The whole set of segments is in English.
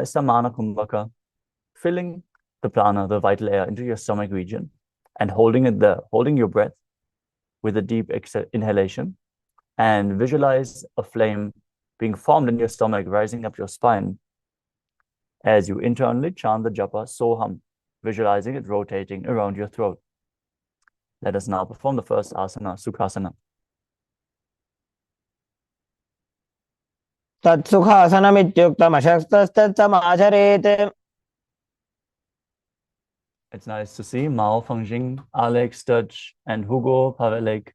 is Samana Kumbhaka, filling the prana, the vital air, into your stomach region and holding it there, holding your breath with a deep inhalation, and visualize a flame being formed in your stomach, rising up your spine as you internally chant the japa Soham, visualizing it rotating around your throat. Let us now perform the first asana, Sukhasana. तत्सुखासनमित्युक्तमशक्तस्तत्समाचरेत्. It's nice to see Mao, Fengjing, Alex, Dutch, and Hugo Pavelek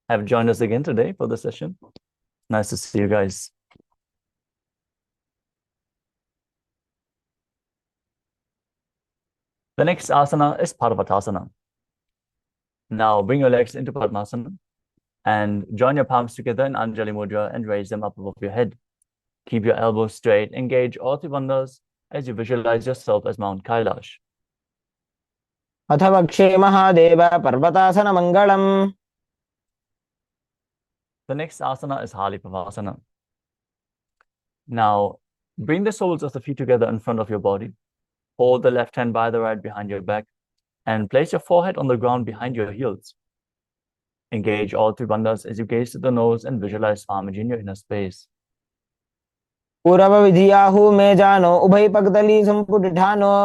have joined us again today for the session. Nice to see you guys. The next asana is Parvatasana. Now bring your legs into Padmasana and join your palms together in Anjali Mudra and raise them up above your head. Keep your elbows straight, engage all three bandhas as you visualize yourself as Mount Kailash. अथ वक्षे Mahadev पर्वतासनमङ्गलम्. The next asana is Halipavasana. Now, bring the soles of the feet together in front of your body. Hold the left hand by the right behind your back and place your forehead on the ground behind your heels. Engage all three bandhas as you gaze to the nose and visualize Swamiji in your inner space. पूर्व विधियाहु में जानो उभय पगदली संपुटिठानो.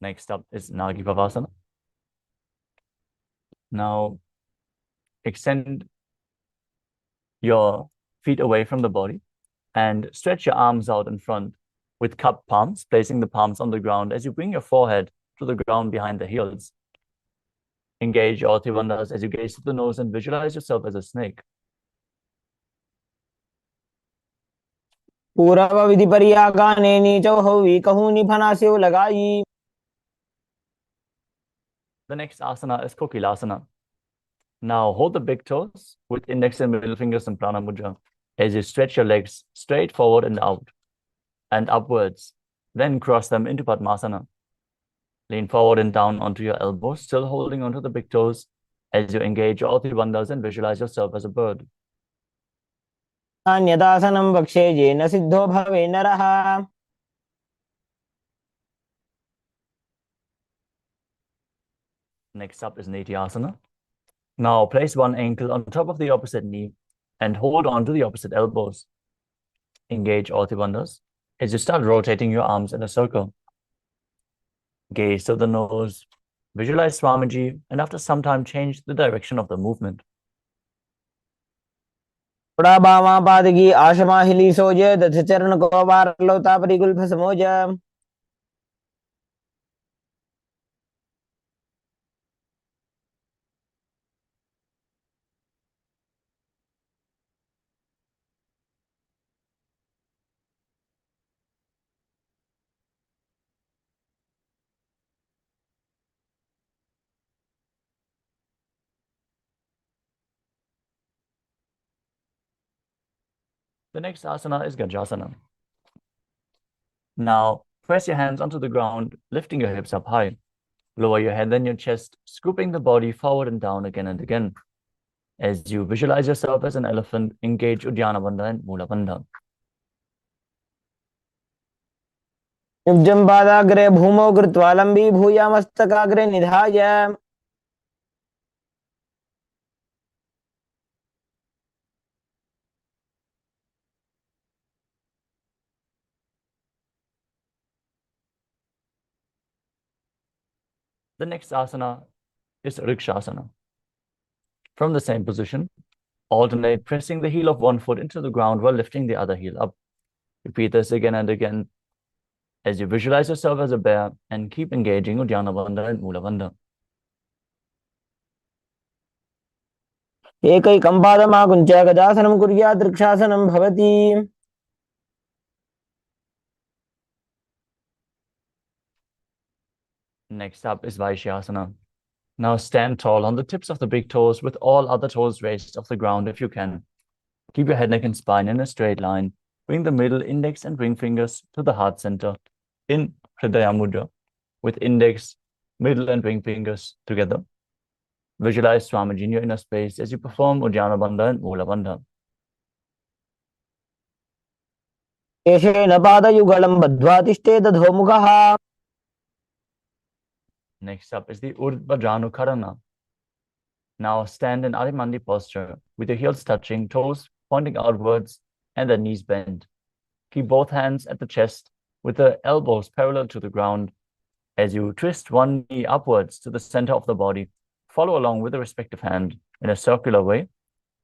Next up is Nagi Pavasana. Now, extend your feet away from the body and stretch your arms out in front with cupped palms, placing the palms on the ground as you bring your forehead to the ground behind the heels. Engage all three bandhas as you gaze to the nose and visualize yourself as a snake. पूर्व विधि परियागाने नीचो हवी कहूनी फनास्यो लगाई. The next asana is Kokilasana. Now hold the big toes with index and middle fingers in Prana Mudra as you stretch your legs straight forward and out and upwards. Then cross them into Padmasana. Lean forward and down onto your elbows, still holding onto the big toes as you engage all three bandhas and visualize yourself as a bird. अन्यदासनं वक्षे येन सिद्धो भवे नरः. Next up is Nityasana. Now place one ankle on top of the opposite knee and hold on to the opposite elbows. Engage all three bandhas as you start rotating your arms in a circle. Gaze to the nose, visualize Swamiji, and after some time change the direction of the movement. थोड़ा बामा पादगी आशमा हिली सोजे दथ चरण को बार लोता परिगुल फसमोज. The next asana is Gajasana. Now, press your hands onto the ground, lifting your hips up high. Lower your head and your chest, scooping the body forward and down again and again. As you visualize yourself as an elephant, engage Uddiyana Bandha and Mula Bandha. निब्जं पादाग्रे भूमौ कृत्वा लम्बी भूया मस्तकाग्रे निधाय. The next asana is Rikshasana. From the same position, alternate pressing the heel of one foot into the ground while lifting the other heel up. Repeat this again and again as you visualize yourself as a bear and keep engaging Uddiyana Bandha and Mula Bandha. एकैकं पादमाकुञ्च गजासनं कुर्यात् वृक्षासनं भवति. Next up is Vaishyasana. Now stand tall on the tips of the big toes with all other toes raised off the ground if you can. Keep your head, neck, and spine in a straight line. Bring the middle index and ring fingers to the heart center in Hridaya Mudra with index, middle, and ring fingers together. Visualize Swamiji in your inner space as you perform Uddiyana Bandha and Mula Bandha. केशेन पादयुगलं बद्ध्वा तिष्ठेत अधोमुखः। Next up is the Urdhva Now stand in Adimandi posture with your heels touching, toes pointing outwards, and the knees bent. Keep both hands at the chest with the elbows parallel to the ground. As you twist one knee upwards to the center of the body, follow along with the respective hand in a circular way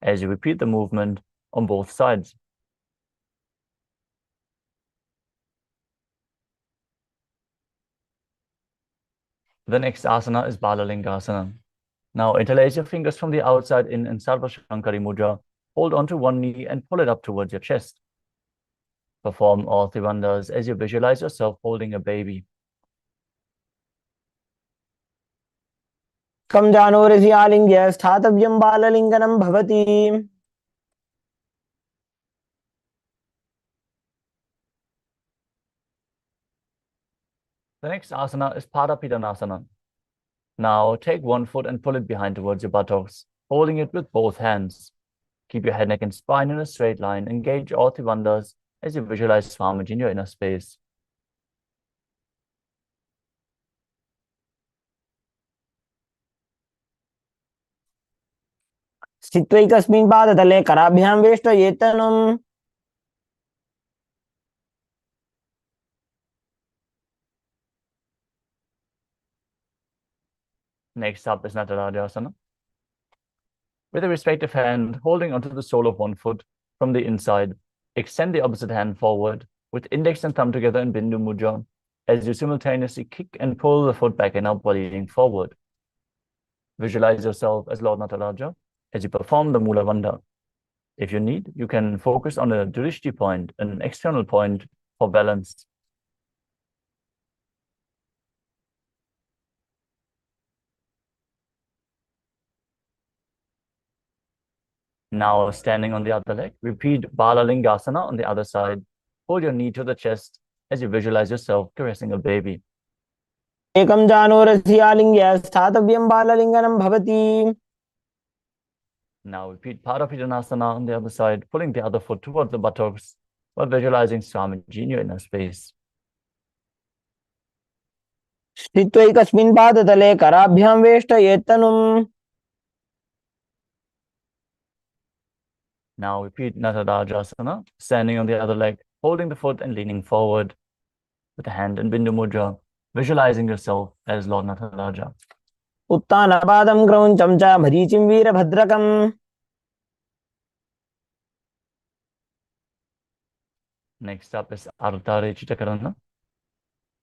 as you repeat the movement on both sides. The next asana is Balalingasana. Now interlace your fingers from the outside in Sarva Shankari Mudra. Hold onto one knee and pull it up towards your chest. Perform all Trivandhas as you visualize yourself holding a baby. कं जानोरसि आलिङ्ग्य स्थातव्यं बाललिङ्गनं भवति। The next asana is Padapidanasana. Now take one foot and pull it behind towards your buttocks, holding it with both hands. Keep your head, neck, and spine in a straight line. Engage all Trivandhas as you visualize Swamiji in your inner space. स्थित्वैकस्मिन् पादतले कराभ्यां वेष्टयेत्तनुम्। Next up is Natarajasana. With a respective hand holding onto the sole of one foot from the inside, extend the opposite hand forward with index and thumb together in Bindu Mudra as you simultaneously kick and pull the foot back and up while leaning forward. Visualize yourself as Lord Nataraja as you perform the Mula Bandha. If you need, you can focus on a Drishti point, an external point for balance. Now, standing on the other leg, repeat Balalingasana on the other side. Hold your knee to the chest as you visualize yourself caressing a baby. एकं जानोरसि आलिङ्ग्य स्थातव्यं बाललिङ्गनं भवति। Now repeat Padapidanasana on the other side, pulling the other foot towards the buttocks while visualizing Swamiji in your inner space. स्थित्वैकस्मिन् पादतले कराभ्यां वेष्टयेत्तनुम्। Now repeat Natarajasana, standing on the other leg, holding the foot and leaning forward with the hand in Bindu Mudra, visualizing yourself as Lord Nataraja. उत्तानपादं क्रौञ्चं च मरीचिं वीरभद्रकम्। Next up is Ardhare Chittakarana.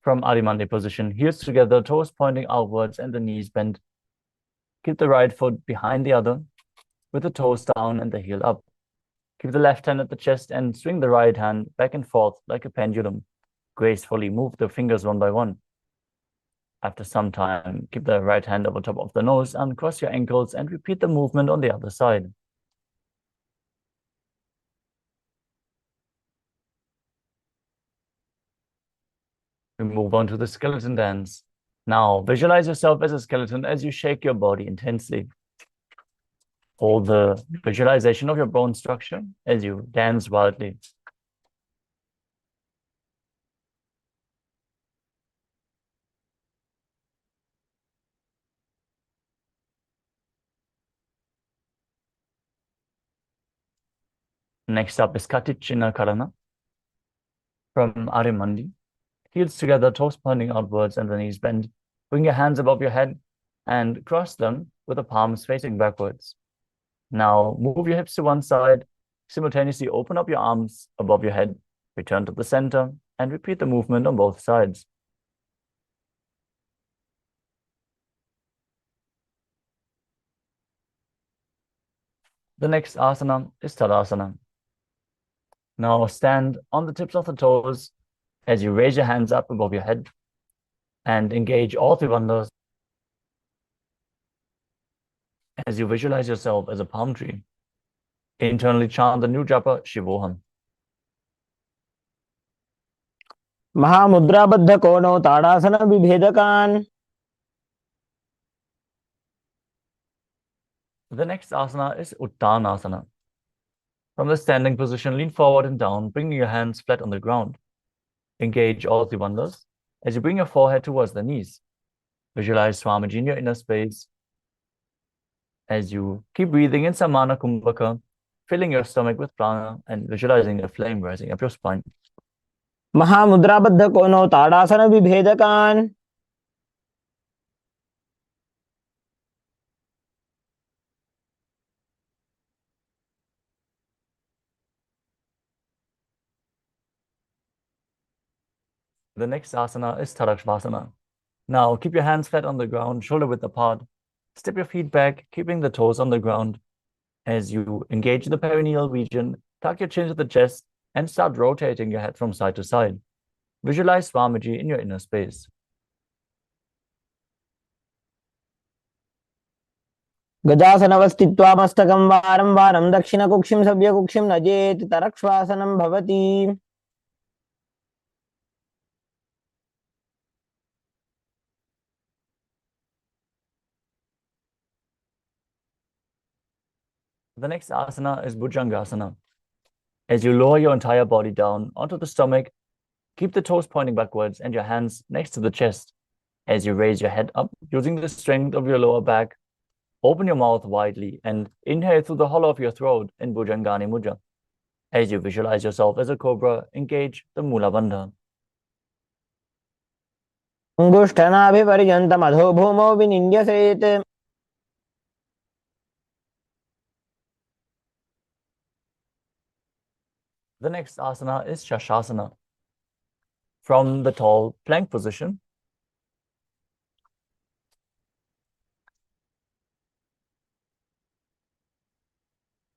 From Arimandi position, heels together, toes pointing outwards and the knees bent. Keep the right foot behind the other with the toes down and the heel up. Keep the left hand at the chest and swing the right hand back and forth like a pendulum. Gracefully move the fingers one by one. After some time, keep the right hand over top of the nose, uncross your ankles, and repeat the movement on the other side. We move on to the skeleton dance. Now, visualize yourself as a skeleton as you shake your body intensely. Hold the visualization of your bone structure as you dance wildly. Next up is Katichina Karana. From Arimandi, heels together, toes pointing outwards and the knees bent. Bring your hands above your head and cross them with the palms facing backwards. Now move your hips to one side, simultaneously open up your arms above your head, return to the center, and repeat the movement on both sides. The next asana is Tadasana. Now stand on the tips of the toes as you raise your hands up above your head and engage all three bandhas as you visualize yourself as a palm tree. Internally chant the new japa Shivoham. महामुद्राबद्ध कोणौ tadasana विभेदकान्। The next asana is Uttanasana. From the standing position, lean forward and down, bringing your hands flat on the ground. Engage all three bandhas as you bring your forehead towards the knees. Visualize Swamiji in your inner space as you keep breathing in Samana Kumbhaka, filling your stomach with prana and visualizing a flame rising up your spine. महामुद्राबद्ध कोनो ताड़ासन विभेदकान The next asana is Tadakshvasana. Now keep your hands flat on the ground, shoulder width apart. Step your feet back, keeping the toes on the ground. As you engage the perineal region, tuck your chin to the chest and start rotating your head from side to side. Visualize Swamiji in your inner space. गजासनवस्थित्वा मस्तकं वारं वारं दक्षिणकुक्षिं सव्यकुक्षिं नजेत् तरक्श्वासनं भवति The next asana is Bhujangasana. As you lower your entire body down onto the stomach, keep the toes pointing backwards and your hands next to the chest. As you raise your head up, using the strength of your lower back, open your mouth widely and inhale through the hollow of your throat in Bhujangani Mudra. As you visualize yourself as a cobra, engage the Mula Bandha. अङ्गुष्ठनाभिपर्यन्तम् अधो भूमौ विनिन्द्यसेत् The next asana is Shashasana. From the tall plank position,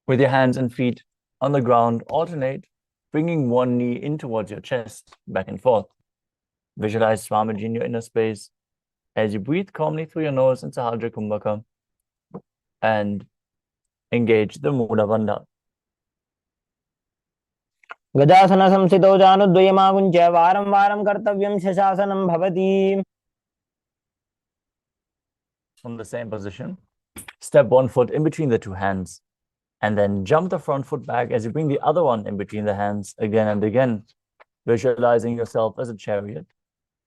with your hands and feet on the ground, alternate, bringing one knee in towards your chest, back and forth. Visualize Swamiji in your inner space as you breathe calmly through your nose in Sahadra Kumbhaka and engage the Mula Bandha. गजासनसंस्थितौ जानुद्वयमागुञ्च्य वारं वारं कर्तव्यं शशासनं भवति From the same position, step one foot in between the two hands and then jump the front foot back as you bring the other one in between the hands again and again, visualizing yourself as a chariot,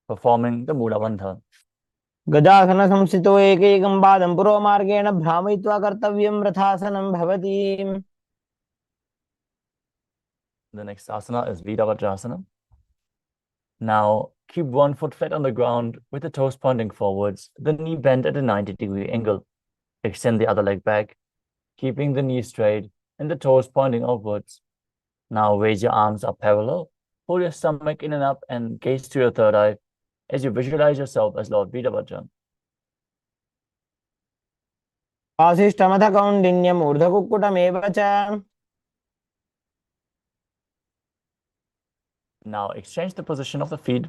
performing the Mula Bandha. गजासनसंस्थितौ एकैकं पादं पुरोमार्गेण भ्रामयित्वा कर्तव्यं रथासनं भवति The next asana is Vidavajrasana. Now, keep one foot flat on the ground with the toes pointing forwards, the knee bent at a 90-degree angle. Extend the other leg back, keeping the knee straight and the toes pointing outwards. Now, raise your arms up parallel, pull your stomach in and up and gaze to your third eye as you visualize yourself as Lord Vidavajra. वासिष्ठमथ कौण्डिन्यम् ऊर्ध्वकुक्कुटमेव च Now, exchange the position of the feet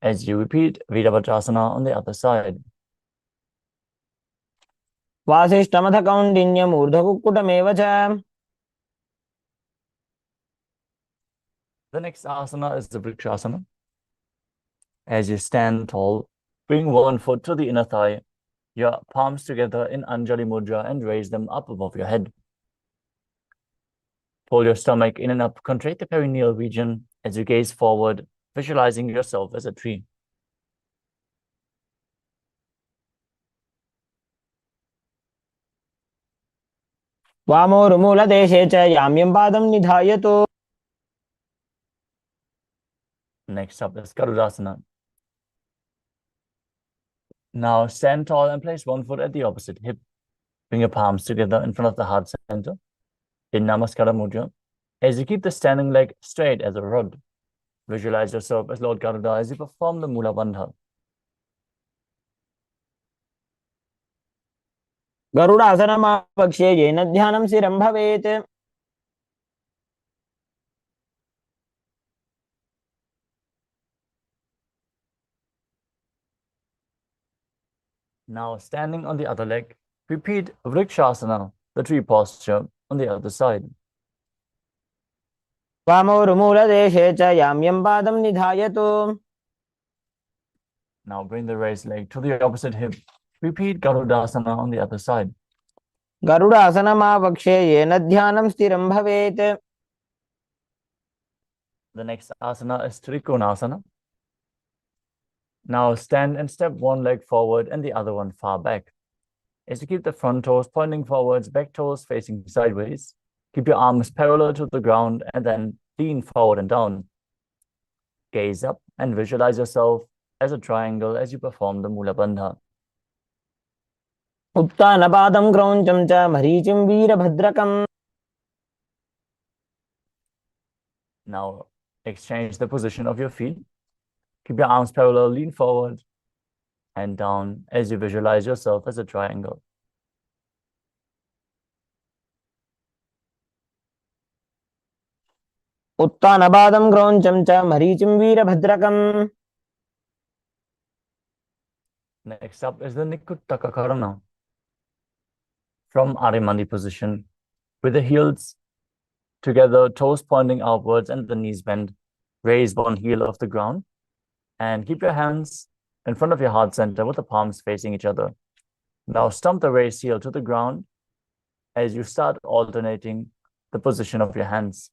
as you repeat Vidavajrasana on the other side. वासिष्ठमथ कौण्डिन्यम् ऊर्ध्वकुक्कुटमेव च The next asana is the Vrikshasana. As you stand tall, bring one foot to the inner thigh, your palms together in Anjali Mudra and raise them up above your head. Pull your stomach in and up, contract the perineal region as you gaze forward, visualizing yourself as a tree. वामोरुमूलदेशे च याम्यं पादं निधायतु Next up is Garudasana. Now stand tall and place one foot at the opposite hip. Bring your palms together in front of the heart center in Namaskara Mudra as you keep the standing leg straight as a rod. Visualize yourself as Lord Garuda as you perform the Mula Bandha. गरुडासनमापक्षे येन ध्यानं शिरं भवेत् Now standing on the other leg, repeat Vrikshasana, the tree posture, on the other side. वामोरुमूलदेशे च याम्यं पादं निधायतु Now bring the raised leg to the opposite hip. Repeat Garudasana on the other side. गरुडासनमावक्षे येन ध्यानं स्थिरं भवेत्. The next asana is Trikonasana. Now stand and step one leg forward and the other one far back. As you keep the front toes pointing forwards, back toes facing sideways. Keep your arms parallel to the ground and then lean forward and down. Gaze up and visualize yourself as a triangle as you perform the Mula Bandha. उत्तानपादं क्रौञ्चं च मरीचिं वीरभद्रकम्. Now exchange the position of your feet. Keep your arms parallel, lean forward and down as you visualize yourself as a triangle. उत्तानपादं क्रौञ्चं च मरीचिं वीरभद्रकम्. Next up is the Nikuttaka Karana. From Arimandi position, with the heels together, toes pointing outwards and the knees bent, raise one heel off the ground and keep your hands in front of your heart center with the palms facing each other. Now stomp the raised heel to the ground as you start alternating the position of your hands.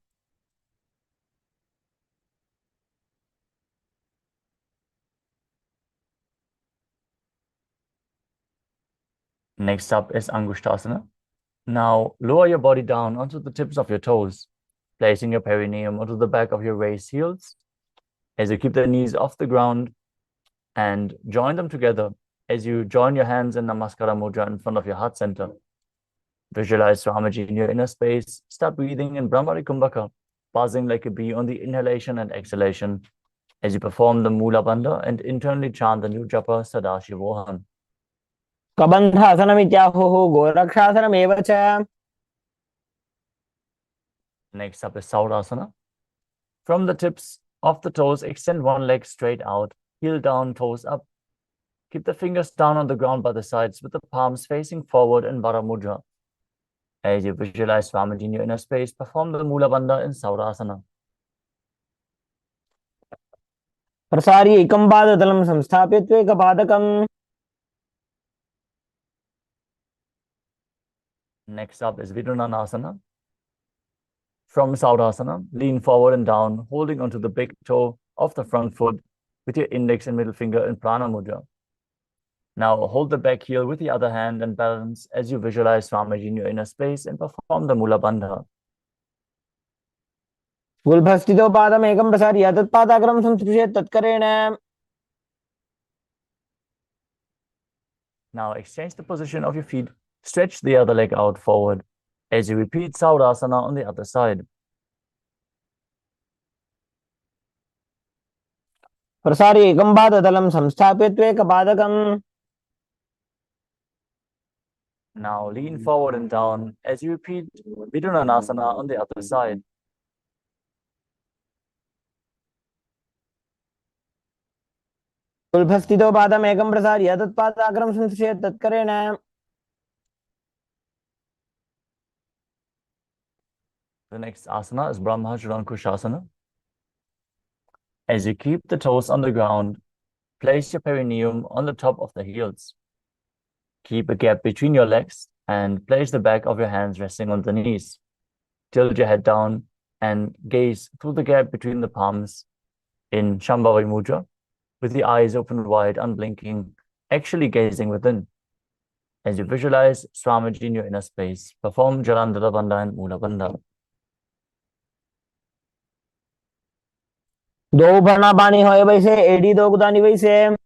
Next up is Angushtasana. Now lower your body down onto the tips of your toes, placing your perineum onto the back of your raised heels as you keep the knees off the ground and join them together as you join your hands in Namaskara Mudra in front of your heart center. Visualize Swamiji in your inner space. Start breathing in Brahmari Kumbhaka, buzzing like a bee on the inhalation and exhalation as you perform the Mula Bandha and internally chant the new japa Sadashivoham. कबन्धासनमित्याहुः गोरक्षासनमेव च. Next up is Saurasana. From the tips of the toes, extend one leg straight out, heel down, toes up. Keep the fingers down on the ground by the sides with the palms facing forward in Vara Mudra. As you visualize Swamiji in your inner space, perform the Mula Bandha in Saurasana. प्रसार्य एकं पादतलं संस्थाप्य त्वेकपादकम्. Next up is Vidunanasana. From Saurasana, lean forward and down, holding onto the big toe of the front foot with your index and middle finger in Prana Mudra. Now hold the back heel with the other hand and balance as you visualize Swamiji in your inner space and perform the Mula Bandha. गुल्भस्थितो पादमेकं प्रसार्य तत्पादाग्रं संस्पृशेत् तत्करेण. Now exchange the position of your feet, stretch the other leg out forward as you repeat Saurasana on the other side. प्रसार्य एकं पादतलं संस्थाप्य त्वेकपादकम्. Now lean forward and down as you repeat Vidunanasana on the other side. गुल्भस्थितो पादमेकं प्रसार्य तत्पादाग्रं संस्पृशेत् तत्करेण. The next asana is Brahma Kushasana. As you keep the toes on the ground, place your perineum on the top of the heels. Keep a gap between your legs and place the back of your hands resting on the knees. Tilt your head down and gaze through the gap between the palms in Shambhavi Mudra with the eyes open wide, unblinking, actually gazing within. As you visualize Swamiji in your inner space, perform Jalandhara Bandha and Mula Bandha. दो भरना पानी होए वैसे AD दो गुदानी वैसे.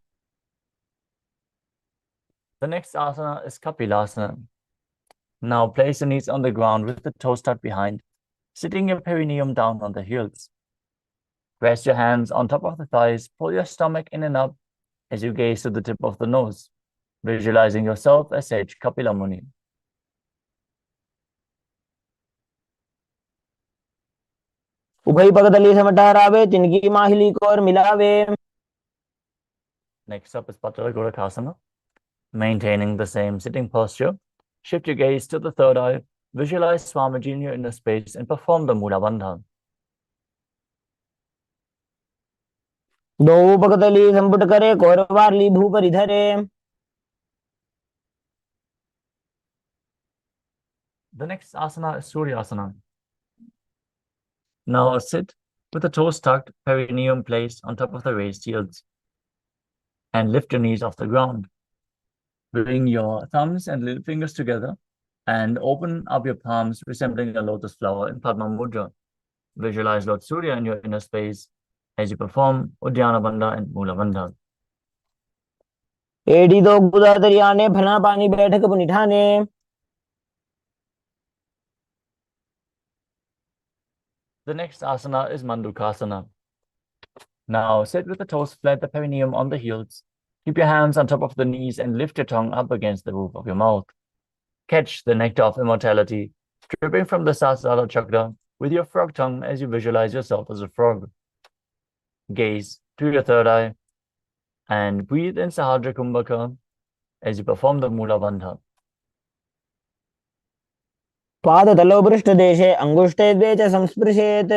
The next asana is Kapilasana. Now place the knees on the ground with the toes tucked behind, sitting your perineum down on the heels. Rest your hands on top of the thighs, pull your stomach in and up as you gaze to the tip of the nose, visualizing yourself as Sage Kapila Muni. उभय पगदली समटहरावे तिनकी माहिली को और मिलावे. Next up is Patala Gorakasana. Maintaining the same sitting posture, shift your gaze to the third eye, visualize Swamiji in your inner space and perform the Mula Bandha. दो पगदली संपुट करे कोरवारली भूपर इधरे. The next asana is Suryasana. Now sit with the toes tucked, perineum placed on top of the raised heels, and lift your knees off the ground. Bring your thumbs and little fingers together and open up your palms, resembling a lotus flower in Padma Mudra. Visualize Lord Surya in your inner space as you perform Uddiyana Bandha and Mula Bandha. एडी दो गुदा दरियाने भना पानी बैठक पुनिठाने The next asana is Mandukasana. Now sit with the toes flat, the perineum on the heels. Keep your hands on top of the knees and lift your tongue up against the roof of your mouth. Catch the nectar of immortality, dripping from the Sahasrara chakra with your frog tongue as you visualize yourself as a frog. Gaze to your third eye and breathe in Sahadra Kumbhaka as you perform the Mula Bandha. पादतलो पृष्ठदेशे अंगुष्ठे द्वे च संस्पृशेत्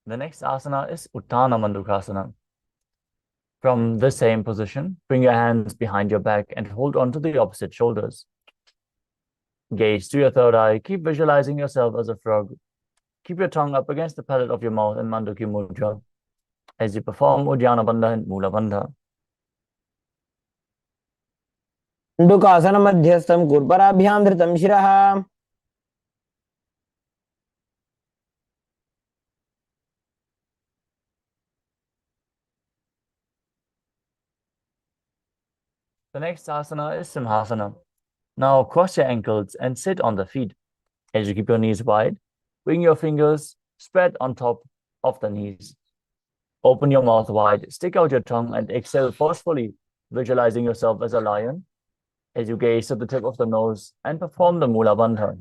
The next asana is Uttana Mandukasana. From the same position, bring your hands behind your back and hold on to the opposite shoulders. Gaze to your third eye. Keep visualizing yourself as a frog. Keep your tongue up against the palate of your mouth in Manduki Mudra as you perform Uddiyana Bandha and Mula Bandha. मंडूकासन मध्यस्थं कुर्पराभ्यां धृतं शिरः The next asana is Simhasana. Now cross your ankles and sit on the feet. As you keep your knees wide, bring your fingers spread on top of the knees. Open your mouth wide, stick out your tongue, and exhale forcefully, visualizing yourself as a lion as you gaze at the tip of the nose and perform the Mula Bandha.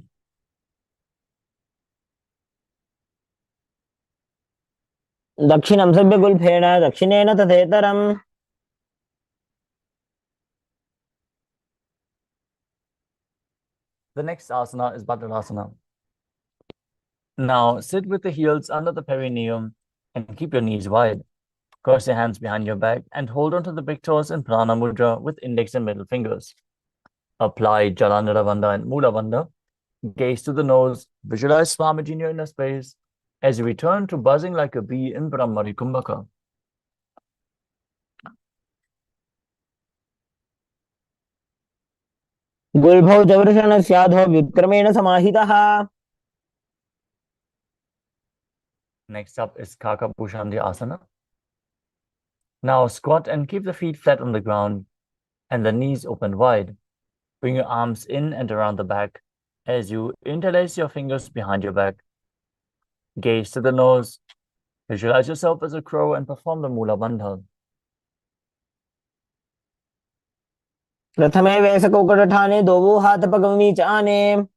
दक्षिणं सभ्यगुल्फेन दक्षिणेन तथेतरम् The next asana is Bhadrasana. Now sit with the heels under the perineum and keep your knees wide. Cross your hands behind your back and hold onto the big toes in Prana Mudra with index and middle fingers. Apply Jalandhara Bandha and Mula Bandha. Gaze to the nose, visualize Swamiji in your inner space as you return to buzzing like a bee in Brahmari Kumbhaka. गुल्भौ च वृषणस्याधो व्युत्क्रमेण समाहितः Next up is Kaka Bhushandi Asana. Now squat and keep the feet flat on the ground and the knees open wide. Bring your arms in and around the back as you interlace your fingers behind your back. Gaze to the nose. Visualize yourself as a crow and perform the Mula Bandha. प्रथमे वैसकोकठाने दोवो हाथ पगमी च आने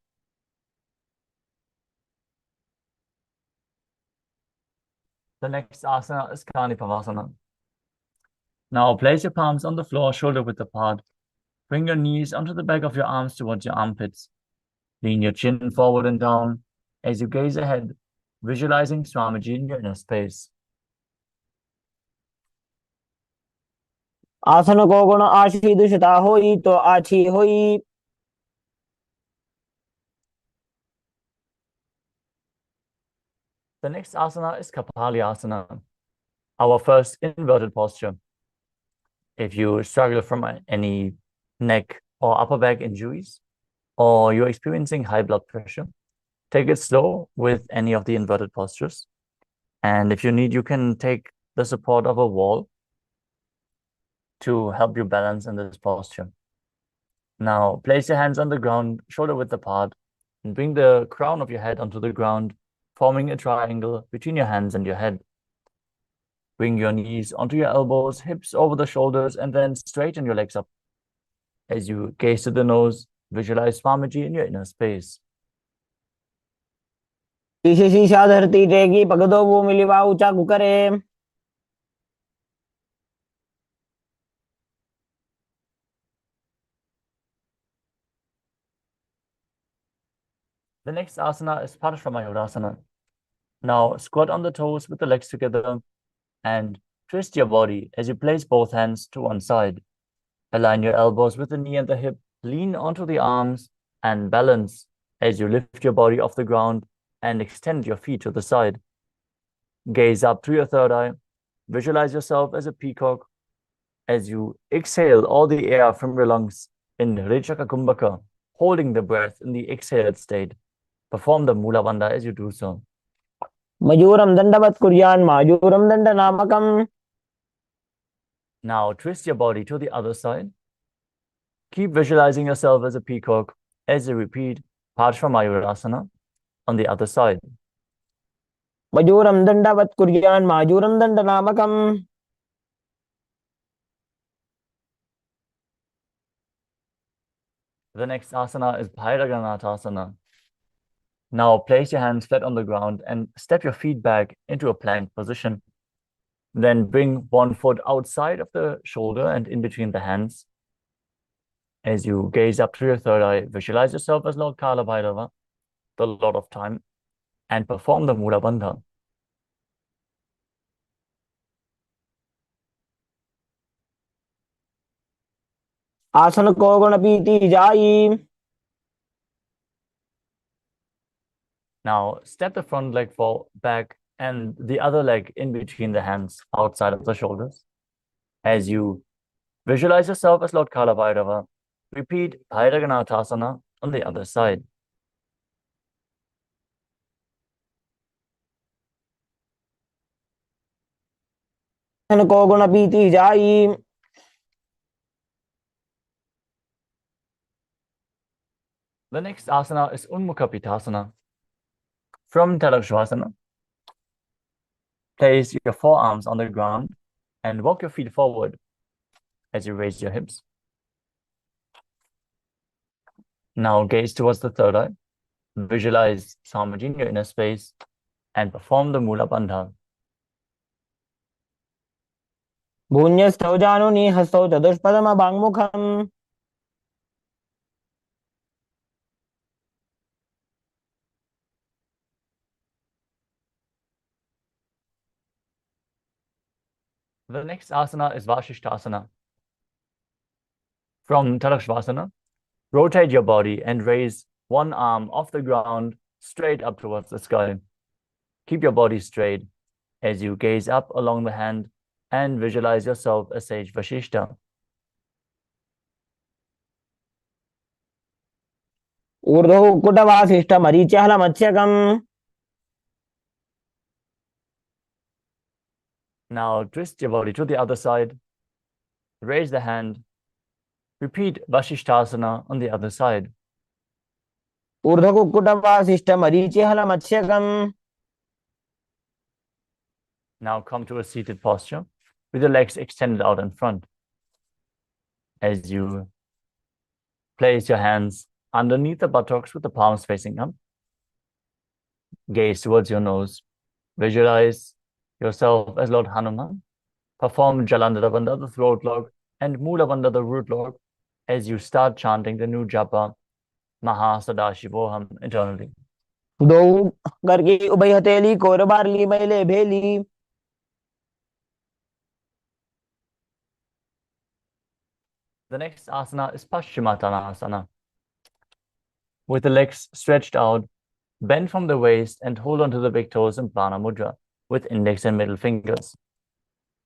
The next asana is Kanipavasana. Now place your palms on the floor, shoulder width apart. Bring your knees onto the back of your arms towards your armpits. Lean your chin forward and down as you gaze ahead, visualizing Swamiji in your inner space. आसन को गुण आशी दुषिता होई तो आछी होई The next asana is Kapali Asana, our first inverted posture. If you struggle from any neck or upper back injuries, or you're experiencing high blood pressure, take it slow with any of the inverted postures. And if you need, you can take the support of a wall to help you balance in this posture. Now, place your hands on the ground, shoulder width apart, and bring the crown of your head onto the ground, forming a triangle between your hands and your head. Bring your knees onto your elbows, hips over the shoulders, and then straighten your legs up. As you gaze to the nose, visualize Swamiji in your inner space. शीशे शीशा धरती टेगी पगदो वो मिलिवा ऊंचा कुकरे The next asana is Parshva Mayurasana. Now squat on the toes with the legs together and twist your body as you place both hands to one side. Align your elbows with the knee and the hip. Lean onto the arms and balance as you lift your body off the ground and extend your feet to the side. Gaze up through your third eye. Visualize yourself as a peacock as you exhale all the air from your lungs in Rechaka Kumbhaka, holding the breath in the exhaled state. Perform the Mula Bandha as you do so. Majuram dandavat kuryan majuram dandanamakam. Now twist your body to the other side. Keep visualizing yourself as a peacock as you repeat Parshvamayurasana on the other side. Majuram dandavat kuryan majuram dandanamakam. The next asana is Bhairaganathasana. Now place your hands flat on the ground and step your feet back into a plank position. Then bring one foot outside of the shoulder and in between the hands. As you gaze up through your third eye, visualize yourself as Lord Kala Bhairava, the Lord of Time, and perform the Mula Bandha. आसन को गुण पीती जाई. Now step the front leg back and the other leg in between the hands outside of the shoulders. As you visualize yourself as Lord Kala Bhairava, repeat Bhairaganathasana on the other side. आसन को गुण पीती जाई. The next asana is Unmukha Pitasana. From Tadakshvasana, place your forearms on the ground and walk your feet forward as you raise your hips. Now gaze towards the third eye. Visualize Swamiji in your inner space and perform the Mula Bandha. भून्यस्थौ जानुनि हस्तौ चतुष्पदम बांगमुखम. The next asana is Vashishthasana. From Tadakshvasana, rotate your body and raise one arm off the ground straight up towards the sky. Keep your body straight as you gaze up along the hand and visualize yourself as Sage Vashishta. ऊर्ध्वौ कुटवासिष्ठ मरीच्यहल मत्स्यकम. Now twist your body to the other side. Raise the hand. Repeat Vashishthasana on the other side. ऊर्ध्वौ कुटवासिष्ठ मरीच्यहल मत्स्यकम. Now come to a seated posture with the legs extended out in front. As you place your hands underneath the buttocks with the palms facing up. Gaze towards your nose. Visualize yourself as Lord Hanuman. Perform Jalandhara Bandha, the throat lock, and Mula Bandha, the root lock, as you start chanting the new japa, Paramashivoham, internally. दो करके उभय हथेली core बारली मैले भेली. The next asana is Paschimottanasana. With the legs stretched out, bend from the waist and hold onto the big toes in Prana Mudra with index and middle fingers.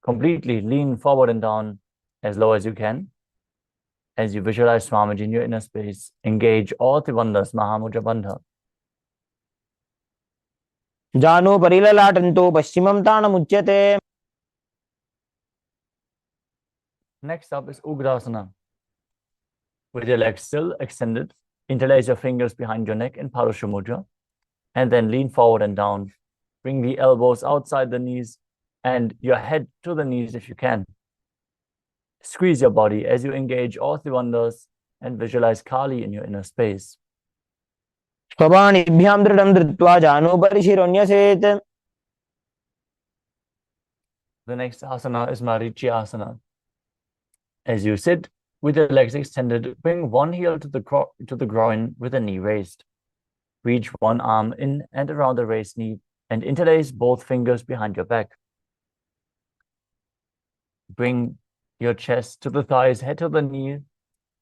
Completely lean forward and down as low as you can. As you visualize Swamiji in your inner space, engage all Trivandhas Mahamudra Bandha. जानो परिललाटन्तो पश्चिमं ताणमुच्यते. Next up is Ugrasana. With your legs still extended, interlace your fingers behind your neck in Parusha Mudra, and then lean forward and down. Bring the elbows outside the knees and your head to the knees if you can. Squeeze your body as you engage all Trivandhas and visualize Kali in your inner space. स्वपाणिभ्यां दृढं धृत्वा जानो परिशिरोन्यसेत्. The next asana is Marichyasana. As you sit with your legs extended, bring one heel to the groin with the knee raised. Reach one arm in and around the raised knee and interlace both fingers behind your back. Bring your chest to the thighs, head to the knee,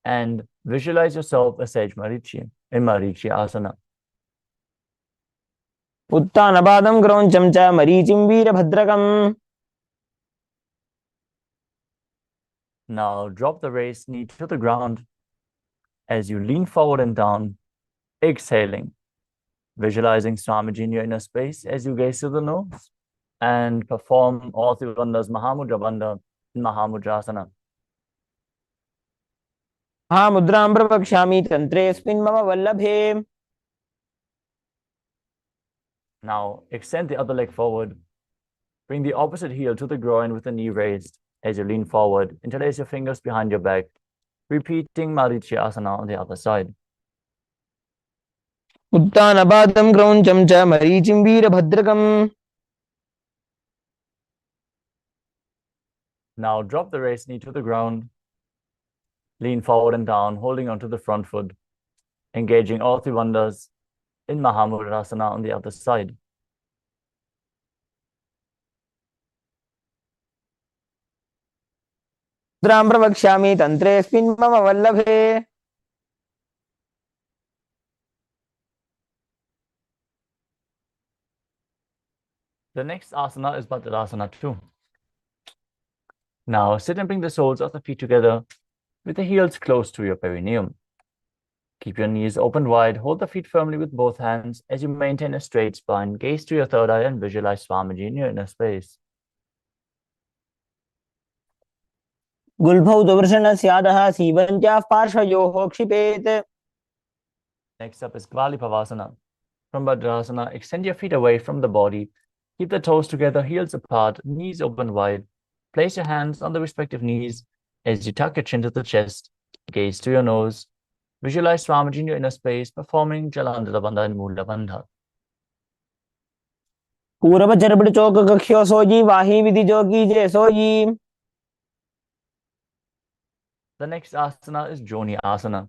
and visualize yourself as Sage Marichi in Marichi Asana. उत्तानपादं क्रौञ्चं च मरीचिं वीरभद्रकम्. Now drop the raised knee to the ground as you lean forward and down, exhaling. Visualizing Swamiji in your inner space as you gaze to the nose and perform all three bandhas Mahamudra Bandha in Mahamudrasana. महामुद्रां प्रवक्ष्यामि तन्त्रेऽस्मिन् मम वल्लभे. Now extend the other leg forward. Bring the opposite heel to the groin with the knee raised. As you lean forward, interlace your fingers behind your back, repeating Marichi Asana on the other side. उत्तानपादं क्रौञ्चं च मरीचिं वीरभद्रकम्. Now drop the raised knee to the ground. Lean forward and down, holding onto the front foot, engaging all three bandhas in Mahamudrasana on the other side. मुद्रां प्रवक्ष्यामि तन्त्रेऽस्मिन् मम वल्लभे. The next asana is Bhadrasana 2. Now sit and bring the soles of the feet together with the heels close to your perineum. Keep your knees open wide, hold the feet firmly with both hands as you maintain a straight spine. Gaze to your third eye and visualize Swamiji in your inner space. गुल्भौ दुवृषणस्यादः सीवन्त्याः पार्श्वयोः क्षिपेत्. Next up is Kvalipavasana. From Bhadrasana, extend your feet away from the body. Keep the toes together, heels apart, knees open wide. Place your hands on the respective knees as you tuck your chin to the chest. Gaze to your nose. Visualize Swamiji in your inner space, performing Jalandhara Bandha and Mula Bandha. पूरब चरबड़ चौक कख्यो सोजी वाही विधि जोगी जय sooji. The next asana is Joni Asana.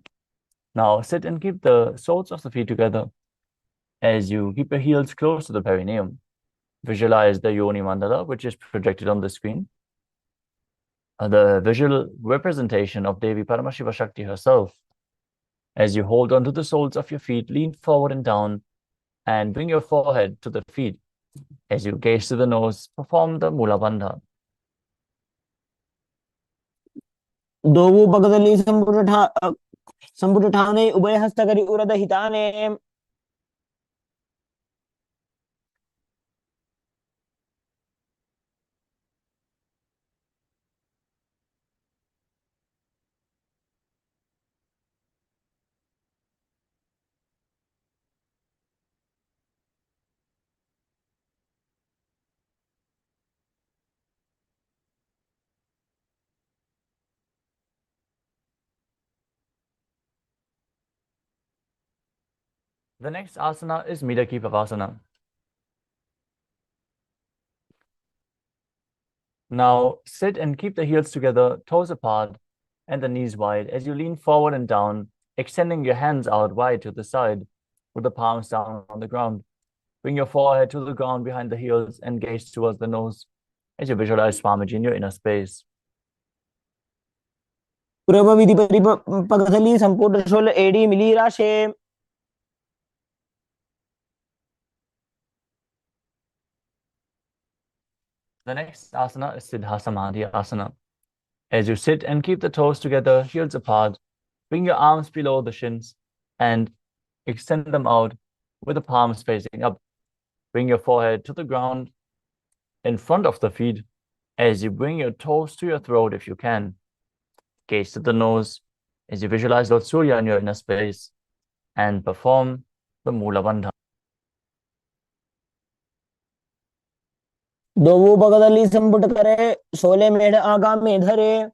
Now sit and keep the soles of the feet together as you keep your heels close to the perineum. Visualize the Yoni Mandala, which is projected on the screen. The visual representation of Devi Paramashiva Shakti herself. As you hold onto the soles of your feet, lean forward and down, and bring your forehead to the feet. As you gaze to the nose, perform the Mula Bandha. दोवु पगदली संपुट ठाने उभय हस्तकरी उरद हिताने. The next asana is Midaki Pavasana. Now sit and keep the heels together, toes apart, and the knees wide as you lean forward and down, extending your hands out wide to the side with the palms down on the ground. Bring your forehead to the ground behind the heels and gaze towards the nose as you visualize Swamiji in your inner space. पूरब विधि पगदली संपुट शोल एडी मिली राशे. The next asana is Siddha Samadhi Asana. As you sit and keep the toes together, heels apart, bring your arms below the shins and extend them out with the palms facing up. Bring your forehead to the ground in front of the feet as you bring your toes to your throat if you can. Gaze to the nose as you visualize Lord Surya in your inner space and perform the Mula Bandha. दोवु पगदली संपुट करे शोले मेढ़ आगा में धरे.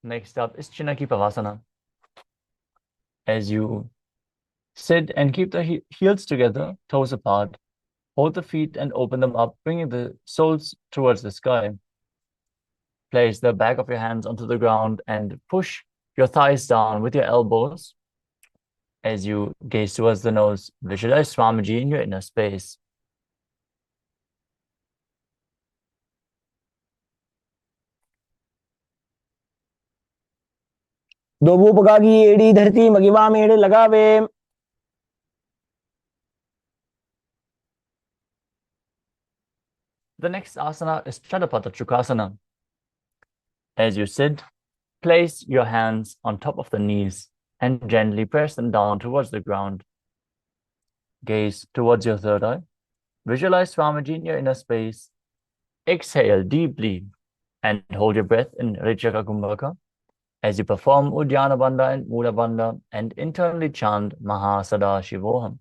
Next up is Chinaki Pavasana. As you sit and keep the heels together, toes apart, hold the feet and open them up, bringing the soles towards the sky. Place the back of your hands onto the ground and push your thighs down with your elbows As you gaze towards the nose, visualize Swamiji in your inner space. दोबूपका की एड़ी धरती मगिवा मेड़ लगावे। The next asana is Chadapata Chukasana. As you sit, place your hands on top of the knees and gently press them down towards the ground. Gaze towards your third eye. Visualize Swamiji in your inner space. Exhale deeply and hold your breath in Rajaka Kumbhaka as you perform Uddiyana Bandha and Mula Bandha and internally chant Mahasada-shivoham.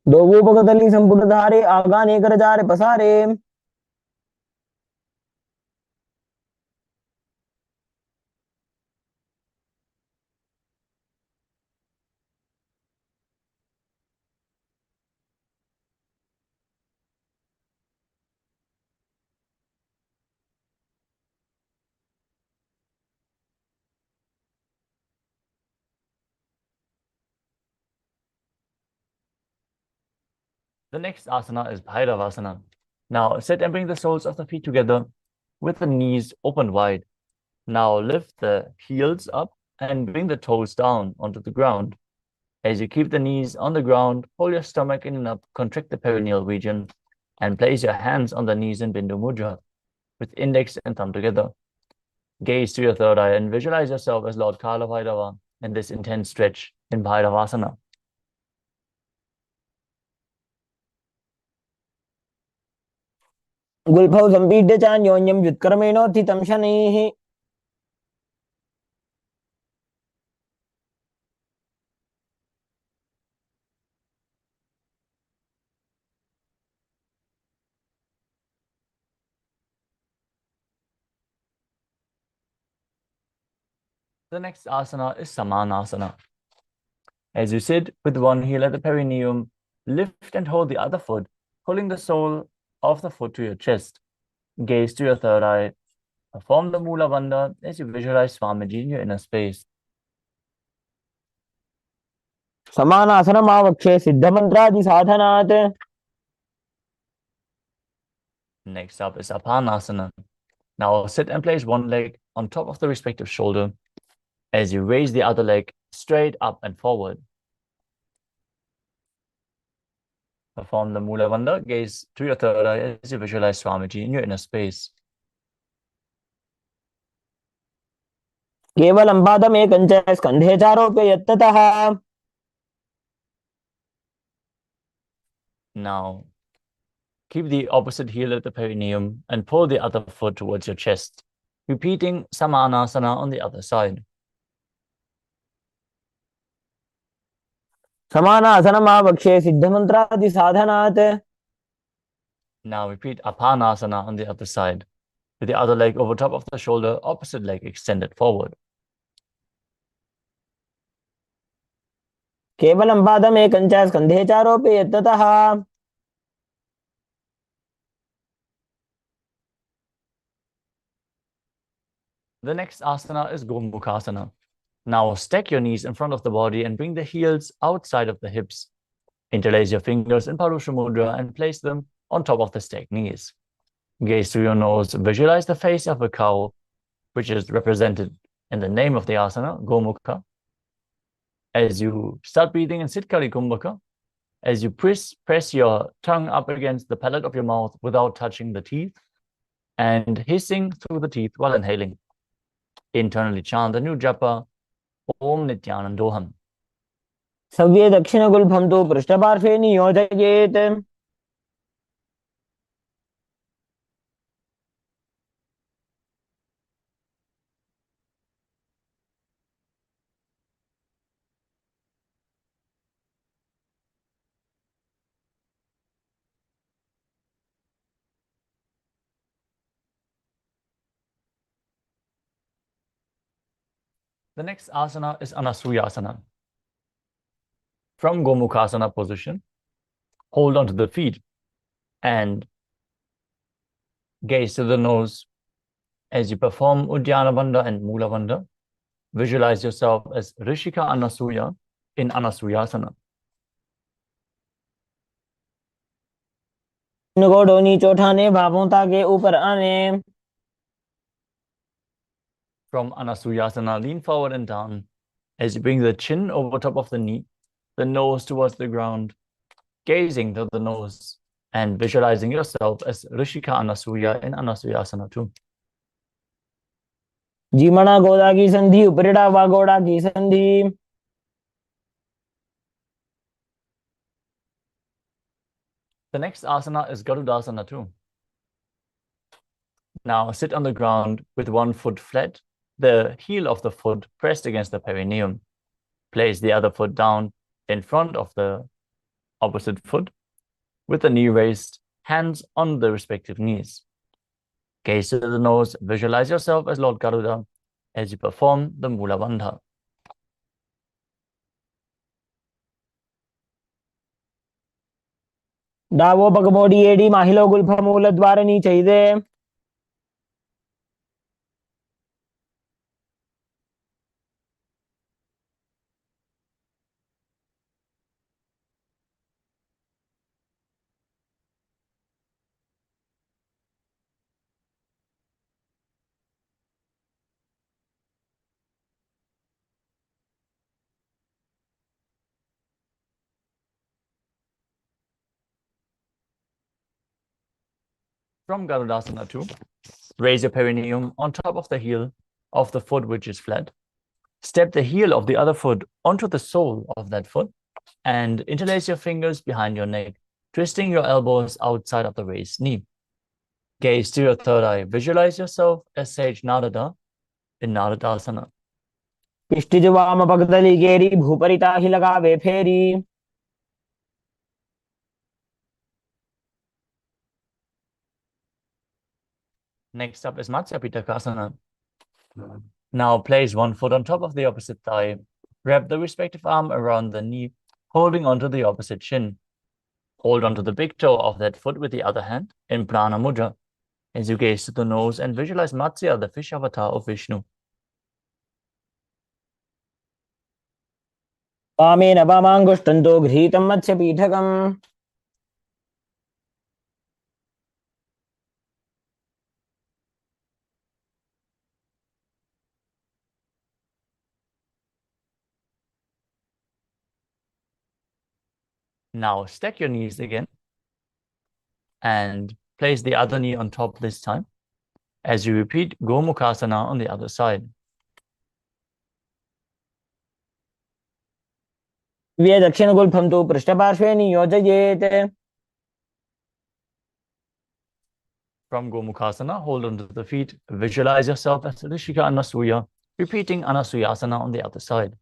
दोबूपकतली संपुटधारे आगाने करजारे पसारे। The next asana is Bhairavasana. Now sit and bring the soles of the feet together with the knees open wide. Now lift the heels up and bring the toes down onto the ground. As you keep the knees on the ground, hold your stomach in and up, contract the perineal region, and place your hands on the knees in Bindu Mudra with index and thumb together. Gaze to your third eye and visualize yourself as Lord Kala Bhairava in this intense stretch in Bhairavasana. गुल्फौ सम्पीड्य चान्योन्यं व्युत्कर्मेणोत्थितं शनैः। The next asana is Samanasana. As you sit with one heel at the perineum, lift and hold the other foot, pulling the sole of the foot to your chest. Gaze to your third eye. Perform the Mula Bandha as you visualize Swamiji in your inner space. समानासनमावक्षे सिद्धमन्त्रादि साधनात्। Next up is Apanasana. Now sit and place one leg on top of the respective shoulder as you raise the other leg straight up and forward. Perform the Mula Bandha, gaze to your third eye as you visualize Swamiji in your inner space. केवलं पादमेकञ्च स्कन्धे चारोप्य यत्ततः। Now keep the opposite heel at the perineum and pull the other foot towards your chest, repeating Samanasana on the other side. समानासनमावक्षे सिद्धमन्त्रादि साधनात्। Now repeat Apanasana on the other side, with the other leg over top of the shoulder, opposite leg extended forward. केवलं पादमेकञ्च स्कन्धे चारोप्य यत्ततः। The next asana is Gomukhasana. Now stack your knees in front of the body and bring the heels outside of the hips. Interlace your fingers in Parusha Mudra and place them on top of the stacked knees. Gaze through your nose, visualize the face of a cow, which is represented in the name of the asana, Gomukha. As you start breathing in Sitkari Kumbhaka, as you press your tongue up against the palate of your mouth without touching the teeth, and hissing through the teeth while inhaling. Internally chant the new japa, Om Nithyanandoham. सव्ये दक्षिणगुल्फं तु पृष्ठपार्श्वे नियोजयेत्। The next asana is Anasuyasana. From Gomukhasana position, hold onto the feet and gaze to the nose as you perform Uddiyana Bandha and Mula Bandha. Visualize yourself as Rishika Anasuya in Anasuyasana. घोड़ों नीचे उठाने भावों के ऊपर आने. From Anasuyasana, lean forward and down as you bring the chin over top of the knee, the nose towards the ground, gazing to the nose and visualizing yourself as Rishika Anasuya in Anasuyasana too. जीमणा गोदा की संधि उपरिड़ा व गोड़ा की संधि. The next asana is Garudasana too. Now sit on the ground with one foot flat, the heel of the foot pressed against the perineum. Place the other foot down in front of the opposite foot, with the knee raised, hands on the respective knees. Gaze to the nose, visualize yourself as Lord Garuda as you perform the Mula Bandha. डावो पगमोडी एडी माहिलो गुल्फमूल द्वारनी चाहिए. From Garudasana 2, raise your perineum on top of the heel of the foot which is flat. Step the heel of the other foot onto the sole of that foot and interlace your fingers behind your neck, twisting your elbows outside of the raised knee. Gaze to your third eye. Visualize yourself as Sage Narada in Naradasana. पिष्टिज वाम पगदली गेरी भूपरिता ही लगावे फेरी. Next up is Matsya Pitakasana. Now place one foot on top of the opposite thigh. Wrap the respective arm around the knee, holding onto the opposite shin. Hold onto the big toe of that foot with the other hand in Prana Mudra as you gaze to the nose and visualize Matsya, the fish avatar of Vishnu. वामेन वामाङ्गुष्ठन्तो घृतं मत्स्यपीठकम्. Now stack your knees again and place the other knee on top this time as you repeat Gomukhasana on the other side. वे दक्षिणगुल्फं तु पृष्ठपार्श्वे नियोजयेत्. From Gomukhasana, hold onto the feet, visualize yourself as Rishika Anasuya, repeating Anasuyasana on the other side.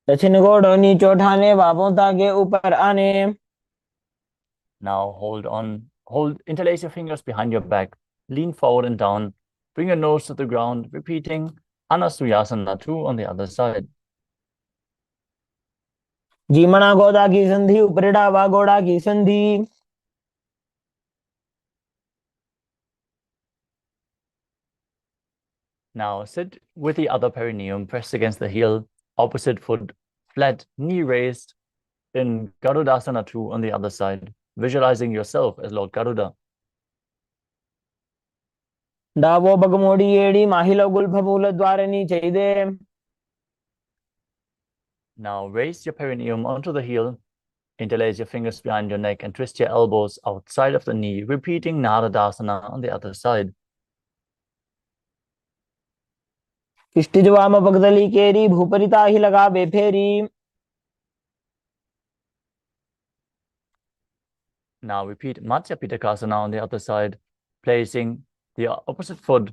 दक्षिण घोड़ों नीचे उठाने भावों के ऊपर आने. Now interlace your fingers behind your back, lean forward and down, bring your nose to the ground, repeating Anasuyasana 2 on the other side. जीमणा गोदा की संधि उपरिड़ा व गोड़ा की संधि. Now sit with the other perineum pressed against the heel, opposite foot flat, knee raised in Garudasana 2 on the other side, visualizing yourself as Lord Garuda. डावो पगमोडी एडी माहिलो गुल्फमूल द्वारनी चाहिए. Now raise your perineum onto the heel, interlace your fingers behind your neck and twist your elbows outside of the knee, repeating Naradasana on the other side. पिष्टिज वाम पगदली केरी भूपरिता ही लगावे फेरी. Now repeat Matsya Pitakasana on the other side, placing the opposite foot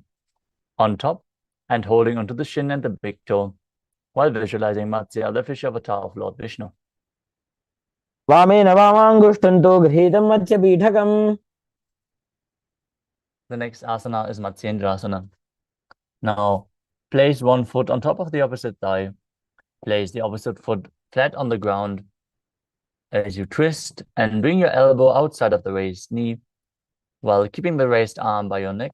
on top and holding onto the shin and the big toe, while visualizing Matsya, the fish avatar of Lord Vishnu. वामेन वामाङ्गुष्ठन्तो घृतं मत्स्यपीठकम्. The next asana is Matsyendrasana. Now place one foot on top of the opposite thigh. Place the opposite foot flat on the ground as you twist and bring your elbow outside of the raised knee while keeping the raised arm by your neck,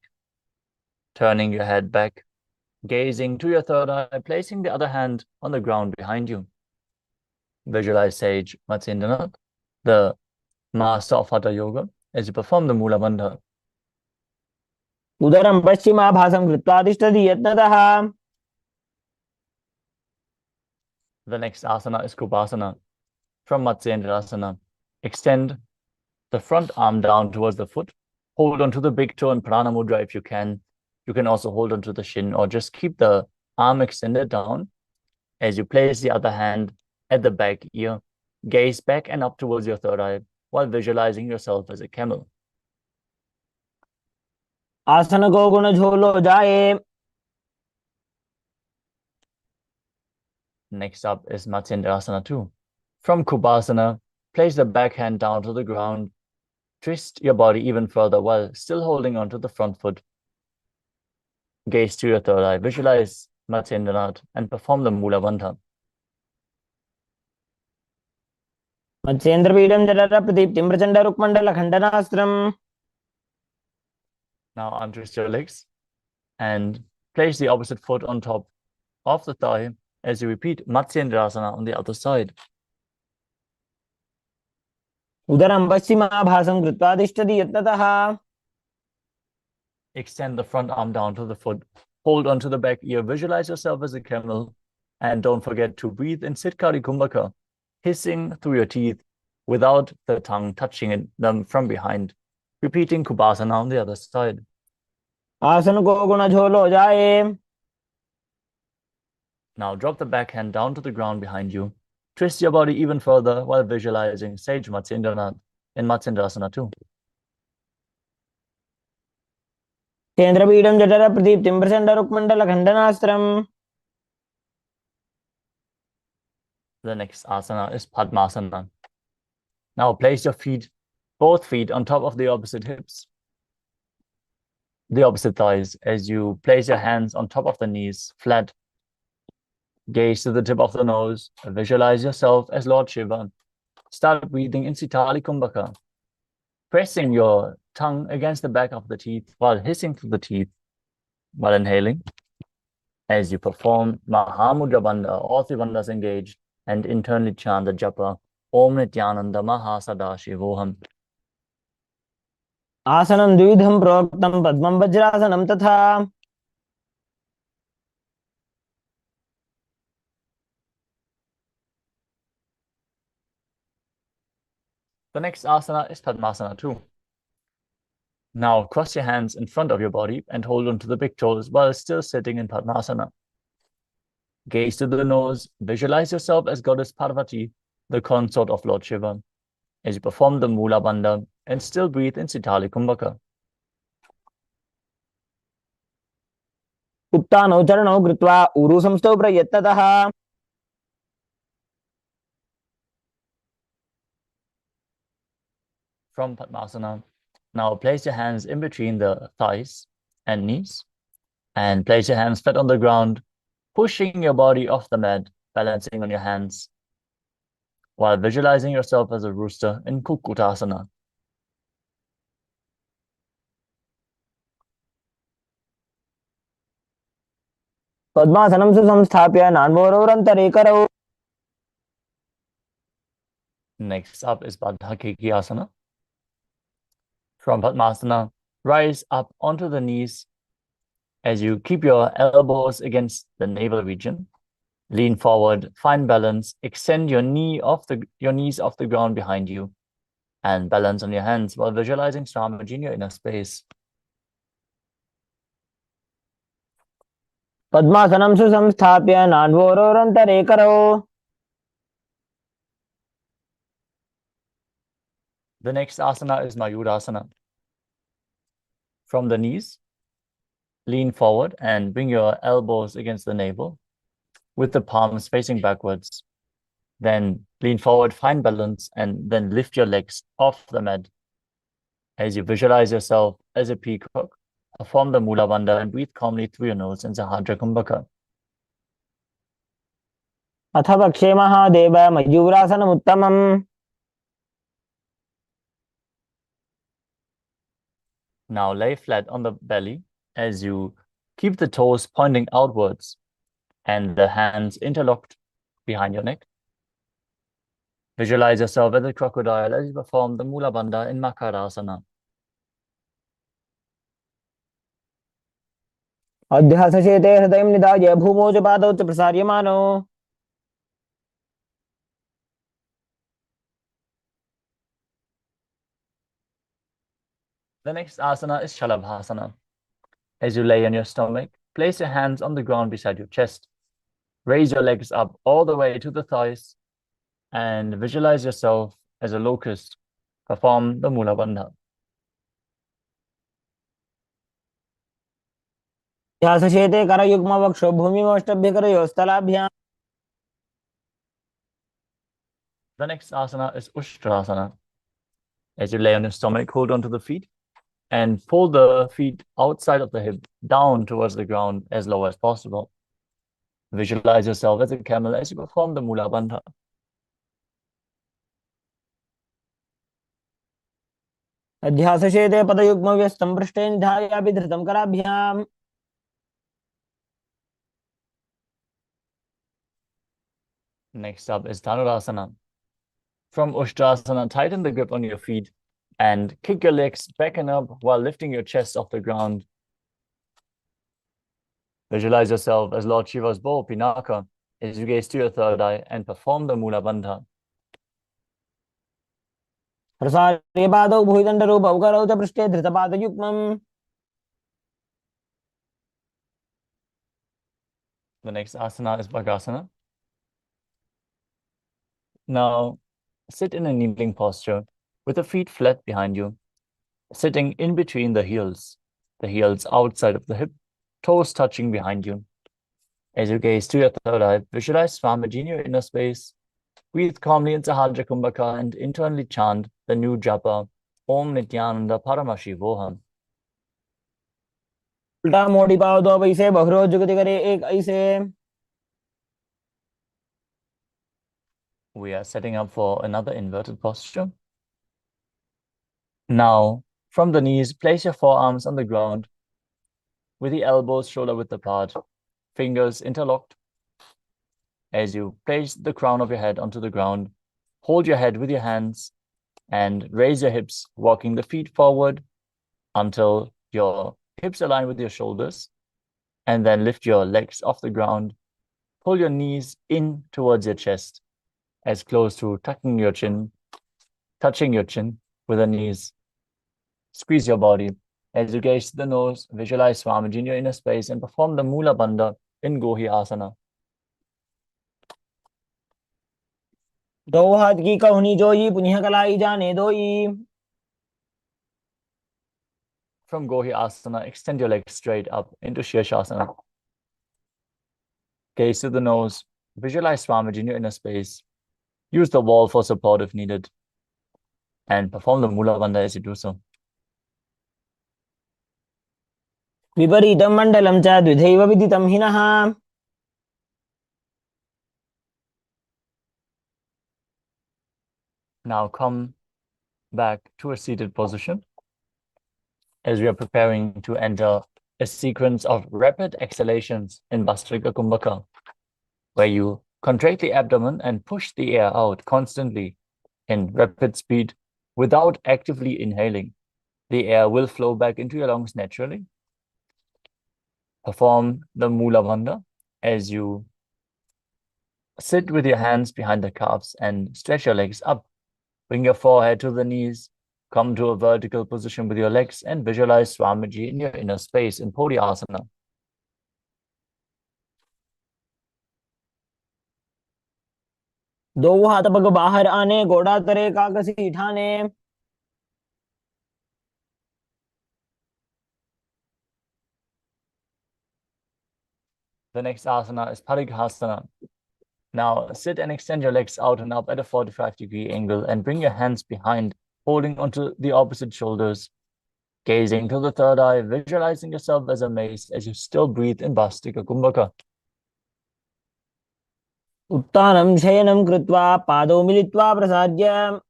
turning your head back Gazing to your third eye, placing the other hand on the ground behind you. Visualize sage Matsyendranath, the master of Hatha Yoga, as you perform the Mula Bandha. उदरं पश्चिमाभासं कृत्वा तिष्ठति यत्नतः. The next asana is Kubasana. From Matsyendrasana, extend the front arm down towards the foot. Hold onto the big toe in Prana Mudra if you can. You can also hold onto the shin or just keep the arm extended down as you place the other hand at the back ear. Gaze back and up towards your third eye while visualizing yourself as a camel. आसन को गुण झोलो जाए. Next up is Matsyendrasana 2. From Kubasana, place the back hand down to the ground. Twist your body even further while still holding onto the front foot. Gaze to your third eye, visualize Matsyendranath and perform the Mula Bandha. मत्स्येन्द्रपीडं जठरप्रदीप्तिं प्रचण्डरुक्मण्डलखण्डनास्त्रम्. Now untwist your legs and place the opposite foot on top of the thigh as you repeat Matsyendrasana on the other side. उदरं पश्चिमाभासं कृत्वा तिष्ठति यत्नतः. Extend the front arm down to the foot. Hold onto the back ear. Visualize yourself as a camel. And don't forget to breathe in Sitkari Kumbhaka, hissing through your teeth without the tongue touching them from behind. Repeating Kubasana on the other side. आसन को गुण झोलो जाए. Now drop the back hand down to the ground behind you. Twist your body even further while visualizing Sage Matsyendranath in Matsyendrasana 2. केन्द्रपीडं जठरप्रदीप्तिं प्रचण्डरुक्मण्डलखण्डनास्त्रम्. The next asana is Padmasana. Now place your feet, both feet on top of the opposite hips, the opposite thighs, as you place your hands on top of the knees, flat. Gaze to the tip of the nose. Visualize yourself as Lord Shiva. Start breathing in Sitali Kumbhaka, pressing your tongue against the back of the teeth while hissing through the teeth while inhaling. As you perform Mahamudra Bandha, all three bandhas engaged, and internally chant the japa Om Nithyananda Paramashivam. आसनं द्विविधं प्रोक्तं पद्मं वज्रासनं तथा. The next asana is Padmasana 2. Now cross your hands in front of your body and hold on to the big toes while still sitting in Padmasana. Gaze to the nose, visualize yourself as Goddess Parvati, the consort of Lord Shiva, as you perform the Mula Bandha and still breathe in Sitali Kumbhaka. उत्तानौ चरणौ कृत्वा ऊरु संस्थौ प्रयत्नतः. From Padmasana, now place your hands in between the thighs and knees and place your hands flat on the ground, pushing your body off the mat, balancing on your hands while visualizing yourself as a rooster in Kukutasana. पद्मासनं सुसंस्थाप्य नान्वोरन्तरे करौ. Next up is Baddha Asana. From Padmasana, rise up onto the knees as you keep your elbows against the navel region. Lean forward, find balance, extend your knees off the ground behind you, and balance on your hands while visualizing Swamiji in your inner space. पद्मासनं सुसंस्थाप्य नान्वोरन्तरे करौ. The next asana is Mayurasana. From the knees, lean forward and bring your elbows against the navel with the palms facing backwards. Then lean forward, find balance, and then lift your legs off the mat. As you visualize yourself as a peacock, perform the Mula Bandha and breathe calmly through your nose in Sahadra Kumbhaka. अथ वक्षे Mahadev मयूरासनमुत्तमम्. Now lay flat on the belly as you Keep the toes pointing outwards and the hands interlocked behind your neck. Visualize yourself as a crocodile as you perform the Mula Bandha in Makarasana. अध्यासचेते हृदयं निधाय भूमौ च पादौ च प्रसार्यमानो The next asana is Shalabhasana. As you lay on your stomach, place your hands on the ground beside your chest. Raise your legs up all the way to the thighs and visualize yourself as a locust. Perform the Mula Bandha. अध्यासचेते करयुग्मवक्षो भूमिमष्टभ्यकरयोस्तलाभ्याम् The next asana is Ushtrasana. As you lay on your stomach, hold onto the feet and pull the feet outside of the hip down towards the ground as low as possible. Visualize yourself as a camel as you perform the Mula Bandha. अध्यासचेते पदयुग्मव्यस्तं पृष्ठे निधाय विधृतं कराभ्याम् Next up is Dhanurasana. From Ushtrasana, tighten the grip on your feet and kick your legs back and up while lifting your chest off the ground. Visualize yourself as Lord Shiva's bow, Pinaka, as you gaze to your third eye and perform the Mula Bandha. प्रसार्य पादौ भुजदण्डरूपौ करौ च पृष्ठे धृतपादयुग्मम् The next asana is Bhagasana. Now, sit in a kneeling posture with the feet flat behind you, sitting in between the heels outside of the hip, toes touching behind you. As you gaze to your third eye, visualize Swamiji in your inner space. Breathe calmly into Sahajra Kumbhaka and internally chant the new japa, Om Nithyananda Paramashivoham. उल्टा मोड़ी पाओ दो पैसे बहुरो जुगति करे एक ऐसे We are setting up for another inverted posture. Now, from the knees, place your forearms on the ground with the elbows shoulder width apart, fingers interlocked. As you place the crown of your head onto the ground, hold your head with your hands and raise your hips, walking the feet forward until your hips align with your shoulders, and then lift your legs off the ground. Pull your knees in towards your chest, as close to touching your chin with the knees. Squeeze your body. As you gaze to the nose, visualize Swamiji in your inner space and perform the Mula Bandha in Gohi Asana. दो हाथ की कहुनी जोई पुनिह कलाई जाने दोई From Gohi Asana, extend your legs straight up into Shirshasana. Gaze to the nose, visualize Swamiji in your inner space. Use the wall for support if needed. And perform the Mula Bandha as you do so. विपरीतं मण्डलं च द्विधैव विदितं हिनः Now come back to a seated position as we are preparing to enter a sequence of rapid exhalations in Bastrika Kumbhaka, where you contract the abdomen and push the air out constantly in rapid speed without actively inhaling. The air will flow back into your lungs naturally. Perform the Mula Bandha as you sit with your hands behind the calves and stretch your legs up. Bring your forehead to the knees. Come to a vertical position with your legs and visualize Swamiji in your inner space in Podiasana. दो हाथ पग बाहर आने घोड़ा तरे काकसी ठाने The next asana is Parighasana. Now sit and extend your legs out and up at a 45-degree angle and bring your hands behind, holding onto the opposite shoulders. Gazing to the third eye, visualizing yourself as a mace as you still breathe in Bastika Kumbhaka. उत्तानं शयनं कृत्वा पादौ मिलित्वा प्रसार्य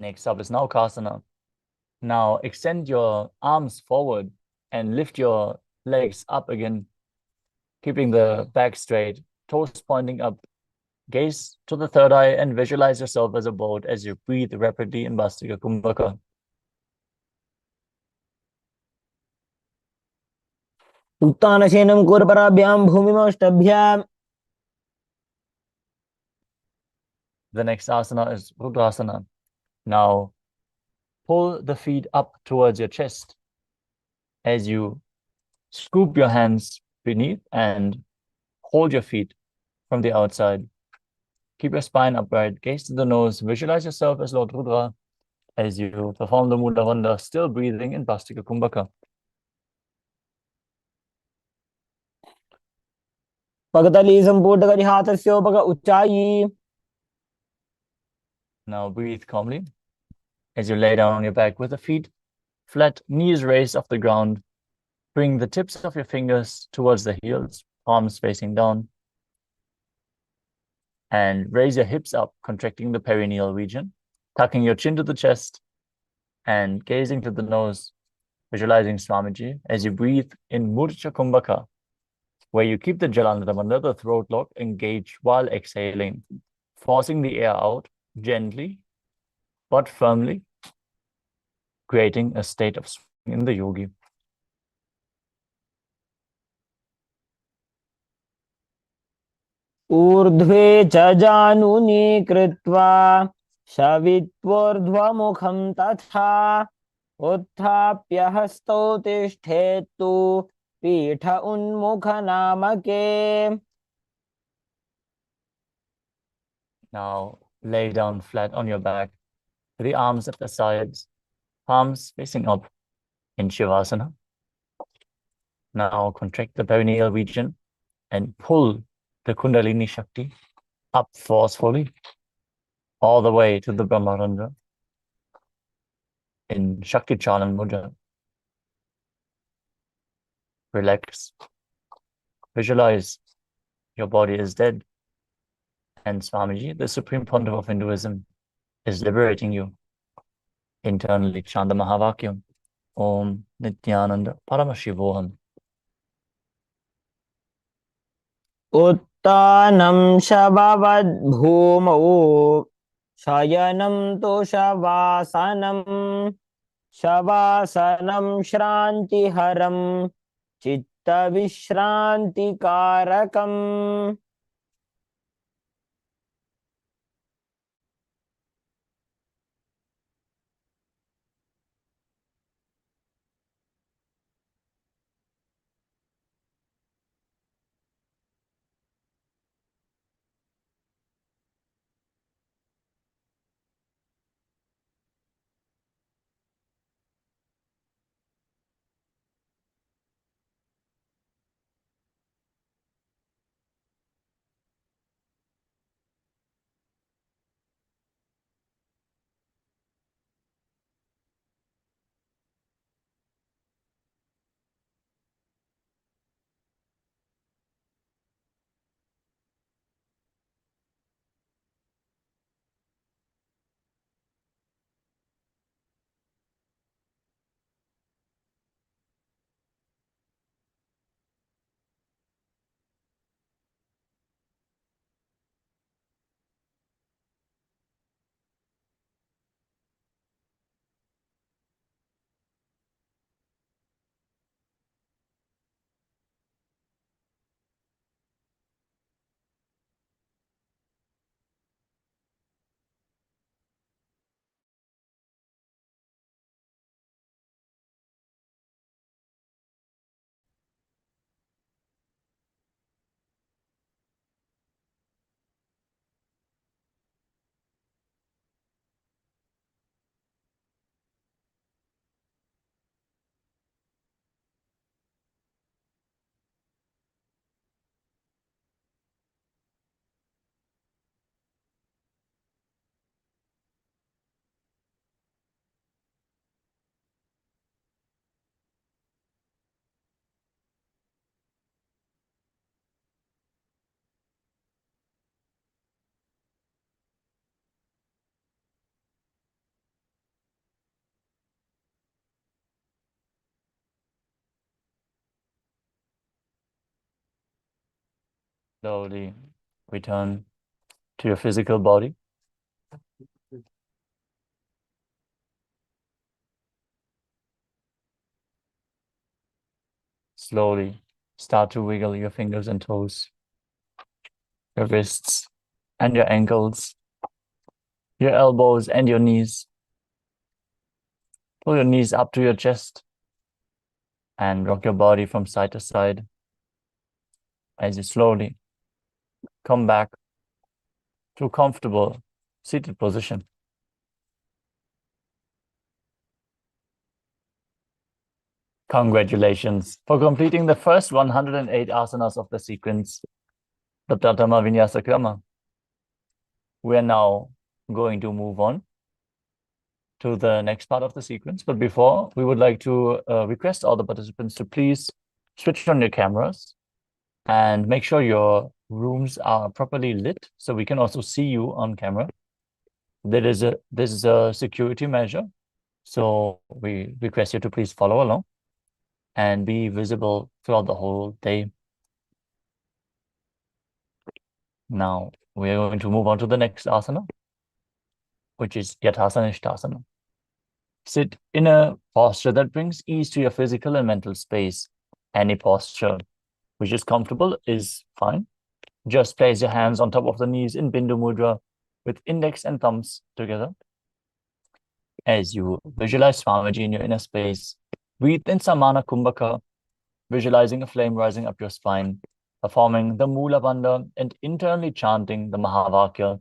Next up is Naukasana. Now extend your arms forward and lift your legs up again, keeping the back straight, toes pointing up. Gaze to the third eye and visualize yourself as a boat as you breathe rapidly in Vastika Kumbhaka. उत्तानशयनं कूर्पराभ्यां भूमिमष्टभ्याम्. The next asana is Rudrasana. Now pull the feet up towards your chest as you scoop your hands beneath and hold your feet from the outside. Keep your spine upright, gaze to the nose, visualize yourself as Lord Rudra as you perform the Mudra Bandha, still breathing in Vastika Kumbhaka. पगतली संपूर्ण करि हाथस्योपग उच्चायी. Now breathe calmly as you lay down on your back with the feet flat, knees raised off the ground. Bring the tips of your fingers towards the heels, palms facing down. And raise your hips up, contracting the perineal region, tucking your chin to the chest and gazing to the nose, visualizing Swamiji as you breathe in Murcha Kumbhaka, where you keep the Jalandhara, the throat lock, engaged while exhaling, forcing the air out gently but firmly, creating a state of swing in the yogi. ऊर्ध्वे च जानुनी कृत्वा शवित्वोर्ध्वमुखं तथा उत्थाप्य हस्तौ तिष्ठेत्तु पीठ उन्मुखनामके. Now lay down flat on your back, the arms at the sides, palms facing up in Shavasana. Now contract the perineal region and pull the Kundalini Shakti up forcefully all the way to the Brahmarandra in Shakti Chalan Mudra. Relax. Visualize your body is dead and Swamiji, the Supreme Pontiff of Hinduism, is liberating you internally. Chant the Mahavakyam. Om Nithyananda Paramashivoham. उत्तानं शववद्भूमौ शयनं तु शवासनं शवासनं श्रान्तिहरं चित्तविश्रान्तिकारकम्. Slowly return to your physical body. Slowly start to wiggle your fingers and toes, your wrists and your ankles, your elbows and your knees. Pull your knees up to your chest and rock your body from side to side as you slowly come back to a comfortable seated position. Congratulations for completing the first 108 asanas of the sequence, the Pratama Vinyasa Krama. We are now going to move on to the next part of the sequence. But before, we would like to request all the participants to please switch on your cameras and make sure your rooms are properly lit so we can also see you on camera. This is a security measure, so we request you to please follow along and be visible throughout the whole day. Now, we are going to move on to the next asana, which is Yathasana. Sit in a posture that brings ease to your physical and mental space. Any posture which is comfortable is fine. Just place your hands on top of the knees in Bindu Mudra with index and thumbs together. As you visualize Swamiji in your inner space, breathe in Samana Kumbhaka, visualizing a flame rising up your spine, performing the Mula Bandha and internally chanting the Mahavakya,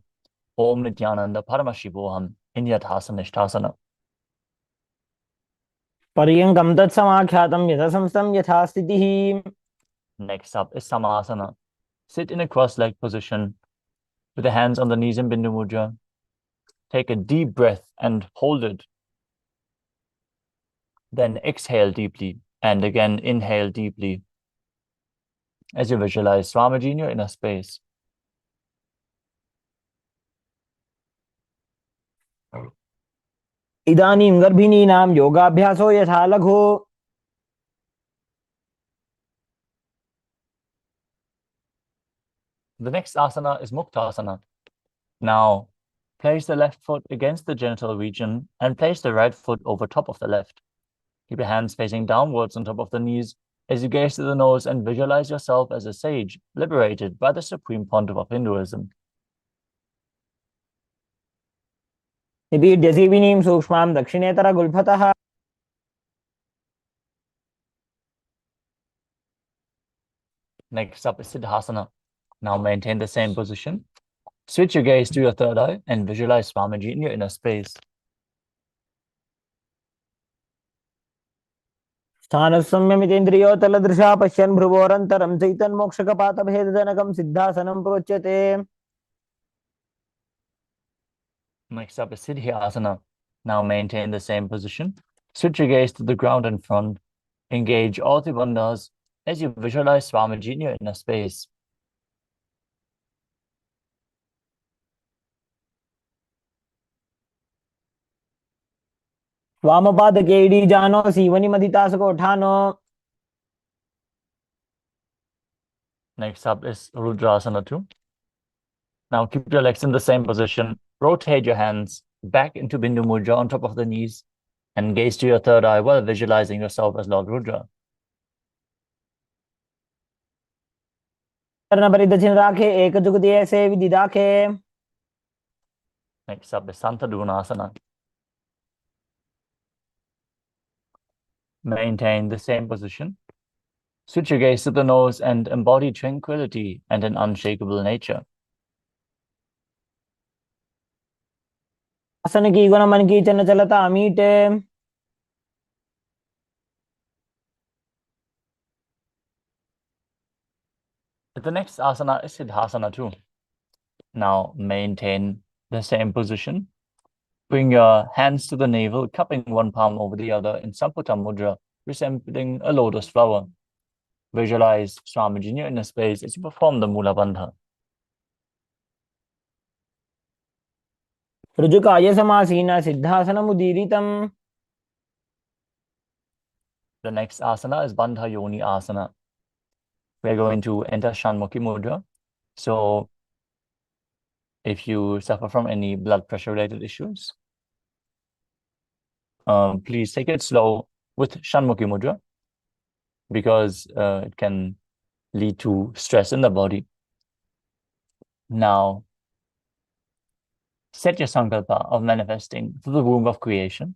Om Nithyananda Paramashivoham in Yathasana. पर्यङ्कं तत्समाख्यातं यथासंस्थं यथा स्थितिः. Next up is Samasana. Sit in a cross-legged position with the hands on the knees in Bindu Mudra. Take a deep breath and hold it. Then exhale deeply and again inhale deeply as you visualize Swamiji in your inner space. इदानीं गर्भिणीनां योगाभ्यासो यथा लघु. The next asana is Muktasana. Now, place the left foot against the genital region and place the right foot over top of the left. Keep your hands facing downwards on top of the knees as you gaze to the nose and visualize yourself as a sage liberated by the Supreme Pontiff of Hinduism. निपीड्यसीविनीं सूक्ष्मां दक्षिणेतरगुल्फतः. Next up is Siddhasana. Now maintain the same position. Switch your gaze to your third eye and visualize Swamiji in your inner space. स्थानसंयमितेन्द्रियोतलदृशा पश्यन् भ्रुवोरन्तरं चैतन्मोक्षकपातभेदजनकं सिद्धासनं प्रोच्यते. Next up is Siddhyasana. Now maintain the same position. Switch your gaze to the ground in front. Engage all the bandhas as you visualize Swamiji in your inner space. वामपादके जानो सीवनिमधितासकोठानो. Next up is Rudrasana 2. Now keep your legs in the same position. Rotate your hands back into Bindu Mudra on top of the knees and gaze to your third eye while visualizing yourself as Lord Rudra. परिदक्षिण राखे एक जुगति ऐसे विधि राखे. Next up is Santadunasana. Maintain the same position. Switch your gaze to the nose and embody tranquility and an unshakable nature. आसन की गुण मन की चन चलता मीटे. The next asana is Siddhasana 2. Now maintain the same position. Bring your hands to the navel, cupping one palm over the other in Samputa Mudra, resembling a lotus flower. Visualize Swamiji in your inner space as you perform the Mula Bandha. ऋजुकाय समासीन सिद्धासनमुदीरितम्. The next asana is Bandha Yoni Asana. We're going to enter Shanmukhi Mudra. So if you suffer from any blood pressure related issues, please take it slow with Shanmukhi Mudra, because it can lead to stress in the body. Now, set your sankalpa of manifesting through the womb of creation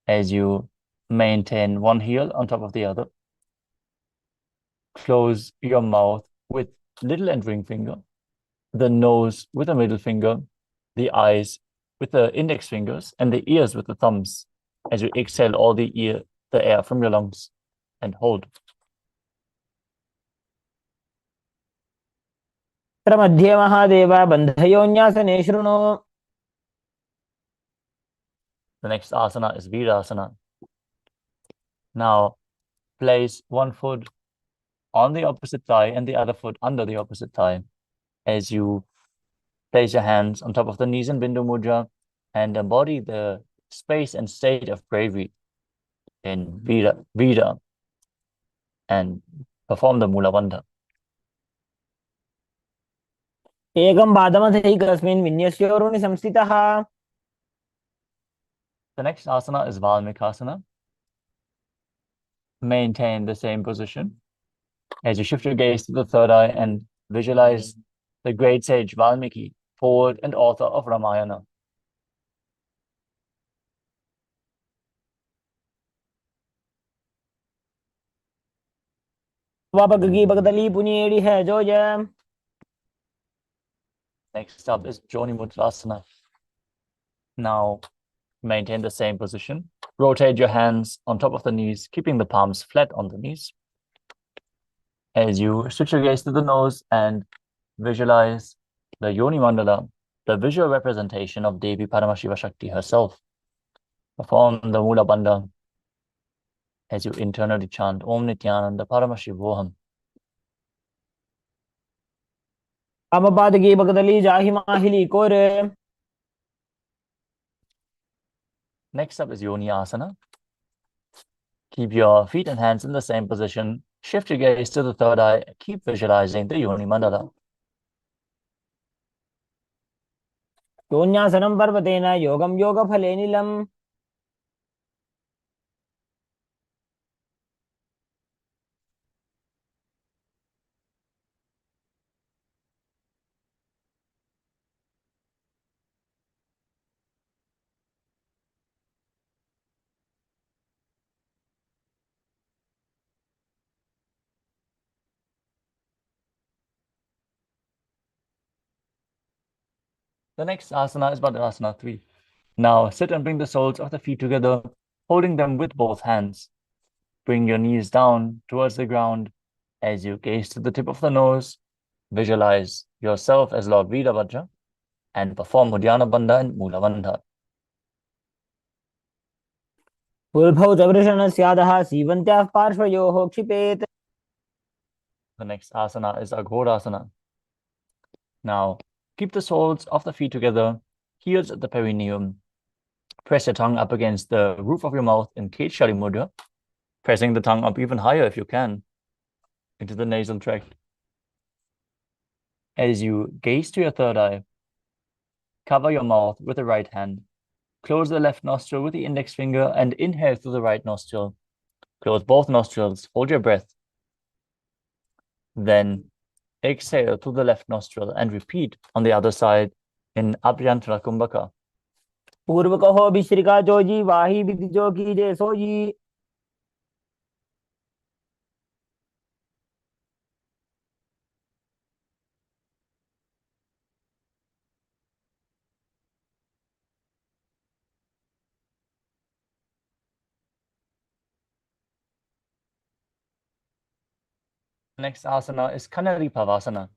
as you maintain one heel on top of the other. Close your mouth with little and ring finger, the nose with the middle finger, the eyes with the index fingers, and the ears with the thumbs as you exhale all the air from your lungs, and hold. मध्ये महादेव बन्धयोन्यासने शृणु. The next asana is Virasana. Now, place one foot on the opposite thigh and the other foot under the opposite thigh as you place your hands on top of the knees in Bindu Mudra and embody the space and state of bravery in Vira and perform the Mula Bandha. एकं पादमथैकस्मिन् विन्यस्योरुणि संस्थितः. The next asana is Valmikasana. Maintain the same position as you shift your gaze to the third eye and visualize the great sage Valmiki, poet and author of Ramayana. वपगगी बगदली पुनीड़ी है जो जय. Next up is Joni Mudrasana. Now, maintain the same position. Rotate your hands on top of the knees, keeping the palms flat on the knees. As you switch your gaze to the nose and visualize the Yoni Mandala, the visual representation of Devi Paramashiva Shakti herself. Perform the Mula Bandha as you internally chant Om Nithyananda Paramashivoham. वामपादगी बगदली जाहि माहिली कोरे. Next up is Yoni Asana. Keep your feet and hands in the same position. Shift your gaze to the third eye. Keep visualizing the Yoni Mandala. योन्यासनं पर्वतेन योगं योगफले नीलम्. The next asana is Badrasana 3. Now sit and bring the soles of the feet together, holding them with both hands. Bring your knees down towards the ground as you gaze to the tip of the nose. Visualize yourself as Lord Veerabhadra and perform Uddiyana Bandha and Mula Bandha. उल्भौ च वृषणस्यादः सीवन्त्याः पार्श्वयोः क्षिपेत्. The next asana is Aghodasana. Now, keep the soles of the feet together, heels at the perineum. Press your tongue up against the roof of your mouth in Ketchari Mudra, pressing the tongue up even higher if you can, into the nasal tract. As you gaze to your third eye, cover your mouth with the right hand. Close the left nostril with the index finger and inhale through the right nostril. Close both nostrils, hold your breath. Then exhale through the left nostril and repeat on the other side in Abhyantara Kumbhaka. पूर्व कहो बिश्रिका जोजी वाही विधि जो की जे sooji. Next asana is Kanari Pavasana.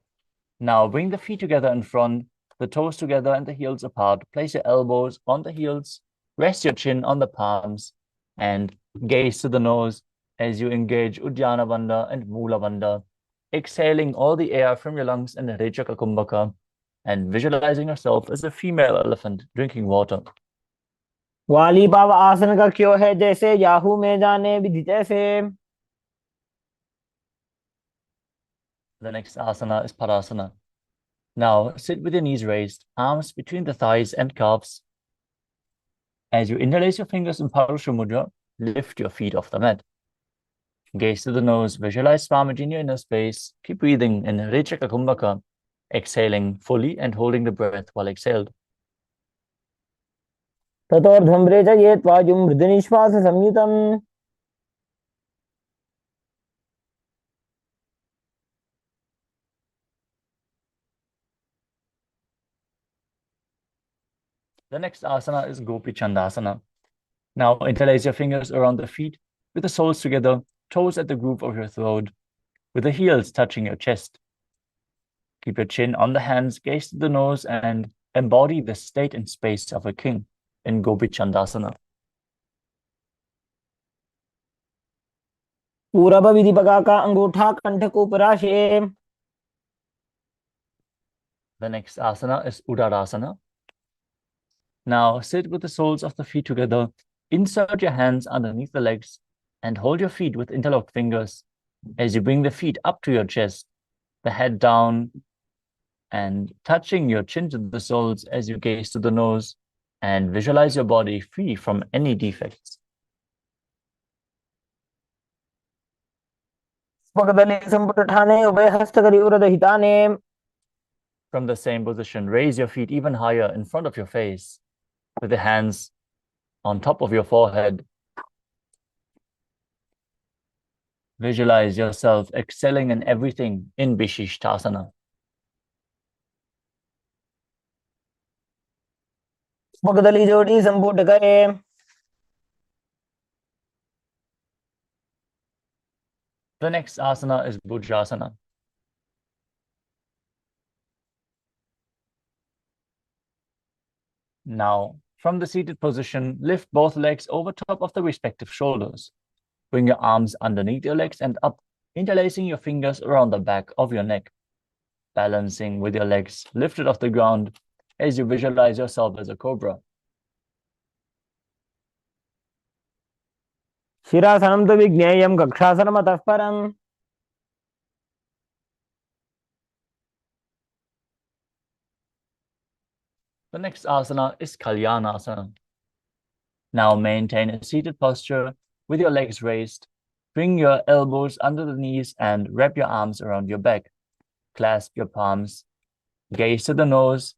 Now bring the feet together in front, the toes together and the heels apart. Place your elbows on the heels, rest your chin on the palms, and gaze to the nose as you engage Uddiyana Bandha and Mula Bandha, exhaling all the air from your lungs and Rechaka Kumbhaka, and visualizing yourself as a female elephant drinking water. वाली पाव आसन का क्यों है जैसे Yahoo में जाने विधि जैसे. The next asana is Parasana. Now sit with your knees raised, arms between the thighs and calves. As you interlace your fingers in Parashu Mudra, lift your feet off the mat. Gaze to the nose, visualize Swamiji in your inner space. Keep breathing in Rechaka Kumbhaka, exhaling fully and holding the breath while exhaled. ततोर्ध्वम्रे च ये त्वाजुं मृदुनिश्वास संयुतम् The next asana is Gopi Chandasana. Now interlace your fingers around the feet with the soles together, toes at the groove of your throat, with the heels touching your chest. Keep your chin on the hands, gaze to the nose, and embody the state and space of a king in Gopi Chandasana. पूरब विधि पगा का अंगूठा कंठ को पराशे. The next asana is Udarasana. Now sit with the soles of the feet together, insert your hands underneath the legs, and hold your feet with interlocked fingers as you bring the feet up to your chest, the head down, and touching your chin to the soles as you gaze to the nose and visualize your body free from any defects. पगदली संपुट ठाने उभय हस्त करी उरद हिताने. From the same position, raise your feet even higher in front of your face, with the hands on top of your forehead. Visualize yourself excelling in everything in Vishishtasana. पगदली जोड़ी संपुट करे. The next asana is Bhujasana. Now, from the seated position, lift both legs over top of the respective shoulders. Bring your arms underneath your legs and up, interlacing your fingers around the back of your neck. Balancing with your legs lifted off the ground as you visualize yourself as a cobra. शिरासनं तु विज्ञेयं कक्षासनमतः परम्. The next asana is Kalyanasana. Now maintain a seated posture with your legs raised. Bring your elbows under the knees and wrap your arms around your back. Clasp your palms. Gaze to the nose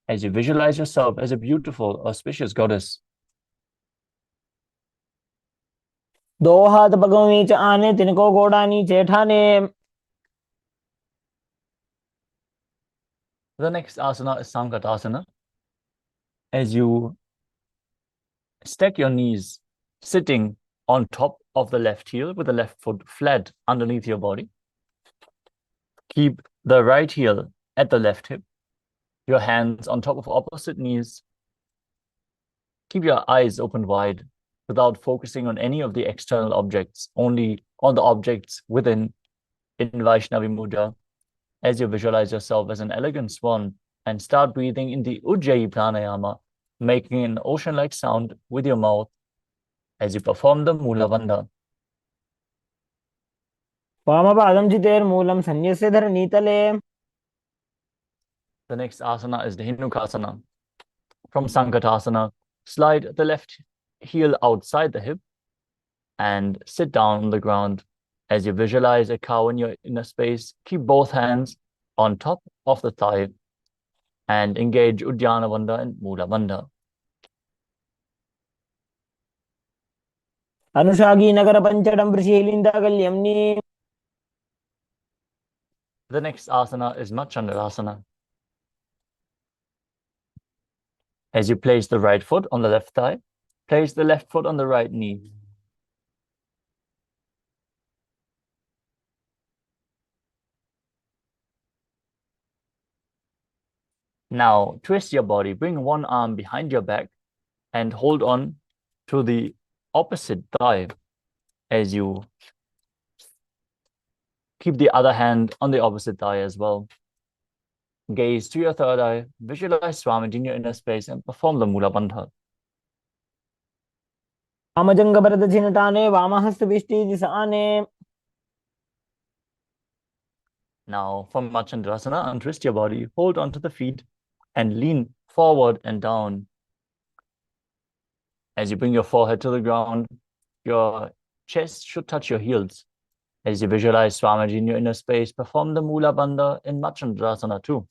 as you visualize yourself as a beautiful, auspicious goddess. दो हाथ पगों नीचे आने तिनको गोड़ा नीचे ठाने. The next asana is Sankatasana. As you stack your knees, sitting on top of the left heel with the left foot flat underneath your body. Keep the right heel at the left hip, your hands on top of opposite knees. Keep your eyes open wide without focusing on any of the external objects, only on the objects within in Vaishnavi Mudra, as you visualize yourself as an elegant swan and start breathing in the Ujjayi Pranayama, making an ocean-like sound with your mouth as you perform the Mula Bandha. वामपादं चितेर्मूलं सन्न्यस्य धरणीतले. The next asana is the Dhenukasana. From Sankatasana, slide the left heel outside the hip and sit down on the ground. As you visualize a cow in your inner space, keep both hands on top of the thigh and engage Uddiyana Bandha and Mula Bandha. अनुषागी Nagar पंचडं वृषीलिन्दागल्यम्नि. The next asana is Machandrasana. As you place the right foot on the left thigh, place the left foot on the right knee. Now twist your body, bring one arm behind your back and hold on to the opposite thigh as you keep the other hand on the opposite thigh as well. Gaze to your third eye, visualize Swamiji in your inner space and perform the Mula Bandha. वामजंग Bharat छिनटाने वामहस्त Vishti दिशाने. Now, from Machandrasana, untwist your body, hold onto the feet, and lean forward and down. As you bring your forehead to the ground, your chest should touch your heels. As you visualize Swamiji in your inner space, perform the Mula Bandha in Machandrasana too.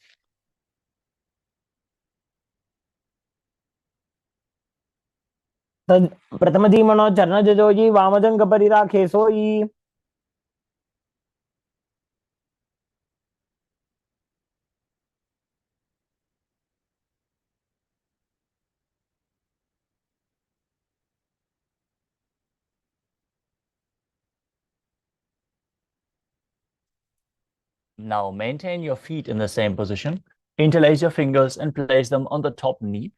प्रथम जी मनो चरण जजोजी वामजंग परिराखे सोई. Now maintain your feet in the same position. Interlace your fingers and place them on the top knee.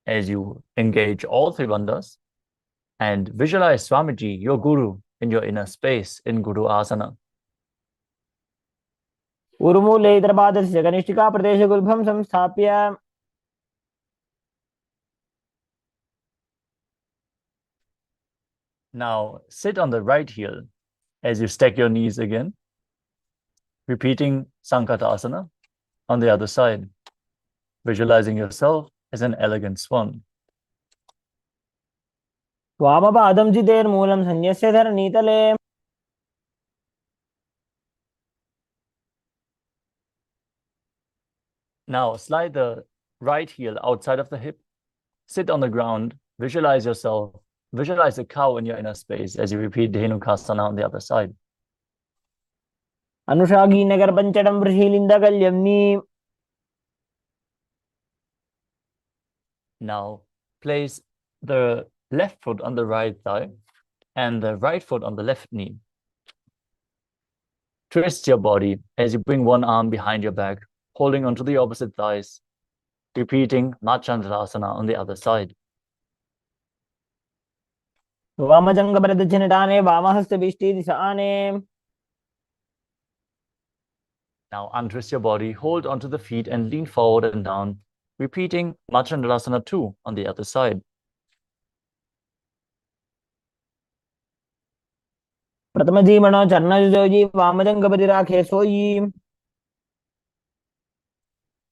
As you engage all three bandhas, and visualize Swamiji, your guru, in your inner space in Guru Asana. उर्मूले इतरपादस्य कनिष्ठिका प्रदेश गुल्भं संस्थाप्य. Now sit on the right heel as you stack your knees again, repeating Sankatasana on the other side, visualizing yourself as an elegant swan. वामपादं चितेर्मूलं संन्यस्य धरणीतले. Now slide the right heel outside of the hip, sit on the ground, visualize yourself, visualize a cow in your inner space as you repeat Dhenukasana on the other side. अनुषागी Nagar पंचडं वृषीलिन्दकल्यम्नि. Now place the left foot on the right thigh and the right foot on the left knee. Twist your body as you bring one arm behind your back, holding onto the opposite thighs, repeating Machandrasana on the other side. वामजंग प्रदक्षिणटाने वामहस्त बिष्टि दिशाने. Now untwist your body, hold onto the feet and lean forward and down, repeating Machandrasana 2 on the other side. प्रथम जी मनो चरण जजोजी वामजंग परिराखे सोई.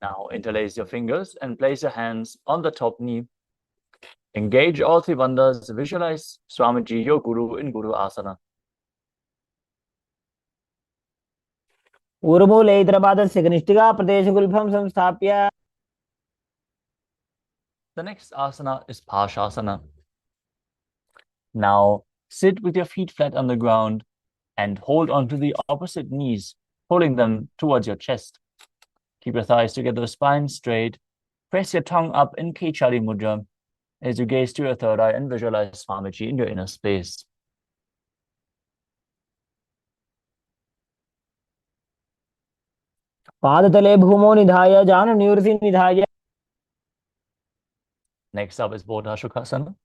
Now interlace your fingers and place your hands on the top knee. Engage all three bandhas, visualize Swamiji, your guru, in Guru Asana. उर्मूले इतरपादस्य कनिष्ठिका प्रदेश गुल्भं संस्थाप्य. The next asana is Pashasana. Now sit with your feet flat on the ground and hold onto the opposite knees, holding them towards your chest. Keep your thighs together, spine straight. Press your tongue up in Kechari Mudra as you gaze to your third eye and visualize Swamiji in your inner space. पादतले भूमो निधाय जानु निवृत्ति निधाय. Next up is Bodhashukasana.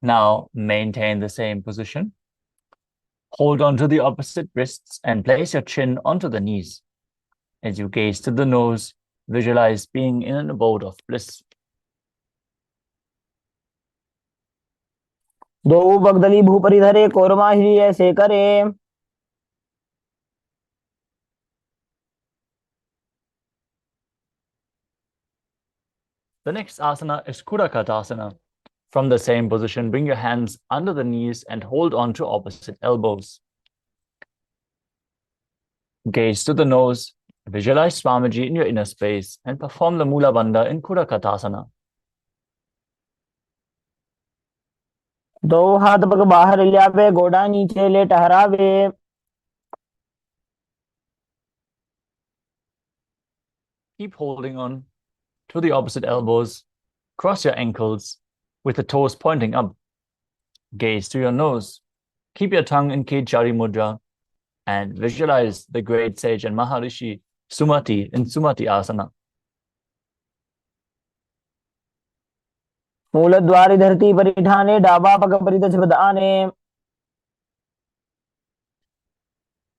Now maintain the same position. Hold onto the opposite wrists and place your chin onto the knees. As you gaze to the nose, visualize being in an abode of bliss. दो बगदली भूपरिधरे कोरमाहिरी ऐसे करे. The next asana is Kudakatasana. From the same position, bring your hands under the knees and hold on to opposite elbows. Gaze to the nose, visualize Swamiji in your inner space, and perform the Mula Bandha in Kudakatasana. दो हाथ पग बाहर ल्यावे गोड़ा नीचे ले टहरावे. Keep holding on to the opposite elbows. Cross your ankles with the toes pointing up. Gaze to your nose. Keep your tongue in Kechari Mudra and visualize the great sage and Maharishi Sumati in Sumati Asana. मूलद्वारि धरती परिठाने डाबा पग परिदच बदाने.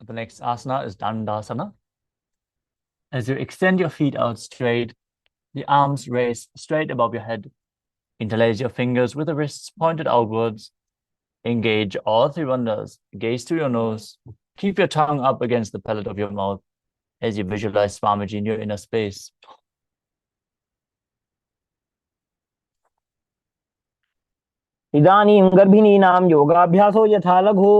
The next asana is Dandasana. As you extend your feet out straight, the arms raised straight above your head. Interlace your fingers with the wrists pointed outwards. Engage all three bandhas. Gaze to your nose. Keep your tongue up against the palate of your mouth as you visualize Swamiji in your inner space. इदानीं गर्भिणीनां योगाभ्यासो यथा लघु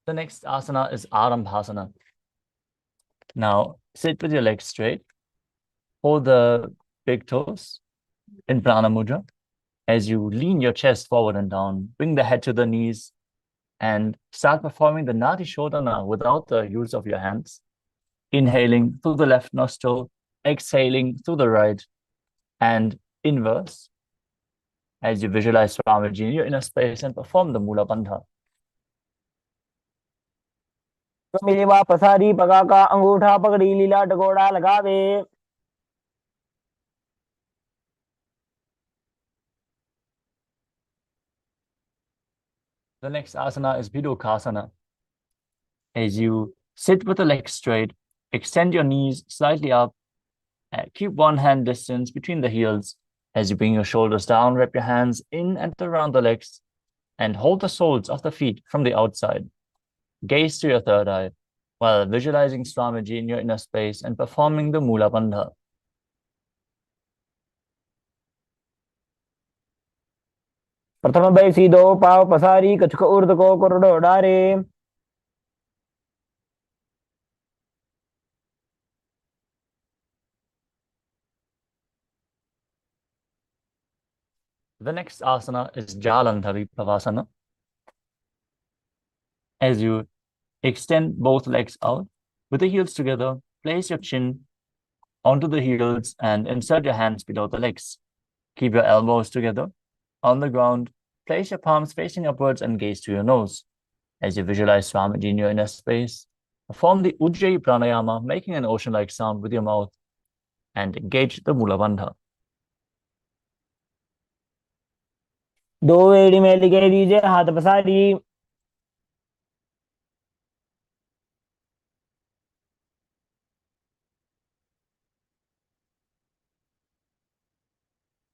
The next asana is Arambhasana. Now, sit with your legs straight. Hold the big toes in Prana Mudra. As you lean your chest forward and down, bring the head to the knees, and start performing the Nadi Shodhana without the use of your hands. Inhaling through the left nostril, exhaling through the right, and inverse as you visualize Swamiji in your inner space and perform the Mula Bandha. मेवा पसारी पगा का अंगूठा पकड़ी लीला टकोड़ा लगावे The next asana is Bidokasana. As you sit with the legs straight, extend your knees slightly up, and keep one hand distance between the heels. As you bring your shoulders down, wrap your hands in and around the legs, and hold the soles of the feet from the outside. Gaze to your third eye, while visualizing Swamiji in your inner space and performing the Mula Bandha. प्रथम बैसी दो पाव पसारी कछुक ऊर्ध को कुरडो डारे The next asana is Jalandhari Pavasana. As you extend both legs out with the heels together, place your chin onto the heels and insert your hands below the legs. Keep your elbows together on the ground. Place your palms facing upwards and gaze to your nose. As you visualize Swamiji in your inner space, perform the Ujjayi Pranayama, making an ocean-like sound with your mouth, and engage the Mula Bandha. दो एड़ी में लिखे दीजिए हाथ पसारी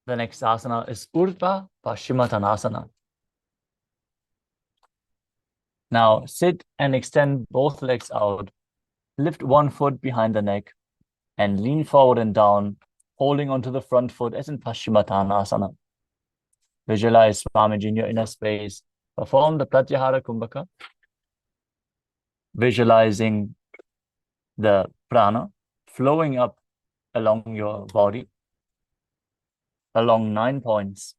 The next asana is Urdhva Paschimottanasana. Now sit and extend both legs out. Lift one foot behind the neck and lean forward and down, holding onto the front foot as in Paschimottanasana. Visualize Swamiji in your inner space. Perform the Pratyahara Kumbhaka, visualizing the prana flowing up along your body, along 9 points,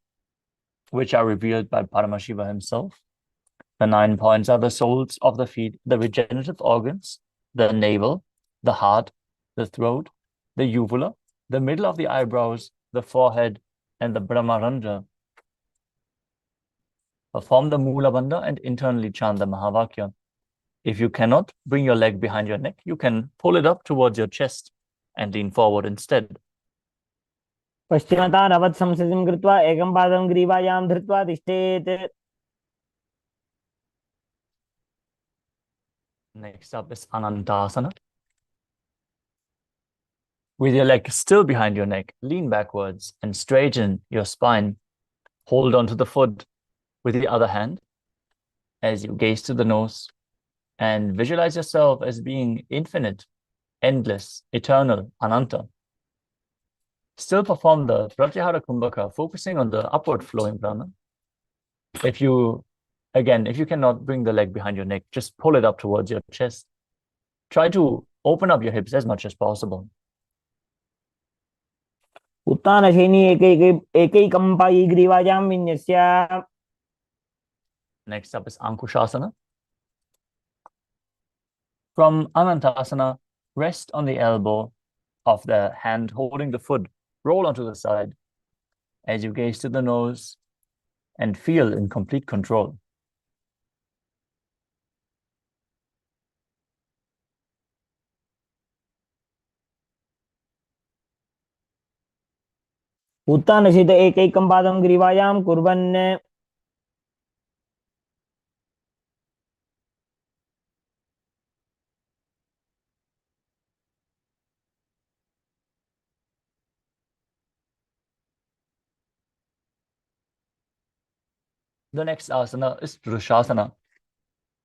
which are revealed by Paramashiva himself. The 9 points are the soles of the feet, the regenerative organs, the navel, the heart, the throat, the uvula, the middle of the eyebrows, the forehead, and the Brahmarandra. Perform the Mula Bandha and internally chant the Mahavakya. If you cannot bring your leg behind your neck, you can pull it up towards your chest and lean forward instead. पश्चिमतानवत् संस्थितिं कृत्वा एकं पादं ग्रीवायां धृत्वा तिष्ठेत् Next up is Anantasana. With your leg still behind your neck, lean backwards and straighten your spine. Hold onto the foot with the other hand as you gaze to the nose and visualize yourself as being infinite, endless, eternal, Ananta. Still perform the Pratyahara Kumbhaka, focusing on the upward flowing prana. If you cannot bring the leg behind your neck, just pull it up towards your chest. Try to open up your hips as much as possible. उत्तानशयनी एकैकं पायी ग्रीवायां विन्यस्य Next up is Ankushasana. From Anantasana, rest on the elbow of the hand holding the foot. Roll onto the side as you gaze to the nose and feel in complete control. उत्थानसित एकैकं पादं ग्रीवायां कुर्वन् The next asana is Drushasana.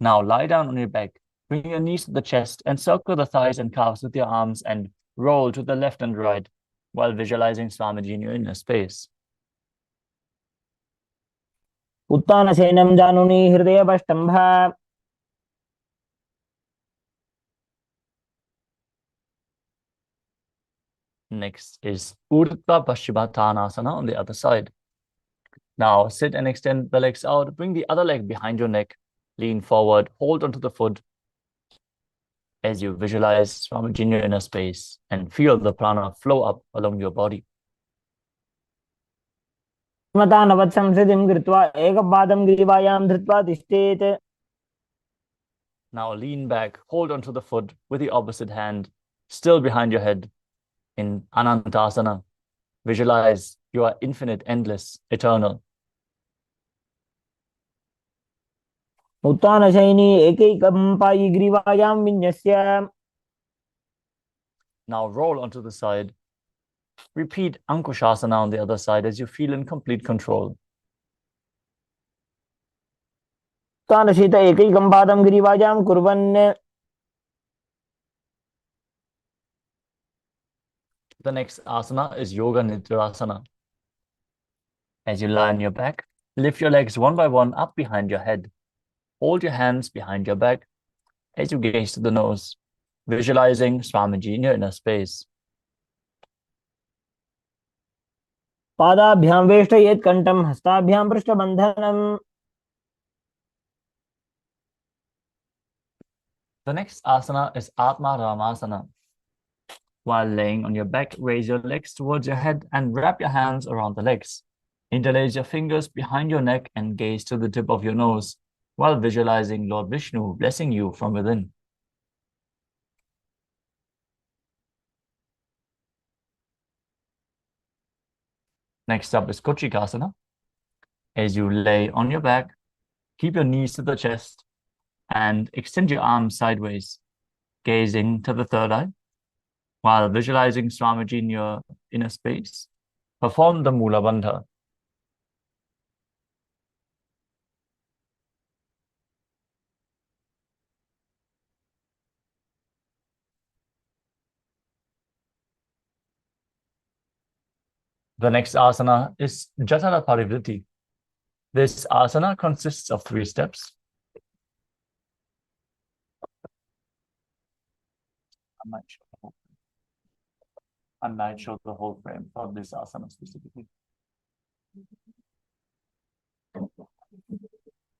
Now lie down on your back, bring your knees to the chest and circle the thighs and calves with your arms and roll to the left and right while visualizing Swamiji in your inner space. उत्थानसेनं जानुनि हृदयपष्टम्भ Next is Urdhva Paschimottanasana on the other side. Now sit and extend the legs out. Bring the other leg behind your neck. Lean forward, hold onto the foot as you visualize Swamiji in your inner space and feel the prana flow up along your body. स्मतानवत् संस्थितिं कृत्वा एकपादं ग्रीवायां धृत्वा तिष्ठेत् Now lean back, hold onto the foot with the opposite hand, still behind your head in Anantasana. Visualize you are infinite, endless, eternal. उत्थानशयनी एकैकं Pai ग्रीवायां विन्यस्य Now roll onto the side. Repeat Ankushasana on the other side as you feel in complete control. उत्थानशित एकैकं पादं ग्रीवायां कुर्वन् The next asana is Yoga Nidra. As you lie on your back, lift your legs one by one up behind your head. Hold your hands behind your back as you gaze to the nose, visualizing Swamiji in your inner space. पादाभ्यां वेष्टयेत् कण्ठं हस्ताभ्यां पृष्ठबन्धनम् The next asana is Atma Ramasana. While laying on your back, raise your legs towards your head and wrap your hands around the legs. Interlace your fingers behind your neck and gaze to the tip of your nose while visualizing Lord Vishnu blessing you from within. Next up is Kochikasana. As you lay on your back, keep your knees to the chest and extend your arms sideways, gazing to the third eye while visualizing Swamiji in your inner space. Perform the Mula Bandha. The next asana is Jatara Parivritti. This asana consists of 3 steps. I might show the whole frame for this asana specifically.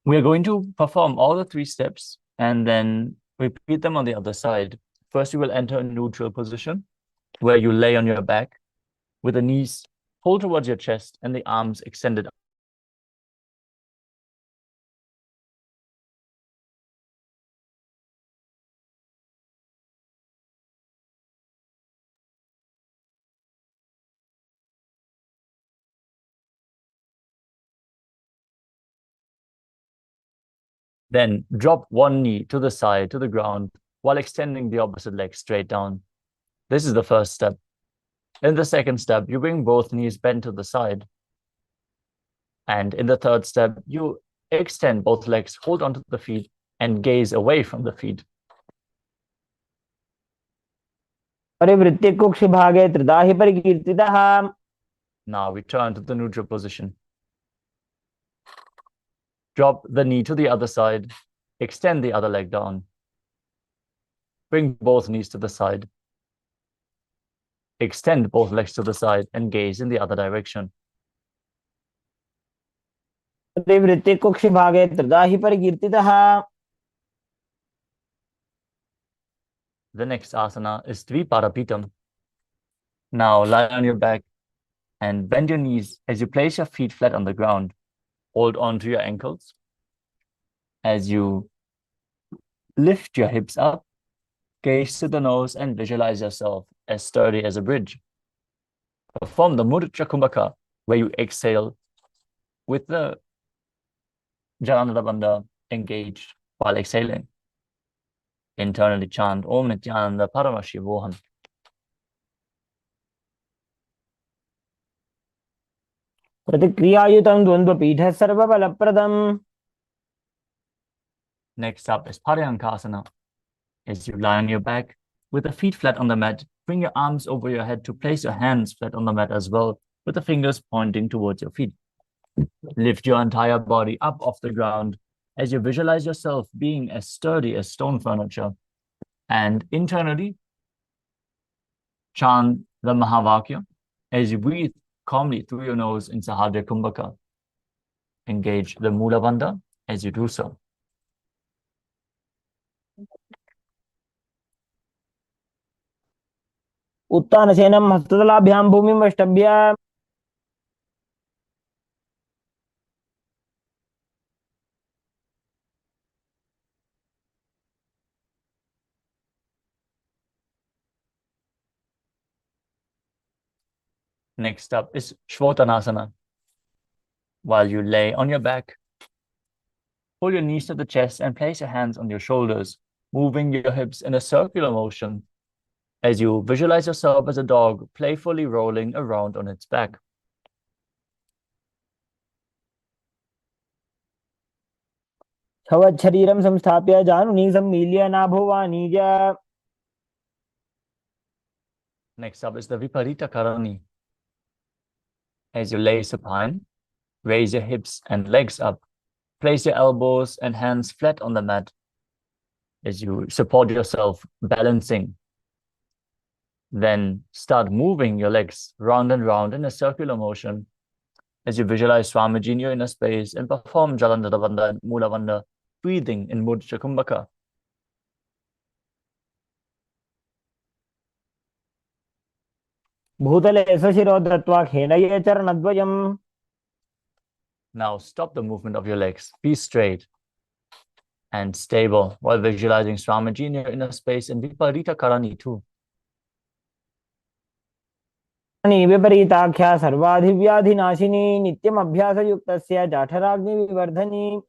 We are going to perform all the 3 steps and then repeat them on the other side. First, you will enter a neutral position where you lay on your back with the knees pulled towards your chest and the arms extended. Then drop one knee to the side, to the ground, while extending the opposite leg straight down. This is the first step. In the second step, you bring both knees bent to the side. And in the third step, you extend both legs, hold onto the feet, and gaze away from the feet. परिवृत्य कुक्षिभागे त्रिधा हि परिकीर्तितः Now return to the neutral position. Drop the knee to the other side. Extend the other leg down. Bring both knees to the side. Extend both legs to the side and gaze in the other direction. परिवृत्य कुक्षिभागे त्रिधा हि परिकीर्तितः The next asana is Dviparapitam. Now lie on your back and bend your knees as you place your feet flat on the ground. Hold on to your ankles. As you lift your hips up, gaze to the nose and visualize yourself as sturdy as a bridge. Perform the Mudra Kumbhaka, where you exhale with the Jalandhara Bandha engaged while exhaling. Internally chant Om Nithyananda Paramashivoham. प्रतिक्रियायुतं द्वन्द्वपीठः सर्वबलप्रदम्. Next up is Paryankasana. As you lie on your back with the feet flat on the mat, bring your arms over your head to place your hands flat on the mat as well, with the fingers pointing towards your feet. Lift your entire body up off the ground as you visualize yourself being as sturdy as stone furniture. And internally, chant the Mahavakya as you breathe calmly through your nose in Sahadra Kumbhaka. Engage the Mula Bandha as you do so. उत्तानसेनं हस्ततलाभ्यां भूमिं वष्टभ्य. Next up is Shvotanasana. While you lay on your back, pull your knees to the chest and place your hands on your shoulders, moving your hips in a circular motion as you visualize yourself as a dog playfully rolling around on its back. शरीरं संस्थाप्य जानुनी सम्मील्य नाभोवाणीज. Next up is the Viparita Karani. As you lay supine, raise your hips and legs up. Place your elbows and hands flat on the mat as you support yourself, balancing. Then start moving your legs round and round in a circular motion as you visualize Swamiji in your inner space and perform Jalandhara Bandha and Mula Bandha, breathing in Mudra Kumbhaka. भूतले स्वशिरो दत्त्वा खेलये चरणद्वयम्. Now stop the movement of your legs. Be straight and stable while visualizing Swamiji in your inner space and Viparita Karani too. विपरीताख्या सर्वाधिव्याधिनाशिनी नित्यम् अभ्यासयुक्तस्य जाठराग्निविवर्धनी.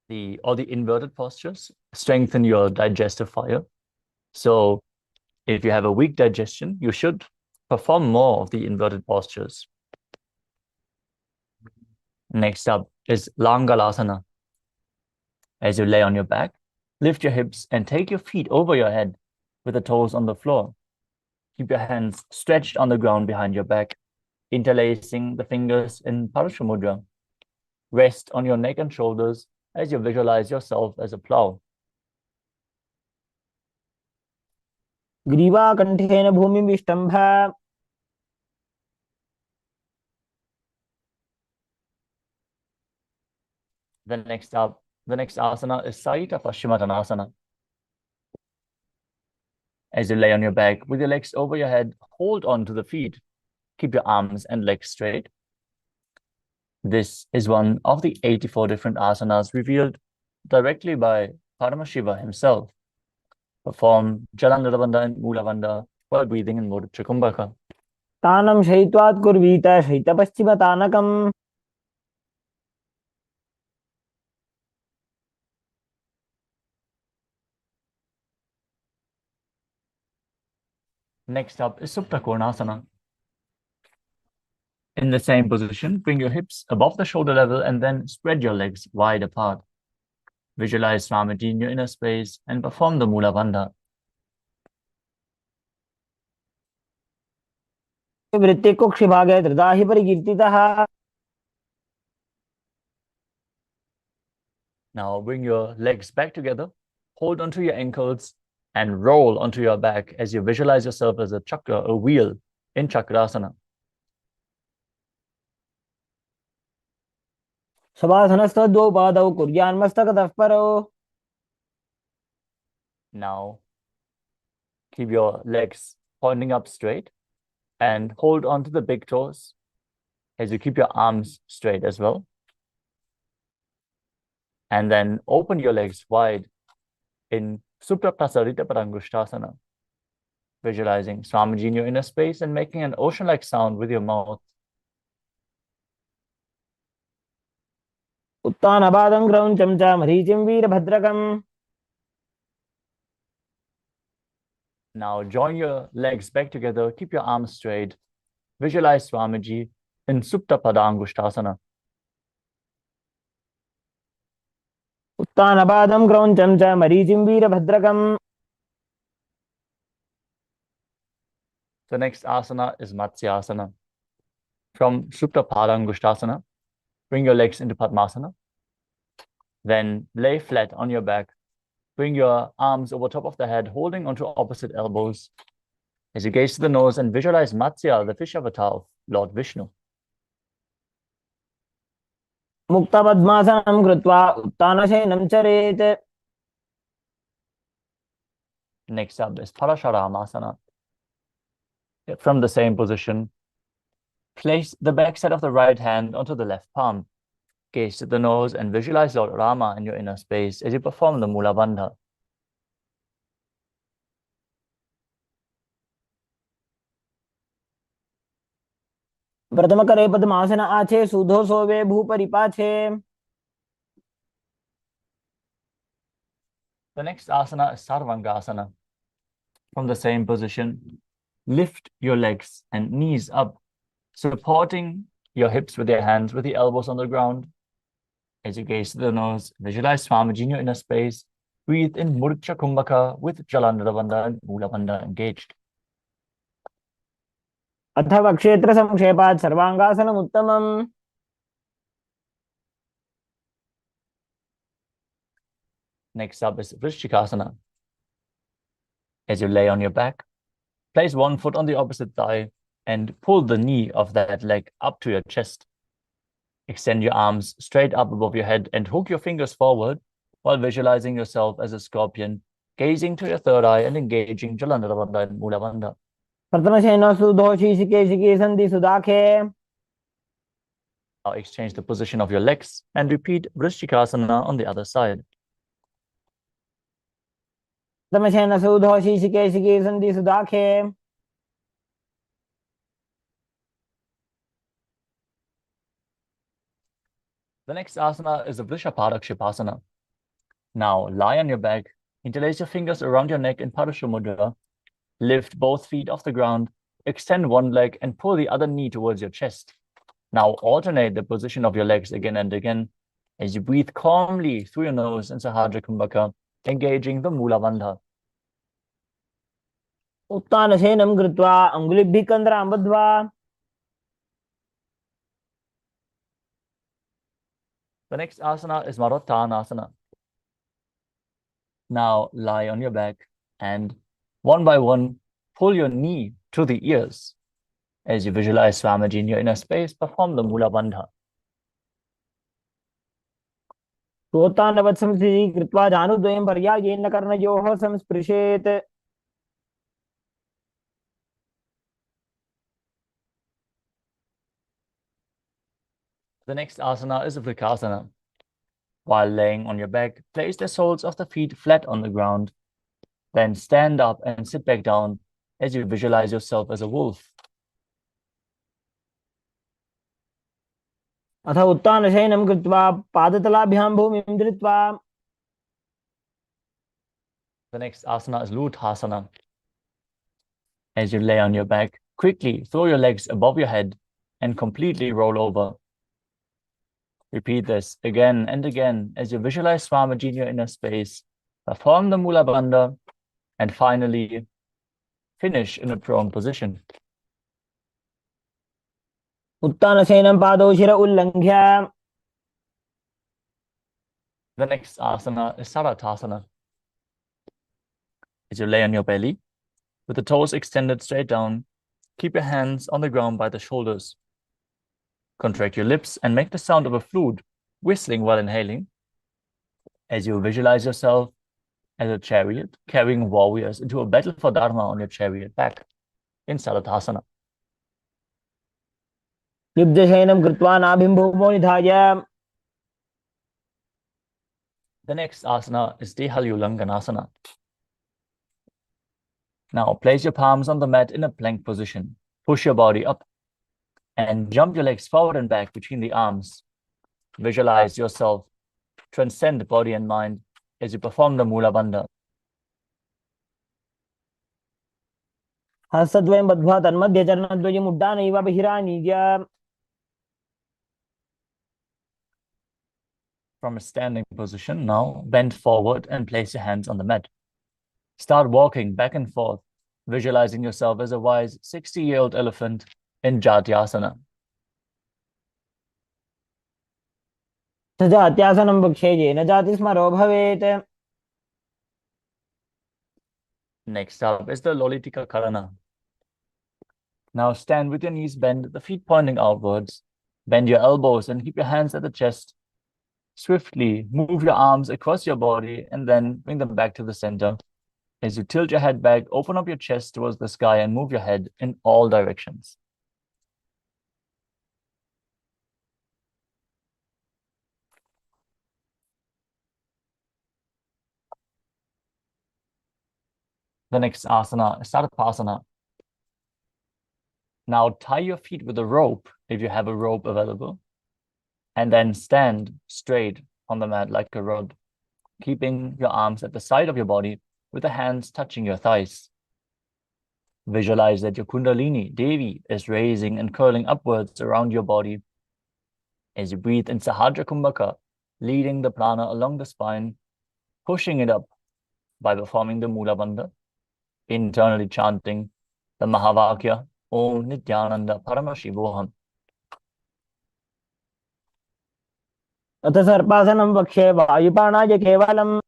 The inverted postures strengthen your digestive fire. So if you have a weak digestion, you should perform more of the inverted postures. Next up is Langalasana. As you lay on your back, lift your hips and take your feet over your head with the toes on the floor. Keep your hands stretched on the ground behind your back, interlacing the fingers in Parashamudra. Rest on your neck and shoulders as you visualize yourself as a plow. ग्रीवाकण्ठेन भूमिं विष्टम्भ. The next asana is Saita Paschimottanasana. As you lay on your back with your legs over your head, hold on to the feet. Keep your arms and legs straight. This is one of the 84 different asanas revealed directly by Paramashiva himself. Perform Jalandhara Bandha and Mula Bandha while breathing in Mudra Kumbhaka. तानं शयित्वात् कुर्वीत शयितपश्चिमतानकम्. Next up is Supta Konasana. In the same position, bring your hips above the shoulder level and then spread your legs wide apart. Visualize Swamiji in your inner space and perform the Mula Bandha. वृत्तिकुक्षिभागे धृता हि परिकीर्तितः. Now bring your legs back together, hold onto your ankles, and roll onto your back as you visualize yourself as a chakra, a wheel in Chakrasana. शवासनस्थो द्वौ पादौ कुर्यान्मस्तकतः परौ. Now keep your legs pointing up straight and hold onto the big toes as you keep your arms straight as well. And then open your legs wide in Supta Prasarita Parangushtasana. visualizing Swamiji in your inner space and making an ocean-like sound with your mouth. उत्तानपादं क्रौञ्चं च मरीचिं वीरभद्रकम्. Now join your legs back together, keep your arms straight. Visualize Swamiji in Supta Padangushtasana. उत्तानपादं क्रौञ्चं च मरीचिं वीरभद्रकम्. The next asana is Matsyasana. From Supta Padangushtasana, bring your legs into Padmasana. Then lay flat on your back. Bring your arms over top of the head, holding onto opposite elbows. As you gaze to the nose and visualize Matsya, the fish avatar of Lord Vishnu. मुक्तपद्मासनं कृत्वा उत्तानशयनं चरेत्. Next up is Parasharamasana. From the same position, place the back side of the right hand onto the left palm. Gaze to the nose and visualize Lord Rama in your inner space as you perform the Mula Bandha. प्रथमकरे पद्मासन आछे सुधो सोवे भूपरि पाछे. The next asana is Sarvangasana. From the same position, lift your legs and knees up, supporting your hips with your hands, with the elbows on the ground. As you gaze to the nose, visualize Swamiji in your inner space. Breathe in Murcha Kumbhaka with Jalandhara Bandha and Mula Bandha engaged. अथवा क्षेत्र संक्षेपात् सर्वांगासनम् उत्तमम्. Next up is Vrishchikasana. As you lay on your back, place one foot on the opposite thigh and pull the knee of that leg up to your chest. Extend your arms straight up above your head and hook your fingers forward while visualizing yourself as a scorpion, gazing to your third eye and engaging Jalandhara Bandha and Mula Bandha. प्रथमशयनो सुधो शीशिके सन्धि सुदाखे. Now exchange the position of your legs and repeat Vrishchikasana on the other side. प्रथमशयन सुधो शीशिके सन्धि सुदाखे. The next asana is the Vrishapadakshipasana. Now lie on your back, interlace your fingers around your neck in Parashu Mudra. Lift both feet off the ground, extend one leg and pull the other knee towards your chest. Now alternate the position of your legs again and again as you breathe calmly through your nose in Sahajra Kumbhaka, engaging the Mula Bandha. उत्तानशयनं कृत्वा अङ्गुलिभ्यः कन्द्रां बद्ध्वा. The next asana is Marottanasana. Now lie on your back and one by one, pull your knee to the ears. As you visualize Swamiji in your inner space, perform the Mula Bandha. स्वोत्तानवत् संस्थितिः कृत्वा जानुद्वयं पर्यायेन कर्णयोः संस्पृशेत्. The next asana is Vrikasana. While laying on your back, place the soles of the feet flat on the ground. Then stand up and sit back down as you visualize yourself as a wolf. अथ उत्तानशयनं कृत्वा पादतलाभ्यां भूमिं धृत्वा. The next asana is Luthasana. As you lay on your back, quickly throw your legs above your head and completely roll over. Repeat this again and again as you visualize Swamiji in your inner space, perform the Mula Bandha, and finally finish in a prone position. उत्तानशयनं पादौ शिर उल्लङ्घ्य. The next asana is Saratasana. As you lay on your belly, with the toes extended straight down, keep your hands on the ground by the shoulders. Contract your lips and make the sound of a flute, whistling while inhaling. As you visualize yourself as a chariot, carrying warriors into a battle for Dharma on your chariot back in Saratasana. युद्धशयनं कृत्वा नाभिं भूमौ निधाय. The next asana is Dehalyulanganasana. Now place your palms on the mat in a plank position. Push your body up and jump your legs forward and back between the arms. Visualize yourself transcend body and mind as you perform the Mula Bandha. हस्तद्वयं बद्ध्वा तन्मध्ये चरणद्वयम् उड्डानैव बहिरानीय. From a standing position, now bend forward and place your hands on the mat. Start walking back and forth, visualizing yourself as a wise 60-year-old elephant in Jatyasana. जात्यासनं वक्षे येन जातिस्मरो भवेत्. Next up is the Lolitika Karana. Now stand with your knees bent, the feet pointing outwards. Bend your elbows and keep your hands at the chest. Swiftly move your arms across your body and then bring them back to the center. As you tilt your head back, open up your chest towards the sky and move your head in all directions. The next asana is Sarvasana. Now tie your feet with a rope, if you have a rope available, and then stand straight on the mat like a rod, keeping your arms at the side of your body with the hands touching your thighs. Visualize that your Kundalini, Devi, is raising and curling upwards around your body. As you breathe in Sahadra Kumbhaka, leading the prana along the spine, pushing it up by performing the Mula Bandha, internally chanting the Mahavakya, Om Nithyananda Paramashivoham. अथ सर्पासनं वक्षे वायुपाणाय केवलम्.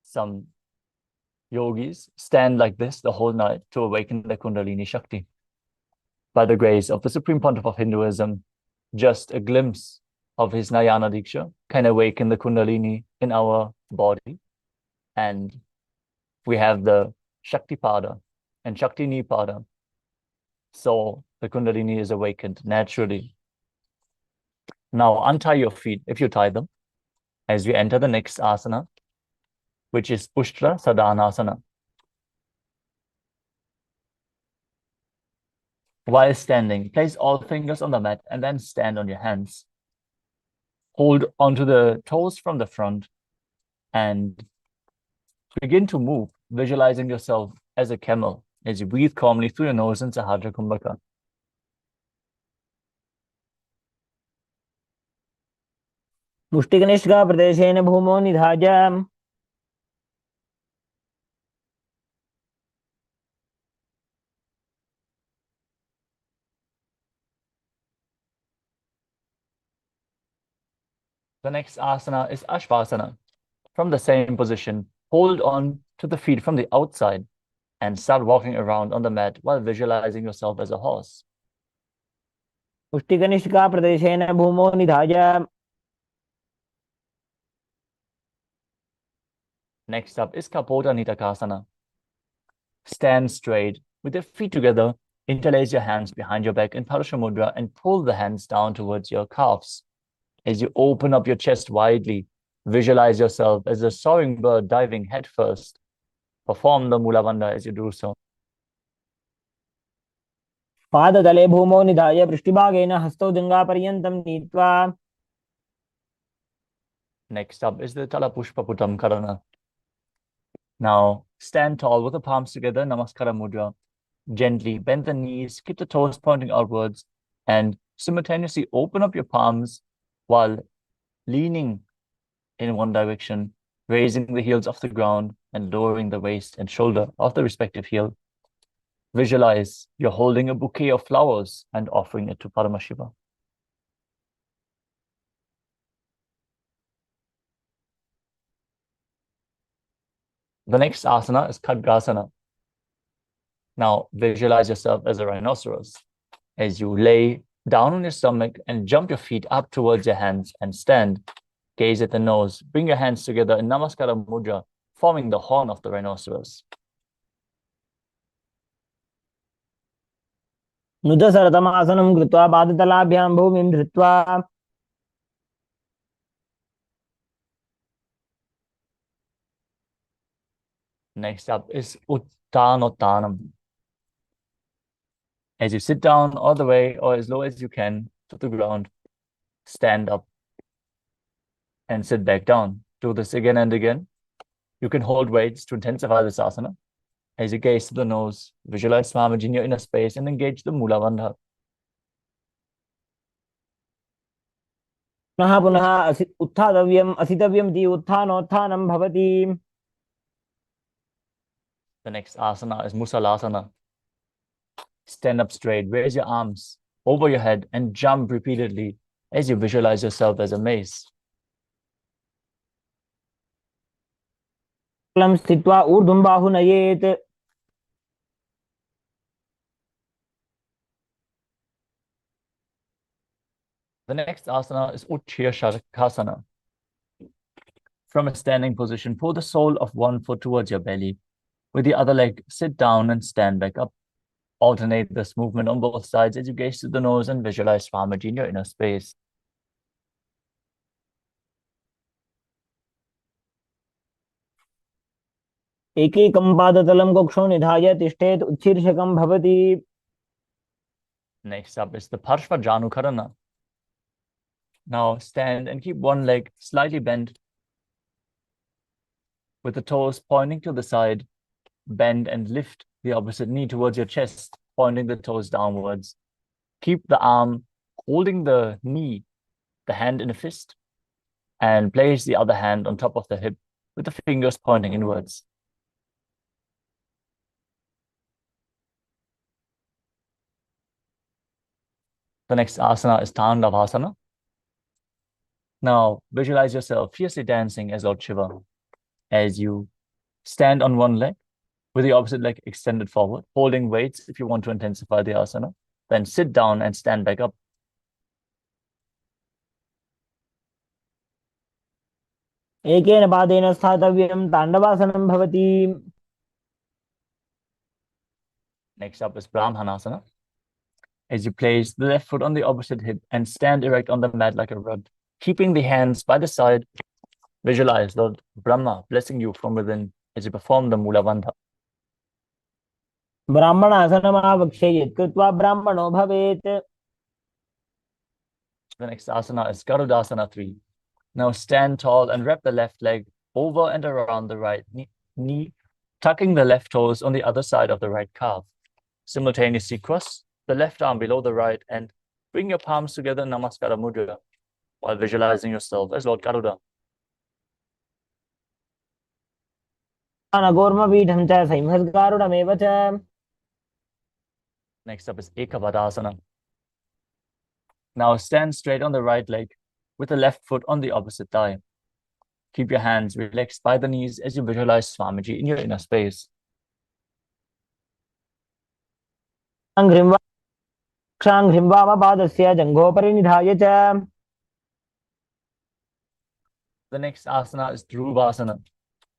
Some yogis stand like this the whole night to awaken the Kundalini Shakti. By the grace of the Supreme Pontiff of Hinduism, just a glimpse of his Jnana Deeksha can awaken the Kundalini in our body. And we have the Shakti Pada and Shakti Nipada. So the Kundalini is awakened naturally. Now untie your feet if you tie them as we enter the next asana, which is Ushtra Sadhanasana. While standing, place all fingers on the mat and then stand on your hands. Hold onto the toes from the front and begin to move, visualizing yourself as a camel as you breathe calmly through your nose in Sahadra Kumbhaka. मुष्टिकनिष्ठा प्रदेशेन भूमौ निधाय. The next asana is Ashvasana. From the same position, hold on to the feet from the outside and start walking around on the mat while visualizing yourself as a horse. मुष्टिकनिष्ठा प्रदेशेन भूमौ निधाय. Next up is Kapota Nitakasana. Stand straight with your feet together, interlace your hands behind your back in Parasha Mudra and pull the hands down towards your calves. As you open up your chest widely, visualize yourself as a soaring bird diving headfirst. Perform the Mula Bandha as you do so. पादतले भूमौ निधाय पृष्ठभागेन हस्तौ जङ्घापर्यन्तं नीत्वा. Next up is the Talapushpaputam Karana. Now stand tall with the palms together, Namaskara Mudra. Gently bend the knees, keep the toes pointing outwards, and simultaneously open up your palms while leaning in one direction, raising the heels off the ground and lowering the waist and shoulder of the respective heel. Visualize you're holding a bouquet of flowers and offering it to Paramashiva. The next asana is Khadgasana. Now visualize yourself as a rhinoceros as you lay down on your stomach and jump your feet up towards your hands and stand. Gaze at the nose. Bring your hands together in Namaskara Mudra, forming the horn of the rhinoceros. नुदसरतमासनं कृत्वा पादतलाभ्यां भूमिं धृत्वा. Next up is Uttanottanam. As you sit down all the way or as low as you can to the ground, stand up and sit back down. Do this again and again. You can hold weights to intensify this asana. As you gaze to the nose, visualize Swamiji in your inner space and engage the Mula Bandha. पुनः पुनः उत्थातव्यम् असितव्यम् इति उत्थानोत्थानं भवति. The next asana is Musalasana. Stand up straight, raise your arms over your head and jump repeatedly as you visualize yourself as a mace. स्थित्वा ऊर्ध्वं बाहु नयेत्. The next asana is Utthaya Sharakasana. From a standing position, pull the sole of one foot towards your belly. With the other leg, sit down and stand back up. Alternate this movement on both sides as you gaze to the nose and visualize Swamiji in your inner space. एकैकं पादतलं कक्षो निधाय तिष्ठेत् उच्छीर्षकं भवति. Next up is the Parshvajanukarana. Now stand and keep one leg slightly bent with the toes pointing to the side. Bend and lift the opposite knee towards your chest, pointing the toes downwards. Keep the arm holding the knee, the hand in a fist, and place the other hand on top of the hip with the fingers pointing inwards. The next asana is Tandavasana. Now visualize yourself fiercely dancing as Lord Shiva as you stand on one leg with the opposite leg extended forward, holding weights if you want to intensify the asana. Then sit down and stand back up. एकेन पादेन स्थातव्यं ताण्डवासनं भवति. Next up is Brahmanasana. As you place the left foot on the opposite hip and stand erect on the mat like a rod, keeping the hands by the side, visualize Lord Brahma blessing you from within as you perform the Mula Bandha. ब्राह्मणासनमावक्ष्ये यत् कृत्वा ब्राह्मणो भवेत्. The next asana is Garudasana 3. Now stand tall and wrap the left leg over and around the right knee, tucking the left toes on the other side of the right calf. Simultaneously cross the left arm below the right and bring your palms together in Namaskara Mudra while visualizing yourself as Lord Garuda. अनगोर्मपीठं च संहस्गारुडमेव च. Next up is Ekavadasana. Now stand straight on the right leg with the left foot on the opposite thigh. Keep your hands relaxed by the knees as you visualize Swamiji in your inner space. क्षाङ्घ्रिं वामपादस्य जङ्घोपरि निधाय च. The next asana is Dhruvasana,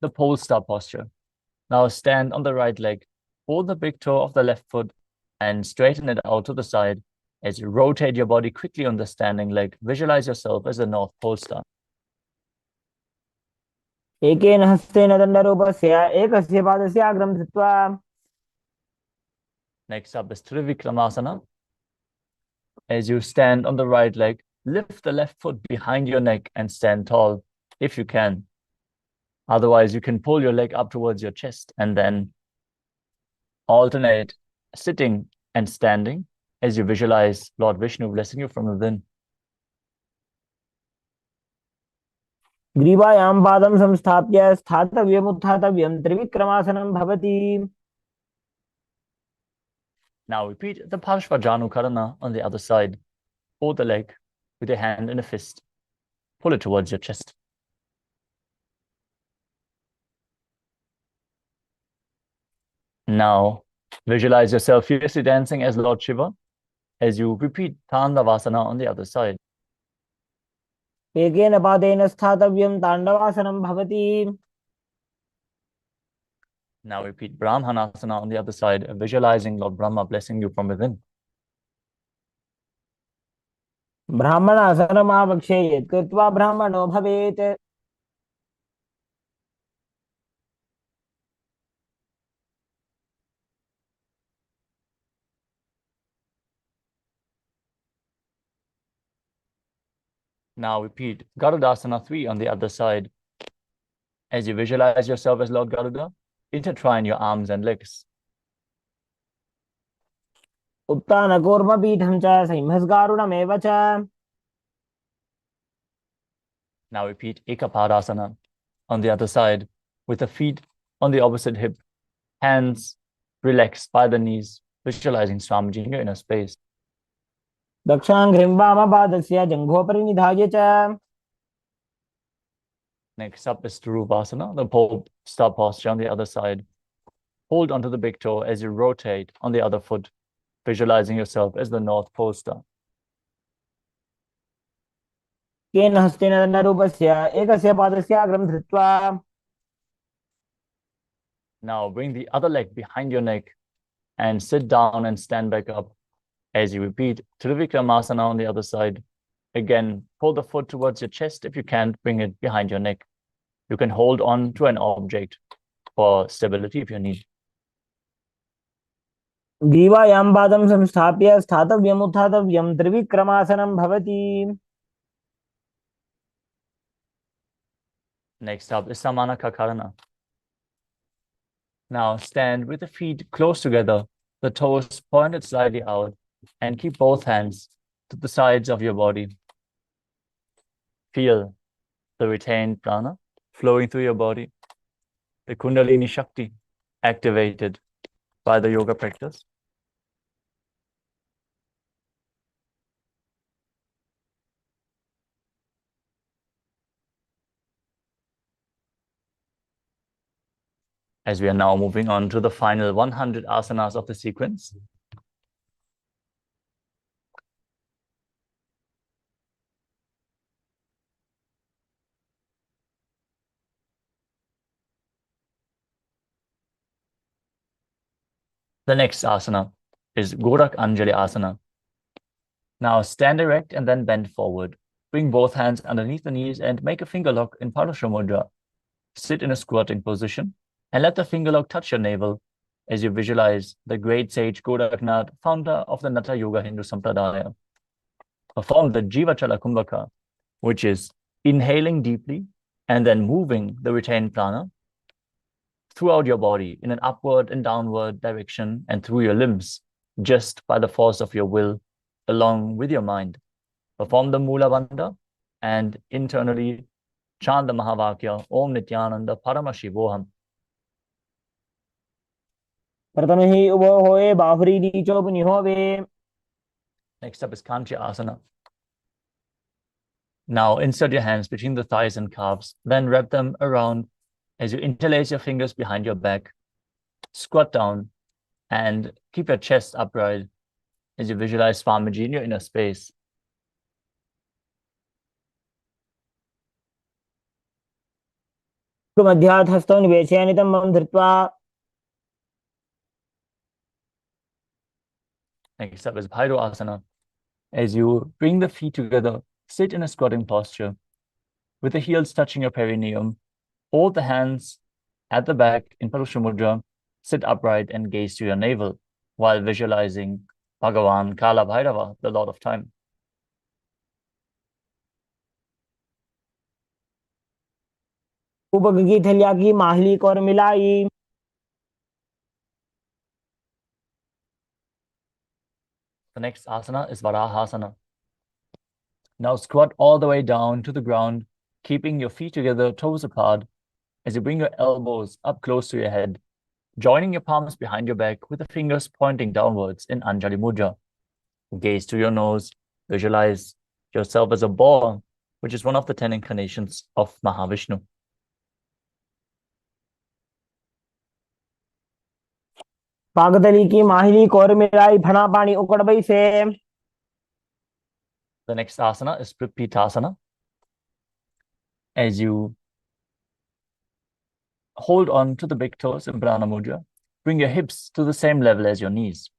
the pole star posture. Now stand on the right leg, hold the big toe of the left foot and straighten it out to the side. As you rotate your body quickly on the standing leg, visualize yourself as a North Pole star. एकेन हस्तेन दण्डरूपस्य एकस्य पादस्य अग्रं धृत्वा. Next up is Trivikramasana. As you stand on the right leg, lift the left foot behind your neck and stand tall if you can. Otherwise, you can pull your leg up towards your chest and then alternate sitting and standing as you visualize Lord Vishnu blessing you from within. ग्रीवायां पादं संस्थाप्य स्थातव्यम् उत्थातव्यं त्रिविक्रमासनं भवति. Now repeat the Parshvajanukarana on the other side. Hold the leg with your hand in a fist. Pull it towards your chest. Now visualize yourself fiercely dancing as Lord Shiva as you repeat Tandavasana on the other side. एकेन पादेन स्थातव्यं ताण्डवासनं भवति. Now repeat Brahmanasana on the other side, visualizing Lord Brahma blessing you from within. ब्राह्मणासनमावक्ष्ये यत् कृत्वा ब्राह्मणो भवेत्. Now repeat Garudasana 3 on the other side. As you visualize yourself as Lord Garuda, intertwine your arms and legs. उत्तानकूर्मपीठं च सिंहस्गारुडमेव च. Now repeat Ekapadasana on the other side, with the feet on the opposite hip, hands relaxed by the knees, visualizing Swamiji in your inner space. दक्षाङ्घ्रिं वामपादस्य जङ्घोपरि निधाय च. Next up is Dhuruvasana, the pole star posture on the other side. Hold onto the big toe as you rotate on the other foot, visualizing yourself as the North Pole star. केन हस्तेन दण्डरूपस्य एकस्य पादस्य अग्रं धृत्वा. Now bring the other leg behind your neck and sit down and stand back up. As you repeat Trivikramasana on the other side, again, pull the foot towards your chest. If you can't, bring it behind your neck. You can hold on to an object for stability if you need. ग्रीवायां पादं संस्थाप्य स्थातव्यम् उत्थातव्यं त्रिविक्रमासनं भवति. Next up is Samana Kakarana. Now stand with the feet close together, the toes pointed slightly out, and keep both hands to the sides of your body. Feel the retained prana flowing through your body, the Kundalini Shakti activated by the yoga practice. As we are now moving on to the final 100 asanas of the sequence. The next asana is Gorak Anjali Asana. Now stand erect and then bend forward. Bring both hands underneath the knees and make a finger lock in Parasha Mudra. Sit in a squatting position and let the finger lock touch your navel as you visualize the great sage Goraknath, founder of the Natha Yoga Hindu Sampradaya. Perform the Jivachala Kumbhaka, which is inhaling deeply and then moving the retained prana throughout your body in an upward and downward direction and through your limbs, just by the force of your will, along with your mind. Perform the Mula Bandha and internally chant the Mahavakya, Om Nithyananda Paramashivoham. प्रथमहि उभो होए बाहुरी नीचोपनि होवे. Next up is Kanchi Asana. Now insert your hands between the thighs and calves, then wrap them around as you interlace your fingers behind your back. Squat down and keep your chest upright as you visualize Swamiji in your inner space. मध्यात् हस्तौ निवेशयानितं मम धृत्वा. Next up is Bhairo Asana. As you bring the feet together, sit in a squatting posture with the heels touching your perineum. Hold the hands at the back in Purusha Mudra. Sit upright and gaze to your navel while visualizing Bhagavan Kala Bhairava, the Lord of Time. उपग की थलिया की माहली को मिलाई. The next asana is Varahasana. Now squat all the way down to the ground, keeping your feet together, toes apart, as you bring your elbows up close to your head, joining your palms behind your back with the fingers pointing downwards in Anjali Mudra. Gaze to your nose, visualize yourself as a ball, which is one of the 10 incarnations of Mahavishnu. पागदली की माहिली को मिलाई फना पानी उकड़बई से. The next asana is Priphitasana. As you hold on to the big toes in Prana Mudra, bring your hips to the same level as your knees.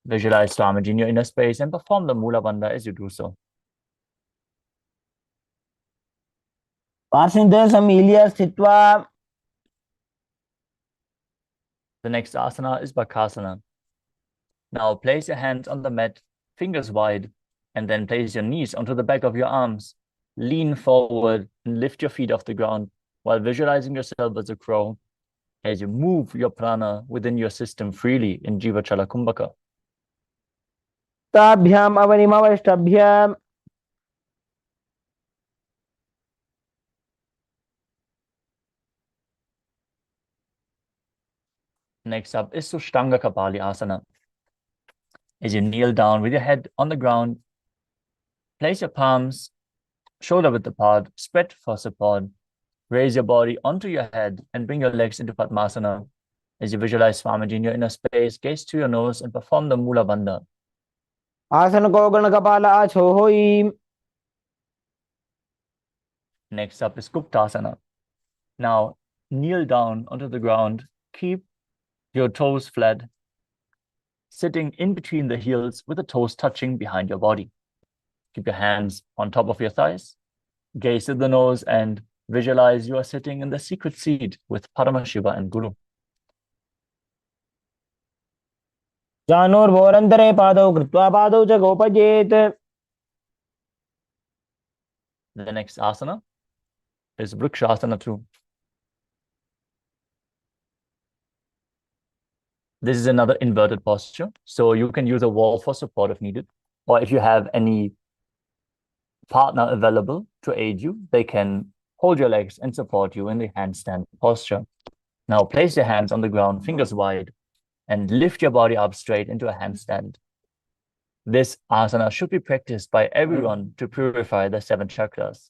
Visualize Swamiji in your inner space and perform the Mula Bandha as you do so. पार्श्वनिधौ सम्मील्य स्थित्वा. The next asana is Bakasana. Now place your hands on the mat, fingers wide, And then place your knees onto the back of your arms. Lean forward and lift your feet off the ground while visualizing yourself as a crow as you move your prana within your system freely in Jiva Chala Kumbhaka. ताभ्याम अवनिमवष्टभ्याम. Next up is Sushtanga Kapali Asana. As you kneel down with your head on the ground, place your palms shoulder width apart, spread for support. Raise your body onto your head and bring your legs into Padmasana. As you visualize Swamiji in your inner space, gaze to your nose and perform the Mula Bandha. आसन को गण कपाल आछो होई. Next up is Guptasana. Now, kneel down onto the ground. Keep your toes flat, sitting in between the heels with the toes touching behind your body. Keep your hands on top of your thighs. Gaze to the nose and visualize you are sitting in the secret seat with Paramashiva and Guru. जानोर्भोरन्तरे पादौ कृत्वा पादौ च गोपजेत्. The next asana is Vrikshasana too. This is another inverted posture. So you can use a wall for support if needed. Or if you have any partner available to aid you, they can hold your legs and support you in the handstand posture. Now place your hands on the ground, fingers wide, and lift your body up straight into a handstand. This asana should be practiced by everyone to purify the 7 chakras.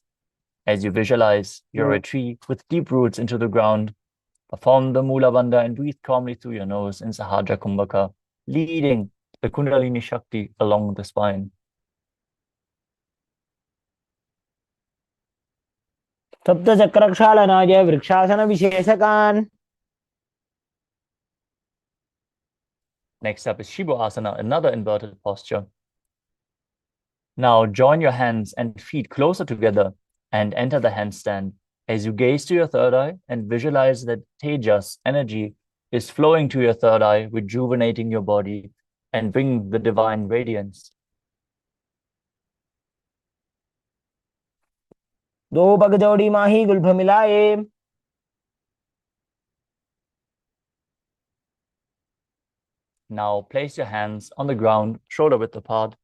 As you visualize you're a tree with deep roots into the ground, perform the Mula Bandha and breathe calmly through your nose in Sahajra Kumbhaka, leading the Kundalini Shakti along the spine. सप्तचक्रक्षालनाय vrikshasana विशेषकान्. Next up is Shiva Asana, another inverted posture. Now join your hands and feet closer together and enter the handstand as you gaze to your third eye and visualize that Tejas energy is flowing to your third eye, rejuvenating your body and bringing the divine radiance. दो पग जोड़ी माही Gulf मिलाए. Now place your hands on the ground, shoulder width apart,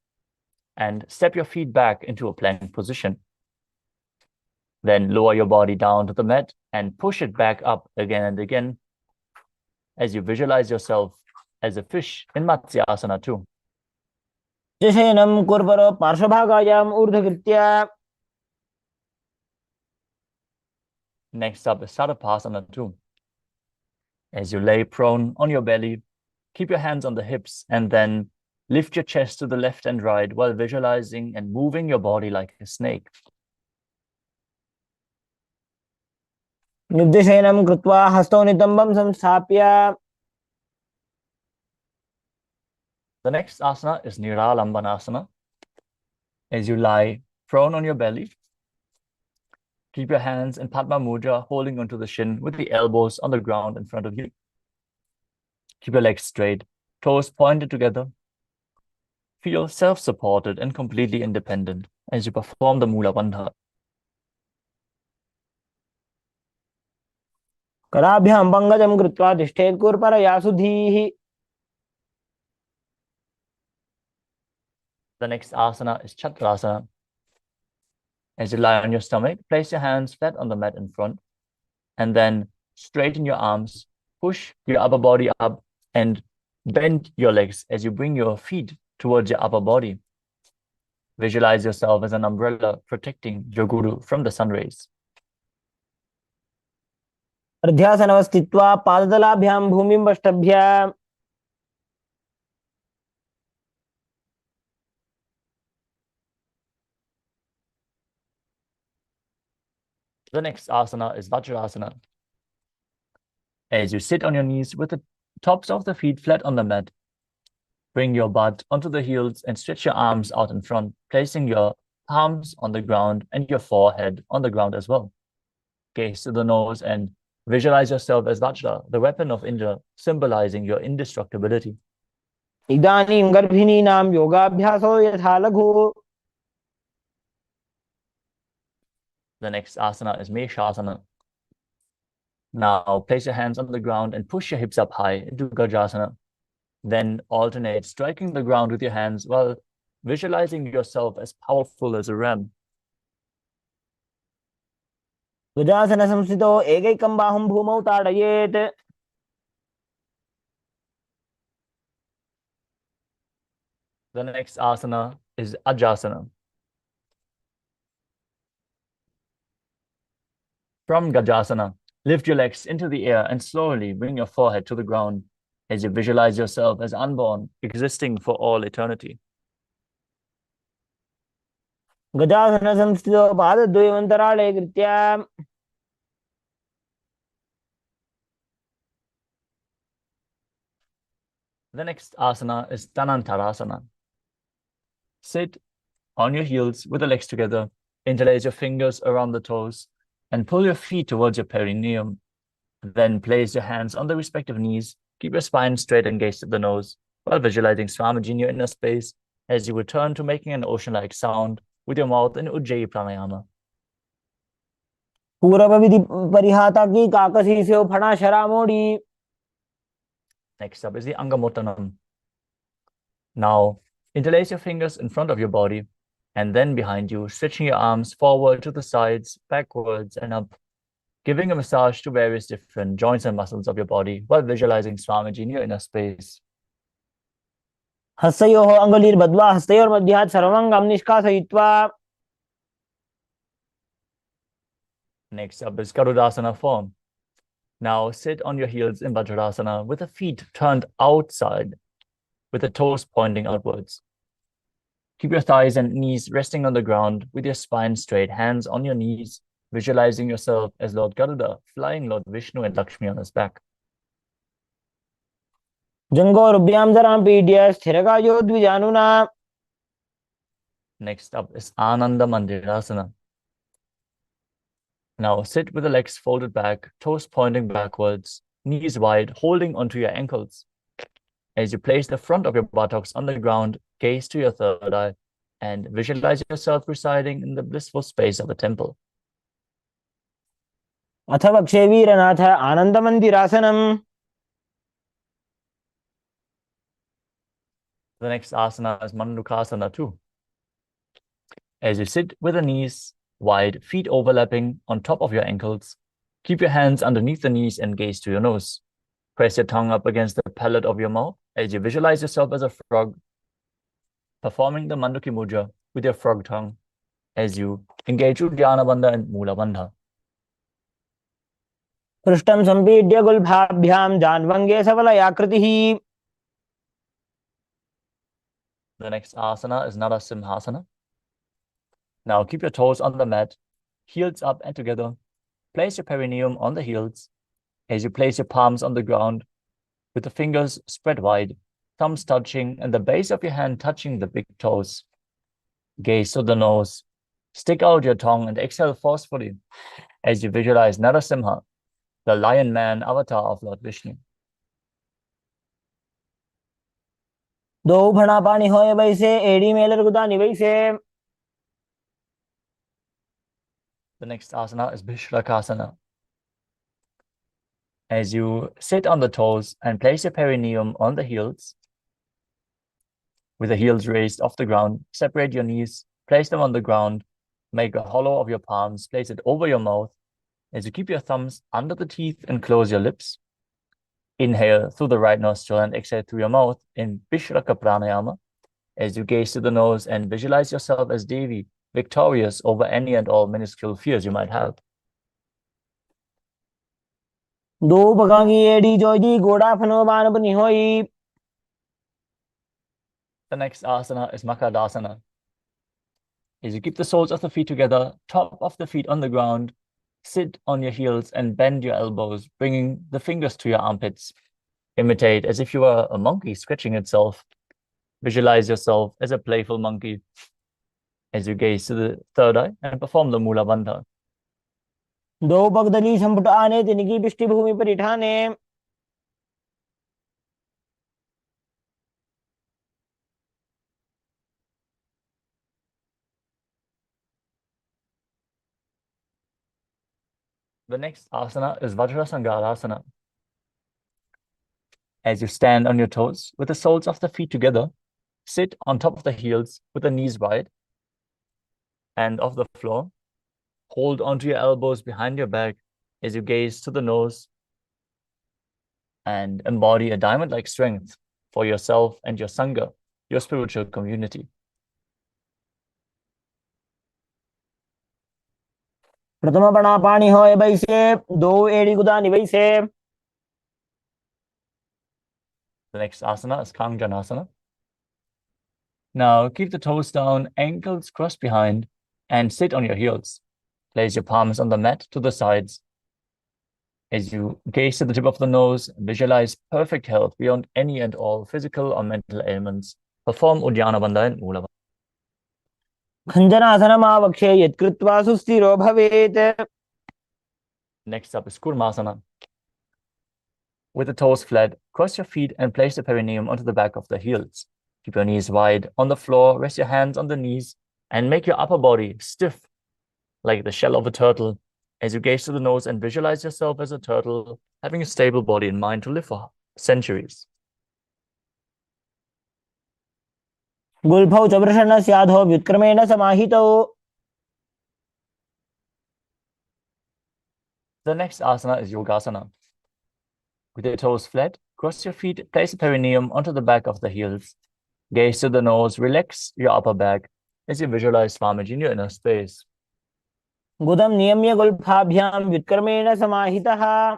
and step your feet back into a plank position. Then lower your body down to the mat and push it back up again and again as you visualize yourself as a fish in Matsya Asana too. जशयनं कुर्वरो पार्श्वभागायाम् ऊर्ध्वकृत्य. Next up is Sarapasana too. As you lay prone on your belly, keep your hands on the hips and then lift your chest to the left and right while visualizing and moving your body like a snake. निद्रिशयनं कृत्वा हस्तौ नितम्बं संस्थाप्य. The next asana is Niralambanasana. As you lie prone on your belly, keep your hands in Padma Mudra, holding onto the shin with the elbows on the ground in front of you. Keep your legs straight, toes pointed together. Feel self-supported and completely independent as you perform the Mula Bandha. कराभ्यां पंकजं कृत्वा तिष्ठेत् कुर्परया सुधीः. The next asana is Chakrasana. As you lie on your stomach, place your hands flat on the mat in front, and then straighten your arms, push your upper body up, and bend your legs as you bring your feet towards your upper body. Visualize yourself as an umbrella protecting your guru from the sun rays. अर्ध्यासनव स्थित्वा पादतलाभ्यां भूमिं वष्टभ्य. The next asana is Vajrasana. As you sit on your knees with the tops of the feet flat on the mat, bring your butt onto the heels and stretch your arms out in front, placing your palms on the ground and your forehead on the ground as well. Gaze to the nose and visualize yourself as Vajra, the weapon of Indra, symbolizing your indestructibility. इदानीं गर्भिणीनां योगाभ्यासो यथा लघु. The next asana is Meshasana. Now place your hands on the ground and push your hips up high into Gajasana. Then alternate striking the ground with your hands while visualizing yourself as powerful as a ram. गजासन संस्थितो एकैकं बाहुं भूमौ ताडयेत्. The next asana is Ajasana. From Gajasana, lift your legs into the air and slowly bring your forehead to the ground as you visualize yourself as unborn, existing for all eternity. गजासन संस्थितो पादद्वयमन्तराळे कृत्य. The next asana is Tanantarasana. Sit on your heels with the legs together, interlace your fingers around the toes, and pull your feet towards your perineum. Then place your hands on the respective knees, keep your spine straight and gaze to the nose, while visualizing Swamiji in your inner space as you return to making an ocean-like sound with your mouth in Ujjayi Pranayama. पूर्व विधि परिहाता की काकसी से फणा शरा मोड़ी. Next up is the Angamotanam. Now, interlace your fingers in front of your body and then behind you, stretching your arms forward to the sides, backwards, and up, giving a massage to various different joints and muscles of your body while visualizing Swamiji in your inner space. हस्तयोः अङ्गुलीर्बद्ध्वा हस्तयोर्मध्यात् सर्वमङ्गं निष्कासयित्वा. Next up is Garudasana form. Now sit on your heels in Vajrasana with the feet turned outside, with the toes pointing outwards. Keep your thighs and knees resting on the ground with your spine straight, hands on your knees, visualizing yourself as Lord Garuda, flying Lord Vishnu and Lakshmi on his back. जङ्घोरुभ्यां जरां पीड्य स्थिरकायो द्विजानुना. Next up is Ananda Mandirasana. Now sit with the legs folded back, toes pointing backwards, knees wide, holding onto your ankles. As you place the front of your buttocks on the ground, gaze to your third eye and visualize yourself residing in the blissful space of a temple. अथ वक्षे वीरनाथ आनन्दमन्दिरासनम्. The next asana is Mandukasana too. As you sit with the knees wide, feet overlapping on top of your ankles, keep your hands underneath the knees and gaze to your nose. Press your tongue up against the palate of your mouth as you visualize yourself as a frog, performing the Manduki Mudra with your frog tongue as you engage Uddiyana Bandha and Mula Bandha. पृष्ठं सम्पीड्य गुल्फाभ्यां जान्वङ्गे सबलयाकृतिः. The next asana is Narasimhasana. Now keep your toes on the mat, heels up and together. Place your perineum on the heels as you place your palms on the ground with the fingers spread wide, thumbs touching and the base of your hand touching the big toes. Gaze to the nose. Stick out your tongue and exhale forcefully as you visualize Narasimha, the lion man avatar of Lord Vishnu. दो फणा पानी होए वैसे एड़ी Mailer गुदानी वैसे. The next asana is Bhishrakasana. As you sit on the toes and place your perineum on the heels, with the heels raised off the ground, separate your knees, place them on the ground, make a hollow of your palms, place it over your mouth as you keep your thumbs under the teeth and close your lips. Inhale through the right nostril and exhale through your mouth in Vishraka Pranayama as you gaze to the nose and visualize yourself as Devi, victorious over any and all minuscule fears you might have. दो पगां की एड़ी जोजी गोड़ा फनो बान बनी होई. The next asana is Makadasana. As you keep the soles of the feet together, top of the feet on the ground, sit on your heels and bend your elbows, bringing the fingers to your armpits. Imitate as if you were a monkey scratching itself. Visualize yourself as a playful monkey as you gaze to the third eye and perform the Mula Bandha. दो पगदली संपुट आने तिनकी पृष्ठि भूमि पर इठाने. The next asana is Vajrasangalasana. As you stand on your toes with the soles of the feet together, sit on top of the heels with the knees wide and off the floor. Hold onto your elbows behind your back as you gaze to the nose and embody a diamond-like strength for yourself and your Sangha, your spiritual community. प्रथम बना पानी हो बैसे दो एड़ी गुदा निवैसे. The next asana is Kanjanasana. Now keep the toes down, ankles crossed behind, and sit on your heels. Place your palms on the mat to the sides. As you gaze to the tip of the nose, visualize perfect health beyond any and all physical or mental ailments. Perform Uddiyana Bandha and Mula. खञ्जनासनम् आवक्षे यत्कृत्वा सुस्थिरो भवेत्. Next up is Kurmasana. With the toes flat, cross your feet and place the perineum onto the back of the heels. Keep your knees wide on the floor, rest your hands on the knees, and make your upper body stiff like the shell of a turtle as you gaze to the nose and visualize yourself as a turtle, having a stable body and mind to live for centuries. गुल्फौ च वृषणस्याधो व्युत्क्रमेण समाहितौ. The next asana is Yogasana. With your toes flat, cross your feet, place the perineum onto the back of the heels. Gaze to the nose, relax your upper back as you visualize Swamiji in your inner space. गुदं नियम्य गुल्फाभ्यां व्युत्क्रमेण समाहितः.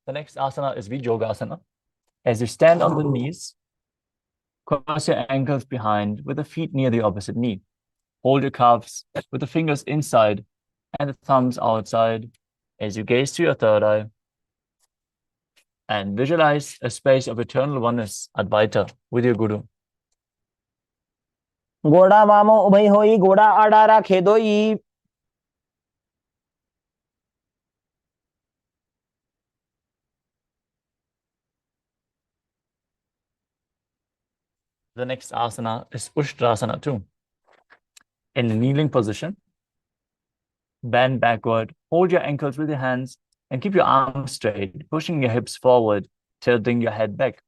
The next asana is Vijogasana. As you stand on the knees, cross your ankles behind with the feet near the opposite knee. Hold your calves with the fingers inside and the thumbs outside as you gaze to your third eye and visualize a space of eternal oneness, Advaita, with your Guru. गोड़ा वामो उभय होई गोड़ा आड़ा राखे दोई. The next asana is Ushtrasana too. In the kneeling position, bend backward, hold your ankles with your hands, and keep your arms straight, pushing your hips forward, tilting your head back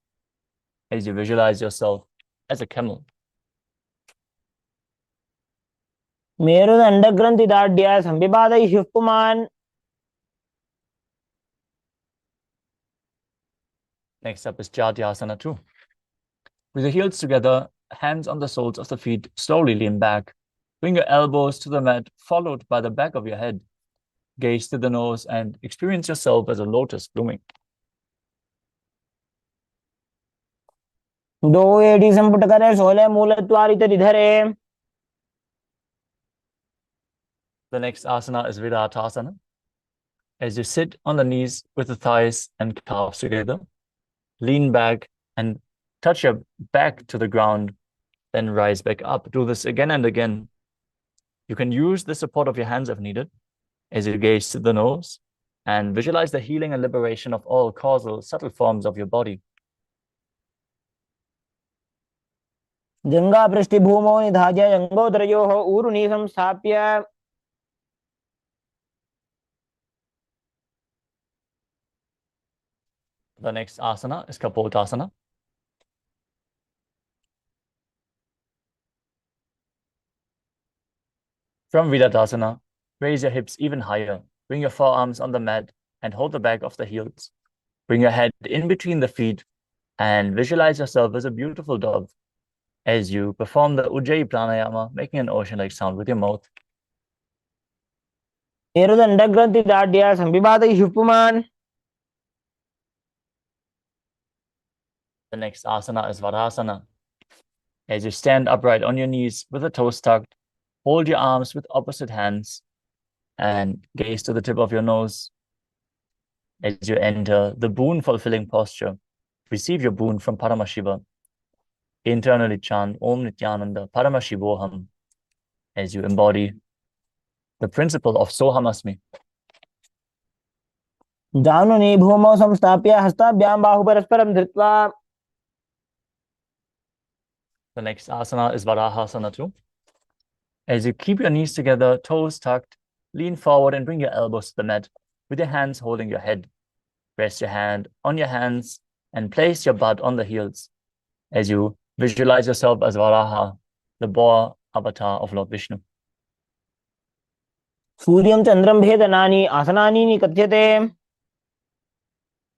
as you visualize yourself as a camel. मेरुदण्डग्रन्थिदाढ्य संविपादैः पुमान्. Next up is Jatyasana too. With your heels together, hands on the soles of the feet, slowly lean back. Bring your elbows to the mat, followed by the back of your head. Gaze to the nose and experience yourself as a lotus blooming. दो एड़ी संपुट करे 16 मूल त्वारित निधरे. The next asana is Viratasana. As you sit on the knees with the thighs and calves together, lean back and touch your back to the ground, then rise back up. Do this again and again. You can use the support of your hands if needed as you gaze to the nose and visualize the healing and liberation of all causal, subtle forms of your body. जंगा पृष्ठभूमो निधाय जंगोदरयोः ऊरुनि संस्थाप्य. The next asana is Kapotasana. From Viratasana, raise your hips even higher. Bring your forearms on the mat and hold the back of the heels. Bring your head in between the feet and visualize yourself as a beautiful dove as you perform the Ujjayi Pranayama, making an ocean-like sound with your mouth. मेरुदण्डग्रन्थिदाढ्य संविपादैः पुमान्. The next asana is Varasana. As you stand upright on your knees with the toes tucked, hold your arms with opposite hands and gaze to the tip of your nose. As you enter the boon-fulfilling posture, receive your boon from Paramashiva. Internally chant Om Nithyananda Paramashivoham as you embody the principle of Sohamasmi. जानुनि भूमौ संस्थाप्य हस्ताभ्यां बाहुपरस्परं धृत्वा. The next asana is Varahasana too. As you keep your knees together, toes tucked, lean forward and bring your elbows to the mat with your hands holding your head. Rest your hand on your hands and place your butt on the heels as you visualize yourself as Varaha, the boar avatar of Lord Vishnu. सूर्यं चन्द्रं भेदनानि आसनानि निकथ्यते.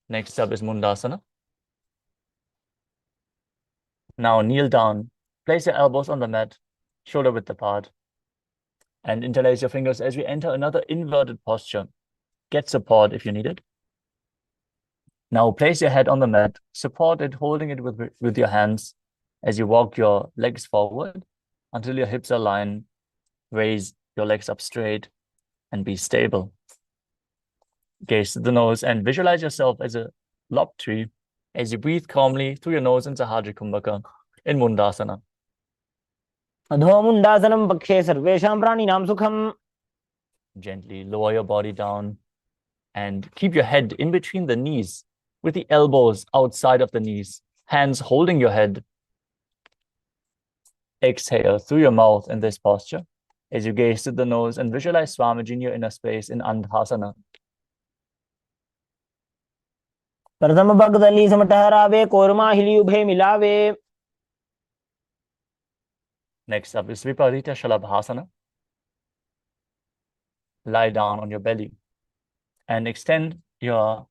Next up is Mundasana. Now kneel down, place your elbows on the mat, shoulder width apart, and interlace your fingers as we enter another inverted posture. Get support if you need it. Now place your head on the mat, support it, holding it with your hands as you walk your legs forward until your hips align. Raise your legs up straight and be stable. Gaze to the nose and visualize yourself as a lob tree as you breathe calmly through your nose in Sahajra Kumbhaka in Mundasana. अधो मुण्डासनं पक्षे सर्वेषां प्राणिनां सुखम्. Gently lower your body down and keep your head in between the knees with the elbows outside of the knees, hands holding your head. Exhale through your mouth in this posture as you gaze to the nose and visualize Swamiji in your inner space in Andhasana. प्रथम भगदली समटहरावे कोरमा हिली उभे मिलावे. Next up is Viparita Shalabhasana. Lie down on your belly and extend your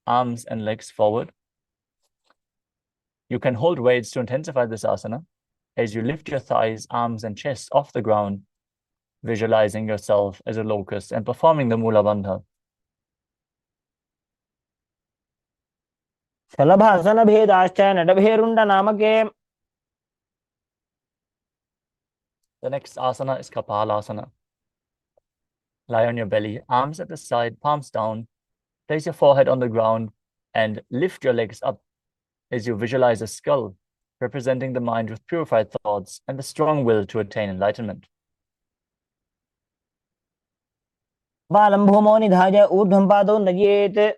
arms and legs forward. You can hold weights to intensify this asana as you lift your thighs, arms, and chest off the ground, visualizing yourself as a locust and performing the Mula Bandha. शलभासन भेदाश्च नटभेरुण्ड नामके. The next asana is Kapalasana. Lie on your belly, arms at the side, palms down. Place your forehead on the ground and lift your legs up as you visualize a skull, representing the mind with purified thoughts and the strong will to attain enlightenment. बालं भूमौ निधाय ऊर्ध्वं पादौ नयेत्.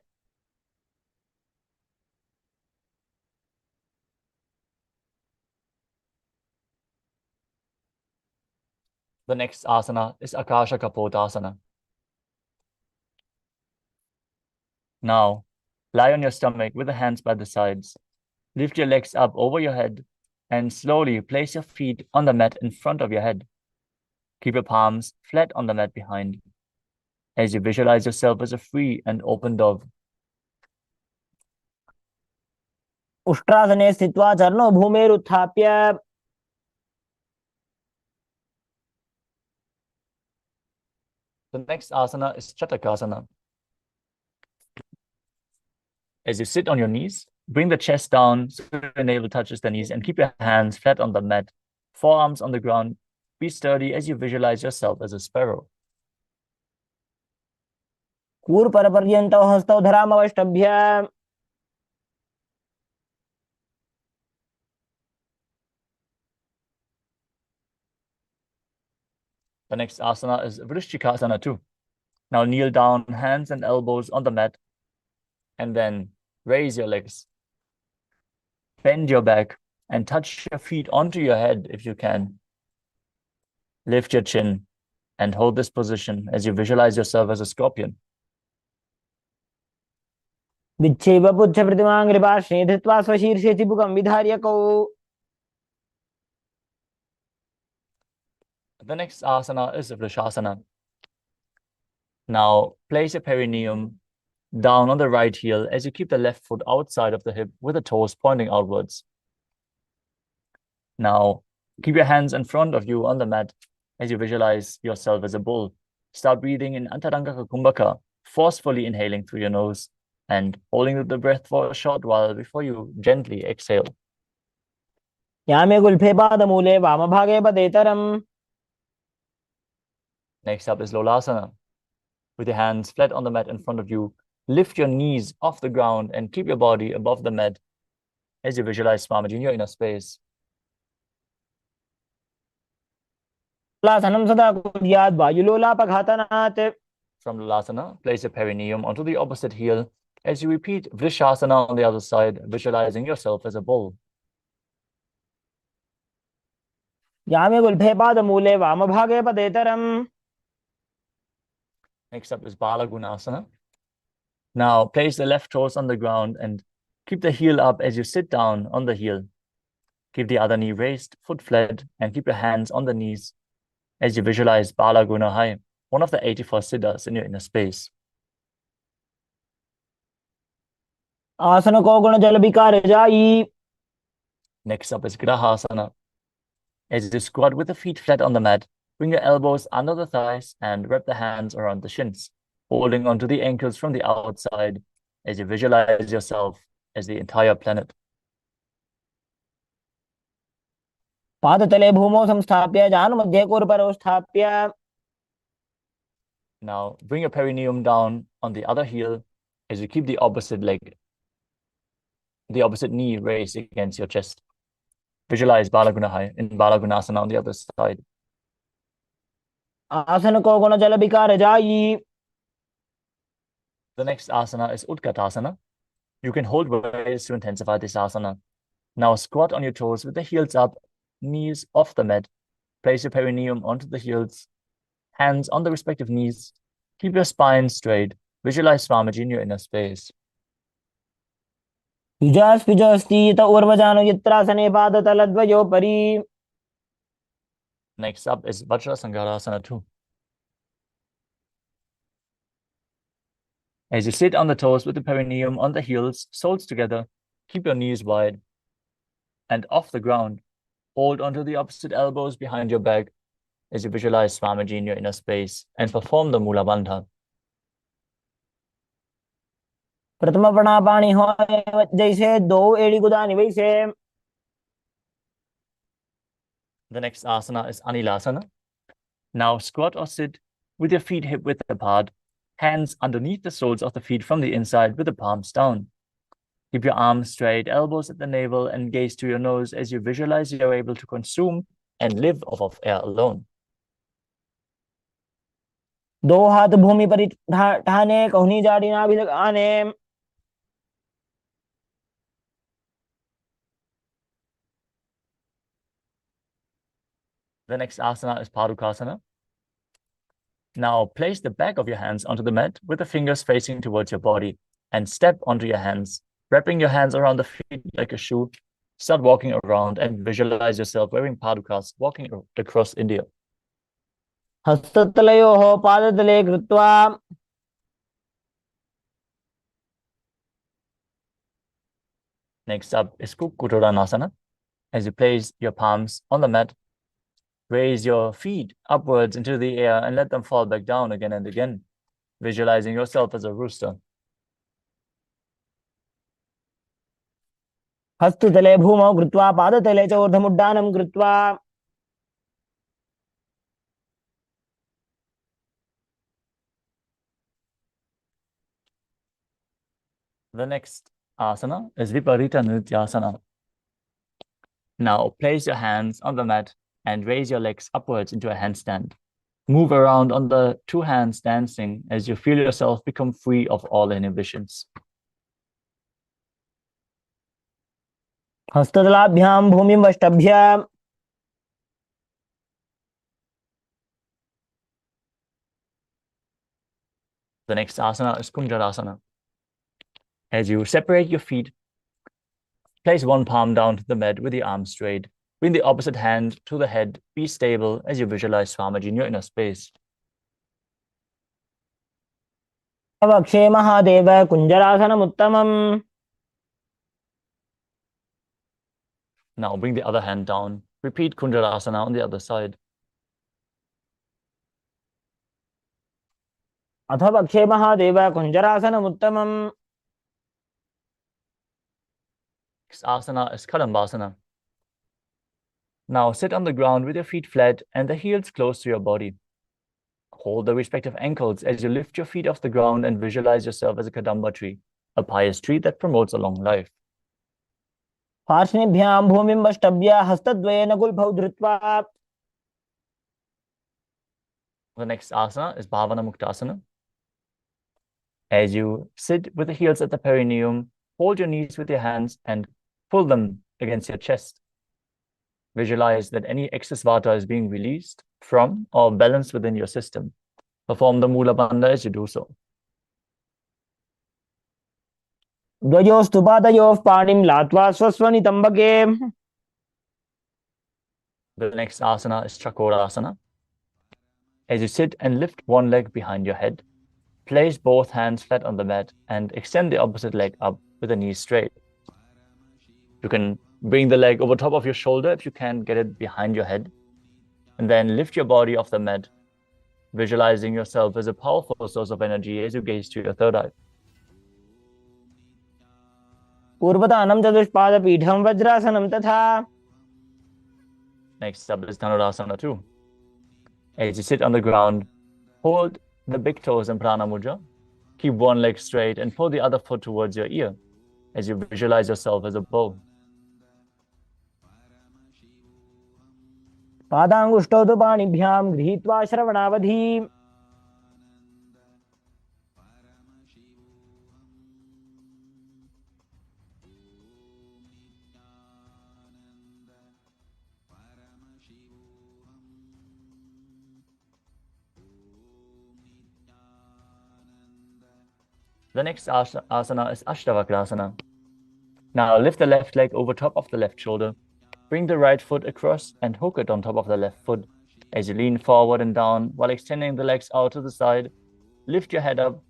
The next asana is Akasha Kapotasana. Now, lie on your stomach with the hands by the sides. Lift your legs up over your head and slowly place your feet on the mat in front of your head. Keep your palms flat on the mat behind as you visualize yourself as a free and open dove. उष्ट्रासने स्थित्वा चरणौ भूमेरुत्थाप्य. The next asana is Chatakasana. As you sit on your knees, bring the chest down so your navel touches the knees and keep your hands flat on the mat, forearms on the ground. Be sturdy as you visualize yourself as a sparrow. कूर्परपर्यन्तौ हस्तौ धरामवष्टभ्य. The next asana is Vrishchikasana too. Now kneel down, hands and elbows on the mat, and then raise your legs. Bend your back and touch your feet onto your head if you can. Lift your chin and hold this position as you visualize yourself as a scorpion. विच्छेव पुच्छ प्रतिमां कृपाश्ने धृत्वा स्वशीर्षे चिबुकं विधार्यकौ. The next asana is Vrishasana. Now place your perineum down on the right heel as you keep the left foot outside of the hip with the toes pointing outwards. Now keep your hands in front of you on the mat as you visualize yourself as a bull. Start breathing in Antaranga Kumbhaka, forcefully inhaling through your nose and holding the breath for a short while before you gently exhale. Yame गुल्फे पादमूले वामभागे पदेतरम्. Next up is Lolasana. With your hands flat on the mat in front of you, lift your knees off the ground and keep your body above the mat as you visualize Swamiji in your inner space. लासनं सदा कुर्यात् वायुलोलापघातनात्. From Lolasana, place your perineum onto the opposite heel as you repeat Vrishasana on the other side, visualizing yourself as a bull. Yame गुल्फे पादमूले वामभागे पदेतरम्. Next up is Bala Gunasana. Now place the left toes on the ground and keep the heel up as you sit down on the heel. Keep the other knee raised, foot flat, and keep your hands on the knees as you visualize Bala Gunahai, one of the 84 siddhas in your inner space. आसन को गुण जल विकार जाई. Next up is Grahasana. As you squat with the feet flat on the mat, bring your elbows under the thighs and wrap the hands around the shins, holding onto the ankles from the outside as you visualize yourself as the entire planet. पादतले भूमौ संस्थाप्य जानुमध्ये कुरपरौ स्थाप्य. Now bring your perineum down on the other heel as you keep the opposite knee raised against your chest. Visualize Balagunahai in Balagunasana on the other side. आसन को गुण जल विकार जाई. The next asana is Utkatasana. You can hold ways to intensify this asana. Now squat on your toes with the heels up, knees off the mat. Place your perineum onto the heels, hands on the respective knees. Keep your spine straight. Visualize Swamiji in your inner space. युजास्पिजस्तीत ऊर्वजानो यत्रासने पादतलद्वयोपरि. Next up is Vajrasangarasana 2. As you sit on the toes with the perineum on the heels, soles together, keep your knees wide and off the ground. Hold onto the opposite elbows behind your back as you visualize Swamiji in your inner space and perform the Mula Bandha. प्रथम प्रणापाणि हो जैसे दो एड़ी गुदानी वैसे. The next asana is Anilasana. Now squat or sit with your feet hip width apart, hands underneath the soles of the feet from the inside with the palms down. Keep your arms straight, elbows at the navel, and gaze to your nose as you visualize you're able to consume and live off of air alone. दो हाथ भूमि पर ठाने कहनी जाड़ी नाभि लगाने. The next asana is Padukasana. Now place the back of your hands onto the mat with the fingers facing towards your body and step onto your hands, wrapping your hands around the feet like a shoe. Start walking around and visualize yourself wearing padukas, walking across India. हस्ततलयोः पादतले कृत्वा. Next up is Kukutoranasana. As you place your palms on the mat, raise your feet upwards into the air and let them fall back down again and again, visualizing yourself as a rooster. हस्ततले भूमौ कृत्वा पादतले च ऊर्ध्वमुड्डानं कृत्वा. The next asana is Viparita Nrityasana. Now place your hands on the mat and raise your legs upwards into a handstand. Move around on the two hands dancing as you feel yourself become free of all inhibitions. हस्ततलाभ्यां भूमिं वष्टभ्य. The next asana is Kunjarasana. As you separate your feet, place one palm down to the mat with the arm straight. Bring the opposite hand to the head. Be stable as you visualize Swamiji in your inner space. वक्षे Mahadev कुञ्जरासनमुत्तमम्. Now bring the other hand down. Repeat Kunjarasana on the other side. अथ वक्षे Mahadev कुञ्जरासनमुत्तमम्. Next asana is Kadambasana. Now sit on the ground with your feet flat and the heels close to your body. Hold the respective ankles as you lift your feet off the ground and visualize yourself as a Kadamba tree, a pious tree that promotes a long life. पार्श्वभ्यां भूमिं वष्टभ्य हस्तद्वयेन गुल्फौ धृत्वा. The next asana is Bhavana Muktasana. As you sit with the heels at the perineum, hold your knees with your hands and pull them against your chest. Visualize that any excess vata is being released from or balanced within your system. Perform the Mula Bandha as you do so. द्वयोस्तु पादयोः पाणिं लात्वा स्वस्वनितम्बके. The next asana is Chakorasana. As you sit and lift one leg behind your head, place both hands flat on the mat and extend the opposite leg up with the knees straight. You can bring the leg over top of your shoulder if you can get it behind your head, and then lift your body off the mat, visualizing yourself as a powerful source of energy as you gaze to your third eye. पूर्वतानं चतुष्पादपीठं वज्रासनं तथा. Next up is Dhanurasana 2. As you sit on the ground, hold the big toes in Prana Mudra. Keep one leg straight and pull the other foot towards your ear as you visualize yourself as a bow. पादाङ्गुष्ठौ तु पाणिभ्यां गृहीत्वा श्रवणावधि. The next asana is Ashtavakrasana. Now lift the left leg over top of the left shoulder. Bring the right foot across and hook it on top of the left foot. As you lean forward and down while extending the legs out to the side, lift your head up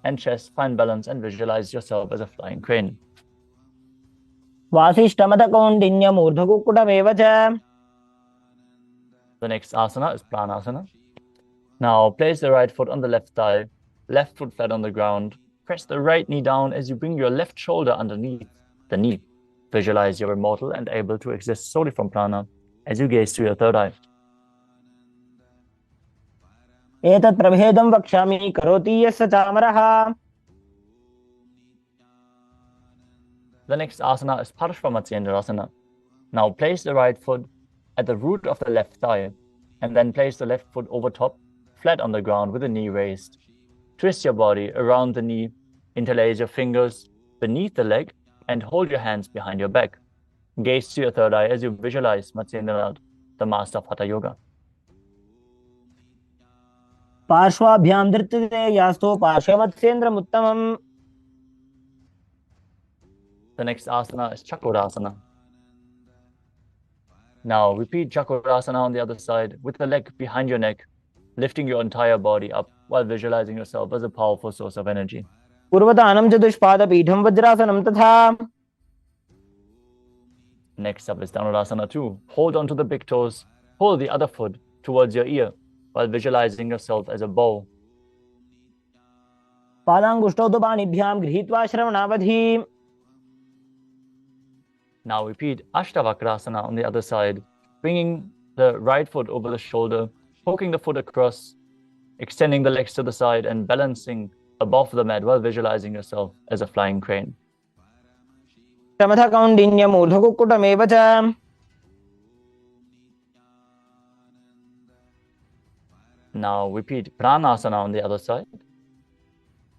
and chest, find balance and visualize yourself as a flying crane. वासिष्ठमतकौण्डिन्यमूर्धकुक्कुटमेव च. The next asana is Pranasana. Now place the right foot on the left thigh, left foot flat on the ground. Press the right knee down as you bring your left shoulder underneath the knee. Visualize you're immortal and able to exist solely from prana as you gaze to your third eye. एतत् प्रभेदं वक्ष्यामि करोति यस्य चामरः. The next asana is Parshvamatyendrasana. Now place the right foot at the root of the left thigh and then place the left foot over top, flat on the ground with the knee raised. Twist your body around the knee, interlace your fingers beneath the leg and hold your hands behind your back. Gaze to your third eye as you visualize Matsyendranath, the master of Hatha Yoga. पार्श्वाभ्यां धृत्यते यास्तो पार्श्वमत्स्येन्द्रमुत्तमम्. The next asana is Chakorasana. Now repeat Chakorasana on the other side with the leg behind your neck, lifting your entire body up while visualizing yourself as a powerful source of energy. पूर्वतानं चतुष्पादपीठं वज्रासनं तथा. Next up is Dhanurasana 2. Hold on to the big toes, pull the other foot towards your ear while visualizing yourself as a bow. पादाङ्गुष्ठौ तु पाणिभ्यां गृहीत्वा श्रवणावधि. Now repeat Ashtavakrasana on the other side, bringing the right foot over the shoulder, poking the foot across, extending the legs to the side and balancing above the mat while visualizing yourself as a flying crane. समथकौण्डिन्यमूर्धकुक्कुटमेव च. Now repeat Pranasana on the other side.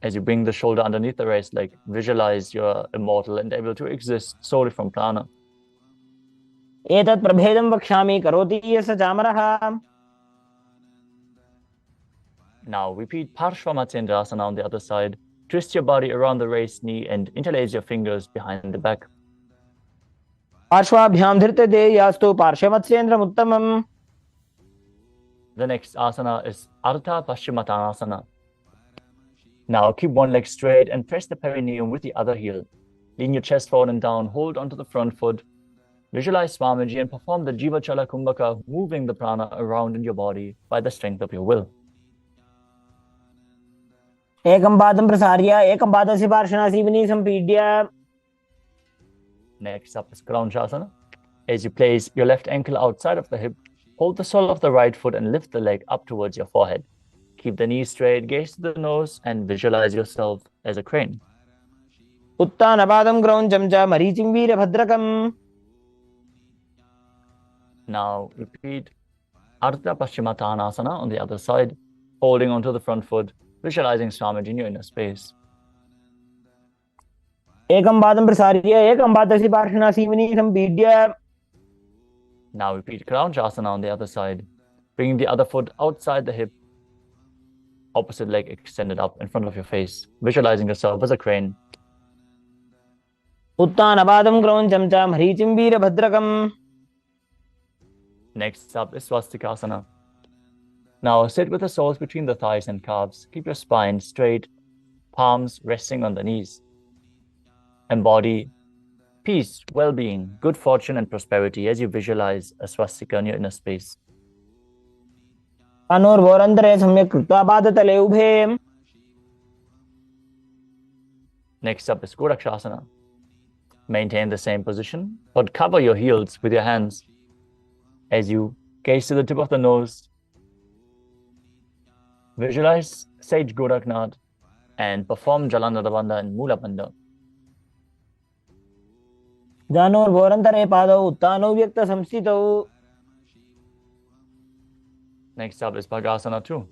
As you bring the shoulder underneath the raised leg, visualize you're immortal and able to exist solely from prana. एतत् प्रभेदं वक्ष्यामि करोति यस्य चामरः. Now repeat Parshvamatyendrasana on the other side. Twist your body around the raised knee and interlace your fingers behind the back. पार्श्वाभ्यां धृत्यते यास्तु पार्श्वमत्स्येन्द्रमुत्तमम्. The next asana is Ardha Paschimottanasana. Now keep one leg straight and press the perineum with the other heel. Lean your chest forward and down, hold onto the front foot. Visualize Swamiji and perform the Jiva Chala Kumbhaka, moving the prana around in your body by the strength of your will. एकं पादं प्रसार्य एकं पादस्य पार्श्वनासीवनी सम्पीड्य. Next up is Kranchasana. As you place your left ankle outside of the hip, hold the sole of the right foot and lift the leg up towards your forehead. Keep the knees straight, gaze to the nose, and visualize yourself as a crane. उत्तानपादं क्रौञ्चं च मरीचिं वीरभद्रकम्. Now repeat Ardha Paschimottanasana on the other side, holding onto the front foot, visualizing Swamiji in your inner space. एकं पादं प्रसार्य एकं पादस्य पार्श्वनासीवनी सम्पीड्य. Now repeat Kraunchasana on the other side, bringing the other foot outside the hip, opposite leg extended up in front of your face, visualizing yourself as a crane. उत्तानपादं क्रौञ्चं च मरीचिं वीरभद्रकम्. Next up is Swastikasana. Now sit with the soles between the thighs and calves. Keep your spine straight, palms resting on the knees. Embody peace, well-being, good fortune, and prosperity as you visualize a swastika in your inner space. अनुर्भोरन्तरे सम्यक् कृत्वा पादतले उभे. Next up is Gorakshasana. Maintain the same position, but cover your heels with your hands as you gaze to the tip of the nose. Visualize Sage Goraknath and perform Jalandhara Bandha and Mula Bandha. जानुर्भोरन्तरे पादौ उत्तानौ व्यक्तसंस्थितौ. Next up is Bhagasana 2.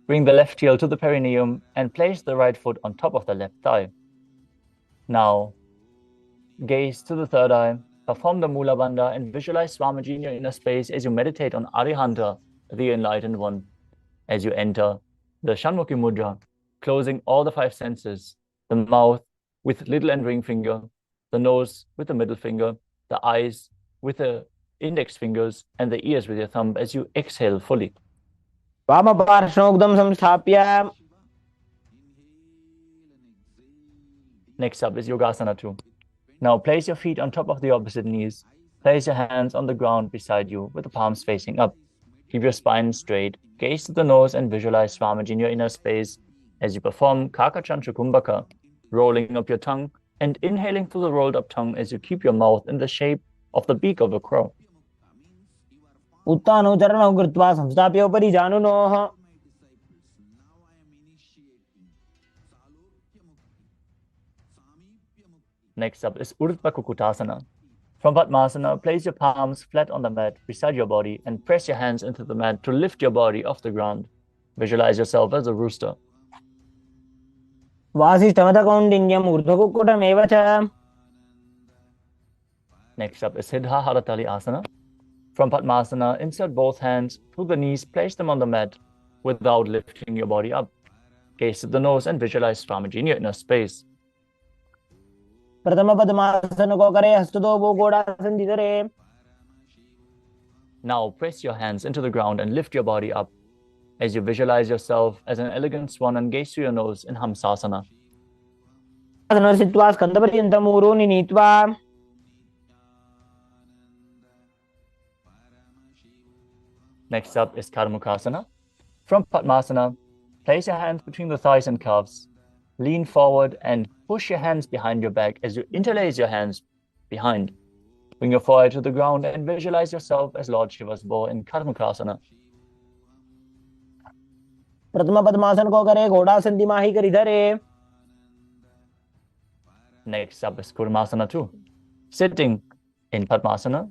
Bring the left heel to the perineum and place the right foot on top of the left thigh. Now, gaze to the third eye, perform the Mula Bandha and visualize Swamiji in your inner space as you meditate on Arihanta, the enlightened one, as you enter the Shanmukhi Mudra, closing all the five senses, the mouth with little and ring finger, the nose with the middle finger, the eyes with the index fingers, and the ears with your thumb as you exhale fully. वामपार्श्वोक्तं संस्थाप्य. Next up is Yogasana 2. Now place your feet on top of the opposite knees. Place your hands on the ground beside you with the palms facing up. Keep your spine straight. Gaze to the nose and visualize Swamiji in your inner space as you perform Kakachantra Kumbhaka, rolling up your tongue and inhaling through the rolled up tongue as you keep your mouth in the shape of the beak of a crow. उत्तानौ चरणौ कृत्वा संस्थाप्य उपरि जानुनोः. Next up is Urdhva Kukutasana. From Padmasana, place your palms flat on the mat beside your body and press your hands into the mat to lift your body off the ground. Visualize yourself as a rooster. वासिष्ठमतकौण्डिन्यम् ऊर्ध्वकुक्कुटमेव च. Next up is Siddha Haratali Asana. From Padmasana, insert both hands through the knees, place them on the mat without lifting your body up. Gaze at the nose and visualize Swamiji in your inner space. प्रथम पद्मासन को करे हस्तदो वो गोड़ासन जिधरे. Now press your hands into the ground and lift your body up as you visualize yourself as an elegant swan and gaze through your nose in Hamsasana. स्थित्वा स्कन्धपर्यन्तं ऊरोनि नीत्वा. Next up is Karmukasana. From Padmasana, place your hands between the thighs and calves. Lean forward and push your hands behind your back as you interlace your hands behind. Bring your forehead to the ground and visualize yourself as Lord Shiva's bow in Karmukasana. प्रथम पद्मासन को करे घोड़ासन दिमाही कर इधरे. Next up is Kurmasana 2. Sitting in Padmasana,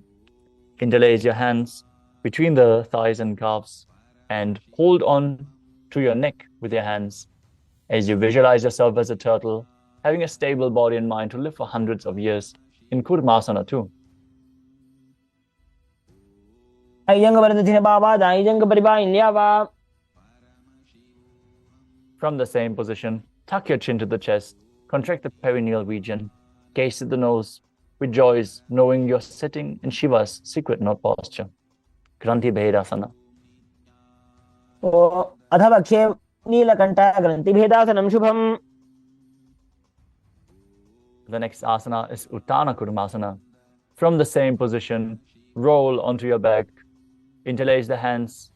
interlace your hands between the thighs and calves and hold on to your neck with your hands as you visualize yourself as a turtle, having a stable body and mind to live for hundreds of years in Kurmasana 2. From the same position, tuck your chin to the chest, contract the perineal region, gaze at the nose, rejoice knowing you're sitting in Shiva's secret knot posture. Granthi Bhedasana. अधवक्षे Neelkanth ग्रन्थिभेदासनं Shubham. The next asana is Uttana Kurmasana. From the same position, roll onto your back, interlace the hands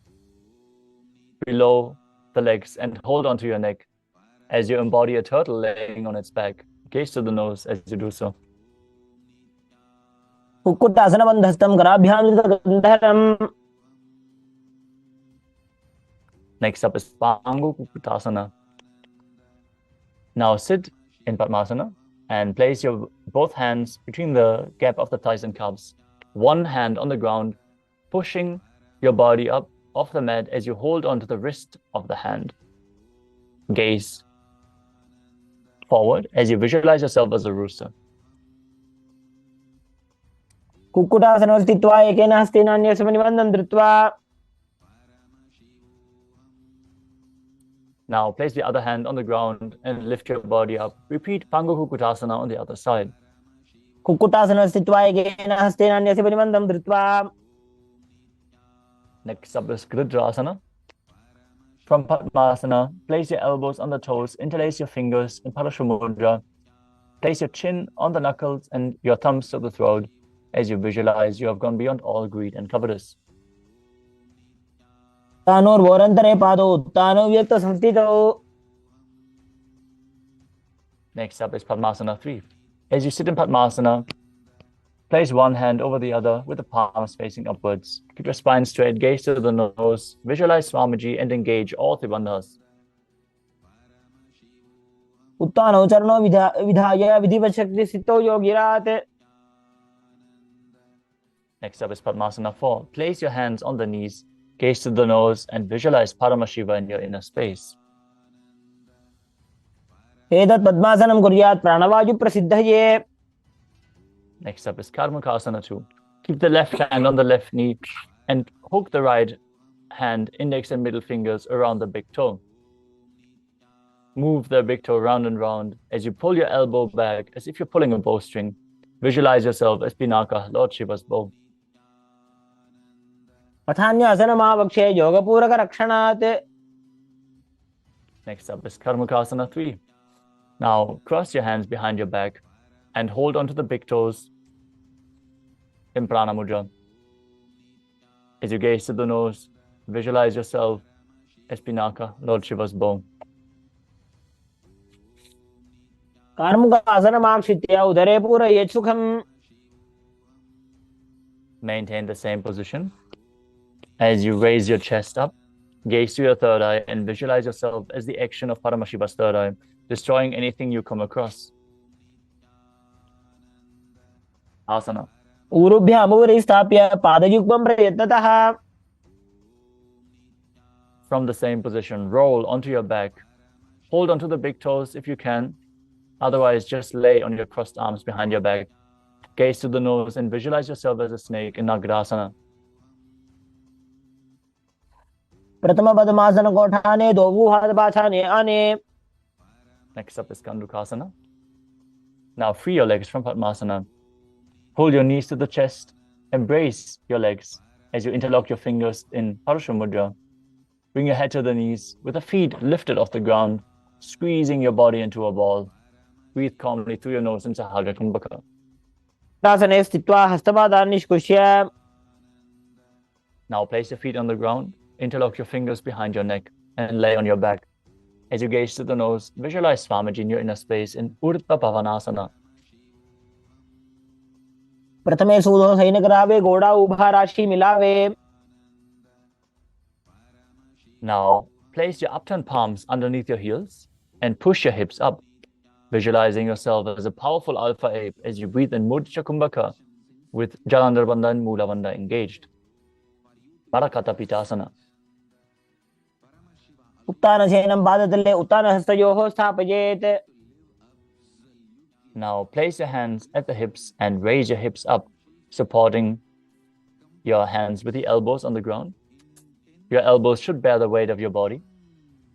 below the legs and hold onto your neck as you embody a turtle laying on its back. Gaze to the nose as you do so. कुक्कुटासनबन्धस्थं कराभ्यां. Next up is Pangu Kukutasana. Now sit in Padmasana and place your both hands between the gap of the thighs and calves. One hand on the ground, pushing your body up off the mat as you hold onto the wrist of the hand. Gaze forward as you visualize yourself as a rooster. कुक्कुटासने स्थित्वा एकेन हस्तेन अन्यस्य निबन्धं धृत्वा. Now place the other hand on the ground and lift your body up. Repeat Pangu Kukutasana on the other side. कुक्कुटासने स्थित्वा एकेन हस्तेन अन्यस्य निबन्धं धृत्वा. Next up is Gridrasana. From Padmasana, place your elbows on the toes, interlace your fingers in Parashamudra. Place your chin on the knuckles and your thumbs to the throat as you visualize you have gone beyond all greed and covetous. तानोर्वोरन्तरे पादौ उत्तानो व्यक्तो संस्थितौ. Next up is Padmasana 3. As you sit in Padmasana, place one hand over the other with the palms facing upwards. Keep your spine straight, gaze to the nose, visualize Swamiji and engage all three bandhas. उत्तानौ चरणौ विधाय विधिवत् शक्ति स्थितौ योगिरात्. Next up is Padmasana 4. Place your hands on the knees, gaze to the nose and visualize Paramashiva in your inner space. एतत् पद्मासनं कुर्यात् प्राणवायु प्रसिद्धये. Next up is Karmakasana 2. Keep the left hand on the left knee and hook the right hand, index and middle fingers around the big toe. Move the big toe round and round as you pull your elbow back as if you're pulling a bowstring. Visualize yourself as Pinaka, Lord Shiva's bow. अथान्यासनमावक्षे योगपूरकरक्षणात्. Next up is Karmakasana 3. Now cross your hands behind your back and hold onto the big toes in Prana Mudra. As you gaze to the nose, visualize yourself as Pinaka, Lord Shiva's bow. कार्मुकासनमाक्षित्य उदरे पूरयेत् सुखम्. Maintain the same position. As you raise your chest up, gaze to your third eye and visualize yourself as the action of Paramashiva's third eye, destroying anything you come across. Asana. ऊरुभ्यामूरे स्थाप्य पादयुग्मं प्रयत्नतः. From the same position, roll onto your back. Hold onto the big toes if you can. Otherwise, just lay on your crossed arms behind your back. Gaze to the nose and visualize yourself as a snake in Nagrasana. प्रथम पद्मासन कोठाने दोगुहादपाछाने आने. Next up is Kandukasana. Now free your legs from Padmasana. Hold your knees to the chest. Embrace your legs as you interlock your fingers in Parashamudra. Bring your head to the knees with the feet lifted off the ground, squeezing your body into a ball. Breathe calmly through your nose in Sahaga Kumbhaka. आसने स्थित्वा हस्तपादान् निष्कृष्य. Now place your feet on the ground, interlock your fingers behind your neck, and lay on your back. As you gaze to the nose, visualize Swamiji in your inner space in Urdhva Bhavanasana. प्रथमे सूदो San करावे घोड़ा उभा राशि मिलावे. Now place your upturned palms underneath your heels and push your hips up, visualizing yourself as a powerful alpha ape as you breathe in Mudra Kumbhaka with Jalandhar Bandha and Mula Bandha engaged. Marakata Pitasana. उत्तानसेनं पादतले उत्तानहस्तयोः स्थापयेत्. Now place your hands at the hips and raise your hips up, supporting your hands with the elbows on the ground. Your elbows should bear the weight of your body.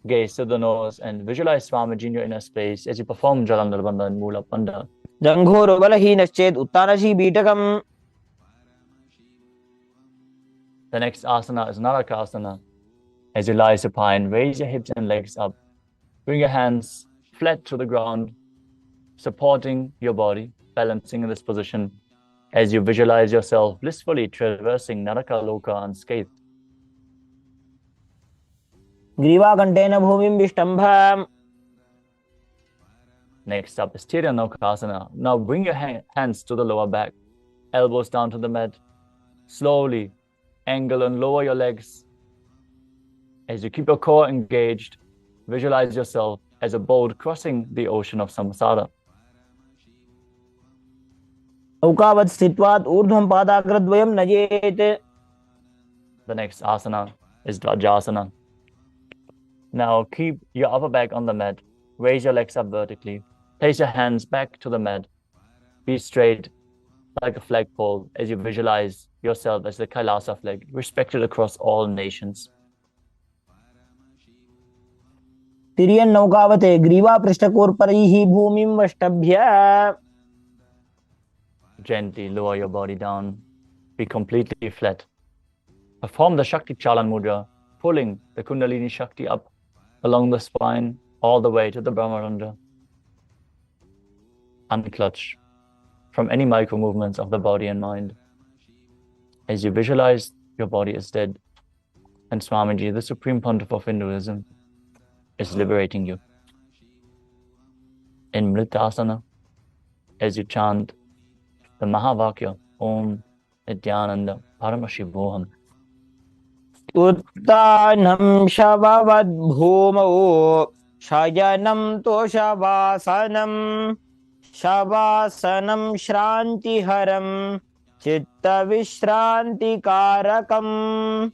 Gaze to the nose and visualize Swamiji in your inner space as you perform Jalandhar Bandha and Mula Bandha. जङ्घोरो बलहीनश्चेत् उत्तानशी बीटकम्. The next asana is Narakasana. As you lie supine, raise your hips and legs up. Bring your hands flat to the ground, supporting your body, balancing in this position as you visualize yourself blissfully traversing Naraka Loka unscathed. ग्रीवाकण्ठेन भूमिं विष्टम्भ. Next up is Tiryanokasana. Now bring your hands to the lower back, elbows down to the mat. Slowly angle and lower your legs. As you keep your core engaged, visualize yourself as a boat crossing the ocean of samsara. नौकावत् स्थित्वात् ऊर्ध्वं पादाग्रद्वयं नयेत्. The next asana is Dvajasana. Now keep your upper back on the mat. Raise your legs up vertically. Place your hands back to the mat. Be straight. like a flagpole as you visualize yourself as the Kailasa flag, respected across all nations. तिर्यन्नौकावते ग्रीवा पृष्ठकोर्परैः भूमिं वष्टभ्य. Gently lower your body down. Be completely flat. Perform the Shakti Chalan Mudra, pulling the Kundalini Shakti up along the spine all the way to the Brahmarandra. Unclutch from any micro movements of the body and mind. As you visualize your body is dead, and Swamiji, the Supreme Pontiff of Hinduism, is liberating you. In Mritasana, as you chant the Mahavakya, Om Nithyananda Paramashivoham. उत्तानं शववद्भूमौ शयनं तोषवासनं शवासनं श्रान्तिहरं चित्तविश्रान्तिकारकम्.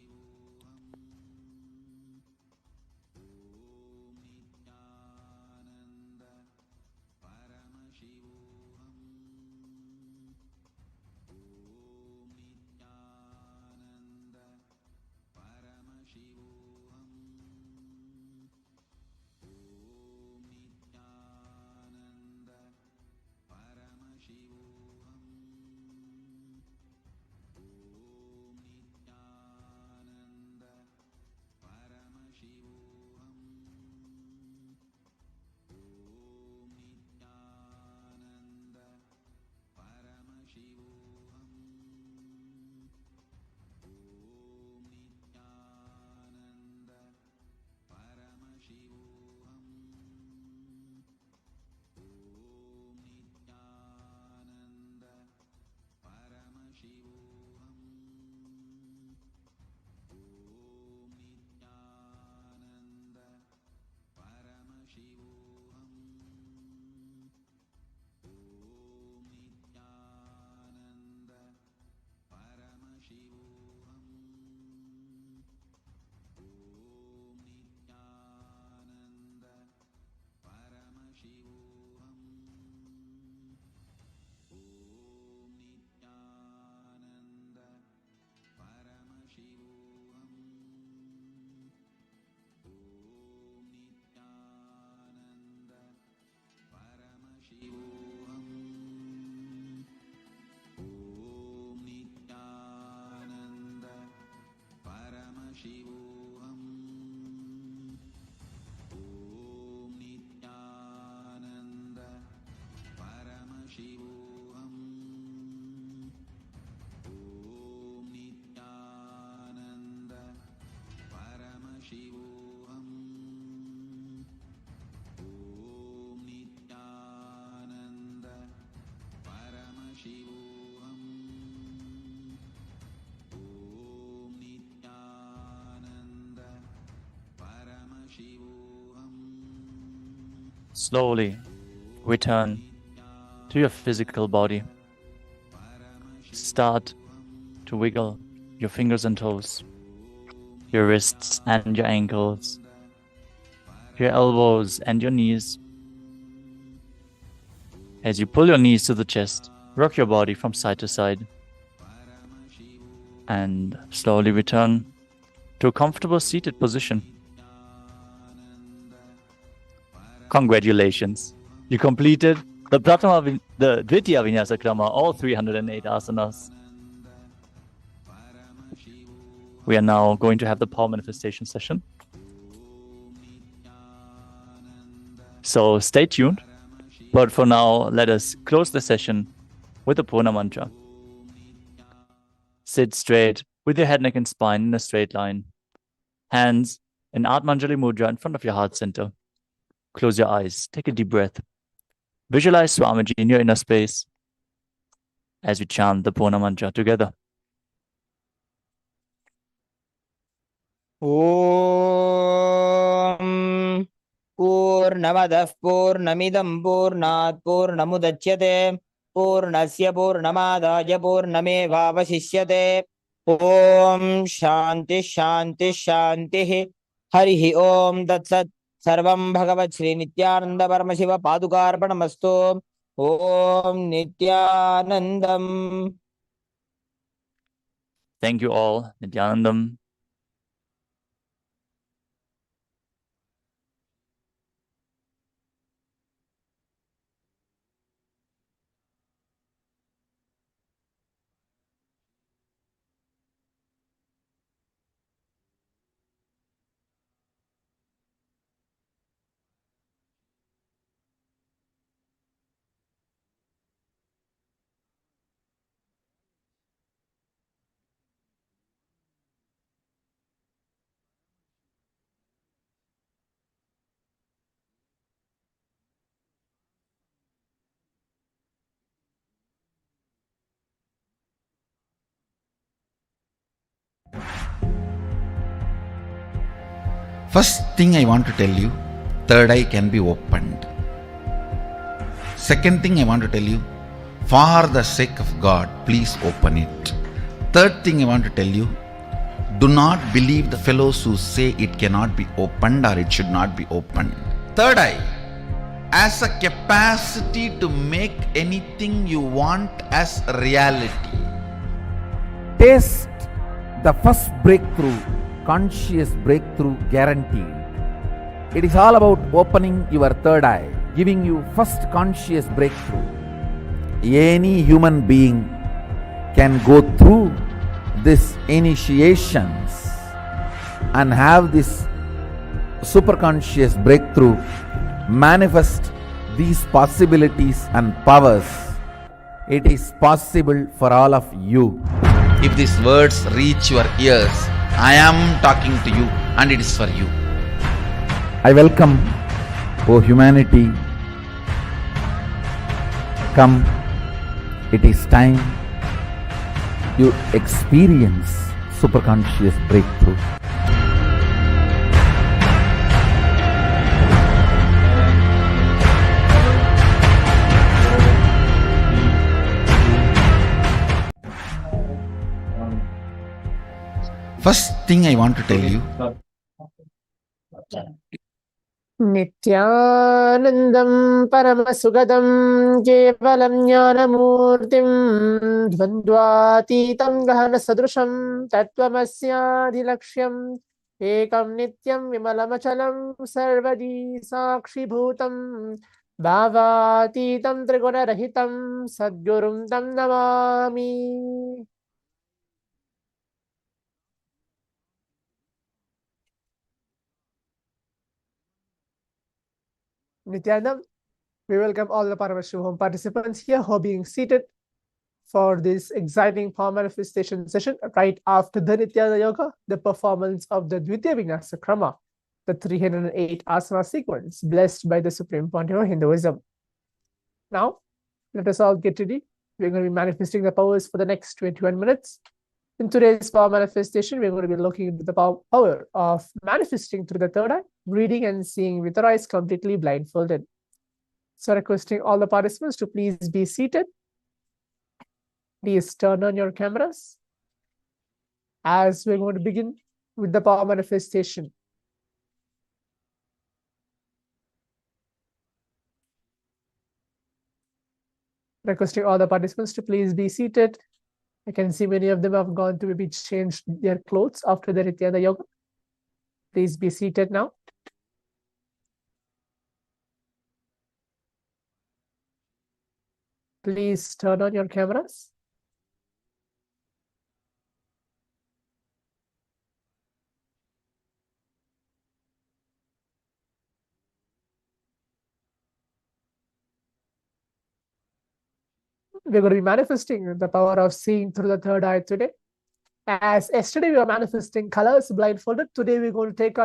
Slowly return to your physical body. Start to wiggle your fingers and toes, your wrists and your ankles, your elbows and your knees. As you pull your knees to the chest, rock your body from side to side, and slowly return to a comfortable seated position. Congratulations! You completed the Dvitiya Vinyasa Krama, all 308 asanas. We are now going to have the power manifestation session. So stay tuned. But for now, let us close the session with the Purna Mantra. Sit straight with your head, neck, and spine in a straight line. Hands in Atmanjali Mudra in front of your heart center. Close your eyes. Take a deep breath. Visualize Swamiji in your inner space as we chant the Purna Mantra together. Om Purnamadah Purnamidam Purnat Purnamudachyate Purnasya Purnamadaya Purnamevavasishyate. Om Shanti Shanti Shanti. Harihi Om Tat Sat. Sarvam Bhagavat Shri Nithyananda Paramashiva Padukarpanamastu. Om Nithyanandam. Thank you all. Nithyanandam. First thing I want to tell you, third eye can be opened. Second thing I want to tell you, for the sake of God, please open it. Third thing I want to tell you, do not believe the fellows who say it cannot be opened or it should not be opened. Third eye has a capacity to make anything you want as reality. Taste the first breakthrough, conscious breakthrough guaranteed. It is all about opening your third eye, giving you first conscious breakthrough. Any human being can go through these initiations and have this superconscious breakthrough, manifest these possibilities and powers. It is possible for all of you. If these words reach your ears, I am talking to you and it is for you. I welcome, O humanity, come, it is time you experience superconscious breakthrough. First thing I want to tell you, Nithyanandam Paramasugadam Kevalam Jnanamurtim Dvandvatitam Gahana Sadrusham Tattvamasyaadilaksham Ekam Nityam Vimalamachalam Sarvadi Sakshi Bhutam Bhavatitam Trigunarahitam Sadgurum Tam Namami. Nithyanandam, we welcome all the Paramashivoham participants here who are being seated for this exciting power manifestation session right after the Nityananda Yoga, the performance of the Dvitiya Vinyasa Krama, the 308 asana sequence blessed by the Supreme Pontiff of Hinduism. Now, let us all get ready. We're going to be manifesting the powers for the next 21 minutes. In today's power manifestation, we're going to be looking into the power of manifesting through the third eye, reading and seeing with our eyes completely blindfolded. So requesting all the participants to please be seated. Please turn on your cameras as we're going to begin with the power manifestation. Requesting all the participants to please be seated. I can see many of them have gone to maybe change their clothes after the Nityananda Yoga. Please be seated now. Please turn on your cameras. We're going to be manifesting the power of seeing through the third eye today. As yesterday we were manifesting colors blindfolded, today we're going to take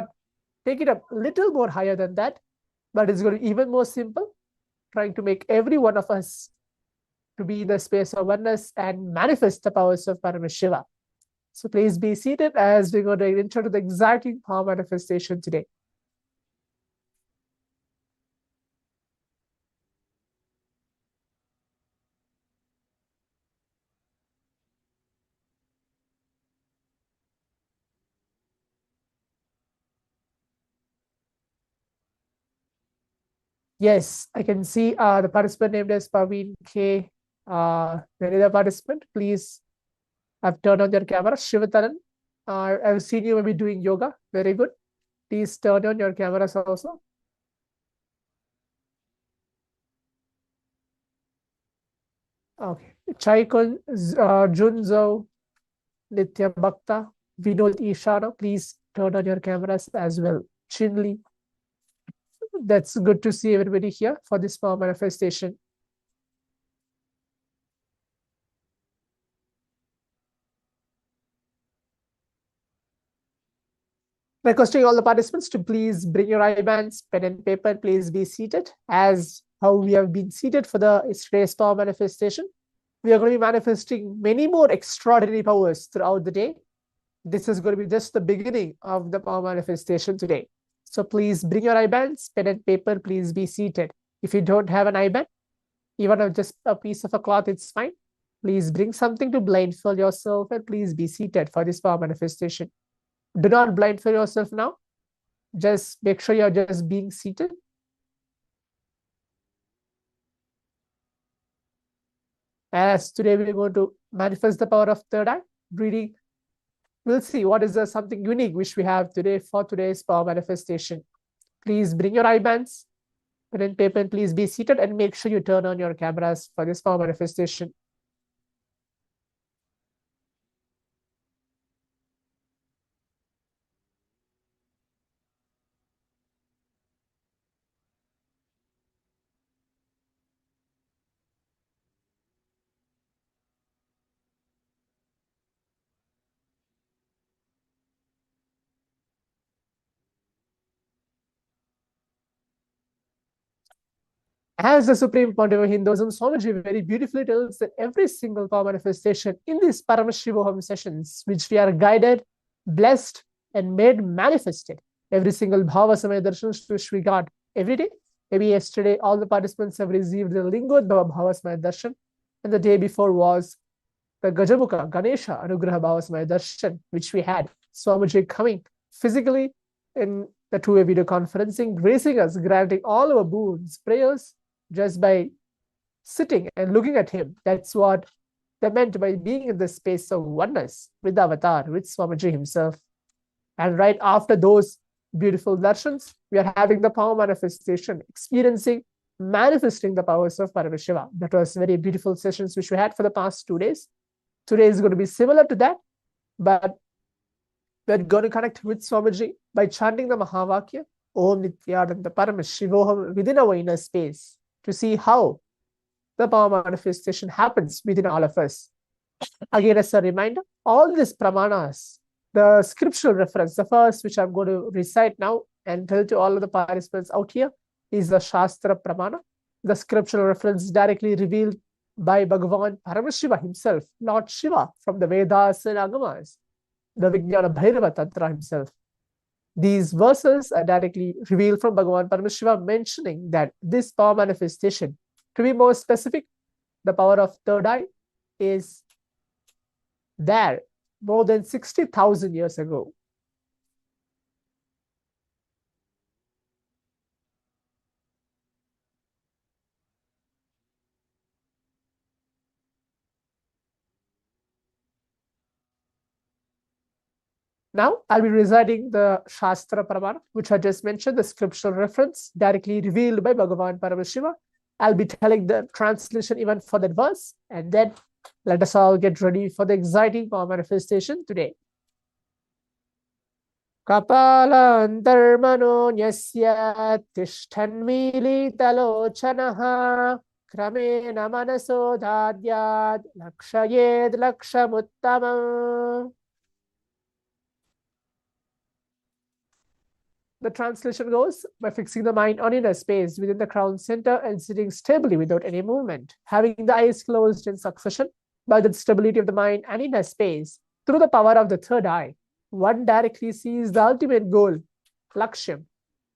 it a little more higher than that, but it's going to be even more simple, trying to make every one of us to be in the space of oneness and manifest the powers of Paramashiva. So please be seated as we're going to enter to the exciting power manifestation today. Yes, I can see the participant named as Paveen K. Any other participant, please have turned on your camera. Shivataran, I've seen you maybe doing yoga. Very good. Please turn on your cameras also. Okay. Chaikun, Junzo, Nitya Bhakta, Vinod Ishana, please turn on your cameras as well. Chinli, that's good to see everybody here for this power manifestation. Requesting all the participants to please bring your IBANs, pen and paper, please be seated as how we have been seated for the yesterday's power manifestation. We are going to be manifesting many more extraordinary powers throughout the day. This is going to be just the beginning of the power manifestation today. So please bring your IBANs, pen and paper, please be seated. If you don't have an IBAN, even just a piece of a cloth, it's fine. Please bring something to blindfold yourself and please be seated for this power manifestation. Do not blindfold yourself now. Just make sure you're just being seated. As today we're going to manifest the power of third eye, breathing. We'll see what is something unique which we have today for today's power manifestation. Please bring your IBANs, pen and paper, and please be seated and make sure you turn on your cameras for this power manifestation. As the Supreme Pontiff of Hinduism, Swamiji very beautifully tells that every single power manifestation in these Paramashivoham sessions, which we are guided, blessed, and made manifested, every single Bhava Samaya Darshans which we got every day. Maybe yesterday, all the participants have received the Lingodbhava Bhava Samaya Darshan, and the day before was the Gajamukha Ganesha Anugraha Bhava Samaya Darshan, which we had. Swamiji coming physically in the two-way video conferencing, gracing us, granting all our boons, prayers, just by sitting and looking at him. That's what they meant by being in the space of oneness with the avatar, with Swamiji himself. And right after those beautiful darshans, we are having the power manifestation, experiencing, manifesting the powers of Paramashiva. That was very beautiful sessions which we had for the past 2 days. Today is going to be similar to that, but we're going to connect with Swamiji by chanting the Mahavakya, Om Nithyananda Paramashivoham, within our inner space, to see how the power manifestation happens within all of us. Again, as a reminder, all these pramanas, the scriptural reference, the first which I'm going to recite now and tell to all of the participants out here, is the Shastra Pramana, the scriptural reference directly revealed by Bhagavan Paramashiva himself, Lord Shiva, from the Vedas and Agamas, the Vijnana Bhairava Tantra himself. These verses are directly revealed from Bhagavan Paramashiva, mentioning that this power manifestation, to be more specific, the power of third eye is there more than 60,000 years ago. Now, I'll be reciting the Shastra Pramana, which I just mentioned, the scriptural reference directly revealed by Bhagavan Paramashiva. I'll be telling the translation even for that verse, and then let us all get ready for the exciting power manifestation today. Kapala antarmano nyasya tishtanmilitalochanaha kramena manaso dhadyad lakshayed lakshamuttamam. The translation goes, by fixing the mind on inner space within the crown center and sitting stably without any movement, having the eyes closed in succession, by the stability of the mind and inner space, through the power of the third eye, one directly sees the ultimate goal, Lakshyam,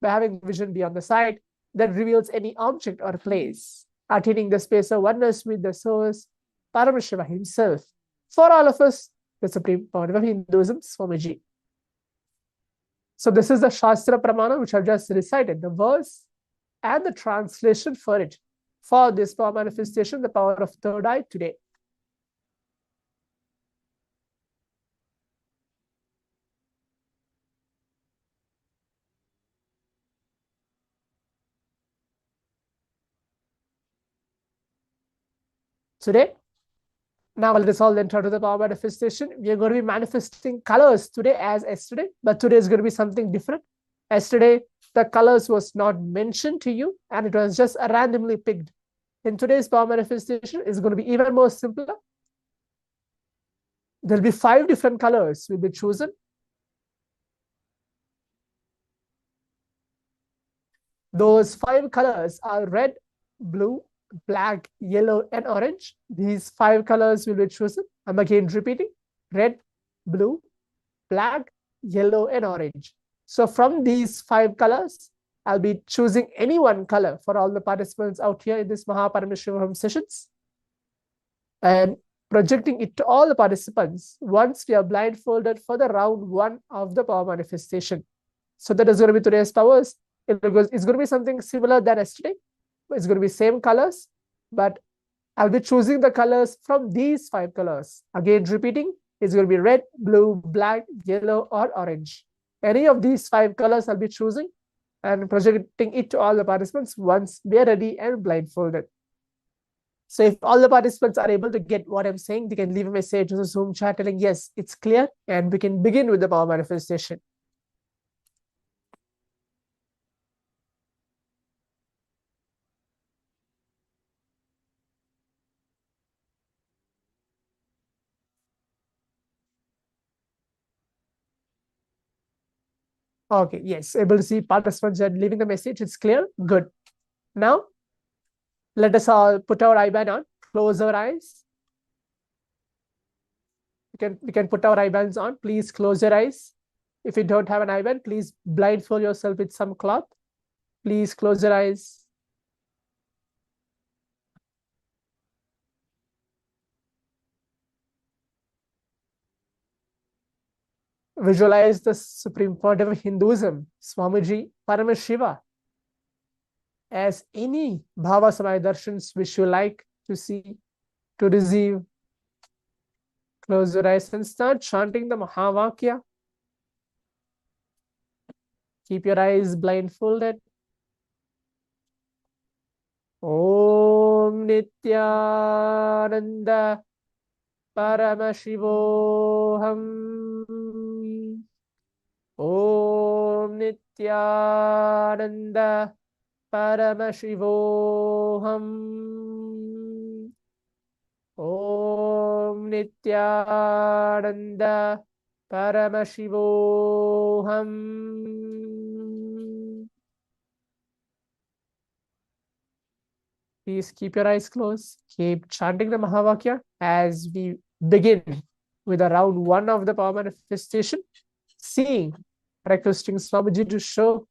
by having vision beyond the sight that reveals any object or place, attaining the space of oneness with the source, Paramashiva himself. For all of us, the Supreme Pontiff of Hinduism, Swamiji. So this is the Shastra Pramana which I've just recited, the verse and the translation for it, for this power manifestation, the power of third eye today. Today, now let us all enter to the power manifestation. We are going to be manifesting colors today as yesterday, but today is going to be something different. Yesterday, the colors was not mentioned to you and it was just randomly picked. In today's power manifestation, it's going to be even more simpler. There'll be 5 different colors will be chosen. Those 5 colors are red, blue, black, yellow, and orange. These 5 colors will be chosen. I'm again repeating: red, blue, black, yellow, and orange. So from these 5 colors, I'll be choosing any one color for all the participants out here in this Paramashivoham sessions and projecting it to all the participants once we are blindfolded for the round 1 of the power manifestation. So that is going to be today's powers. It's going to be something similar than yesterday. It's going to be same colors, but I'll be choosing the colors from these 5 colors. Again, repeating, it's going to be red, blue, black, yellow, or orange. Any of these 5 colors I'll be choosing and projecting it to all the participants once we are ready and blindfolded. So if all the participants are able to get what I'm saying, they can leave a message to the Zoom chat telling, yes, it's clear, and we can begin with the power manifestation. Okay, yes, able to see participants are leaving the message. It's clear. Good. Now, let us all put our eye band on, close our eyes. We can put our eye bands on. Please close your eyes. If you don't have an eye band, please blindfold yourself with some cloth. Please close your eyes. Visualize the Supreme Pontiff of Hinduism, Swamiji Paramashiva, as any Bhava Samaya darshans which you like to see, to receive. Close your eyes and start chanting the Mahavakya. Keep your eyes blindfolded. Om Nithyananda Paramashivoham. Om Nithyananda Paramashivoham. Om Nithyananda Paramashivoham. Please keep your eyes closed. Keep chanting the Mahavakya as we begin with the round 1 of the power manifestation. Seeing, requesting Swamiji to show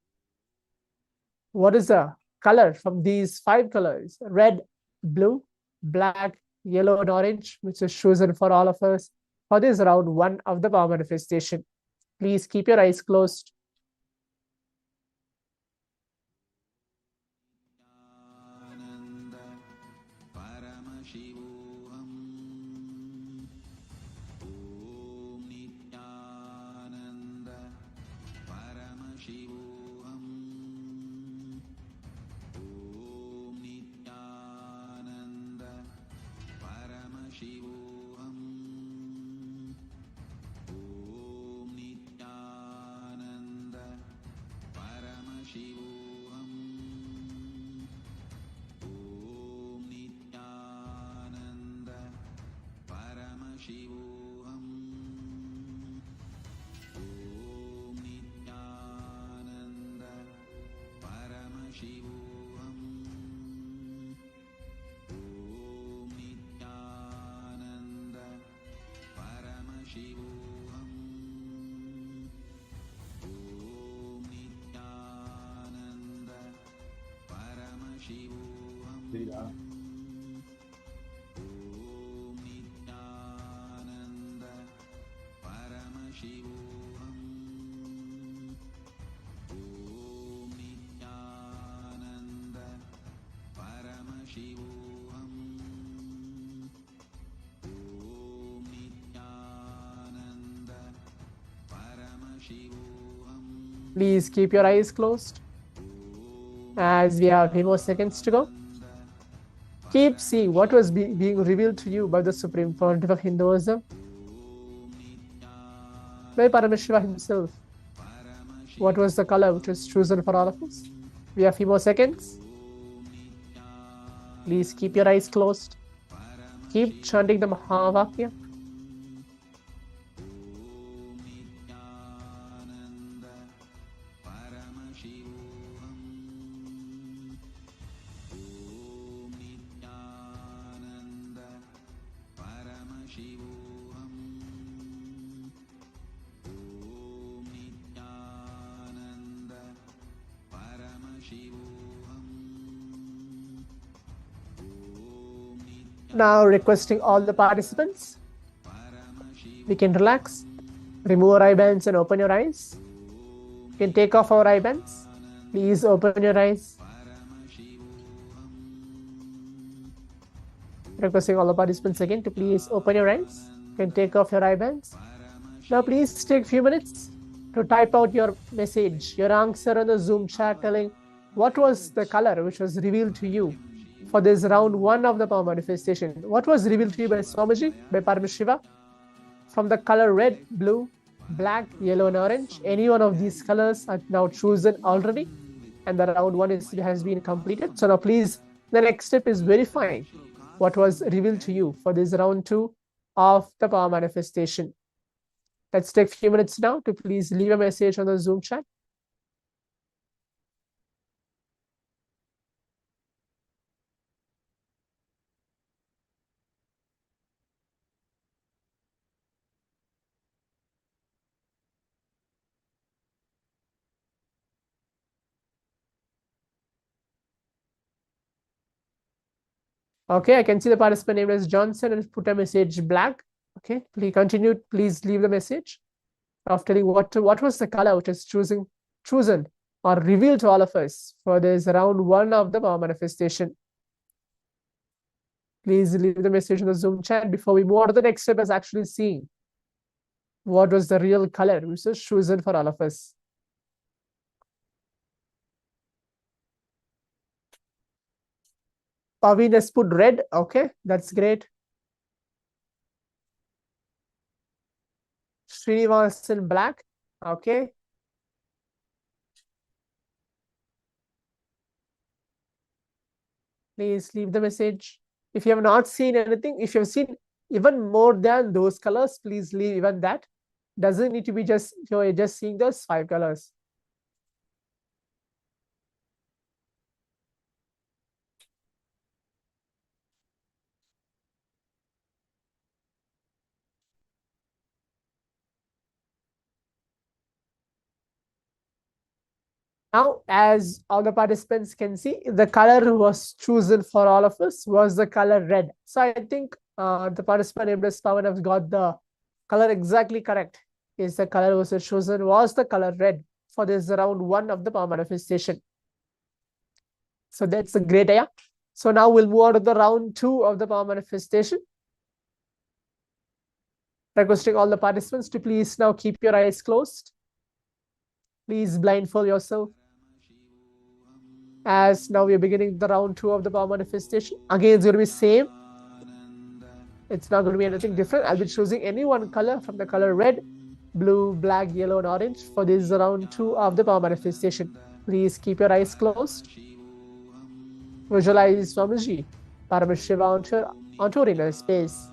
what is the color from these 5 colors: red, blue, black, yellow, and orange, which is chosen for all of us for this round 1 of the power manifestation. Please keep your eyes closed. Paramashivoham. Om Nithyananda Paramashivoham. Please keep your eyes closed as we have a few more seconds to go. Keep seeing what was being revealed to you by the Supreme Pontiff of Hinduism, by Paramashiva himself. What was the color which was chosen for all of us? We have a few more seconds. Please keep your eyes closed. Keep chanting the Mahavakya. Now requesting all the participants, we can relax, remove our eye bands and open your eyes. You can take off our eye bands. Please open your eyes. Requesting all the participants again to please open your eyes. You can take off your eye bands. Now please take a few minutes to type out your message, your answer on the Zoom chat telling what was the color which was revealed to you for this round 1 of the power manifestation. What was revealed to you by Swamiji, by Paramashiva? From the color red, blue, black, yellow and orange. Any one of these colors are now chosen already and the round 1 has been completed. So now please, the next step is verifying what was revealed to you for this round 2 of the power manifestation. Let's take a few minutes now to please leave a message on the Zoom chat. Okay, I can see the participant name as Johnson and put a message black. Okay, please continue. Please leave the message of telling what was the color which is chosen or revealed to all of us for this round 1 of the power manifestation. Please leave the message in the Zoom chat before we move on to the next step as actually seeing what was the real color which was chosen for all of us. Paveen has put red. Okay, that's great. Srinivasan black. Okay. Please leave the message. If you have not seen anything, if you have seen even more than those colors, please leave even that. Doesn't need to be just, you're just seeing those 5 colors. Now, as all the participants can see, the color was chosen for all of us was the color red. So I think the participant named as Pawan has got the color exactly correct. Is the color was chosen was the color red for this round 1 of the power manifestation. So that's a great idea. So now we'll move on to the round 2 of the power manifestation. Requesting all the participants to please now keep your eyes closed. Please blindfold yourself. As now we are beginning the round 2 of the power manifestation. Again, it's going to be same. It's not going to be anything different. I'll be choosing any one color from the color red, blue, black, yellow, and orange for this round 2 of the power manifestation. Please keep your eyes closed. Visualize Swamiji, Paramashiva on tour in space.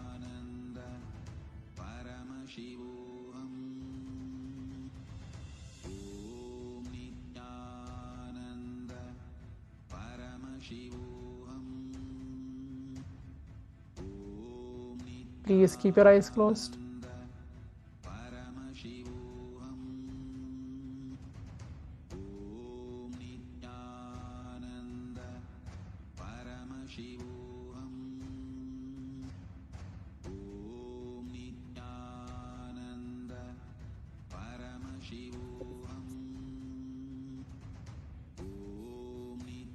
Please keep your eyes closed.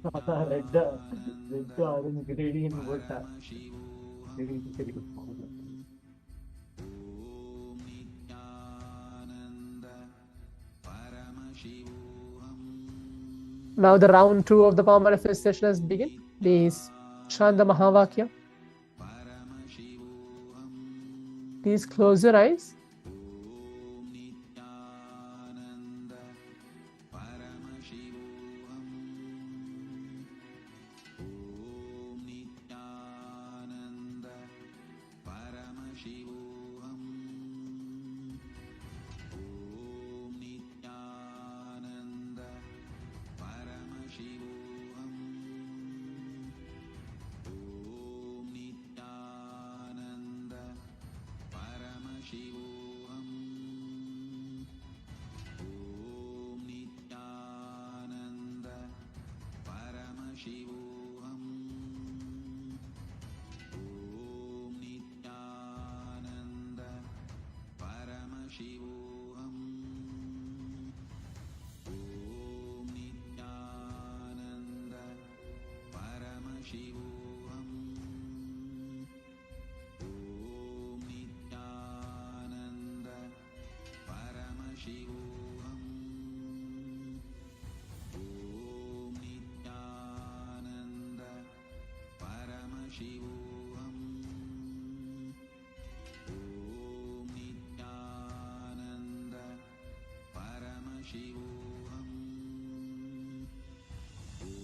red orange gradient would have. Now the round 2 of the power manifestation has begun. Please chant the Mahavakya. Please close your eyes.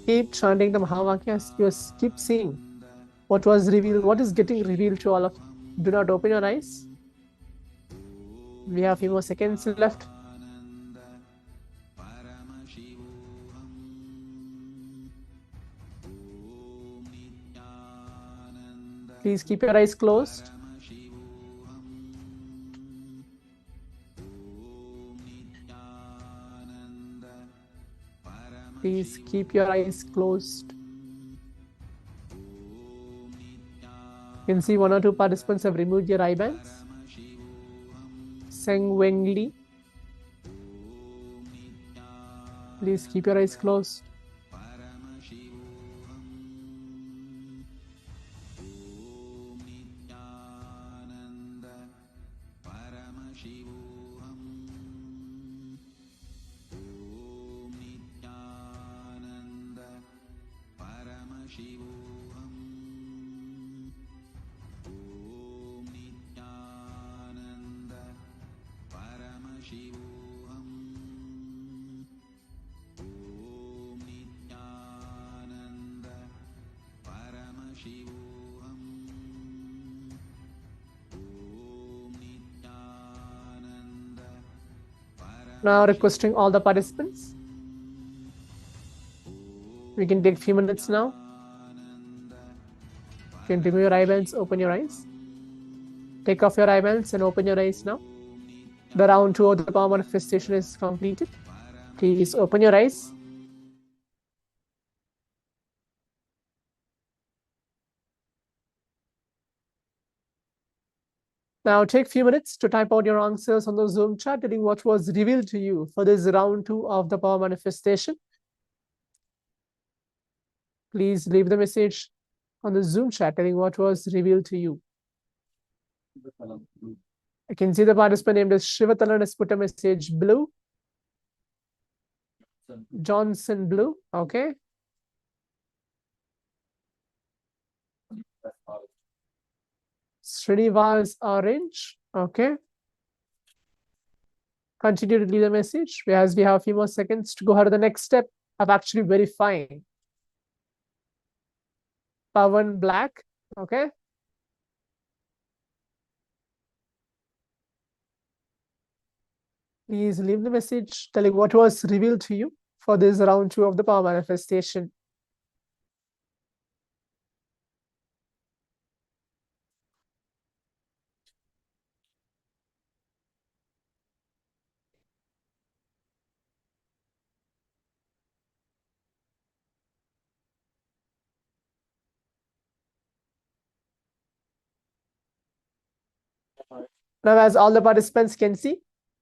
Keep chanting the Mahavakya as you keep seeing what was revealed, what is getting revealed to all of you. Do not open your eyes. We have a few more seconds left. Please keep your eyes closed. Please keep your eyes closed. You can see 1 or 2 participants have removed your eye bands. Seng Weng Li. Please keep your eyes closed. Now requesting all the participants. We can take a few minutes now. You can remove your eye bands, open your eyes. Take off your eye bands and open your eyes now. The round 2 of the power manifestation is completed. Please open your eyes. Now take a few minutes to type out your answers on the Zoom chat, telling what was revealed to you for this round 2 of the power manifestation. Please leave the message on the Zoom chat telling what was revealed to you. I can see the participant named as Shivatalan has put a message blue. Johnson blue. Okay. Srinivas orange. Okay. Continue to leave the message as we have a few more seconds to go ahead to the next step of actually verifying. Pavan black. Okay. Please leave the message telling what was revealed to you for this round 2 of the power manifestation. Now, as all the participants can see,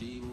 Paramashivoham.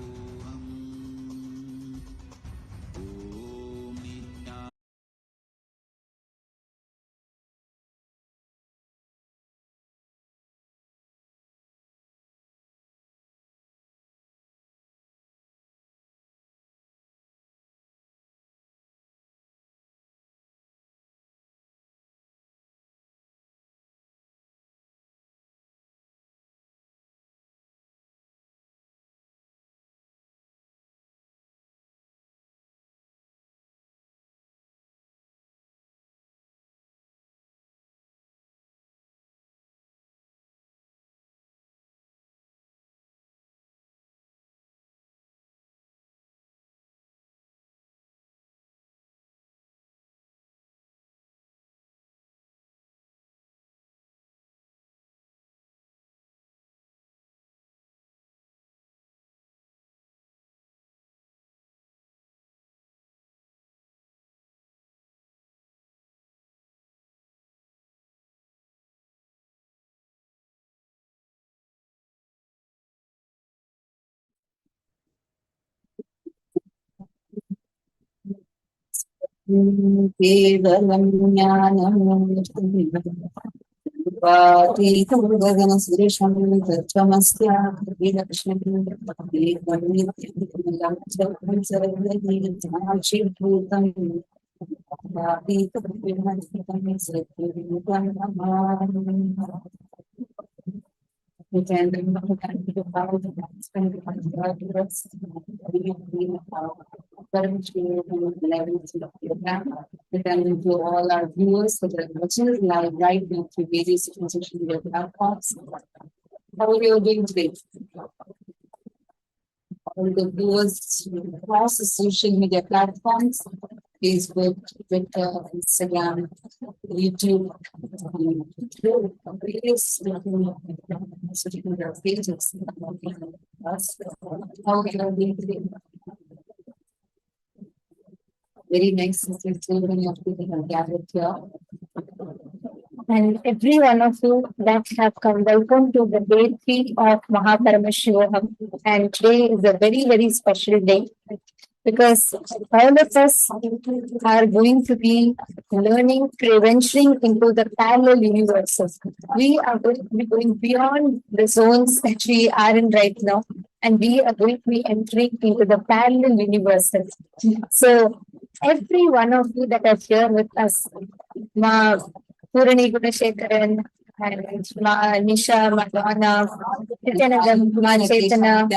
Om Nithyananda केवलं ज्ञानमूर्तिं गगनसदृशं तत्त्वमस्यादिलक्ष्यं सर्वभूतं we can do power to spend the we can do all our viewers for the watchers live right now through various social media platforms. How are you doing today? All the viewers across the social media platforms, Facebook, Twitter, Instagram, YouTube, various social media pages. How are you doing today? Very nice to see so many of you have gathered here. And every one of you that have come, welcome to the day 3 of Paramashivoham. And today is a very, very special day because all of us are going to be learning, venturing into the parallel universes. We are going to be going beyond the zones that we are in right now, and we are going to be entering into the parallel universes. So, every one of you that are here with us, Ma Purani Gunashekaran, and Ma Nisha, Ma Donna, Nithyananda, Ma Chaitanya,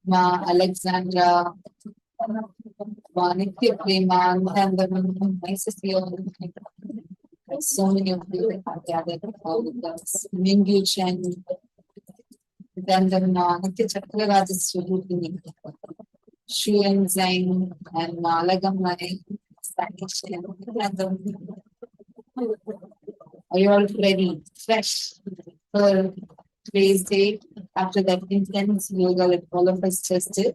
Ma Alexandra, Ma Nitya Prema, and nice to see all. So many of you that have gathered with us. Mingyu Chen, Ma Nitya Chakravarti Swarupi, Shuan Zain, and Malagam Mai, are you all ready, fresh for today's day after that intense yoga that all of us just did?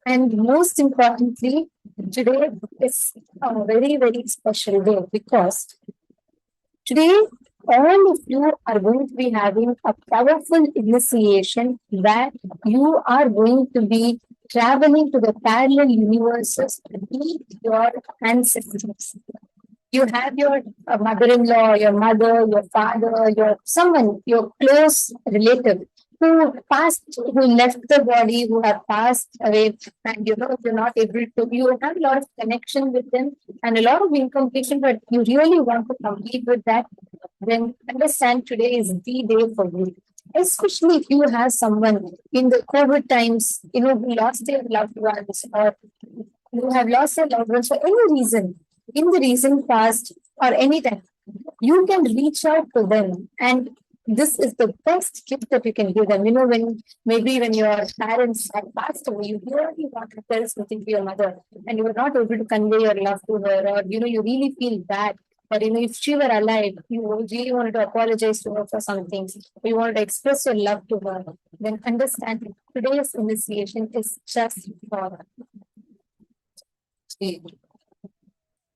And most importantly, today is a very, very special day because today all of you are going to be having a powerful initiation where you are going to be traveling to the parallel universes to meet your ancestors. You have your mother-in-law, your mother, your father, your someone, your close relative who passed, who left the body, who have passed away, and you're not able to, you have a lot of connection with them and a lot of incomplete, but you really want to complete with that, then understand today is the day for you. Especially if you have someone in the COVID times, who lost their loved ones or who have lost their loved ones for any reason, in the recent past or anytime, you can reach out to them, and this is the best gift that you can give them. When your parents had passed away, you really want to tell something to your mother, and you were not able to convey your love to her, or you really feel bad. But if she were alive, you really wanted to apologize to her for something, you wanted to express your love to her, then understand today's initiation is just for her.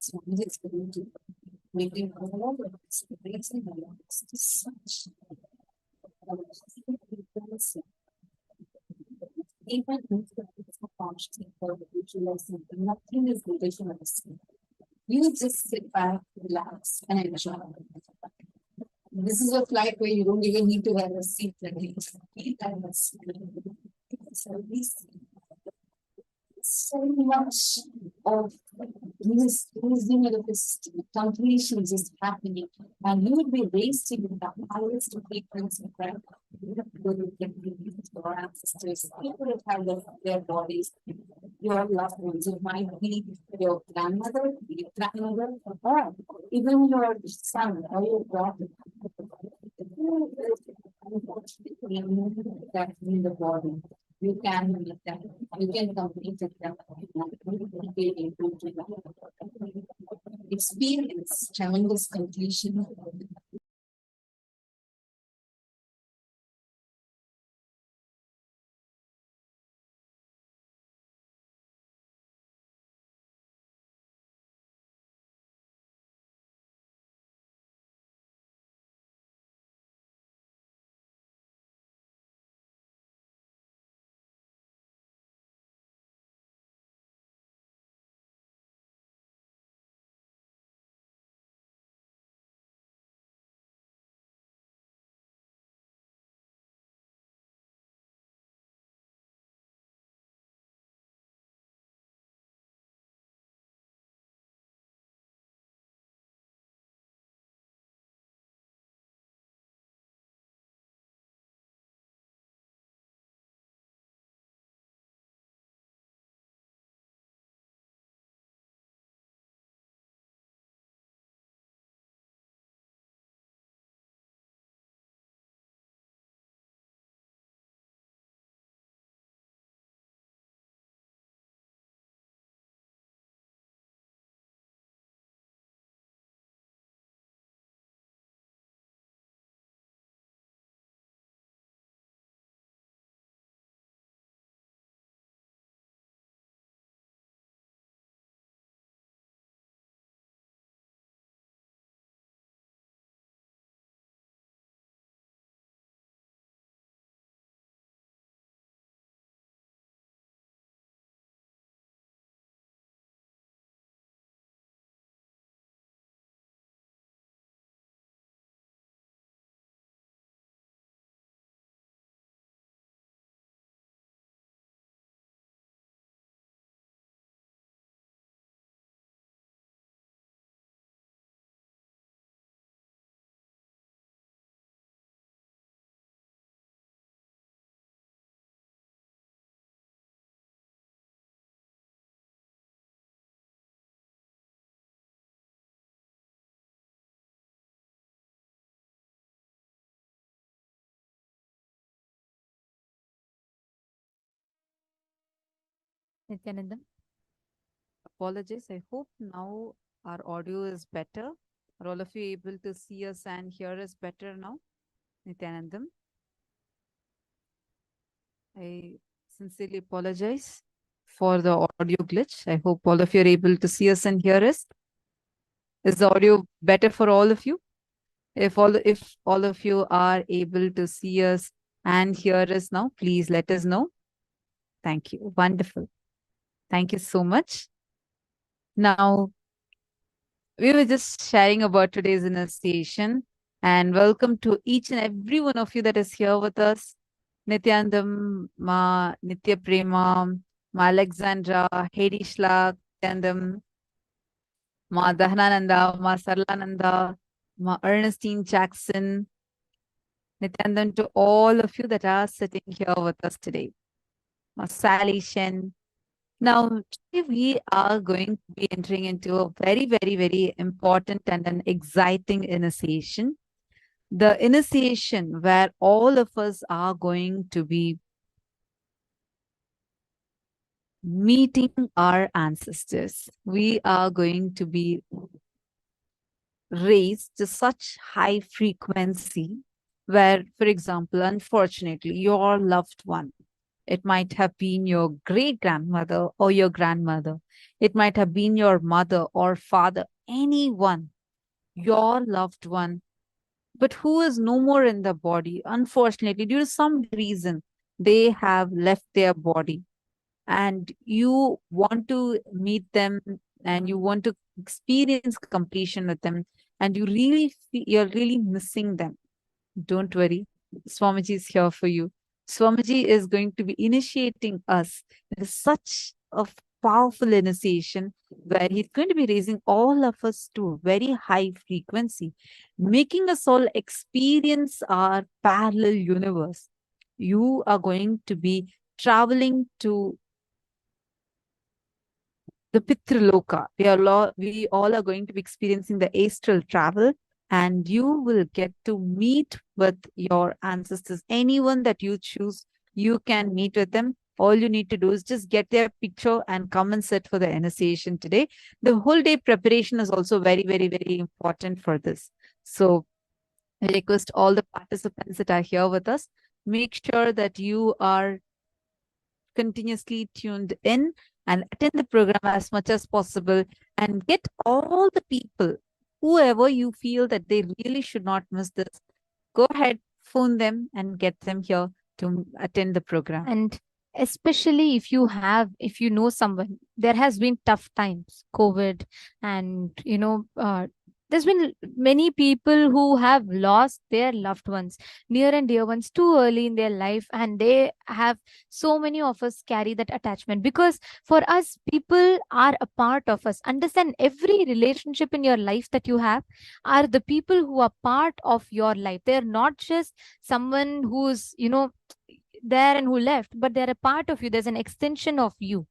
So it's going to making all of us raising the such Even if it's a conscious or visualize something, nothing is negation of the skin. You just sit back, relax, and enjoy. This is a flight where you don't even need to wear a seat so much of this losing of this completion is happening, and you would be raised to the highest frequency of breath. Your ancestors, people that have their bodies, your loved ones. It might be your grandmother, your grandmother, or even your son or your daughter. That in the body. You can meet them. You can complete them. Experience tremendous completion. Nithyananda, apologies. I hope now our audio is better. Are all of you able to see us and hear us better now? Nithyanandam, I sincerely apologize for the audio glitch. I hope all of you are able to see us and hear us. Is the audio better for all of you? If all of you are able to see us and hear us now, please let us know. Thank you. Wonderful. Thank you so much. Now, we were just sharing about today's initiation, and welcome to each and every one of you that is here with us. Nithyanandam, Ma Nitya Prema, Ma Alexandra, Hedi Shlak, Nithyanandam, Ma Dahanananda, Ma Sarlananda, Ma Ernestine Jackson, Nithyanandam, to all of you that are sitting here with us today. Ma Sally Shen. Now, today we are going to be entering into a very, very, very important and an exciting initiation. The initiation where all of us are going to be meeting our ancestors. We are going to be raised to such high frequency where, for example, unfortunately, your loved one, it might have been your great-grandmother or your grandmother. It might have been your mother or father, anyone, your loved one but who is no more in the body. Unfortunately, due to some reason, they have left their body, and you want to meet them and you want to experience completion with them, and you really feel you're really missing them. Don't worry, Swamiji is here for you. Swamiji is going to be initiating us in such a powerful initiation where he's going to be raising all of us to a very high frequency, making us all experience our parallel universe. You are going to be traveling to the Pitraloka. We all are going to be experiencing the astral travel, and you will get to meet with your ancestors. Anyone that you choose, you can meet with them. All you need to do is just get their picture and come and sit for the initiation today. The whole day preparation is also very, very, very important for this. So I request all the participants that are here with us, make sure that you are continuously tuned in and attend the program as much as possible, and get all the people, whoever you feel that they really should not miss this, go ahead, phone them and get them here to attend the program. And especially if you know someone, there has been tough times, COVID, and there's been many people who have lost their loved ones, near and dear ones, too early in their life, and they have, so many of us carry that attachment, because for us, people are a part of us. Understand, every relationship in your life that you have are the people who are part of your life. They're not just someone who's there and who left, but they're a part of you. There's an extension of you.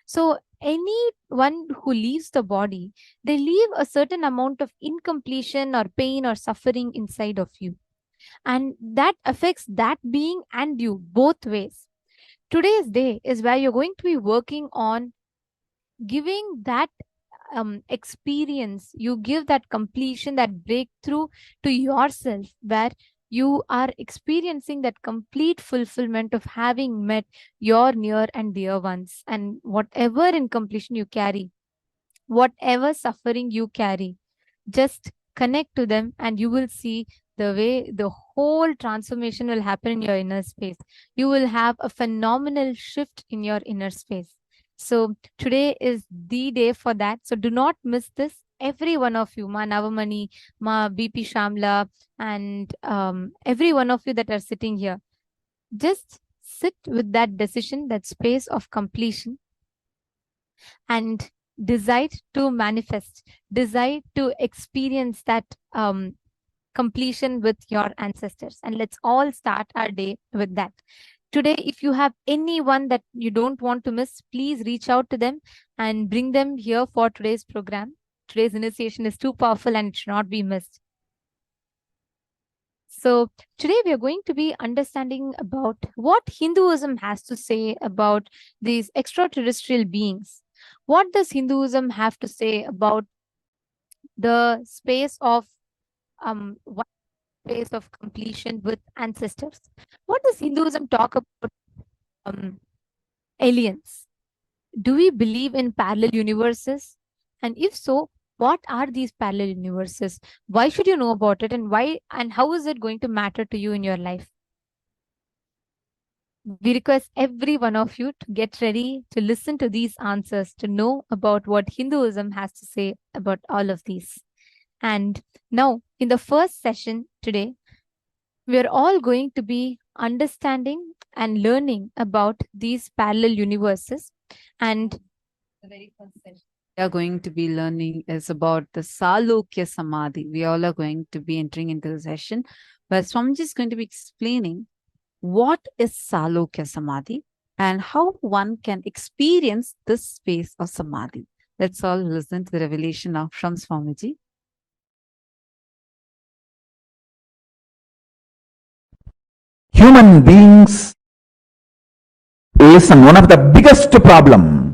So anyone who leaves the body, they leave a certain amount of incompletion or pain or suffering inside of you, and that affects that being and you both ways. Today's day is where you're going to be working on giving that experience. You give that completion, that breakthrough to yourself, where you are experiencing that complete fulfillment of having met your near and dear ones. And whatever incompletion you carry, whatever suffering you carry, just connect to them, and you will see the way the whole transformation will happen in your inner space. You will have a phenomenal shift in your inner space. So today is the day for that. So do not miss this. Every one of you, Ma Navamani, Ma BP Shamla, and every one of you that are sitting here, just sit with that decision, that space of completion, and decide to manifest, decide to experience that completion with your ancestors. And let's all start our day with that. Today, if you have anyone that you don't want to miss, please reach out to them and bring them here for today's program. Today's initiation is too powerful and it should not be missed. So today we are going to be understanding about what Hinduism has to say about these extraterrestrial beings. What does Hinduism have to say about the space of one space of completion with ancestors? What does Hinduism talk about aliens? Do we believe in parallel universes? And if so, what are these parallel universes? Why should you know about it? And why and how is it going to matter to you in your life? We request every one of you to get ready to listen to these answers, to know about what Hinduism has to say about all of these. And now, in the first session today, we are all going to be understanding and learning about these parallel universes. And the very first session we are going to be learning is about the Salokya Samadhi. We all are going to be entering into the session where Swamiji is going to be explaining what is Salokya Samadhi and how one can experience this space of Samadhi. Let's all listen to the revelation of from Swamiji. Human beings, listen, one of the biggest problem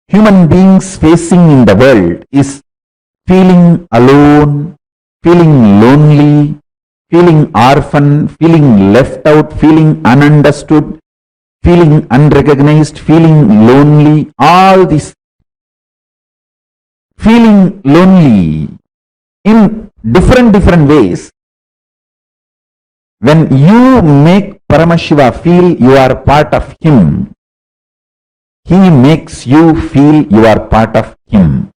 human beings facing in the world is feeling alone, feeling lonely, feeling orphan, feeling left out, feeling ununderstood, feeling unrecognized, feeling lonely, all this. Feeling lonely in different ways. When you make Paramashiva feel you are part of him, he makes you feel you are part of him.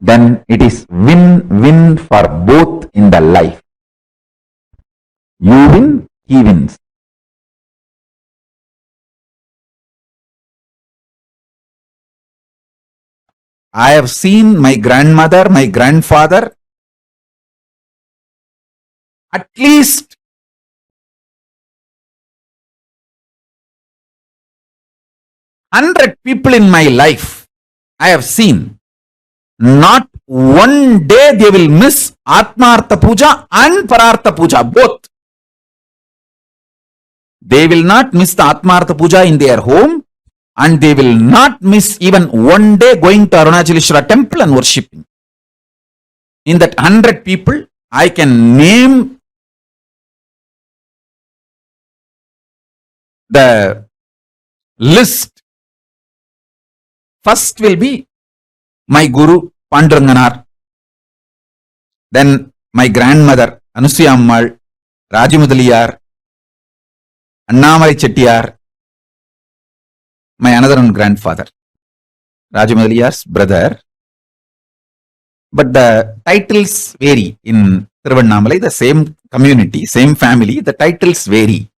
Then it is win-win for both in the life. You win, he wins. I have seen my grandmother, my grandfather, at least 100 people in my life. I have seen. Not one day they will miss Atmartha Puja and Parartha Puja, both. They will not miss the Atmartha Puja in their home, and they will not miss even one day going to Arunachaleshwara temple and worshipping. In that 100 people, I can name the list. First will be my Guru Panduranganar, then my grandmother Anusuya Ammal, Rajamudaliyar, Annamai Chettiar, my another grandfather, Rajamudaliyar's brother. But the titles vary in Tiruvannamalai, the same community, same family, the titles vary.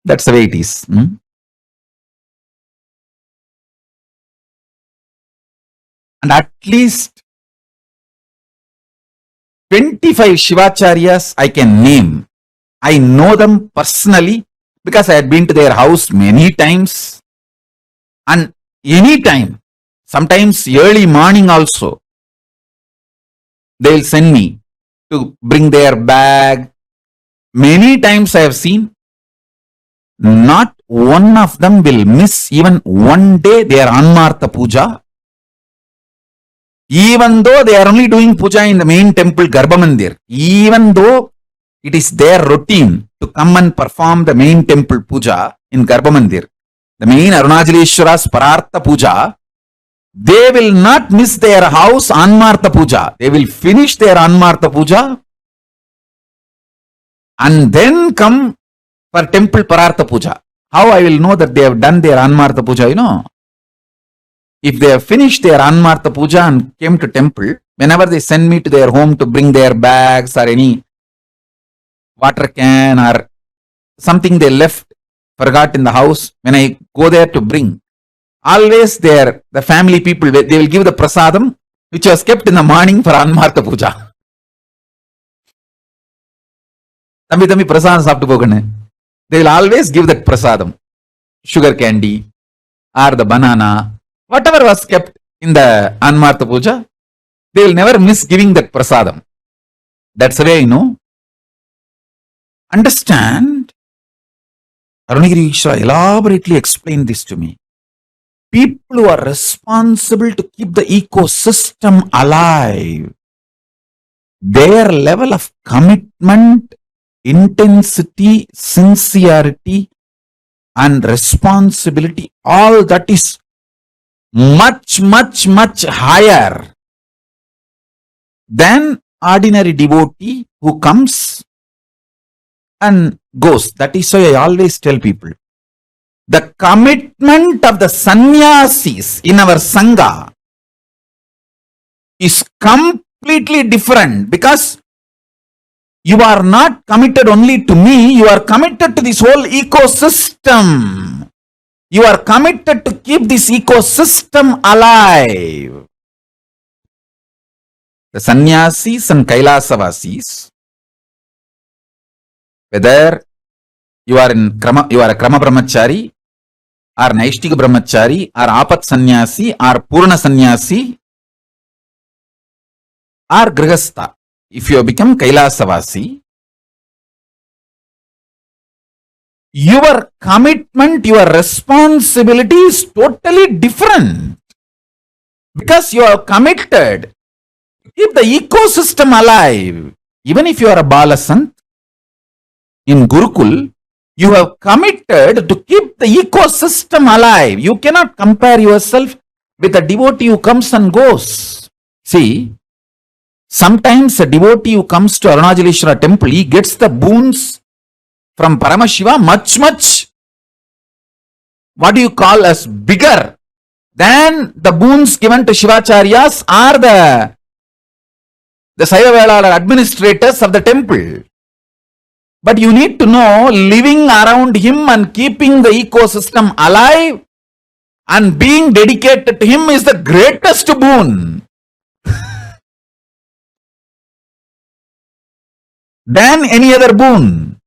That's the way it is. And at least 25 Shivacharyas I can name. I know them personally because I had been to their house many times. And any time, sometimes early morning also, they will send me to bring their bag. Many times I have seen, not one of them will miss even one day their Anmartha Puja. Even though they are only doing puja in the main temple Garbhamandir, even though it is their routine to come and perform the main temple puja in Garbhamandir, the main Arunachaleshwara's Parartha Puja, they will not miss their house Anmartha Puja. They will finish their Anmartha Puja and then come for temple Parartha Puja. How I will know that they have done their Anmartha Puja, you know? If they have finished their Anmartha Puja and came to temple, whenever they send me to their home to bring their bags or any water can or something they left, forgot in the house, when I go there to bring, always the family people, they will give the prasadam which was kept in the morning for Anmartha Puja. Thambi prasadam saaptu pogane. They will always give that prasadam, sugar candy or the banana. Whatever was kept in the Anmartha Puja, they will never miss giving that prasadam. That's the way I know. Understand? Arunagiri Ishra elaborately explained this to me. People who are responsible to keep the ecosystem alive, their level of commitment, intensity, sincerity, and responsibility, all that is much higher than ordinary devotee who comes and goes. That is why I always tell people, the commitment of the sannyasis in our Sangha is completely different, because you are not committed only to me, you are committed to this whole ecosystem. You are committed to keep this ecosystem alive. The sannyasis and Kailasa, whether you are a Krama Brahmachari, or Naishtika Brahmachari, or Apat Sannyasi, or Purna Sannyasi, or Grihastha, if you have become Kailasavasi, your commitment, your responsibility is totally different, because you are committed to keep the ecosystem alive. Even if you are a Balasant in Gurukul, you have committed to keep the ecosystem alive. You cannot compare yourself with a devotee who comes and goes. See, Sometimes a devotee who comes to Arunachaleshwara temple, he gets the boons from Paramashiva much, what do you call as bigger than the boons given to Shivacharyas or the Saiva Velar administrators of the temple. But you need to know, living around him and keeping the ecosystem alive and being dedicated to him is the greatest boon than any other boon.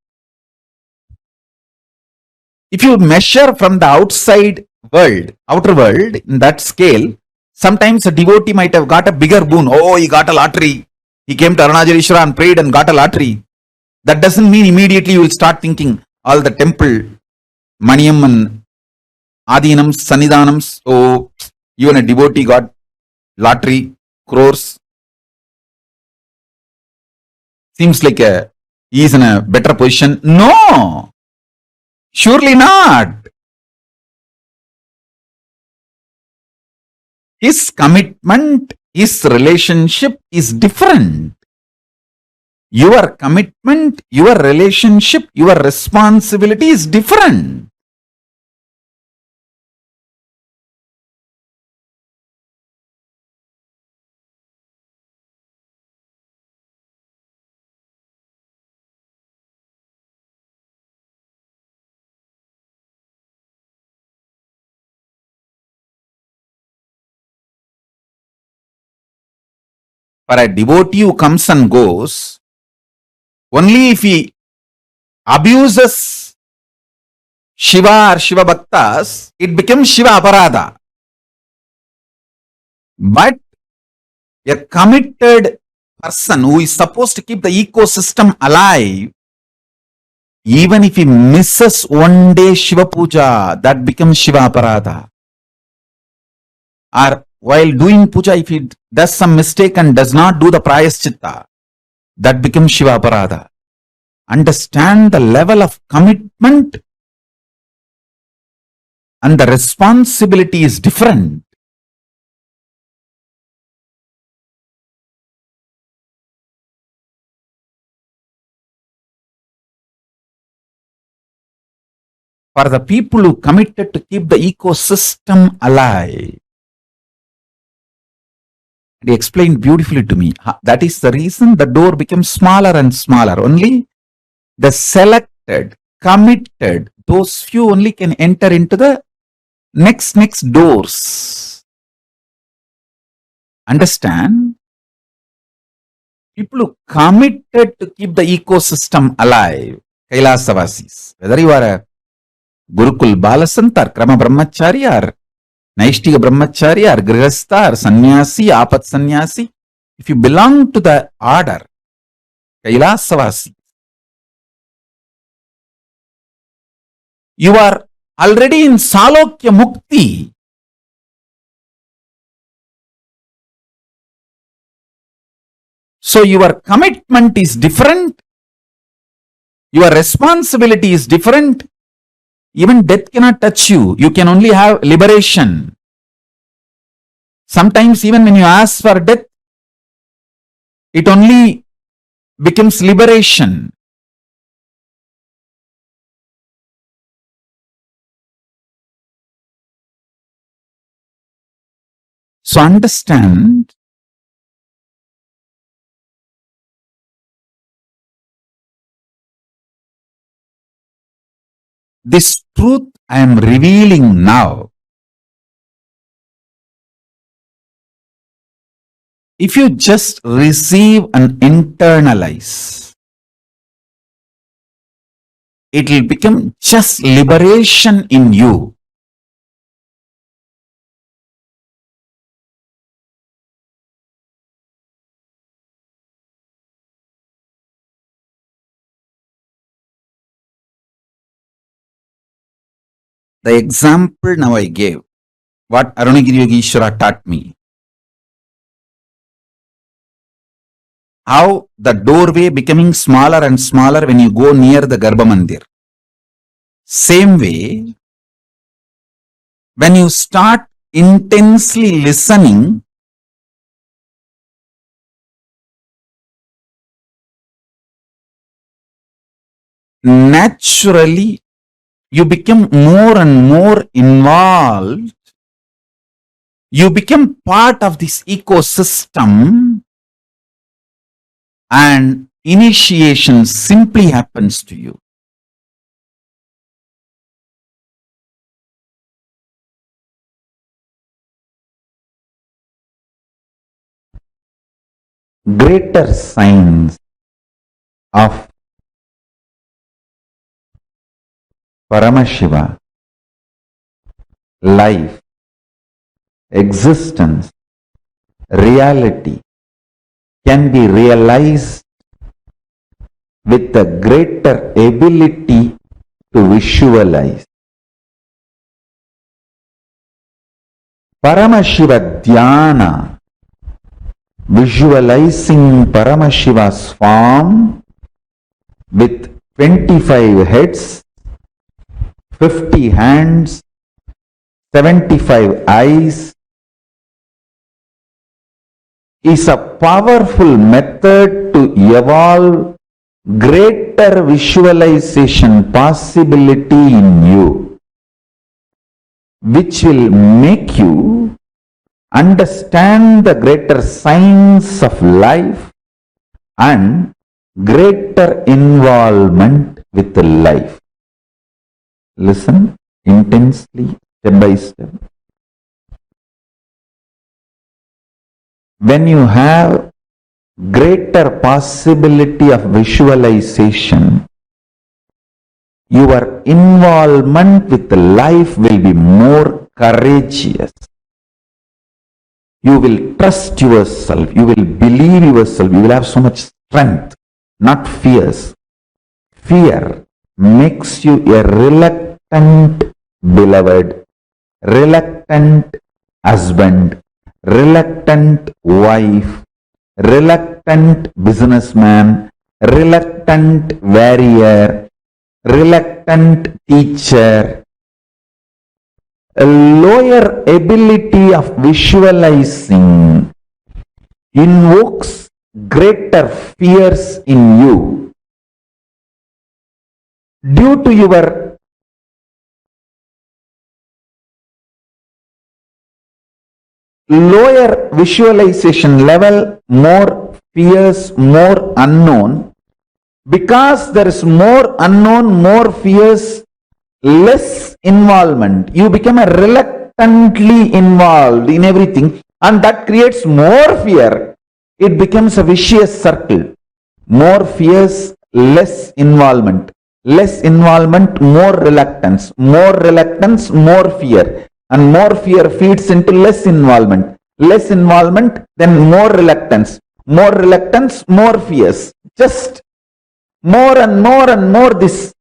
If you measure from the outside world, outer world, in that scale, sometimes a devotee might have got a bigger boon. Oh, he got a lottery. He came to Arunachaleshwara and prayed and got a lottery. That doesn't mean immediately you will start thinking all the temple, Maniyam and Adinams, Sannidhanams, oh, even a devotee got lottery, crores. Seems like he is in a better position. No, surely not. His commitment, his relationship is different. Your commitment, your relationship, your responsibility is different. For a devotee who comes and goes, only if he abuses Shiva or Shiva Bhaktas, it becomes Shiva Aparadha. But a committed person who is supposed to keep the ecosystem alive, even if he misses one day Shiva Puja, that becomes Shiva Aparadha. Or while doing puja, if he does some mistake and does not do the prayaschitta, that becomes Shiva Aparadha. Understand the level of commitment and the responsibility is different. For the people who committed to keep the ecosystem alive, he explained beautifully to me. That is the reason the door becomes smaller and smaller. Only the selected, committed, those few only can enter into the next doors. Understand? People who committed to keep the ecosystem alive, Kailasavasis, whether you are a Gurukul Balasant or Krama Brahmachari or Naishtika Brahmachari or Grihastha or Sannyasi, Apat Sannyasi, if you belong to the order, Kailasavasi, you are already in Salokya Mukti. So your commitment is different, your responsibility is different. Even death cannot touch you. You can only have liberation. Sometimes even when you ask for death, it only becomes liberation. So understand, this truth I am revealing now. If you just receive and internalize, it will become just liberation in you. The example now I gave, what Arunagiri Yogeshwara taught me, how the doorway becoming smaller and smaller when you go near the Garbha Mandir. Same way, when you start intensely listening, naturally you become more and more involved. You become part of this ecosystem, and initiation simply happens to you. Greater signs of Paramashiva, life, existence, reality can be realized with a greater ability to visualize. Paramashiva Dhyana, visualizing Paramashiva's form with 25 heads, 50 hands, 75 eyes, is a powerful method to evolve greater visualization possibility in you, which will make you understand the greater signs of life and greater involvement with life. Listen intensely, step by step. When you have greater possibility of visualization, your involvement with life will be more courageous. You will trust yourself, you will believe yourself, you will have so much strength, not fears. Fear makes you a reluctant beloved, reluctant husband, reluctant wife, reluctant businessman, reluctant warrior, reluctant teacher. A lower ability of visualizing invokes greater fears in you. Due to your lower visualization level, more fears, more unknown. Because there is more unknown, more fears, less involvement. You become a reluctantly involved in everything, and that creates more fear. It becomes a vicious circle. More fears, less involvement. Less involvement, more reluctance. More reluctance, more fear. And more fear feeds into less involvement. Less involvement, then more reluctance. More reluctance, more fears. Just more and more and more this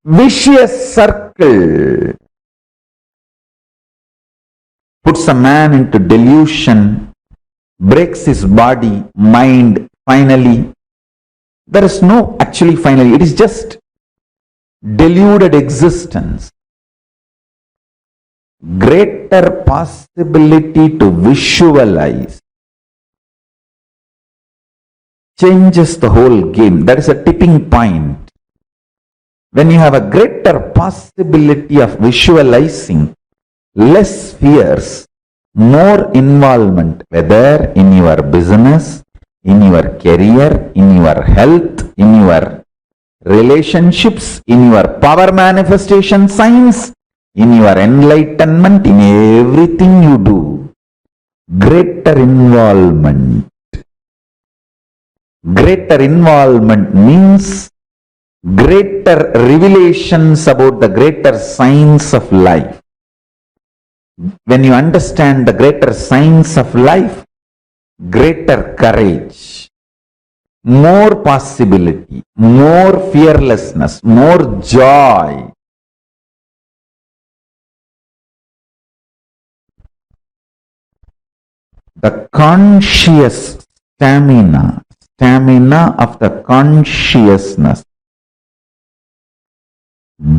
vicious circle puts a man into delusion, breaks his body, mind, finally. There is no actually finally, it is just deluded existence. Greater possibility to visualize changes the whole game. That is a tipping point. When you have a greater possibility of visualizing, less fears, more involvement, whether in your business, in your career, in your health, in your relationships, in your power manifestation signs, in your enlightenment, in everything you do, greater involvement. Greater involvement means greater revelations about the greater signs of life. When you understand the greater signs of life, greater courage, more possibility, more fearlessness, more joy. The conscious stamina of the consciousness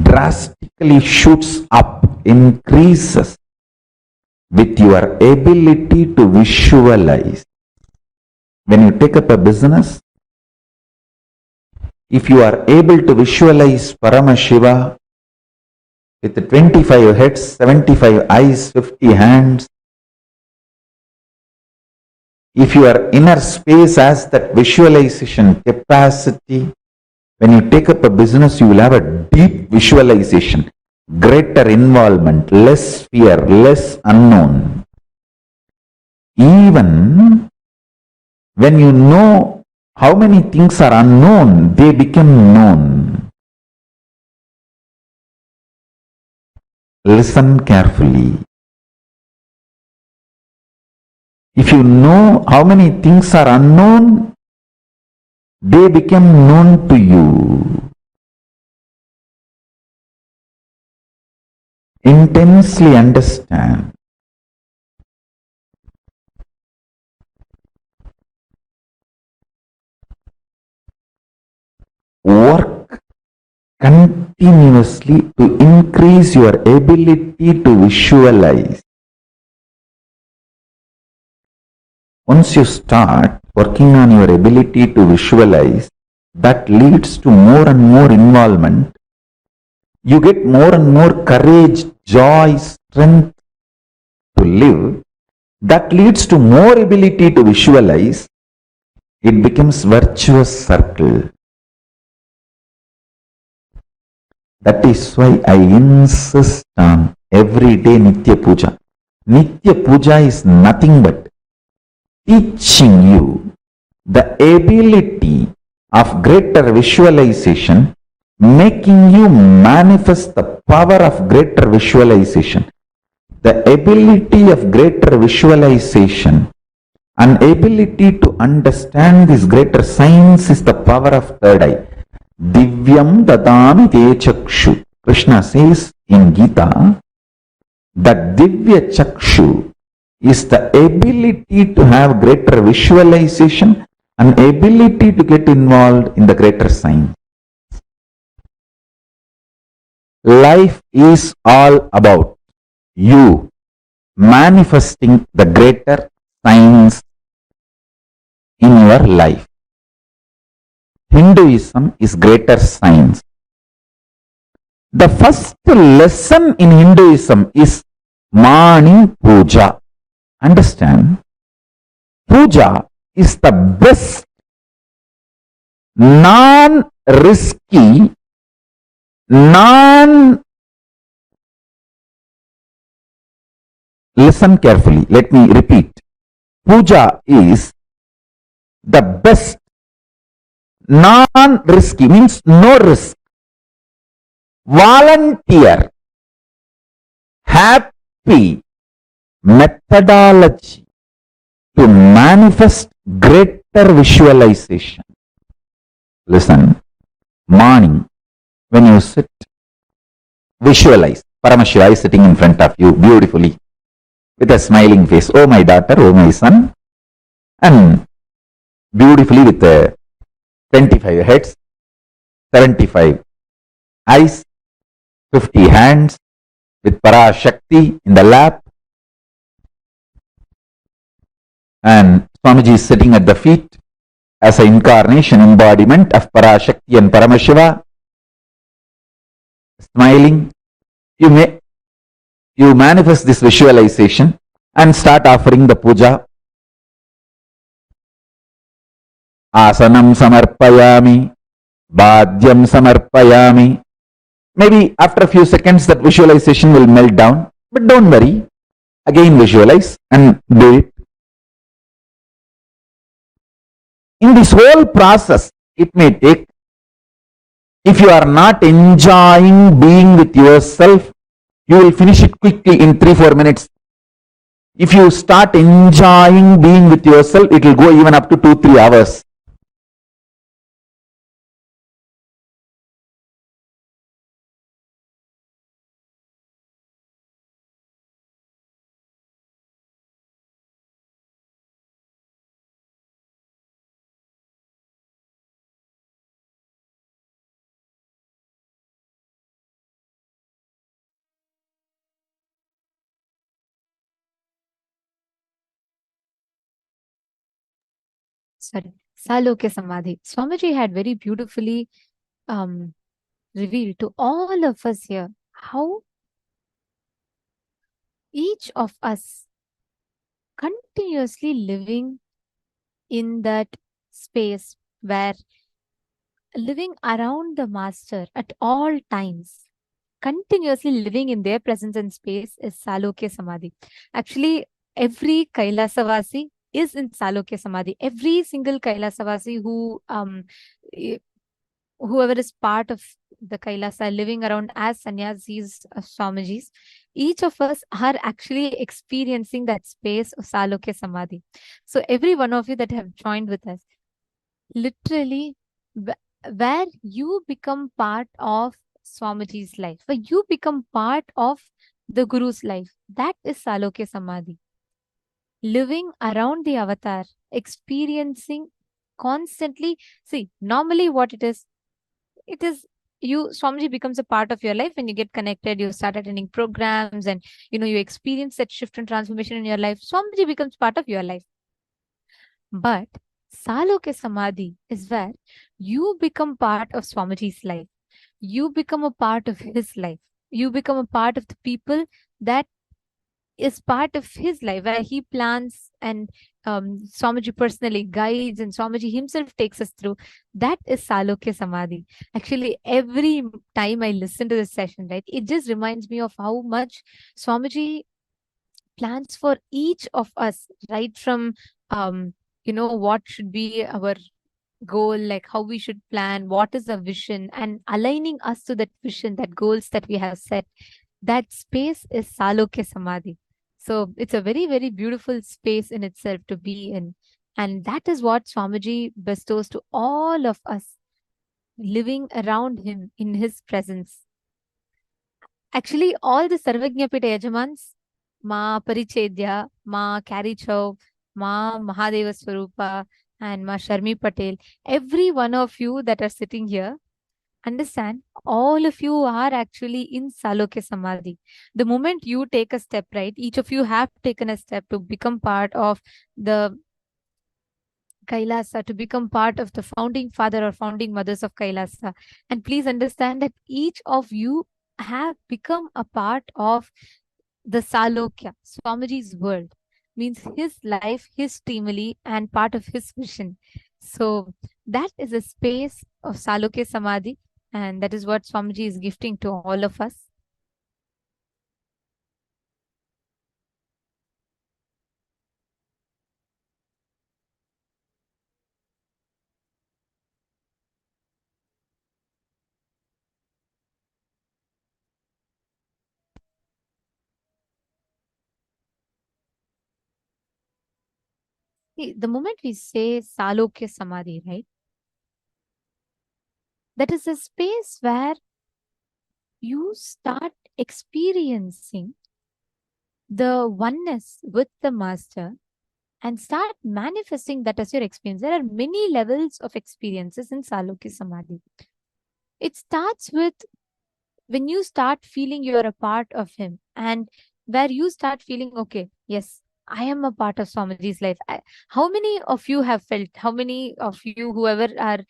drastically shoots up, increases with your ability to visualize. When you take up a business, If you are able to visualize Paramashiva with 25 heads, 75 eyes, 50 hands, if your inner space has that visualization capacity, when you take up a business, you will have a deep visualization, greater involvement, less fear, less unknown. Even when you know how many things are unknown, they become known. Listen carefully. If you know how many things are unknown, they become known to you. Intensely understand. Work continuously to increase your ability to visualize. Once you start working on your ability to visualize, that leads to more and more involvement. You get more and more courage, joy, strength to live. That leads to more ability to visualize. It becomes virtuous circle. That is why I insist on everyday Nitya Puja. Nitya Puja is nothing but teaching you the ability of greater visualization, making you manifest the power of greater visualization. The ability of greater visualization and ability to understand this greater science is the power of third eye. Divyam dadami te chakshu. Krishna says in Gita that Divya chakshu is the ability to have greater visualization and ability to get involved in the greater science. Life is all about you manifesting the greater science in your life. Hinduism is greater science. The first lesson in Hinduism is morning puja. Understand? Puja is the best non-risky, listen carefully, let me repeat. Puja is the best non-risky, means no risk, volunteer, happy methodology to manifest greater visualization. Listen, morning, when you sit, visualize Paramashiva is sitting in front of you beautifully with a smiling face. Oh my daughter, oh my son. And beautifully with 25 heads, 75 eyes, 50 hands, with Parashakti in the lap. And Swamiji is sitting at the feet as an incarnation, embodiment of Parashakti and Paramashiva. Smiling. You manifest this visualization and start offering the puja. Asanam samarpayami, bhadyam samarpayami. Maybe after a few seconds that visualization will melt down, but don't worry. Again visualize and do it. In this whole process, it may take, if you are not enjoying being with yourself, you will finish it quickly in 3-4 minutes. If you start enjoying being with yourself, it will go even up to 2-3 hours. Sorry. Salokya Samadhi. Swamiji had very beautifully revealed to all of us here how each of us continuously living in that space where living around the master at all times, continuously living in their presence and space is Salokya Samadhi. Actually, every Kailasavasi is in Salokya Samadhi. Every single Kailasavasi who whoever is part of the Kailasa living around as sannyasis, Swamijis, each of us are actually experiencing that space of Salokya Samadhi. So every one of you that have joined with us, literally where you become part of Swamiji's life, where you become part of the Guru's life, that is Salokya Samadhi. Living around the avatar, experiencing constantly. See, normally what it is you, Swamiji becomes a part of your life when you get connected, you start attending programs, and you experience that shift and transformation in your life. Swamiji becomes part of your life. But Salokya Samadhi is where you become part of Swamiji's life. You become a part of his life. You become a part of the people that is part of his life, where he plans and Swamiji personally guides and Swamiji himself takes us through. That is Salokya Samadhi. Actually, every time I listen to this session, right, it just reminds me of how much Swamiji plans for each of us, right from what should be our goal, like how we should plan, what is the vision, and aligning us to that vision, that goals that we have set. That space is Salokya Samadhi. So it's a very, very beautiful space in itself to be in. And that is what Swamiji bestows to all of us living around him in his presence. Actually, all the Sarvajñapita Yajamans, Ma Parichedya, Ma Carry Chow, Ma Mahadeva Swarupa, and Ma Sharmi Patel, every one of you that are sitting here, understand, all of you are actually in Salokya Samadhi. The moment you take a step, right, each of you have taken a step to become part of the Kailasa, to become part of the founding father or founding mothers of Kailasa. And please understand that each of you have become a part of the Salokya, Swamiji's world, means his life, his family, and part of his vision. So that is a space of Salokya Samadhi, and that is what Swamiji is gifting to all of us. See, the moment we say Salokya Samadhi, right, that is a space where you start experiencing the oneness with the master and start manifesting that as your experience. There are many levels of experiences in Salokya Samadhi. It starts with when you start feeling you're a part of him, and where you start feeling, okay, yes, I am a part of Swamiji's life. How many of you have felt, how many of you, whoever are,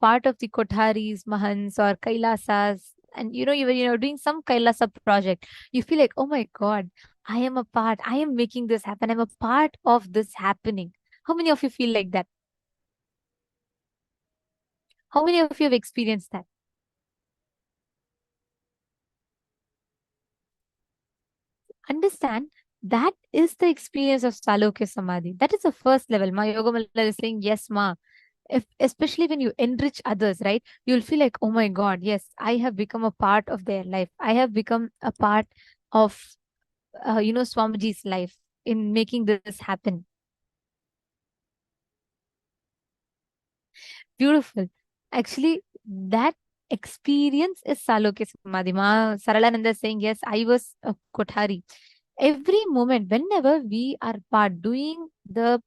part of the Kotharis, Mahants, or Kailasas, and, even, doing some Kailasa project, you feel like, oh my God, I am a part, I am making this happen. I'm a part of this happening. How many of you feel like that? How many of you have experienced that? Understand, that is the experience of Salokya Samadhi. That is the first level. Ma Yogamala is saying, yes, ma. Especially when you enrich others, right? You'll feel like, oh my God, yes, I have become a part of their life. I have become a part of, Swamiji's life in making this happen. Beautiful. Actually, that experience is Salokya Samadhi. Ma Saralananda is saying, yes, I was a Kothari. Every moment, whenever we are part doing the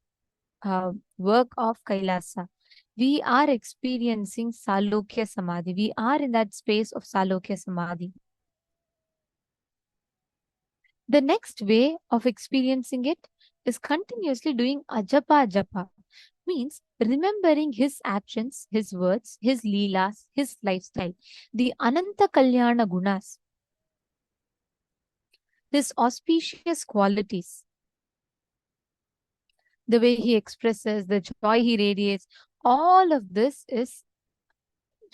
work of Kailasa, we are experiencing Salokya Samadhi. We are in that space of Salokya Samadhi. The next way of experiencing it is continuously doing ajapa japa. means remembering his actions, his words, his leelas, his lifestyle, the Ananta Kalyana Gunas, his auspicious qualities, the way he expresses, the joy he radiates, all of this is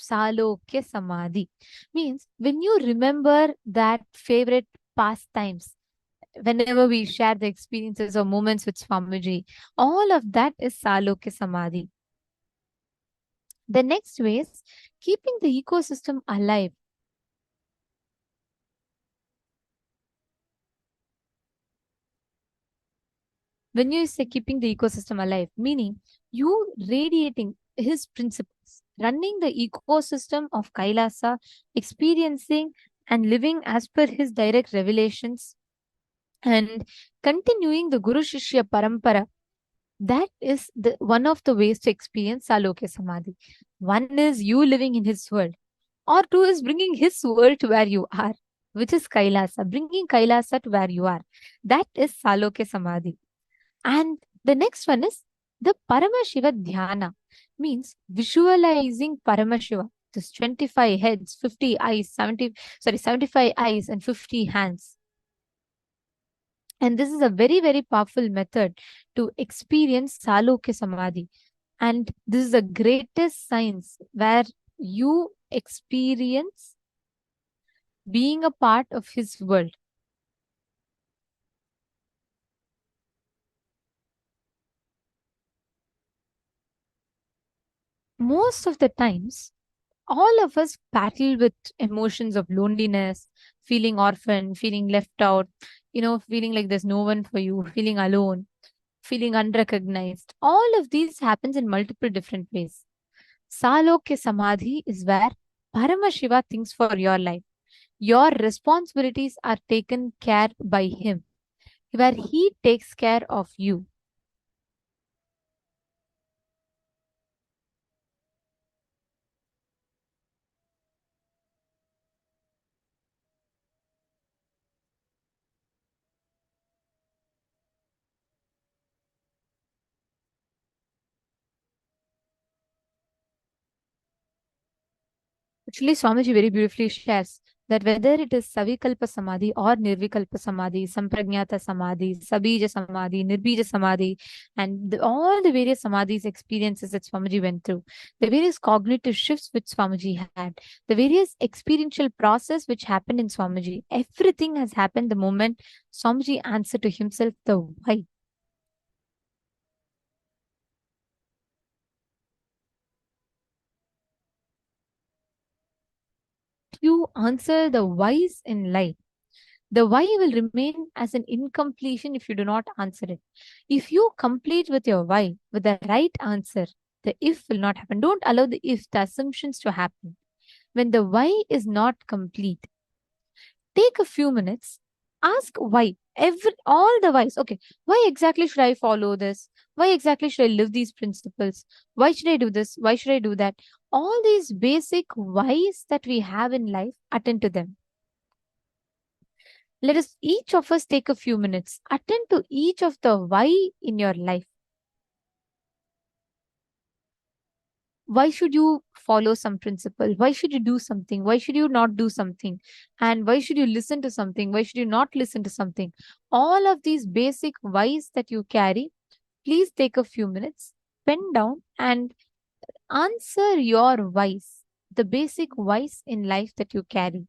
Salokya Samadhi. Means when you remember that favorite pastimes, whenever we share the experiences or moments with Swamiji, all of that is Salokya Samadhi. The next way is keeping the ecosystem alive. When you say keeping the ecosystem alive, meaning you radiating his principles, running the ecosystem of Kailasa, experiencing and living as per his direct revelations, and continuing the Guru Shishya Parampara. That is the one of the ways to experience Salokya Samadhi. One is you living in his world, or two is bringing his world to where you are, which is Kailasa, bringing Kailasa to where you are. That is Salokya Samadhi. And the next one is the Paramashiva Dhyana, means visualizing Paramashiva. This 25 heads, 50 eyes, 75 eyes and 50 hands. And this is a very, very powerful method to experience Salokya Samadhi. And this is the greatest science where you experience being a part of his world. Most of the times, all of us battle with emotions of loneliness, feeling orphaned, feeling left out, feeling like there's no one for you, feeling alone, feeling unrecognized. All of these happens in multiple different ways. Salokya Samadhi is where Paramashiva thinks for your life. Your responsibilities are taken care by him, where he takes care of you. Actually, Swamiji very beautifully shares that whether it is Savikalpa Samadhi or Nirvikalpa Samadhi, Sampragnata Samadhi, Sabija Samadhi, Nirbija Samadhi, and all the various Samadhis experiences that Swamiji went through, the various cognitive shifts which Swamiji had, the various experiential process which happened in Swamiji, everything has happened the moment Swamiji answered to himself the why. You answer the whys in life, the why will remain as an incompletion if you do not answer it. If you complete with your why, with the right answer, the if will not happen. Don't allow the if, the assumptions to happen. When the why is not complete, take a few minutes, ask why. All the whys. Okay, why exactly should I follow this? Why exactly should I live these principles? Why should I do this? Why should I do that? All these basic whys that we have in life, attend to them. Let us, each of us, take a few minutes, attend to each of the why in your life. Why should you follow some principle? Why should you do something? Why should you not do something? And why should you listen to something? Why should you not listen to something? All of these basic whys that you carry, please take a few minutes, pen down and answer your whys, the basic whys in life that you carry.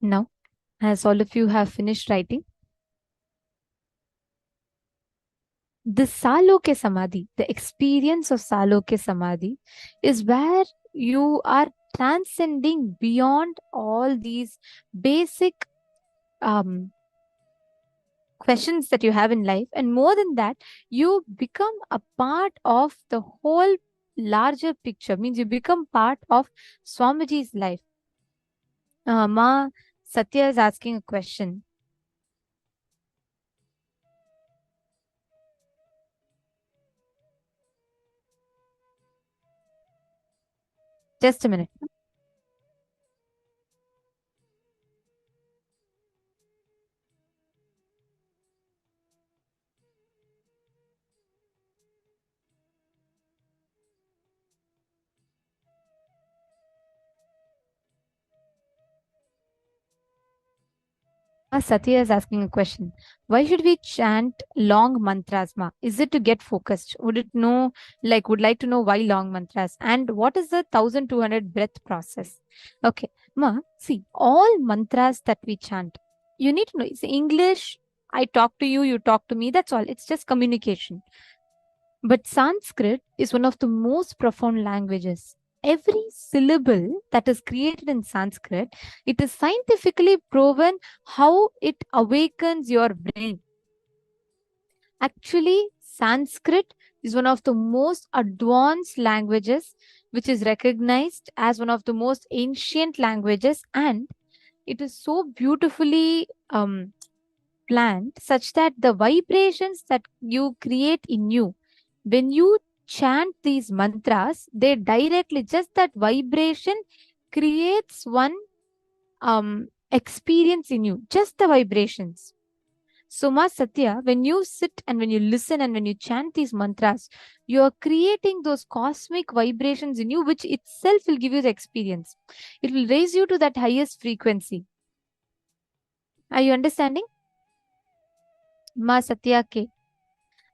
Now, as all of you have finished writing, the Salokya Samadhi, the experience of Salokya Samadhi, is where you are transcending beyond all these basic questions that you have in life. And more than that, you become a part of the whole larger picture, means you become part of Swamiji's life. Ma Satya is asking a question. Just a minute. Satya is asking a question. Why should we chant long mantras, Ma? Is it to get focused? Would like to know why long mantras? And what is the 1200 breath process? Okay, Ma, see, all mantras that we chant, you need to know, it's English, I talk to you, you talk to me, that's all. It's just communication. But Sanskrit is one of the most profound languages. Every syllable that is created in Sanskrit, it is scientifically proven how it awakens your brain. Actually, Sanskrit is one of the most advanced languages, which is recognized as one of the most ancient languages, and it is so beautifully planned such that the vibrations that you create in you, when you chant these mantras, they directly, just that vibration creates one experience in you, just the vibrations. So, Ma Satya, when you sit and when you listen and when you chant these mantras, you are creating those cosmic vibrations in you, which itself will give you the experience. It will raise you to that highest frequency. Are you understanding? Ma Satya K.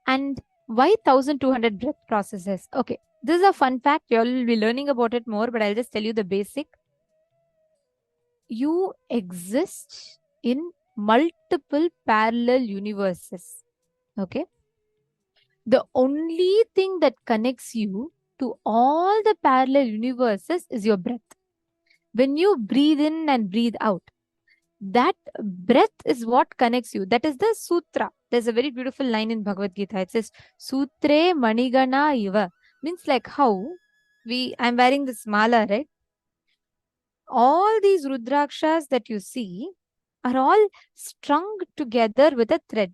And why 1200 breath processes? Okay, this is a fun fact. You all will be learning about it more, but I'll just tell you the basic. You exist in multiple parallel universes. Okay. The only thing that connects you to all the parallel universes is your breath. When you breathe in and breathe out, that breath is what connects you. That is the sutra. There's a very beautiful line in Bhagavad Gita. It says, Sutre Manigana Iva. Means like how I'm wearing this mala, right? All these Rudrakshas that you see are all strung together with a thread.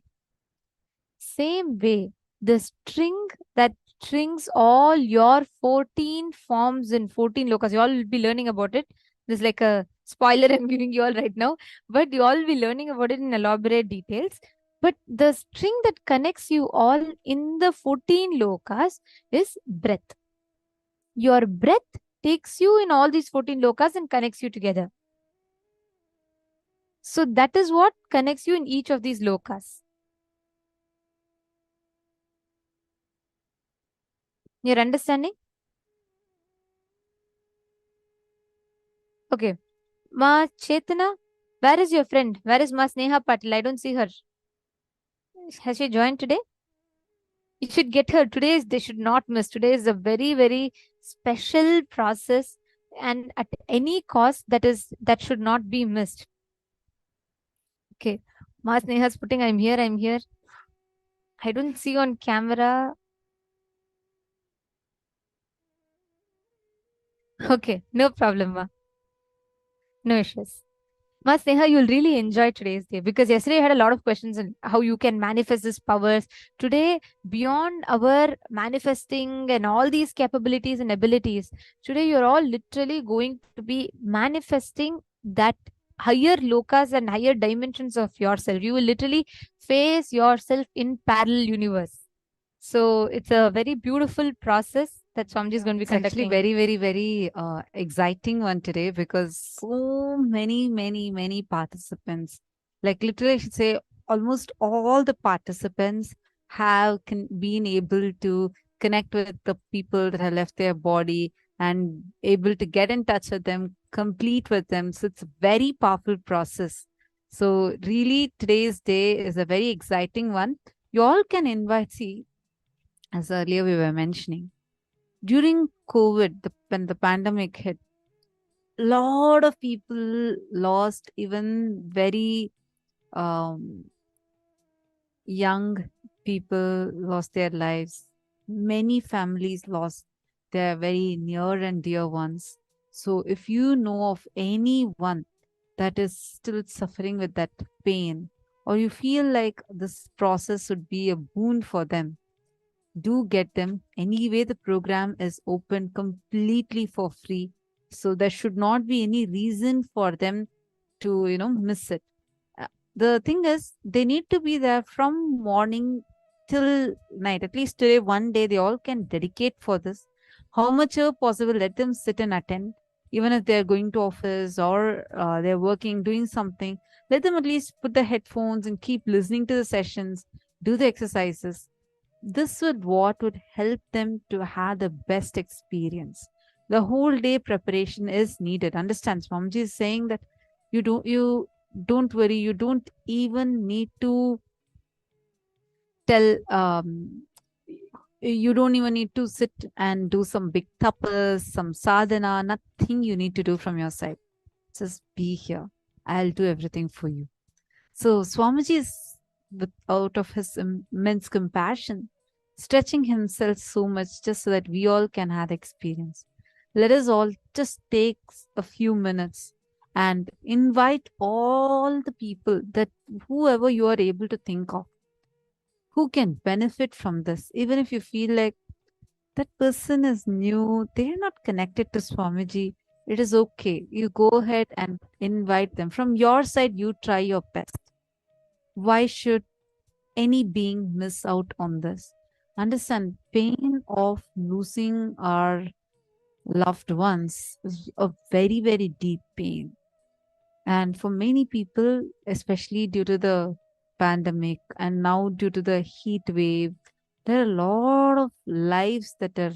Same way, the string that strings all your 14 forms in 14 lokas. You all will be learning about it. There's like a spoiler I'm giving you all right now, but you all will be learning about it in elaborate details. But the string that connects you all in the 14 lokas is breath. Your breath takes you in all these 14 lokas and connects you together. So that is what connects you in each of these lokas. You're understanding? Okay. Ma Chetana, where is your friend? Where is Ma Sneha Patil? I don't see her. Has she joined today? You should get her. They should not miss. Today is a very, very special process, and at any cost that should not be missed. Okay. Ma Sneha's putting, I'm here. I don't see on camera. Okay, no problem, Ma. No issues. Ma Sneha, you'll really enjoy today's day, because yesterday I had a lot of questions on how you can manifest these powers. Today, beyond our manifesting and all these capabilities and abilities, today you're all literally going to be manifesting that higher lokas and higher dimensions of yourself. You will literally face yourself in parallel universe. So it's a very beautiful process that Swamiji is going to be conducting. Actually very, very, very exciting one today, because so many participants, like literally I should say almost all the participants have been able to connect with the people that have left their body and able to get in touch with them, complete with them. So it's a very powerful process. So really today's day is a very exciting one. You all can invite, see, as earlier we were mentioning, during COVID, when the pandemic hit, a lot of people lost, even very young people lost their lives. Many families lost their very near and dear ones. So if you know of anyone that is still suffering with that pain, or you feel like this process would be a boon for them, do get them. Anyway, the program is open completely for free. So there should not be any reason for them to, miss it. The thing is, they need to be there from morning till night. At least today, one day, they all can dedicate for this. How much possible, let them sit and attend. Even if they're going to office or they're working, doing something, let them at least put the headphones and keep listening to the sessions, do the exercises. This would help them to have the best experience. The whole day preparation is needed. Understand? Swamiji is saying that you don't worry. You don't even need to tell. You don't even need to sit and do some big tapas, some sadhana. Nothing you need to do from your side. Just be here. I'll do everything for you. So Swamiji is, out of his immense compassion, stretching himself so much just so that we all can have the experience. Let us all just take a few minutes and invite all the people, that whoever you are able to think of, who can benefit from this. Even if you feel like that person is new, they're not connected to Swamiji, it is okay. You go ahead and invite them. From your side, you try your best. Why should any being miss out on this? Understand, pain of losing our loved ones is a very, very deep pain. And for many people, especially due to the pandemic and now due to the heat wave, there are a lot of lives that are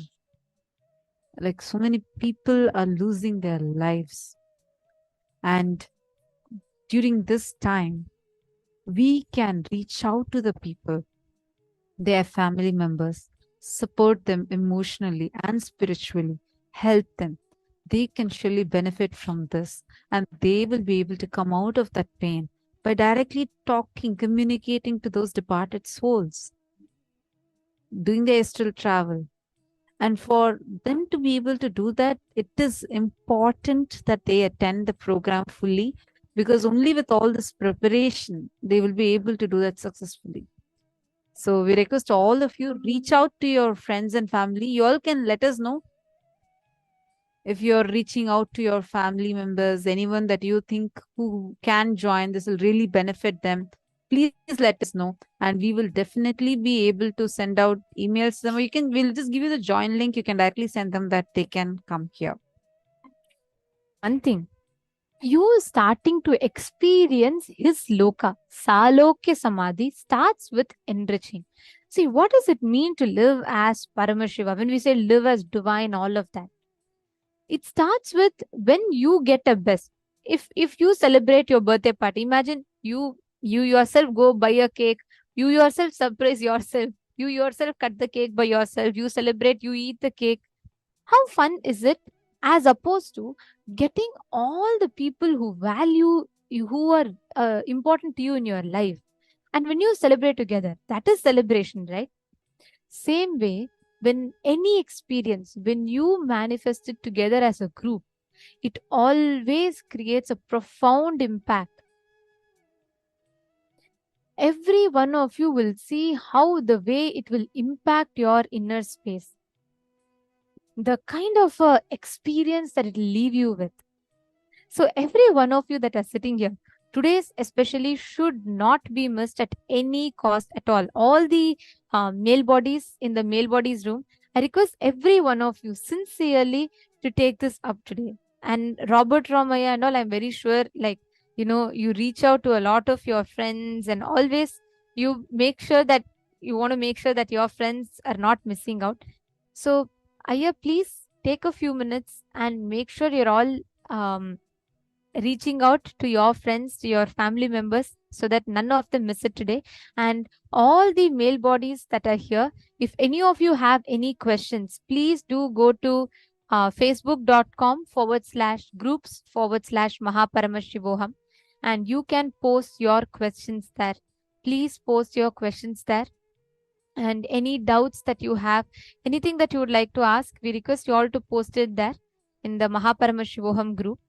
like, so many people are losing their lives. And during this time, we can reach out to the people, their family members, support them emotionally and spiritually, help them. They can surely benefit from this, and they will be able to come out of that pain by directly talking, communicating to those departed souls, doing the astral travel. And for them to be able to do that, it is important that they attend the program fully, because only with all this preparation, they will be able to do that successfully. So we request all of you, reach out to your friends and family. You all can let us know if you're reaching out to your family members, anyone that you think who can join, this will really benefit them. Please let us know, and we will definitely be able to send out emails to them. Or we'll just give you the join link. You can directly send them that they can come here. One thing, you starting to experience his loka, Salokya Samadhi, starts with enriching. See, what does it mean to live as Paramashiva? When we say live as divine, all of that, it starts with when you get a best. If you celebrate your birthday party, imagine you yourself go buy a cake, you yourself surprise yourself, you yourself cut the cake by yourself, you celebrate, you eat the cake. How fun is it, as opposed to getting all the people who value you, who are important to you in your life, and when you celebrate together, that is celebration, right? Same way, when any experience, when you manifest it together as a group, it always creates a profound impact. Every one of you will see how the way it will impact your inner space, the kind of experience that it will leave you with. So every one of you that are sitting here, today's especially should not be missed at any cost at all. All the male bodies in the male bodies room, I request every one of you sincerely to take this up today. And Robert Ramaya and all, I'm very sure, like, you reach out to a lot of your friends, and always you make sure that you want to make sure that your friends are not missing out. So Aya, please take a few minutes and make sure you're all reaching out to your friends, to your family members, so that none of them miss it today. And all the male bodies that are here, if any of you have any questions, please do go to facebook.com/groups/Mahaparamashivoham, and you can post your questions there. Please post your questions there. And any doubts that you have, anything that you would like to ask, we request you all to post it there in the Mahaparamashivoham group.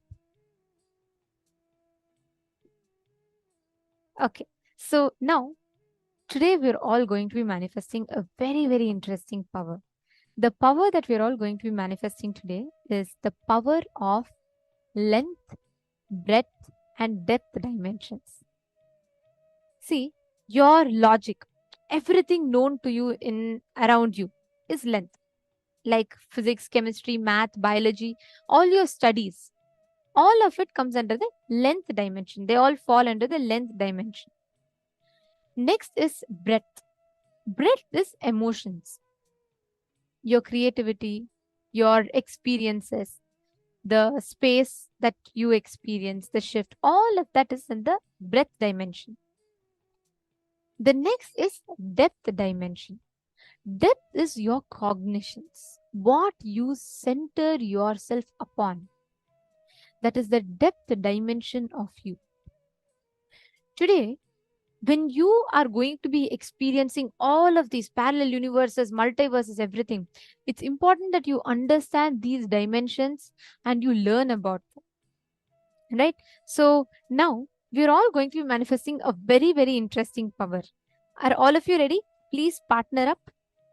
Okay, so now today we're all going to be manifesting a very, very interesting power. The power that we're all going to be manifesting today is the power of length, breadth, and depth dimensions. See, your logic, everything known to you in around you is length. Like physics, chemistry, math, biology, all your studies, all of it comes under the length dimension. They all fall under the length dimension. Next is breadth. Breadth is emotions, your creativity, your experiences, the space that you experience, the shift, all of that is in the breadth dimension. The next is depth dimension. Depth is your cognitions, what you center yourself upon. That is the depth dimension of you. Today, when you are going to be experiencing all of these parallel universes, multiverses, everything, it's important that you understand these dimensions and you learn about them. Right? So now we're all going to be manifesting a very, very interesting power. Are all of you ready? Please partner up.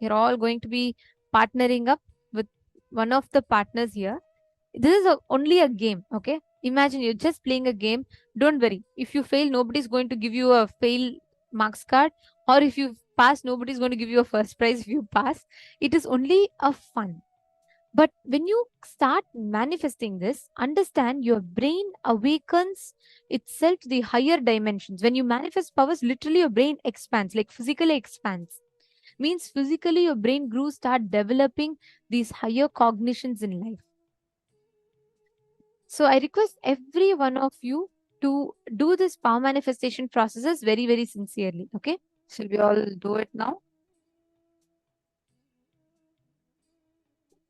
You're all going to be partnering up with one of the partners here. This is only a game, okay? Imagine you're just playing a game. Don't worry. If you fail, nobody's going to give you a fail marks card. Or if you pass, nobody's going to give you a first prize if you pass. It is only a fun. But when you start manifesting this, understand your brain awakens itself to the higher dimensions. When you manifest powers, literally your brain expands, like physically expands. Means physically your brain grew, start developing these higher cognitions in life. So I request every one of you to do this power manifestation processes very, very sincerely. Okay? Shall we all do it now?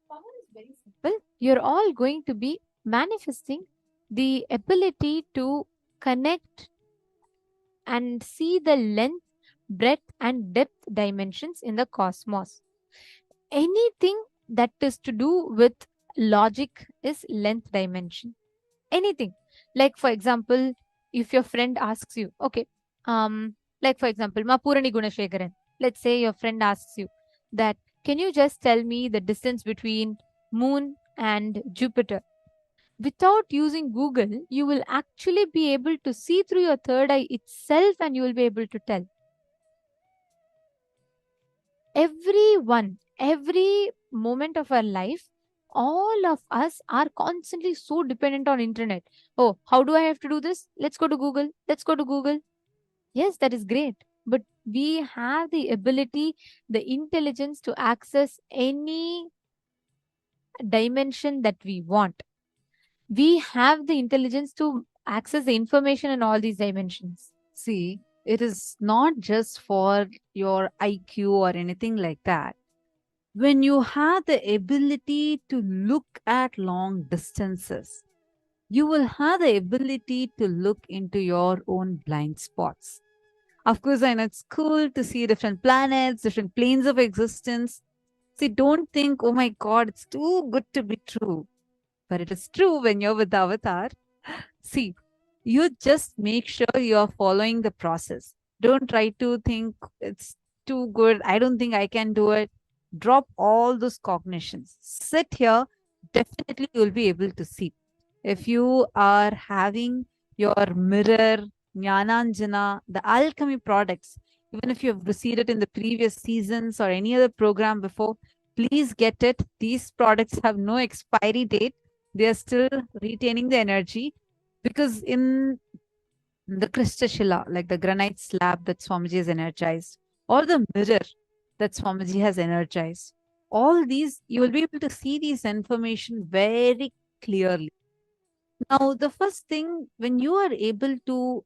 Power is very simple. You're all going to be manifesting the ability to connect and see the length, breadth, and depth dimensions in the cosmos. Anything that is to do with logic is length dimension. Anything. Like for example, if your friend asks you, okay, like for example, Mapurani Gunashekaran, let's say your friend asks you that, can you just tell me the distance between Moon and Jupiter? Without using Google, you will actually be able to see through your third eye itself and you will be able to tell. Everyone, every moment of our life, all of us are constantly so dependent on internet. Oh, how do I have to do this? Let's go to Google. Let's go to Google. Yes, that is great. But we have the ability, the intelligence to access any dimension that we want. We have the intelligence to access the information in all these dimensions. See, it is not just for your IQ or anything like that. When you have the ability to look at long distances, you will have the ability to look into your own blind spots. Of course, I know it's cool to see different planets, different planes of existence. See, don't think, oh my God, it's too good to be true. But it is true when you're with the avatar. See, you just make sure you're following the process. Don't try to think it's too good. I don't think I can do it. Drop all those cognitions. Sit here. Definitely you'll be able to see. If you are having your mirror, Jnananjana, the alchemy products, even if you have received it in the previous seasons or any other program before, please get it. These products have no expiry date. They are still retaining the energy, because in the Kristashila, like the granite slab that Swamiji has energized, or the mirror that Swamiji has energized, all these, you will be able to see these information very clearly. Now, the first thing, when you are able to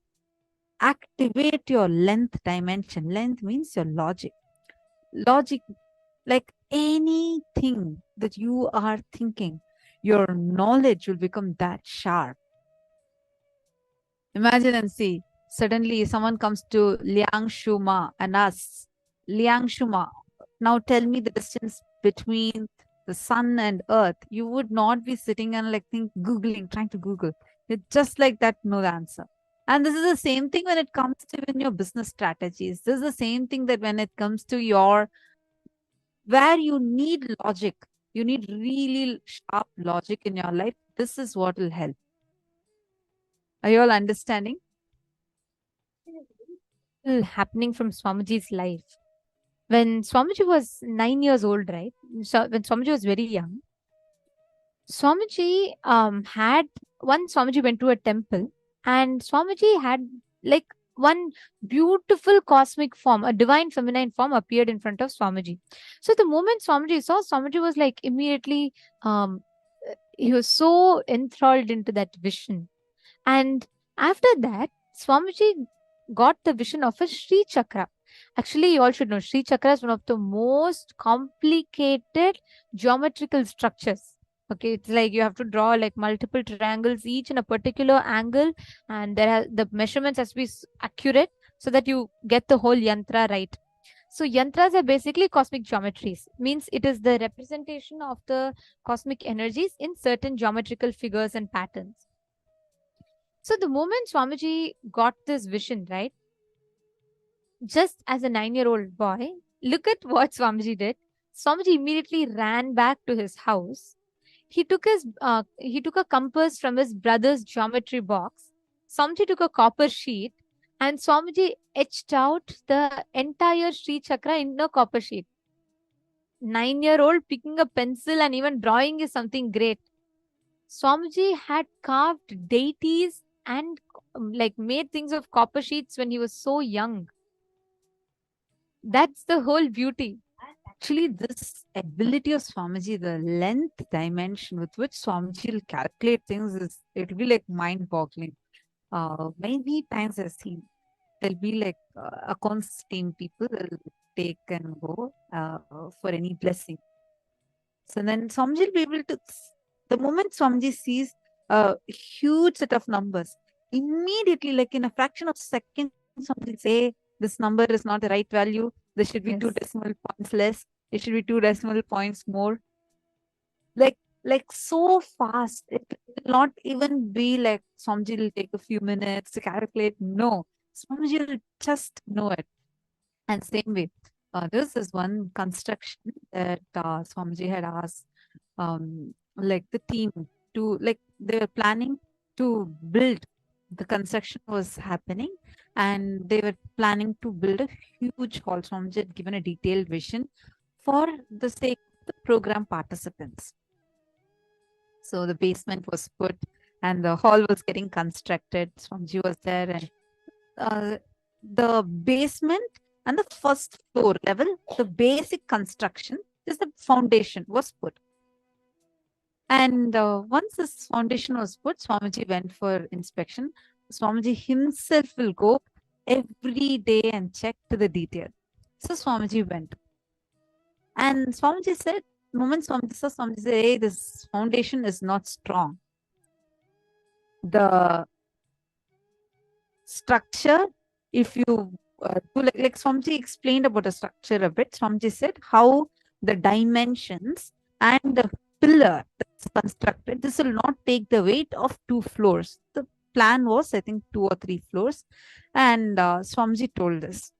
activate your length dimension, length means your logic. Logic, like anything that you are thinking, your knowledge will become that sharp. Imagine and see, suddenly someone comes to Liang Shuma and asks, Liang Shuma, now tell me the distance between the sun and earth. You would not be sitting and like Googling, trying to Google. It's just like that, no answer. And this is the same thing when it comes to in your business strategies. This is the same thing that when it comes to your, where you need logic, you need really sharp logic in your life. This is what will help. Are you all understanding? Happening from Swamiji's life. When Swamiji was 9 years old, right? So when Swamiji was very young, Swamiji Swamiji went to a temple, and Swamiji had like one beautiful cosmic form, a divine feminine form appeared in front of Swamiji. So the moment Swamiji saw, Swamiji was like immediately he was so enthralled into that vision. And after that, Swamiji got the vision of a Sri Chakra. Actually, you all should know Sri Chakra is one of the most complicated geometrical structures. Okay, it's like you have to draw like multiple triangles, each in a particular angle, and the measurements has to be accurate so that you get the whole yantra right. So yantras are basically cosmic geometries. Means it is the representation of the cosmic energies in certain geometrical figures and patterns. So the moment Swamiji got this vision, right, just as a 9-year-old boy, look at what Swamiji did. Swamiji immediately ran back to his house. He took a compass from his brother's geometry box. Swamiji took a copper sheet, and Swamiji etched out the entire Sri Chakra in a copper sheet. 9-year-old picking a pencil and even drawing is something great. Swamiji had carved deities and like made things of copper sheets when he was so young. That's the whole beauty. Actually, this ability of Swamiji, the length dimension with which Swamiji will calculate things, it'll be like mind-boggling. Many times I've seen there'll be like accounts team people will take and go for any blessing. So then Swamiji will be able to, the moment Swamiji sees a huge set of numbers, immediately, like in a fraction of seconds, Swamiji will say, this number is not the right value. There should be 2 decimal points less. It should be 2 decimal points more. Like so fast. It will not even be like Swamiji will take a few minutes to calculate. No, Swamiji will just know it. And same way, there's this one construction that Swamiji had asked, like the team to, like they were planning to build. The construction was happening, and they were planning to build a huge hall. Swamiji had given a detailed vision for the sake of the program participants. So the basement was put, and the hall was getting constructed. Swamiji was there, and the basement and the first floor level, the basic construction, just the foundation was put. And once this foundation was put, Swamiji went for inspection. Swamiji himself will go every day and check to the detail. So Swamiji went. And Swamiji said, the moment Swamiji saw, Swamiji said, hey, this foundation is not strong. The structure, if you do like Swamiji explained about the structure a bit, Swamiji said how the dimensions and the pillar that's constructed, this will not take the weight of 2 floors. The plan was, I think, 2 or 3 floors. And Swamiji told this.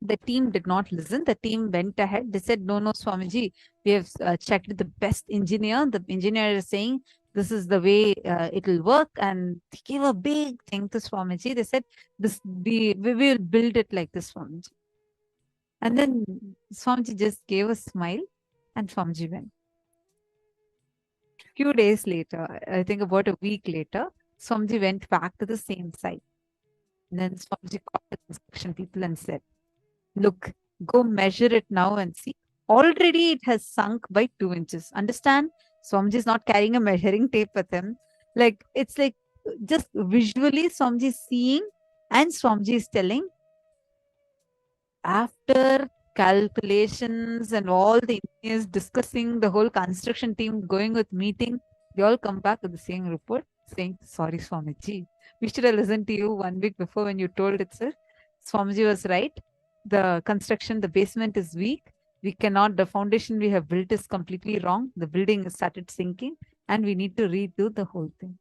The team did not listen. The team went ahead. They said, no, Swamiji, we have checked with the best engineer. The engineer is saying, this is the way it will work. And they gave a big thing to Swamiji. They said, we will build it like this, Swamiji. And then Swamiji just gave a smile, and Swamiji went. Few days later, I think about a week later, Swamiji went back to the same site. And then Swamiji called the construction people and said, look, go measure it now and see. Already it has sunk by 2 inches. Understand? Swamiji is not carrying a measuring tape with him. Like, it's like just visually Swamiji is seeing and Swamiji is telling. After calculations and all the engineers discussing, the whole construction team going with meeting, they all come back with the same report saying, sorry, Swamiji, we should have listened to you 1 week before when you told it, sir. Swamiji was right. The construction, the basement is weak. We cannot, the foundation we have built is completely wrong. The building has started sinking and we need to redo the whole thing.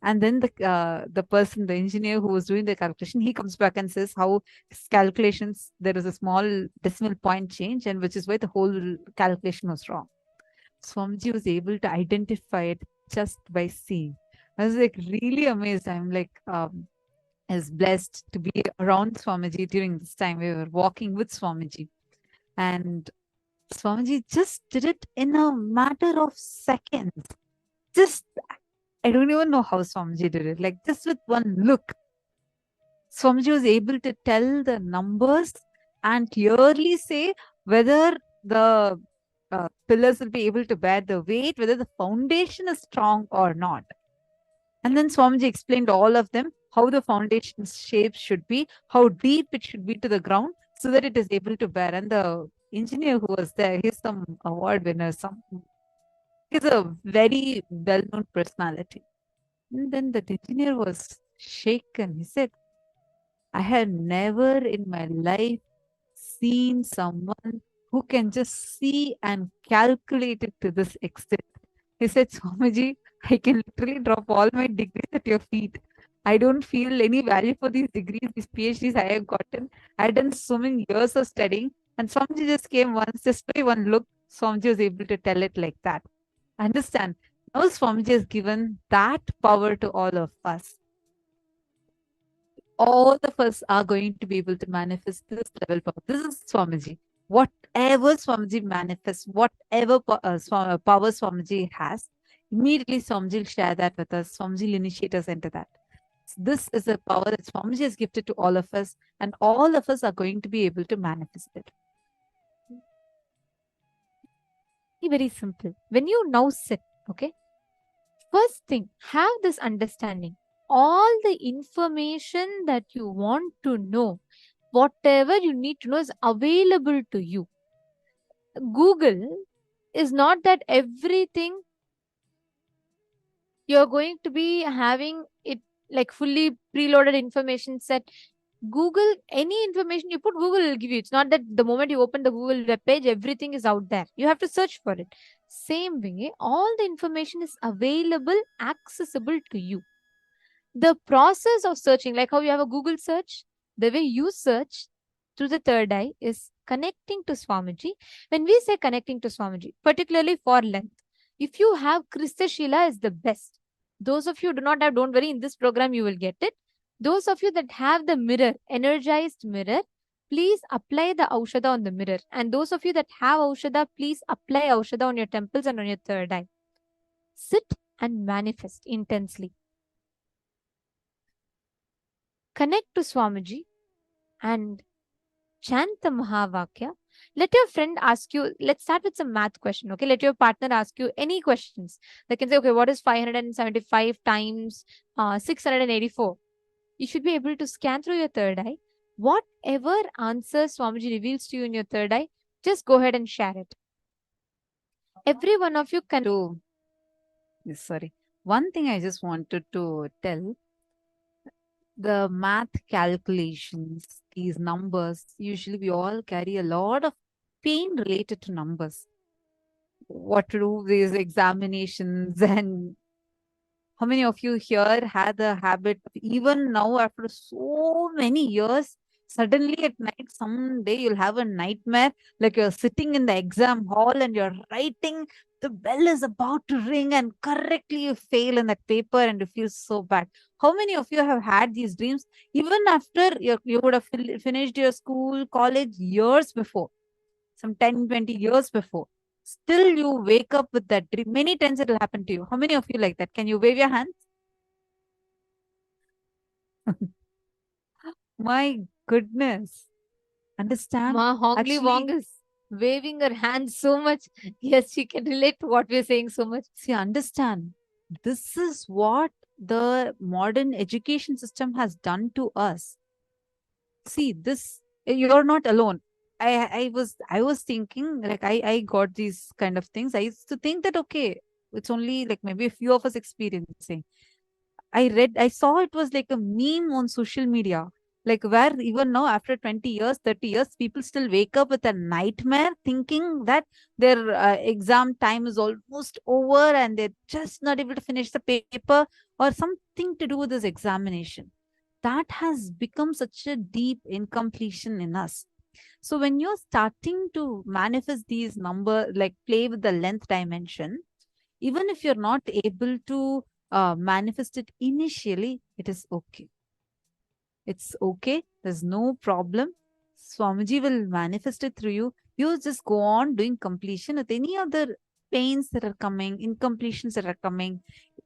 And then the person, the engineer who was doing the calculation, he comes back and says how his calculations, there is a small decimal point change, and which is why the whole calculation was wrong. Swamiji was able to identify it just by seeing. I was like really amazed. I'm like, I was blessed to be around Swamiji during this time. We were walking with Swamiji, and Swamiji just did it in a matter of seconds. Just, I don't even know how Swamiji did it. Like, just with one look, Swamiji was able to tell the numbers and clearly say whether the pillars will be able to bear the weight, whether the foundation is strong or not. And then Swamiji explained all of them, how the foundation shape should be, how deep it should be to the ground, so that it is able to bear. And the engineer who was there, he's some award winner, he's a very well-known personality. And then the engineer was shaken. He said, I had never in my life seen someone who can just see and calculate it to this extent. He said, Swamiji, I can literally drop all my degrees at your feet. I don't feel any value for these degrees, these PhDs I have gotten. I had done so many years of studying, and Swamiji just came once, just by one look, Swamiji was able to tell it like that. Understand? Now Swamiji has given that power to all of us. All of us are going to be able to manifest this level power. This is Swamiji. Whatever Swamiji manifests, whatever power Swamiji has, immediately Swamiji will share that with us. Swamiji will initiate us into that. This is a power that Swamiji has gifted to all of us, and all of us are going to be able to manifest it. Very simple. When you now sit, okay, first thing, have this understanding. All the information that you want to know, whatever you need to know is available to you. Google is not that everything you're going to be having it like fully preloaded information set. Google, any information you put, Google will give you. It's not that the moment you open the Google web page, everything is out there. You have to search for it. Same way, all the information is available, accessible to you. The process of searching, like how you have a Google search, the way you search through the third eye is connecting to Swamiji. When we say connecting to Swamiji, particularly for length, if you have Krista Shila is the best. Those of you who do not have, don't worry, in this program you will get it. Those of you that have the mirror, energized mirror, please apply the Aushadha on the mirror. And those of you that have Aushadha, please apply Aushadha on your temples and on your third eye. Sit and manifest intensely. Connect to Swamiji and chant the Mahavakya. Let your friend ask you, let's start with some math question, okay? Let your partner ask you any questions. They can say, okay, what is 575 times 684? You should be able to scan through your third eye. Whatever answer Swamiji reveals to you in your third eye, just go ahead and share it. Every one of you can do. Sorry. One thing I just wanted to tell, the math calculations, these numbers, usually we all carry a lot of pain related to numbers. What to do with these examinations, and how many of you here had the habit of, even now after so many years, suddenly at night, someday you'll have a nightmare, like you're sitting in the exam hall and you're writing, the bell is about to ring and correctly you fail in that paper and you feel so bad. How many of you have had these dreams even after you would have finished your school, college years before, some 10, 20 years before? Still you wake up with that dream. Many times it will happen to you. How many of you like that? Can you wave your hands? My goodness. Understand? Ma Hongli Wong is waving her hands so much. Yes, she can relate to what we're saying so much. See, understand. This is what the modern education system has done to us. See, this, you're not alone. I was thinking, like, I got these kind of things. I used to think that, okay, it's only like maybe a few of us experiencing. I saw it was like a meme on social media, like where even now after 20 years, 30 years, people still wake up with a nightmare thinking that their exam time is almost over and they're just not able to finish the paper or something to do with this examination. That has become such a deep incompletion in us. So when you're starting to manifest these number, like play with the length dimension, even if you're not able to manifest it initially, it is okay. It's okay. There's no problem. Swamiji will manifest it through you. You just go on doing completion with any other pains that are coming, incompletions that are coming.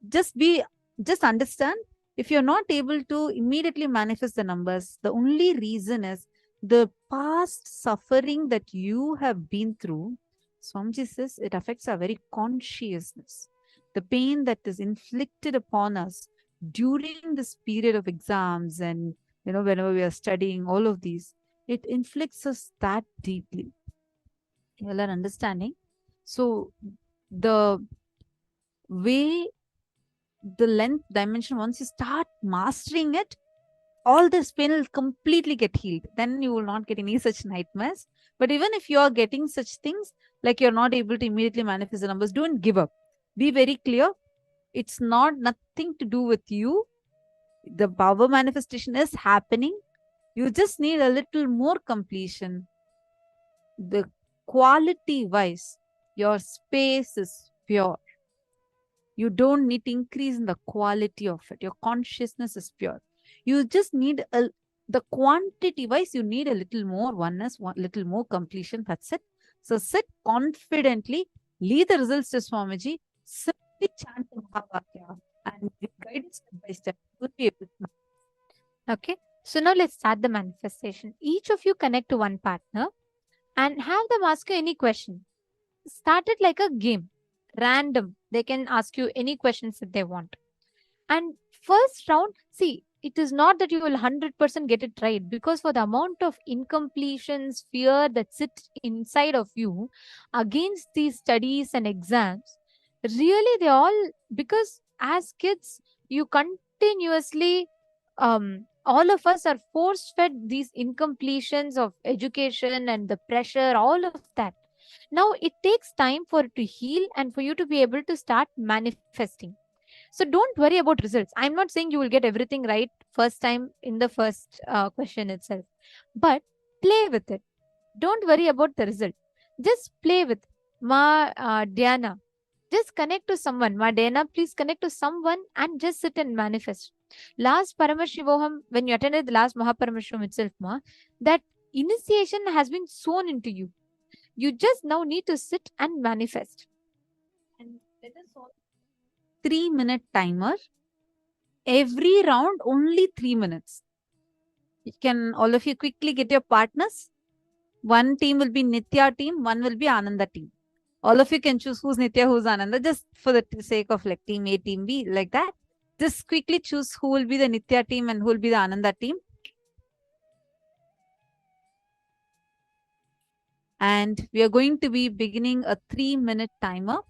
Just understand, if you're not able to immediately manifest the numbers, the only reason is the past suffering that you have been through. Swamiji says it affects our very consciousness. The pain that is inflicted upon us during this period of exams and whenever we are studying all of these, it inflicts us that deeply. You all are understanding? So the way, the length dimension, once you start mastering it, all this pain will completely get healed. Then you will not get any such nightmares. But even if you are getting such things, like you're not able to immediately manifest the numbers, don't give up. Be very clear. It's nothing to do with you. The power manifestation is happening. You just need a little more completion. The quality wise, your space is pure. You don't need to increase in the quality of it. Your consciousness is pure. You just need the quantity wise, you need a little more oneness, little more completion. That's it. So sit confidently, lead the results to Swamiji, simply chant the Mahavakya and guide it step by step. You will be able to. Okay. So now let's start the manifestation. Each of you connect to one partner and have them ask you any question. Start it like a game, random. They can ask you any questions that they want. And first round, see, it is not that you will 100% get it right, because for the amount of incompletions, fear that sits inside of you against these studies and exams, really they all, because as kids, you continuously, all of us are force fed these incompletions of education and the pressure, all of that. Now it takes time for it to heal and for you to be able to start manifesting. So don't worry about results. I'm not saying you will get everything right first time in the first question itself, but play with it. Don't worry about the result. Just play with Diana. Just connect to someone. Ma Diana, please connect to someone and just sit and manifest. Last Paramashivoham, when you attended the last Mahaparamashvam itself, that initiation has been sown into you. You just now need to sit and manifest. And let us all 3-minute timer. Every round, only 3 minutes. Can all of you quickly get your partners? One team will be Nithya team, one will be Ananda team. All of you can choose who's Nithya, who's Ananda, just for the sake of like team A, team B, like that. Just quickly choose who will be the Nithya team and who will be the Ananda team. And we are going to be beginning a 3-minute timer.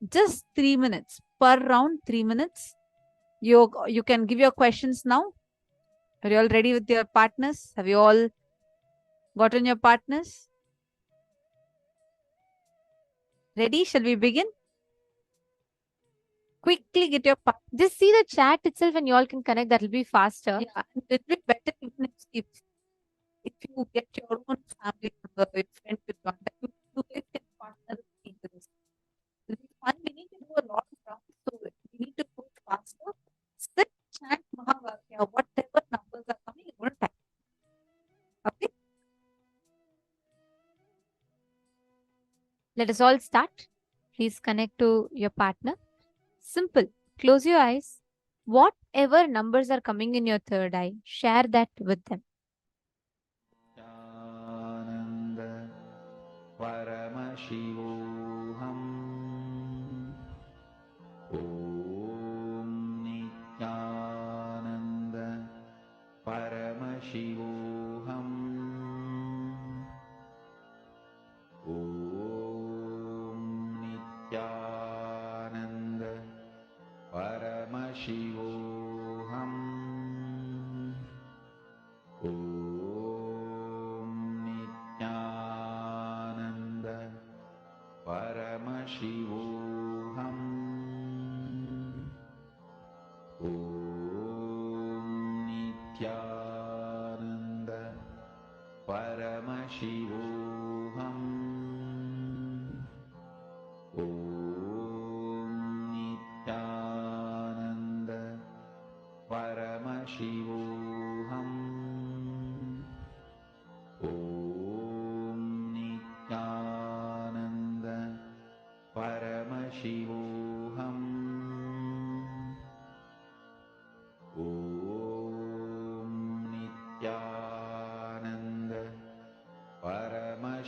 Just 3 minutes per round, 3 minutes. You can give your questions now. Are you all ready with your partners? Have you all gotten your partners? Ready? Shall we begin? Quickly get your partner. Just see the chat itself and you all can connect. That will be faster. Yeah, it will be better even if you get your own family member, your friend to join, that you guys can partner with this. It will be fun. We need to do a lot of rounds, so we need to go faster. Sit, chant Mahavakya, whatever numbers are coming, it will type. Okay? Let us all start. Please connect to your partner. Simple. Close your eyes. Whatever numbers are coming in your third eye, share that with them. Nithyananda Paramashivoham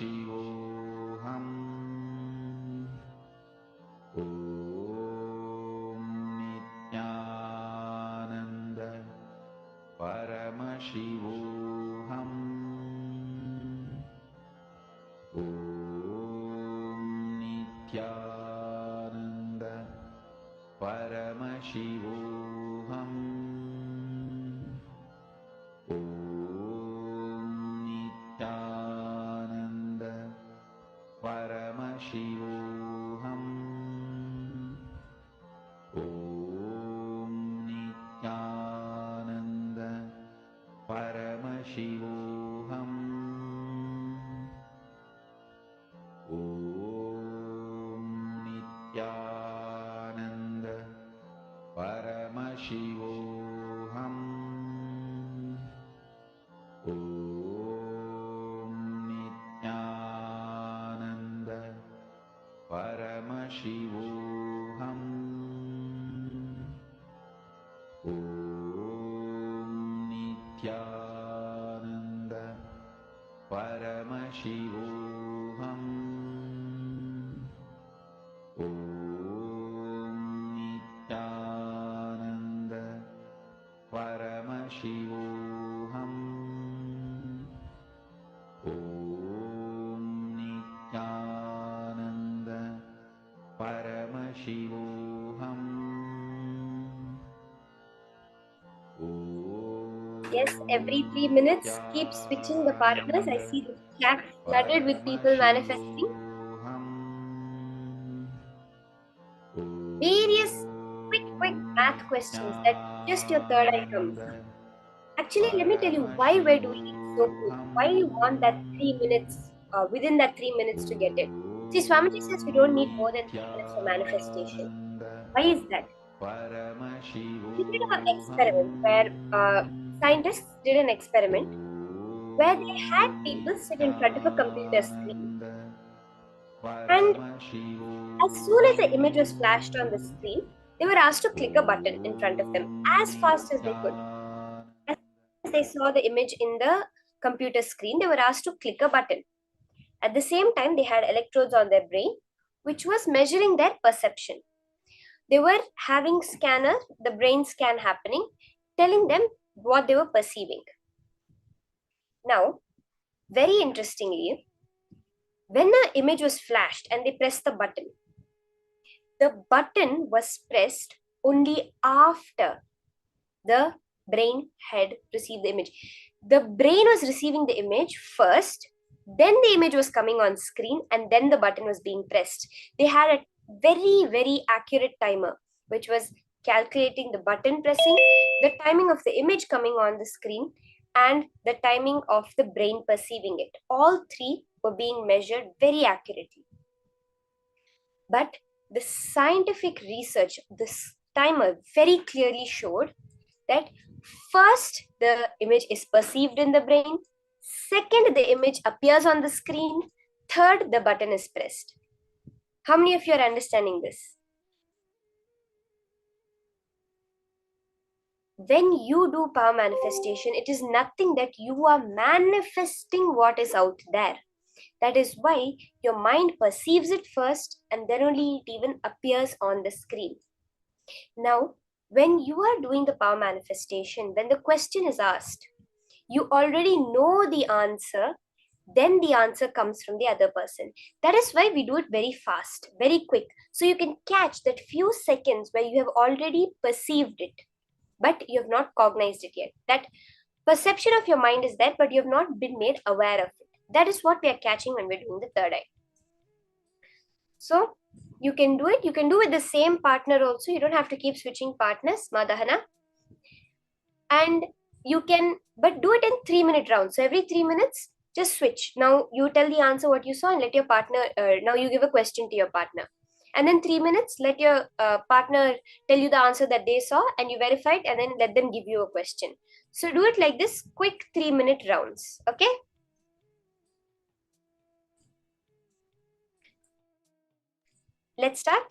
Om Nithyananda Paramashivoham. Om Nithyananda Paramashivoham. Om Nithyananda Paramashivoham. Om Nithyananda Paramashivoham. Om Nithyananda Paramashivoham. Om Nithyananda Paramashivoham. Om Nithyananda Paramashivoham. Om Nithyananda Paramashivoham. Om Nithyananda Paramashivoham. Yes, every 3 minutes, keep switching the partners. I see the chat flooded with people manifesting. Various quick math questions that just your third eye comes. Actually, let me tell you why we're doing it so quick. Why you want that 3 minutes, within that 3 minutes to get it. See, Swamiji says we don't need more than 3 minutes for manifestation. Why is that? We did an experiment where scientists did an experiment where they had people sit in front of a computer screen, and as soon as the image was flashed on the screen, they were asked to click a button in front of them as fast as they could. As they saw the image in the computer screen, they were asked to click a button. At the same time, they had electrodes on their brain, which was measuring their perception. They were having the brain scan happening, telling them what they were perceiving. Now, very interestingly, when the image was flashed and they pressed the button was pressed only after the brain had received the image. The brain was receiving the image first, then the image was coming on screen, and then the button was being pressed. They had a very, very accurate timer, which was calculating the button pressing, the timing of the image coming on the screen, and the timing of the brain perceiving it. All three were being measured very accurately. But the scientific research, this timer very clearly showed that first the image is perceived in the brain, second the image appears on the screen, third the button is pressed. How many of you are understanding this? When you do power manifestation, it is nothing that you are manifesting what is out there. That is why your mind perceives it first, and then only it even appears on the screen. Now, when you are doing the power manifestation, when the question is asked, you already know the answer, then the answer comes from the other person. That is why we do it very fast, very quick. So you can catch that few seconds where you have already perceived it, but you have not cognized it yet. That perception of your mind is there, but you have not been made aware of it. That is what we are catching when we're doing the third eye. So you can do it. You can do with the same partner also. You don't have to keep switching partners, Madahana. And you can, but do it in 3-minute rounds. So every 3 minutes, just switch. Now you tell the answer what you saw and let your partner, now you give a question to your partner. And then 3 minutes, let your partner tell you the answer that they saw and you verify it, and then let them give you a question. So do it like this, quick 3-minute rounds. Okay. Let's start.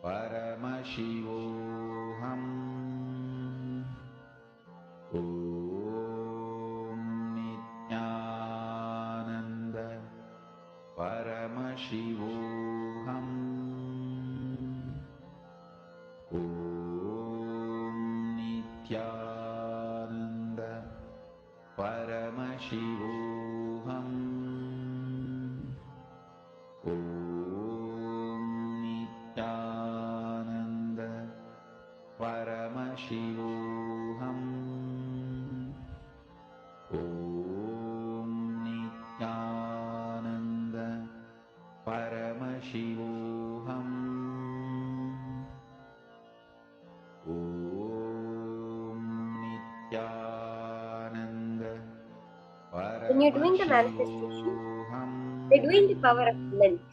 Paramashivoham. Om Nithyananda Paramashivoham. Om Nithyananda Paramashivoham. Om Nithyananda Paramashivoham. Om Nithyananda Paramashivoham. Om Nithyananda When you're doing the manifestation, Paramashivoham. we're doing the power of length.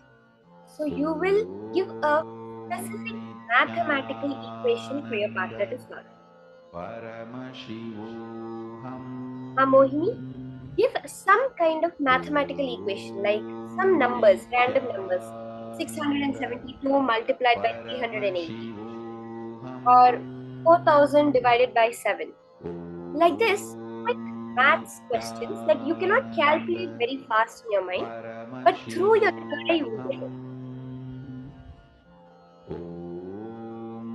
So you will give a specific mathematical equation for your partner to solve. Paramashivoham. Mohini, give some kind of mathematical equation, like some numbers, random numbers. 672 multiplied by 380, or 4000 divided by 7. Like this, quick maths questions that you cannot calculate very fast in your mind, but through your third eye you will get it. Om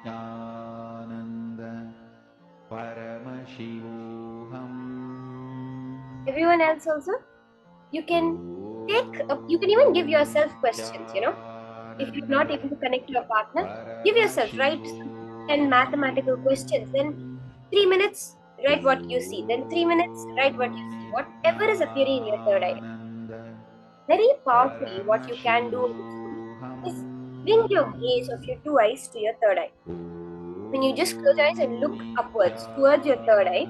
Nithyananda Paramashivoham. Everyone else also, you can even give yourself questions. If you're not able to connect to your partner, give yourself, write 10 mathematical questions, then 3 minutes write what you see, then 3 minutes write what you see, whatever is appearing in your third eye. Very powerfully, what you can do is bring your gaze of your two eyes to your third eye. When you just close your eyes and look upwards towards your third eye,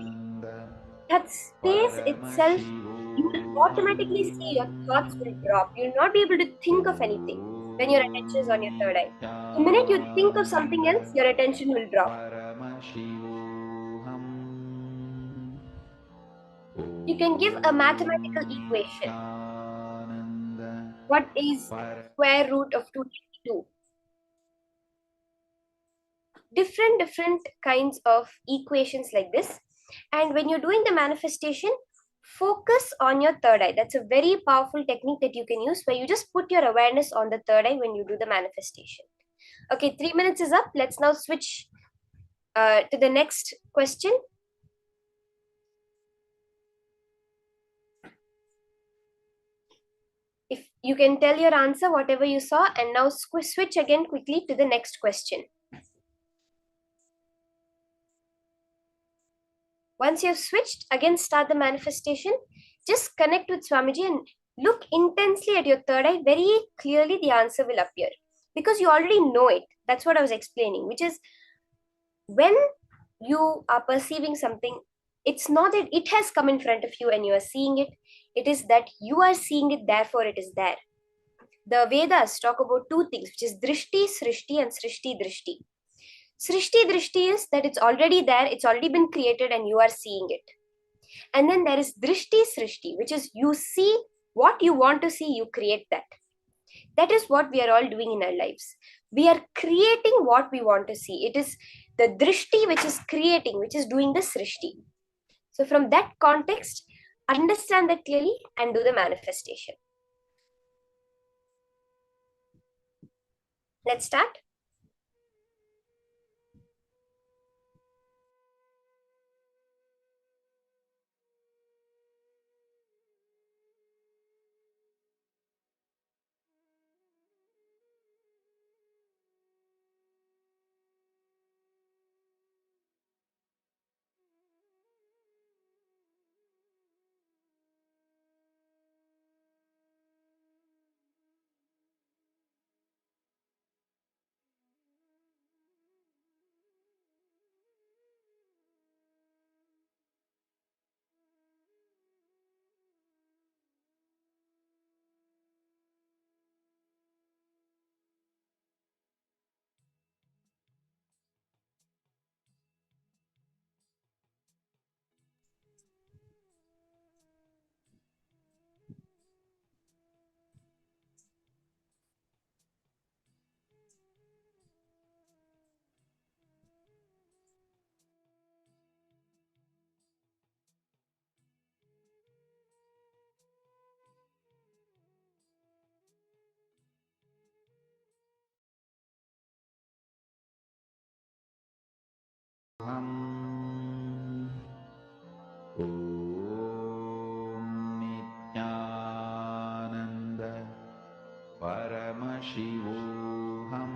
that space itself, you will automatically see your thoughts will drop. You'll not be able to think of anything when your attention is on your third eye. The minute you think of something else, your attention will drop. You can give a mathematical equation. What is square root of 292? Different kinds of equations like this. And when you're doing the manifestation, focus on your third eye. That's a very powerful technique that you can use, where you just put your awareness on the third eye when you do the manifestation. Okay, 3 minutes is up. Let's now switch to the next question. If you can tell your answer, whatever you saw, and now switch again quickly to the next question. Once you've switched, again start the manifestation. Just connect with Swamiji and look intensely at your third eye. Very clearly the answer will appear, because you already know it. That's what I was explaining, which is when you are perceiving something, it's not that it has come in front of you and you are seeing it. It is that you are seeing it, therefore it is there. The Vedas talk about two things, which is drishti, srishti, and srishti drishti. Srishti drishti is that it's already there, it's already been created, and you are seeing it. And then there is drishti srishti, which is you see what you want to see, you create that. That is what we are all doing in our lives. We are creating what we want to see. It is the drishti which is creating, which is doing the srishti. So from that context, understand that clearly and do the manifestation. Let's start. Paramashivoham.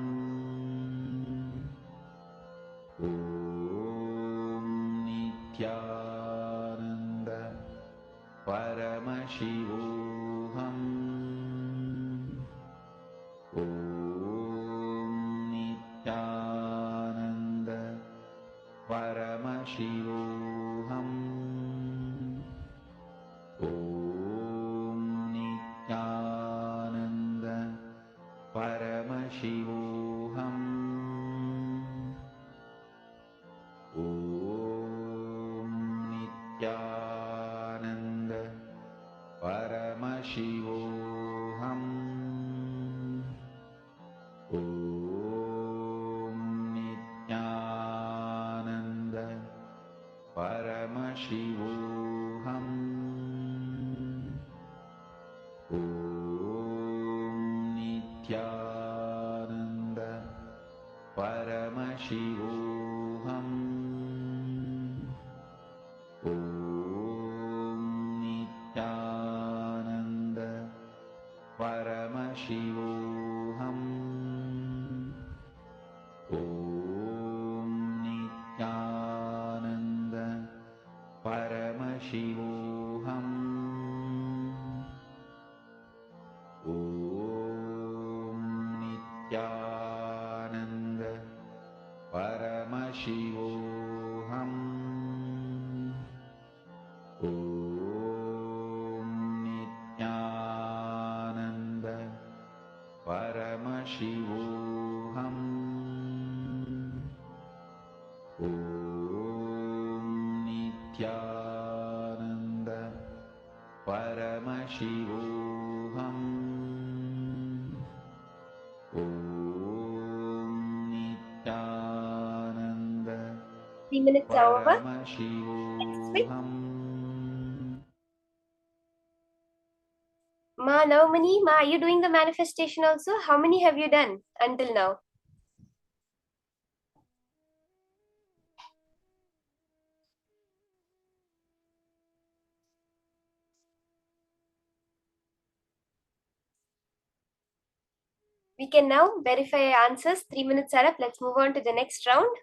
Om Nithyananda Paramashivoham. Om Nithyananda Paramashivoham. Om Nithyananda Paramashivoham. Om Nithyananda Paramashivoham. Om Nithyananda Paramashivoham. Om Nithyananda Paramashivoham. Om Nithyananda Paramashivoham. Om Nithyananda Paramashivoham. Om Nithyananda Paramashivoham. Om Nithyananda Paramashivoham. Om Nithyananda Paramashivoham. Om Nithyananda 3 minutes are over. Paramashivoham. Ma, Navamani, Ma, are you doing the manifestation also? How many have you done until now? We can now verify our answers. 3 minutes are up. Let's move on to the next round.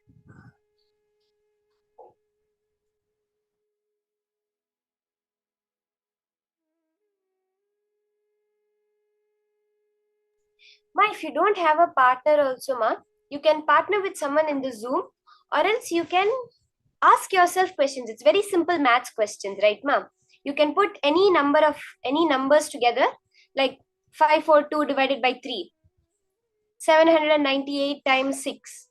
Ma, if you don't have a partner also, Ma, you can partner with someone in the Zoom, or else you can ask yourself questions. It's very simple maths questions, right, Ma? You can put any numbers together, like 542 divided by 3, 798 times 6.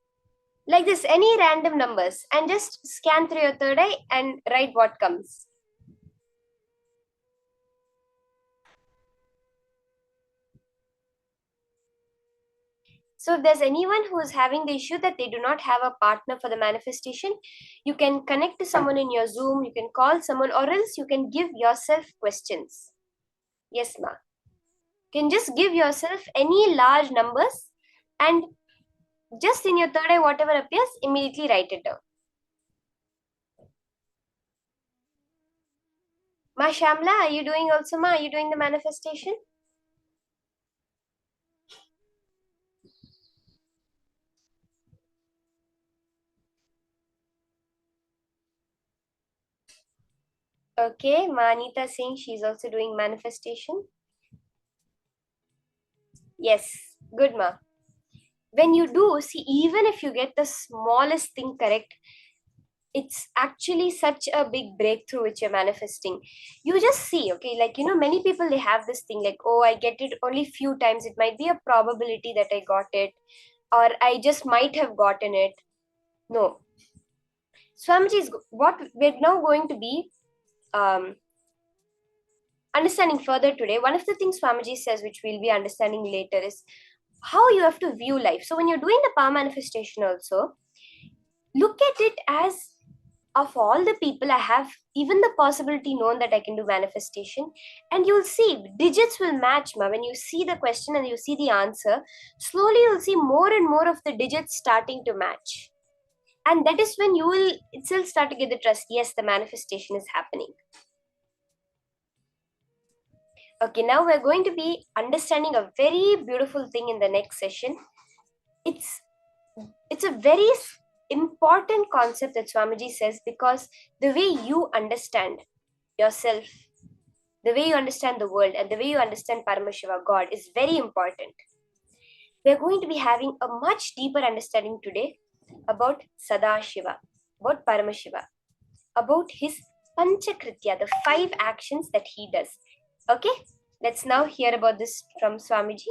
Like this, any random numbers, and just scan through your third eye and write what comes. So if there's anyone who is having the issue that they do not have a partner for the manifestation, you can connect to someone in your Zoom, you can call someone, or else you can give yourself questions. Yes, ma. You can just give yourself any large numbers and just in your third eye, whatever appears, immediately write it down. Ma Shamla, are you doing also, ma? Are you doing the manifestation? Okay, Ma Anita saying she's also doing manifestation. Yes, good, ma. When you do, see, even if you get the smallest thing correct, it's actually such a big breakthrough which you're manifesting. You just see, okay, like, many people, they have this thing like, oh, I get it only few times. It might be a probability that I got it, or I just might have gotten it. No. Swamiji, what we're now going to be understanding further today. One of the things Swamiji says, which we'll be understanding later, is how you have to view life. So when you're doing the power manifestation also, look at it as, of all the people I have, even the possibility known that I can do manifestation, and you'll see digits will match, ma. When you see the question and you see the answer, slowly you'll see more and more of the digits starting to match. And that is when you will itself start to get the trust. Yes, the manifestation is happening. Okay, now we're going to be understanding a very beautiful thing in the next session. It's a very important concept that Swamiji says, because the way you understand yourself, the way you understand the world, and the way you understand Paramashiva, God, is very important. We're going to be having a much deeper understanding today about Sadashiva, about Paramashiva, about his Panchakritya, the 5 actions that he does. Okay, let's now hear about this from Swamiji.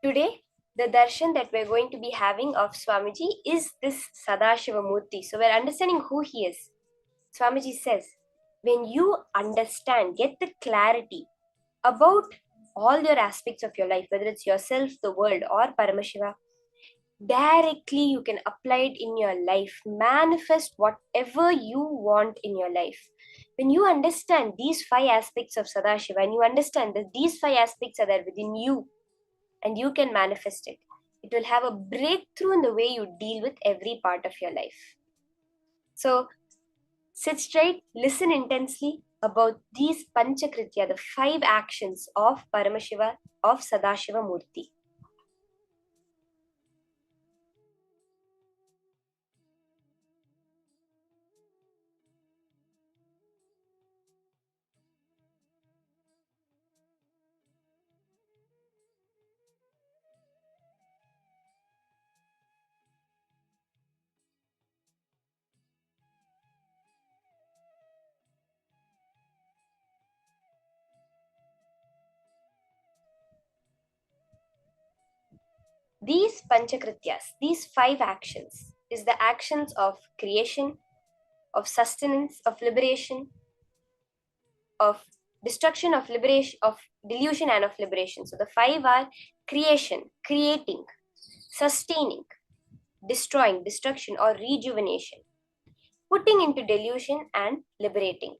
Today, the darshan that we're going to be having of Swamiji is this Sadashiva Murti. So we're understanding who he is. Swamiji says, when you understand, get the clarity about all your aspects of your life, whether it's yourself, the world, or Paramashiva, directly you can apply it in your life, manifest whatever you want in your life. When you understand these 5 aspects of Sadashiva, and you understand that these 5 aspects are there within you, and you can manifest it, it will have a breakthrough in the way you deal with every part of your life. So sit straight, listen intensely about these Panchakritya, the 5 actions of Paramashiva, of Sadashiva Murti. These Panchakrityas, these 5 actions, is the actions of creation, of sustenance, of liberation, of destruction, of liberation, of delusion, and of liberation. So the 5 are creation, creating, sustaining, destroying, destruction or rejuvenation, putting into delusion, and liberating.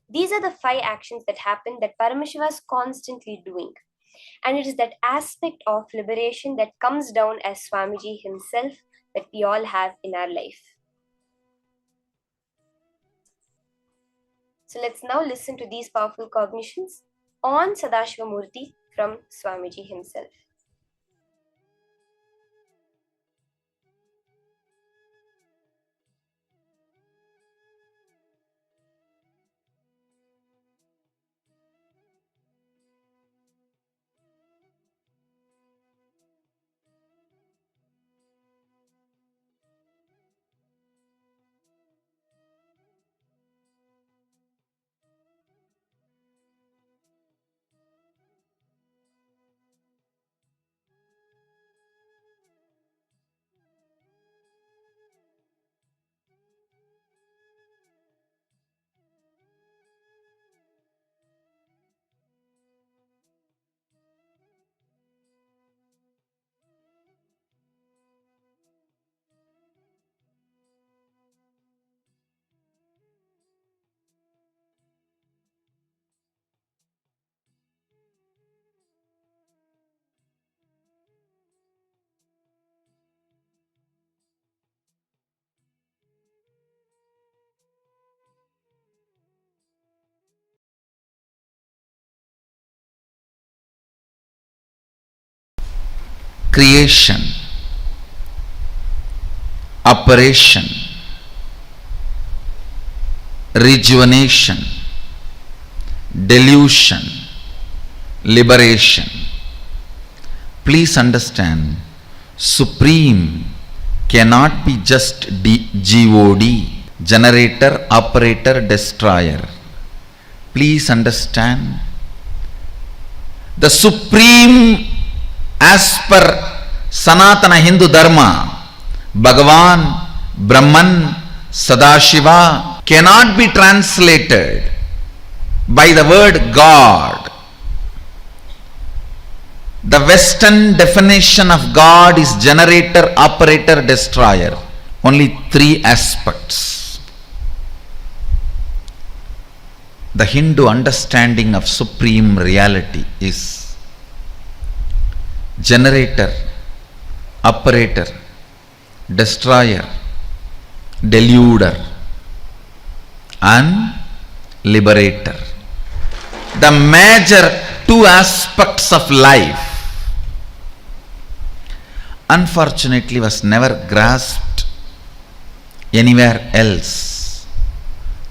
These are the 5 actions that happen that Paramashiva is constantly doing. And it is that aspect of liberation that comes down as Swamiji himself that we all have in our life. So let's now listen to these powerful cognitions on Sadashiva Murti from Swamiji himself. Creation, operation, rejuvenation, delusion, liberation. Please understand, Supreme cannot be just GOD, generator, operator, destroyer. Please understand, the Supreme, as per Sanatana Hindu Dharma, Bhagavan, Brahman, Sadashiva cannot be translated by the word God. The Western definition of God is generator, operator, destroyer. Only three aspects. The Hindu understanding of supreme reality is generator, operator, destroyer, deluder, and liberator. The major two aspects of life unfortunately was never grasped anywhere else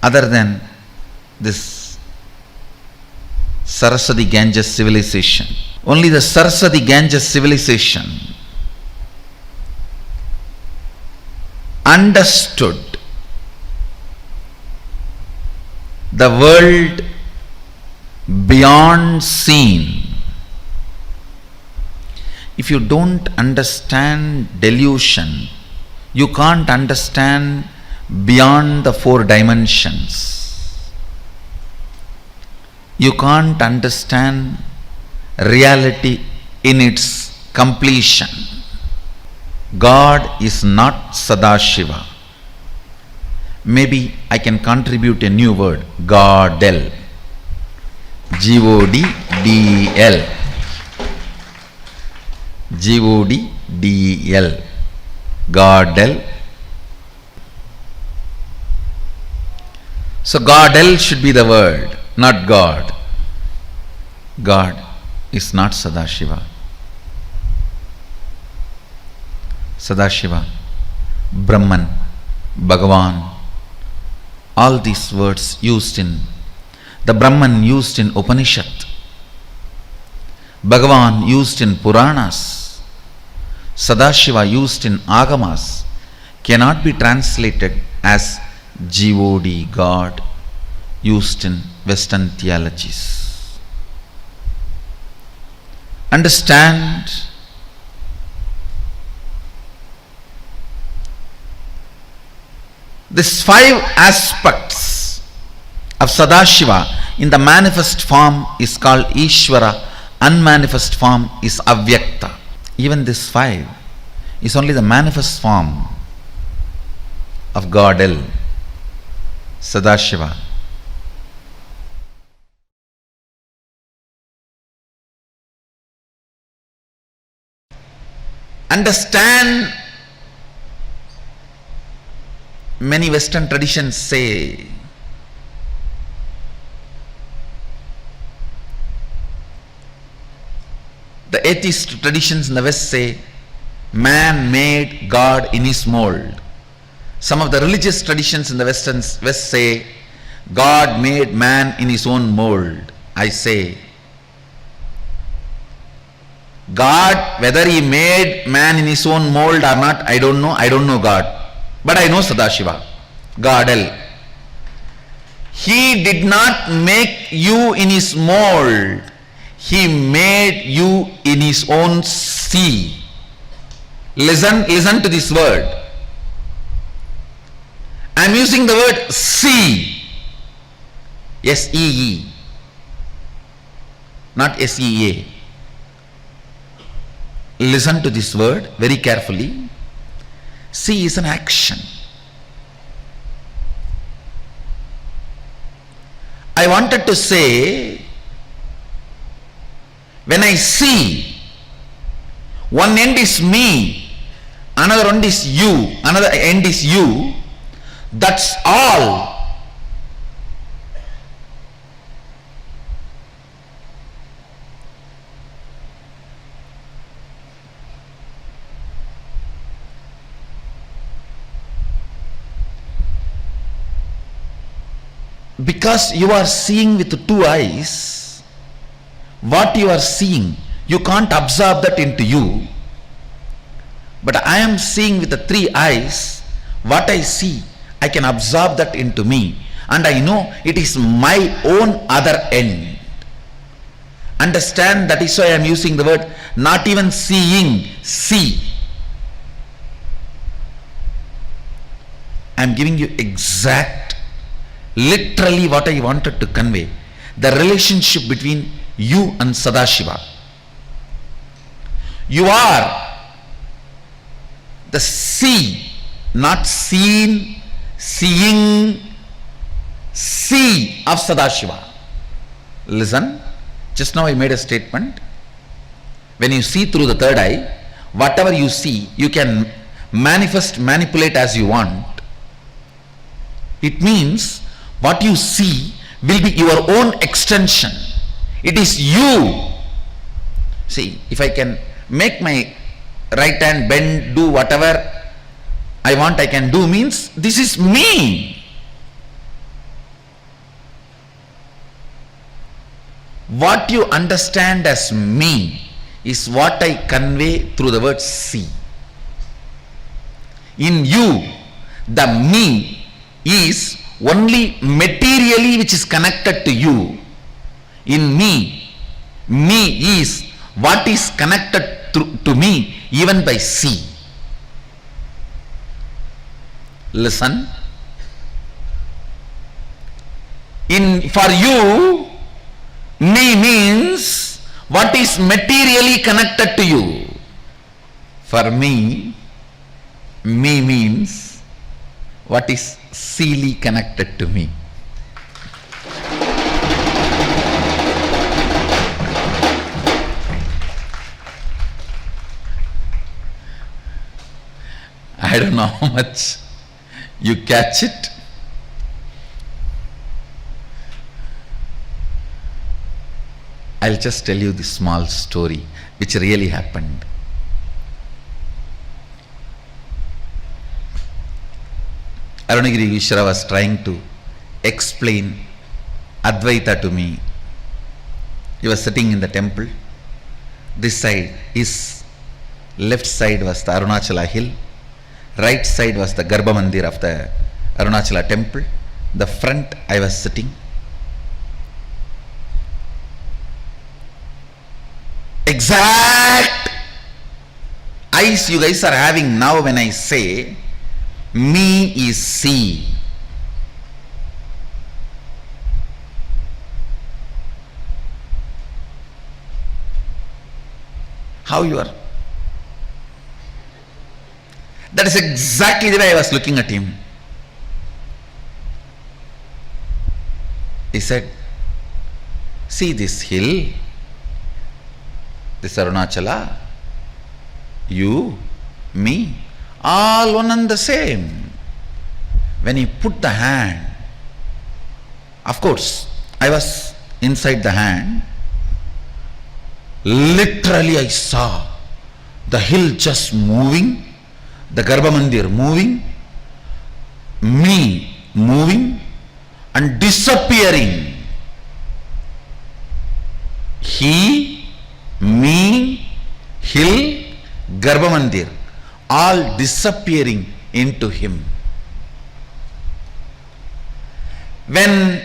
other than this Saraswati Ganges civilization. Only the Saraswati Ganges civilization understood the world beyond seen. If you don't understand delusion, you can't understand beyond the four dimensions. You can't understand reality in its completion. God is not Sadashiva. Maybe I can contribute a new word, Godel. G-O-D-D-E-L. G-O-D-D-E-L. Godel. So Godel should be the word, not God. God is not Sadashiva. Sadashiva, Brahman, Bhagavan, all these words used in the Brahman used in Upanishad, Bhagavan used in Puranas, Sadashiva used in Agamas cannot be translated as G-O-D, God, used in Western theologies. Understand these five aspects of Sadashiva in the manifest form is called Ishvara, unmanifest form is Avyakta. Even this five is only the manifest form of Godel, Sadashiva. Understand, many Western traditions say the atheist traditions in the West say man made God in his mold. Some of the religious traditions in the West say God made man in his own mold. I say God, whether he made man in his own mold or not, I don't know. I don't know God. But I know Sadashiva, Godel. He did not make you in his mold. He made you in his own sea. Listen to this word. I am using the word sea. S-E-E. Not S-E-A. Listen to this word very carefully. See is an action. I wanted to say, when I see, one end is me, another end is you, another end is you, that's all. Because you are seeing with two eyes, what you are seeing, you can't absorb that into you. But I am seeing with the three eyes, what I see, I can absorb that into me. And I know it is my own other end. Understand, that is why I am using the word not even seeing, see. I am giving you exact, literally what I wanted to convey. The relationship between you and Sadashiva. You are the sea, not seen, seeing, sea of Sadashiva. Listen, just now I made a statement. When you see through the third eye, whatever you see, you can manifest, manipulate as you want. It means what you see will be your own extension. It is you. See, if I can make my right hand bend, do whatever I want, I can do, means this is me. What you understand as me is what I convey through the word see. In you, the me is only materially which is connected to you. In me is what is connected to me even by see. Listen. For you, me means what is materially connected to you. For me means what is seely connected to me. I don't know how much you catch it. I'll just tell you this small story which really happened. Arunagiri Vishra was trying to explain Advaita to me. He was sitting in the temple. This side, his left side was the Arunachala hill. Right side was the Garbha Mandir of the Arunachala temple. The front I was sitting. Exact eyes you guys are having now when I say me is see. How you are? That is exactly the way I was looking at him. He said, see this hill, this Arunachala, you, me, all one and the same. When he put the hand, of course, I was inside the hand. Literally I saw the hill just moving, the Garbha Mandir moving, me moving and disappearing. He, me, hill, Garbha Mandir, all disappearing into him. When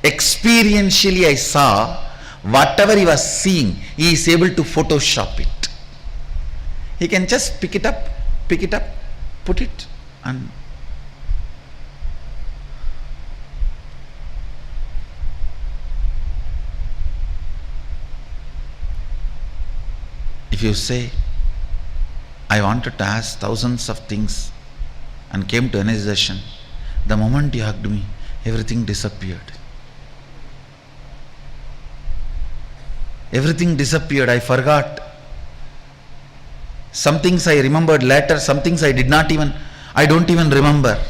experientially I saw whatever he was seeing, he is able to Photoshop it. He can just pick it up, put it, and if you say, I wanted to ask thousands of things and came to energization, the moment you hugged me, everything disappeared. Everything disappeared. I forgot. Some things I remembered later, some things I don't even remember.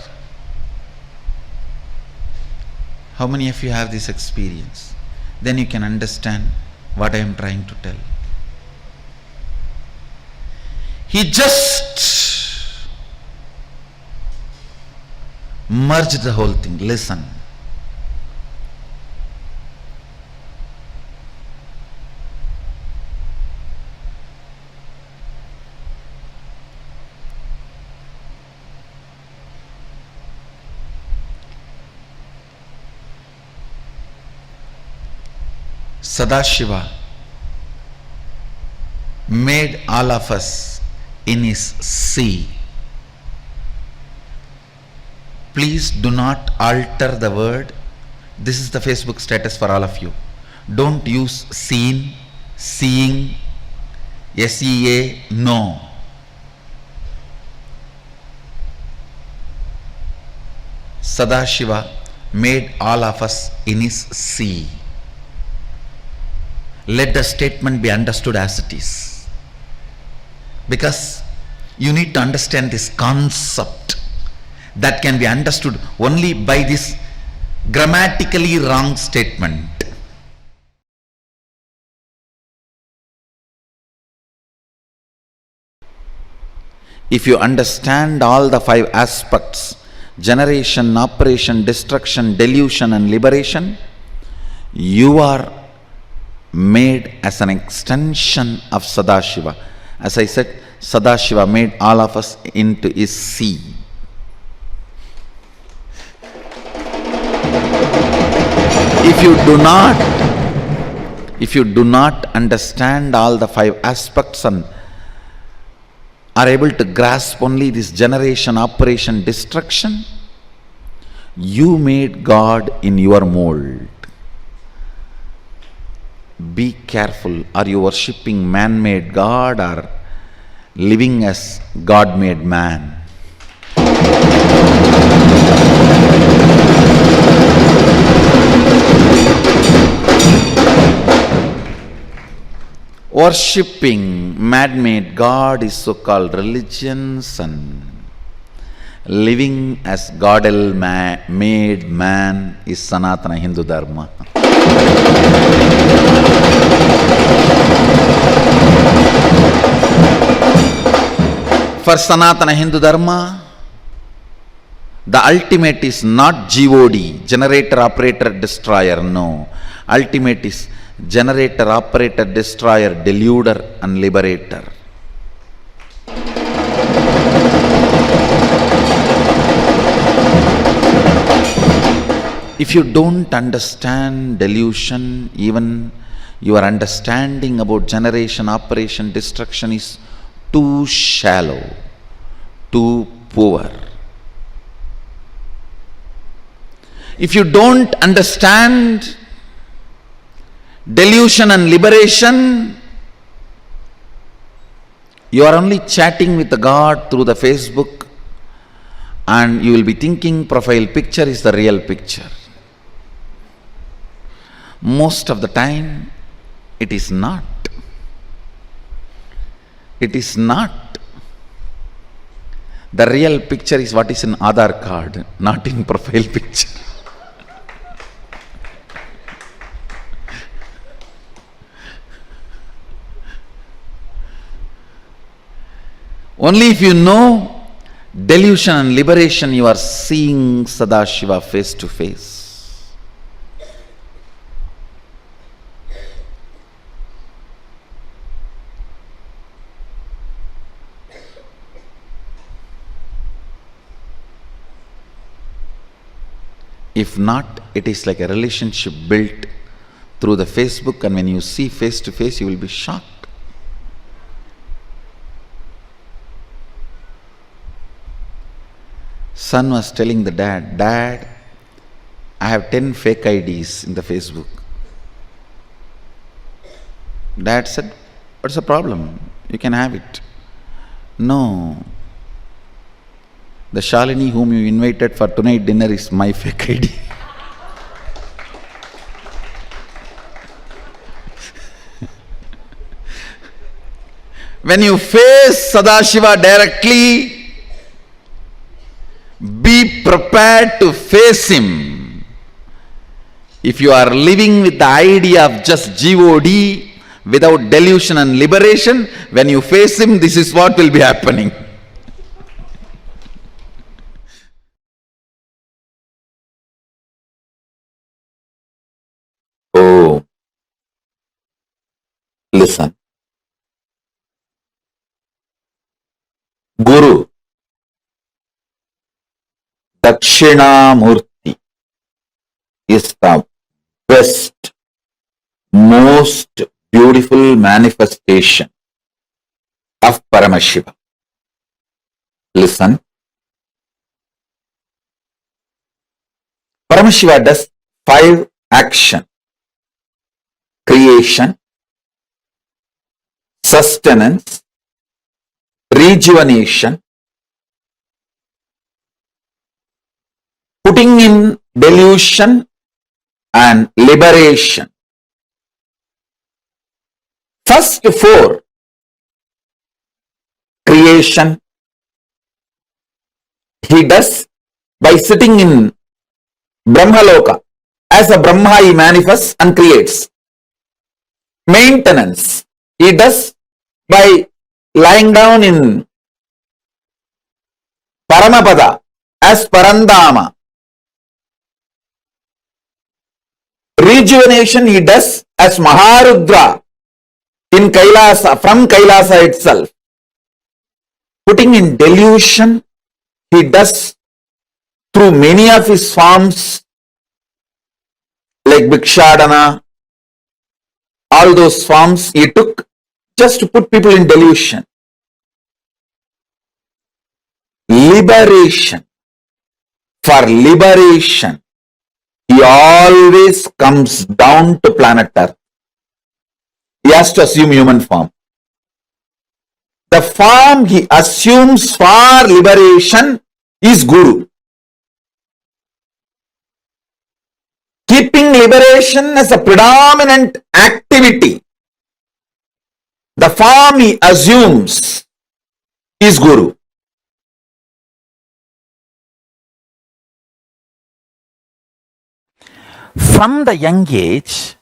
How many of you have this experience? Then you can understand what I am trying to tell. He just merged the whole thing. Listen. Sadashiva made all of us in his sea. Please do not alter the word. This is the Facebook status for all of you. Don't use seen, seeing, SEA, no. Sadashiva made all of us in his sea. Let the statement be understood as it is. Because you need to understand this concept that can be understood only by this grammatically wrong statement. If you understand all the 5 aspects, generation, operation, destruction, delusion and liberation, you are made as an extension of Sadashiva. As I said, Sadashiva made all of us into his sea. If you do not understand all the 5 aspects and are able to grasp only this generation, operation, destruction, you made God in your mold. Be careful. Are you worshipping man-made God or living as God-made man? Worshipping man-made God is so-called religions, and living as God-made man is Sanatana Hindu Dharma. For Sanatana Hindu Dharma, the ultimate is not GOD, generator, operator, destroyer, no. Ultimate is generator, operator, destroyer, deluder and liberator. If you don't understand delusion, even your understanding about generation, operation, destruction is too shallow, too poor. If you don't understand delusion and liberation, you are only chatting with the God through the Facebook, and you will be thinking profile picture is the real picture. Most of the time, it is not. It is not. The real picture is what is in Aadhaar card, not in profile picture. Only if you know delusion and liberation, you are seeing Sadashiva face to face. If not, it is like a relationship built through the Facebook, and when you see face to face, you will be shocked. Son was telling the dad, "Dad, I have 10 fake IDs in the Facebook." Dad said, "What's the problem? You can have it." "No. The Shalini whom you invited for tonight dinner is my fake ID." When you face Sadashiva directly, be prepared to face him. If you are living with the idea of just GOD without delusion and liberation, when you face him, this is what will be happening. Oh, listen. Guru Dakshinamurti is the best, most beautiful manifestation of Paramashiva. Listen. Paramashiva does 5 actions: creation, sustenance, rejuvenation, putting in delusion and liberation. First four, creation, he does by sitting in Brahmaloka. As a Brahma, he manifests and creates. Maintenance, he does by lying down in Paramapada as Parandama. Rejuvenation he does as Maharudra in Kailasa, from Kailasa itself. Putting in delusion he does through many of his forms like Bhikshadana, all those forms he took just to put people in delusion. Liberation. For liberation, he always comes down to planet Earth. He has to assume human form. The form he assumes for liberation is Guru. Keeping liberation as a predominant activity, the form he assumes is Guru. From the young age,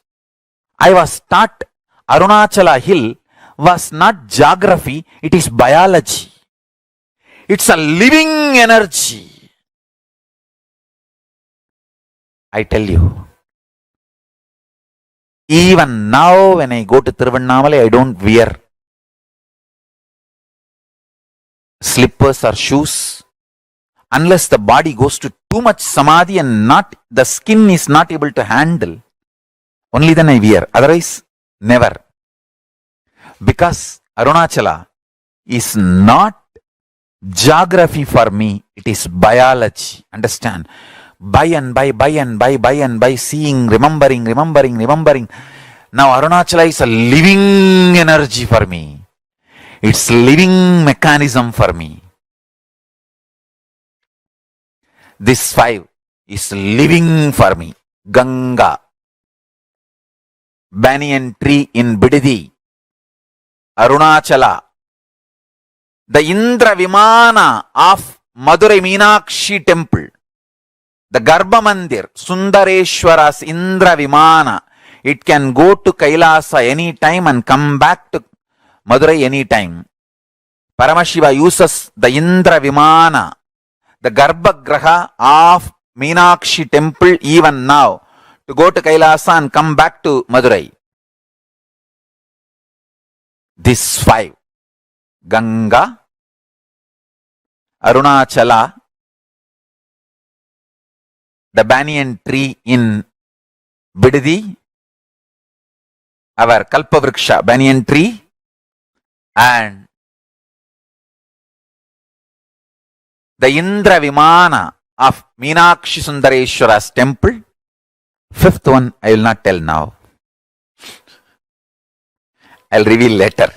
I was taught Arunachala Hill was not geography, it is biology. It's a living energy. I tell you, even now when I go to Tiruvannamalai, I don't wear slippers or shoes unless the body goes to too much samadhi and not the skin is not able to handle. Only then I wear. Otherwise, never. Because Arunachala is not geography for me. It is biology. Understand? By and by, seeing, remembering. Now Arunachala is a living energy for me. It's living mechanism for me. This five is living for me. Ganga, banyan tree in Bididi, Arunachala, the Indra Vimana of Madurai Meenakshi temple, the Garbha Mandir, Sundareshwara's Indra Vimana. It can go to Kailasa any time and come back to Madurai any time. Paramashiva uses the Indra Vimana, the Garbha Graha of Meenakshi temple even now to go to Kailasa and come back to Madurai. This five, Ganga, Arunachala, the banyan tree in Bididi, our Kalpavriksha banyan tree, and the Indra Vimana of Meenakshi Sundareshwara's temple. Fifth one, I will not tell now. I'll reveal later.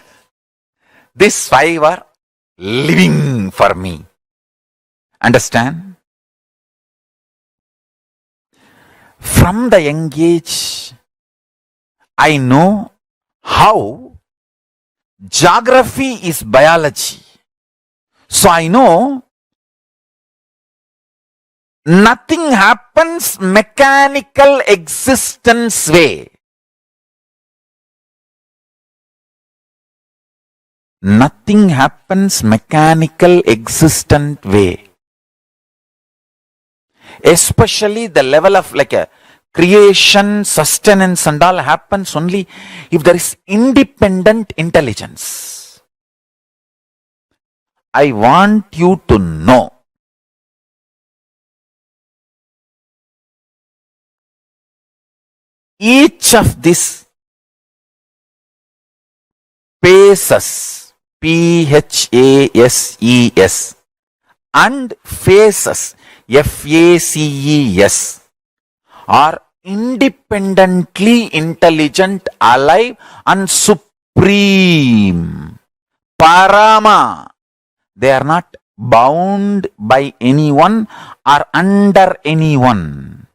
These five are living for me. Understand? From the young age, I know how geography is biology. So I know nothing happens mechanical existence way. Nothing happens mechanical existent way. Especially the level of like a creation, sustenance and all happens only if there is independent intelligence. I want you to know each of these phases, P-H-A-S-E-S, and phases, F-A-C-E-S, are independently intelligent, alive and supreme supreme, Parama. They are not bound by anyone or under anyone.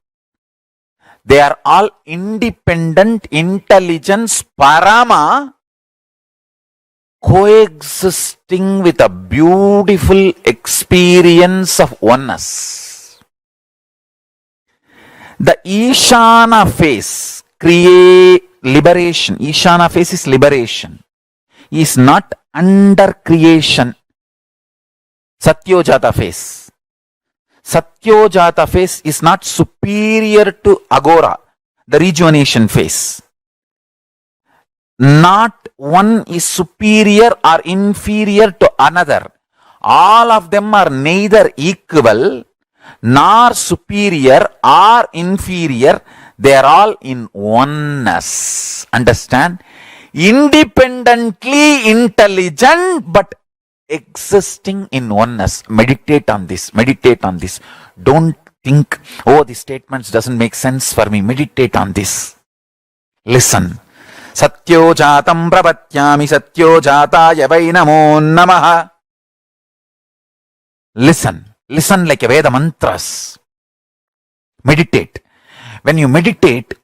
They are all independent intelligence, Parama, coexisting with a beautiful experience of oneness. The Ishana face create liberation. Ishana face is liberation. Is not under creation. Satyojata face. Satyojata face is not superior to Agora, the rejuvenation face. Not one is superior or inferior to another. All of them are neither equal nor superior or inferior. They are all in oneness. Understand? Independently intelligent but existing in oneness. Meditate on this. Meditate on this. Don't think, oh, these statements doesn't make sense for me. Meditate on this. Listen. Satyojatam prapatyami satyojataya vai namo namaha. Listen. Listen like a Veda mantras. Meditate. When you meditate,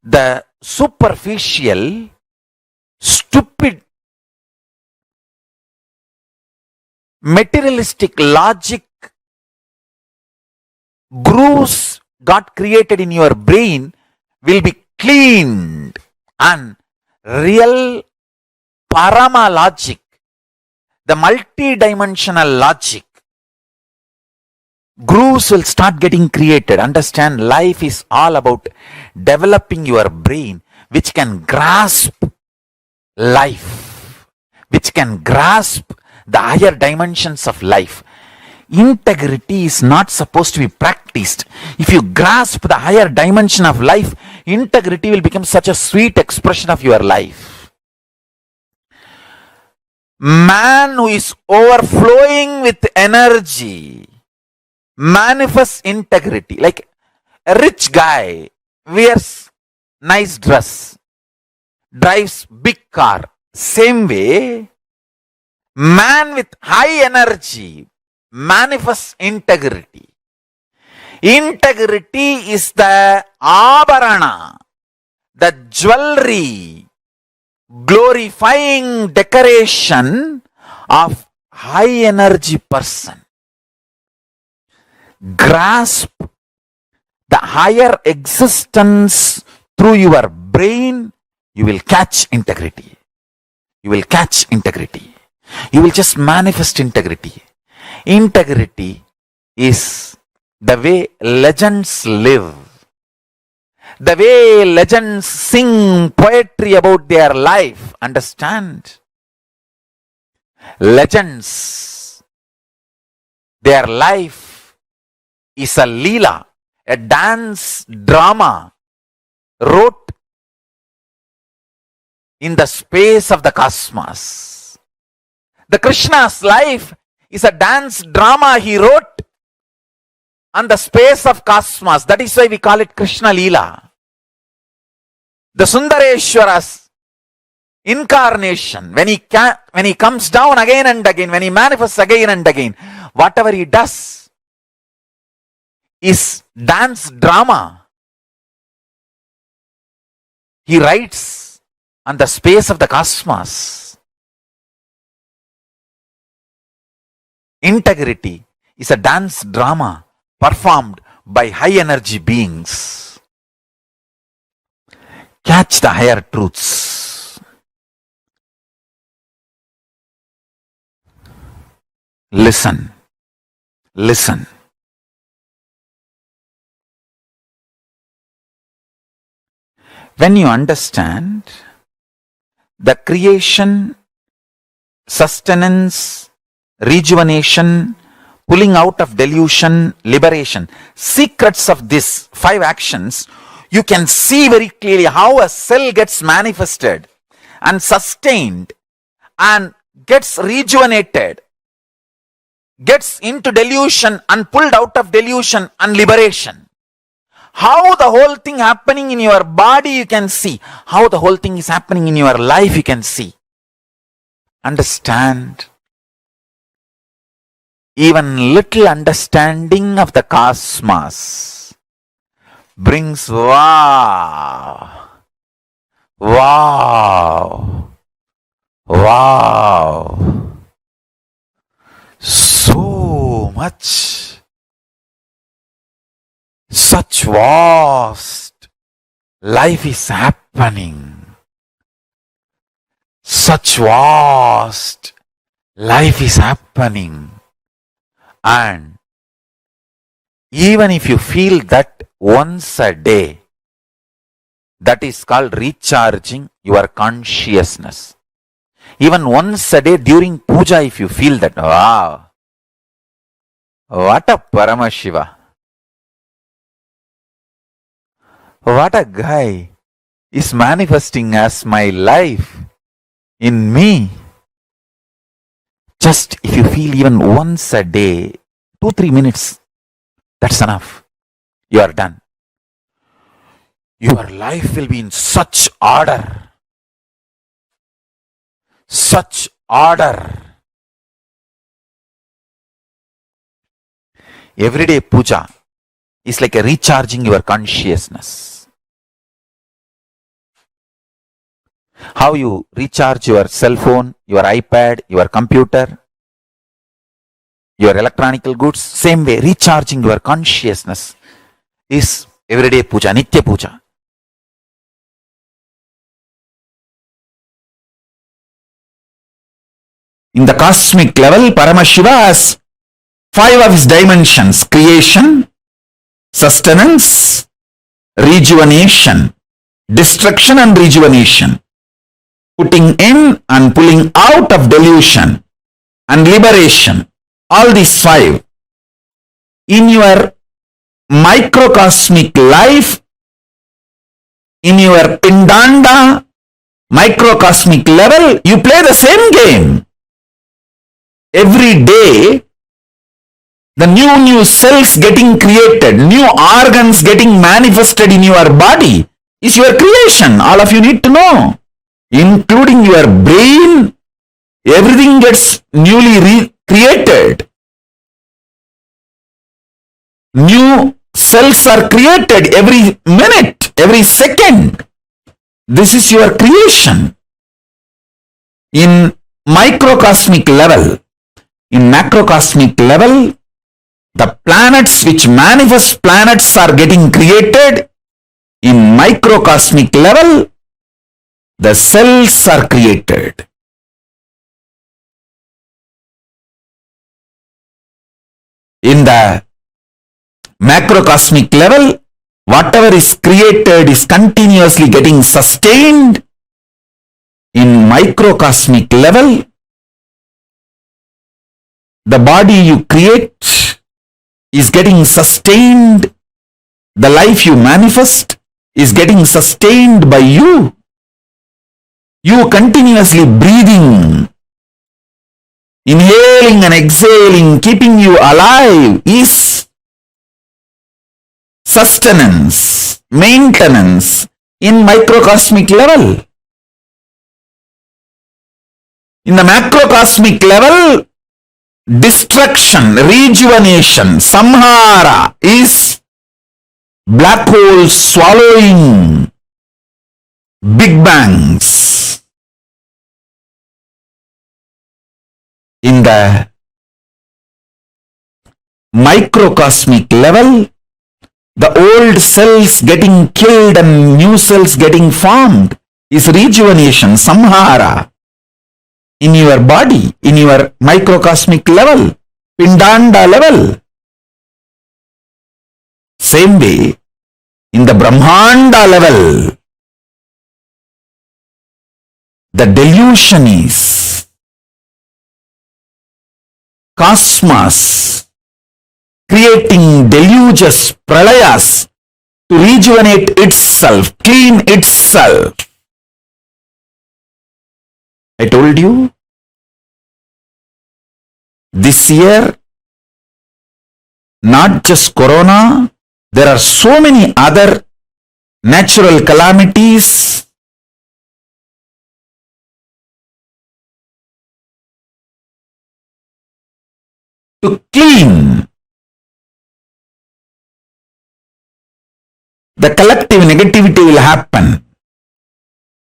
the superficial, stupid, materialistic logic grooves got created in your brain will be cleaned, and real Parama logic, the multi-dimensional logic, grooves will start getting created. Understand, life is all about developing your brain which can grasp life, which can grasp the higher dimensions of life. Integrity is not supposed to be practiced. If you grasp the higher dimension of life, integrity will become such a sweet expression of your life. Man who is overflowing with energy manifests integrity. Like a rich guy wears nice dress, drives big car. Same way, man with high energy manifests integrity. Integrity is the abharana, the jewelry, glorifying decoration of high energy person. Grasp the higher existence through your brain, you will catch integrity. You will catch integrity. You will just manifest integrity. Integrity is the way legends live. The way legends sing poetry about their life. Understand? Legends, their life is a leela, a dance drama wrote in the space of the cosmos. The Krishna's life is a dance drama he wrote on the space of cosmos. That is why we call it Krishna Leela. The Sundareshwara's incarnation, when he comes down again and again, when he manifests again and again, whatever he does is dance drama. He writes on the space of the cosmos. Integrity is a dance drama performed by high energy beings. Catch the higher truths. Listen. Listen. When you understand the creation, sustenance, rejuvenation, pulling out of delusion, liberation, secrets of these 5 actions, you can see very clearly how a cell gets manifested and sustained and gets rejuvenated, gets into delusion and pulled out of delusion and liberation. How the whole thing happening in your body you can see. How the whole thing is happening in your life you can see. Understand. Even little understanding of the cosmos brings wow, wow, wow, so much, such vast life is happening, such vast life is happening. And even if you feel that once a day, that is called recharging your consciousness. Even once a day during puja, if you feel that, wow, what a Paramashiva, what a guy is manifesting as my life in me. Just if you feel even once a day, 2-3 minutes, that's enough. You are done. Your life will be in such order. Such order. Everyday puja is like a recharging your consciousness. How you recharge your cell phone, your iPad, your computer, your electronical goods, same way recharging your consciousness is everyday puja, nitya puja. In the cosmic level, Paramashiva has 5 of his dimensions: creation, sustenance, rejuvenation, destruction and rejuvenation, putting in and pulling out of delusion, and liberation. All these 5. In your microcosmic life, in your pindanda microcosmic level, you play the same game. Every day, the new cells getting created, new organs getting manifested in your body is your creation. All of you need to know. Including your brain, everything gets newly created. New cells are created every minute, every second. This is your creation. In microcosmic level, in macrocosmic level, the planets which manifest planets are getting created. In microcosmic level, the cells are created. In the macrocosmic level, whatever is created is continuously getting sustained. In microcosmic level, the body you create is getting sustained. The life you manifest is getting sustained by you. You continuously breathing, inhaling and exhaling, keeping you alive is sustenance, maintenance in microcosmic level. In the macrocosmic level, destruction, rejuvenation, samhara is black holes swallowing big bangs. In the microcosmic level, the old cells getting killed and new cells getting formed is rejuvenation, samhara. In your body, in your microcosmic level, pindanda level. Same way, in the Brahmanda level, the delusion is cosmos creating deluges, pralayas to rejuvenate itself, clean itself. I told you, this year, not just corona, There are so many other natural calamities to clean the collective negativity will happen.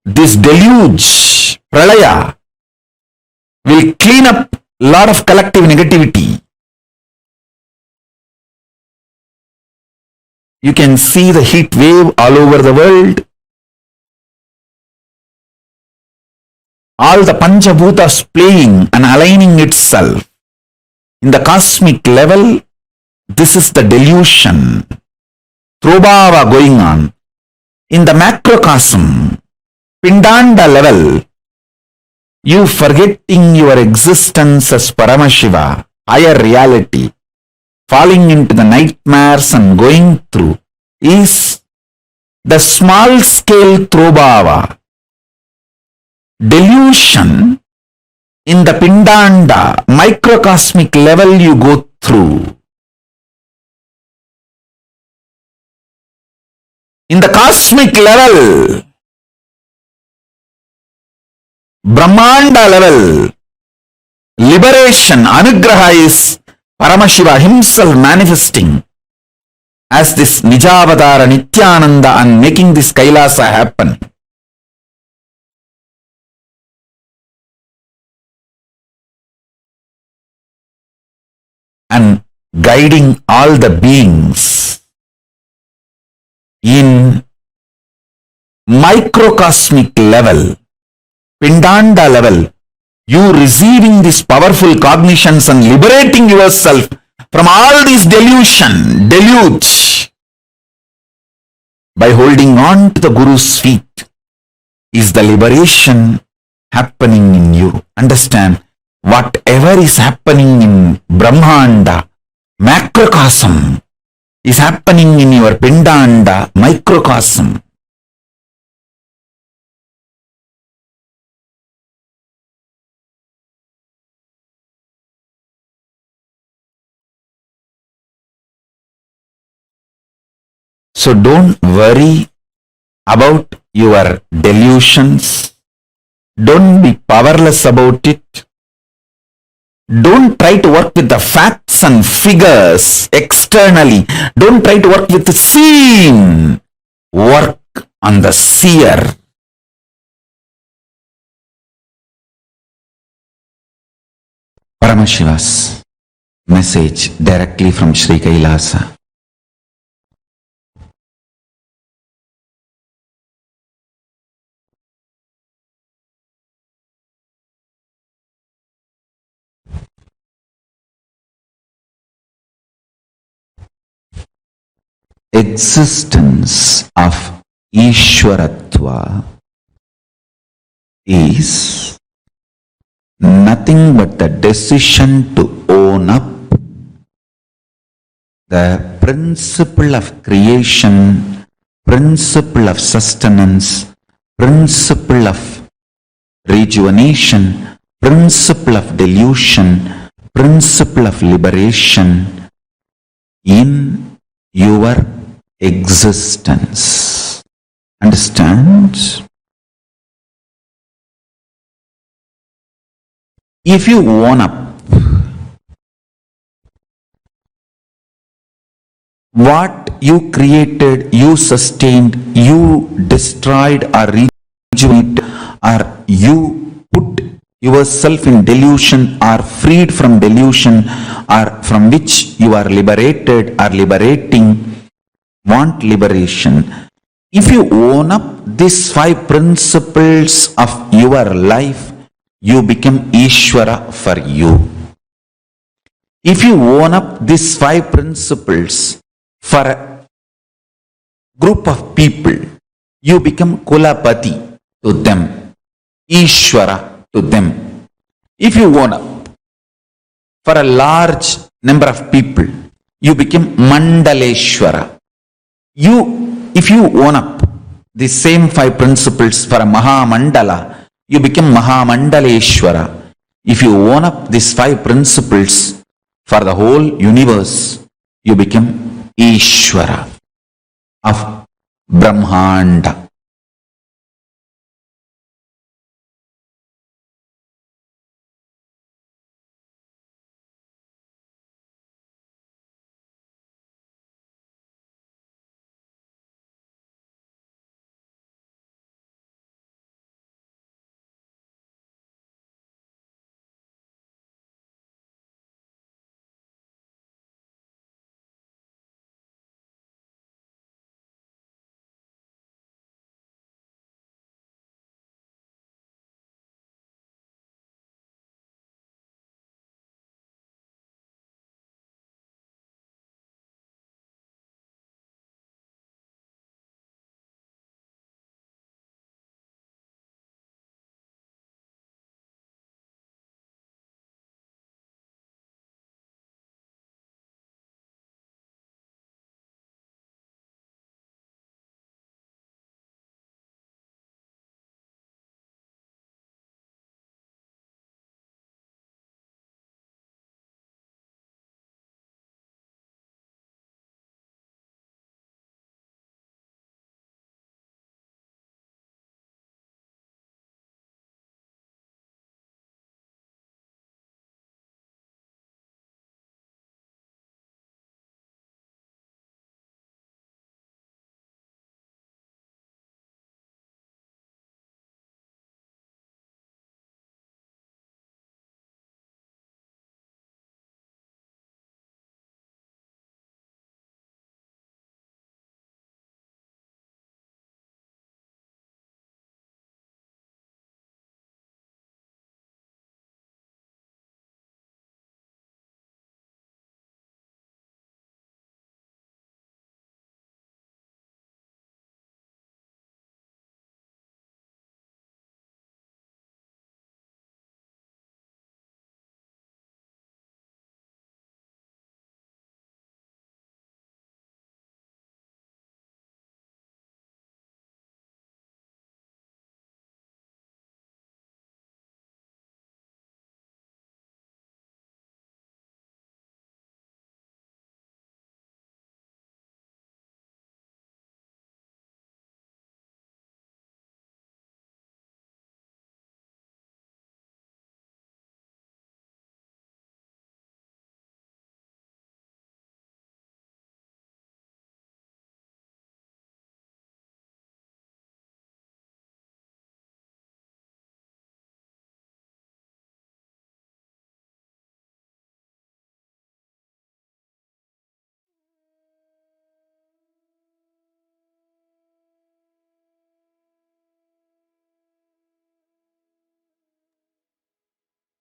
This deluge, pralaya, will clean up a lot of collective negativity. You can see the heat wave all over the world. All the Panchabhutas playing and aligning itself. In the cosmic level, this is the delusion. Throbhava going on. In the macrocosm, Pindanda level, you forgetting your existence as Paramashiva, higher reality, falling into the nightmares and going through, is the small scale Throbhava. Delusion in the Pindanda, microcosmic level you go through. In the cosmic level, Brahmanda level, liberation, Anugraha is Paramashiva himself manifesting as this Nijavadara Nithyananda and making this Kailasa happen. And guiding all the beings in microcosmic level, Pindanda level, you receiving these powerful cognitions and liberating yourself from all this deluge by holding on to the Guru's feet is the liberation happening in you. Understand, whatever is happening in Brahmanda, macrocosm, is happening in your Pindanda, microcosm. So don't worry about your delusions. Don't be powerless about it. Don't try to work with the facts and figures externally. Don't try to work with the seen. Work on the seer. Paramashiva's message directly from Sri Kailasa. Existence of Ishwaratva is nothing but the decision to own up the principle of creation, principle of sustenance, principle of rejuvenation, principle of delusion, principle of liberation in your existence. Understand? If you own up what you created, you sustained, you destroyed or rejuvenated, or you put yourself in delusion or freed from delusion, or from which you are liberated or liberating, want liberation. If you own up these 5 principles of your life, you become Ishvara for you. If you own up these 5 principles for a group of people, you become Kulapati to them, Ishvara to them. If you own up for a large number of people, you become Mandaleshwara. If you own up the same 5 principles for a Mahamandala, you become Mahamandaleshwara. If you own up these 5 principles for the whole universe, you become Ishvara. of Brahmanda.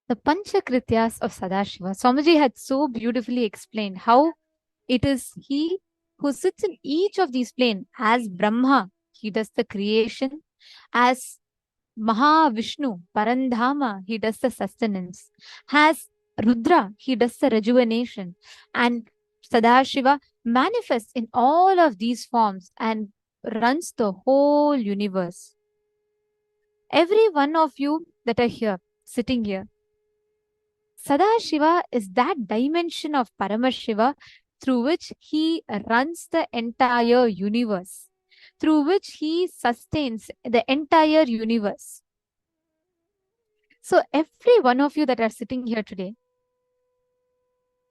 The Panchakrityas of Sadashiva. Swamiji had so beautifully explained how it is he who sits in each of these planes. As Brahma, he does the creation. As Mahavishnu, Parandhama, he does the sustenance. As Rudra, he does the rejuvenation. And Sadashiva manifests in all of these forms and runs the whole universe. Every one of you that are here, sitting here, Sadashiva is that dimension of Paramashiva through which he runs the entire universe, through which he sustains the entire universe. So every one of you that are sitting here today,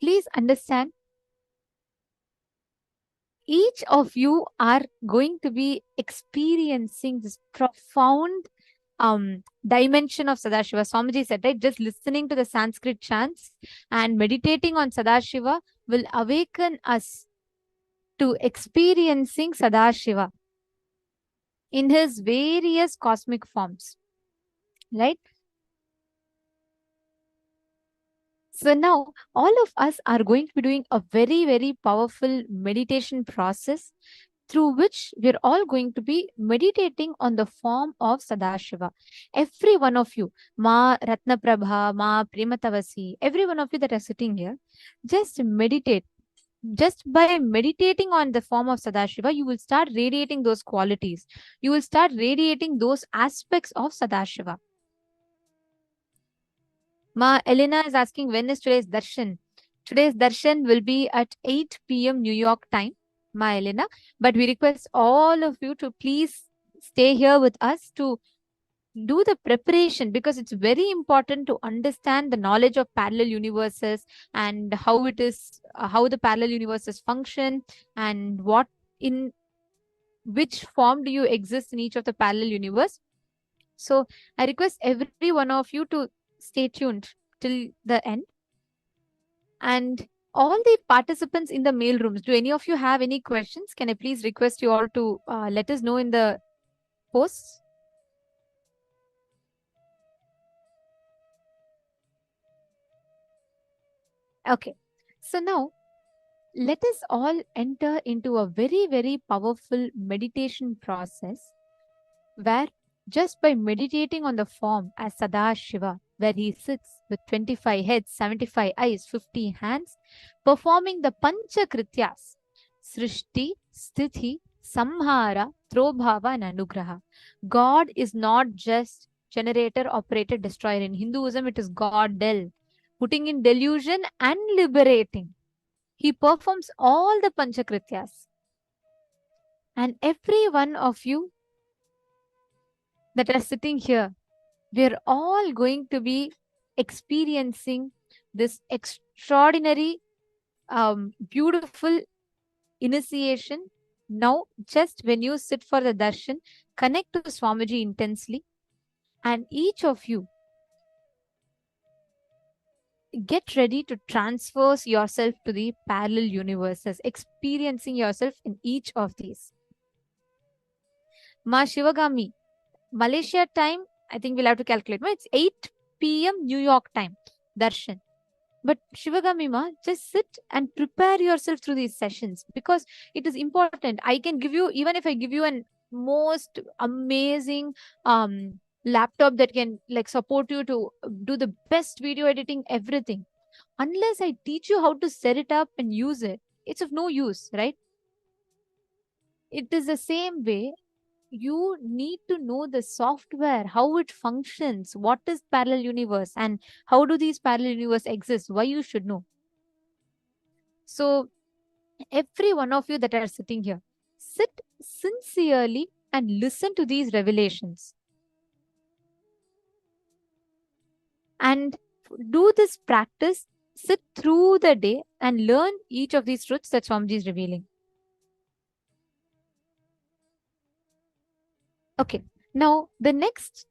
please understand, each of you are going to be experiencing this profound dimension of Sadashiva. Swamiji said, right, just listening to the Sanskrit chants and meditating on Sadashiva will awaken us to experiencing Sadashiva in his various cosmic forms, right? So now all of us are going to be doing a very, very powerful meditation process through which we're all going to be meditating on the form of Sadashiva. Every one of you, Ma Ratnaprabha, Ma Prematavasi, every one of you that are sitting here, just meditate. Just by meditating on the form of Sadashiva, you will start radiating those qualities. You will start radiating those aspects of Sadashiva. Ma Elena is asking, when is today's darshan? Today's darshan will be at 8 p.m. New York time. Ma Elena. But we request all of you to please stay here with us to do the preparation, because it's very important to understand the knowledge of parallel universes and how it is, how the parallel universes function, and what in which form do you exist in each of the parallel universe. So I request every one of you to stay tuned till the end. And all the participants in the mail rooms, do any of you have any questions? Can I please request you all to let us know in the posts? Okay, so now let us all enter into a very, very powerful meditation process where just by meditating on the form as Sadashiva, where he sits with 25 heads, 75 eyes, 50 hands, performing the Panchakrityas, Srishti, Sthiti, Samhara, Trobhava and Anugraha. God is not just generator, operator, destroyer. In Hinduism, it is God Del, putting in delusion and liberating. He performs all the Panchakrityas. And every one of you that are sitting here, we're all going to be experiencing this extraordinary, beautiful initiation. Now, just when you sit for the darshan, connect to Swamiji intensely, and each of you get ready to transfer yourself to the parallel universes, experiencing yourself in each of these. Ma Shivagami, Malaysia time, I think we'll have to calculate. It's 8 p.m. New York time, darshan. But Shivagami ma, just sit and prepare yourself through these sessions, because it is important. I can give you, even if I give you an most amazing laptop that can like support you to do the best video editing, everything, unless I teach you how to set it up and use it, it's of no use, right? It is the same way. You need to know the software, how it functions, what is parallel universe, and how do these parallel universe exist, why you should know. So every one of you that are sitting here, sit sincerely and listen to these revelations. And do this practice, sit through the day and learn each of these truths that Swamiji is revealing. Okay, now the next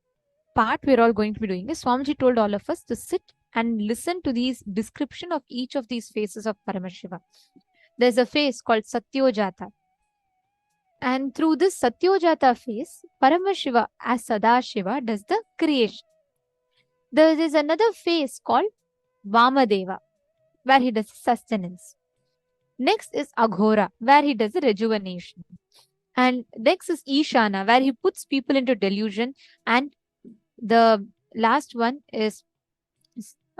part we're all going to be doing is Swamiji told all of us to sit and listen to these description of each of these phases of Paramashiva. There's a phase called Satyojata. And through this Satyojata phase, Paramashiva as Sadashiva does the creation. There is another phase called Vamadeva, where he does sustenance. Next is Aghora, where he does the rejuvenation. And next is Ishana, where he puts people into delusion. And the last one is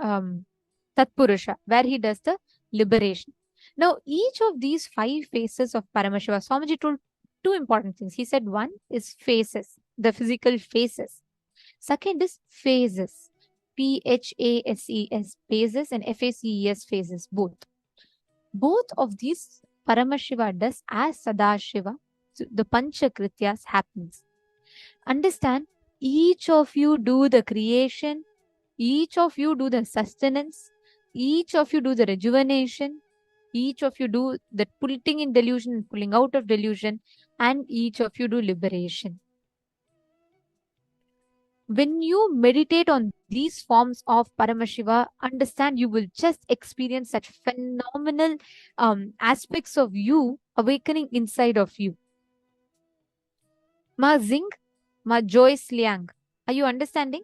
Tatpurusha, where he does the liberation. Now, each of these 5 phases of Paramashiva, Swamiji told 2 important things. He said one is phases, the physical phases. Second is phases, PHASES, phases, and FACES, phases, both. Both of these Paramashiva does as Sadashiva. So the Panchakrityas happens. Understand, each of you do the creation, each of you do the sustenance, each of you do the rejuvenation, each of you do the putting in delusion and pulling out of delusion, and each of you do liberation. When you meditate on these forms of Paramashiva, understand you will just experience such phenomenal aspects of you awakening inside of you. Ma Zing, Ma Joyce Liang, are you understanding?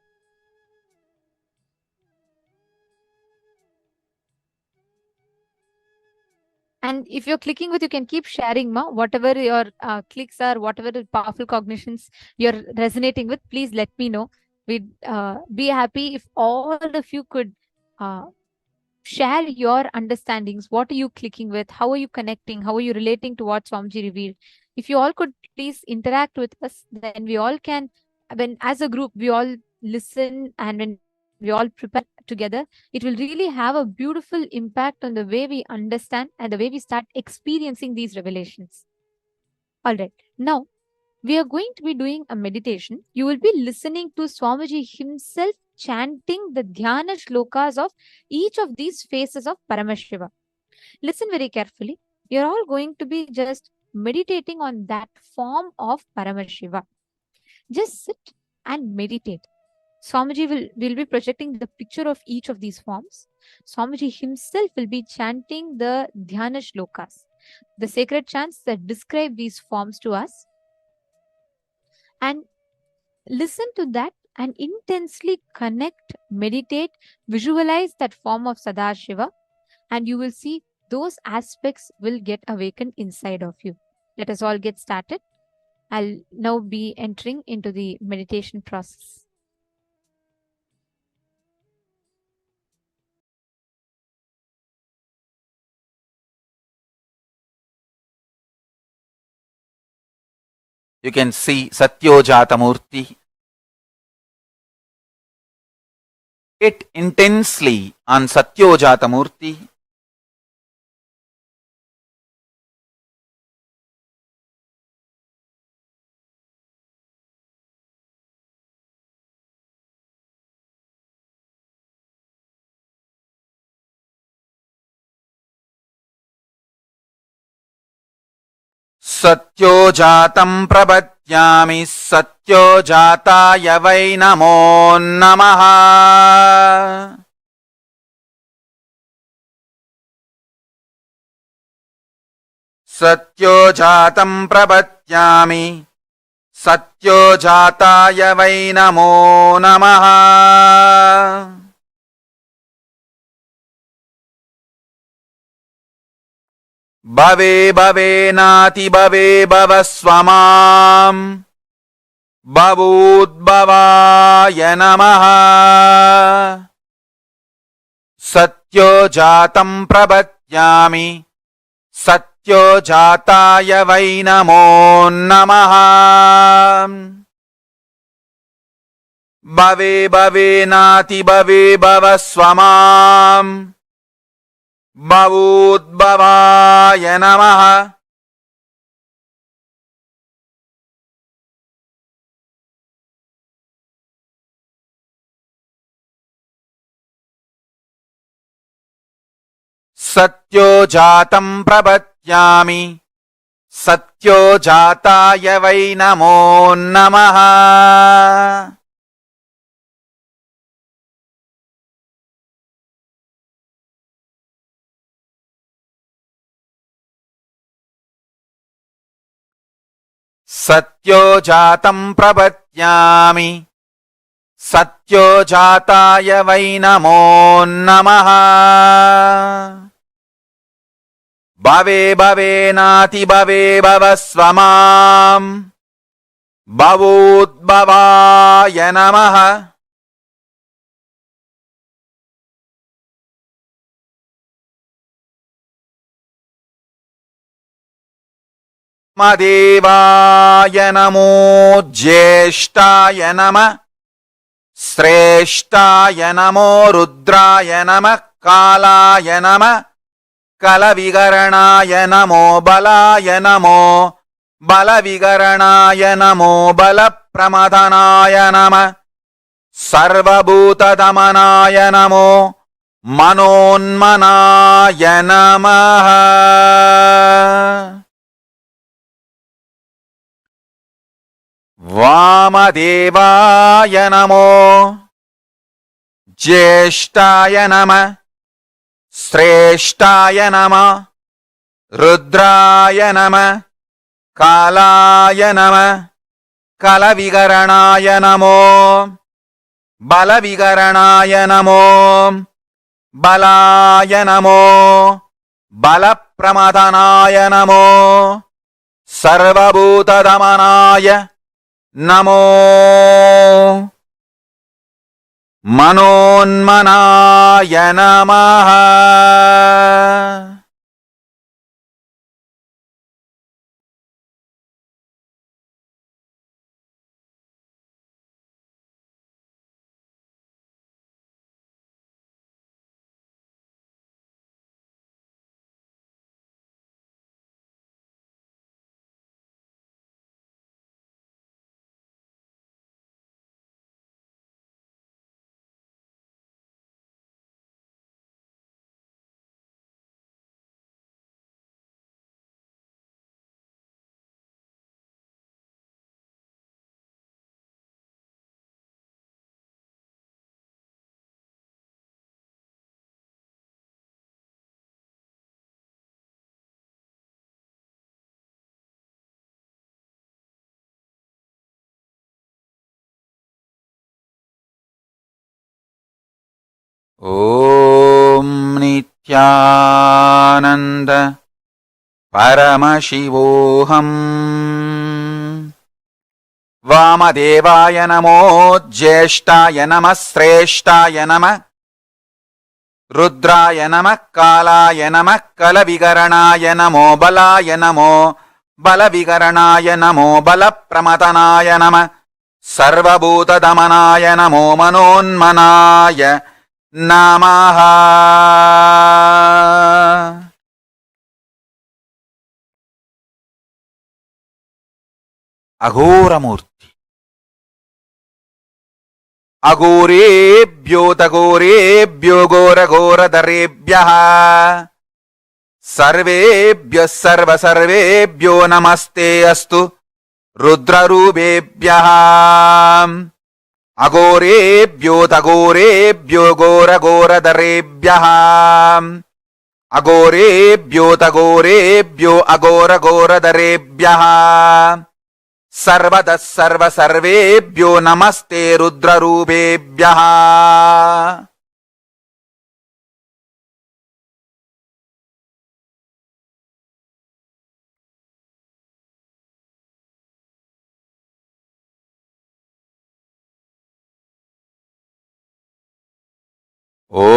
And if you're clicking with, you can keep sharing, ma. Whatever your clicks are, whatever the powerful cognitions you're resonating with, please let me know. We'd be happy if all of you could share your understandings. What are you clicking with? How are you connecting? How are you relating to what Swamiji revealed? If you all could please interact with us, then we all can, when as a group, we all listen, and when we all prepare together, it will really have a beautiful impact on the way we understand and the way we start experiencing these revelations. All right. Now, we are going to be doing a meditation. You will be listening to Swamiji himself chanting the Dhyana shlokas of each of these phases of Paramashiva. Listen very carefully. You're all going to be just meditating on that form of Paramashiva. Just sit and meditate. Swamiji will be projecting the picture of each of these forms. Swamiji himself will be chanting the Dhyana shlokas, the sacred chants that describe these forms to us. And listen to that and intensely connect, meditate, visualize that form of Sadashiva, and you will see those aspects will get awakened inside of you. Let us all get started. I'll now be entering into the meditation process. You can see Satyojatamurti. It intensely on Satyojatamurti. सत्योजातं प्रपद्यामि सत्योजाताय वै नमो नमः। सत्योजातं प्रपद्यामि सत्योजाताय वै नमो नमः। भवे भवेनाति भवे भव स्वमाम् भवूद्भवाय नमः। सत्योजातं प्रपद्यामि सत्योजाताय वै नमो नमः। भवे भवेनाति भवे भव स्वमाम् भवूद्भवाय नमः। सत्योजातं प्रपद्यामि सत्योजाताय वै नमो नमः। सत्योजातं प्रपद्यामि सत्योजाताय वै नमो नमः। भवे भवेनाति भवे भव स्वमाम् भवूद्भवाय नमः। देवाय नमो ज्येष्ठाय नमः श्रेष्ठाय नमो रुद्राय नमः कालाय नमः कलविकरणाय नमो बलाय नमो बलविकरणाय नमो बलप्रमथनाय नमः सर्वभूतदमनाय नमो मनोन्मनाय नमः। वामदेवाय नमो ज्येष्ठाय नमः श्रेष्ठाय नमः रुद्राय नमः कालाय नमः कलविकरणाय नमो बलविकरणाय नमो बलाय नमो बलप्रमथनाय नमो सर्वभूतदमनाय नमो मनोन्मनाय नमः। Om Nithyananda Paramashivoham. Vamadevaya namo Jyeshtaya namah Sreshtaya namah Rudraya namah Kalaya namah Kalavigaranaya namo Balaya namo Balavigaranaya namo Balapramatanaya namah Sarvabhuta damanaya namo Manonmanaya namaha. Aghoramurti. Agorebhyo tagorebhyo goragoradharebhyaha sarvebhyo sarvasarvebhyo namaste astu rudrarubebhyaha agorebhyo tagorebhyo goragoradharebhyaha agorebhyo tagorebhyo agoragoradharebhyaha Sarvada sarva sarvebhyo namaste rudrarubebhyaha. Om.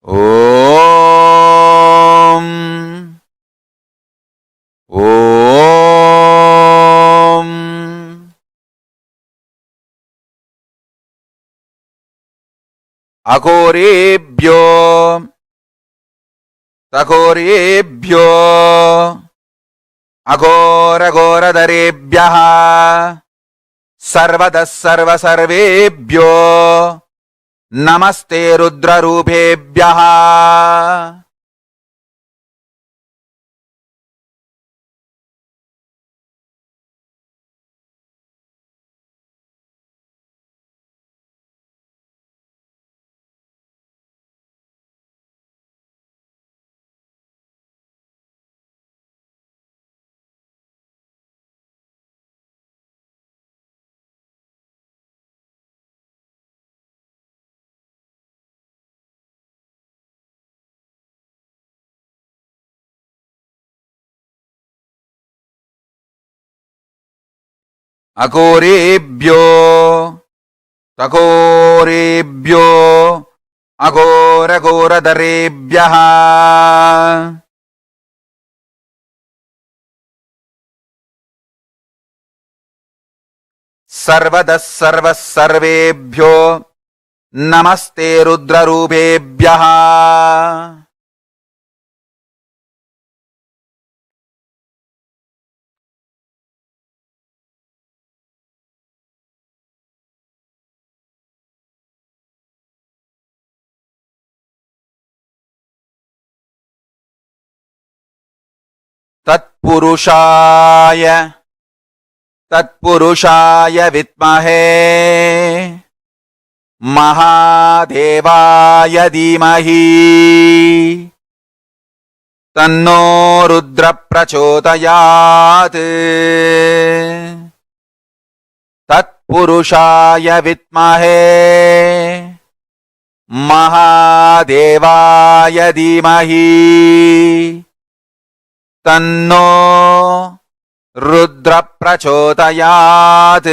Om. Om. Agorebhyo tagorebhyo agoragoradharebhyaha sarvada sarva sarvebhyo namaste rudrarubebhyaha. Agorebhyo tagorebhyo agoragoradharebhyaha sarvada sarva sarvebhyo namaste rudrarubebhyaha. तत्पुरुषाय विद्महे महादेवाय धीमहि तन्नो रुद्र प्रचोदयात् तत्पुरुषाय विद्महे महादेवाय धीमहि तन्नो रुद्र प्रचोदयात्.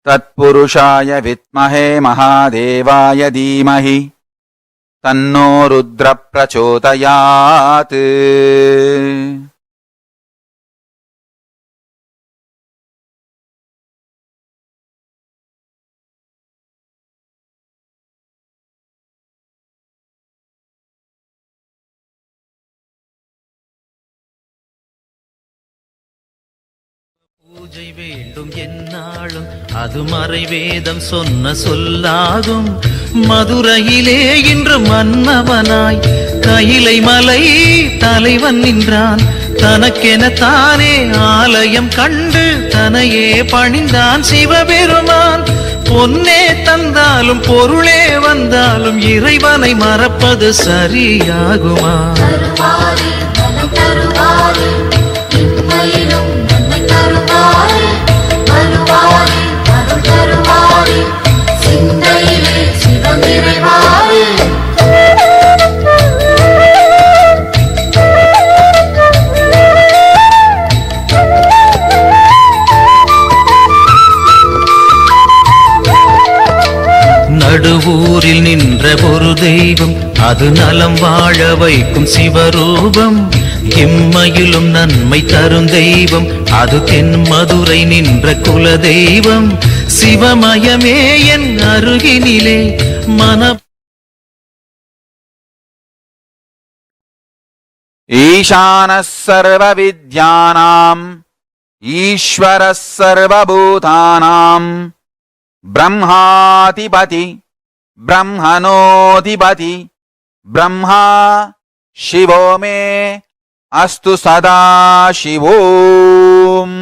तत्पुरुषाय विद्महे महादेवाय धीमहि तन्नो रुद्र प्रचोदयात्. பூஜை வேண்டும் என்னாலும் அது மறைவேதம் சொன்ன சொல்லாகும். மதுரையிலே இன்று மன்னவனாய் கையிலை மலை தலைவன் நின்றான். தனக்கென தானே ஆலயம் கண்டு தனையே பணிந்தான் சிவபெருமான். பொன்னே தந்தாலும் பொருளே வந்தாலும் இறைவனை மறப்பது சரியாகுமா? நடுவூரில் நின்ற ஒரு தெய்வம், அது நலம் வாழ வைக்கும் சிவரூபம். இம்மையிலும் நன்மை தரும் தெய்வம், அது தென் மதுரை நின்ற குல தெய்வம். சிவமயமே என் அருகினிலே மன ईशानः सर्वविद्यानाम् ईश्वरः सर्वभूतानाम् ब्रह्माधिपति ब्रह्मणोऽधिपति ब्रह्मा शिवो मे अस्तु सदा शिवोम्.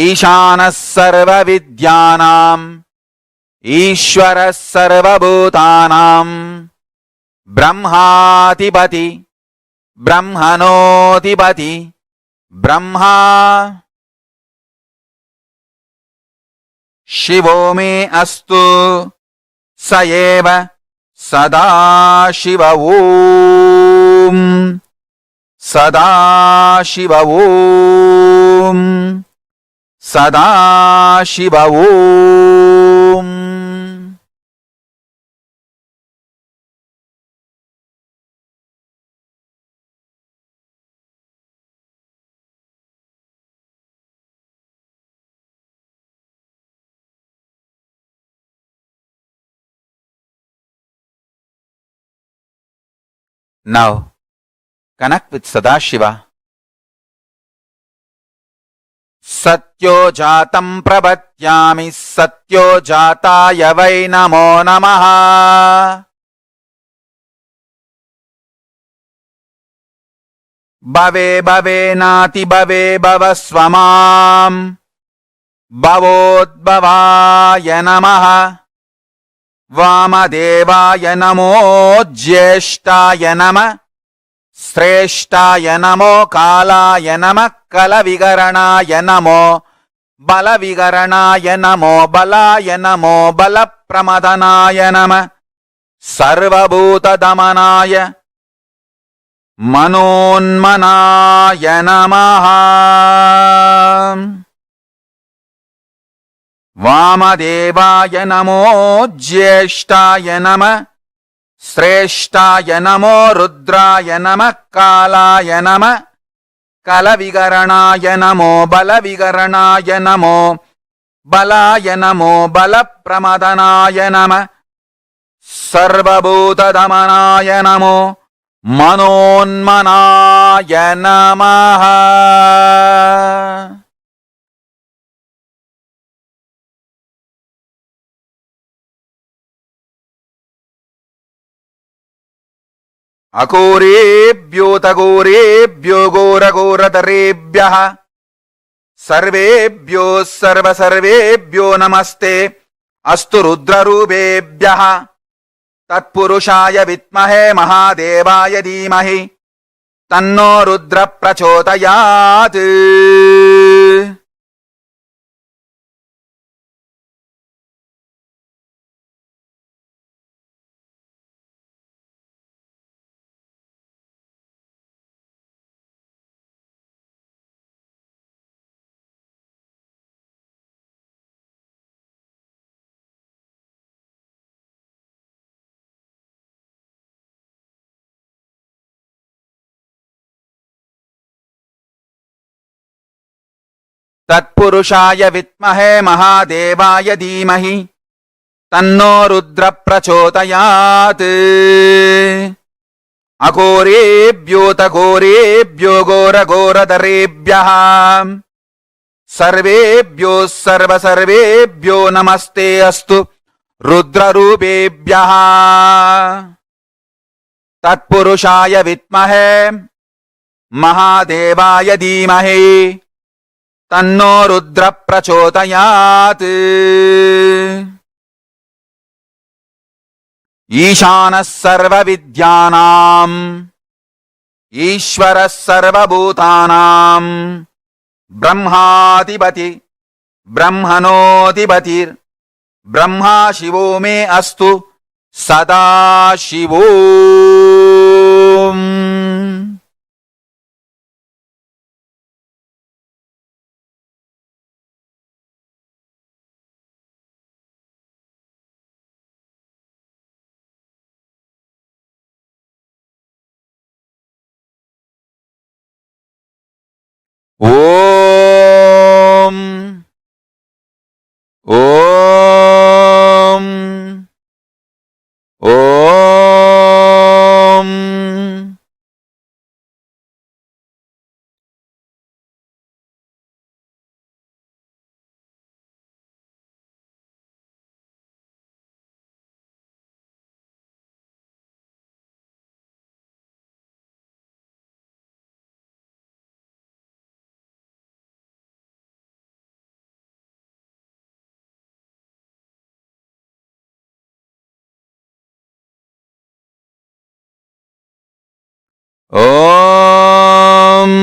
ईशानः सर्वविद्यानाम् ईश्वरः सर्वभूतानाम् ब्रह्माधिपति ब्रह्मणोऽधिपति ब्रह्मा शिवो मे अस्तु स एव सदा शिव ओम्. सदा शिव ओम्. सदा शिव ओम्. Now, connect with Sadashiva. Satyo jatam prabhatyami satyo jataya vai namo namaha. Bhave bhave nati bhave bhavasvamam bhavodbhavaya namaha. वामदेवाय नमो ज्येष्ठाय नमः श्रेष्ठाय नमो कालाय नमः कलविगरणाय नमो बलविगरणाय नमो बलाय नमो बलप्रमदनाय नमः सर्वभूतदमनाय मनोन्मनाय नमः. वामदेवाय नमो ज्येष्ठाय नमः श्रेष्ठाय नमो रुद्राय नमः कालाय नमः कलविगरणाय नमो बलविगरणाय नमो बलाय नमो बलप्रमदनाय नमः सर्वभूतदमनाय नमो मनोन्मनाय नमः. अघोरेभ्योऽतघोरेभ्यो घोरघोरतरेभ्यः सर्वेभ्यो सर्वसर्वेभ्यो नमस्ते अस्तु रुद्ररूपेभ्यः. तत्पुरुषाय विद्महे महादेवाय धीमहि तन्नो रुद्र प्रचोदयात्. తత్పురుషాయ విద్మహే మహాదేవాయ ధీమహి తన్నో రుద్ర ప్రచోదయాత్. అఘోరేభ్యోత ఘోరేభ్యో ఘోరఘోరధరేభ్యః సర్వేభ్యో సర్వసర్వేభ్యో నమస్తే అస్తు రుద్రరూపేభ్యః. తత్పురుషాయ విద్మహే మహాదేవాయ ధీమహి తన్నో రుద్ర ప్రచోదయాత్. ఈశానః సర్వవిద్యానాం ఈశ్వరః సర్వభూతానాం బ్రహ్మాధిపతి బ్రహ్మణోధిపతిర్ బ్రహ్మా శివో మే అస్తు సదాశివోం. ఓం ఓం ఓం. ఓం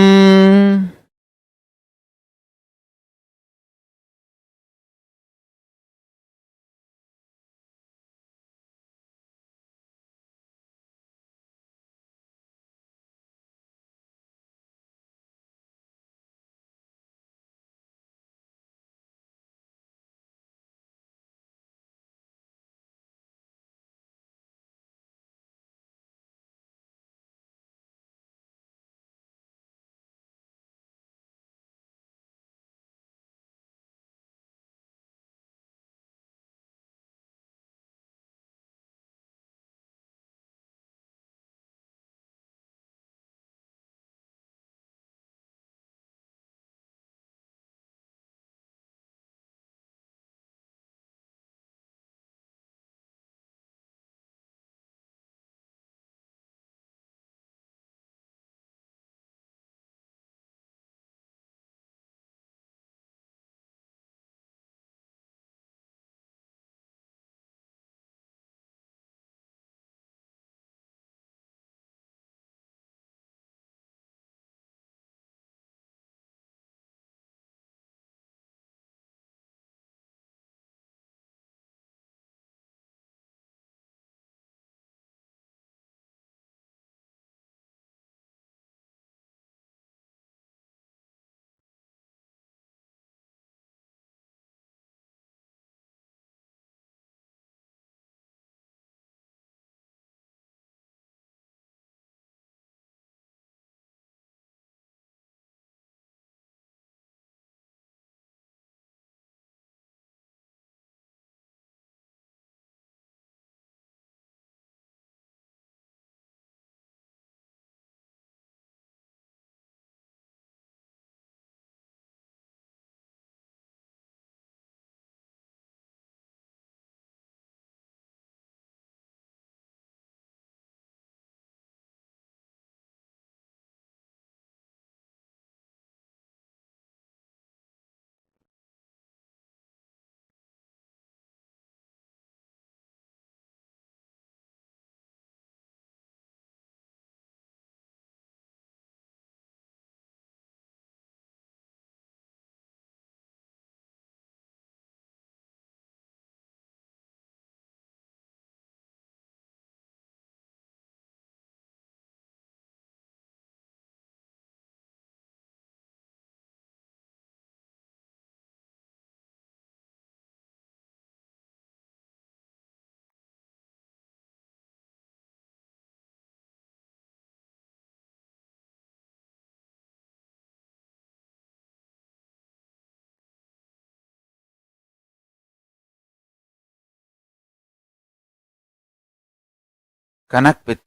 Connect with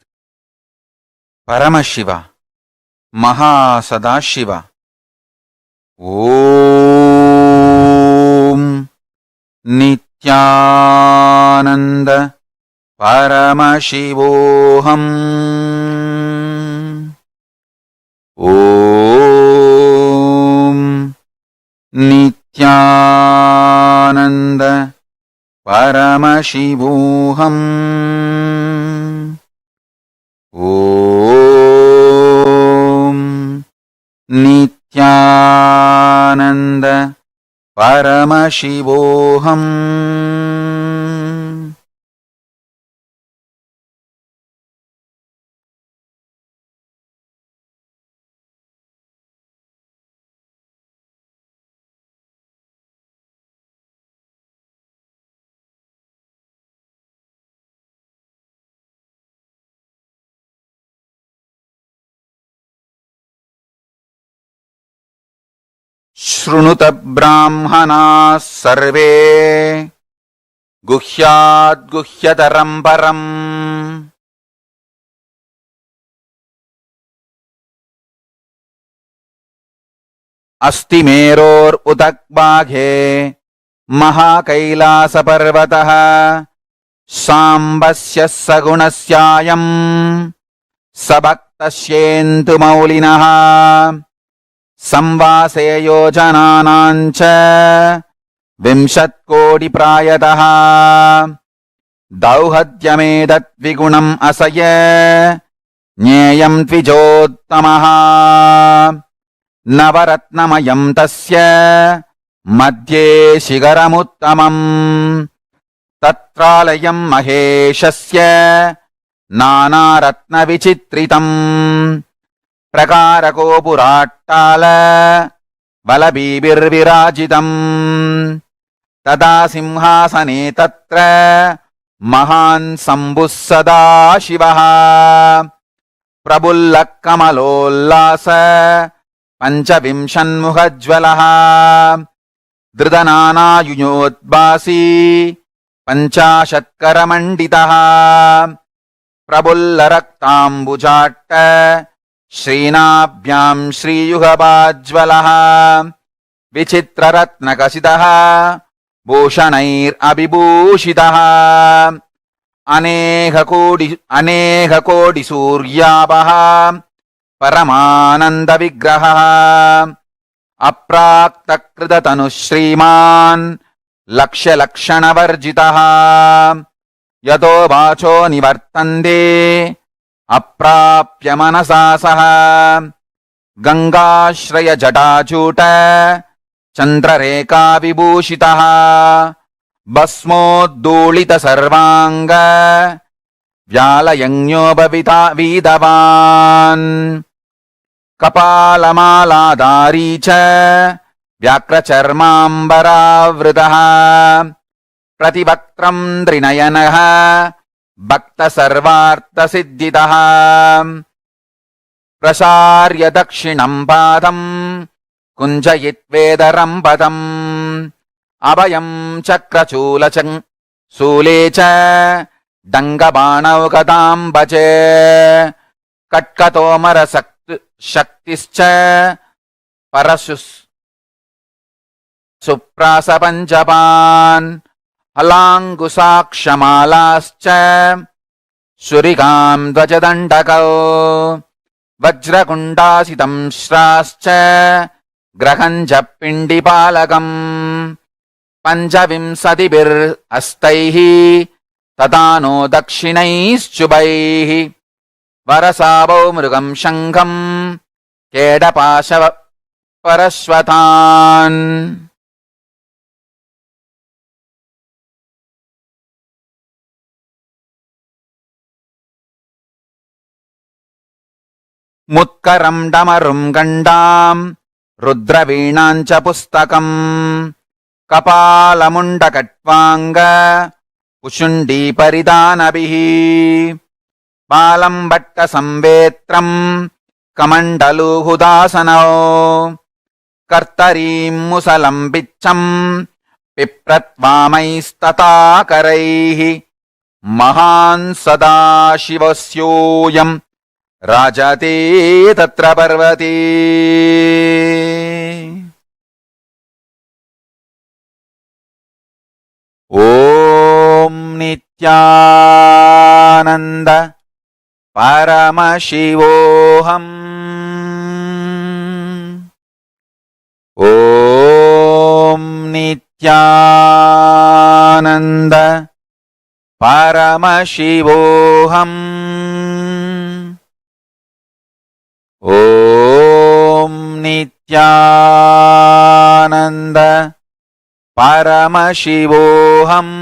Paramashiva, Mahasadashiva. Om Nithyananda Paramashivoham. Om Nithyananda Paramashivoham. Om Nithyananda Paramashivoham. शृणुत ब्राह्मणाः सर्वे गुह्याद्गुह्यतरं परम् अस्ति मेरोरुदग्बाघे महाकैलासपर्वतः साम्बस्य सगुणस्यायं सभक्तस्येन्तु मौलिनः संवासे योजनानाञ्च 20 कोटिप्रायतः दौहद्यमेतद्विगुणम् असय ज्ञेयं द्विजोत्तमः नवरत्नमयं तस्य मध्ये शिखरमुत्तमम् तत्रालयं महेशस्य नानारत्नविचित्रितम् प्रकारकोपुराट्टाल बलबीभिर्विराजितम् तदा सिंहासने तत्र महान् शम्भुः सदाशिवः प्रफुल्लः कमलोल्लास पञ्चविंशन्मुखज्ज्वलः धृतनानायुयोद्भासी 50करमण्डितः प्रफुल्लरक्ताम्बुजाट्ट श्रीनाभ्यां श्रीयुगपाज्ज्वलः विचित्ररत्नकसितः भूषणैरभिभूषितः अनेककोटिसूर्याभः परमानन्दविग्रहः अप्राक्तकृततनुः श्रीमान् लक्ष्यलक्षणवर्जितः यतो वाचो निवर्तन्ते अप्राप्य मनसा सह गंगाश्रयजटाजूट चन्द्ररेखा विभूषितः भस्मोद्धूलित सर्वांग व्यालयज्ञोपवीतवान् कपालमालाधारी च व्याक्रचर्माम्बरावृतः प्रतिवक्त्रं त्रिनयनः भक्तसर्वार्थसिद्धितः प्रसार्य दक्षिणं पादं कुञ्जयित्वेदरं पदम् अभयं चक्रचूले च डङ्गबाणौ भजे कट्कतोमरशक्तिश्च सुप्रासपञ्चपान् अलाङ्कुशाक्षमालाश्च सुरिगां ध्वजदण्डकौ वज्रकुण्डासितं श्राश्च ग्रहञ्च पिण्डिपालकम् 25 तथा नो दक्षिणैश्चुभैः वरसावौ मृगं शङ्खं केडपाशव परश्वतान् मुत्करं डमरुं गण्डां रुद्रवीणां च पुस्तकम् कपालमुण्डकट्वाङ्ग कुशुण्डीपरिधानभिः बालं भट्टसंवेत्रं कमण्डलूहुदासनौ कर्तरीं मुसलं पिच्छं पिप्रत्वामैस्तथा करैः महान् सदाशिवस्योऽयं राजते तत्र पर्वते। ॐ नित्यानन्द परमशिवोऽहम्। ॐ नित्यानन्द परमशिवोऽहम्। ॐ नित्यानन्द परमशिवोऽहम्।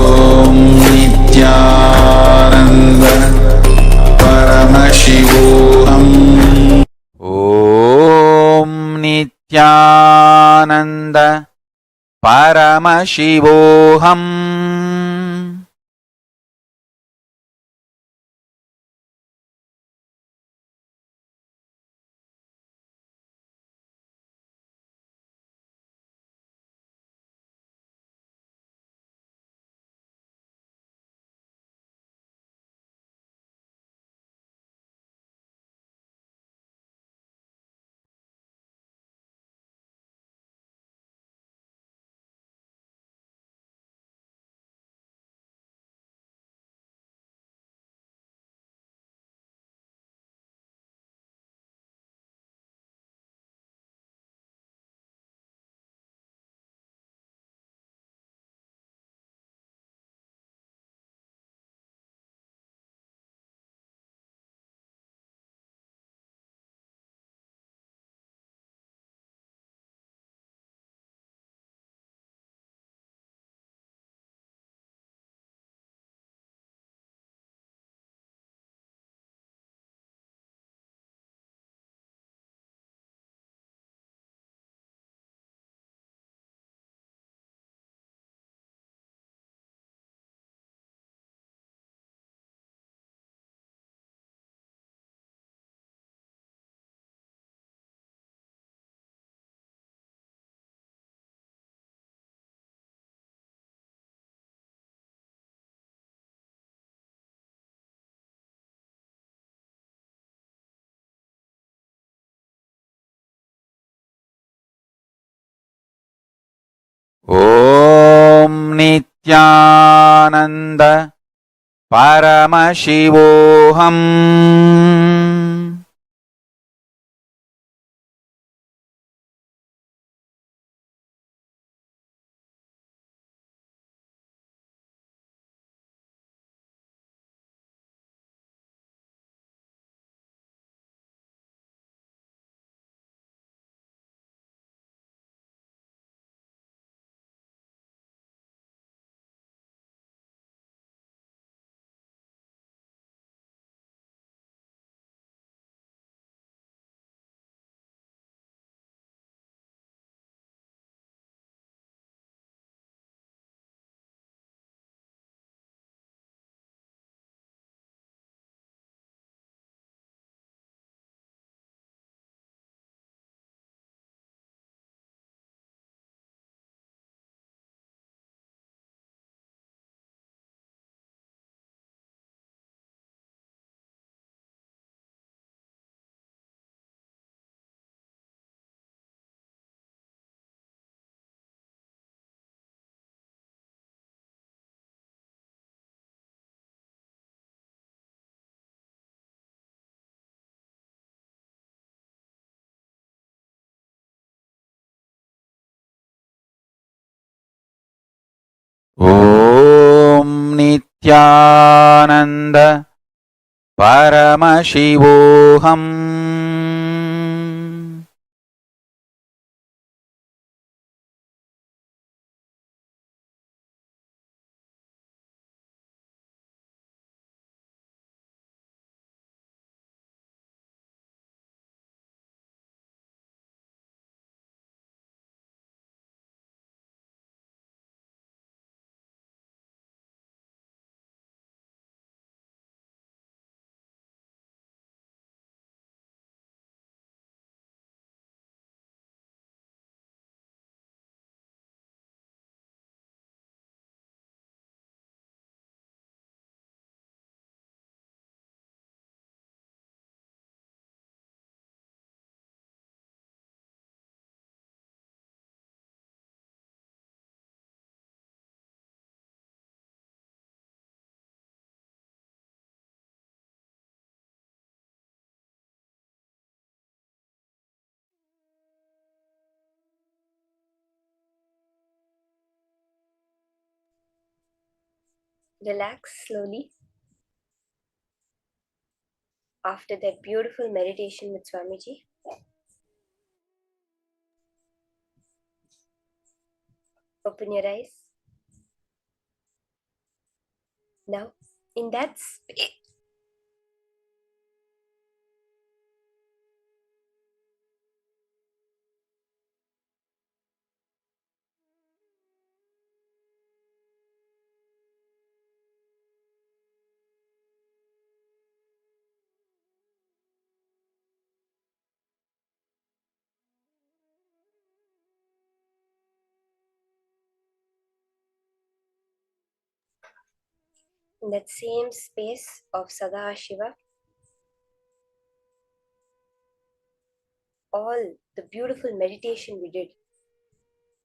ॐ नित्यानन्द परमशिवोऽहम्। ॐ नित्यानन्द परमशिवोऽहम्। ॐ नित्यानन्द परमशिवोऽहम्। ॐ नित्यानन्द परमशिवोऽहम्। Relax slowly. After that beautiful meditation with Swamiji, open your eyes. Now, in that space, in that same space of Sadashiva, all the beautiful meditation we did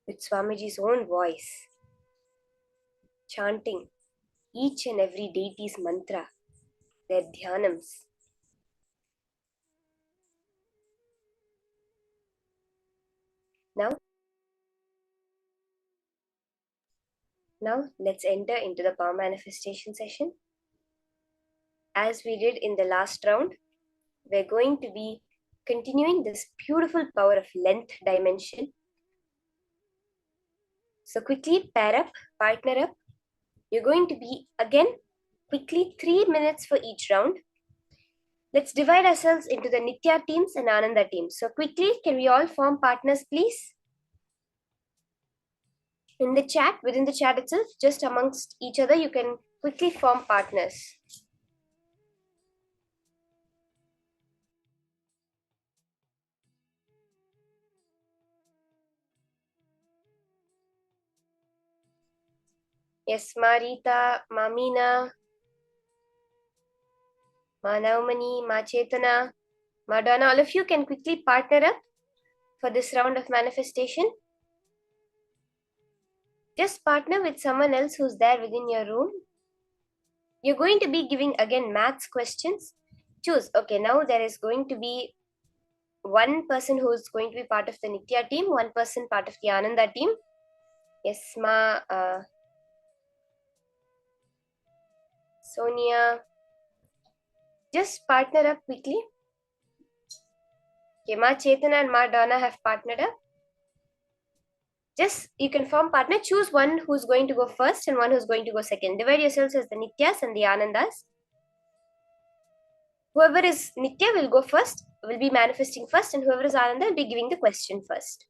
with Swamiji's own voice, chanting each and every deity's mantra, their dhyanams. Now let's enter into the power manifestation session. As we did in the last round, we're going to be continuing this beautiful power of length dimension. So quickly pair up, partner up. You're going to be again quickly 3 minutes for each round. Let's divide ourselves into the Nitya teams and Ananda teams. So quickly, can we all form partners, please? In the chat, within the chat itself, just amongst each other, you can quickly form partners. Yes, Marita, Mamina, Ma Naumani, Ma Chetana, Madonna, all of you can quickly partner up for this round of manifestation. Just partner with someone else who's there within your room. You're going to be giving again maths questions. Choose. Okay, now there is going to be one person who's going to be part of the Nitya team, one person part of the Ananda team. Yes, Ma, Sonia. Just partner up quickly. Okay, Ma Chetana and Ma Donna have partnered up. Just, you can form partner. Choose one who's going to go first and one who's going to go second. Divide yourselves as the Nityas and the Anandas. Whoever is Nitya will go first, will be manifesting first, and whoever is Ananda will be giving the question first.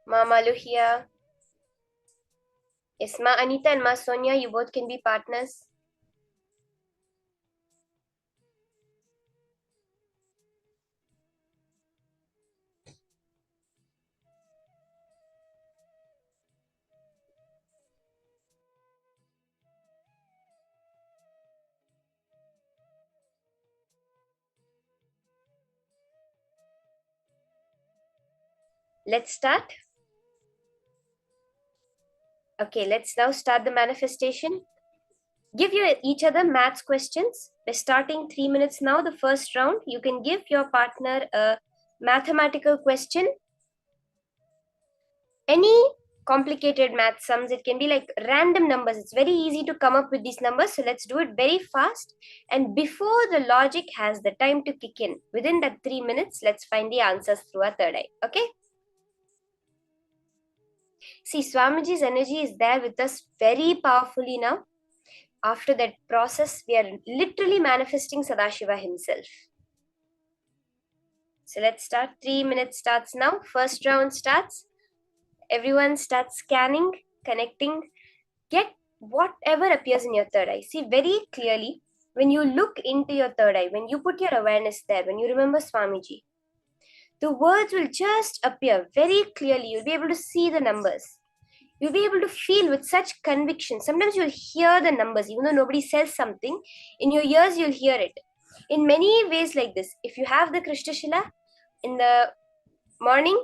Ma Maluhia. Yes, Ma Anita and Ma Sonia, you both can be partners. Let's start. Okay, let's now start the manifestation. Give each other maths questions. We're starting 3 minutes now, the first round. You can give your partner a mathematical question. Any complicated math sums, it can be like random numbers. It's very easy to come up with these numbers. So let's do it very fast. And before the logic has the time to kick in, within that 3 minutes, let's find the answers through our third eye. Okay? See, Swamiji's energy is there with us very powerfully now. After that process, we are literally manifesting Sadashiva himself. So let's start. 3 minutes starts now. First round starts. Everyone starts scanning, connecting. Get whatever appears in your third eye. See very clearly, when you look into your third eye, when you put your awareness there, when you remember Swamiji, the words will just appear very clearly. You'll be able to see the numbers. You'll be able to feel with such conviction. Sometimes you'll hear the numbers, even though nobody says something. In your ears, you'll hear it. In many ways like this, if you have the Krishna Shila in the morning,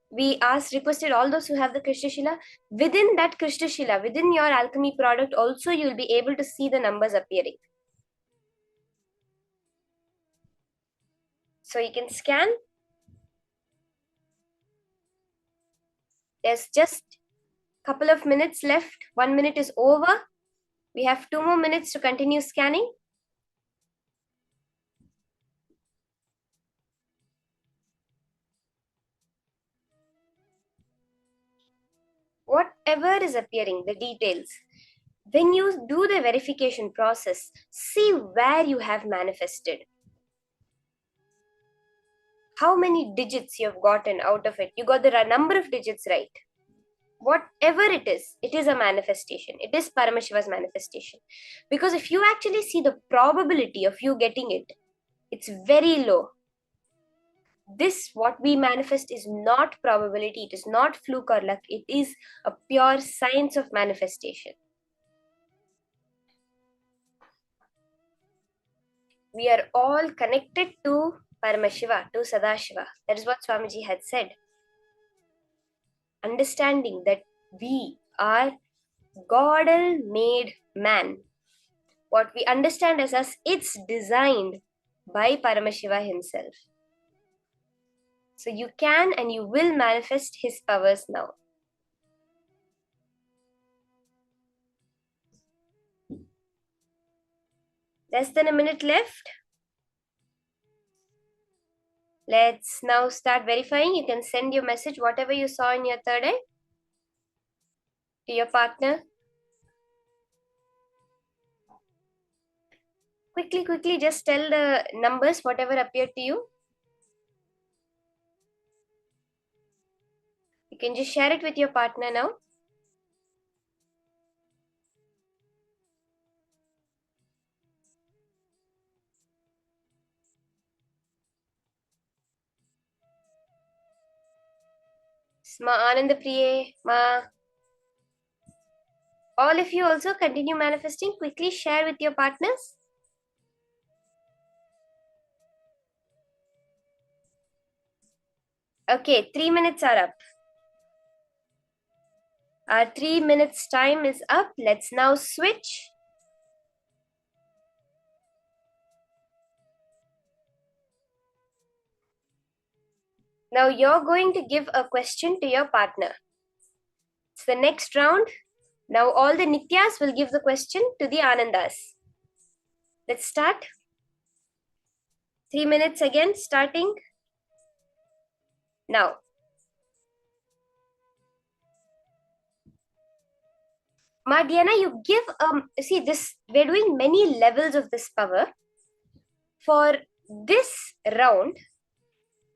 we requested all those who have the Krishna Shila, within that Krishna Shila, within your alchemy product also, you'll be able to see the numbers appearing. So you can scan. There's just a couple of minutes left. 1 minute is over. We have 2 more minutes to continue scanning. Whatever is appearing, the details, when you do the verification process, see where you have manifested. How many digits you have gotten out of it. You got the number of digits right. Whatever it is a manifestation. It is Paramashiva's manifestation. Because if you actually see the probability of you getting it, it's very low. This, what we manifest, is not probability. It is not fluke or luck. It is a pure science of manifestation. We are all connected to Paramashiva, to Sadashiva. That is what Swamiji had said. Understanding that we are God-made man. What we understand as us, it's designed by Paramashiva himself. So you can and you will manifest his powers now. Less than a minute left. Let's now start verifying. You can send your message, whatever you saw in your third eye, to your partner. Quickly, just tell the numbers, whatever appeared to you. You can just share it with your partner now. Ma Anandapriye, Ma. All of you also continue manifesting. Quickly share with your partners. Okay, 3 minutes are up. Our 3 minutes time is up. Let's now switch. Now you're going to give a question to your partner. It's the next round. Now all the Nityas will give the question to the Anandas. Let's start. 3 minutes again, starting now. Ma Diana, you give, see this, we're doing many levels of this power. For this round,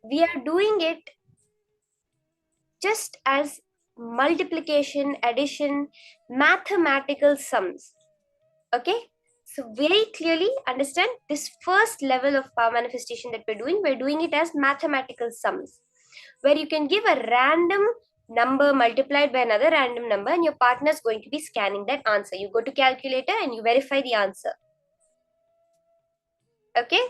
we are doing it just as multiplication, addition, mathematical sums. Okay? So very clearly understand this first level of power manifestation that we're doing it as mathematical sums, where you can give a random number multiplied by another random number and your partner is going to be scanning that answer. You go to calculator and you verify the answer. Okay?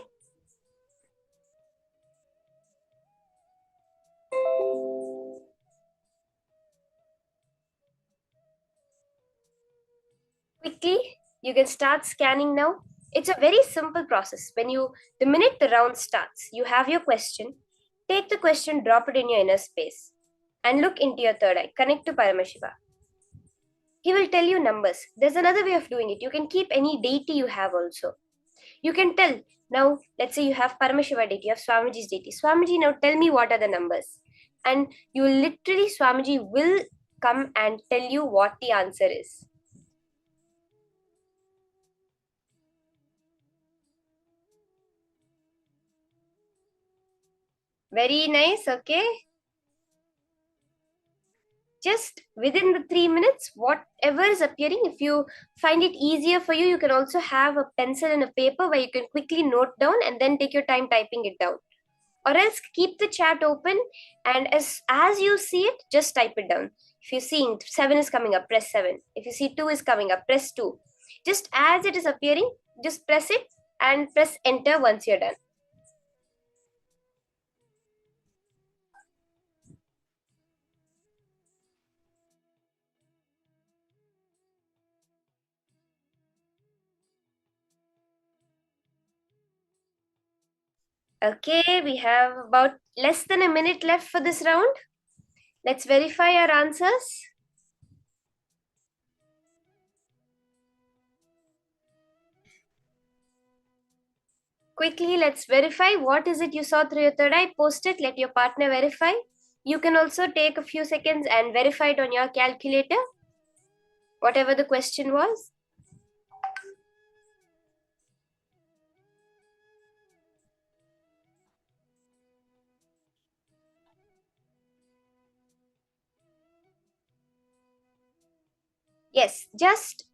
Quickly, you can start scanning now. It's a very simple process. The minute the round starts, you have your question, take the question, drop it in your inner space and look into your third eye. Connect to Paramashiva. He will tell you numbers. There's another way of doing it. You can keep any deity you have also. You can tell, now let's say you have Paramashiva deity, you have Swamiji's deity. Swamiji, now tell me what are the numbers. And you literally, Swamiji will come and tell you what the answer is. Very nice, okay. Just within the 3 minutes, whatever is appearing, if you find it easier for you, you can also have a pencil and a paper where you can quickly note down and then take your time typing it down. Or else keep the chat open and as you see it, just type it down. If you're seeing 7 is coming up, press 7. If you see 2 is coming up, press 2. Just as it is appearing, just press it and press enter once you're done. Okay, we have about less than a minute left for this round. Let's verify our answers. Quickly, let's verify. What is it you saw through your third eye? Post it, let your partner verify. You can also take a few seconds and verify it on your calculator, whatever the question was. Yes, just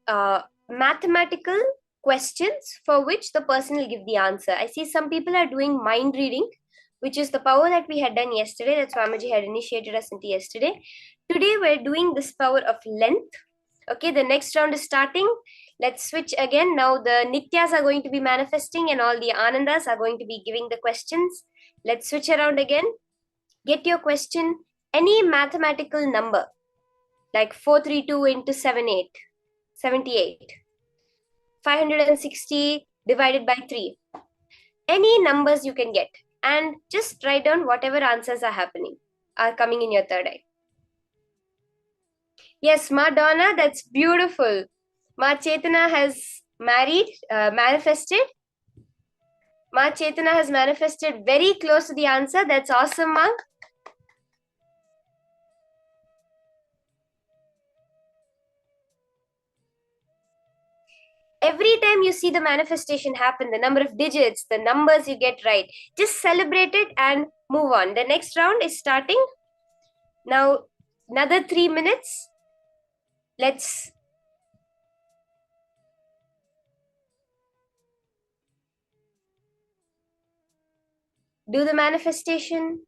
mathematical questions for which the person will give the answer. I see some people are doing mind reading, which is the power that we had done yesterday, that Swamiji had initiated us into yesterday. Today we're doing this power of length. Okay, the next round is starting. Let's switch again. Now the Nityas are going to be manifesting and all the Anandas are going to be giving the questions. Let's switch around again. Get your question, any mathematical number, like 432 into 78, 560 divided by 3. Any numbers you can get, and just write down whatever answers are coming in your third eye. Yes, Madonna, that's beautiful. Ma Chetana has manifested. Ma Chetana has manifested very close to the answer. That's awesome, Ma. Every time you see the manifestation happen, the number of digits, the numbers you get right, just celebrate it and move on. The next round is starting. Now, another 3 minutes. Let's do the manifestation.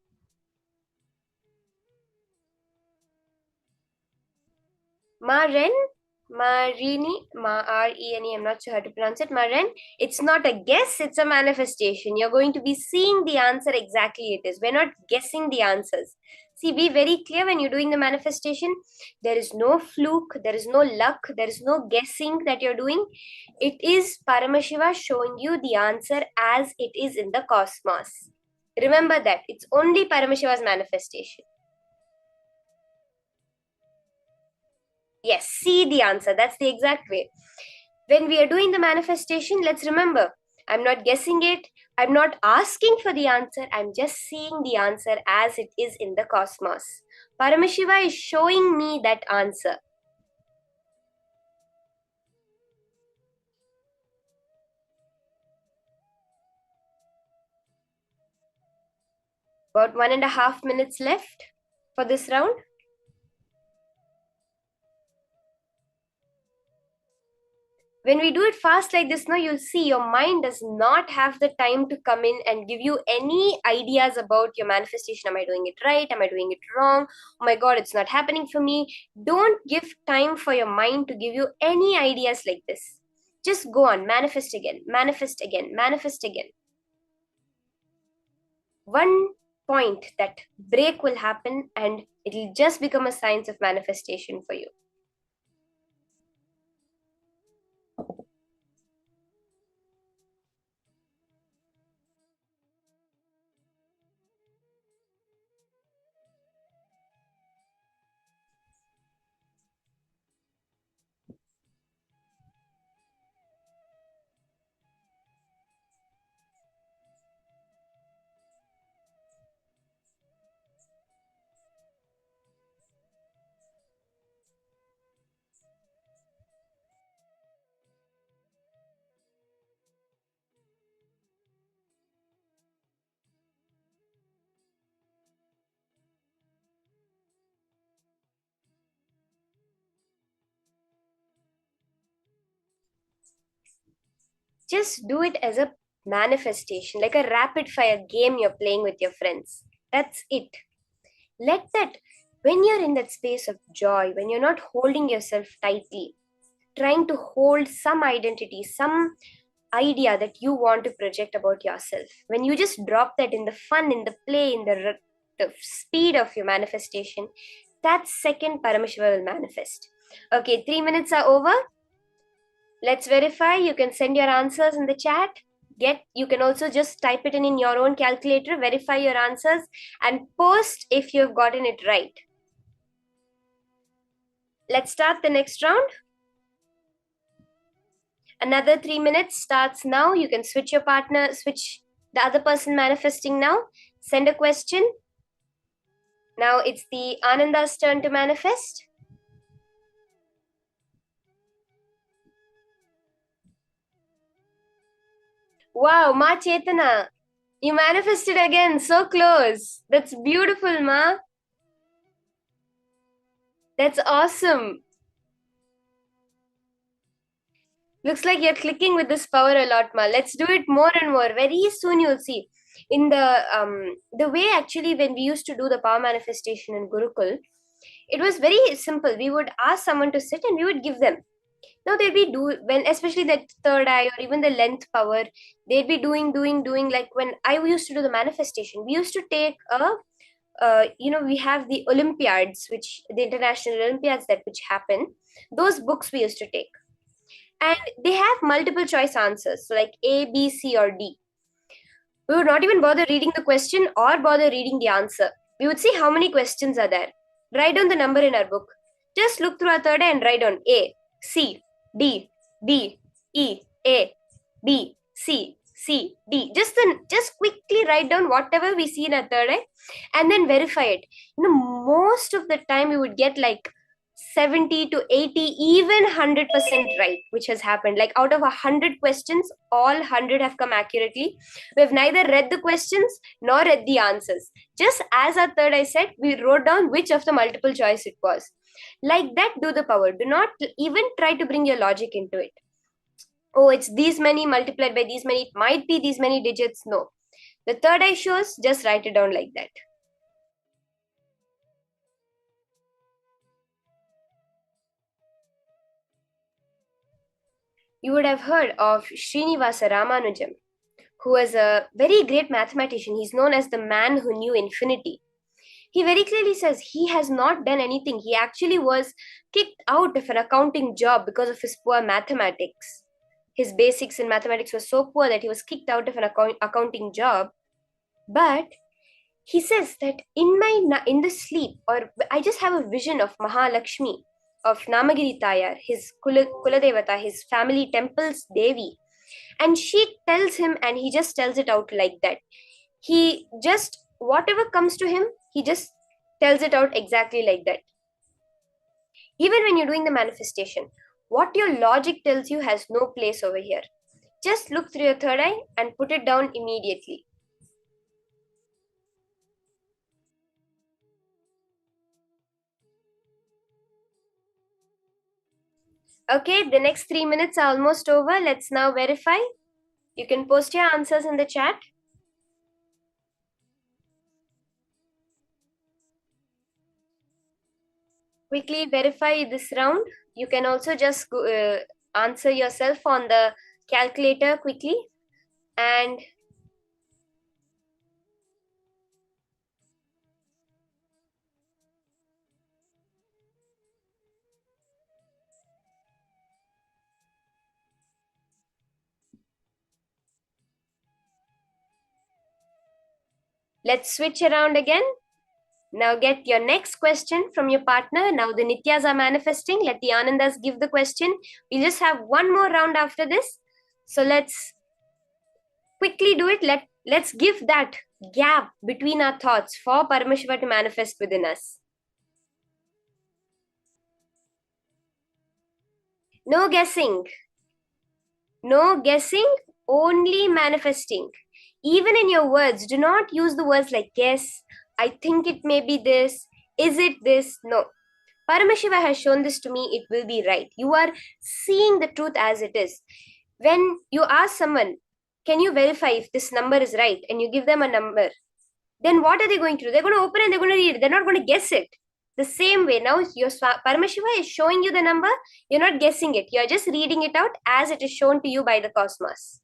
Maren, Marini, R-E-N-E, I'm not sure how to pronounce it. Maren, it's not a guess, it's a manifestation. You're going to be seeing the answer exactly it is. We're not guessing the answers. See, be very clear when you're doing the manifestation. There is no fluke, there is no luck, there is no guessing that you're doing. It is Paramashiva showing you the answer as it is in the cosmos. Remember that. It's only Paramashiva's manifestation. Yes, see the answer. That's the exact way. When we are doing the manifestation, let's remember, I'm not guessing it. I'm not asking for the answer. I'm just seeing the answer as it is in the cosmos. Paramashiva is showing me that answer. About 1.5 minutes left for this round. When we do it fast like this, now you'll see your mind does not have the time to come in and give you any ideas about your manifestation. Am I doing it right? Am I doing it wrong? Oh my God, it's not happening for me. Don't give time for your mind to give you any ideas like this. Just go on, manifest again, manifest again, manifest again. One point that break will happen and it'll just become a science of manifestation for you. Just do it as a manifestation, like a rapid fire game you're playing with your friends. That's it. Let that, when you're in that space of joy, when you're not holding yourself tightly, trying to hold some identity, some idea that you want to project about yourself, when you just drop that in the fun, in the play, in the speed of your manifestation, that second Paramashiva will manifest. Okay, 3 minutes are over. Let's verify. You can send your answers in the chat. You can also just type it in your own calculator, verify your answers, and post if you've gotten it right. Let's start the next round. Another 3 minutes starts now. You can switch your partner, switch the other person manifesting now. Send a question. Now it's the Ananda's turn to manifest. Wow, Ma Chetana, you manifested again, so close. That's beautiful, Ma. That's awesome. Looks like you're clicking with this power a lot, Ma. Let's do it more and more. Very soon you'll see. In the way actually when we used to do the power manifestation in Gurukul, it was very simple. We would ask someone to sit and we would give them. Now they'd be when especially that third eye or even the length power, they'd be doing. Like when I used to do the manifestation, we used to take we have the Olympiads, the international Olympiads which happen. Those books we used to take, and they have multiple choice answers, so like A, B, C, or D. We would not even bother reading the question or bother reading the answer. We would see how many questions are there. Write down the number in our book. Just look through our third eye and write down A, C, D, D, E, A, B, C, C, D. Just quickly write down whatever we see in our third eye and then verify it. Most of the time we would get like 70 to 80, even 100% right, which has happened. Like out of 100 questions, all 100 have come accurately. We have neither read the questions nor read the answers. Just as our third eye said, we wrote down which of the multiple choice it was. Like that, do the power. Do not even try to bring your logic into it. Oh, it's these many multiplied by these many. It might be these many digits. No. The third eye shows, just write it down like that. You would have heard of Srinivasa Ramanujam, who was a very great mathematician. He's known as the man who knew infinity. He very clearly says he has not done anything. He actually was kicked out of an accounting job because of his poor mathematics. His basics in mathematics were so poor that he was kicked out of an accounting job. But he says that in the sleep, or I just have a vision of Mahalakshmi, of Namagiri Tayar, his Kuladevata, his family temple's Devi. And she tells him, and he just tells it out like that. He just, whatever comes to him, he just tells it out exactly like that. Even when you're doing the manifestation, what your logic tells you has no place over here. Just look through your third eye and put it down immediately. Okay, the next 3 minutes are almost over. Let's now verify. You can post your answers in the chat. Quickly verify this round. You can also just answer yourself on the calculator quickly. And let's switch around again. Now get your next question from your partner. Now the Nityas are manifesting. Let the Anandas give the question. We'll just have one more round after this. So let's quickly do it. Let's give that gap between our thoughts for Paramashiva to manifest within us. No guessing. No guessing, only manifesting. Even in your words, do not use the words like guess, I think it may be this, is it this? No. Paramashiva has shown this to me, it will be right. You are seeing the truth as it is. When you ask someone, can you verify if this number is right? And you give them a number, then what are they going to do? They're going to open and they're going to read it. They're not going to guess it. The same way, now your Paramashiva is showing you the number, you're not guessing it. You're just reading it out as it is shown to you by the cosmos.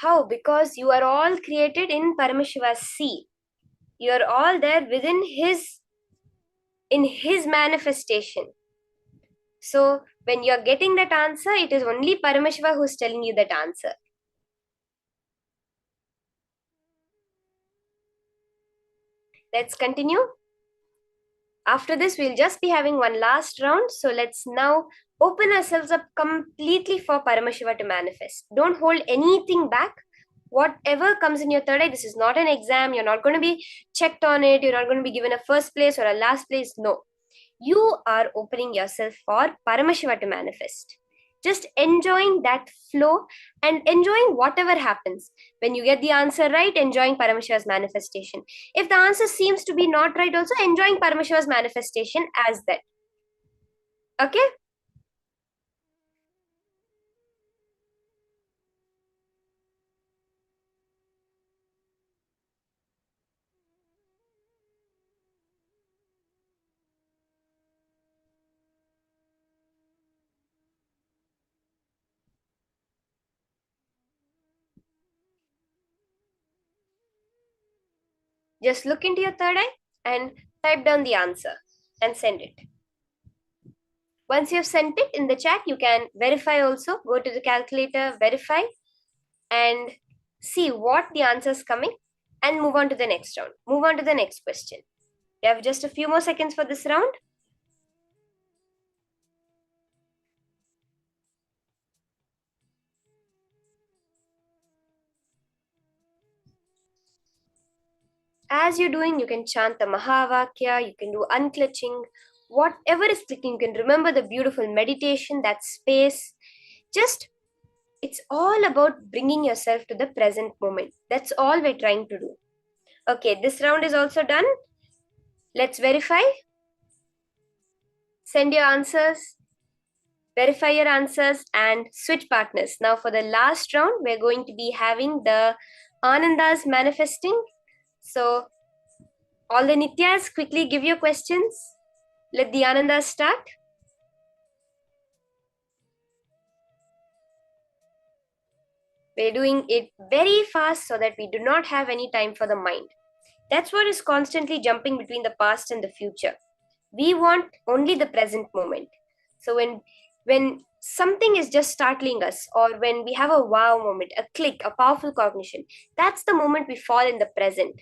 How? Because you are all created in Paramashiva's sea. You are all there within in his manifestation. So when you're getting that answer, it is only Paramashiva who's telling you that answer. Let's continue. After this, we'll just be having one last round. So let's now open ourselves up completely for Paramashiva to manifest. Don't hold anything back. Whatever comes in your third eye, this is not an exam. You're not going to be checked on it. You're not going to be given a first place or a last place. No. You are opening yourself for Paramashiva to manifest. Just enjoying that flow and enjoying whatever happens. When you get the answer right, enjoying Paramashiva's manifestation. If the answer seems to be not right, also enjoying Paramashiva's manifestation as that. Okay? Just look into your third eye and type down the answer and send it. Once you have sent it in the chat, you can verify also. Go to the calculator, verify, and see what the answer is coming and move on to the next round. Move on to the next question. You have just a few more seconds for this round. As you're doing, you can chant the Mahavakya, you can do unclutching, whatever is clicking, you can remember the beautiful meditation, that space. Just, it's all about bringing yourself to the present moment. That's all we're trying to do. Okay, this round is also done. Let's verify. Send your answers, verify your answers, and switch partners. Now for the last round, we're going to be having the Anandas manifesting. So all the Nityas, quickly give your questions. Let the Anandas start. We're doing it very fast so that we do not have any time for the mind. That's what is constantly jumping between the past and the future. We want only the present moment. So when something is just startling us, or when we have a wow moment, a click, a powerful cognition, that's the moment we fall in the present.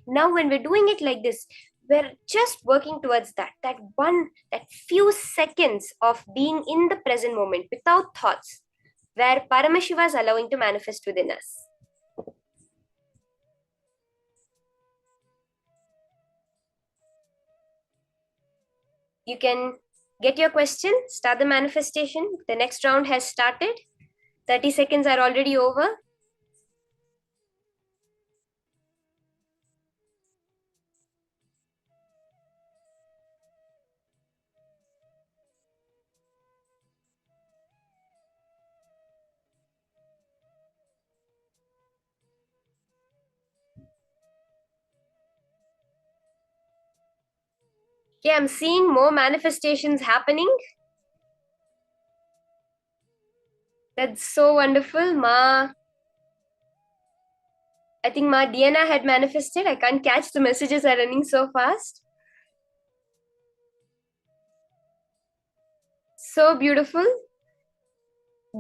Now when we're doing it like this, we're just working towards that few seconds of being in the present moment without thoughts, where Paramashiva is allowing to manifest within us. You can get your question, start the manifestation. The next round has started. 30 seconds are already over. Okay, I'm seeing more manifestations happening. That's so wonderful. I think Ma Diana had manifested. I can't catch, the messages are running so fast. So beautiful.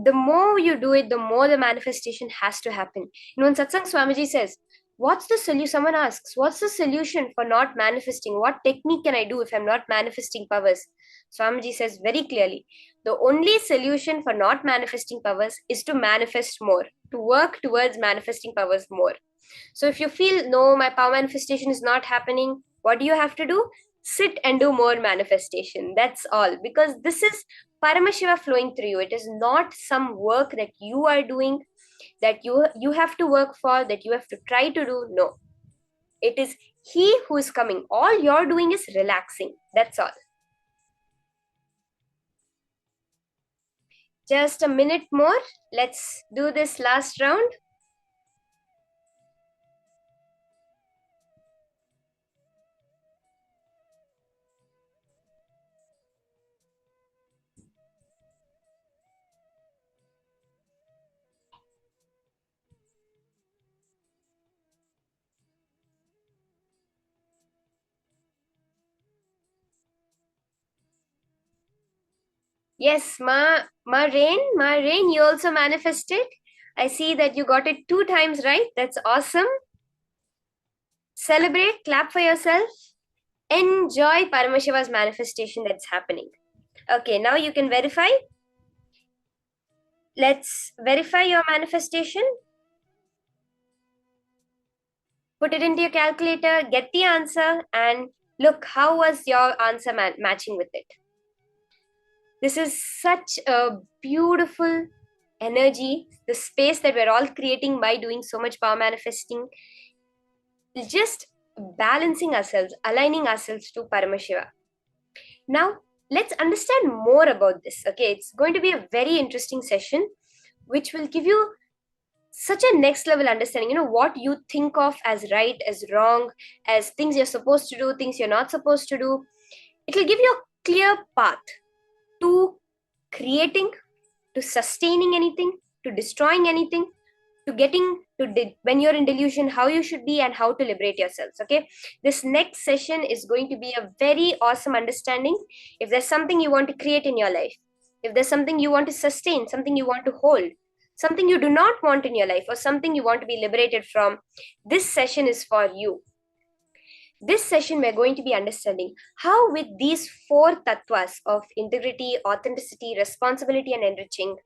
The more you do it, the more the manifestation has to happen. You know, in Satsang, Swamiji says, what's the solution? Someone asks, what's the solution for not manifesting? What technique can I do if I'm not manifesting powers? Swamiji says very clearly, the only solution for not manifesting powers is to manifest more, to work towards manifesting powers more. So if you feel, no, my power manifestation is not happening, what do you have to do? Sit and do more manifestation. That's all. Because this is Paramashiva flowing through you. It is not some work that you are doing, that you have to work for, that you have to try to do. No. It is he who is coming. All you're doing is relaxing. That's all. Just a minute more. Let's do this last round. Yes, Ma Rain, you also manifested. I see that you got it 2 times right. That's awesome. Celebrate, clap for yourself. Enjoy Paramashiva's manifestation that's happening. Okay, now you can verify. Let's verify your manifestation. Put it into your calculator, get the answer, and look how was your answer matching with it. This is such a beautiful energy, the space that we're all creating by doing so much power manifesting, just balancing ourselves, aligning ourselves to Paramashiva. Now, let's understand more about this. Okay, it's going to be a very interesting session, which will give you such a next level understanding. You know, what you think of as right, as wrong, as things you're supposed to do, things you're not supposed to do. It will give you a clear path to creating, to sustaining anything, to destroying anything, to getting to when you're in delusion, how you should be and how to liberate yourselves. Okay, this next session is going to be a very awesome understanding. If there's something you want to create in your life, if there's something you want to sustain, something you want to hold, something you do not want in your life, or something you want to be liberated from, this session is for you. This session, we're going to be understanding how, with these 4 tattvas of integrity, authenticity, responsibility, and enriching,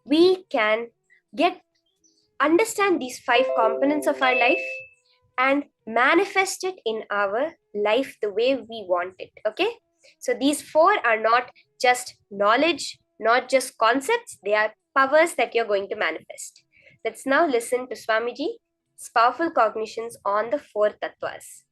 we can understand these 5 components of our life and manifest it in our life the way we want it. Okay, so these 4 are not just knowledge, not just concepts, they are powers that you're going to manifest. Let's now listen to Swamiji's powerful cognitions on the 4 tattvas.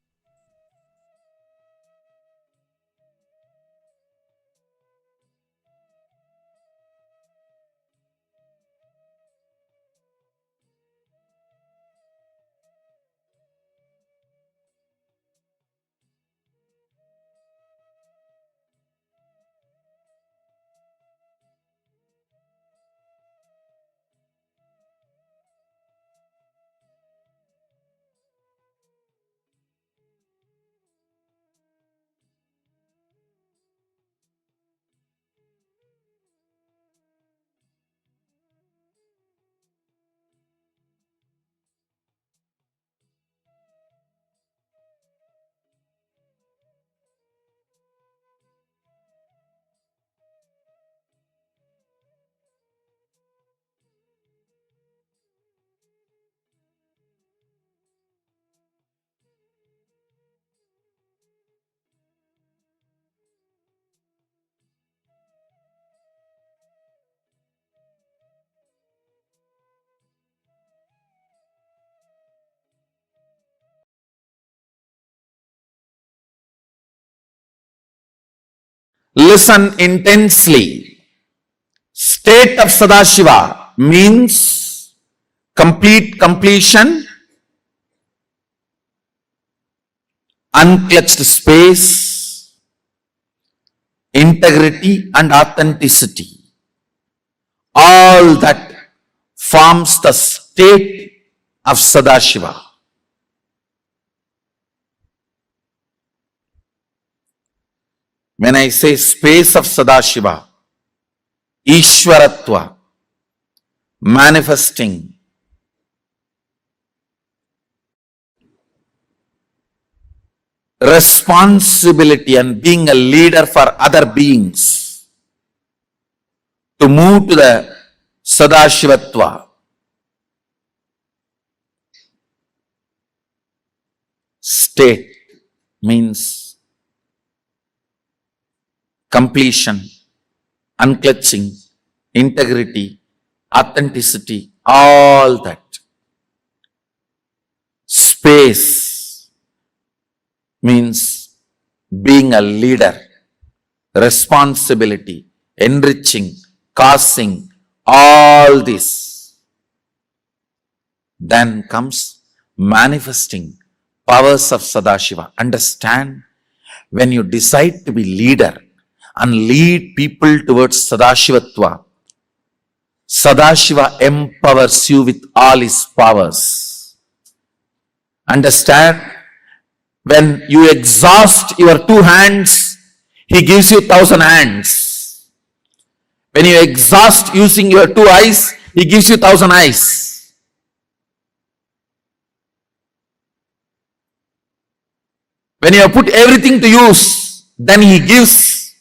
Listen intensely. State of Sadashiva means complete completion, unclutched space, integrity and authenticity. All that forms the state of Sadashiva. When I say space of Sadashiva, Ishwaratva, manifesting, responsibility and being a leader for other beings, to move to the Sadashivatva. State means completion, unclutching, integrity, authenticity, all that. Space means being a leader, responsibility, enriching, causing, all this. Then comes manifesting powers of Sadashiva. Understand, when you decide to be leader and lead people towards Sadashivatva, Sadashiva empowers you with all his powers. Understand, when you exhaust your 2 hands, he gives you 1,000 hands. When you exhaust using your 2 eyes, he gives you 1,000 eyes. When you have put everything to use, then he gives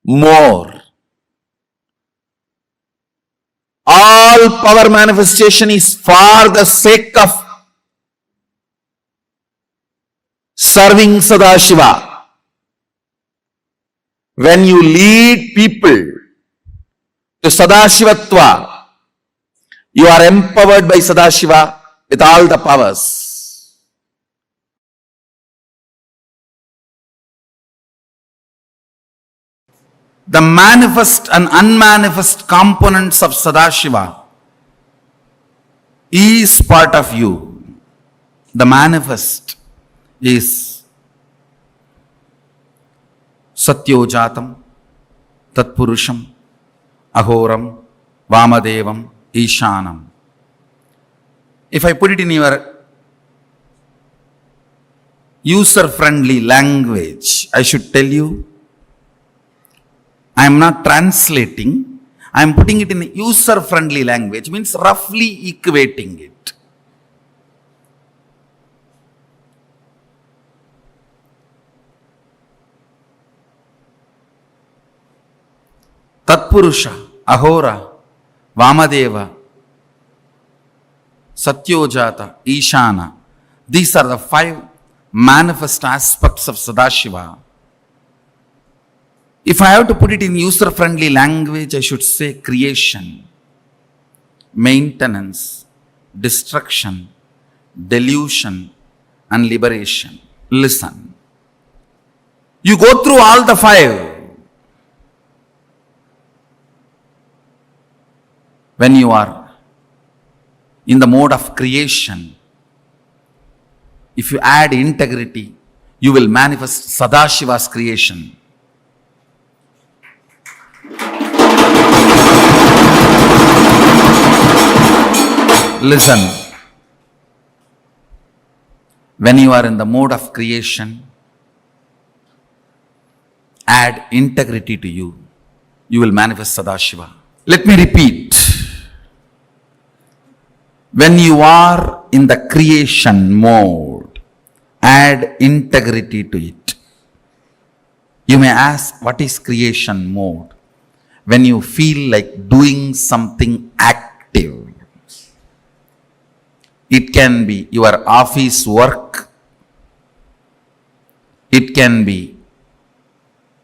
more. All power manifestation is for the sake of serving Sadashiva. When you lead people to Sadashivatva, you are empowered by Sadashiva with all the powers. The manifest and unmanifest components of Sadashiva is part of you. The manifest is Satyojatam, Tatpurusham, Ahoram, Vamadevam, Ishanam. If I put it in your user-friendly language, I should tell you, I am not translating, I am putting it in user-friendly language, means roughly equating it. Tatpurusha, Ahora, Vamadeva, Satyojata, Ishana. These are the 5 manifest aspects of Sadashiva. If I have to put it in user-friendly language, I should say creation, maintenance, destruction, delusion, and liberation. Listen. You go through all the 5. When you are in the mode of creation, if you add integrity, you will manifest Sadashiva's creation. Listen. When you are in the mode of creation, add integrity to you, you will manifest Sadashiva. Let me repeat. When you are in the creation mode, add integrity to it. You may ask, what is creation mode? When you feel like doing something active. It can be your office work. It can be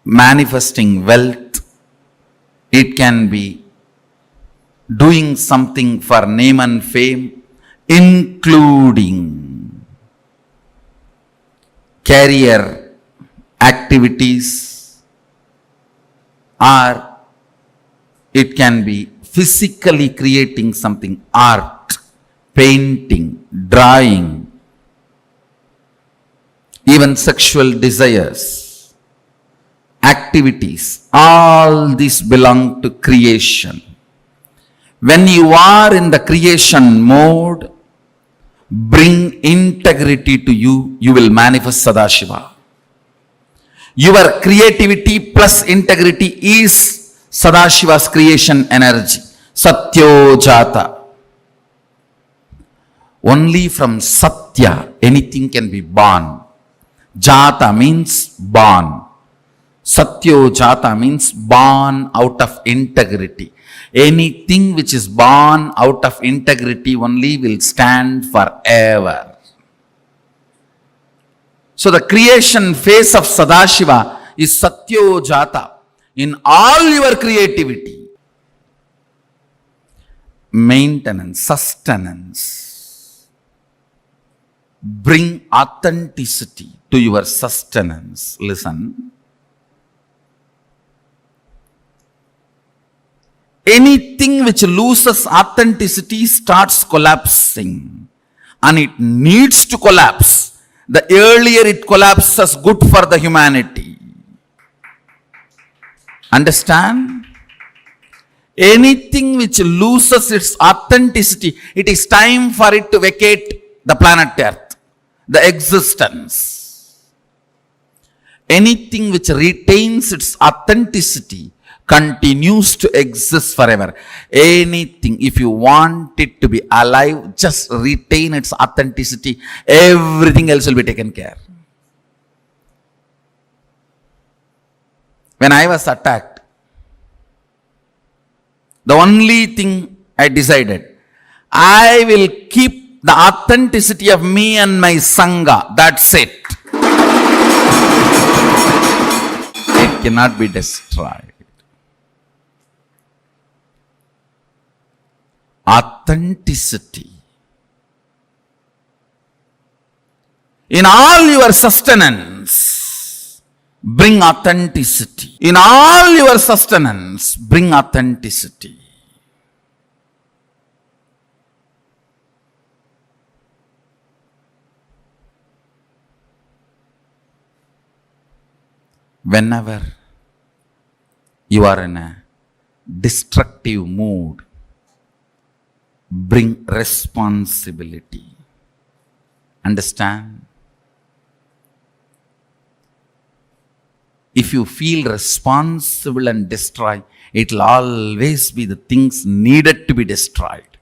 manifesting wealth. It can be doing something for name and fame, including career activities, or it can be physically creating something, art, painting, drawing, even sexual desires, activities. All these belong to creation. When you are in the creation mode, bring integrity to you, you will manifest Sadashiva. Your creativity plus integrity is Sadashiva's creation energy. Satyojata. Only from Satya, anything can be born. Jata means born. Satyojata means born out of integrity. Anything which is born out of integrity only will stand forever. So the creation phase of Sadashiva is Satyojata in all your creativity. Maintenance, sustenance. Bring authenticity to your sustenance. Listen. Anything which loses authenticity starts collapsing, and it needs to collapse. The earlier it collapses, good for the humanity. Understand? Anything which loses its authenticity, it is time for it to vacate the planet Earth, the existence. anything which retains its authenticity continues to exist forever. Anything, if you want it to be alive, just retain its authenticity. Everything else will be taken care. When I was attacked, the only thing I decided, I will keep the authenticity of me and my Sangha. That's it. It cannot be destroyed. Authenticity. In all your sustenance, bring authenticity. In all your sustenance, bring authenticity. Whenever you are in a destructive mood, bring responsibility. Understand? If you feel responsible and destroy, it will always be the things needed to be destroyed.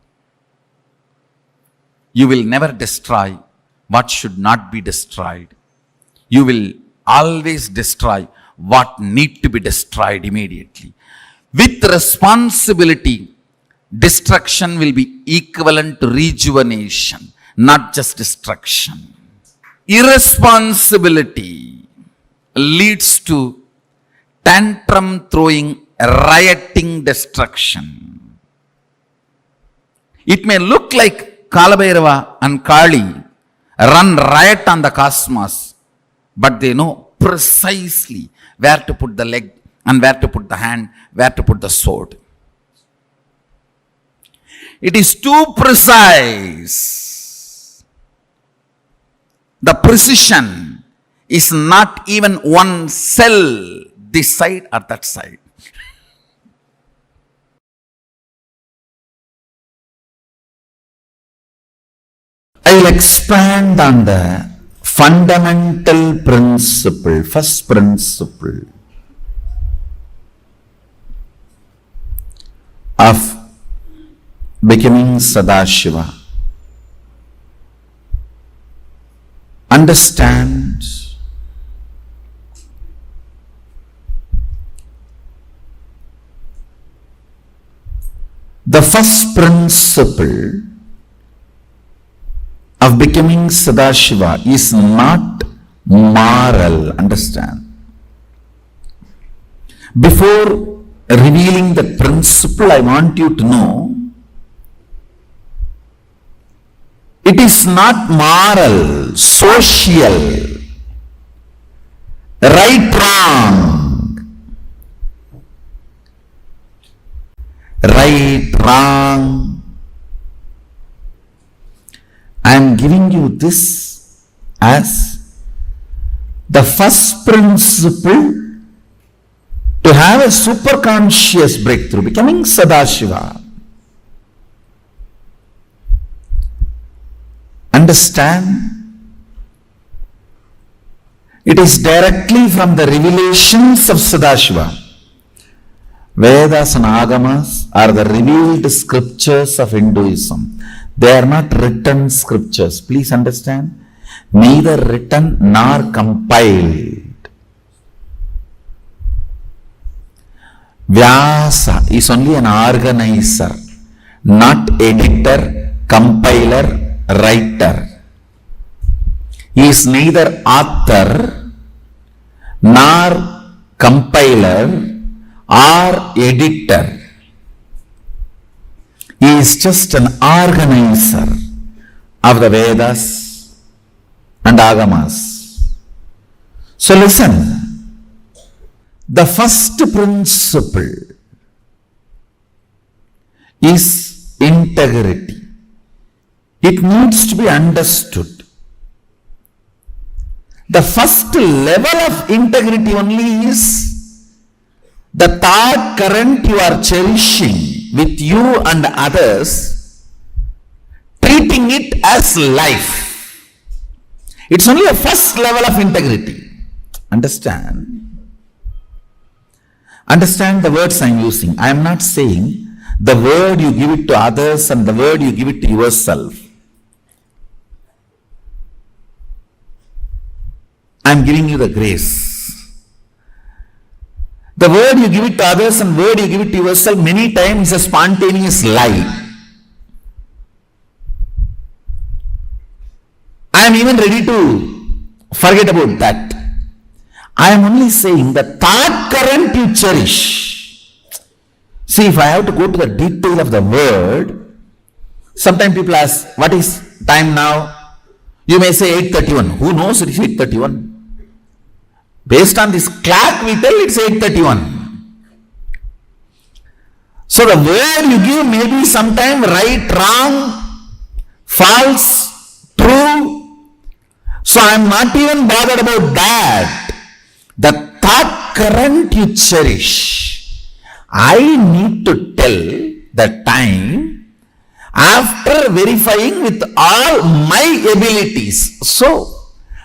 You will never destroy what should not be destroyed. You will always destroy what need to be destroyed immediately. With responsibility, destruction will be equivalent to rejuvenation, not just destruction. Irresponsibility leads to tantrum throwing, rioting destruction. It may look like Kalabhairava and Kali run riot on the cosmos, but they know precisely where to put the leg and where to put the hand, where to put the sword. It is too precise. The precision is not even one cell this side or that side. I will expand on the fundamental principle, first principle of becoming Sadashiva. Understand the first principle of becoming Sadashiva is not moral. Understand? Before revealing the principle, I want you to know it is not moral, social, right, wrong. Right, wrong. I am giving you this as the first principle to have a superconscious breakthrough, becoming Sadashiva. Understand? It is directly from the revelations of Sadashiva. Vedas and Agamas are the revealed scriptures of Hinduism. They are not written scriptures. Please understand. Neither written nor compiled. Vyasa is only an organizer, not editor, compiler, writer. He is neither author nor compiler or editor. He is just an organizer of the Vedas and Agamas. So listen, the first principle is integrity. It needs to be understood. The first level of integrity only is the thought current you are cherishing with you and others, treating it as life. It's only a first level of integrity. Understand? Understand the words I am using. I am not saying the word you give it to others and the word you give it to yourself. I am giving you the grace. The word you give it to others and word you give it to yourself many times is a spontaneous lie. I am even ready to forget about that. I am only saying the thought current you cherish. See, if I have to go to the detail of the word, sometimes people ask, what is time now? You may say 8:31. Who knows it is 8:31? Based on this clock we tell it's 8:31. So the word you give may be sometime right, wrong, false, true. So I am not even bothered about that. The thought current you cherish, I need to tell the time after verifying with all my abilities. So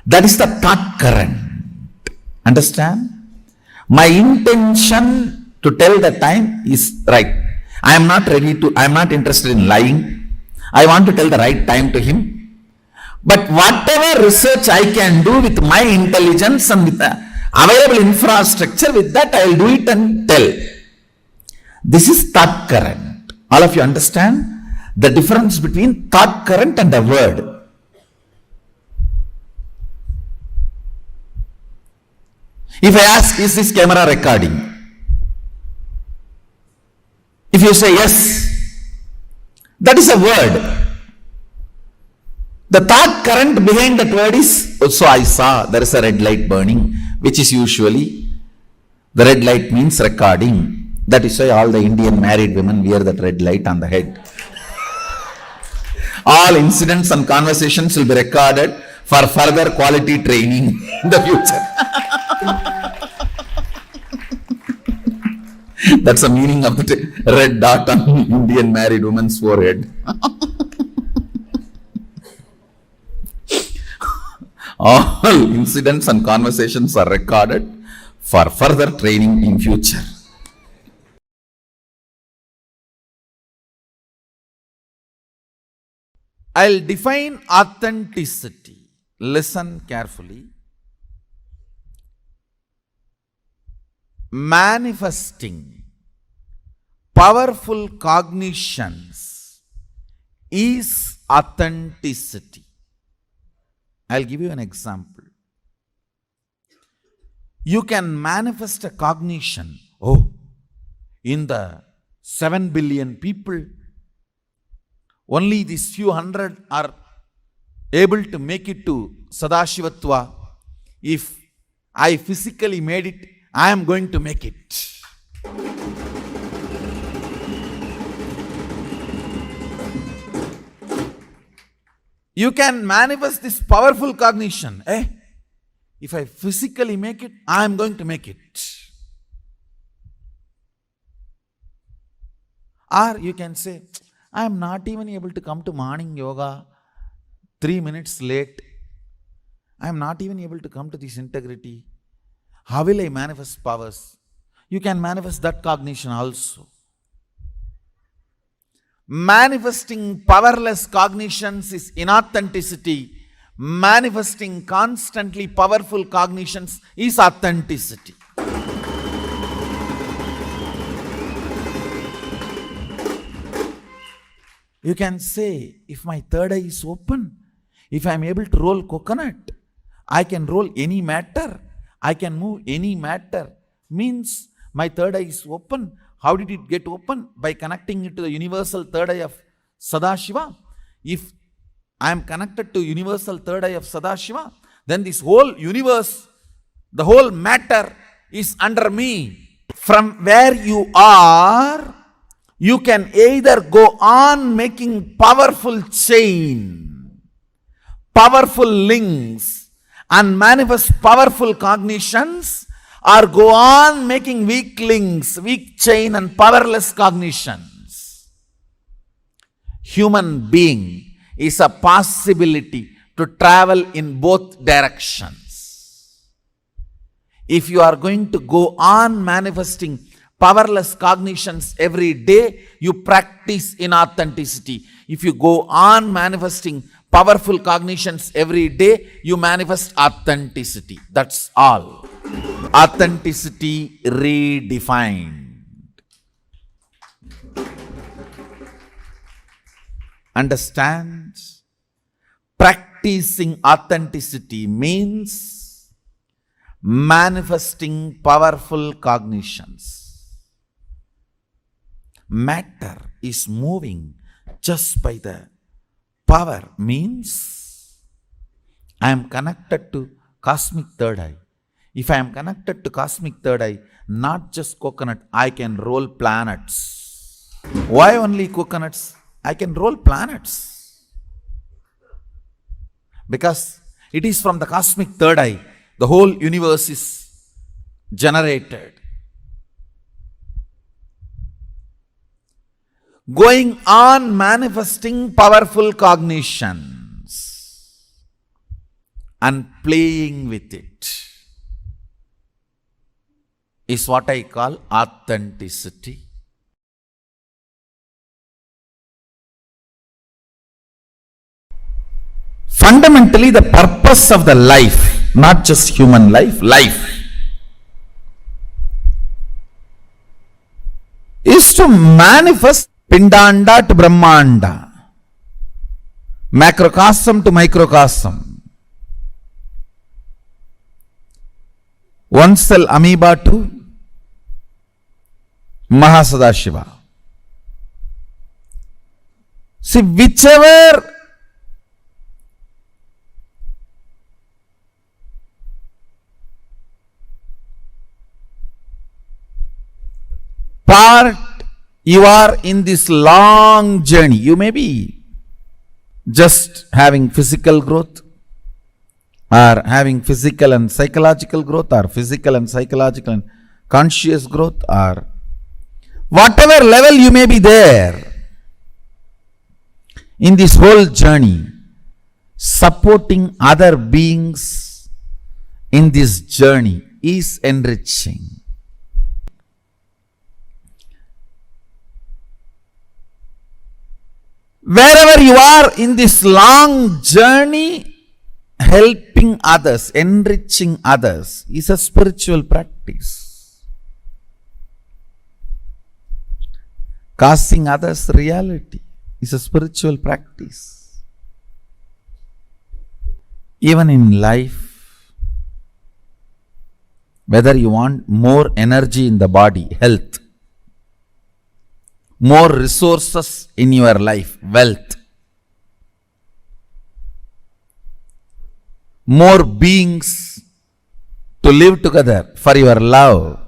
that is the thought current. Understand? My intention to tell the time is right. I am not interested in lying. I want to tell the right time to him. But whatever research I can do with my intelligence and with the available infrastructure, with that I will do it and tell. This is thought current. All of you understand the difference between thought current and a word. If I ask, is this camera recording? If you say yes, that is a word. The thought current behind that word is, so I saw there is a red light burning, which is usually, the red light means recording. That is why all the Indian married women wear that red light on the head. All incidents and conversations will be recorded for further quality training in the future. That's the meaning of the red dot on Indian married woman's forehead. All incidents and conversations are recorded for further training in future. I'll define authenticity. Listen carefully. Manifesting powerful cognitions is authenticity. I'll give you an example. You can manifest a cognition. Oh, in the 7 billion people, only these few hundred are able to make it to Sadashivatva. If I physically made it, I am going to make it. You can manifest this powerful cognition. If I physically make it, I am going to make it. Or you can say, I am not even able to come to morning yoga 3 minutes late. I am not even able to come to this integrity. How will I manifest powers? You can manifest that cognition also. Manifesting powerless cognitions is inauthenticity. Manifesting constantly powerful cognitions is authenticity. You can say, if my third eye is open, if I am able to roll coconut, I can roll any matter, I can move any matter. Means my third eye is open. How did it get open? By connecting it to the universal third eye of Sadashiva. If I am connected to universal third eye of Sadashiva, then this whole universe, the whole matter is under me. From where you are, you can either go on making powerful chain, powerful links, and manifest powerful cognitions, or go on making weak links, weak chain, and powerless cognitions. Human being is a possibility to travel in both directions. if you are going to go on manifesting powerless cognitions every day, you practice inauthenticity. If you go on manifesting powerful cognitions every day, you manifest authenticity. That's all. Authenticity redefined. Understand? Practicing authenticity means manifesting powerful cognitions. Matter is moving just by the power, means I am connected to cosmic third eye. If I am connected to cosmic third eye, not just coconut, I can roll planets. Why only coconuts? I can roll planets. Because it is from the cosmic third eye, the whole universe is generated. Going on manifesting powerful cognitions and playing with it is what I call authenticity. Fundamentally, the purpose of the life, not just human life, is to manifest Pindanda to Brahmanda, macrocosm to microcosm, one cell amoeba to Mahasadashiva. See, whichever part you are in this long journey, you may be just having physical growth, or having physical and psychological growth, or physical and psychological and conscious growth, or whatever level you may be there in this whole journey, supporting other beings in this journey is enriching. Wherever you are in this long journey, helping others, enriching others is a spiritual practice. Causing others reality is a spiritual practice. Even in life, whether you want more energy in the body, health, more resources in your life, wealth, more beings to live together for your love,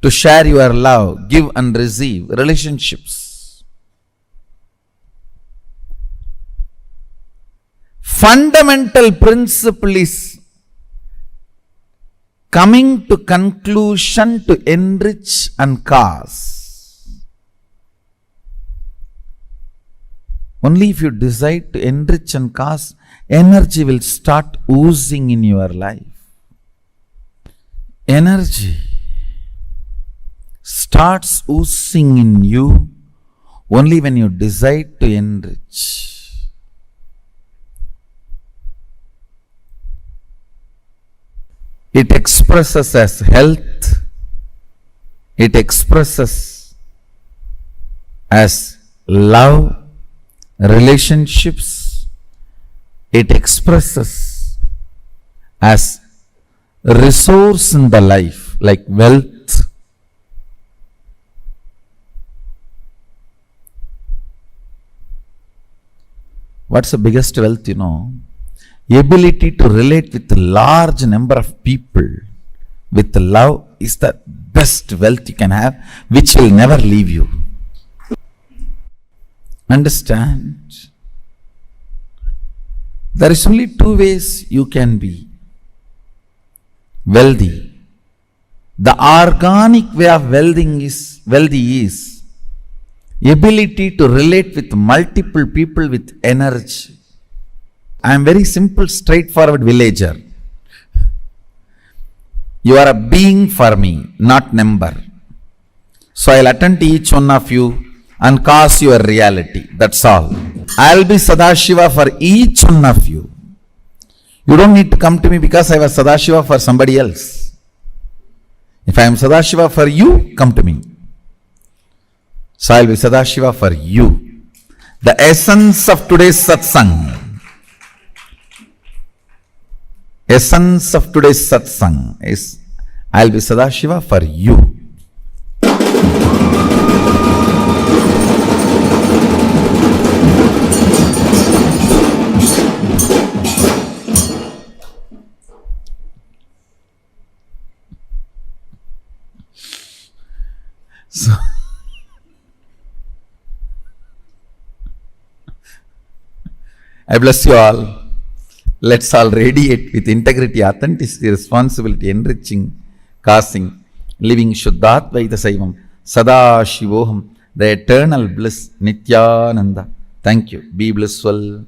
to share your love, give and receive, relationships. Fundamental principle is coming to conclusion to enrich and cause. Only if you decide to enrich and cause, energy will start oozing in your life. Energy starts oozing in you only when you decide to enrich. It expresses as health, it expresses as love, relationships, it expresses as resource in the life, like wealth. What's the biggest wealth, you know? Ability to relate with a large number of people with love is the best wealth you can have, which will never leave you. Understand? There is only two ways you can be wealthy. The organic way of wealthy is ability to relate with multiple people with energy. I am very simple, straightforward villager. You are a being for me, not number. So I'll attend to each one of you and cause your reality. That's all. I'll be Sadashiva for each one of you. You don't need to come to me because I was Sadashiva for somebody else. If I am Sadashiva for you, come to me. So I'll be Sadashiva for you. The essence of today's satsang. Essence of today's satsang is I'll be Sadashiva for you. So, I bless you all. Let's all radiate with integrity, authenticity, responsibility, enriching, causing, living Shuddhatvaita Saivam, Sadashivoham, the eternal bliss, Nithyananda. Thank you. Be blissful.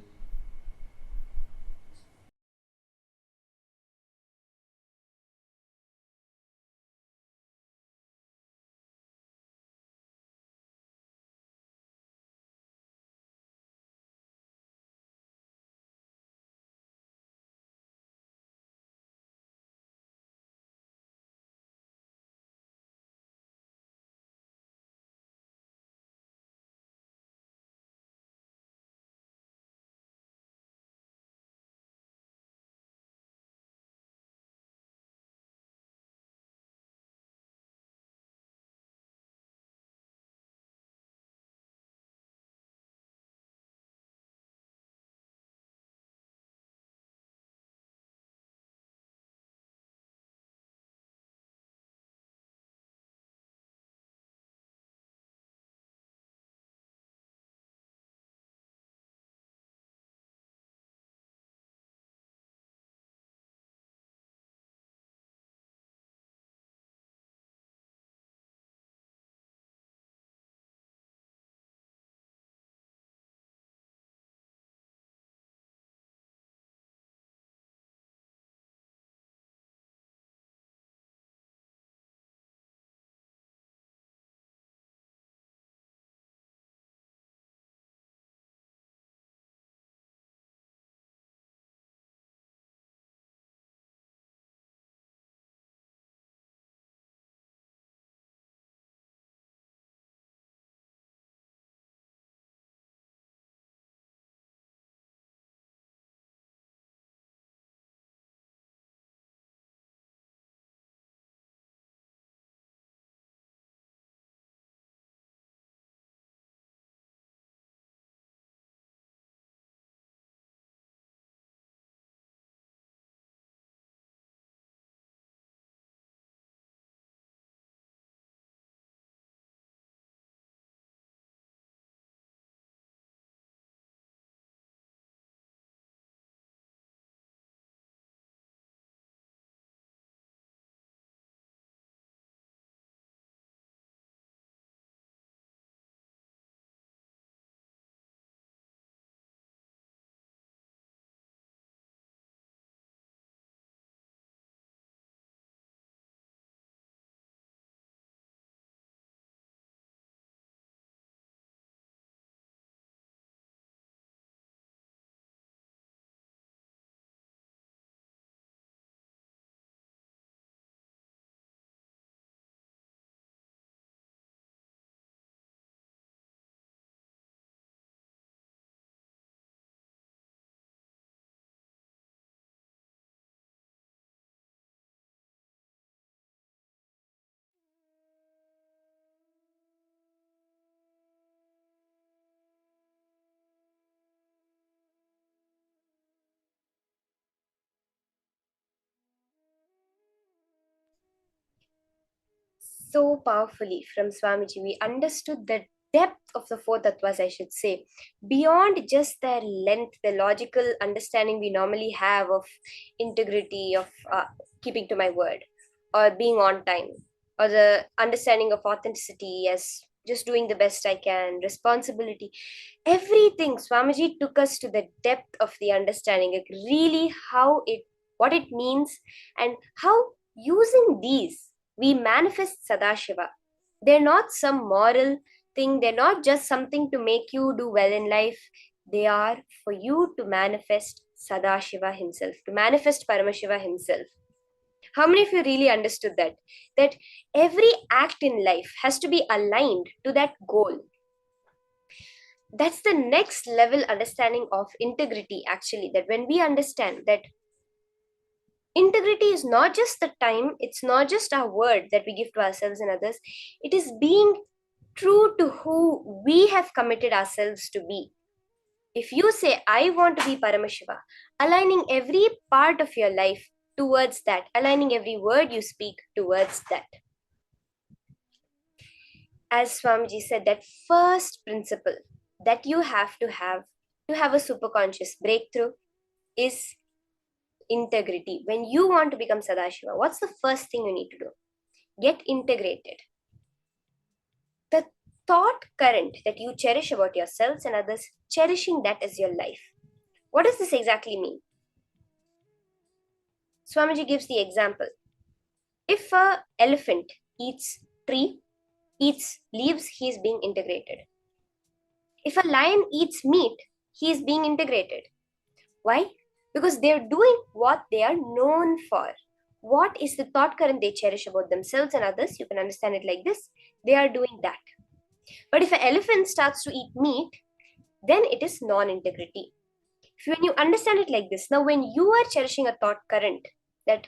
So powerfully from Swamiji, we understood the depth of the four tattvas, I should say, beyond just their length, the logical understanding we normally have of integrity, of keeping to my word, or being on time, or the understanding of authenticity as just doing the best I can, responsibility. Everything, Swamiji took us to the depth of the understanding, like really what it means, and how Using these, we manifest Sadashiva. They're not some moral thing. They're not just something to make you do well in life. They are for you to manifest Sadashiva himself, to manifest Paramashiva himself. How many of you really understood that? That every act in life has to be aligned to that goal. That's the next level understanding of integrity, actually. That when we understand that integrity is not just the time, it's not just our word that we give to ourselves and others, it is being true to who we have committed ourselves to be. If you say, I want to be Paramashiva, aligning every part of your life towards that, aligning every word you speak towards that. As Swamiji said, that first principle that you have to have a superconscious breakthrough is integrity. When you want to become Sadashiva, what's the first thing you need to do? Get integrated. The thought current that you cherish about yourselves and others, cherishing that as your life. What does this exactly mean? Swamiji gives the example. If an elephant eats leaves, he is being integrated. If a lion eats meat, he is being integrated. Why? Because they're doing what they are known for. What is the thought current they cherish about themselves and others? You can understand it like this. They are doing that. But if an elephant starts to eat meat, then it is non-integrity. When you understand it like this, now when you are cherishing a thought current that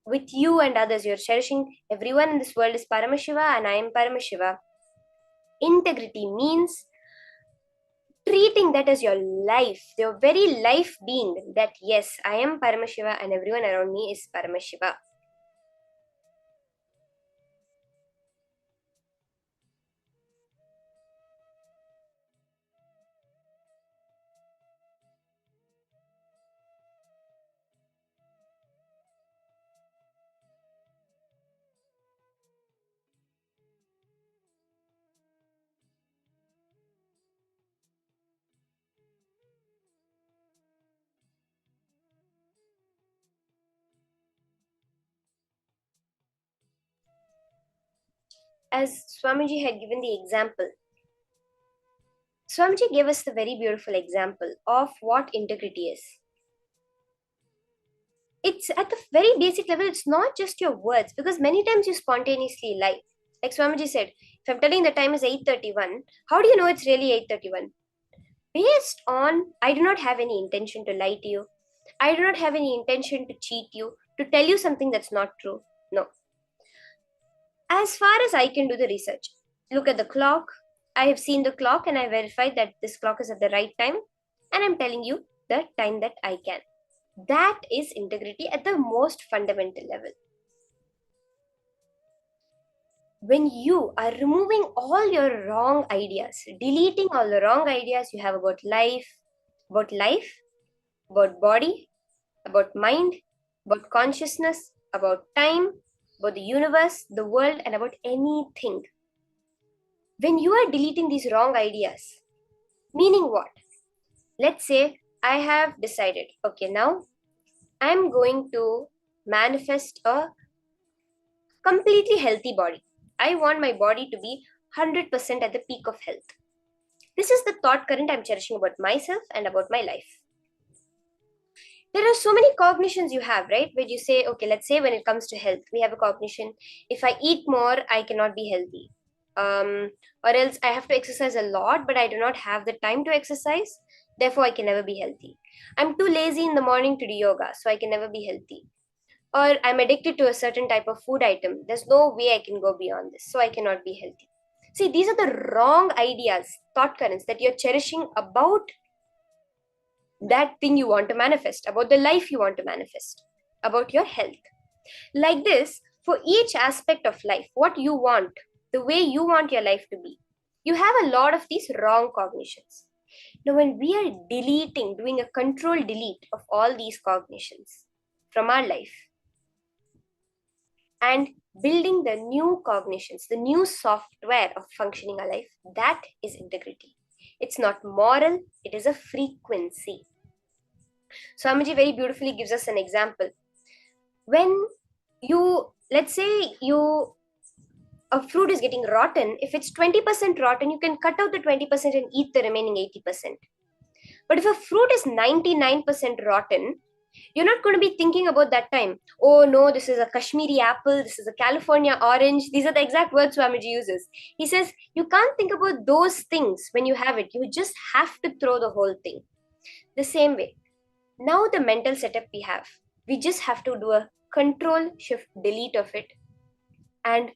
with you and others, you're cherishing everyone in this world is Paramashiva and I am Paramashiva. Integrity means treating that as your life, your very life being, that yes, I am Paramashiva and everyone around me is Paramashiva. As Swamiji had given the example, Swamiji gave us the very beautiful example of what integrity is. It's at the very basic level, it's not just your words, because many times you spontaneously lie. Like Swamiji said, if I'm telling the time is 8:31, how do you know it's really 8:31? Based on, I do not have any intention to lie to you. I do not have any intention to cheat you, to tell you something that's not true. No. As far as I can do the research, look at the clock. I have seen the clock and I verified that this clock is at the right time, and I'm telling you the time that I can. That is integrity at the most fundamental level. When you are removing all your wrong ideas, deleting all the wrong ideas you have about life, about body, about mind, about consciousness, about time, about the universe, the world, and about anything. When you are deleting these wrong ideas, meaning what? Let's say I have decided, okay, now I'm going to manifest a completely healthy body. I want my body to be 100% at the peak of health. This is the thought current I'm cherishing about myself and about my life. There are so many cognitions you have, right? Where you say, okay, let's say when it comes to health, we have a cognition. If I eat more, I cannot be healthy. Or else I have to exercise a lot, but I do not have the time to exercise. Therefore, I can never be healthy. I'm too lazy in the morning to do yoga, so I can never be healthy. Or I'm addicted to a certain type of food item. There's no way I can go beyond this, so I cannot be healthy. See, these are the wrong ideas, thought currents that you're cherishing about that thing you want to manifest, about the life you want to manifest, about your health. Like this, for each aspect of life, what you want, the way you want your life to be, you have a lot of these wrong cognitions. Now, when we are deleting, doing a control delete of all these cognitions from our life and building the new cognitions, the new software of functioning our life, that is integrity. It's not moral, it is a frequency. Swamiji very beautifully gives us an example. when you, let's say you, a fruit is getting rotten, if it's 20% rotten, you can cut out the 20% and eat the remaining 80%. But if a fruit is 99% rotten, you're not going to be thinking about that time, oh no, this is a Kashmiri apple, this is a California orange. These are the exact words Swamiji uses. He says, you can't think about those things when you have it. You just have to throw the whole thing. The same way, now the mental setup we have, we just have to do a control shift delete of it and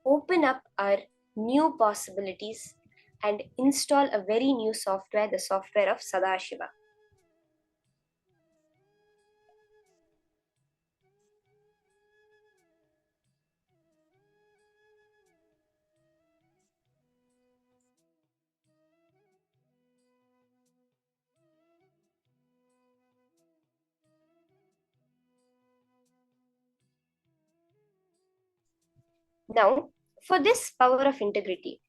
open up our new possibilities and install a very new software, the software of Sadashiva. Now, for this power of integrity,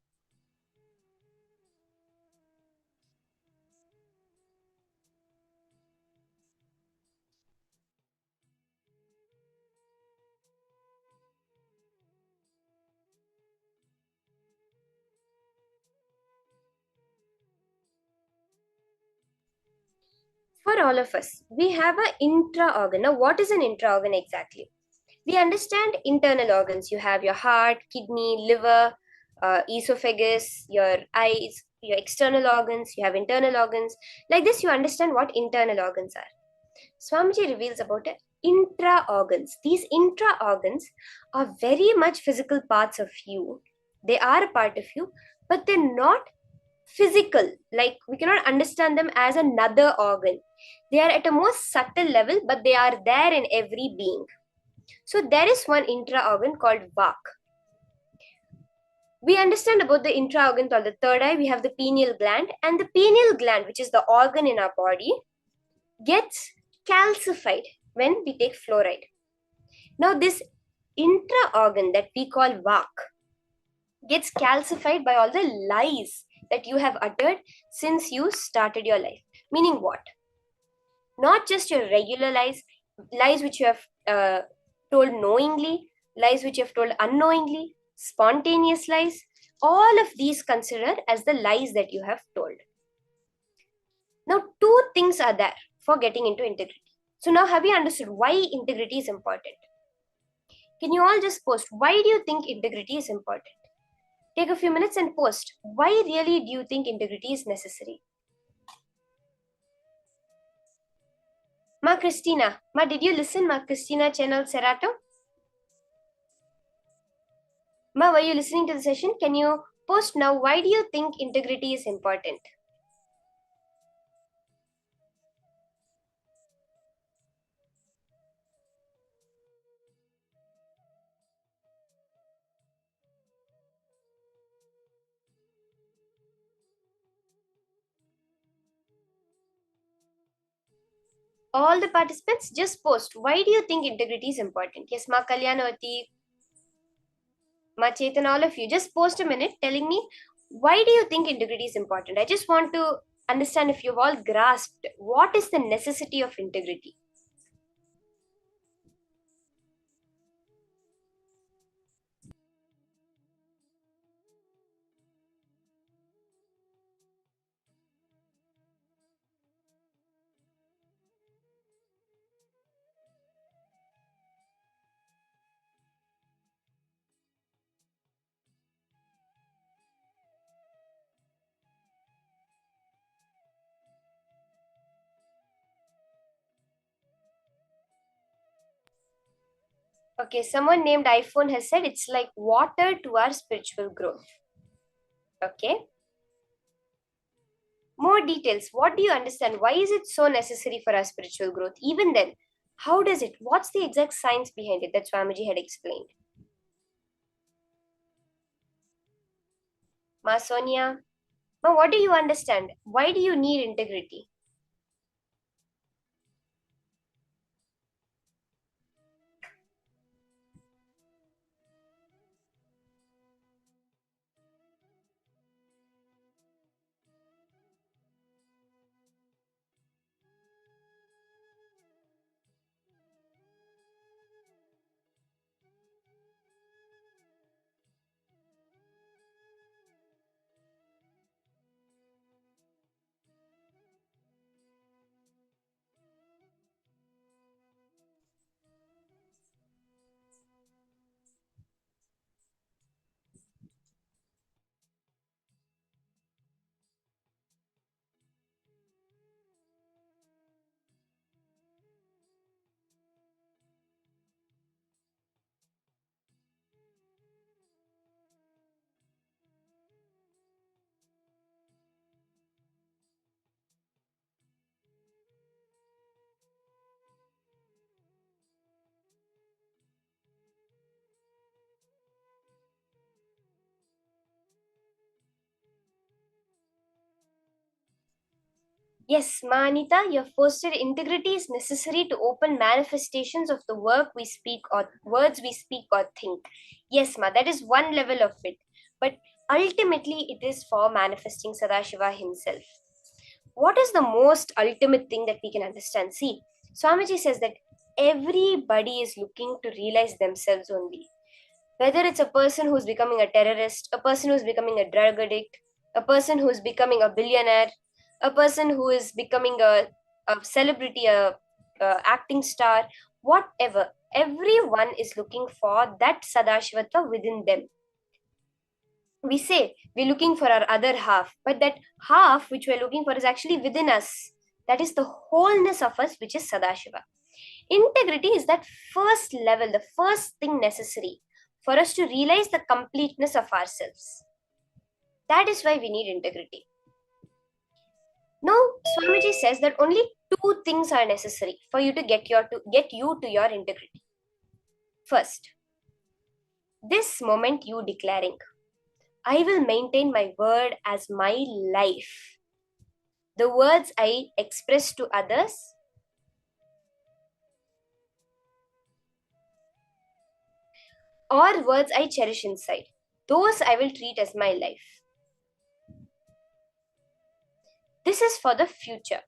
for all of us, we have an intra-organ. Now, what is an intra-organ exactly? We understand internal organs. You have your heart, kidney, liver, esophagus, your eyes, your external organs, you have internal organs. Like this, you understand what internal organs are. Swamiji reveals about intra-organs. These intra-organs are very much physical parts of you. They are a part of you, but they're not physical. Like, we cannot understand them as another organ. They are at a more subtle level, but they are there in every being. So there is one intra-organ called Vak. We understand about the intra-organ called the third eye. We have the pineal gland, and the pineal gland, which is the organ in our body, gets calcified when we take fluoride. Now this intra-organ that we call Vak gets calcified by all the lies that you have uttered since you started your life. Meaning what? Not just your regular lies, lies which you have told knowingly, lies which you have told unknowingly, spontaneous lies, all of these considered as the lies that you have told. Now, two things are there for getting into integrity. So now have you understood why integrity is important? Can you all just post, why do you think integrity is important? Take a few minutes and post, why really do you think integrity is necessary? Ma Christina, Ma, did you listen? Ma Christina channel Serato? Ma, were you listening to the session? Can you post now, why do you think integrity is important? All the participants, just post, why do you think integrity is important? Yes, Ma Kalyanavati, Ma Chetan, all of you, just post a minute telling me, why do you think integrity is important? I just want to understand if you've all grasped what is the necessity of integrity. Okay, someone named iPhone has said it's like water to our spiritual growth. Okay. More details. What do you understand? Why is it so necessary for our spiritual growth? Even then, how does it? What's the exact science behind it that Swamiji had explained? Ma Sonia, Ma, what do you understand? Why do you need integrity? Yes, Manita, you have posted integrity is necessary to open manifestations of the work we speak or words we speak or think. Yes, Ma, that is one level of it. But ultimately, it is for manifesting Sadashiva himself. What is the most ultimate thing that we can understand? See, Swamiji says that everybody is looking to realize themselves only. Whether it's a person who's becoming a terrorist, a person who's becoming a drug addict, a person who's becoming a billionaire, a person who is becoming a celebrity, a acting star, whatever, everyone is looking for that Sadashivata within them. We say we're looking for our other half, but that half which we're looking for is actually within us. That is the wholeness of us, which is Sadashiva. Integrity is that first level, the first thing necessary for us to realize the completeness of ourselves. That is why we need integrity. Now, Swamiji says that only two things are necessary for you to get you to your integrity. First, this moment you declaring, I will maintain my word as my life. The words I express to others, or words I cherish inside, those I will treat as my life. This is for the future.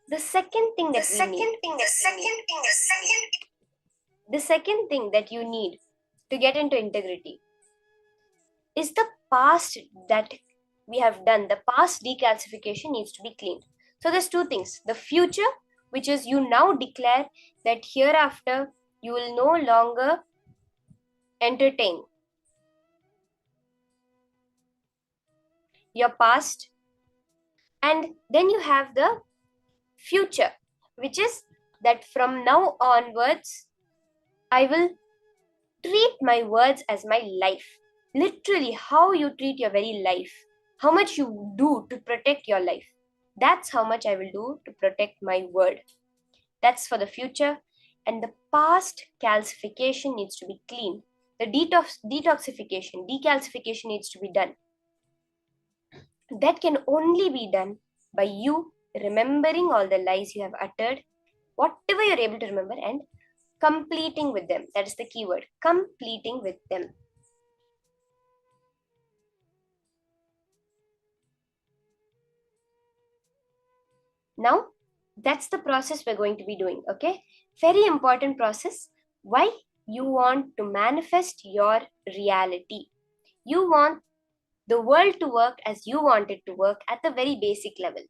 The second thing that you need to get into integrity is the past that we have done. The past decalcification needs to be cleaned. So there's two things. The future, which is you now declare that hereafter you will no longer entertain your past. And then you have the future, which is that from now onwards, I will treat my words as my life. Literally, how you treat your very life, how much you do to protect your life. That's how much I will do to protect my word. That's for the future. And the past calcification needs to be clean. The detoxification, decalcification needs to be done. That can only be done by you remembering all the lies you have uttered, whatever you're able to remember, and completing with them. That is the key word, completing with them. Now, that's the process we're going to be doing, okay? Very important process. Why? You want to manifest your reality. You want the world to work as you want it to work at the very basic level.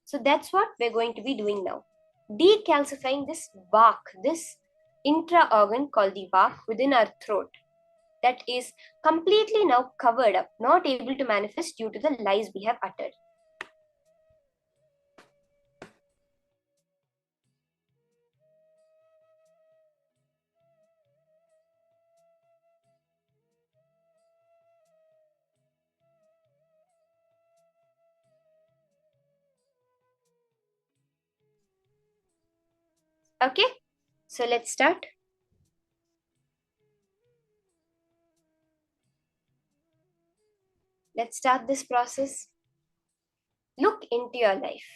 So that's what we're going to be doing now. decalcifying this vak, this intra organ called the vak within our throat, that is completely now covered up, not able to manifest due to the lies we have uttered. Okay, so let's start. Let's start this process. Look into your life.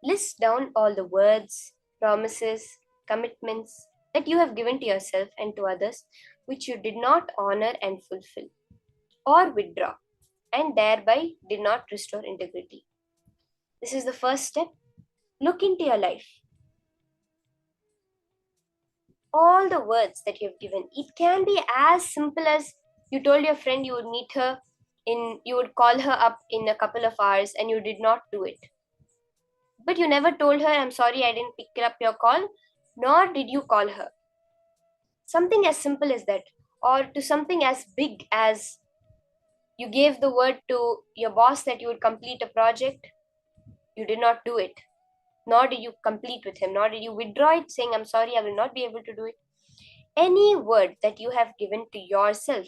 List down all the words, promises, commitments that you have given to yourself and to others which you did not honor and fulfill, or withdraw, and thereby did not restore integrity. This is the first step. Look into your life. All the words that you have given, it can be as simple as you told your friend you would meet her you would call her up in a couple of hours and you did not do it. But you never told her, I'm sorry, I didn't pick up your call, nor did you call her. Something as simple as that, or to something as big as you gave the word to your boss that you would complete a project, you did not do it, nor did you complete with him, nor did you withdraw it saying, I'm sorry, I will not be able to do it. Any word that you have given to yourself,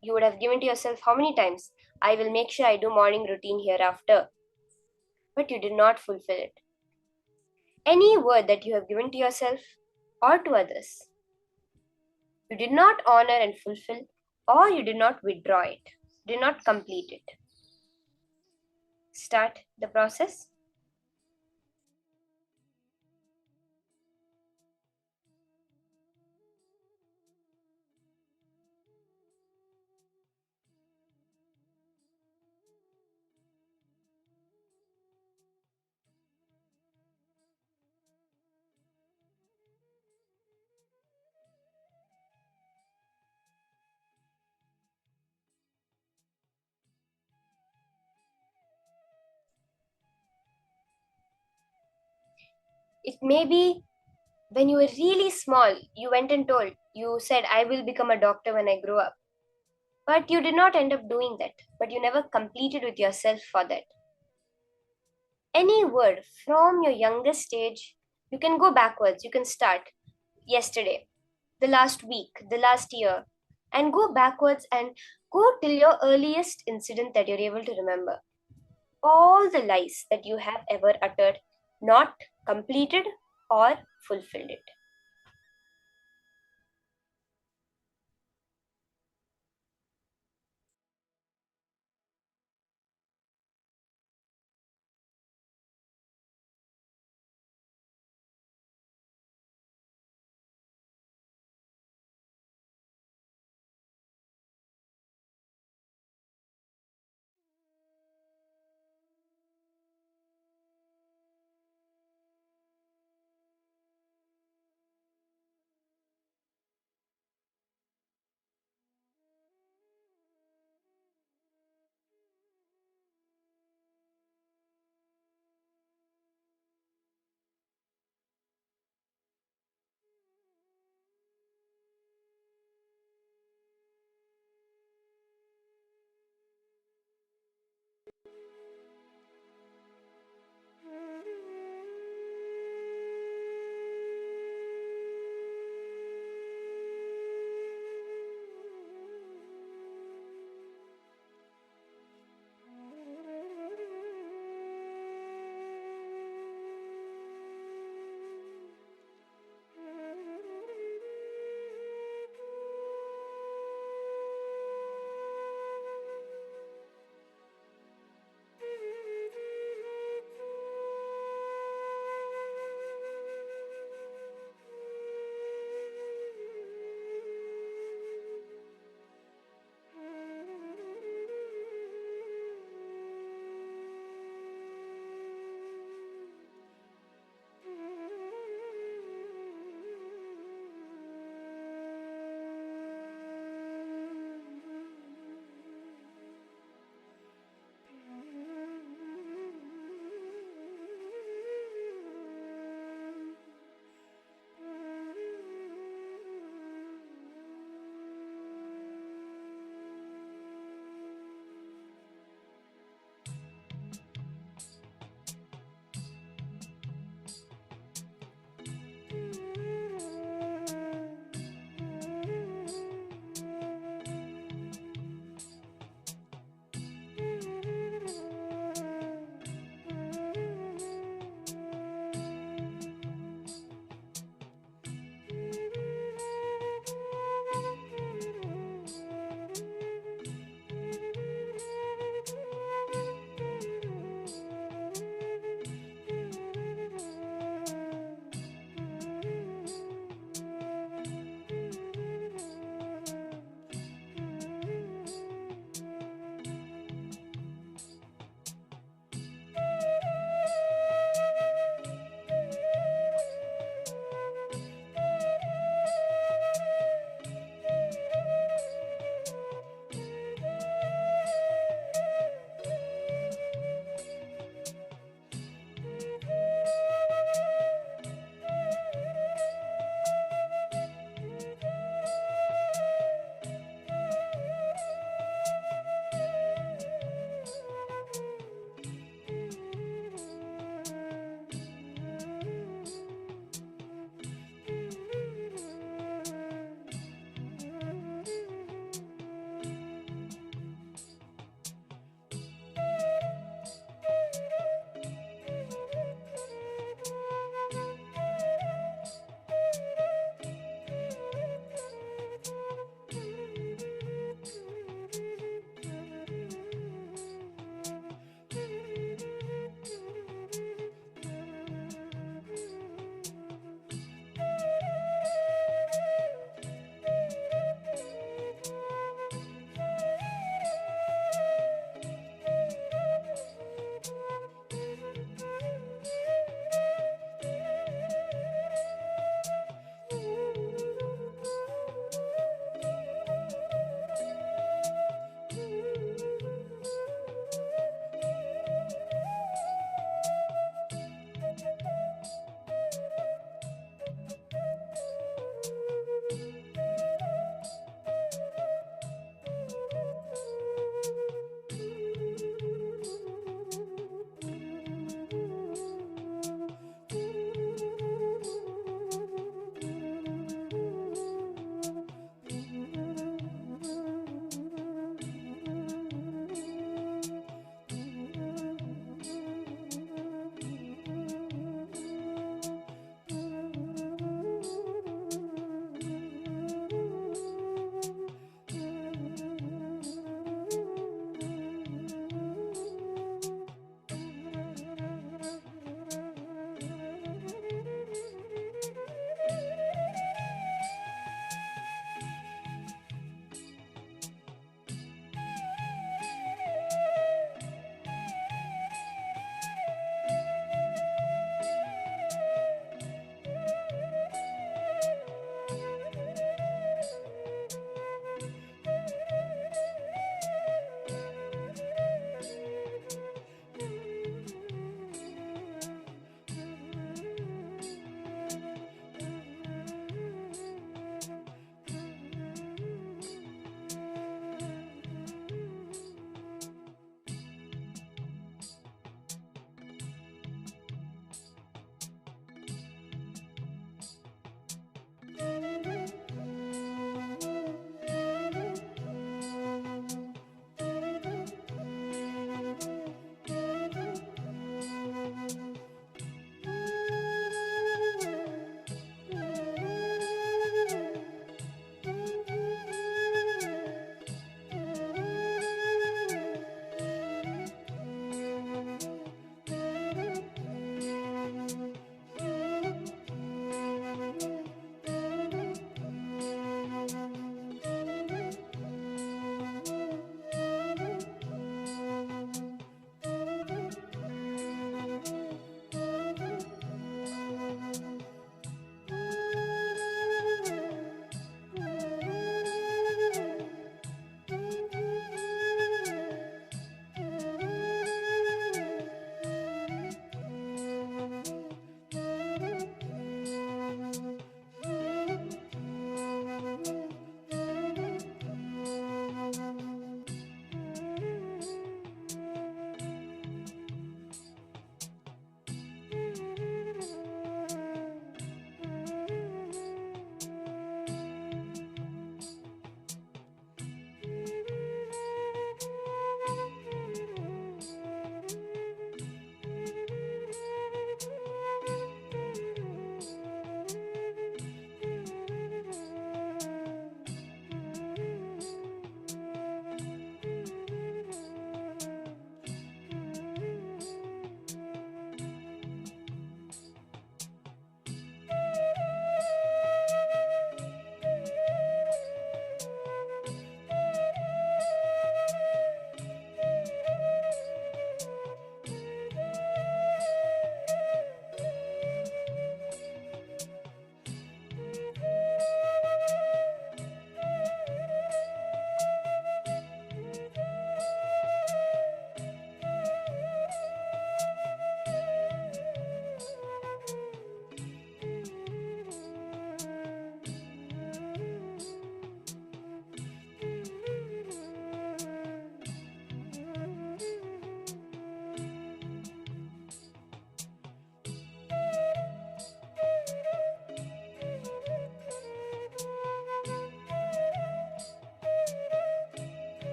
you would have given to yourself how many times? I will make sure I do morning routine hereafter. But you did not fulfill it. Any word that you have given to yourself or to others, you did not honor and fulfill, or you did not withdraw it, did not complete it. Start the process. It may be when you were really small, you went and told, you said, I will become a doctor when I grow up. But you did not end up doing that. But you never completed with yourself for that. Any word from your youngest stage, you can go backwards. You can start yesterday, the last week, the last year, and go backwards and go till your earliest incident that you're able to remember. All the lies that you have ever uttered, not completed or fulfilled it.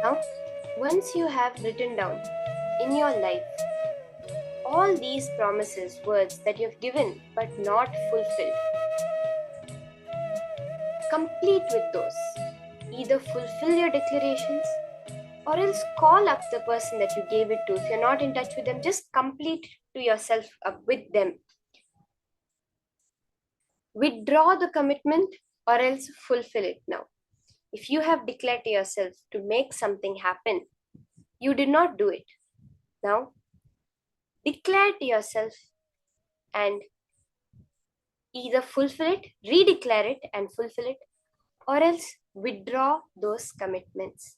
Now, once you have written down in your life all these promises, words that you have given but not fulfilled, complete with those. Either fulfill your declarations or else call up the person that you gave it to. If you're not in touch with them, just complete to yourself up with them. Withdraw the commitment or else fulfill it now. If you have declared to yourself to make something happen, you did not do it. Now, declare to yourself and either fulfill it, redeclare it and fulfill it, or else withdraw those commitments.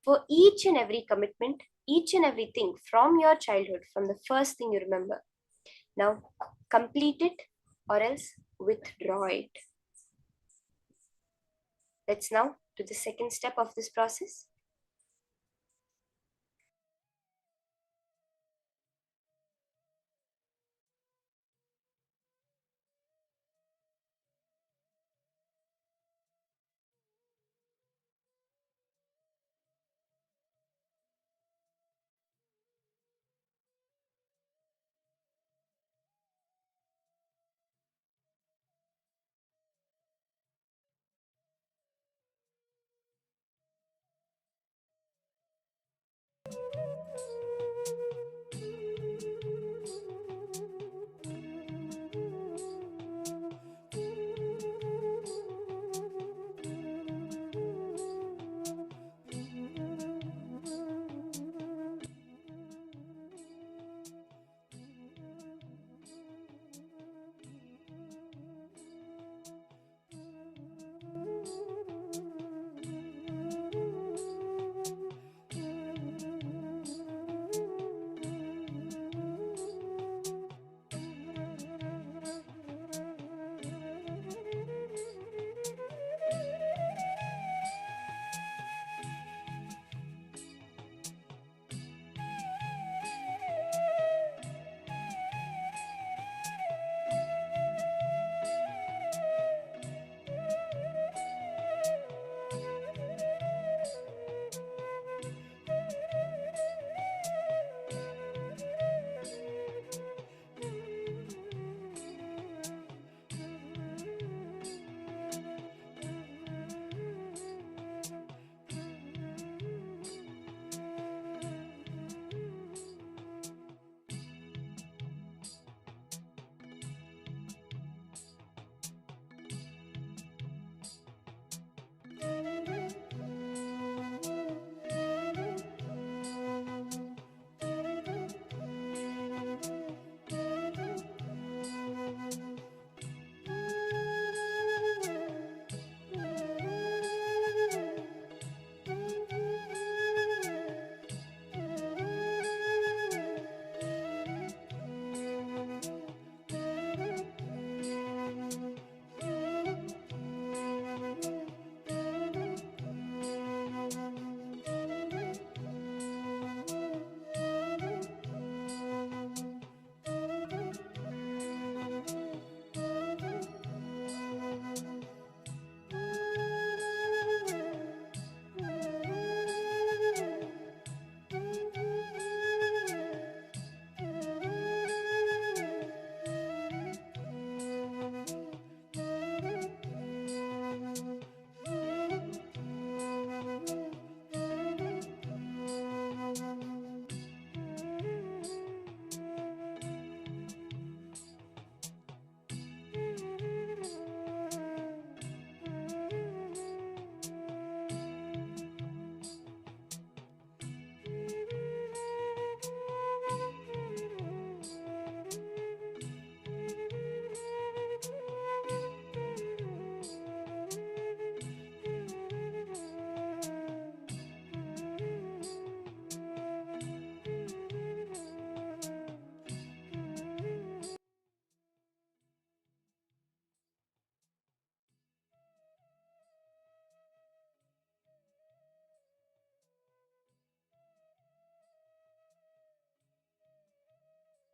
For each and every commitment, each and everything from your childhood, from the first thing you remember, now complete it or else withdraw it. Let's now do the second step of this process.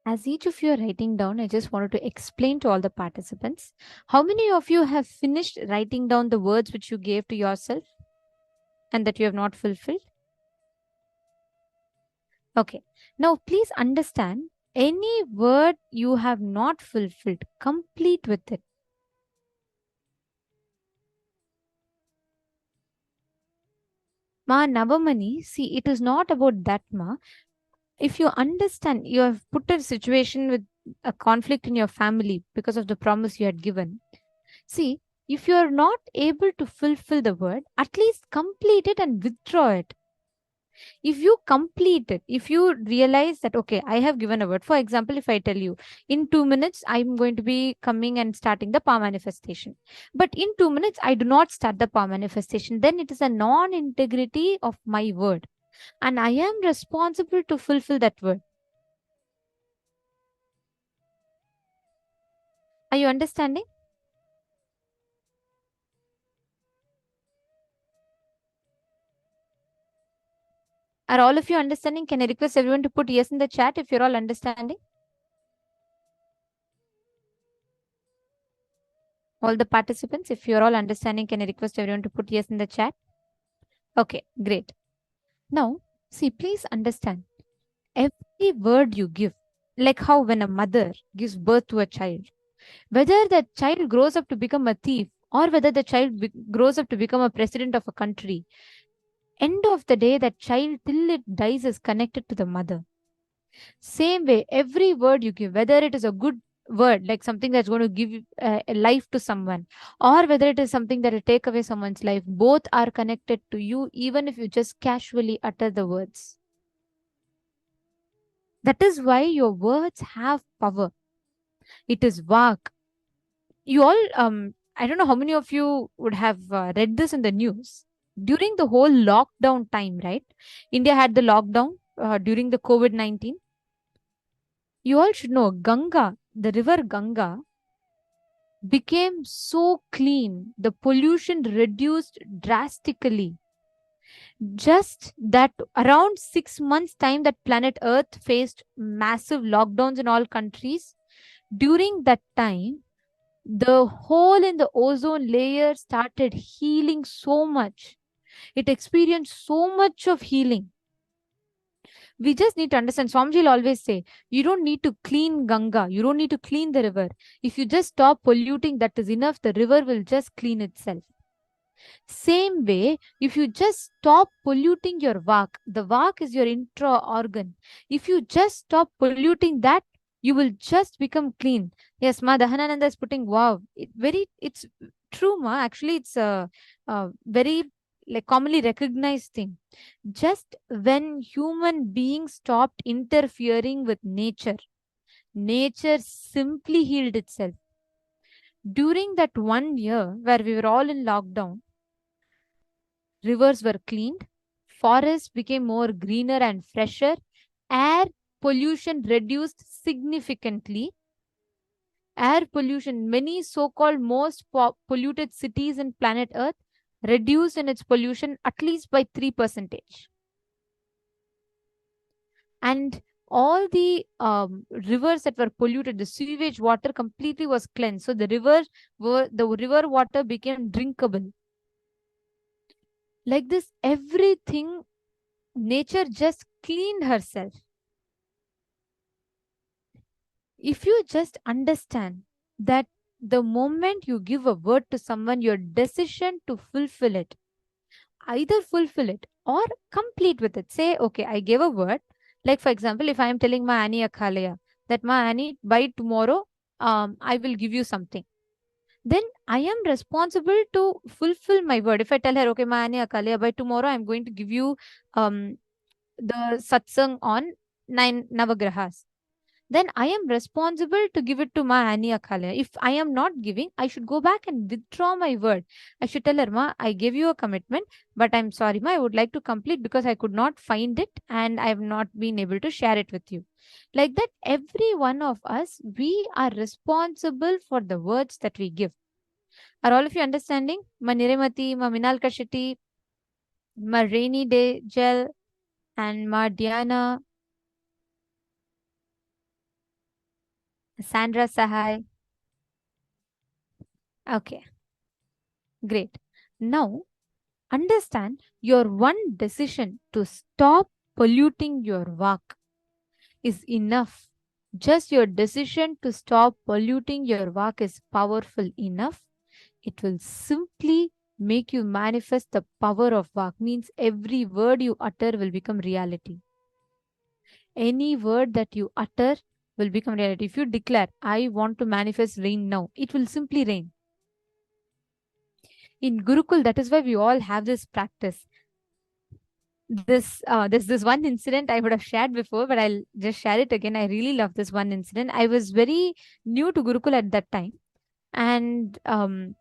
As each of you are writing down, I just wanted to explain to all the participants, how many of you have finished writing down the words which you gave to yourself and that you have not fulfilled? Okay. Now, please understand, any word you have not fulfilled, complete with it. Ma Navamani, see, it is not about that, Ma. If you understand, you have put a situation with a conflict in your family because of the promise you had given. See, if you are not able to fulfill the word, at least complete it and withdraw it. If you complete it, if you realize that, okay, I have given a word. For example, if I tell you, in 2 minutes, I'm going to be coming and starting the power manifestation. But in 2 minutes, I do not start the power manifestation. Then it is a non-integrity of my word. And I am responsible to fulfill that word. Are you understanding? Are all of you understanding? Can I request everyone to put yes in the chat if you're all understanding? All the participants, if you're all understanding, can I request everyone to put yes in the chat? Okay, great. Now, see, please understand, every word you give, like how when a mother gives birth to a child, whether that child grows up to become a thief or whether the child grows up to become a president of a country, end of the day, that child till it dies is connected to the mother. Same way, every word you give, whether it is a good word, like something that's going to give a life to someone, or whether it is something that will take away someone's life, both are connected to you, even if you just casually utter the words. That is why your words have power. It is vak. You all, I don't know how many of you would have read this in the news. During the whole lockdown time, right? India had the lockdown during the COVID-19. You all should know Ganga, the river Ganga, became so clean. The pollution reduced drastically. Just that around 6 months' time that planet Earth faced massive lockdowns in all countries. During that time, the hole in the ozone layer started healing so much. It experienced so much of healing. We just need to understand. Swamiji will always say, you don't need to clean Ganga. You don't need to clean the river. If you just stop polluting, that is enough. The river will just clean itself. Same way, if you just stop polluting your vak, the vak is your intra organ. If you just stop polluting that, you will just become clean. Yes, Ma Dahanananda is putting wow. It's true, Ma. Actually, it's a very like commonly recognized thing. Just when human beings stopped interfering with nature, nature simply healed itself. During that 1 year where we were all in lockdown, rivers were cleaned, forests became more greener and fresher, air pollution reduced significantly. Air pollution, many so-called most polluted cities in planet Earth reduced in its pollution at least by 3%. And all the rivers that were polluted, the sewage water completely was cleansed. So the river water became drinkable. Like this, everything, nature just cleaned herself. If you just understand that the moment you give a word to someone, your decision to fulfill it, either fulfill it or complete with it. Say, okay, I gave a word. Like, for example, if I am telling my Annie Akhalaya that my Annie, by tomorrow, I will give you something. Then I am responsible to fulfill my word. If I tell her, okay, my Annie Akhalaya, by tomorrow, I'm going to give you the satsang on 9 Navagrahas. Then I am responsible to give it to Ma Annie Akhalaya. If I am not giving, I should go back and withdraw my word. I should tell her, Ma, I gave you a commitment, but I'm sorry, Ma, I would like to complete because I could not find it and I have not been able to share it with you. Like that, every one of us, we are responsible for the words that we give. Are all of you understanding? Ma Niremati, Ma Minal Kashiti, Ma Rainy Day Gel, and Ma Diana, Sandra Sahai. Okay, great. Now, understand your one decision to stop polluting your vak is enough. Just your decision to stop polluting your vak is powerful enough. It will simply make you manifest the power of vak. Means every word you utter will become reality. Any word that you utter will become reality. If you declare, I want to manifest rain now, it will simply rain. In Gurukul, that is why we all have this practice. There's this one incident I would have shared before, but I'll just share it again. I really love this one incident. I was very new to Gurukul at that time. And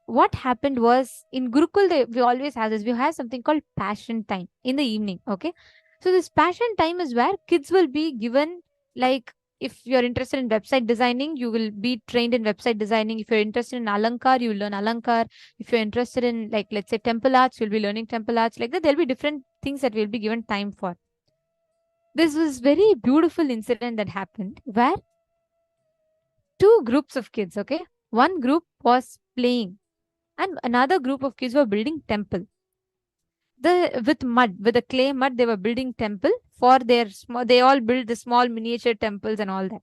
what happened was, in Gurukul, we always have this. We have something called passion time in the evening. Okay. So this passion time is where kids will be given, like, if you're interested in website designing, you will be trained in website designing. If you're interested in Alankar, you will learn Alankar. If you're interested in, like, let's say temple arts, you'll be learning temple arts. Like that, there'll be different things that we'll be given time for. This was very beautiful incident that happened where two groups of kids, okay? One group was playing and another group of kids were building temple. With the clay mud, they were building temple for their small, they all built the small miniature temples and all that.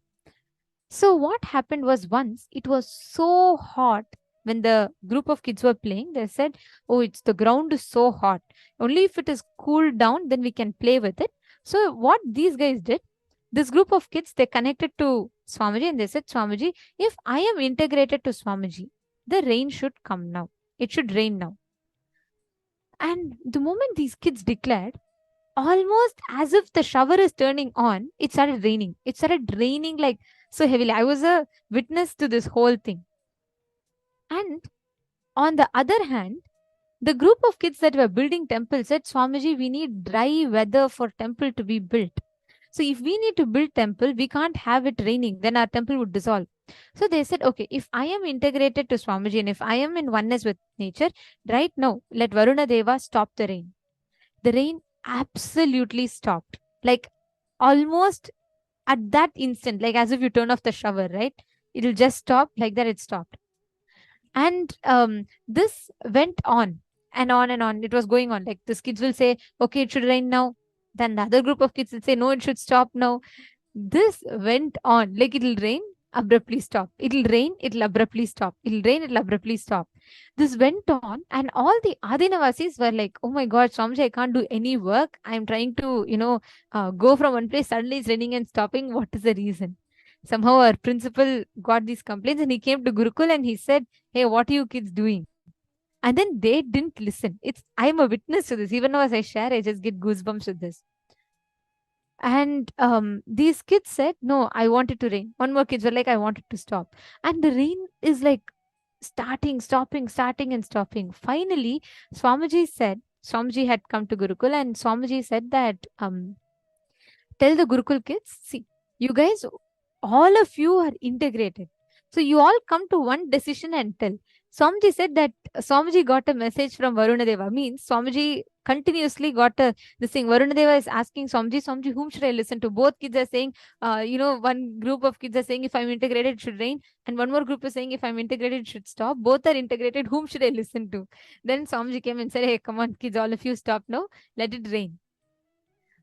So what happened was, once it was so hot when the group of kids were playing, they said, oh, the ground is so hot. Only if it is cooled down, then we can play with it. So what these guys did, this group of kids, they connected to Swamiji and they said, Swamiji, if I am integrated to Swamiji, the rain should come now. It should rain now. And the moment these kids declared, almost as if the shower is turning on, it started raining. It started raining like so heavily. I was a witness to this whole thing. And on the other hand, the group of kids that were building temple said, Swamiji, we need dry weather for temple to be built. So if we need to build temple, we can't have it raining. Then our temple would dissolve. So they said, okay, if I am integrated to Swamiji and if I am in oneness with nature, right now, let Varuna Deva stop the rain. The rain absolutely stopped. Like almost at that instant, like as if you turn off the shower, right? It'll just stop. Like that, it stopped. And this went on and on and on. It was going on. Like the kids will say, okay, it should rain now. Then the other group of kids will say, no, it should stop now. This went on. Like it'll rain, abruptly stop. It'll rain, it'll abruptly stop. It'll rain, it'll abruptly stop. This went on, and all the Adinavasis were like, oh my God, Swamiji, I can't do any work. I'm trying to, go from one place. Suddenly it's raining and stopping. What is the reason? Somehow our principal got these complaints and he came to Gurukul and he said, hey, what are you kids doing? And then they didn't listen. I'm a witness to this. Even now as I share, I just get goosebumps with this. And these kids said, no, I want it to rain. One more kids were like, I want it to stop. And the rain is like starting, stopping, starting and stopping. Finally, Swamiji had come to Gurukul and Swamiji said that, tell the Gurukul kids, see, you guys, all of you are integrated. So you all come to one decision and tell. Swamiji said that Swamiji got a message from Varuna Deva. Means Swamiji continuously got this thing. Varuna Deva is asking Swamiji, whom should I listen to? Both kids are saying, one group of kids are saying, if I'm integrated, it should rain. And one more group is saying, if I'm integrated, it should stop. Both are integrated. Whom should I listen to? Then Swamiji came and said, hey, come on, kids, all of you stop now. Let it rain.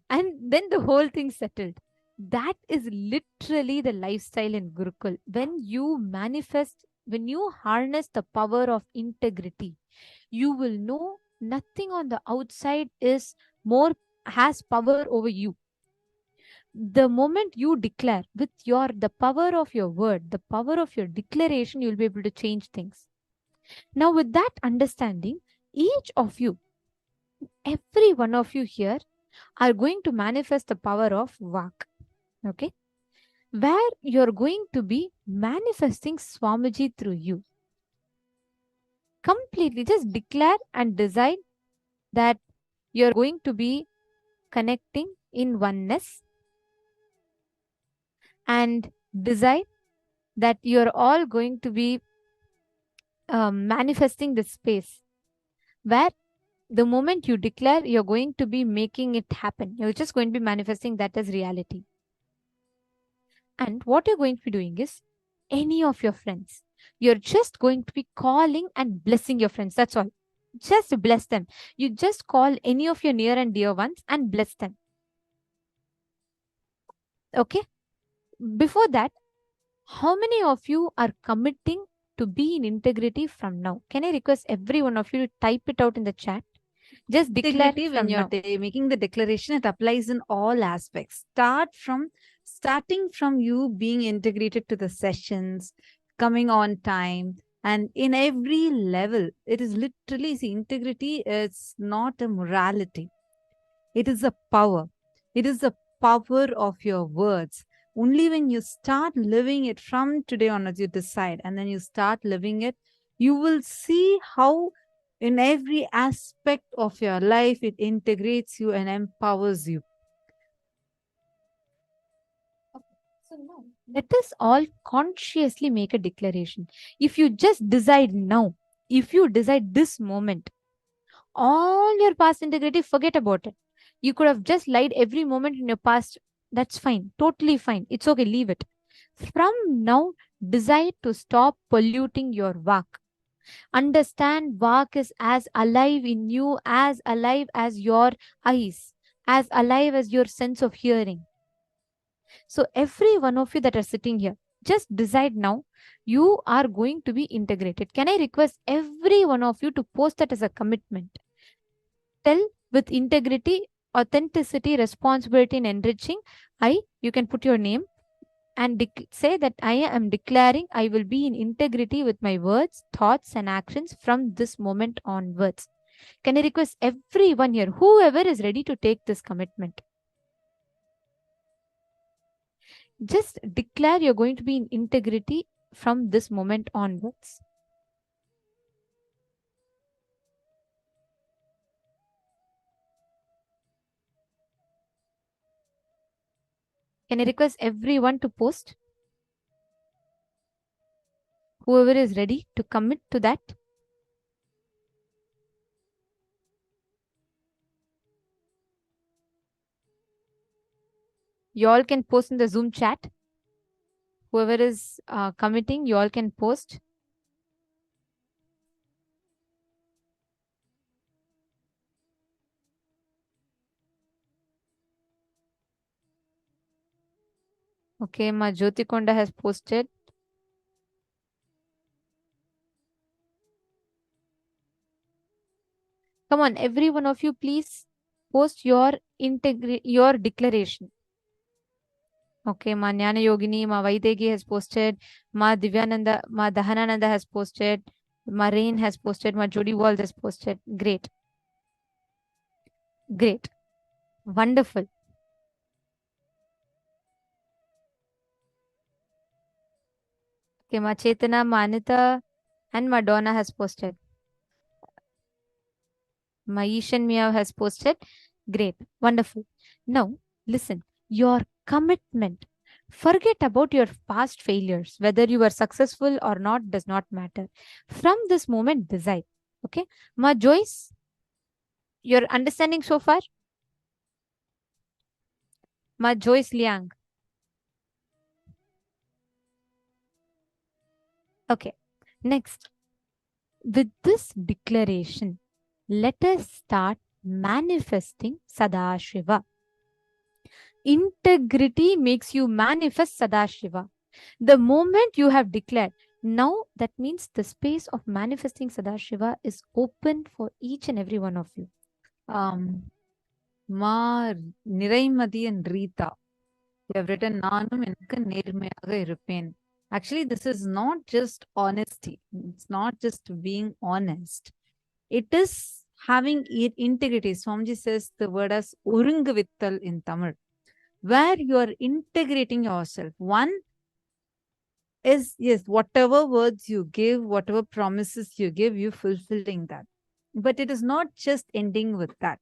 And then the whole thing settled. That is literally the lifestyle in Gurukul. When you manifest, when you harness the power of integrity, you will know nothing on the outside has power over you. The moment you declare with the power of your word, the power of your declaration, you'll be able to change things. Now, with that understanding, each of you, every one of you here are going to manifest the power of Vak. Okay, where you're going to be manifesting Swamiji through you. Completely just declare and decide that you're going to be connecting in oneness and decide that you're all going to be manifesting the space where the moment you declare, you're going to be making it happen. You're just going to be manifesting that as reality. And what you're going to be doing is, any of your friends, you're just going to be calling and blessing your friends. That's all. Just bless them. You just call any of your near and dear ones and bless them. Okay. Before that, how many of you are committing to be in integrity from now? Can I request every one of you to type it out in the chat? Just declare Integrity, from when you're now. making the declaration, it applies in all aspects. Starting from you being integrated to the sessions, coming on time, and in every level. It is literally, see, integrity is not a morality. It is a power. It is the power of your words. Only when you start living it from today onwards, you decide, and then you start living it, you will see how in every aspect of your life it integrates you and empowers you. So now, let us all consciously make a declaration. If you just decide now, if you decide this moment, all your past integrity, forget about it. You could have just lied every moment in your past. That's fine. Totally fine. It's okay. Leave it. From now, decide to stop polluting your vak. Understand vak is as alive in you, as alive as your eyes, as alive as your sense of hearing. So every one of you that are sitting here, just decide now, you are going to be integrated. Can I request every one of you to post that as a commitment? Tell with integrity, authenticity, responsibility, and enriching. You can put your name and say that I am declaring I will be in integrity with my words, thoughts, and actions from this moment onwards. Can I request everyone here, whoever is ready to take this commitment? Just declare you're going to be in integrity from this moment onwards. Can I request everyone to post? Whoever is ready to commit to that. You all can post in the Zoom chat. Whoever is committing, you all can post. Okay, Ma Jyoti Konda has posted. Come on, every one of you, please post your declaration. Okay, Ma Jnana Yogini, Ma Vaidegi has posted. Ma Divyananda, Ma Dahanananda has posted. Ma Rain has posted. Ma Jody Walls has posted. Great. Great. Wonderful. Okay, Ma Chetana, Ma Anita, and Madonna has posted. Maishan Miao has posted. Great. Wonderful. Now, listen, your commitment. Forget about your past failures. Whether you were successful or not does not matter. From this moment, decide. Okay. Ma Joyce, your understanding so far? Ma Joyce Liang. Okay. Next. With this declaration, let us start manifesting Sadashiva. Integrity makes you manifest Sadashiva. The moment you have declared, now that means the space of manifesting Sadashiva is open for each and every one of you. Ma Niraimadi and Rita, you have written Nanum enakku nermayaga irupen. Actually, this is not just honesty. It's not just being honest. It is having integrity. Swamiji says the word as Urungavittal in Tamil, where you are integrating yourself. One is, yes, whatever words you give, whatever promises you give, you fulfilling that. But it is not just ending with that.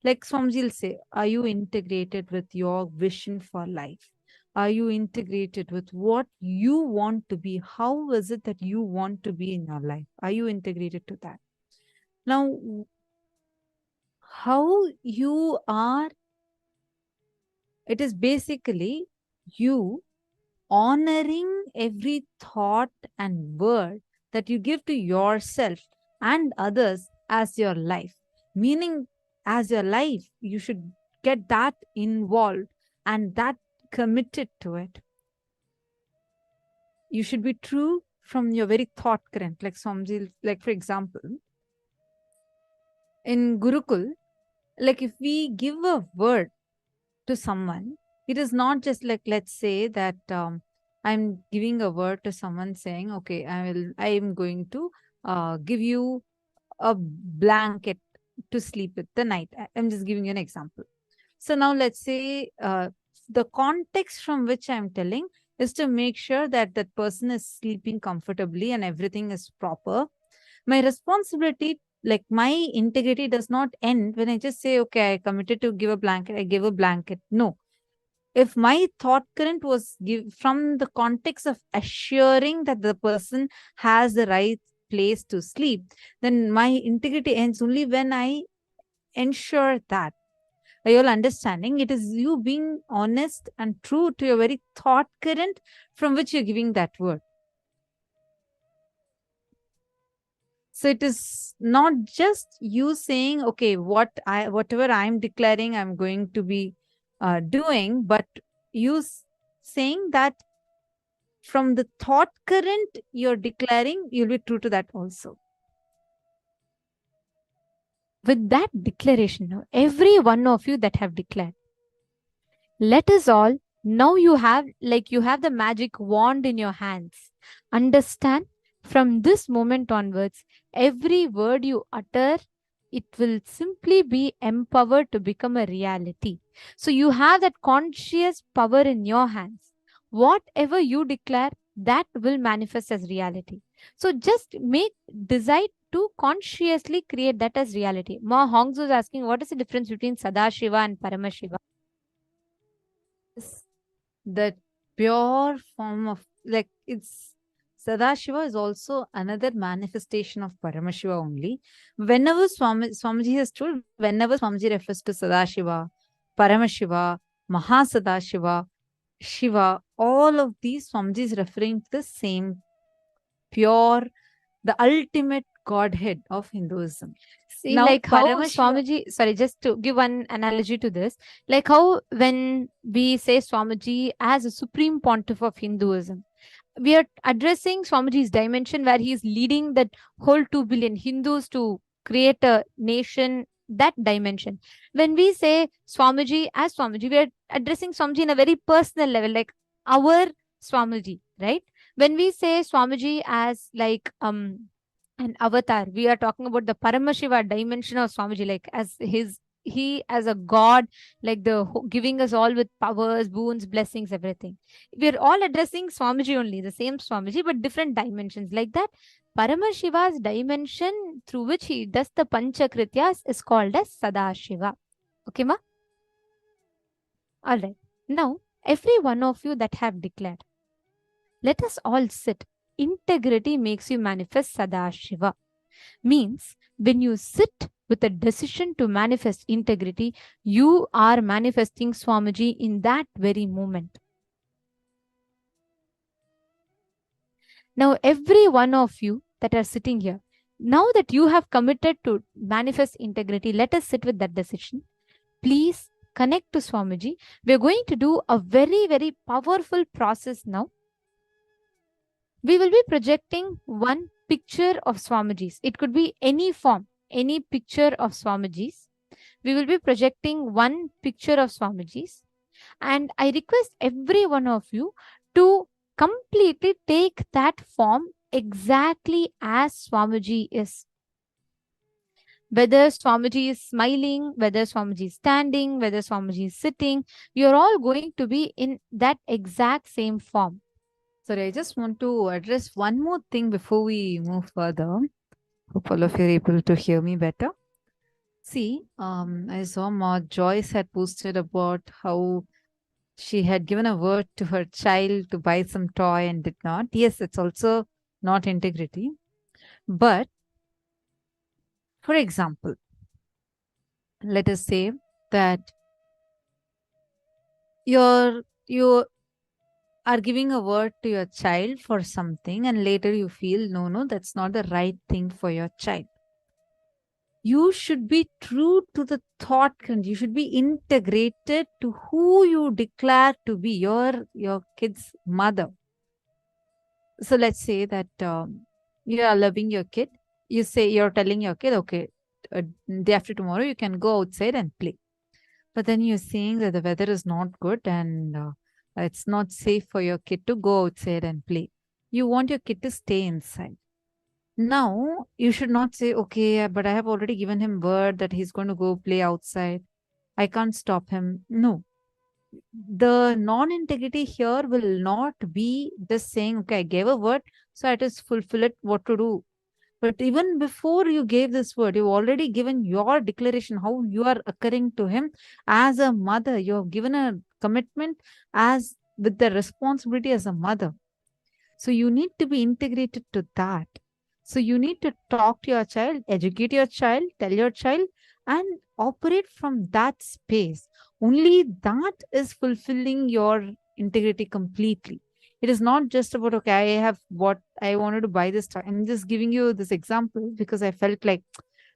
Like Swamiji will say, are you integrated with your vision for life? Are you integrated with what you want to be? How is it that you want to be in your life? Are you integrated to that? Now, how you are, it is basically you honoring every thought and word that you give to yourself and others as your life. Meaning, as your life, you should get that involved, and that committed to it. You should be true from your very thought current. Like Swamiji, like for example, in Gurukul, like if we give a word to someone, it is not just like, let's say that I'm giving a word to someone saying, okay, I am going to give you a blanket to sleep with the night. I'm just giving you an example. So now let's say the context from which I'm telling is to make sure that that person is sleeping comfortably and everything is proper. My responsibility, like my integrity, does not end when I just say, okay, I committed to give a blanket, I gave a blanket. No. If my thought current was from the context of assuring that the person has the right place to sleep, then my integrity ends only when I ensure that. Are you all understanding? It is you being honest and true to your very thought current from which you're giving that word. So it is not just you saying, okay, whatever I'm declaring, I'm going to be doing, but you saying that from the thought current you're declaring, you'll be true to that also. With that declaration, every one of you that have declared, let us all, now you have the magic wand in your hands. Understand, from this moment onwards, every word you utter, it will simply be empowered to become a reality. So you have that conscious power in your hands. Whatever you declare, that will manifest as reality. So just decide to consciously create that as reality. Ma Hongs was asking, what is the difference between Sadashiva and Paramashiva? The pure form of, like, it's Sadashiva is also another manifestation of Paramashiva only. Whenever Swamiji has told, whenever Swamiji refers to Sadashiva, Paramashiva, Mahasadashiva, Shiva, all of these Swamiji is referring to the same pure, the ultimate Godhead of Hinduism. See, now, like how Swamiji, sorry, just to give one analogy to this, like how when we say Swamiji as a Supreme Pontiff of Hinduism, we are addressing Swamiji's dimension where he is leading that whole 2 billion Hindus to create a nation, that dimension. When we say Swamiji as Swamiji, we are addressing Swamiji in a very personal level, like our Swamiji, right? When we say Swamiji as like an avatar, we are talking about the Paramashiva dimension of Swamiji, like as he as a god, like giving us all with powers, boons, blessings, everything. We're all addressing Swamiji only, the same Swamiji, but different dimensions. Like that, Paramashiva's dimension through which he does the Panchakrityas is called as Sadashiva. Okay, ma? All right. Now, every one of you that have declared, let us all sit. Integrity makes you manifest Sadashiva. Means when you sit with a decision to manifest integrity, you are manifesting Swamiji in that very moment. Now, every one of you that are sitting here, now that you have committed to manifest integrity, let us sit with that decision. Please connect to Swamiji. We are going to do a very, very powerful process now. We will be projecting one picture of Swamiji's. It could be any form, any picture of Swamiji's. We will be projecting one picture of Swamiji's. And I request every one of you to completely take that form exactly as Swamiji is. Whether Swamiji is smiling, whether Swamiji is standing, whether Swamiji is sitting, you are all going to be in that exact same form. Sorry, I just want to address one more thing before we move further. Hope all of you are able to hear me better. See, I saw Ma Joyce had posted about how she had given a word to her child to buy some toy and did not. Yes, it's also not integrity. But, for example, let us say that you are giving a word to your child for something and later you feel, no, that's not the right thing for your child. You should be true to the thought current. You should be integrated to who you declare to be, your kid's mother. So let's say that you are loving your kid. You're telling your kid, okay, day after tomorrow, you can go outside and play. But then you're saying that the weather is not good and it's not safe for your kid to go outside and play. You want your kid to stay inside. Now, you should not say, okay, but I have already given him word that he's going to go play outside. I can't stop him. No. The non-integrity here will not be just saying, okay, I gave a word, so I just fulfill it, what to do. But even before you gave this word, you've already given your declaration, how you are occurring to him as a mother. You have given a commitment as with the responsibility as a mother. So you need to be integrated to that. So you need to talk to your child, educate your child, tell your child, and operate from that space. Only that is fulfilling your integrity completely. It is not just about, okay, I have what I wanted to buy this time. I'm just giving you this example because I felt like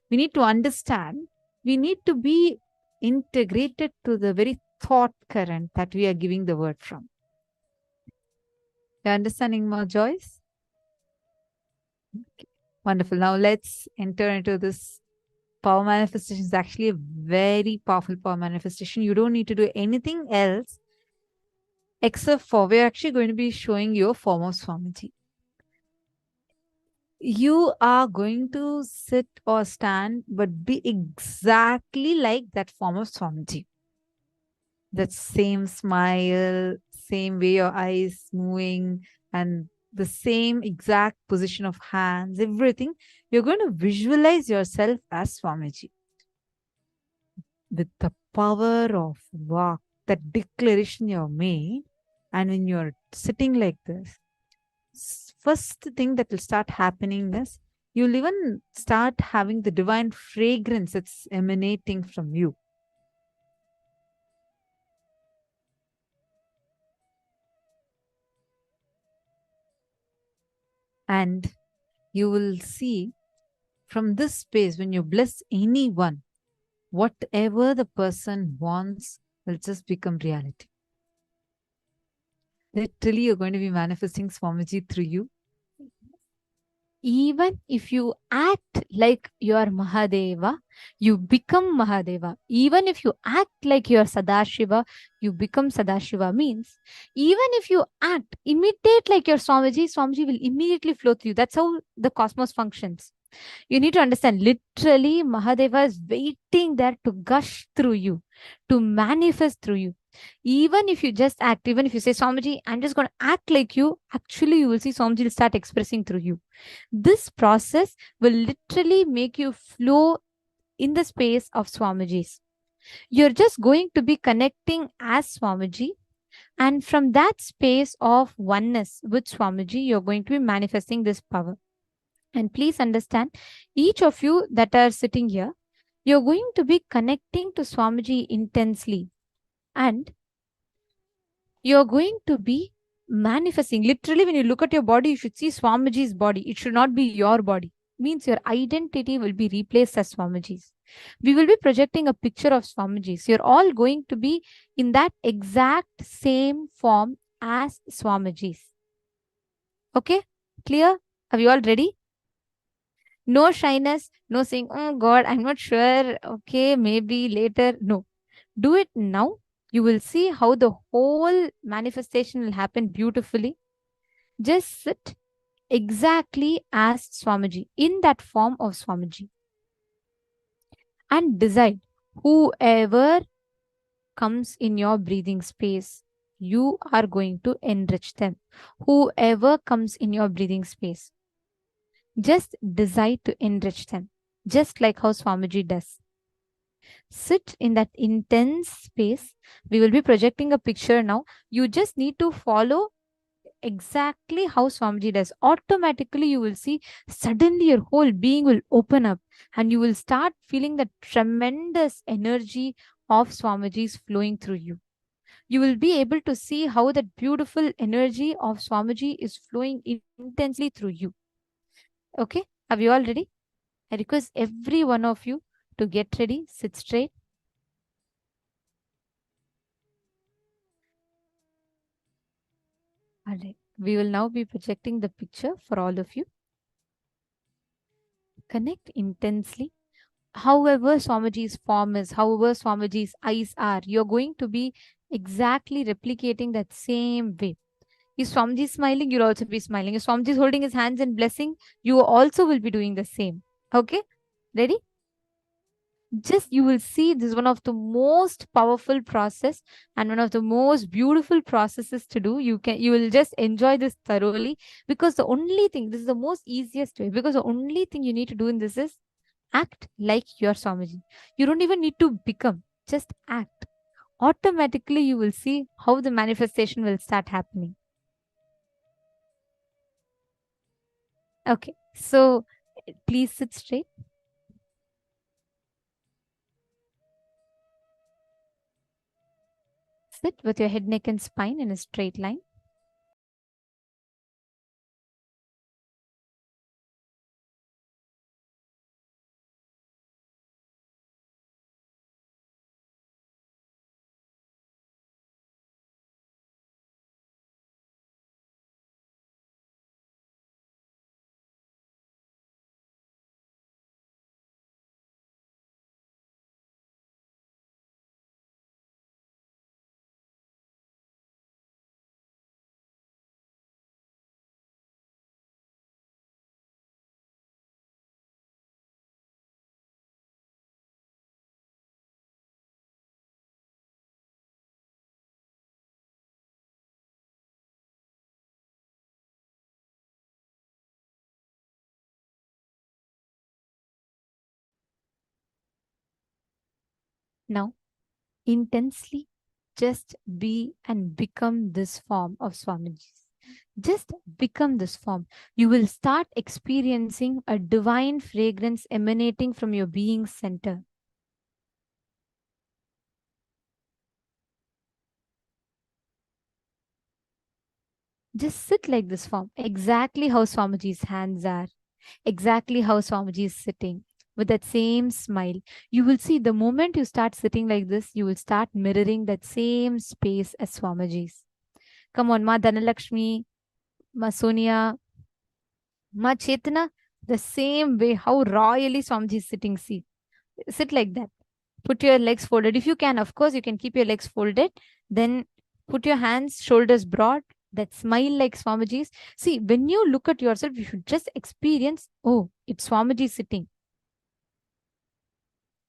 we need to understand, we need to be integrated to the very thought current that we are giving the word from. You're understanding more, Joyce? Okay. Wonderful. Now let's enter into this power manifestation. Is actually a very powerful power manifestation. You don't need to do anything else except for we're actually going to be showing you a form of Swamiji. You are going to sit or stand, but be exactly like that form of Swamiji. That same smile, same way your eyes moving, and the same exact position of hands, everything. You're going to visualize yourself as Swamiji. With the power of Vak, that declaration you have made, and when you're sitting like this, first thing that will start happening is you'll even start having the divine fragrance that's emanating from you. And you will see from this space, when you bless anyone, whatever the person wants will just become reality. Literally, you're going to be manifesting Swamiji through you. Even if you act like you are Mahadeva, you become Mahadeva. Even if you act like you are Sadashiva, you become Sadashiva. Means, even if you act, imitate like your Swamiji, Swamiji will immediately flow through you. That's how the cosmos functions. You need to understand, literally, Mahadeva is waiting there to gush through you, to manifest through you. Even if you just act, even if you say, Swamiji, I'm just going to act like you, actually, you will see Swamiji will start expressing through you. This process will literally make you flow in the space of Swamijis. You're just going to be connecting as Swamiji. And from that space of oneness with Swamiji, you're going to be manifesting this power. And please understand, each of you that are sitting here, you're going to be connecting to Swamiji intensely. And you're going to be manifesting. Literally, when you look at your body, you should see Swamiji's body. It should not be your body. Means your identity will be replaced as Swamiji's. We will be projecting a picture of Swamiji's. You're all going to be in that exact same form as Swamiji's. Okay? Clear? Are you all ready? No shyness, no saying, oh God, I'm not sure. Okay, maybe later. No. Do it now. You will see how the whole manifestation will happen beautifully. Just sit exactly as Swamiji, in that form of Swamiji. And decide, whoever comes in your breathing space, you are going to enrich them. Whoever comes in your breathing space, just decide to enrich them, just like how Swamiji does. Sit in that intense space. We will be projecting a picture now. You just need to follow exactly how Swamiji does. Automatically, you will see suddenly your whole being will open up and you will start feeling the tremendous energy of Swamiji's flowing through you. You will be able to see how that beautiful energy of Swamiji is flowing intensely through you. Okay, are you all ready? I request every one of you to get ready, sit straight. All right. We will now be projecting the picture for all of you. Connect intensely. However Swamiji's form is, however Swamiji's eyes are, you're going to be exactly replicating that same way. If Swamiji is smiling, you'll also be smiling. If Swamiji is holding his hands and blessing, you also will be doing the same. Okay? Ready? Just you will see this is one of the most powerful process and one of the most beautiful processes to do. You will just enjoy this thoroughly, because the only thing, this is the most easiest way, because the only thing you need to do in this is act like your Swamiji. You don't even need to become, just act. Automatically you will see how the manifestation will start happening. Okay, so please sit straight. Sit with your head, neck, and spine in a straight line. Now, intensely just be and become this form of Swamiji's. Just become this form. You will start experiencing a divine fragrance emanating from your being center. Just sit like this form, exactly how Swamiji's hands are, exactly how Swamiji is sitting, with that same smile. You will see the moment you start sitting like this, you will start mirroring that same space as Swamiji's. Come on, Ma Dhanalakshmi, Ma Sonia, Ma Chetana, the same way how royally Swamiji is sitting. See, sit like that. Put your legs folded. If you can, of course, you can keep your legs folded. Then put your hands, shoulders broad. That smile like Swamiji's. See, when you look at yourself, you should just experience, oh, it's Swamiji sitting.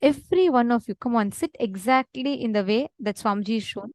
Every one of you, come on, sit exactly in the way that Swamiji is shown.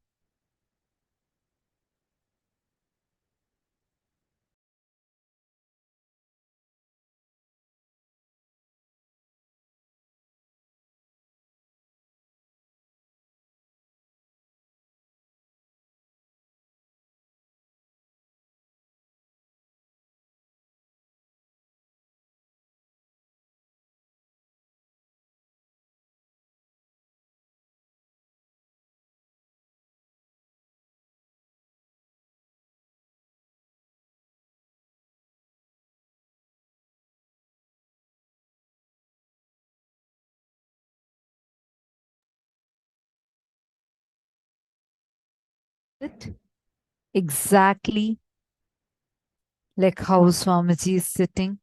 Sit exactly like how Swamiji is sitting.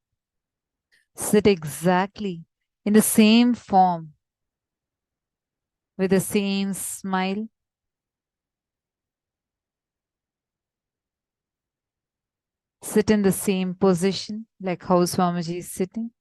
Sit exactly in the same form, with the same smile. Sit in the same position like how Swamiji is sitting.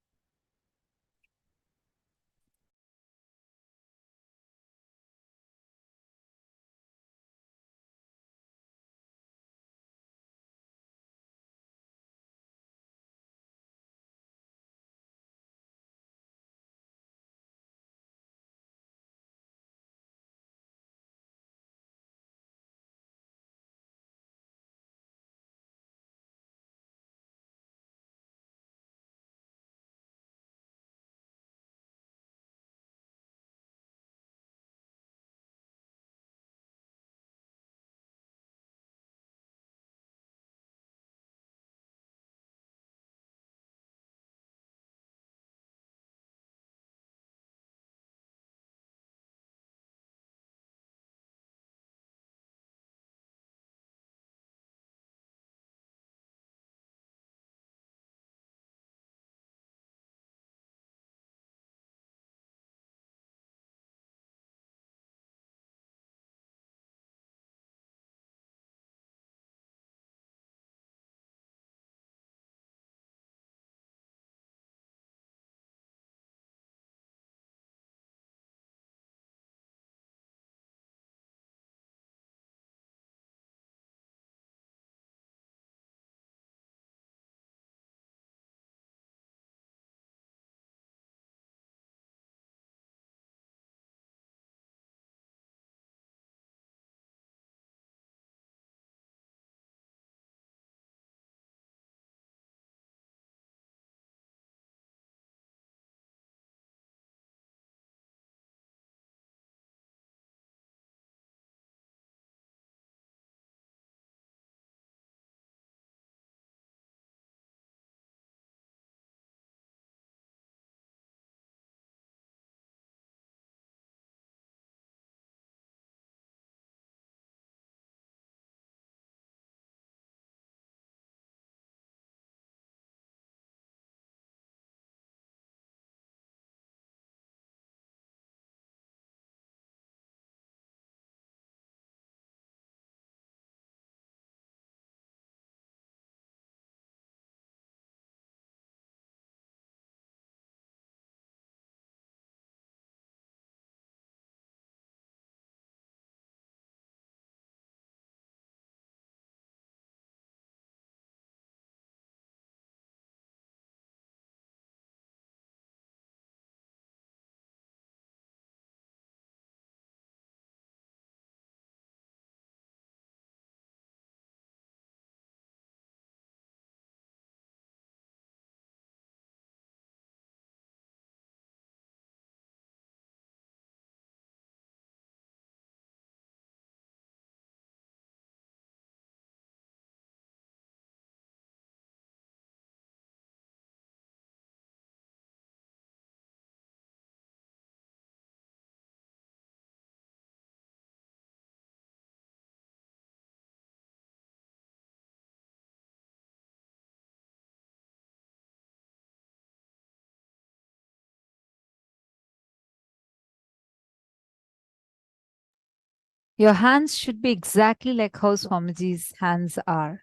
Your hands should be exactly like how Swamiji's hands are,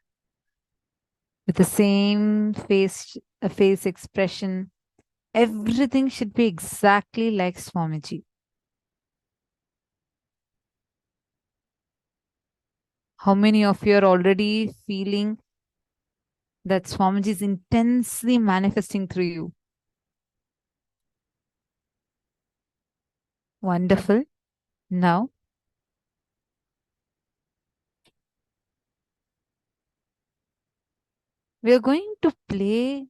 with the same face expression. Everything should be exactly like Swamiji. How many of you are already feeling that Swamiji is intensely manifesting through you? Wonderful. Now, we are going to play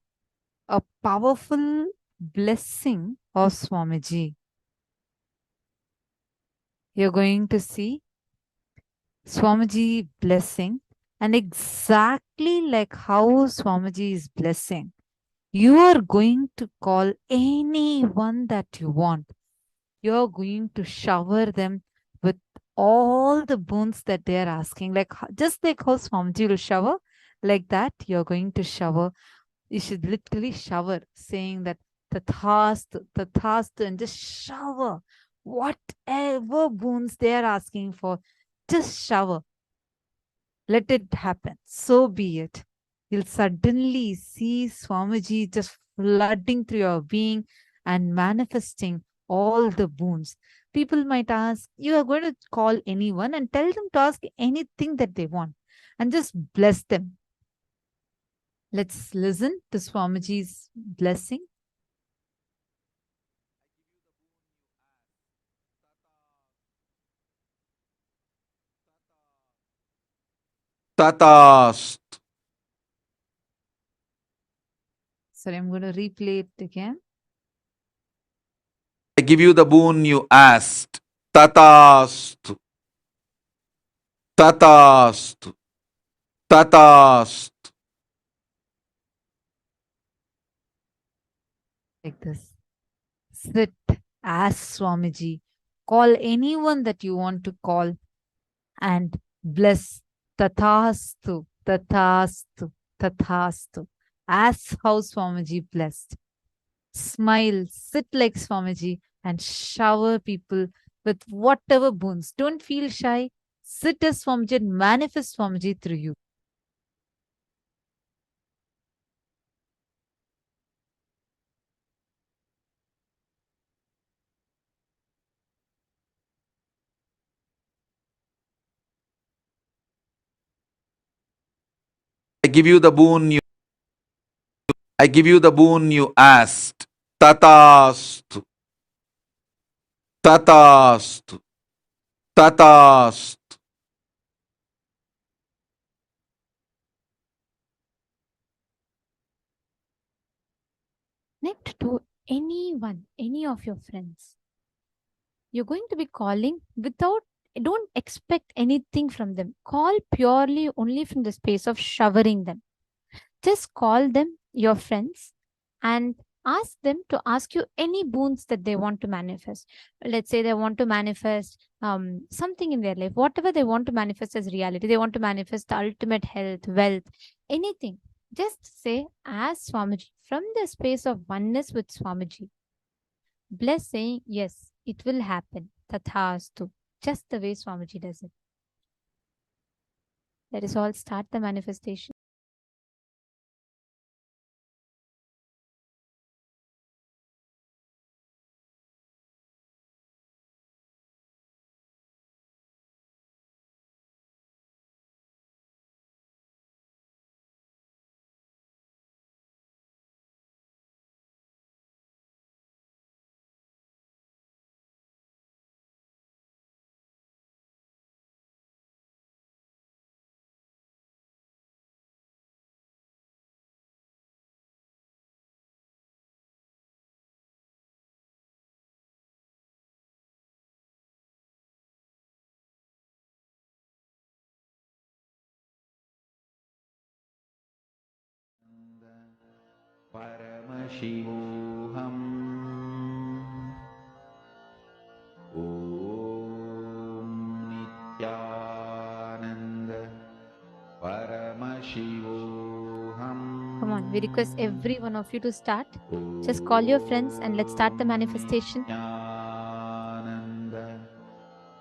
a powerful blessing of Swamiji. You're going to see Swamiji blessing, and exactly like how Swamiji is blessing, you are going to call anyone that you want. You're going to shower them with all the boons that they are asking. Like just like how Swamiji will shower, like that, you're going to shower. You should literally shower, saying that Tathastu, Tathastu, and just shower whatever boons they are asking for. Just shower. Let it happen. So be it. You'll suddenly see Swamiji just flooding through your being and manifesting all the boons. People might ask, you are going to call anyone and tell them to ask anything that they want and just bless them. Let's listen to Swamiji's blessing. Tatast. Sorry, I'm going to replay it again. I give you the boon you asked. Tatast. Tatast. Tatast. Like this. Sit as Swamiji. Call anyone that you want to call and bless. Tathastu, Tathastu, Tathastu. As how Swamiji blessed. Smile, sit like Swamiji and shower people with whatever boons. Don't feel shy. Sit as Swamiji and manifest Swamiji through you. I give you the boon you asked. Tatast. Tatast. Tatast. Connect to anyone, any of your friends. You're going to be calling don't expect anything from them. Call purely only from the space of showering them. Just call them your friends and ask them to ask you any boons that they want to manifest. Let's say they want to manifest something in their life, whatever they want to manifest as reality. They want to manifest the ultimate health, wealth, anything. Just say, as Swamiji, from the space of oneness with Swamiji. Bless saying, yes, it will happen. Tathastu. Just the way Swamiji does it. Let us all start the manifestation. Paramashivoham. Om Nithyananda Paramashivoham. Come on, we request every one of you to start. Just call your friends and let's start the manifestation. Nithyananda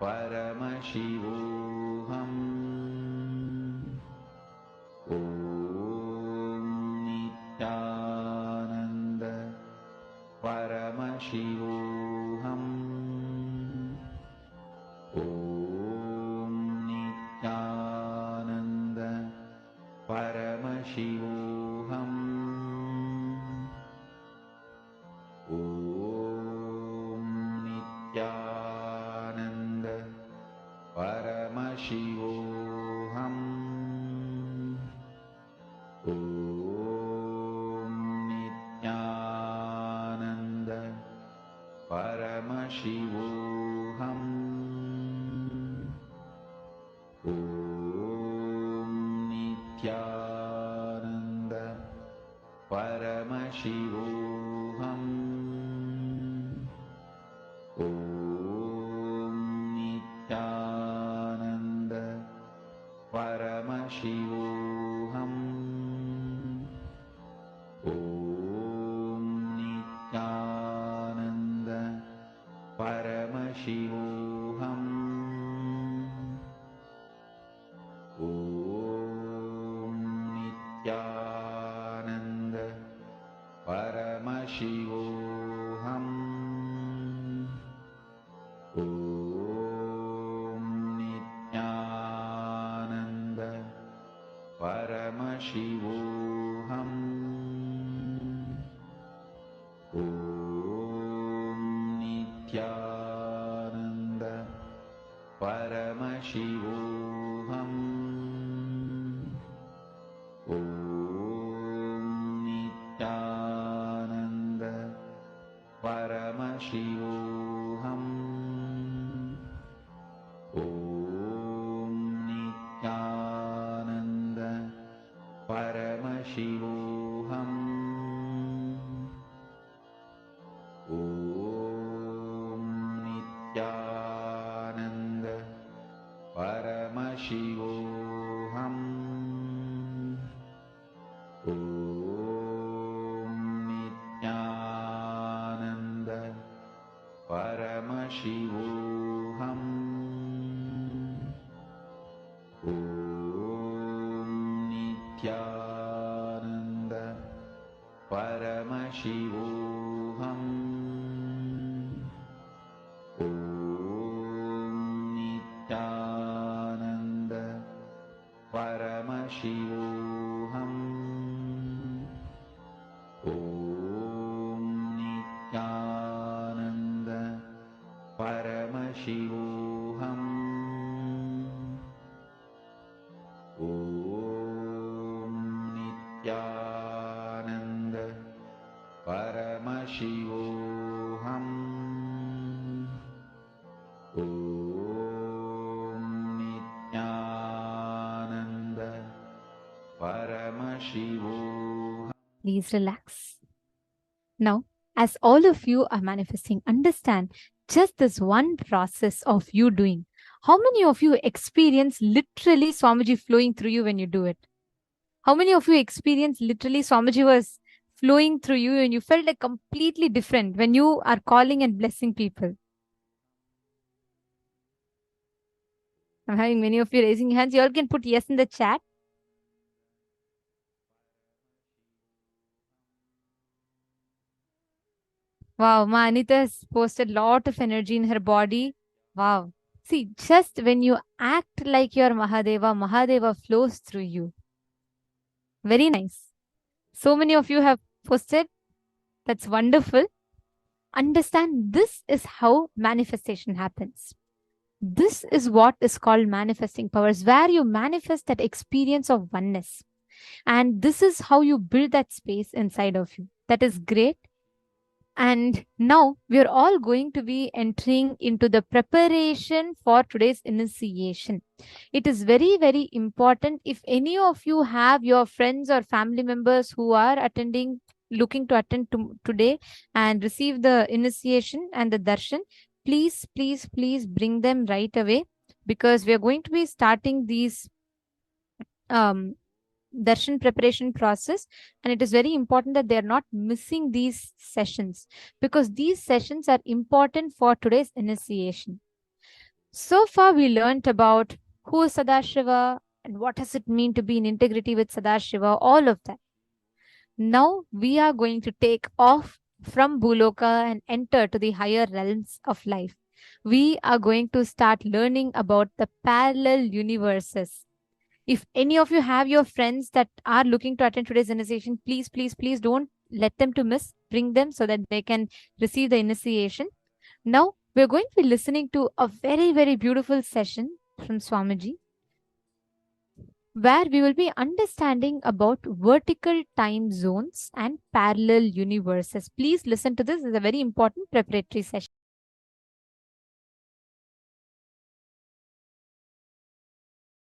Paramashivoham. Om Nithyananda Paramashivoham. Om Nithyananda Paramashivoham. Om Nithyananda Paramashivoham. Om Nithyananda Paramashivoham. Om Nithyananda Paramashivoham. Om Nithyananda Paramashivoham. Om Nithyananda Paramashivoham. Om Nithyananda Paramashivoham. Om Nithyananda Paramashivoham. Om Nithyananda Paramashivoham. Om Nithyananda Paramashivoham. Om Nithyananda Paramashivoham. Om Nithyananda Paramashivoham. Om Nithyananda Paramashivoham. Om Nithyananda Paramashivoham. Om Nithyananda Paramashivoham. Om Nithyananda Paramashivoham. Om Nithyananda Paramashivoham. Om Nithyananda Paramashivoham. Please relax. Now, as all of you are manifesting, understand just this one process of you doing. How many of you experience literally Swamiji flowing through you when you do it? How many of you experience literally Swamiji was flowing through you and you felt like completely different when you are calling and blessing people? I'm having many of you raising hands. You all can put yes in the chat. Wow, Ma Anita has posted a lot of energy in her body. Wow. See, just when you act like your Mahadeva, Mahadeva flows through you. Very nice. So many of you have posted. That's wonderful. Understand this is how manifestation happens. This is what is called manifesting powers, where you manifest that experience of oneness. And this is how you build that space inside of you. That is great. And now we are all going to be entering into the preparation for today's initiation. It is very, very important. If any of you have your friends or family members who are attending, looking to attend today and receive the initiation and the darshan, please, please, please bring them right away, because we are going to be starting these darshan preparation process, and it is very important that they are not missing these sessions, because these sessions are important for today's initiation. So far, we learnt about who is Sadashiva and what does it mean to be in integrity with Sadashiva, all of that. Now we are going to take off from Bhuloka and enter to the higher realms of life. We are going to start learning about the parallel universes. If any of you have your friends that are looking to attend today's initiation, please, please, please don't let them to miss. Bring them so that they can receive the initiation. Now, we're going to be listening to a very, very beautiful session from Swamiji, where we will be understanding about vertical time zones and parallel universes. Please listen to this. It's a very important preparatory session.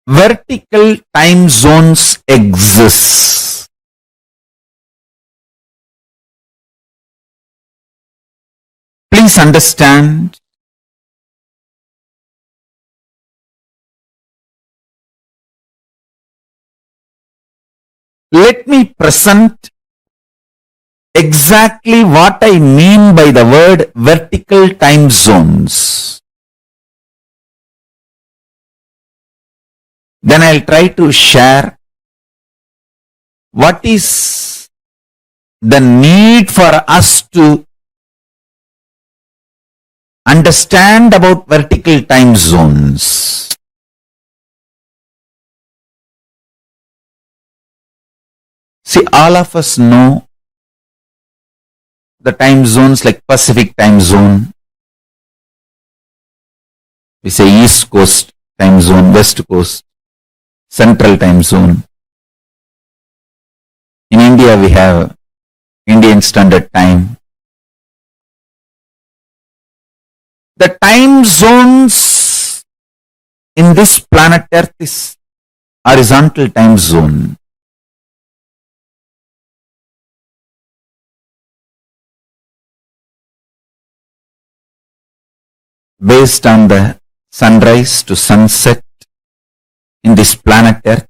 Vertical time zones exist. Please understand, let me present exactly what I mean by the word vertical time zones. Then I'll try to share what is the need for us to understand about vertical time zones. See, all of us know the time zones like Pacific time zone. We say East Coast time zone, West Coast, Central time zone. In India, we have Indian Standard Time. The time zones in this planet Earth is horizontal time zone. Based on the sunrise to sunset in this planet Earth,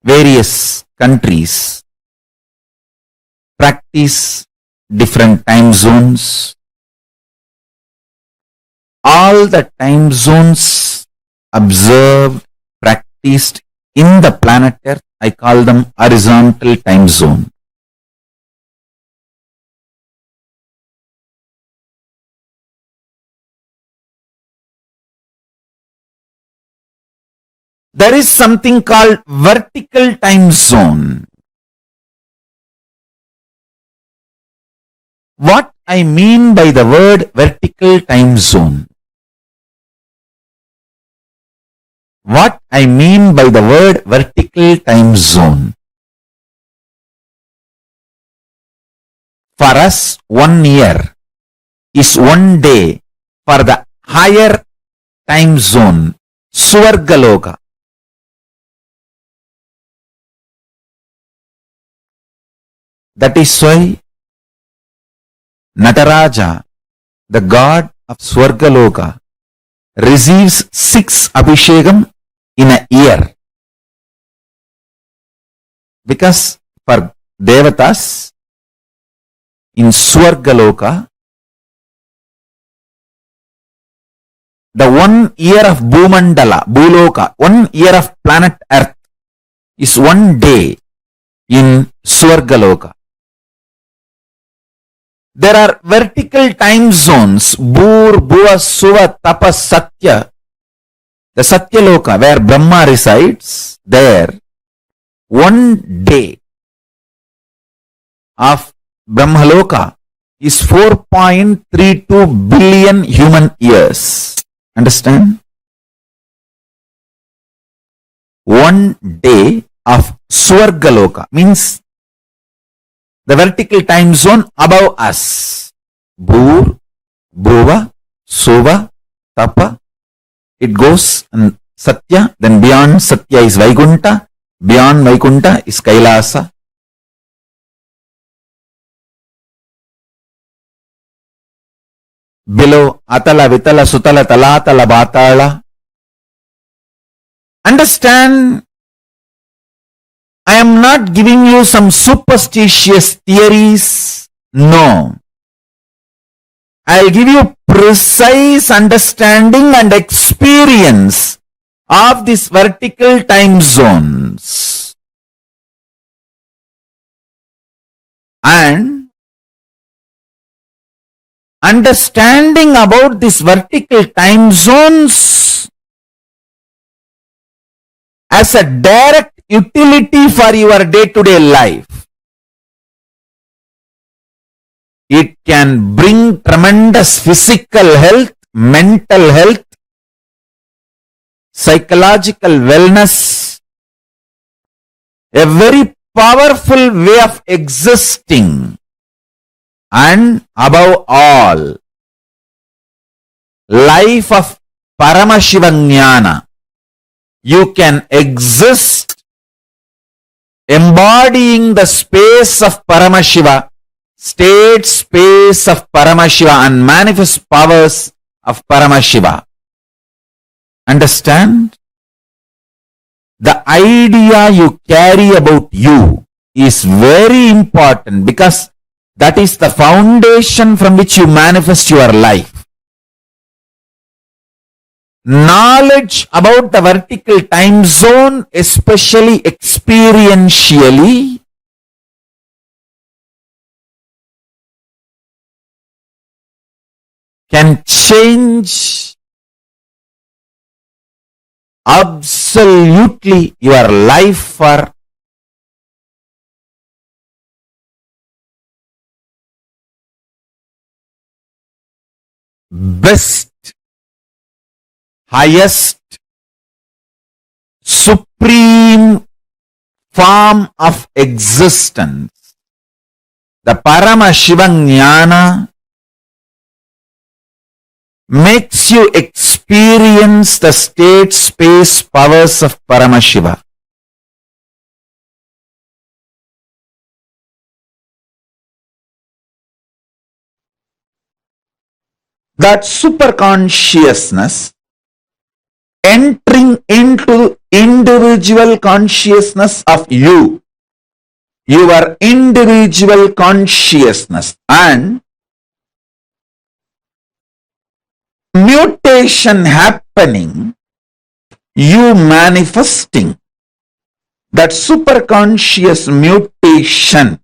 various countries practice different time zones. All the time zones observed, practiced in the planet Earth, I call them horizontal time zone. There is something called vertical time zone. What I mean by the word vertical time zone? What I mean by the word vertical time zone? For us, 1 year is 1 day for the higher time zone, Swargaloka. That is why Nataraja, the god of Swargaloka, receives 6 Abhishekam in a year. Because for Devatas in Swargaloka, the 1 year of Bhumandala, Bhuloka, 1 year of planet Earth is 1 day in Swargaloka. There are vertical time zones, Bhur, Bhuva, Suva, Tapa, Satya. The Satyaloka, where Brahma resides, there, 1 day of Brahmaloka is 4.32 billion human years. Understand? 1 day of Swargaloka means the vertical time zone above us. Bhur, Bhuva, Suva, Tapa. It goes and Satya, then beyond Satya is Vaikunta, beyond Vaikunta is Kailasa. Below Atala, Vitala, Sutala, Talatala, Batala. Understand, I am not giving you some superstitious theories. No. I'll give you precise understanding and experience of these vertical time zones. And understanding about these vertical time zones as a direct utility for your day-to-day life. It can bring tremendous physical health, mental health, psychological wellness, a very powerful way of existing, and above all, life of Paramashivam. You can exist embodying the space of Paramashiva, state space of Paramashiva, and manifest powers of Paramashiva. Understand? The idea you carry about you is very important because that is the foundation from which you manifest your life. Knowledge about the vertical time zone, especially experientially, can change absolutely your life for best, highest, supreme form of existence. The Paramashivam makes you experience the state space powers of Paramashiva. That superconsciousness entering into individual consciousness of you, your individual consciousness, and mutation happening, you manifesting. That superconscious mutation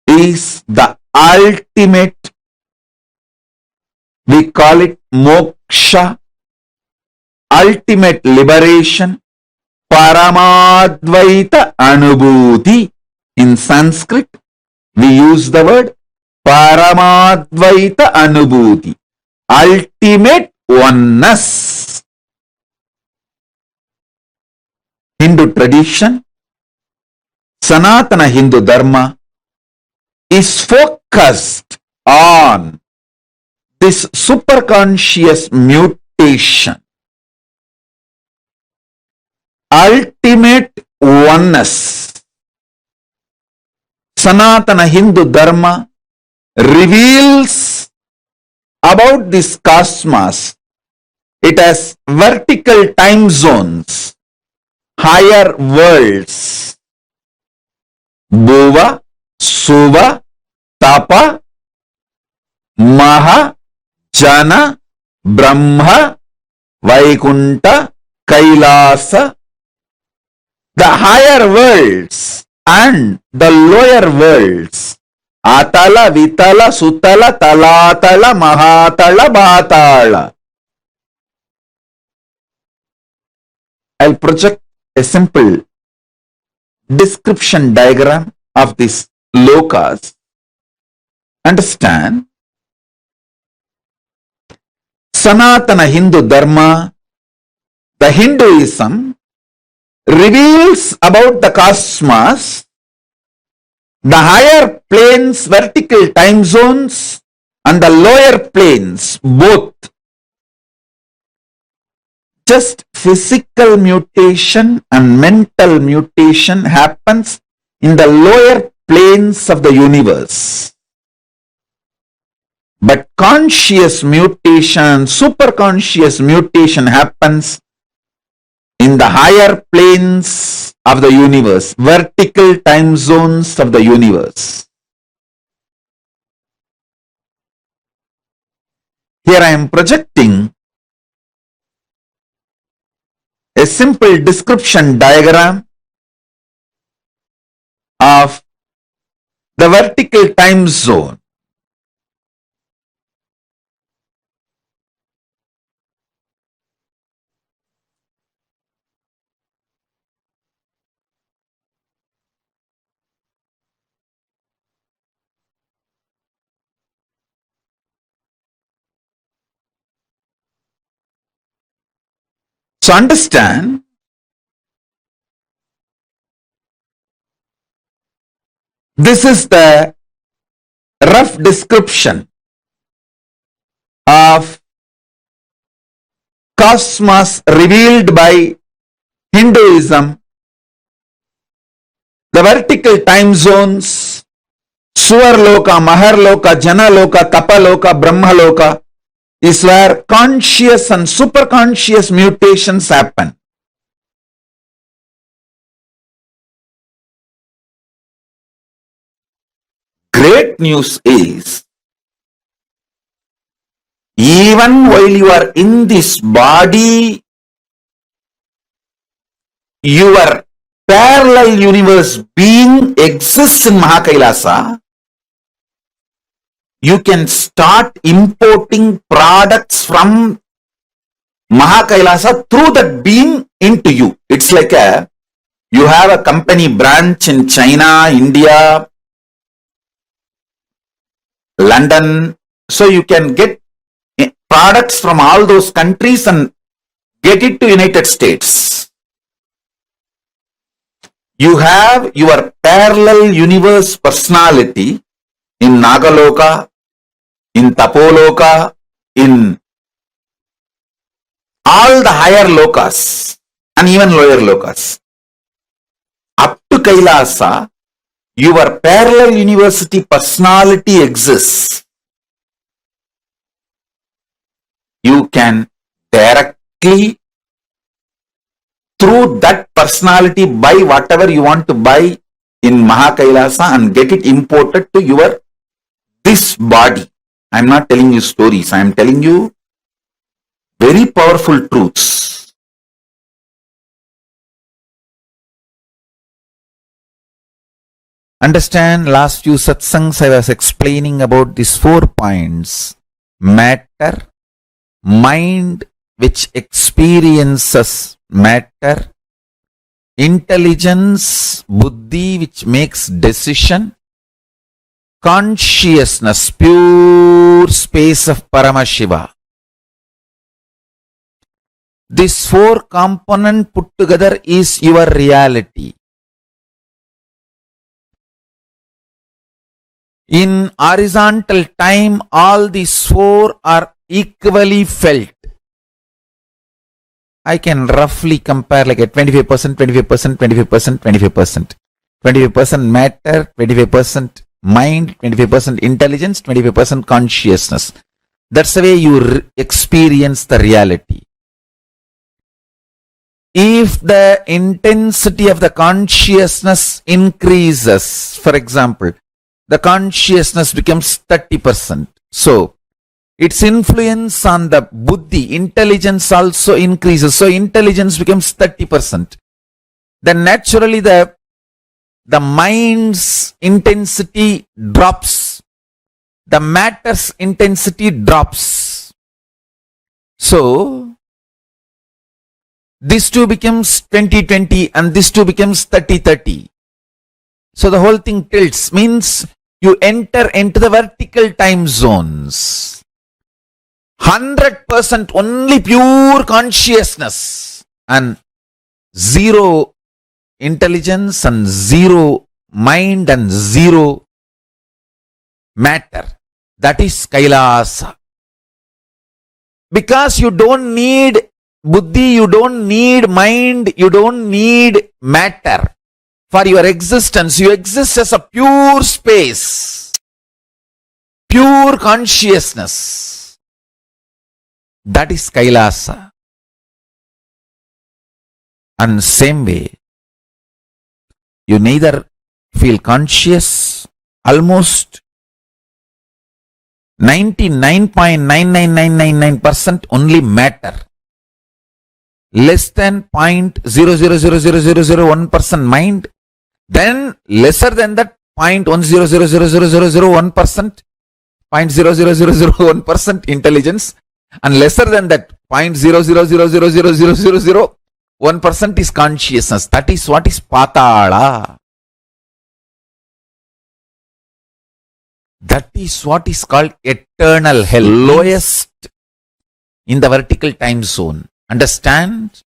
is the ultimate, we call it moksha, ultimate liberation, Paramadvaita Anubhuti. In Sanskrit, we use the word Paramadvaita Anubhuti, ultimate oneness. Hindu tradition, Sanatana Hindu Dharma is focused on this superconscious mutation, ultimate oneness. Sanatana Hindu Dharma reveals about this cosmos. It has vertical time zones, higher worlds, Bhuva, Suva, Tapa, Maha, Jana, Brahma, Vaikunta, Kailasa, the higher worlds and the lower worlds, Atala, Vitala, Sutala, Talatala, Mahatala, Bhatala. I'll project a simple description diagram of these lokas. Understand? Sanatana Hindu Dharma, the Hinduism, reveals about the cosmos, the higher planes, vertical time zones, and the lower planes, both. Just physical mutation and mental mutation happens in the lower planes of the universe. But conscious mutation, superconscious mutation happens in the higher planes of the universe, vertical time zones of the universe. Here I am projecting a simple description diagram of the vertical time zone. So understand, this is the rough description of cosmos revealed by Hinduism. The vertical time zones, Suvarloka, Maharloka, Janaloka, Tapaloka, Brahmaloka, is where conscious and superconscious mutations happen. Great news is, even while you are in this body, your parallel universe being exists in Mahakailasa. You can start importing products from Mahakailasa through that being into you. It's like you have a company branch in China, India, London. So you can get products from all those countries and get it to United States. You have your parallel universe personality in Nagaloka, in Tapoloka, in all the higher lokas and even lower lokas. Up to Kailasa, your parallel university personality exists. You can directly, through that personality, buy whatever you want to buy in Mahakailasa and get it imported to this body. I am not telling you stories. I am telling you very powerful truths. Understand, last few satsangs I was explaining about these 4 points. Matter, mind which experiences matter, intelligence, buddhi which makes decision, consciousness, pure space of Paramashiva. This 4 component put together is your reality. In horizontal time, all these 4 are equally felt. I can roughly compare like a 25%, 25%, 25%, 25%. 25% matter, 25% mind, 25% intelligence, 25% consciousness. That's the way you experience the reality. If the intensity of the consciousness increases, for example, the consciousness becomes 30%. So, its influence on the buddhi, intelligence also increases. So, intelligence becomes 30%. Then naturally the mind's intensity drops. The matter's intensity drops. So, this two becomes 20-20 and this two becomes 30-30. So the whole thing tilts, means you enter into the vertical time zones. 100% only pure consciousness and zero intelligence and zero mind and zero matter. That is Kailasa. Because you don't need buddhi, you don't need mind, you don't need matter for your existence. You exist as a pure space, pure consciousness. That is Kailasa. And same way, you neither feel conscious, almost 99.99999% only matter. Less than 0.0000001% mind, then lesser than that 0.1000001%, 0.00001% intelligence, and lesser than that 0.0000001% is consciousness. That is what is patala. That is what is called eternal hell, lowest in the vertical time zone. Understand?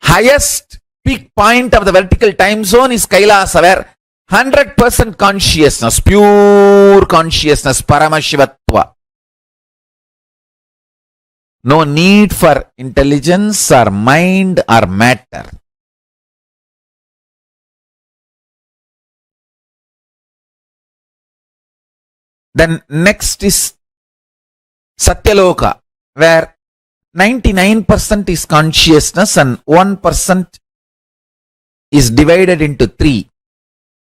Highest peak point of the vertical time zone is Kailasa, where 100% consciousness, pure consciousness, Paramashivatva. No need for intelligence or mind or matter. Then next is Satyaloka, where 99% is consciousness and 1% is divided into 3.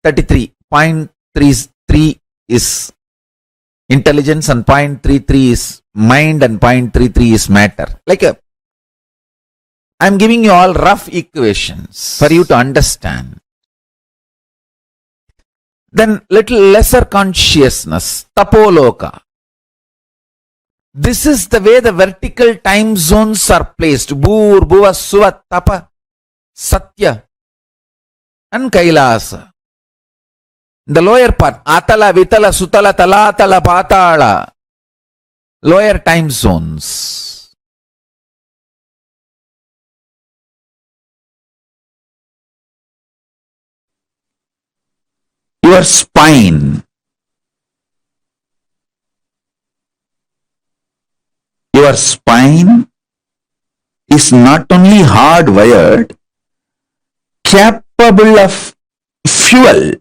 33.33 is intelligence and 0.33 is mind and 0.33 is matter. I'm giving you all rough equations for you to understand. Then little lesser consciousness, Tapoloka. This is the way the vertical time zones are placed. Bhur, Bhuva, Suva, Tapa, Satya and Kailasa. The lower part, Atala, Vitala, Sutala, Talatala, Patala. Lower time zones. Your spine. Your spine is not only hardwired, capable of fuel,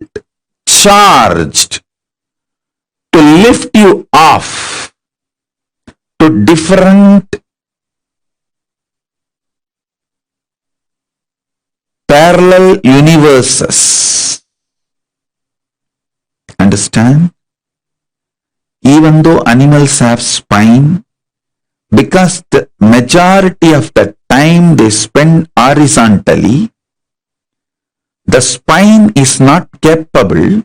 charged to lift you off to different parallel universes. Understand? Even though animals have spine, because the majority of the time they spend horizontally, the spine is not capable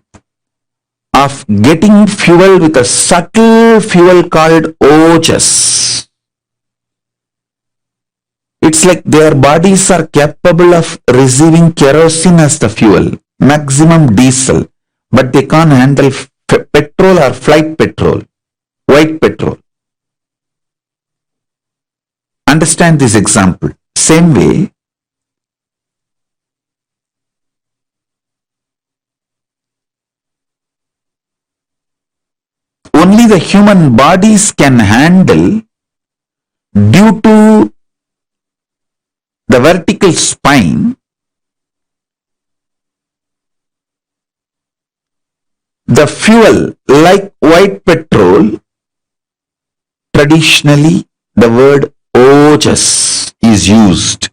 of getting fuel with a subtle fuel called ojas. It's like their bodies are capable of receiving kerosene as the fuel, maximum diesel, but they can't handle petrol or flight petrol, white petrol. Understand this example. Same way, only the human bodies can handle, due to the vertical spine, the fuel like white petrol. Traditionally, the word ojas is used.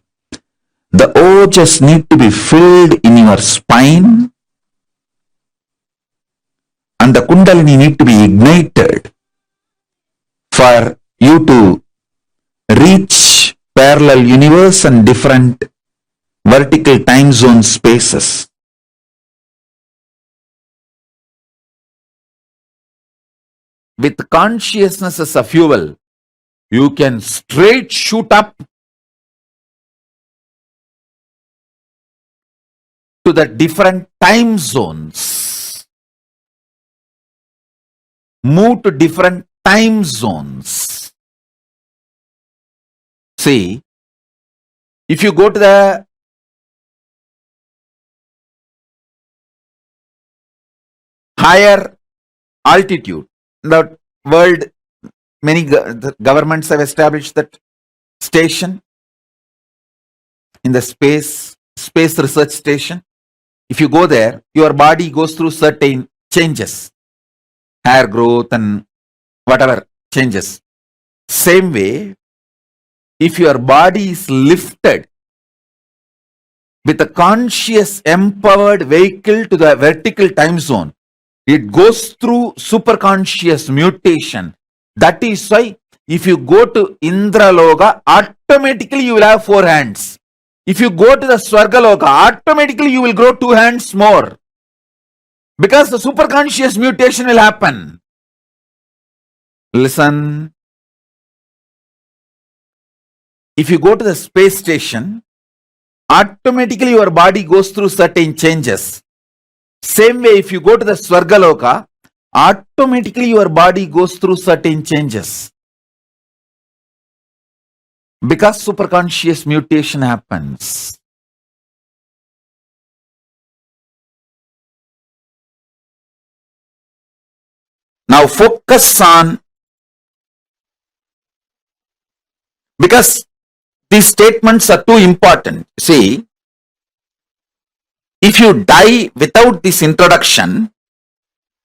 The ojas need to be filled in your spine, and the kundalini need to be ignited for you to reach parallel universe and different vertical time zone spaces. With consciousness as a fuel, you can straight shoot up to the different time zones. Move to different time zones. See, if you go to the higher altitude, the world, many governments have established that station in the space research station. If you go there, your body goes through certain changes, hair growth and whatever changes. Same way, if your body is lifted with a conscious empowered vehicle to the vertical time zone, It goes through superconscious mutation. That is why if you go to Indraloka, automatically you will have 4 hands. If you go to the Swargaloka, automatically you will grow 2 hands more. Because the superconscious mutation will happen. Listen. If you go to the space station, automatically your body goes through certain changes. Same way, if you go to the Swargaloka, automatically your body goes through certain changes. Because superconscious mutation happens. Now focus on, because these statements are too important. See, if you die without this introduction,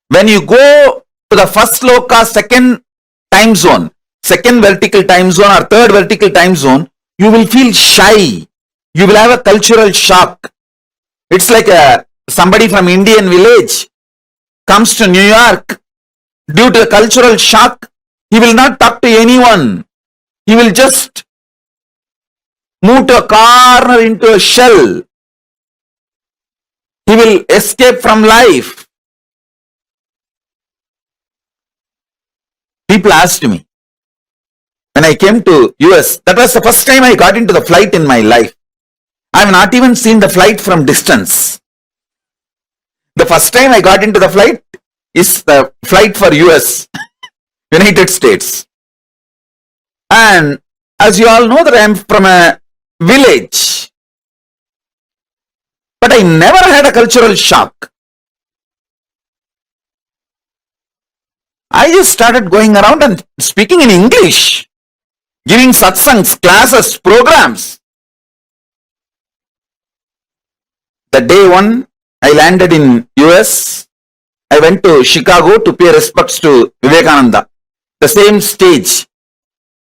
when you go to the first loka, second time zone, second vertical time zone or third vertical time zone, you will feel shy. You will have a cultural shock. It's like somebody from Indian village comes to New York. Due to a cultural shock, he will not talk to anyone. He will just move to a corner into a shell. He will escape from life. People asked me, when I came to US, that was the first time I got into the flight in my life. I have not even seen the flight from distance. The first time I got into the flight is the flight for US, United States. And as you all know that I am from a village, but I never had a cultural shock. I just started going around and speaking in English, giving satsangs, classes, programs. The day one I landed in US, I went to Chicago to pay respects to Vivekananda. The same stage,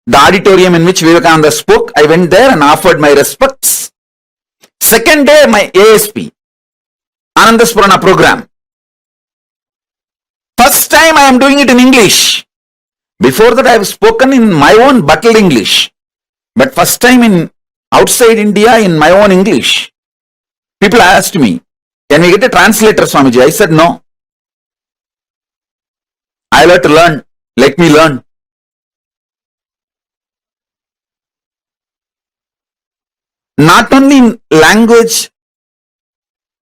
the auditorium in which Vivekananda spoke, I went there and offered my respects. Second day, my ASP, Anandaspurana program. First time I am doing it in English. Before that I have spoken in my own bottled English. But first time in outside India in my own English. People asked me, can we get a translator, Swamiji? I said no. I'll have to learn. Let me learn. Not only in language,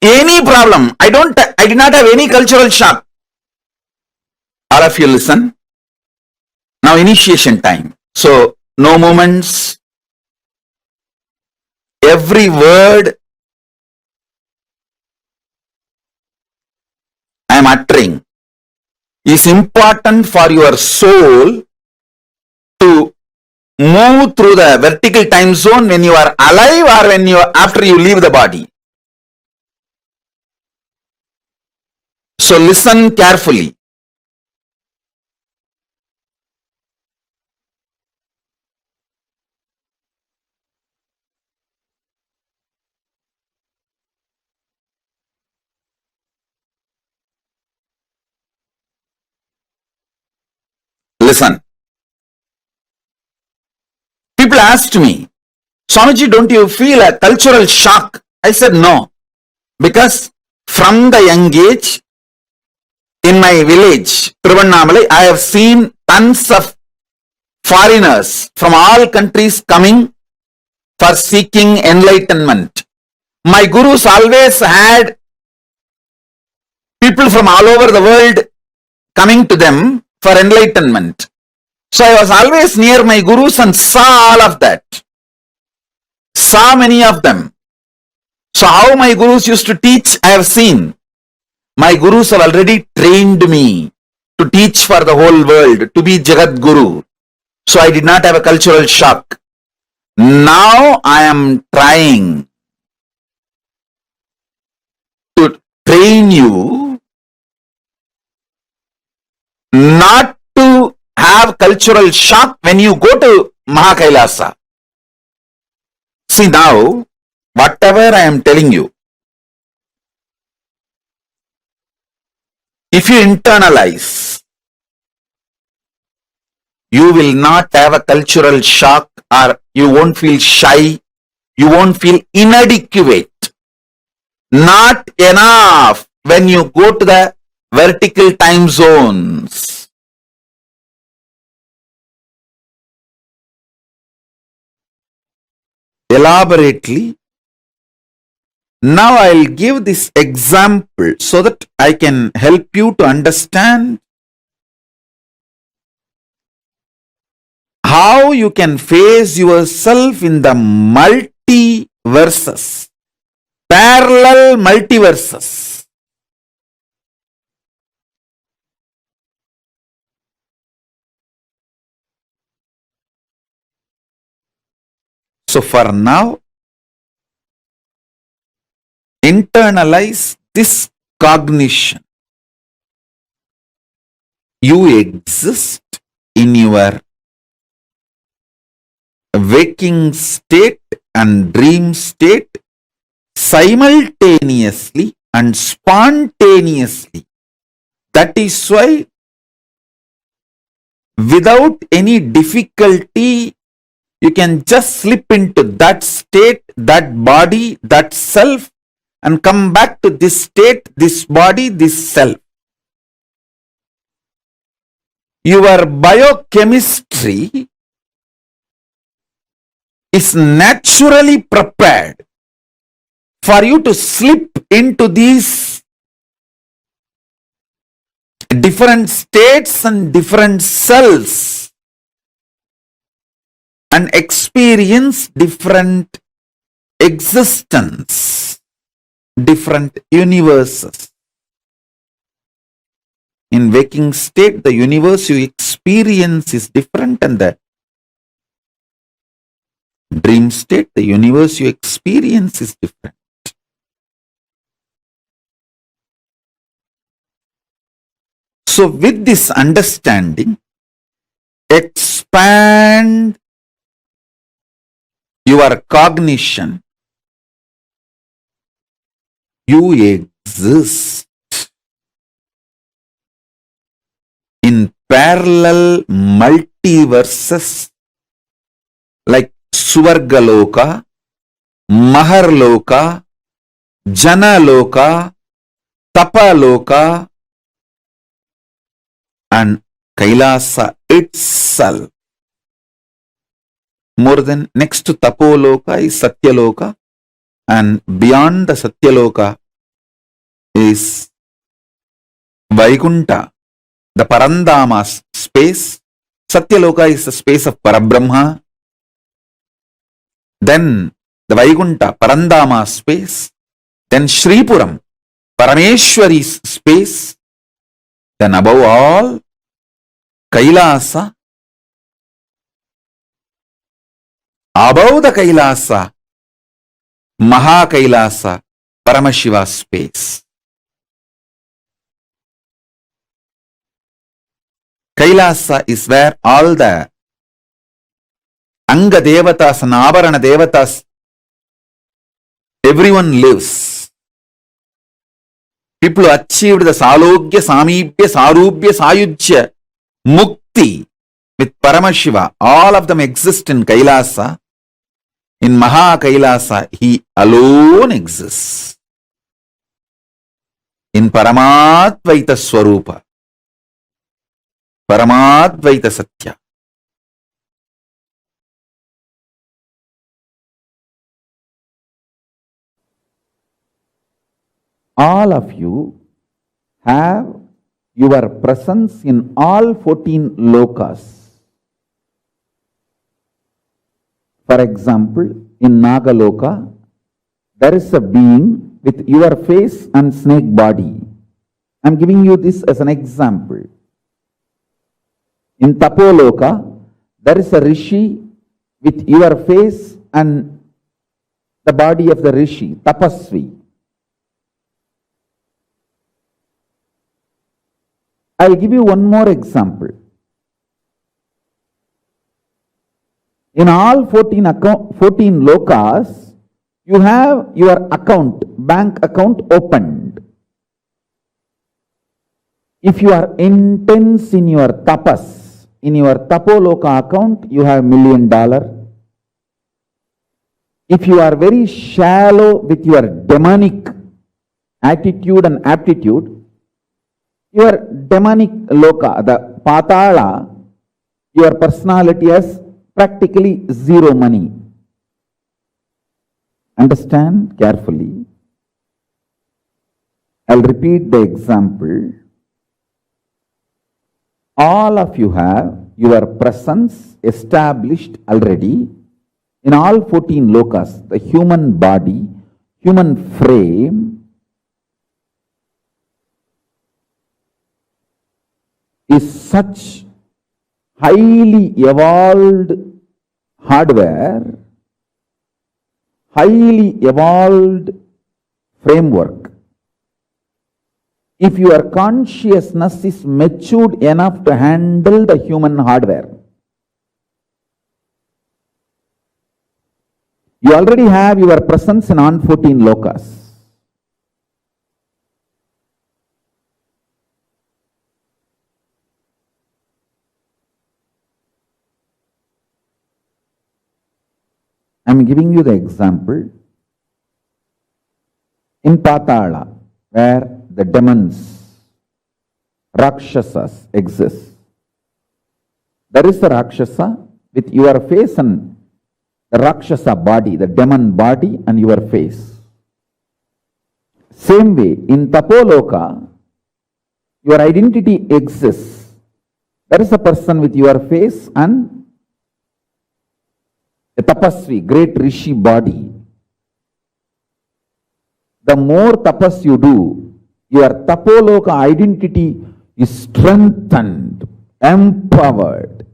any problem. I did not have any cultural shock. All of you listen. Now initiation time. So no movements. Every word I am uttering is important for your soul to move through the vertical time zone when you are alive or when you after you leave the body. So listen carefully. Listen. People asked me, Swamiji, don't you feel a cultural shock? I said no. Because from the young age, in my village, Tiruvannamalai, I have seen tons of foreigners from all countries coming for seeking enlightenment. My gurus always had people from all over the world coming to them for enlightenment. So I was always near my gurus and saw all of that. Saw many of them. So how my gurus used to teach, I have seen. My gurus have already trained me to teach for the whole world, to be Jagat Guru. So I did not have a cultural shock. Now I am trying to train you not to have cultural shock when you go to Mahakailasa. See now, whatever I am telling you, If you internalize, you will not have a cultural shock, or you won't feel shy, you won't feel inadequate, not enough when you go to the vertical time zones. Elaborately, now I'll give this example so that I can help you to understand how you can face yourself in the multiverses, parallel multiverses. So for now, internalize this cognition. You exist in your waking state and dream state simultaneously and spontaneously. That is why, without any difficulty, you can just slip into that state, that body, that self, and come back to this state, this body, this self. Your biochemistry is naturally prepared for you to slip into these different states and different selves and experience different existence, different universes. In waking state, the universe you experience is different, and the dream state, the universe you experience is different. So with this understanding, expand your cognition. You exist in parallel multiverses like Suvargaloka, Maharloka, Janaloka, Tapaloka, and Kailasa itself. More than next to Tapoloka is Satyaloka, and beyond the Satyaloka is Vaikunta, the Parandama space. Satyaloka is the space of Parabrahma. Then the Vaikunta, Parandama space. Then Shripuram, Parameshwari's space. Then above all, Kailasa. Above the Kailasa, Maha Kailasa, Paramashiva space. Kailasa is where all the Anga Devatas and Avarana Devatas, everyone lives. People who achieved the Salogya, Samibhya, Sarubhya, Sayujya, Mukti with Paramashiva, all of them exist in Kailasa. In Maha Kailasa, he alone exists. In Paramadvaita Swarupa, Paramadvaita Satya. All of you have your presence in all 14 lokas. For example, in Nagaloka, there is a being with your face and snake body. I am giving you this as an example. In Tapoloka, there is a rishi with your face and the body of the rishi, Tapasvi. I will give you one more example. In all 14 lokas, you have your account, bank account opened. If you are intense in your tapas, in your tapoloka account, you have $1 million. If you are very shallow with your demonic attitude and aptitude, your demonic loka, the patala, your personality has practically zero money. Understand carefully. I'll repeat the example. All of you have your presence established already in all 14 lokas. The human body, human frame is such highly evolved hardware, highly evolved framework. If your consciousness is matured enough to handle the human hardware, you already have your presence in all 14 lokas. I am giving you the example. In Patala, where the demons, Rakshasas exist, there is a Rakshasa with your face and the Rakshasa body, the demon body and your face. Same way, in Tapoloka, your identity exists. There is a person with your face and a tapasvi, great rishi body. The more tapas you do, your tapoloka identity is strengthened, empowered.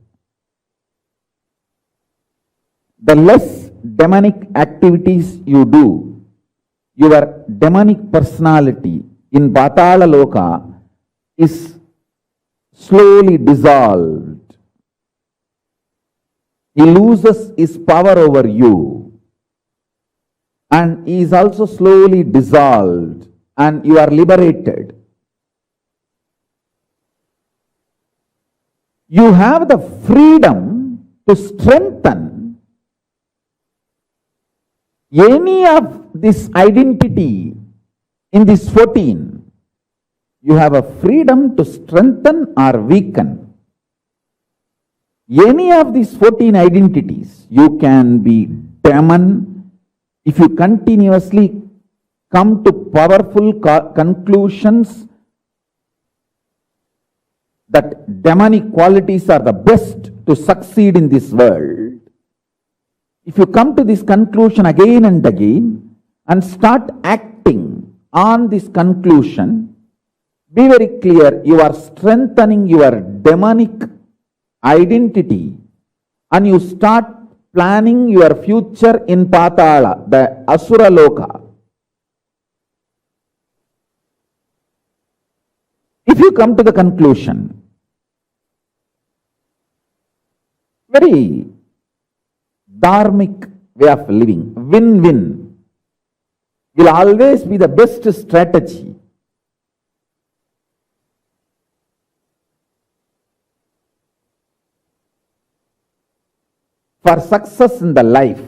The less demonic activities you do, your demonic personality in Patala Loka is slowly dissolved. He loses his power over you and he is also slowly dissolved and you are liberated. You have the freedom to strengthen any of this identity in this 14. You have a freedom to strengthen or weaken any of these 14 identities. You can be demon if you continuously come to powerful conclusions that demonic qualities are the best to succeed in this world. If you come to this conclusion again and again and start acting on this conclusion, be very clear, you are strengthening your demonic identity and you start planning your future in Patala, the Asura Loka. If you come to the conclusion, very dharmic way of living, win-win, will always be the best strategy. For success in the life,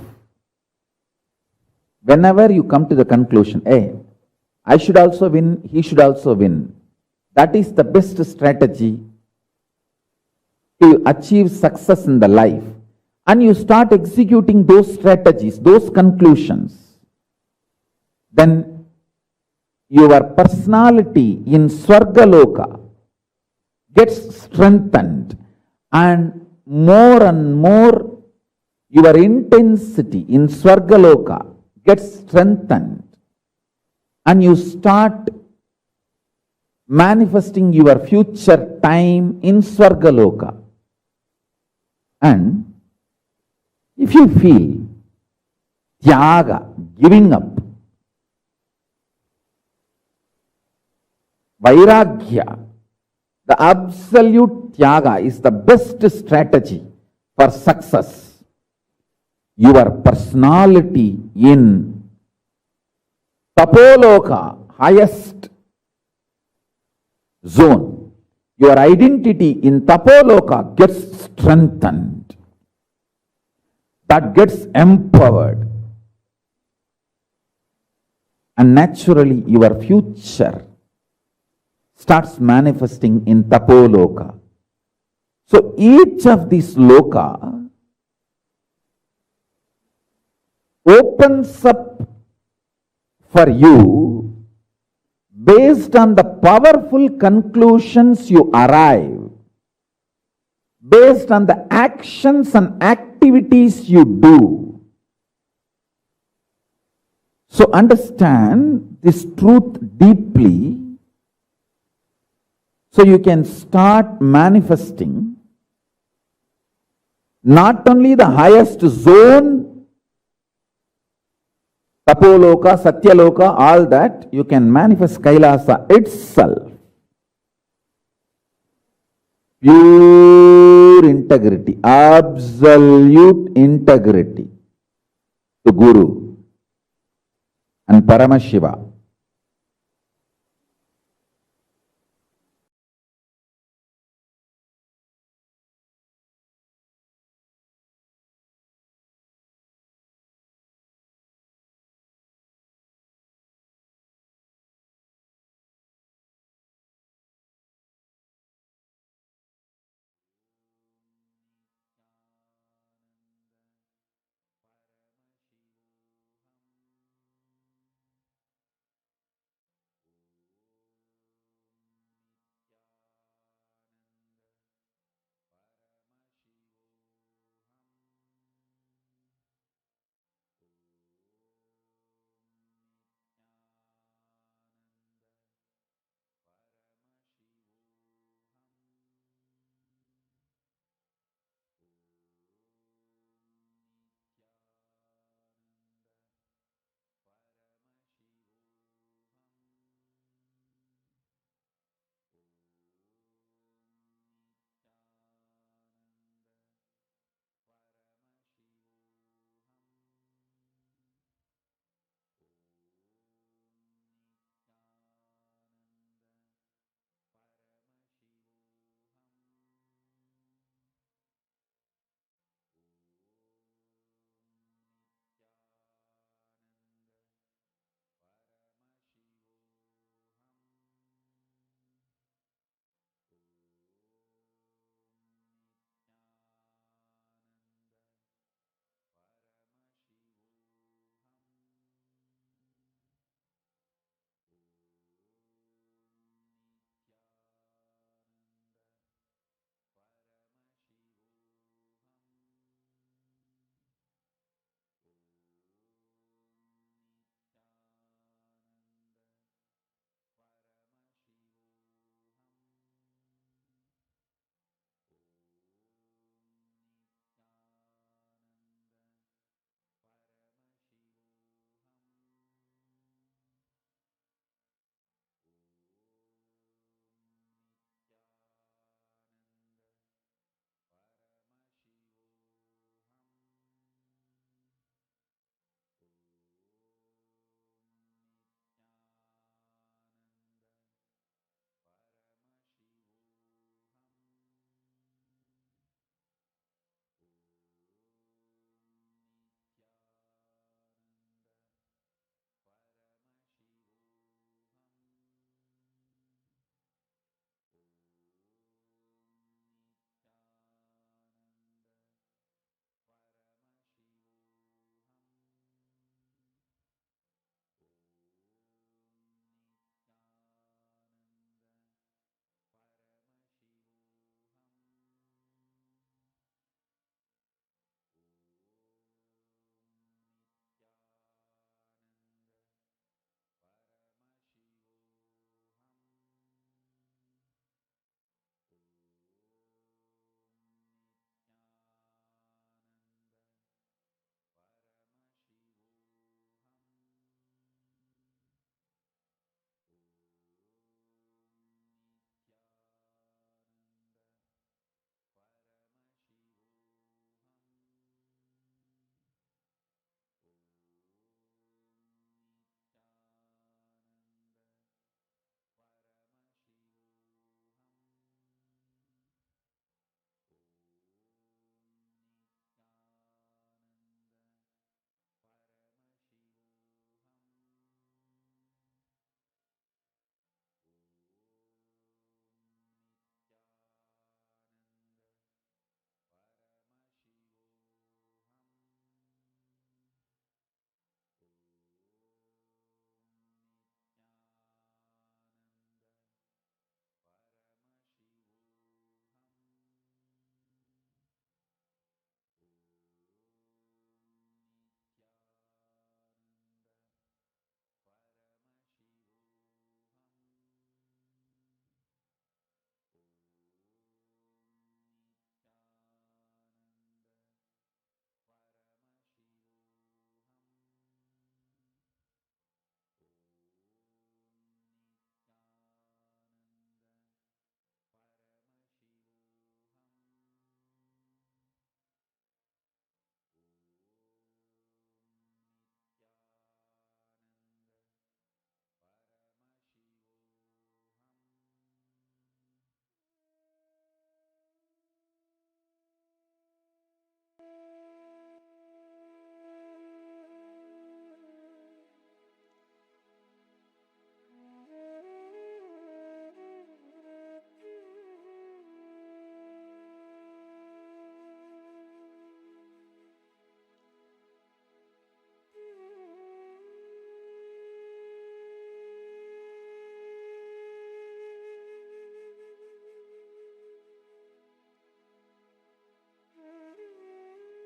whenever you come to the conclusion, hey, I should also win, he should also win, that is the best strategy to achieve success in the life. And you start executing those strategies, those conclusions, then your personality in Swargaloka gets strengthened and more your intensity in Swargaloka gets strengthened and you start manifesting your future time in Swargaloka. And if you feel tyaga, giving up, vairagya, the absolute tyaga is the best strategy for success. Your personality in Tapoloka, highest zone, your identity in Tapoloka gets strengthened, that gets empowered, and naturally your future starts manifesting in Tapoloka. So each of these loka opens up for you based on the powerful conclusions you arrive, based on the actions and activities you do. So understand this truth deeply so you can start manifesting not only the highest zone, Tapoloka, Satyaloka, all that, you can manifest Kailasa itself. Pure integrity, absolute integrity to Guru and Paramashiva.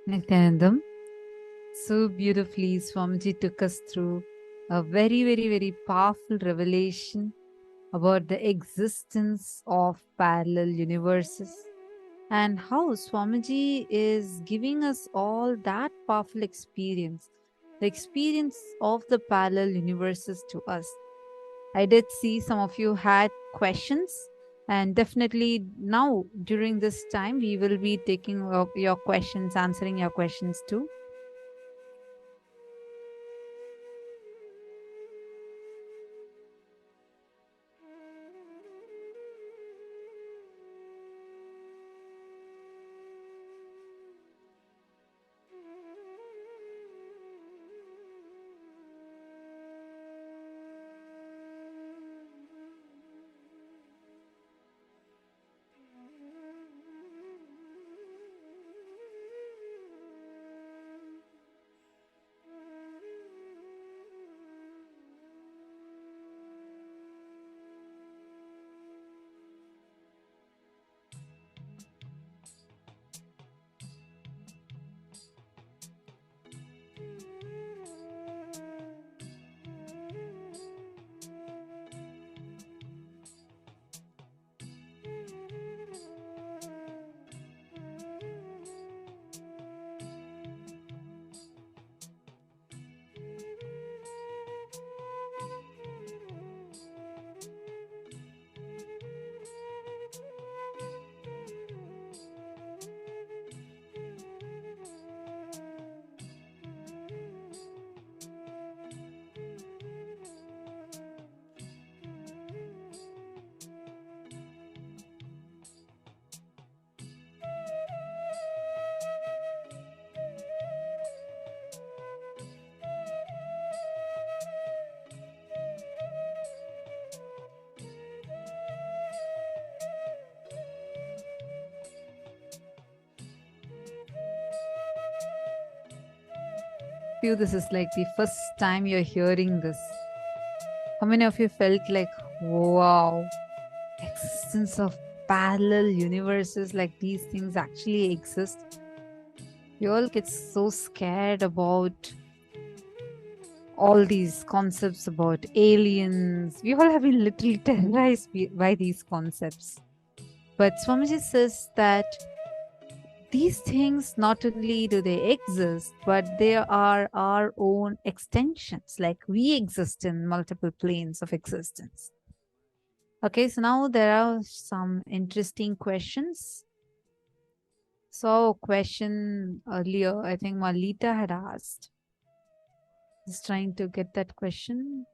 Nithyanandam, so beautifully Swamiji took us through a very, very, very powerful revelation about the existence of parallel universes and how Swamiji is giving us all that powerful experience, the experience of the parallel universes to us. I did see some of you had questions, and definitely now during this time we will be taking up your questions, answering your questions too. Feel this is like the first time you're hearing this. How many of you felt like, wow, existence of parallel universes, like these things actually exist? We all get so scared about all these concepts about aliens. We all have been literally terrorized by these concepts. But Swamiji says that these things, not only do they exist, but they are our own extensions. Like we exist in multiple planes of existence. Okay, so now there are some interesting questions. So a question earlier, I think Malita had asked. Just trying to get that question.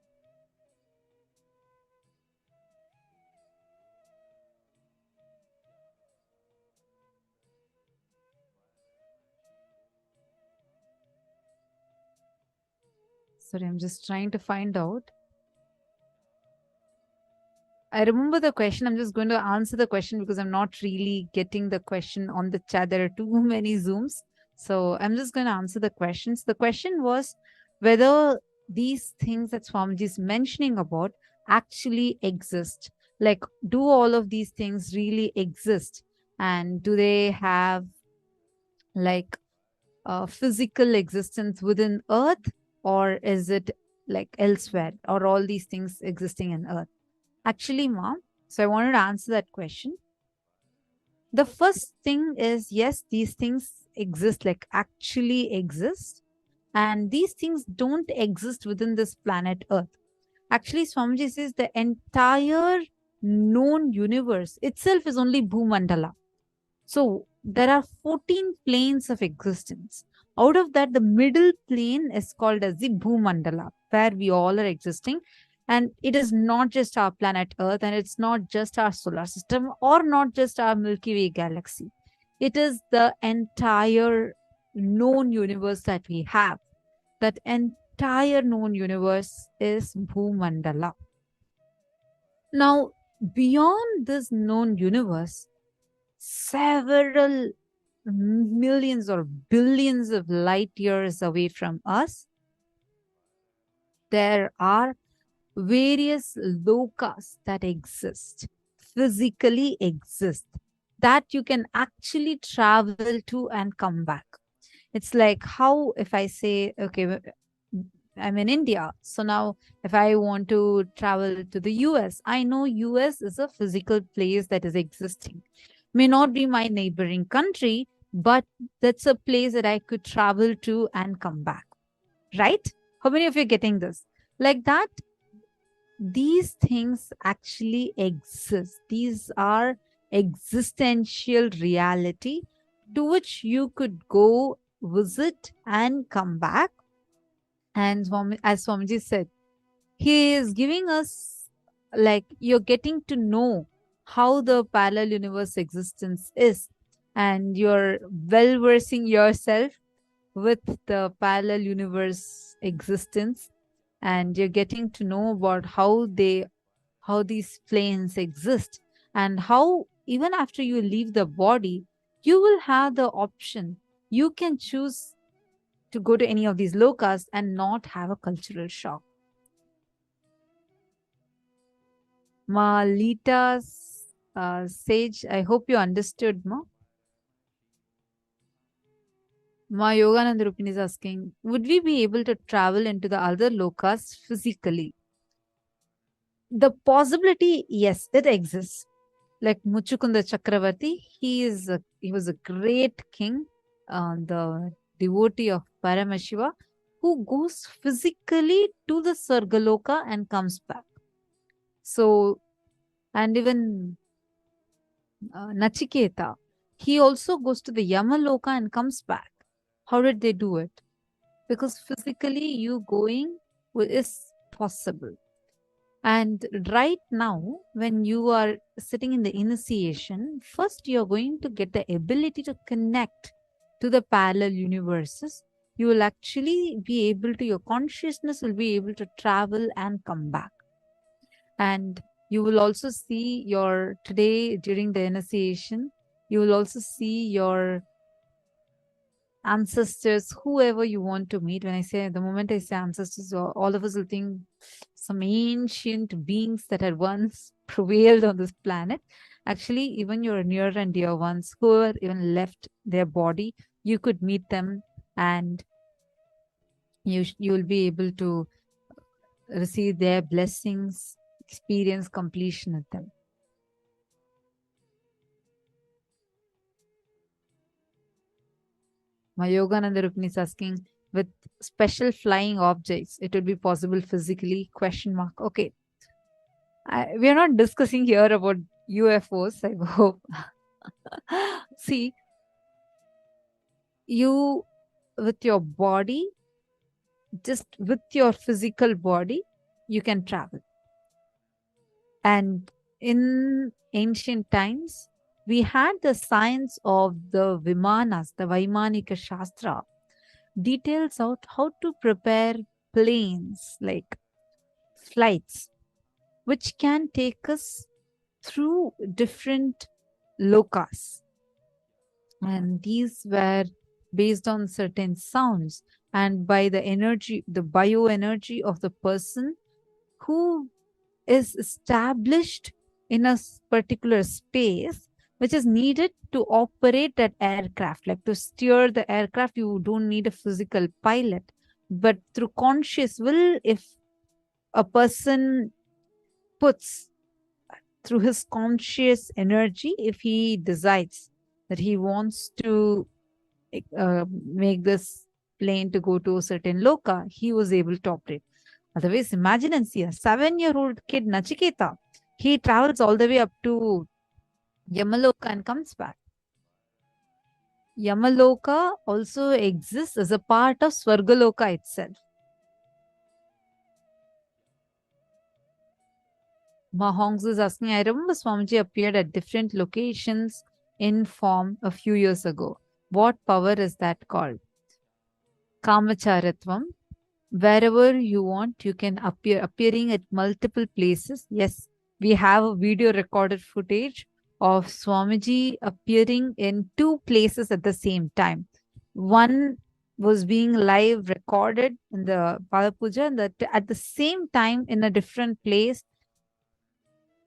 Sorry, I'm just trying to find out. I remember the question. I'm just going to answer the question because I'm not really getting the question on the chat. There are too many Zooms. So I'm just going to answer the questions. The question was whether these things that Swamiji is mentioning about actually exist. Like, do all of these things really exist? And do they have like a physical existence within Earth? Or is it like elsewhere? Or all these things existing in Earth? Actually, Mom, so I wanted to answer that question. The first thing is, yes, these things exist, like actually exist. And these things don't exist within this planet Earth. Actually, Swamiji says the entire known universe itself is only Bhumandala. So there are 14 planes of existence. Out of that, the middle plane is called as the Bhumandala, where we all are existing. And it is not just our planet Earth, and it's not just our solar system, or not just our Milky Way galaxy. It is the entire known universe that we have. That entire known universe is Bhumandala. Now, beyond this known universe, several millions or billions of light years away from us, there are various lokas that exist, physically exist, that you can actually travel to and come back. It's like how if I say, okay, I'm in India. So now if I want to travel to the US, I know US is a physical place that is existing. May not be my neighboring country, but that's a place that I could travel to and come back. Right? How many of you are getting this? Like that, these things actually exist. These are existential reality to which you could go visit and come back. And as Swamiji said, he is giving us, like, you're getting to know how the parallel universe existence is, and you're well versing yourself with the parallel universe existence, and you're getting to know about how these planes exist, and how even after you leave the body, you will have the option. You can choose to go to any of these lokas and not have a cultural shock. Malita's sage, I hope you understood, Ma. Ma Yogananda Rupin is asking, would we be able to travel into the other lokas physically? The possibility, yes, it exists. Like Muchukunda Chakravarti, he was a great king, the devotee of Paramashiva, who goes physically to the Sargaloka and comes back. So, and even Nachiketa, he also goes to the Yamaloka and comes back. How did they do it? Because physically you going is possible. And right now, when you are sitting in the initiation, first you're going to get the ability to connect to the parallel universes. You will actually be able to, your consciousness will be able to travel and come back. And you will also see today during the initiation, you will also see your ancestors, whoever you want to meet. When I say, the moment I say ancestors, all of us will think some ancient beings that had once prevailed on this planet. Actually, even your near and dear ones who have even left their body, you could meet them, and you will be able to receive their blessings, experience completion with them. My Yogananda Rupini is asking, with special flying objects, it would be possible physically? Question mark. Okay. We are not discussing here about UFOs, I hope. See, you with your body, just with your physical body, you can travel. And in ancient times, we had the science of the Vimanas, the Vaimanika Shastra, details out how to prepare planes, like flights, which can take us through different lokas. And these were based on certain sounds and by the energy, the bioenergy of the person who is established in a particular space, which is needed to operate that aircraft. Like to steer the aircraft, you don't need a physical pilot, but through conscious will, if a person puts through his conscious energy, if he decides that he wants to make this plane to go to a certain loka, he was able to operate. Otherwise, imagine and see a 7-year-old kid, Nachiketa, he travels all the way up to Yamaloka and comes back. Yamaloka also exists as a part of Swargaloka itself. Mahongs is asking, I remember Swamiji appeared at different locations in form a few years ago. What power is that called? Kamacharatvam. Wherever you want, you can appearing at multiple places. Yes, we have a video recorded footage of Swamiji appearing in 2 places at the same time. One was being live recorded in the Pada Puja, and at the same time in a different place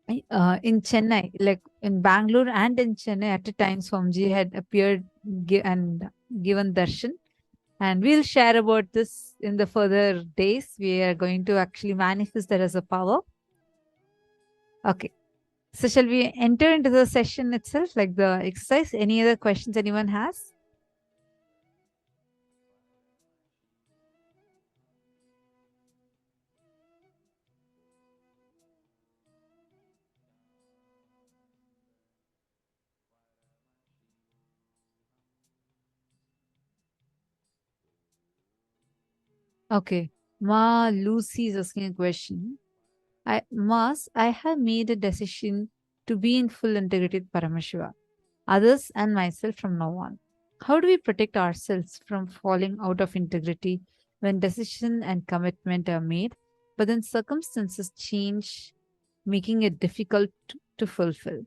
in Chennai, like in Bangalore and in Chennai at a time, Swamiji had appeared and given darshan. And we'll share about this in the further days. We are going to actually manifest that as a power. Okay. So shall we enter into the session itself, like the exercise? Any other questions anyone has? Okay. Ma Lucy is asking a question. I have made a decision to be in full integrity with Paramashiva, others and myself from now on. How do we protect ourselves from falling out of integrity when decision and commitment are made, but then circumstances change, making it difficult to fulfill?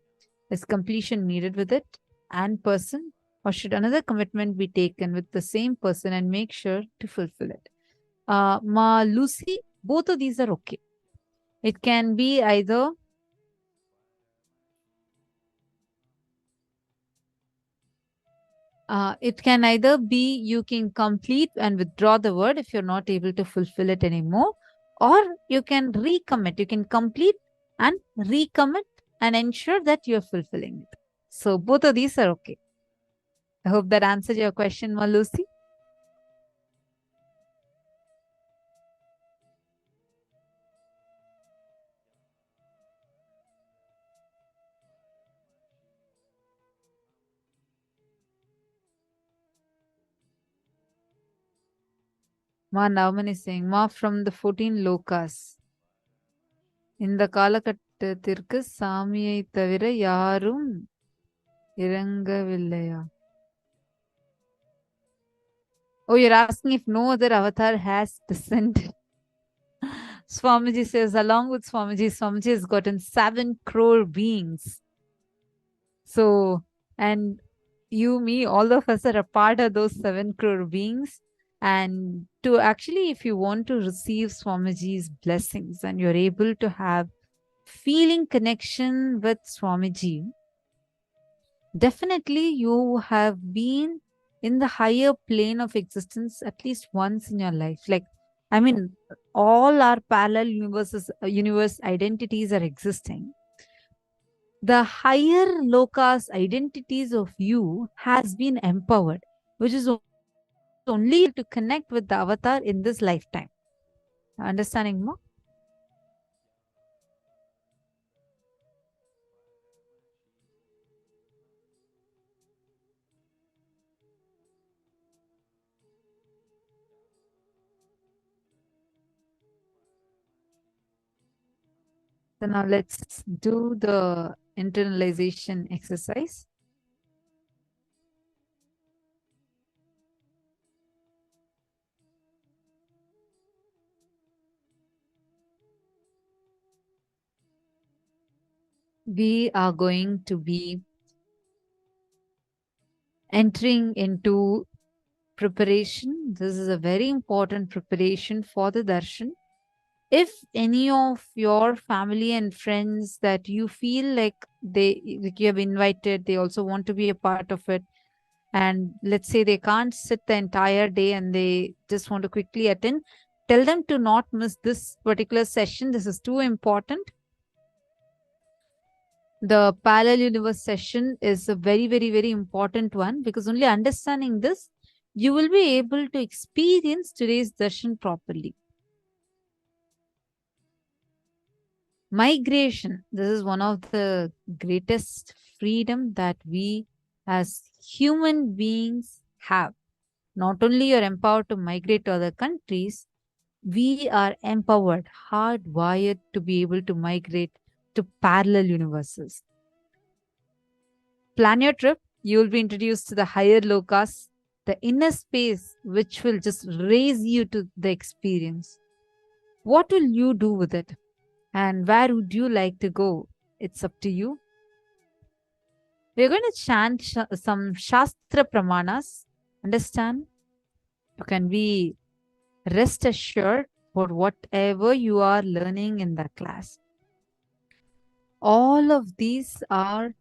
Is completion needed with it and person, or should another commitment be taken with the same person and make sure to fulfill it? Ma Lucy, both of these are okay. It can be either be you can complete and withdraw the word if you're not able to fulfill it anymore, or you can recommit. You can complete and recommit and ensure that you're fulfilling it. So both of these are okay. I hope that answered your question, Ma Lucy. Ma Navaman is saying, Ma from the 14 lokas. இந்த காலகட்டத்திற்கு சாமியை தவிர யாரும் இறங்கவில்லையா? Oh, you're asking if no other avatar has descended. Swamiji says, along with Swamiji, Swamiji has gotten 7 crore beings. So, and you, me, all of us are a part of those 7 crore beings. And to actually, if you want to receive Swamiji's blessings and you're able to have feeling connection with Swamiji, definitely you have been in the higher plane of existence at least once in your life. Like, I mean, all our parallel universe identities are existing. The higher lokas identities of you has been empowered, which is only to connect with the avatar in this lifetime. Understanding more? So now let's do the internalization exercise. We are going to be entering into preparation. This is a very important preparation for the darshan. If any of your family and friends that you feel like you have invited, they also want to be a part of it, and let's say they can't sit the entire day and they just want to quickly attend, tell them to not miss this particular session. This is too important. The parallel universe session is a very, very, very important one, because only understanding this, you will be able to experience today's darshan properly. Migration. This is one of the greatest freedom that we as human beings have. Not only you're empowered to migrate to other countries, we are empowered, hardwired to be able to migrate to parallel universes. Plan your trip. You will be introduced to the higher lokas, the inner space, which will just raise you to the experience. What will you do with it? And where would you like to go? It's up to you. We're going to chant some Shastra Pramanas. Understand? You can be rest assured for whatever you are learning in the class. All of these are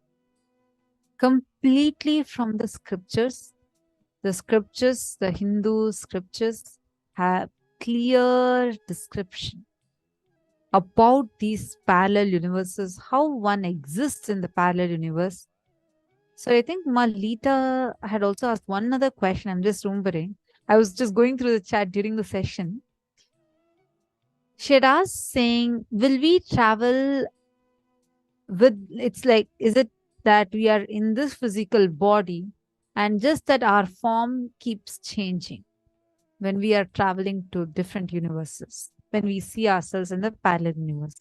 completely from the scriptures. The scriptures, the Hindu scriptures have clear description about these parallel universes, how one exists in the parallel universe. So I think Malita had also asked one other question. I'm just remembering. I was just going through the chat during the session. She had asked saying, will we travel with, it's like, is it that we are in this physical body and just that our form keeps changing when we are traveling to different universes, when we see ourselves in the parallel universe?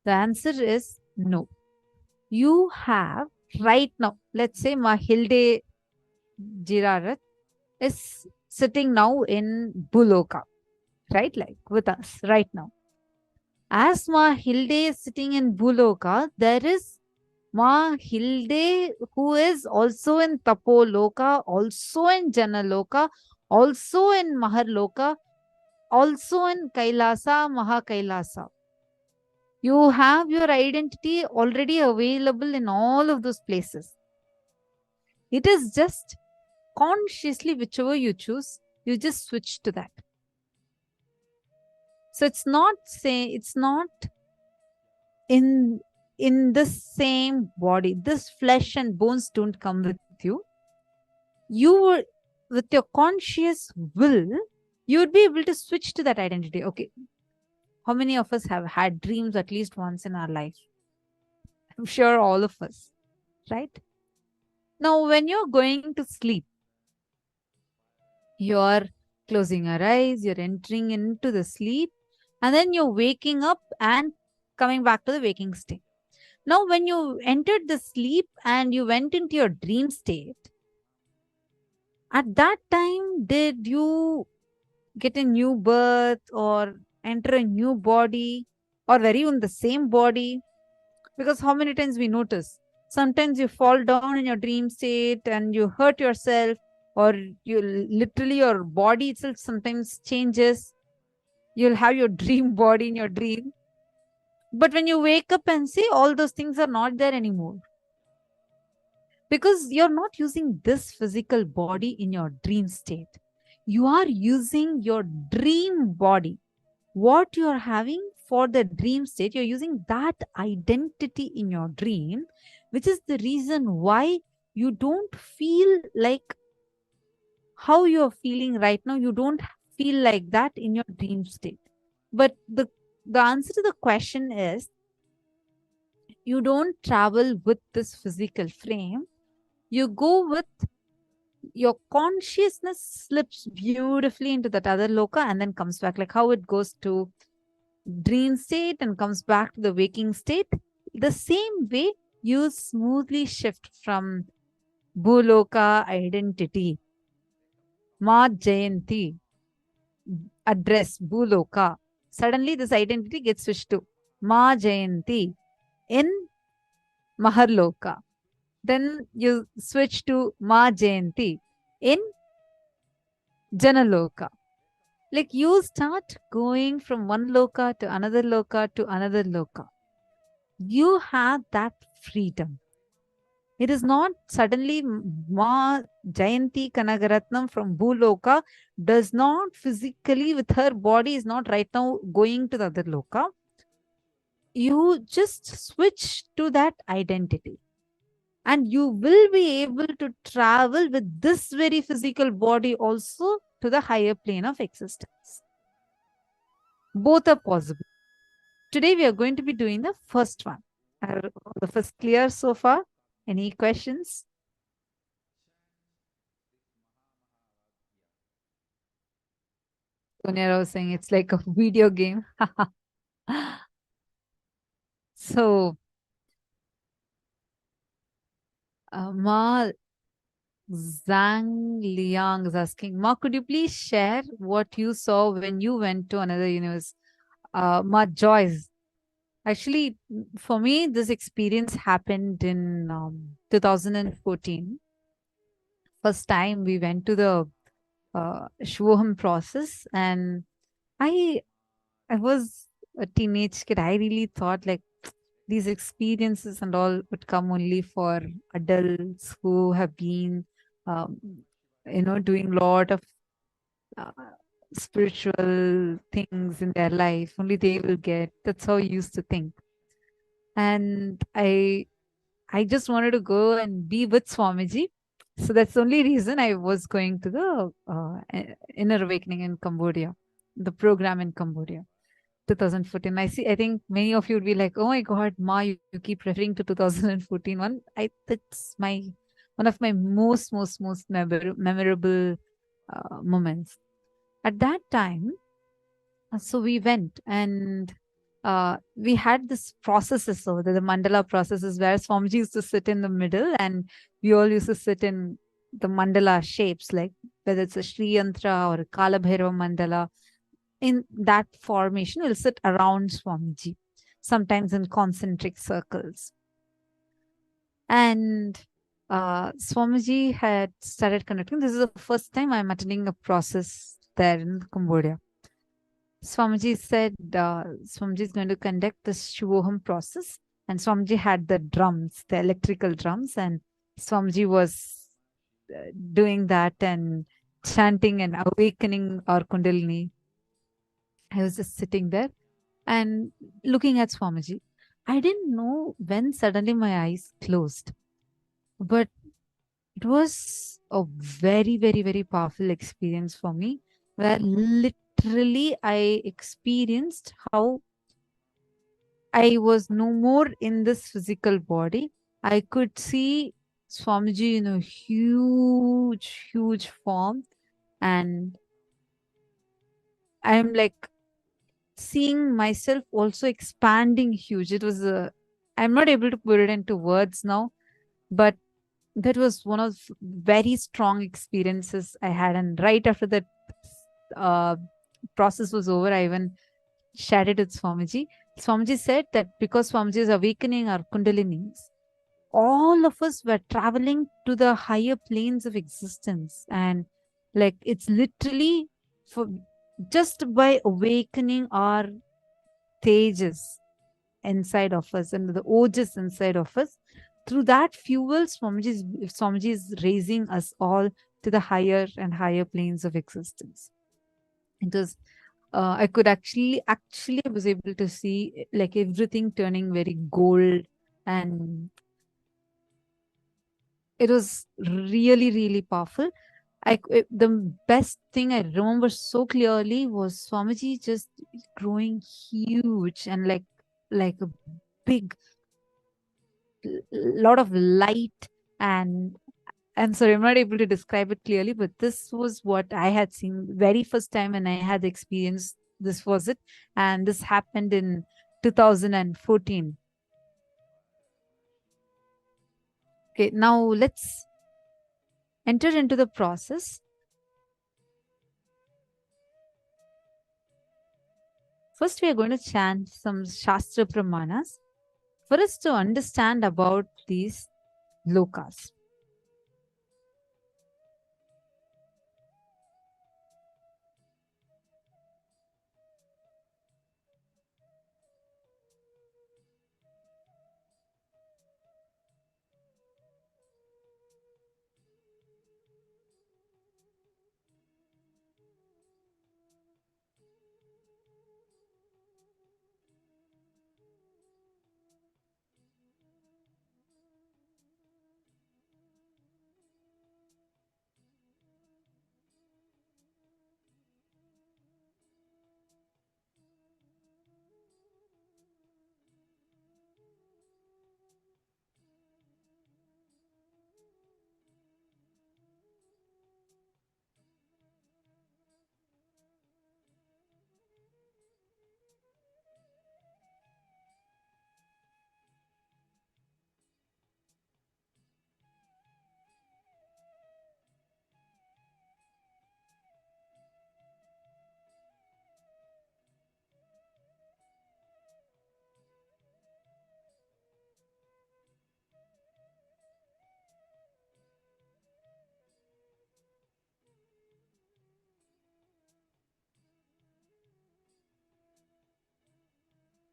The answer is no. You have right now, let's say Mahilde Jirarat is sitting now in Buloka, right? Like with us right now. As Mahilde is sitting in Buloka, there is Mahilde who is also in Tapoloka, also in Janaloka, also in Maharloka, also in Kailasa, Mahakailasa. You have your identity already available in all of those places. It is just consciously, whichever you choose, you just switch to that. So it's not in this same body. This flesh and bones don't come with you. You, with your conscious will, you would be able to switch to that identity. Okay. How many of us have had dreams at least once in our life? I'm sure all of us, right? Now, when you're going to sleep, you're closing your eyes, you're entering into the sleep, and then you're waking up and coming back to the waking state. Now, when you entered the sleep and you went into your dream state, at that time, did you get a new birth or enter a new body, or were you in the same body? Because how many times we notice, sometimes you fall down in your dream state and you hurt yourself, or you literally, your body itself sometimes changes. You'll have your dream body in your dream. But when you wake up and see, all those things are not there anymore. Because you're not using this physical body in your dream state. You are using your dream body. What you're having for the dream state, you're using that identity in your dream, which is the reason why you don't feel like how you're feeling right now. You don't feel like that in your dream state. But the answer to the question is, you don't travel with this physical frame. You go with your consciousness, slips beautifully into that other loka and then comes back, like how it goes to dream state and comes back to the waking state. The same way you smoothly shift from Bhuloka identity, Ma Jayanti, address Bhuloka. Suddenly this identity gets switched to Ma Jayanti in Maharloka. Then you switch to Ma Jayanti in Janaloka. Like you start going from one loka to another loka to another loka. You have that freedom. It is not suddenly Ma Jayanti Kanagaratnam from Bhuloka does not physically, with her body, is not right now going to the other loka. You just switch to that identity. And you will be able to travel with this very physical body also to the higher plane of existence. Both are possible. Today we are going to be doing the first one. Are the first clear so far? Any questions? Sonia was saying it's like a video game. So, Ma Zhang Liang is asking, Ma, could you please share what you saw when you went to another universe? Ma Joyce. Actually, for me, this experience happened in 2014. First time we went to the Shivoham process, and I was a teenage kid. I really thought like these experiences and all would come only for adults who have been doing a lot of uh, spiritual things in their life. Only they will get. That's how I used to think. And I just wanted to go and be with Swamiji. So that's the only reason I was going to the Inner Awakening in Cambodia, the program in Cambodia, 2014. I think many of you would be like, oh my God, Ma, you keep referring to 2014 one. That's one of my most memorable moments. At that time, so we went and we had this processes, so the mandala processes where Swamiji used to sit in the middle and we all used to sit in the mandala shapes, like whether it's a Sri Yantra or a Kala Bhairava mandala. In that formation, we'll sit around Swamiji, sometimes in concentric circles. And Swamiji had started conducting. This is the first time I'm attending a process there in Cambodia. Swamiji said Swamiji is going to conduct the Shivoham process, and Swamiji had the drums, the electrical drums, and Swamiji was doing that and chanting and awakening our Kundalini. I was just sitting there and looking at Swamiji. I didn't know when suddenly my eyes closed, but it was a very, very, very powerful experience for me, where literally I experienced how I was no more in this physical body. I could see Swamiji in a huge, huge form, and I'm like seeing myself also expanding huge. It was I'm not able to put it into words now, but that was one of very strong experiences I had. And right after that process was over, I even shared it with Swamiji. Swamiji said that because Swamiji is awakening our Kundalinis, all of us were traveling to the higher planes of existence. And like, it's literally for just by awakening our tejas inside of us and the ojas inside of us, through that fuel, Swamiji is raising us all to the higher and higher planes of existence. It was, I could actually was able to see like everything turning very gold, and it was really, really powerful. The best thing I remember so clearly was Swamiji just growing huge and like a big lot of light. And I'm sorry, I'm not able to describe it clearly, but this was what I had seen very first time and I had experienced. This was it. And this happened in 2014. Okay, now let's enter into the process. First, we are going to chant some Shastra Pramanas for us to understand about these lokas.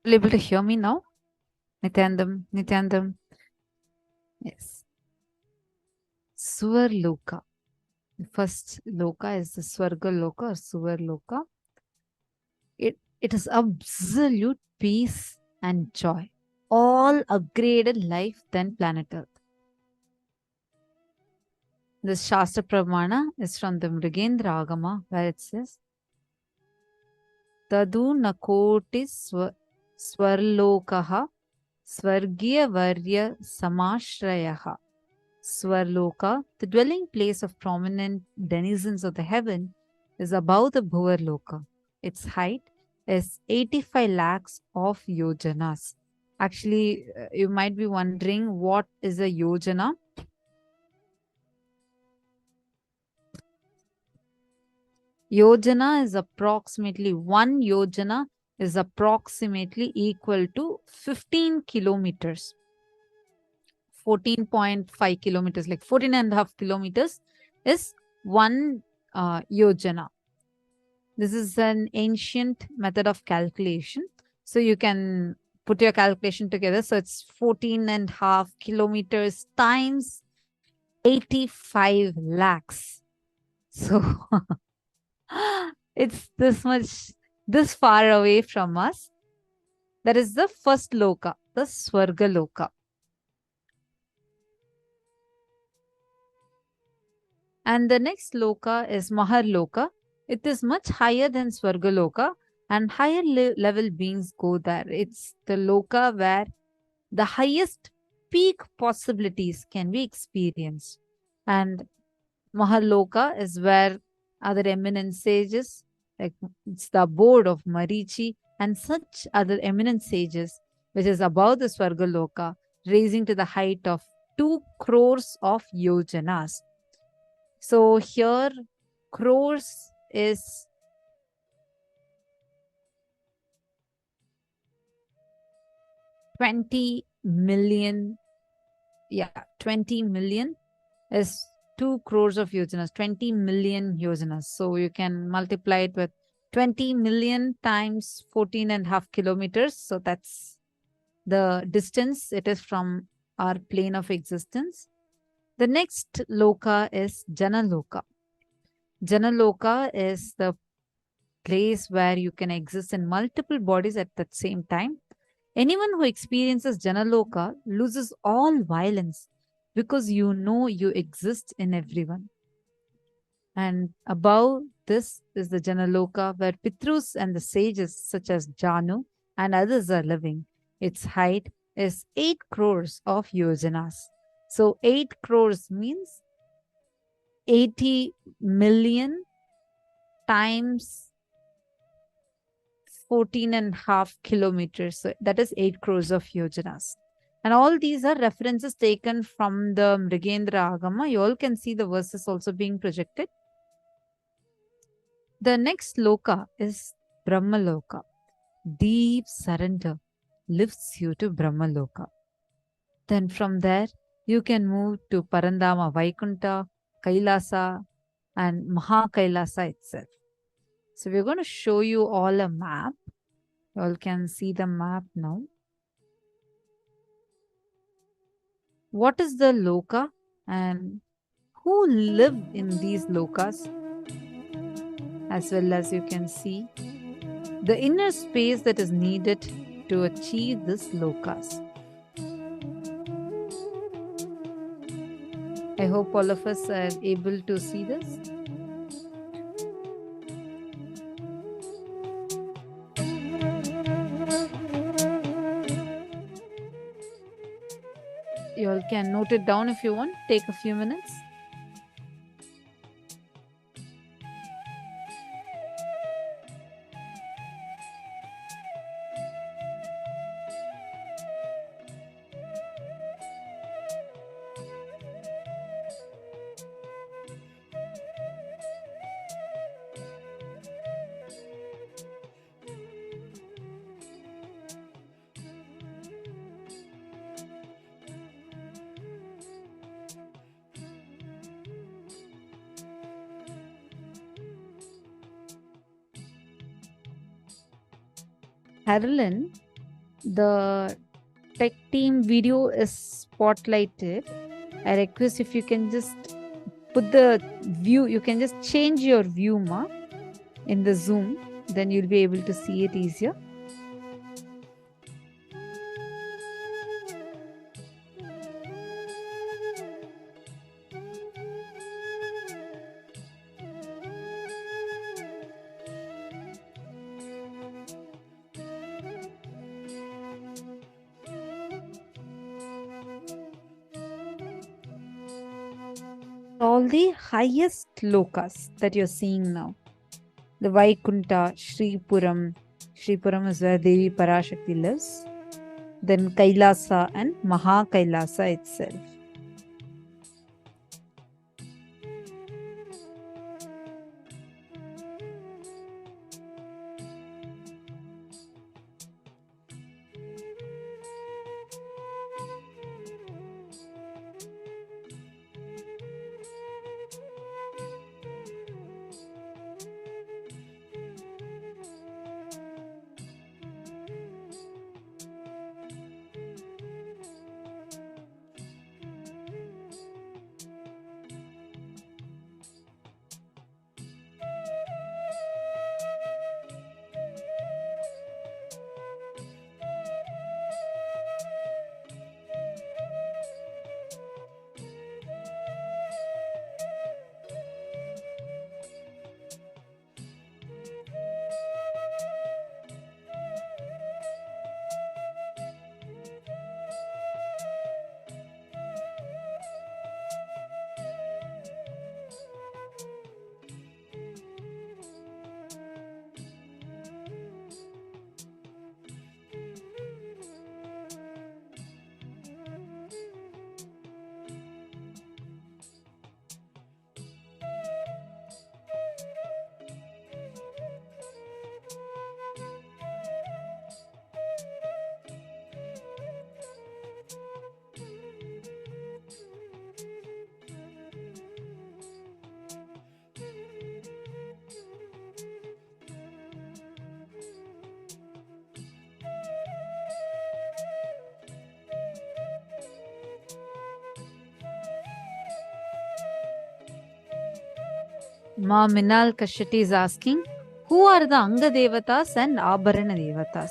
Are you able to hear me now? Nityanandam. Yes. Swarloka. The first loka is the Swarga Loka or Suvar Loka. It is absolute peace and joy. All upgraded life than planet Earth. This Shastra Pramana is from the Mrigendra Agama, where it says, Tadu nakoti swarlokaha swargiya varya samashrayaha. Swarloka, the dwelling place of prominent denizens of the heaven, is above the Bhuvarloka. Its height is 85 lakhs of yojanas. Actually, you might be wondering what is a yojana. Yojana is approximately, one yojana is approximately equal to 15 kilometers. 14.5 kilometers, like 14.5 kilometers is one yojana. This is an ancient method of calculation. So you can put your calculation together. So it's 14.5 kilometers times 85 lakhs. So it's this far away from us. That is the first loka, the Swarga Loka. And the next loka is Mahar Loka. It is much higher than Swarga Loka, and higher level beings go there. It's the loka where the highest peak possibilities can be experienced. And Mahar Loka is where other eminent sages, like it's the abode of Marichi and such other eminent sages, which is above the Swarga Loka, raising to the height of 2 crores of yojanas. So here, crores is 20 million. Yeah, 20 million is 2 crores of yojanas, 20 million yojanas. So you can multiply it with 20 million times 14.5 kilometers. So that's the distance it is from our plane of existence. The next loka is Janaloka. Janaloka is the place where you can exist in multiple bodies at the same time. Anyone who experiences Janaloka loses all violence because you know you exist in everyone. And above this is the Janaloka where Pitrus and the sages such as Janu and others are living. Its height is 8 crores of yojanas. So 8 crores means 80 million times 14.5 kilometers. So that is 8 crores of yojanas. And all these are references taken from the Mrigendra Agama. You all can see the verses also being projected. The next loka is Brahma Loka. Deep surrender lifts you to Brahma Loka. Then from there, you can move to Parandama Vaikunta, Kailasa, and Maha Kailasa itself. So we're going to show you all a map. You all can see the map now. What is the loka and who live in these lokas? As well as you can see the inner space that is needed to achieve this lokas. I hope all of us are able to see this. You all can note it down if you want. Take a few minutes. Carolyn, the tech team video is spotlighted. I request if you can just put the view, you can just change your view in the Zoom, then you'll be able to see it easier. All the highest lokas that you're seeing now. The Vaikunta, Shripuram. Shripuram is where Devi Parashakti lives. Then Kailasa and Maha Kailasa itself. Ma Minal Kashati is asking, who are the Anga Devatas and Abharana Devatas?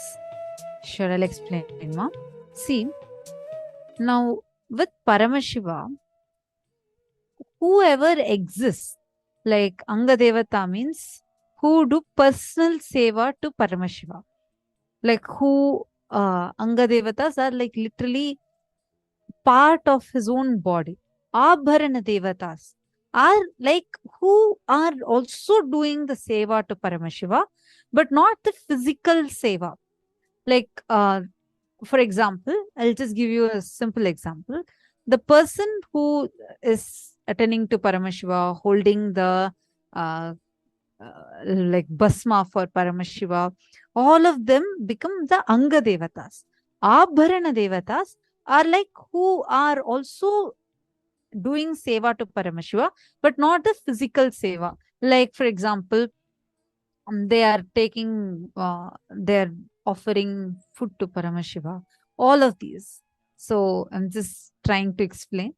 Sure, I'll explain, Ma. See, now with Paramashiva, whoever exists, like Anga Devata means who do personal seva to Paramashiva. Like who Anga Devatas are like literally part of his own body. Abharana Devatas are like who are also doing the seva to Paramashiva, but not the physical seva. Like, for example, I'll just give you a simple example. The person who is attending to Paramashiva, holding the like Basma for Paramashiva, all of them become the Anga Devatas. Abharana Devatas are like who are also doing seva to Paramashiva, but not the physical seva. Like, for example, they are taking, they're offering food to Paramashiva. All of these. So I'm just trying to explain.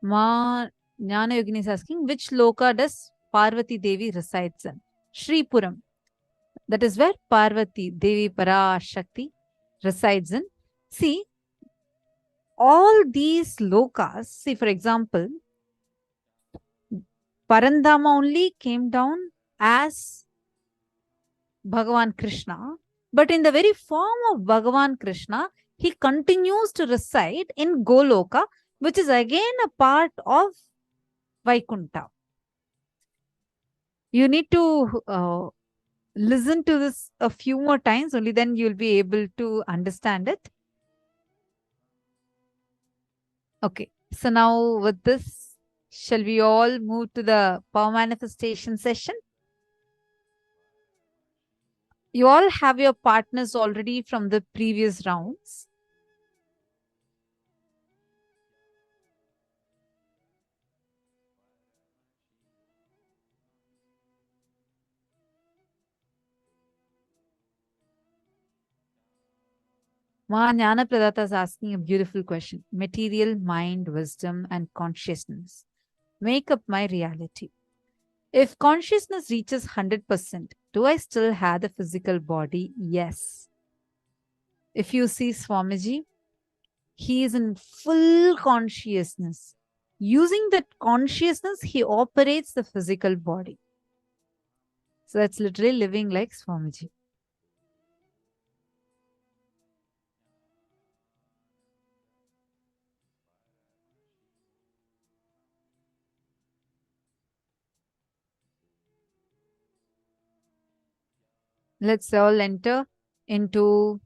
Ma Jnana Yogini is asking, which loka does Parvati Devi resides in? Shripuram. That is where Parvati Devi Parashakti resides in. See, all these lokas, see, for example, Parandama only came down as Bhagavan Krishna, but in the very form of Bhagavan Krishna, he continues to reside in Goloka, which is again a part of Vaikunta. You need to listen to this a few more times, only then you'll be able to understand it. Okay, so now with this, shall we all move to the power manifestation session? You all have your partners already from the previous rounds. Ma Jnana Pradata is asking a beautiful question. Material, mind, wisdom, and consciousness make up my reality. If consciousness reaches 100%, do I still have the physical body? Yes. If you see Swamiji, he is in full consciousness. Using that consciousness, he operates the physical body. So that's literally living like Swamiji. Let's all enter into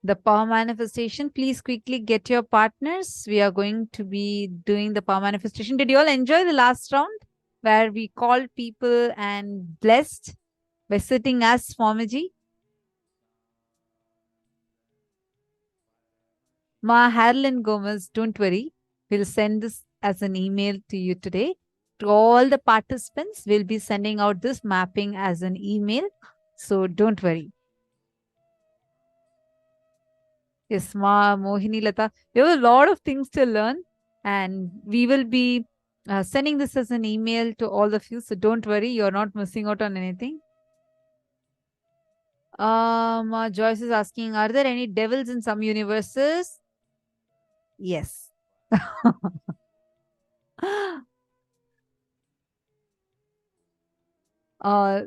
the power manifestation. Please quickly get your partners. We are going to be doing the power manifestation. Did you all enjoy the last round where we called people and blessed by sitting as Swamiji? Ma Harlan Gomez, don't worry. We'll send this as an email to you today. To all the participants, we'll be sending out this mapping as an email. So don't worry. Yes, Ma Mohini Lata. There were a lot of things to learn, and we will be sending this as an email to all of you. So don't worry, you're not missing out on anything. Ma Joyce is asking, are there any devils in some universes? Yes.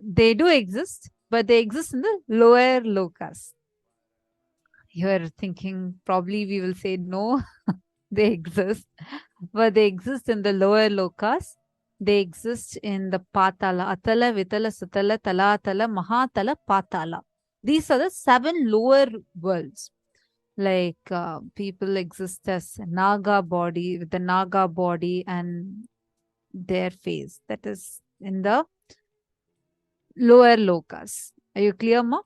They do exist, but they exist in the lower lokas. You are thinking probably we will say no, they exist, but they exist in the lower lokas. They exist in the patala, atala, vitala, sutala, talatala, mahatala, patala. These are the 7 lower worlds. Like people exist as Naga body, with the Naga body and their face. That is in the lower lokas. Are you clear, Ma?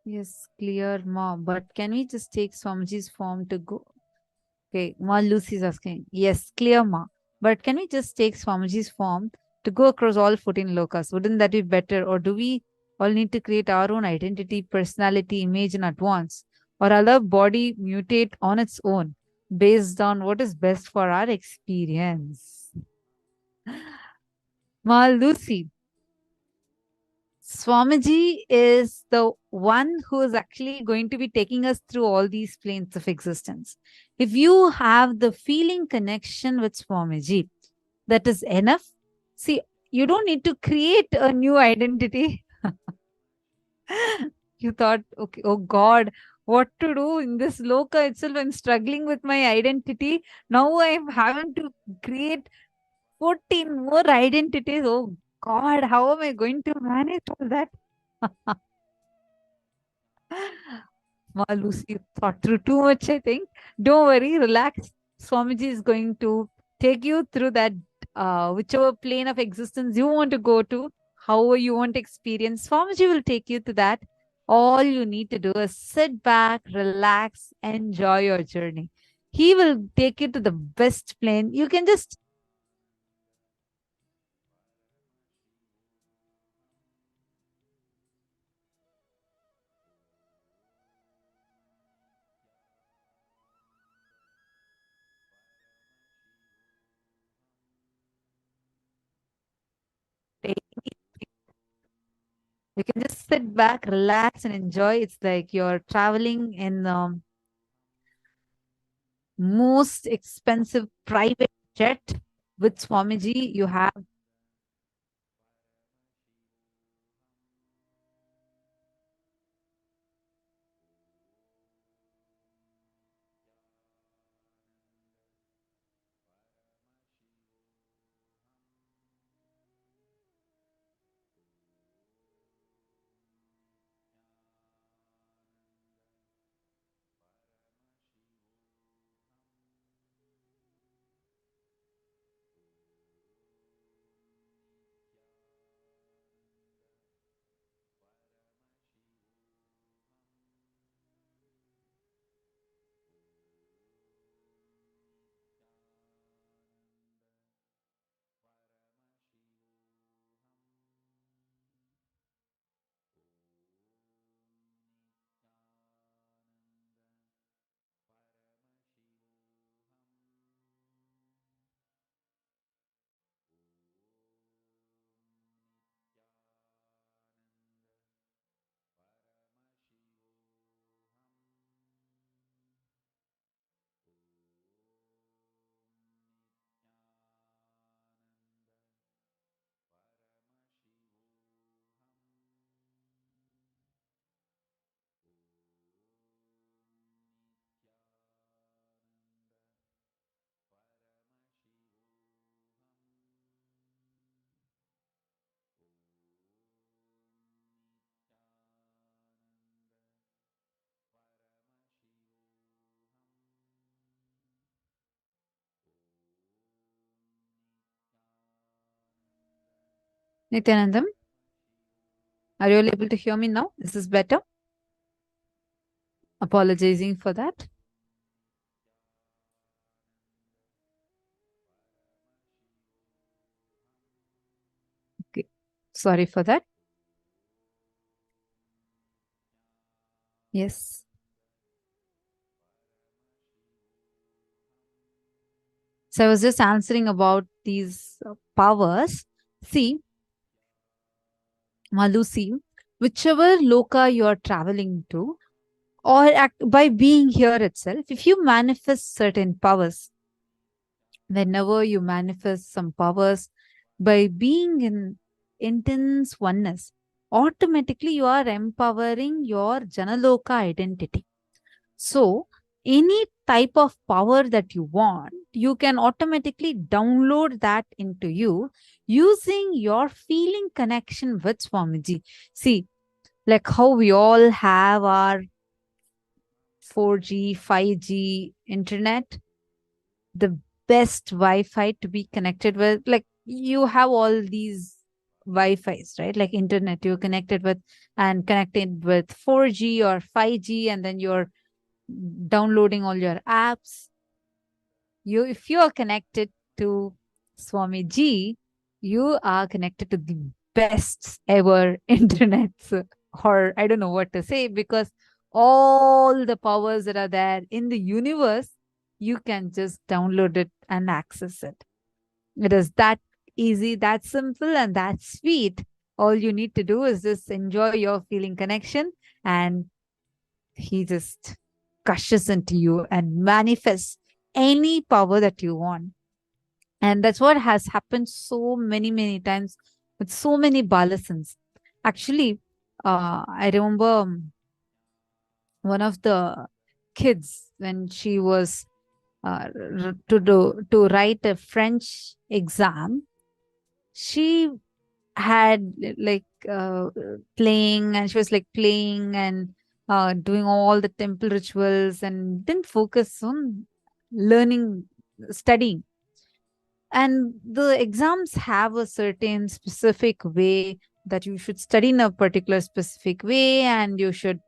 Yes, clear, Ma. But can we just take Swamiji's form to go? Okay, Ma Lucy is asking. Yes, clear, Ma. But can we just take Swamiji's form to go across all 14 lokas? Wouldn't that be better? Or do we all need to create our own identity, personality, image in advance? Or allow body mutate on its own based on what is best for our experience? Ma Lucy, Swamiji is the one who is actually going to be taking us through all these planes of existence. If you have the feeling connection with Swamiji, that is enough. See, you don't need to create a new identity. You thought, okay, oh God, what to do in this loka itself? I'm struggling with my identity. Now I'm having to create 14 more identities. Oh God, how am I going to manage all that? Ma Lucy thought through too much, I think. Don't worry, relax. Swamiji is going to take you through that, whichever plane of existence you want to go to, however you want to experience. Swamiji will take you to that. All you need to do is sit back, relax, enjoy your journey. He will take you to the best plane. You can just you can just sit back, relax, and enjoy. It's like you're traveling in most expensive private jet with Swamiji. You have Nithyanandam, are you all able to hear me now? Is this better? Apologizing for that. Okay, sorry for that. Yes. So I was just answering about these powers. See, Malusi, whichever loka you are traveling to, or by being here itself, if you manifest certain powers, whenever you manifest some powers by being in intense oneness, automatically you are empowering your Janaloka identity. So, any type of power that you want, you can automatically download that into you using your feeling connection with Swamiji. See, like how we all have our 4G, 5G internet, the best Wi-Fi to be connected with. Like you have all these Wi-Fi's, right? Like internet you're connected with and connected with 4G or 5G, and then you're downloading all your apps. If you are connected to Swamiji, you are connected to the best ever internet, or I don't know what to say, because all the powers that are there in the universe, you can just download it and access it. It is that easy, that simple, and that sweet. All you need to do is just enjoy your feeling connection, and he just gushes into you and manifests any power that you want. And that's what has happened so many, many times with so many balasans. Actually, I remember one of the kids when she was to write a French exam. She had like playing, and she was like playing and doing all the temple rituals and didn't focus on learning, studying. And the exams have a certain specific way that you should study in a particular specific way, and you should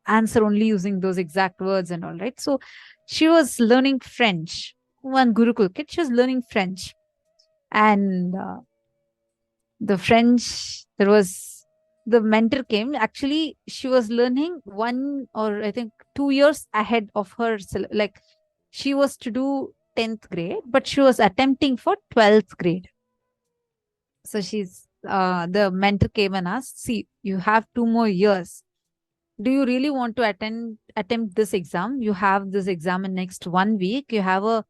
answer only using those exact words and all, right? So she was learning French. One Gurukul kid, she was learning French. And the French, there was the mentor came. Actually, she was learning 1 or I think 2 years ahead of her. Like she was to do 10th grade, but she was attempting for 12th grade. So the mentor came and asked, see, you have 2 more years. Do you really want to attempt this exam? You have this exam in next 1 week. You have a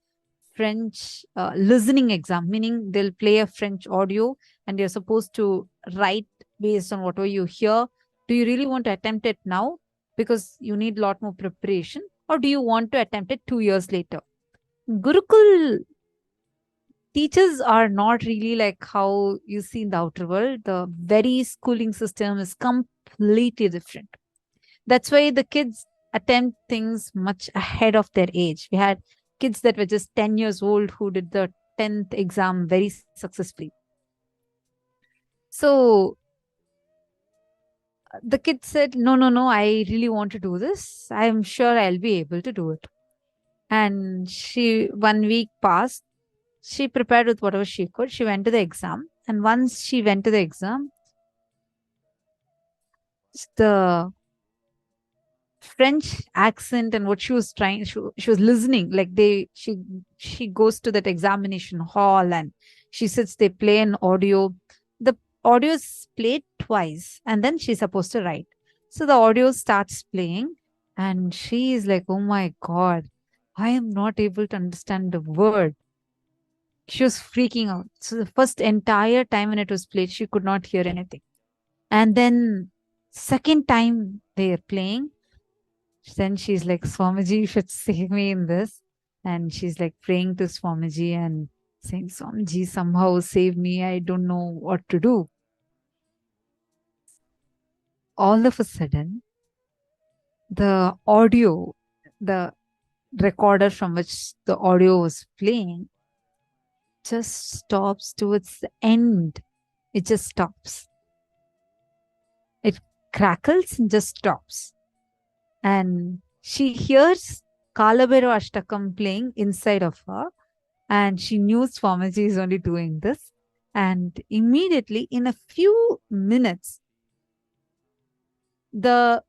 French listening exam, meaning they'll play a French audio and you're supposed to write based on whatever you hear. Do you really want to attempt it now? Because you need a lot more preparation. Or do you want to attempt it 2 years later? Gurukul teachers are not really like how you see in the outer world. The very schooling system is completely different. That's why the kids attempt things much ahead of their age. We had kids that were just 10 years old who did the 10th exam very successfully. So the kid said, no, I really want to do this. I'm sure I'll be able to do it. And 1 week passed. She prepared with whatever she could. She went to the exam. And once she went to the exam, the French accent and what she was trying, she was listening. Like she goes to that examination hall and she sits, they play an audio. The audio is played twice and then she's supposed to write. So the audio starts playing and she is like, oh my God, I am not able to understand the word. She was freaking out. So the first entire time when it was played, she could not hear anything. And then second time they're playing, then she's like, Swamiji, you should save me in this. And she's like praying to Swamiji and saying, Swamiji, somehow save me. I don't know what to do. All of a sudden, the audio, the recorder from which the audio was playing, just stops towards the end. It just stops. It crackles and just stops. And she hears Kalabhairava Ashtakam playing inside of her. And she knew Swamiji is only doing this. And immediately, in a few minutes, the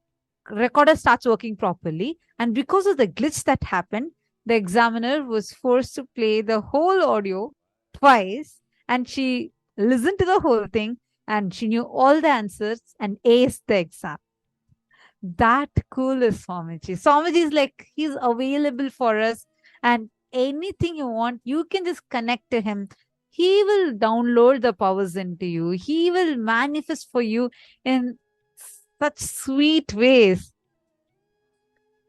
recorder starts working properly. And because of the glitch that happened, the examiner was forced to play the whole audio twice. And she listened to the whole thing and she knew all the answers and aced the exam. That cool is Swamiji. Swamiji is like, he's available for us. And anything you want, you can just connect to him. He will download the powers into you. He will manifest for you in such sweet ways.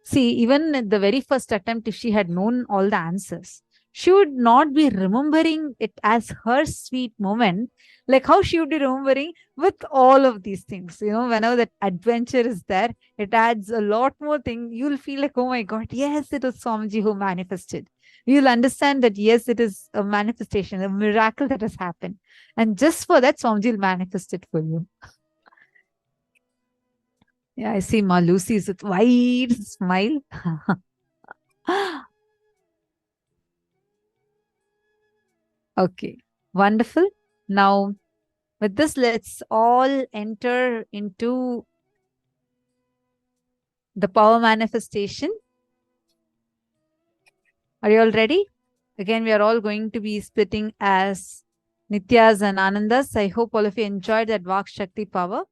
See, even at the very first attempt, if she had known all the answers, she would not be remembering it as her sweet moment, like how she would be remembering with all of these things. You know, whenever that adventure is there, it adds a lot more thing. You'll feel like, oh my God, yes, it was Swamiji who manifested. You'll understand that, yes, it is a manifestation, a miracle that has happened. And just for that, Swamiji will manifest it for you. Yeah, I see Ma Lucy's with wide smile. Okay, wonderful. Now, with this, let's all enter into the power manifestation. Are you all ready? Again, we are all going to be splitting as Nityas and Anandas. I hope all of you enjoyed that Vak Shakti power.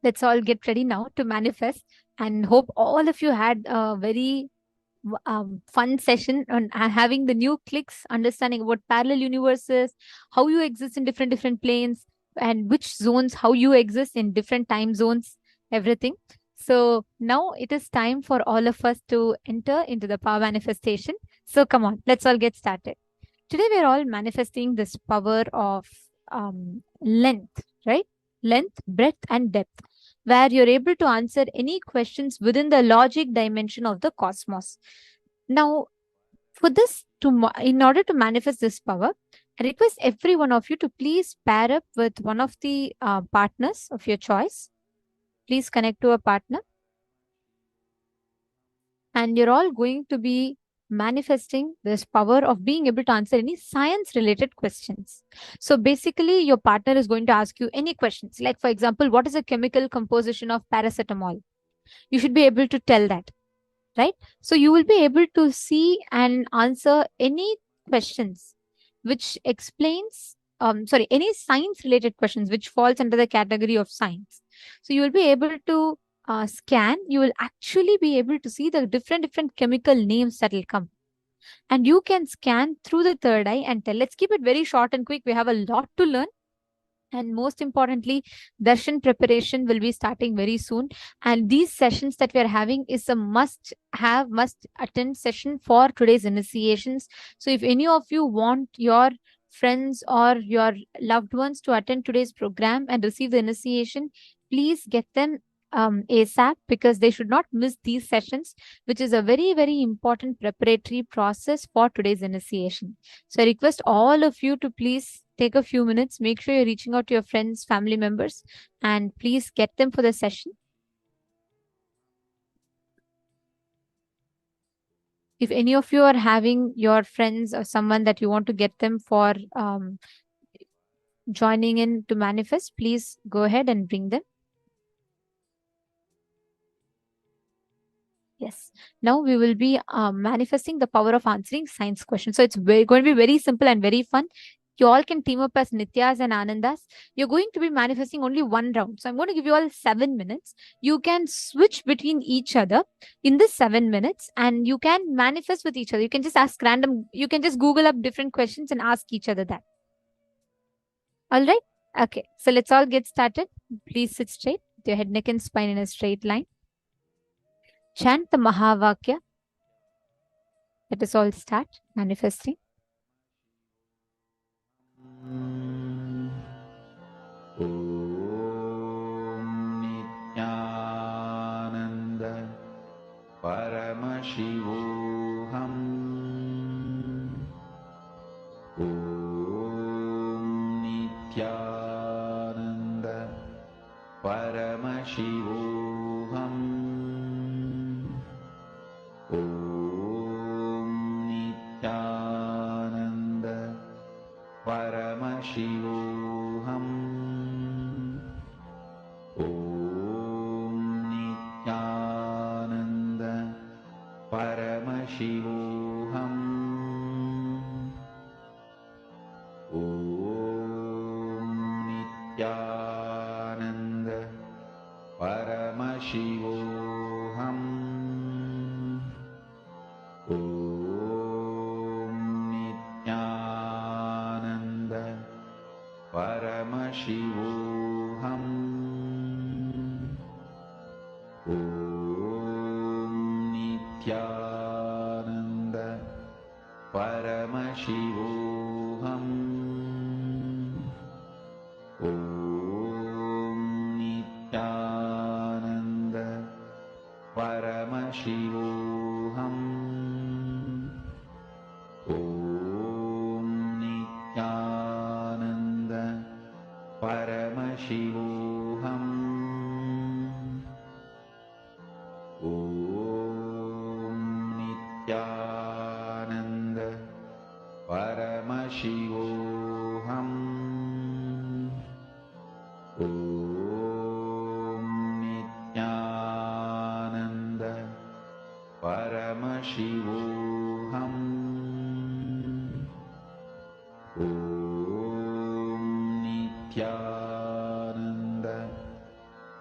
let's all get ready now to manifest, and hope all of you had a very fun session on having the new clicks, understanding about parallel universes, how you exist in different planes, and which zones, how you exist in different time zones, everything. So now it is time for all of us to enter into the power manifestation. So come on, let's all get started. Today we're all manifesting this power of length, right? Length, breadth, and depth, where you're able to answer any questions within the logic dimension of the cosmos. Now, for this, in order to manifest this power, I request every one of you to please pair up with one of the partners of your choice. Please connect to a partner. And you're all going to be manifesting this power of being able to answer any science related questions. So basically, your partner is going to ask you any questions. Like, for example, what is the chemical composition of paracetamol? You should be able to tell that, right? So you will be able to see and answer any questions which explains, any science related questions which falls under the category of science. So you will be able to scan, you will actually be able to see the different chemical names that will come. And you can scan through the third eye and tell. Let's keep it very short and quick. We have a lot to learn. And most importantly, darshan preparation will be starting very soon. And these sessions that we are having is a must attend session for today's initiations. So if any of you want your friends or your loved ones to attend today's program and receive the initiation, please get them ASAP, because they should not miss these sessions, which is a very important preparatory process for today's initiation. So I request all of you to please take a few minutes, make sure you're reaching out to your friends, family members, and please get them for the session. If any of you are having your friends or someone that you want to get them for joining in to manifest, please go ahead and bring them. Yes. Now we will be manifesting the power of answering science questions. So it's going to be very simple and very fun. You all can team up as Nityas and Anandas. You're going to be manifesting only one round. So I'm going to give you all 7 minutes. You can switch between each other in this 7 minutes, and you can manifest with each other. You can just ask random, you can just Google up different questions and ask each other that. All right. Okay. So let's all get started. Please sit straight with your head, neck, and spine in a straight line. Chant the Mahavakya. Let us all start manifesting. Nithyananda Paramashivoham. Nithyananda Paramashivoham. Nithyananda Paramashivoham. Nithyananda Paramashivoham. Nithyananda Paramashivoham. Nithyananda Paramashivoham. Nithyananda Paramashivoham. Nithyananda Paramashivoham. Nithyananda Paramashivoham. Nithyananda Paramashivoham. Nithyananda Paramashivoham. Nithyananda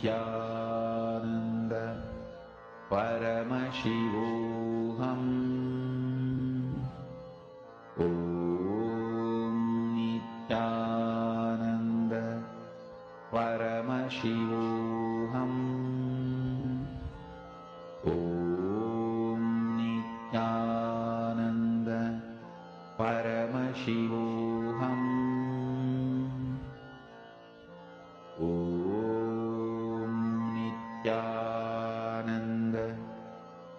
Nithyananda Paramashivoham. Om Nithyananda Paramashivoham. Om Nithyananda Paramashivoham. Om Nithyananda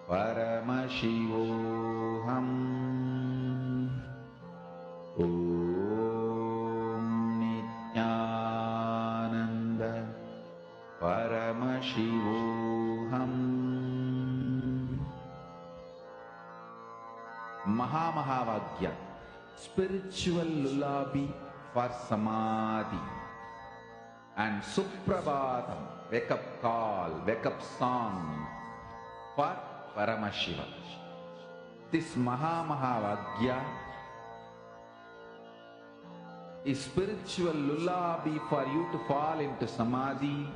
Paramashivoham. Om Nithyananda Paramashivoham. Mahavagya, spiritual lullaby for samadhi, and Suprabhatam, wake up call, wake up song for Paramashiva. This Mahavagya is spiritual lullaby for you to fall into samadhi.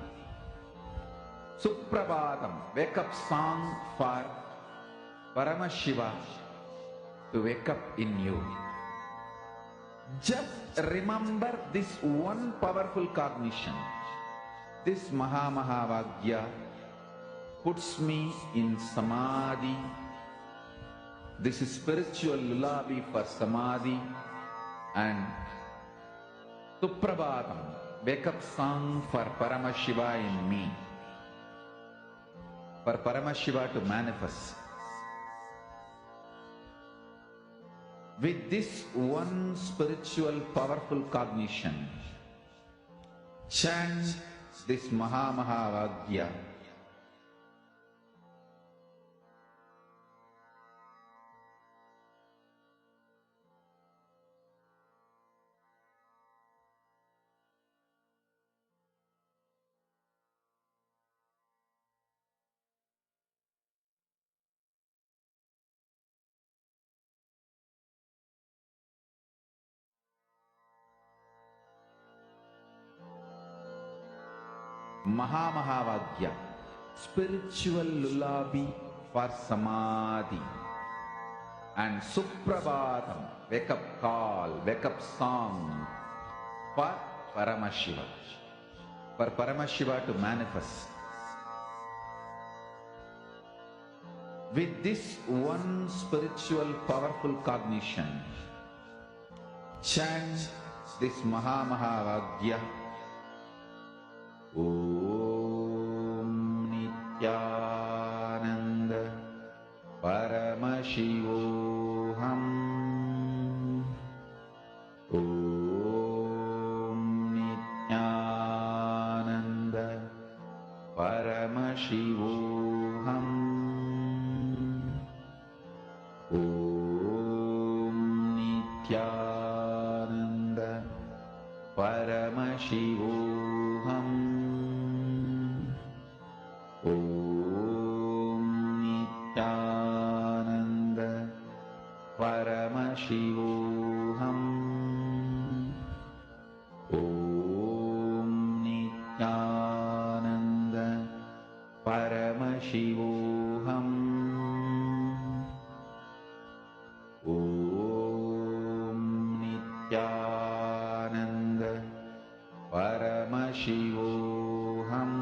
Suprabhatam, wake up song for Paramashiva to wake up in you. Just remember this one powerful cognition. This Mahavagya puts me in samadhi. This is spiritual lullaby for samadhi. And Suprabhatam, wake up song for Paramashiva in me. For Paramashiva to manifest. With this one spiritual powerful cognition, chant this Mahavagya. Mahavagya, spiritual lullaby for samadhi, and Suprabhatam, wake up call, wake up song for Paramashiva. For Paramashiva to manifest. With this one spiritual powerful cognition, chant this Mahavagya. Om Nithyananda Paramashivoham. Om Nithyananda Paramashivoham. Om Nithyananda Paramashivoham. Om Nithyananda Paramashivoham. Om Nithyananda Paramashivoham. Om Nithyananda Paramashivoham.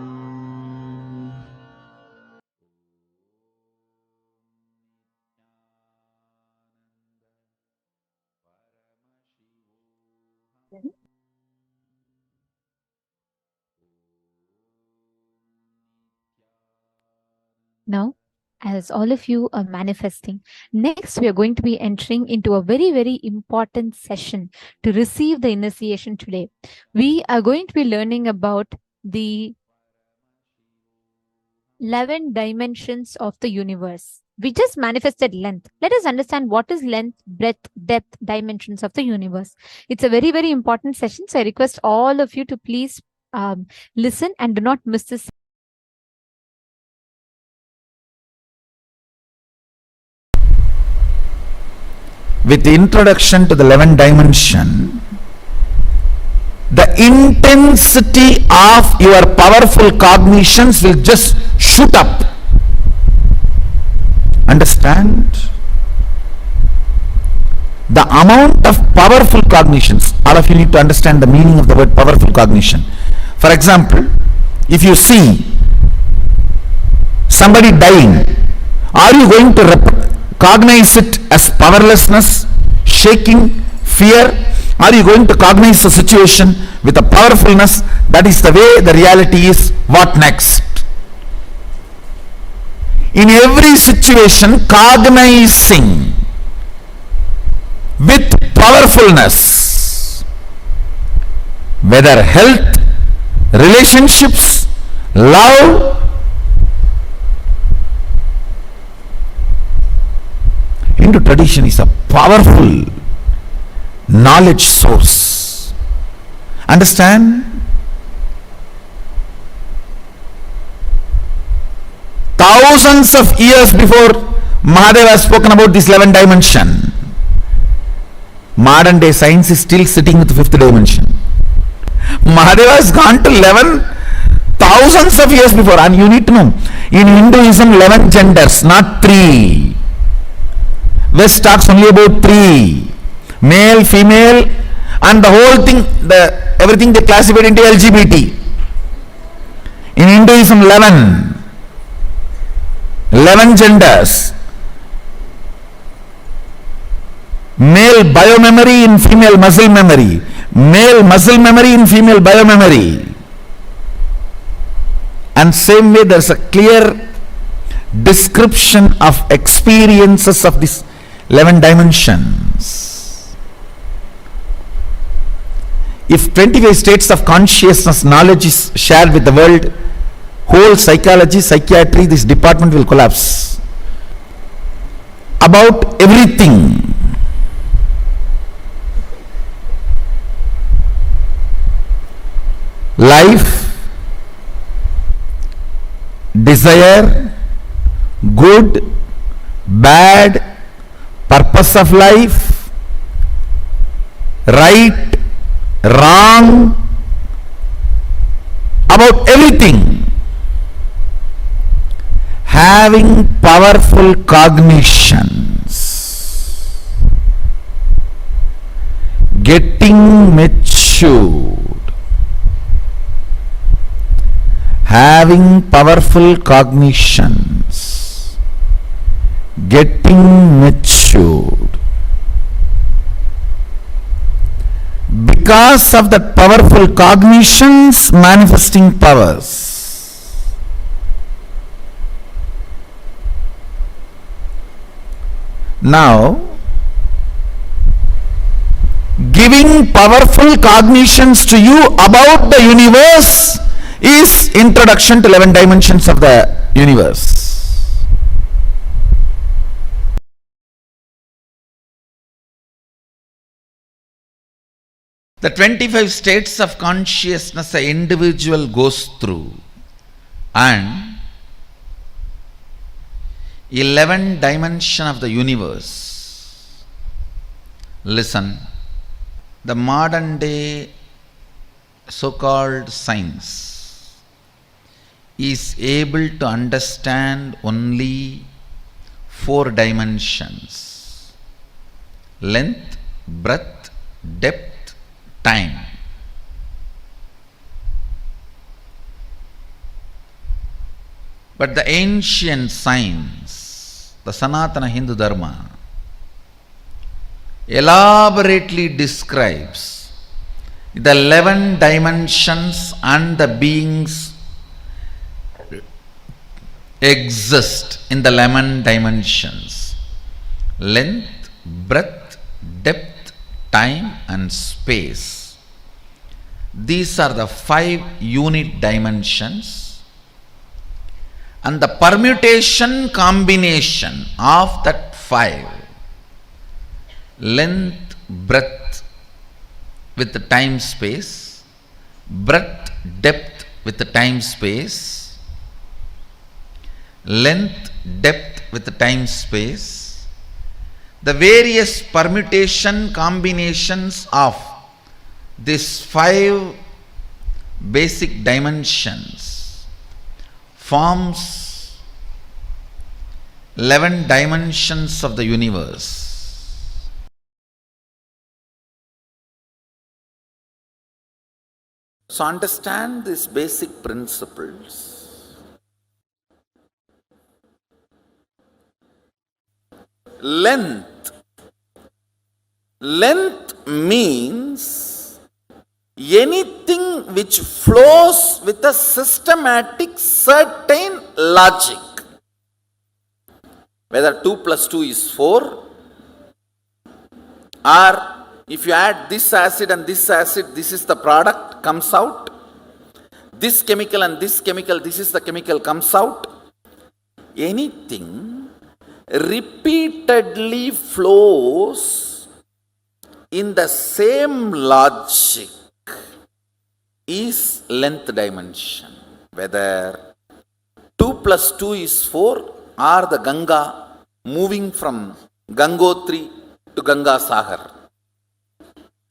Now, as all of you are manifesting, next we are going to be entering into a very, very important session to receive the initiation today. We are going to be learning about the 11 dimensions of the universe. We just manifested length. Let us understand what is length, breadth, depth, dimensions of the universe. It's a very, very important session. So I request all of you to please listen and do not miss this. With the introduction to the 11th dimension, the intensity of your powerful cognitions will just shoot up. Understand? The amount of powerful cognitions, all of you need to understand the meaning of the word powerful cognition. For example, if you see somebody dying, are you going to cognize it as powerlessness, shaking, fear? Are you going to cognize the situation with a powerfulness? That is the way the reality is. What next? In every situation, cognizing with powerfulness, whether health, relationships, love, Hindu tradition is a powerful knowledge source. Understand? Thousands of years before Mahadeva has spoken about this 11th dimension, modern day science is still sitting with the 5th dimension. Mahadeva has gone to 11 thousands of years before, and you need to know, in Hinduism 11 genders, not 3. West talks only about 3. Male, female, and the whole thing, everything they classified into LGBT. In Hinduism 11 genders. Male biomemory in female muscle memory, male muscle memory in female biomemory. And same way there is a clear description of experiences of these 11 dimensions. If 25 states of consciousness knowledge is shared with the world, whole psychology, psychiatry, this department will collapse. About everything. Life, desire, good, bad, purpose of life, right, wrong, about everything. Having powerful cognitions, getting matured, having powerful cognitions, getting matured. Because of that powerful cognitions, manifesting powers. Now, giving powerful cognitions to you about the universe is introduction to 11 dimensions of the universe. The 25 states of consciousness an individual goes through, and 11 dimension of the universe. Listen, the modern day so-called science is able to understand only 4 dimensions: length, breadth, depth, time. But the ancient science, the Sanatana Hindu Dharma, elaborately describes the 11 dimensions and the beings exist in the 11 dimensions: length, breadth, depth, time and space. These are the 5 unit dimensions, and the permutation combination of that 5, length, breadth with the time space, breadth, depth with the time space, length, depth with the time space, the various permutation combinations of these 5 basic dimensions forms 11 dimensions of the universe. So understand these basic principles. Length. Length means anything which flows with a systematic certain logic. Whether 2 plus 2 is 4, or if you add this acid and this acid, this is the product, comes out. This chemical and this chemical, this is the chemical, comes out. Anything repeatedly flows in the same logic is length dimension. Whether 2 plus 2 is 4 or the Ganga moving from Gangotri to Ganga Sagar.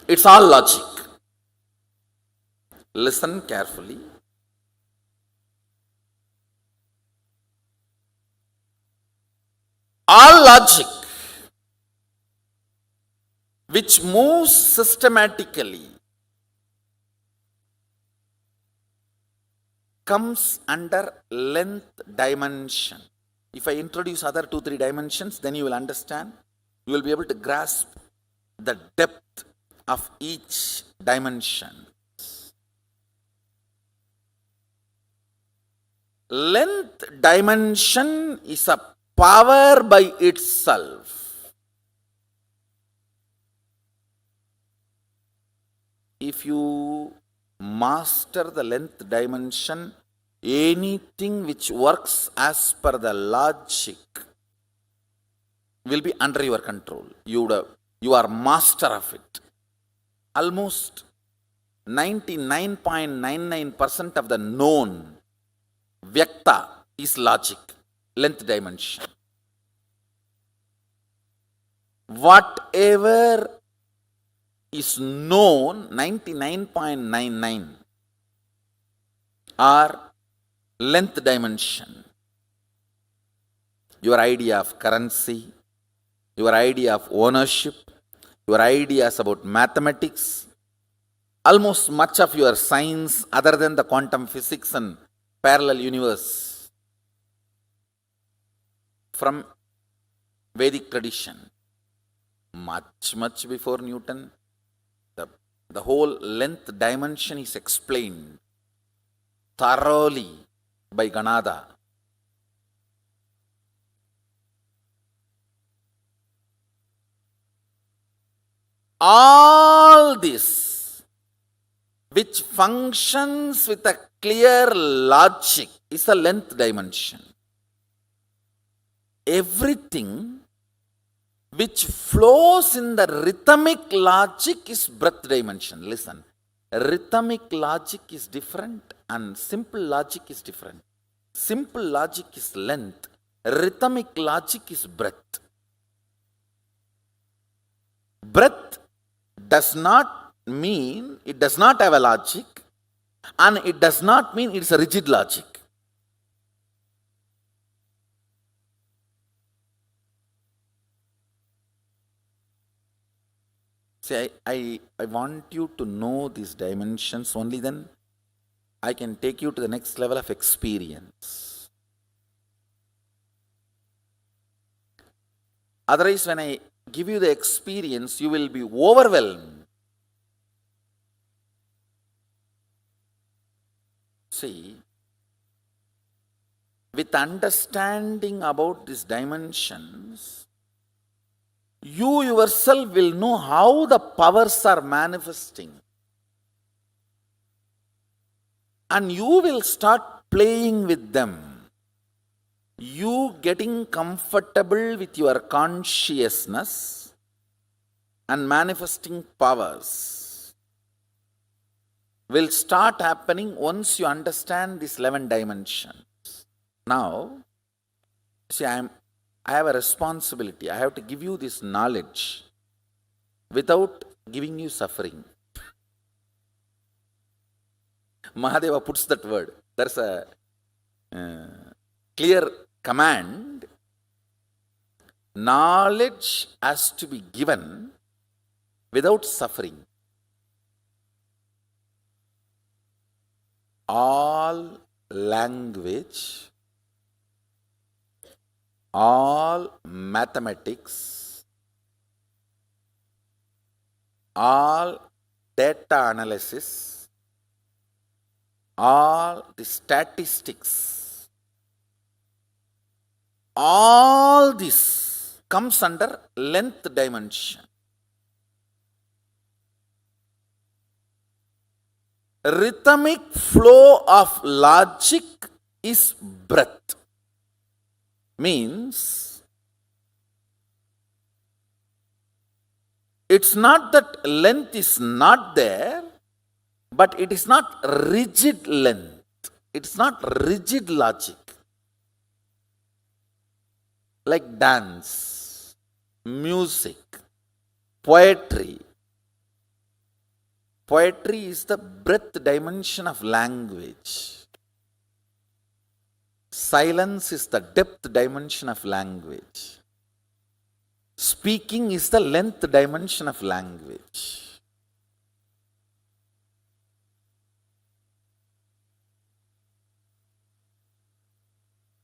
It's all logic. Listen carefully. All logic which moves systematically comes under length dimension. If I introduce other 2-3 dimensions, then you will understand. You will be able to grasp the depth of each dimension. Length dimension is a power by itself. If you master the length dimension, anything which works as per the logic will be under your control. You are master of it. Almost 99.99% of the known Vyakta is logic, length dimension. Whatever is known, 99.99 are length dimension. Your idea of currency, your idea of ownership, your ideas about mathematics, almost much of your science other than the quantum physics and parallel universe from Vedic tradition, much before Newton, the whole length dimension is explained thoroughly by Ganada. All this which functions with a clear logic is a length dimension. Everything which flows in the rhythmic logic is breadth dimension. Listen, rhythmic logic is different and simple logic is different. Simple logic is length, rhythmic logic is breadth. Breadth does not mean it does not have a logic, and it does not mean it's a rigid logic. See, I want you to know these dimensions, only then I can take you to the next level of experience. Otherwise, when I give you the experience, you will be overwhelmed. See, with understanding about these dimensions, you yourself will know how the powers are manifesting. And you will start playing with them. You getting comfortable with your consciousness and manifesting powers will start happening once you understand these 11 dimensions. Now, see, I have a responsibility. I have to give you this knowledge without giving you suffering. Mahadeva puts that word. There's a clear command. Knowledge has to be given without suffering. All language, all mathematics, all data analysis, all the statistics, all this comes under length dimension. Rhythmic flow of logic is breath. Means it's not that length is not there, but it is not rigid length. It's not rigid logic. Like dance, music, poetry. Poetry is the breadth dimension of language. Silence is the depth dimension of language. Speaking is the length dimension of language.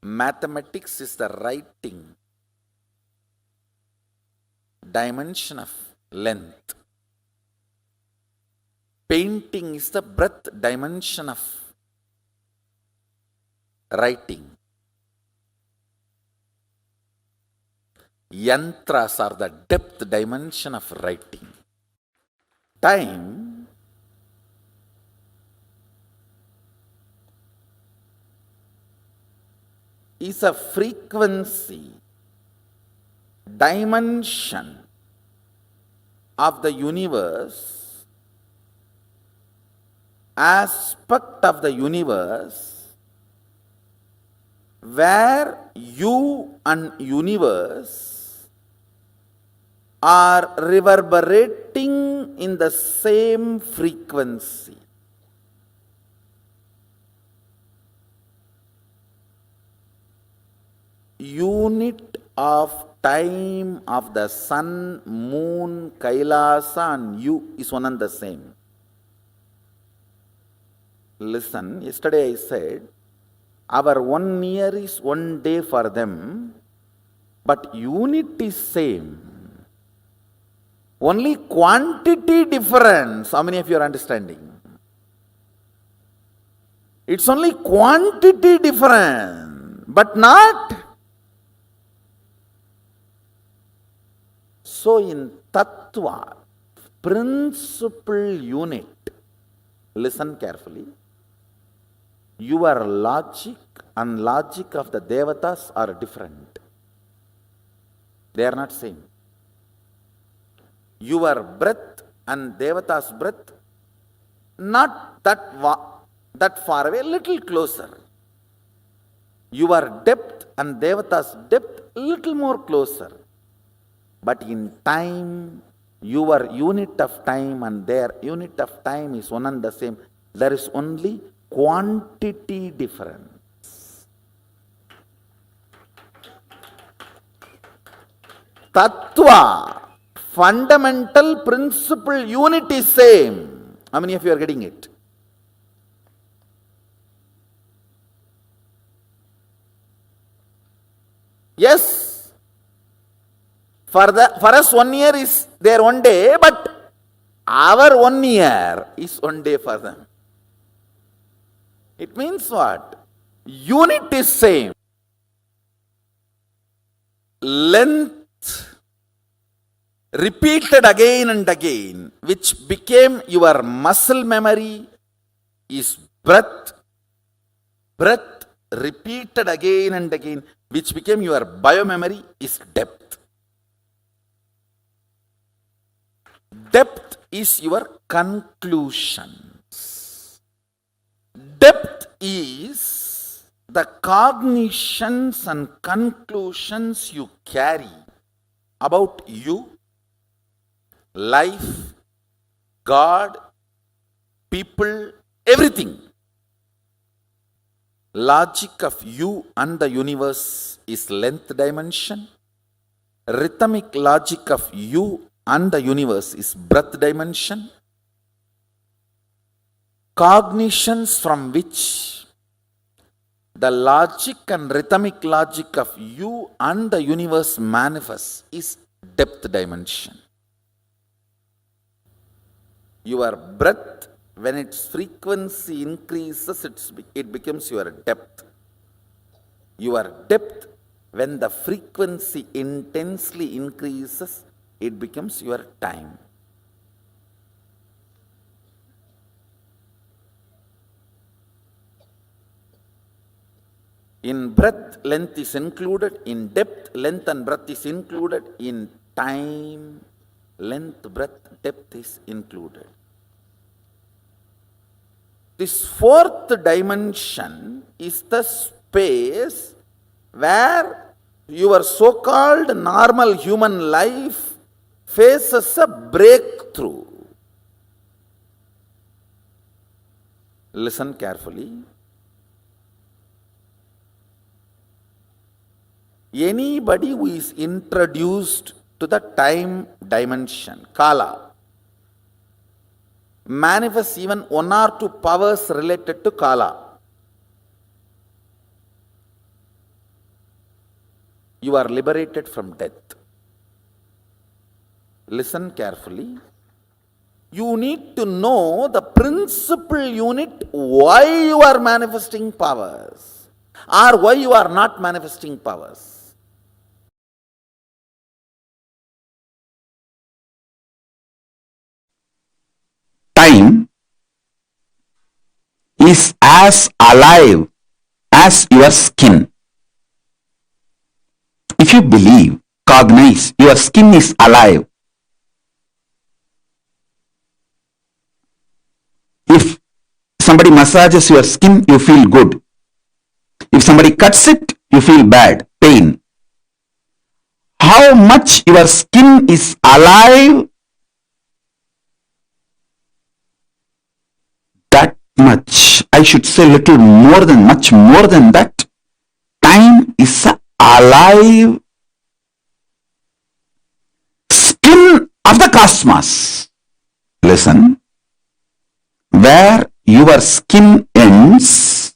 Mathematics is the writing dimension of length. Painting is the breadth dimension of writing. Yantras are the depth dimension of writing. Time is a frequency dimension of the universe, aspect of the universe, where you and universe are reverberating in the same frequency. Unit of time of the sun, moon, Kailasa and you is one and the same. Listen, yesterday I said, our 1 year is 1 day for them, but unit is same. Only quantity difference. How many of you are understanding? It's only quantity difference, but not. So in Tattva, principal unit, listen carefully, your logic and logic of the Devatas are different. They are not same. Your breath and Devata's breath, not that far away, little closer. Your depth and Devata's depth, little more closer. But in time, your unit of time and their unit of time is one and the same. There is only quantity difference. Tattva, fundamental principle unit is same. How many of you are getting it? Yes. For us 1 year is their 1 day, but our 1 year is 1 day for them. It means what? Unit is same. Length repeated again and again, which became your muscle memory, is breath. Breath repeated again and again, which became your biomemory, is depth. Depth is your conclusions. Depth is the cognitions and conclusions you carry about you, life, God, people, everything. Logic of you and the universe is length dimension. Rhythmic logic of you and the universe is breadth dimension. Cognitions from which the logic and rhythmic logic of you and the universe manifests is depth dimension. Your breath, when its frequency increases, it becomes your depth. Your depth, when the frequency intensely increases, it becomes your time. In breath, length is included. In depth, length and breadth is included. In time, length, breadth, depth is included. This fourth dimension is the space where your so-called normal human life faces a breakthrough. Listen carefully. Anybody who is introduced to the time dimension, Kala, manifests even one or two powers related to Kala. You are liberated from death. Listen carefully. You need to know the principal unit why you are manifesting powers or why you are not manifesting powers. Time is as alive as your skin. If you believe, cognize, your skin is alive. If somebody massages your skin, you feel good. If somebody cuts it, you feel bad, pain. How much your skin is alive, that much, I should say little more than, much more than that, time is alive skin of the cosmos. Listen, where your skin ends,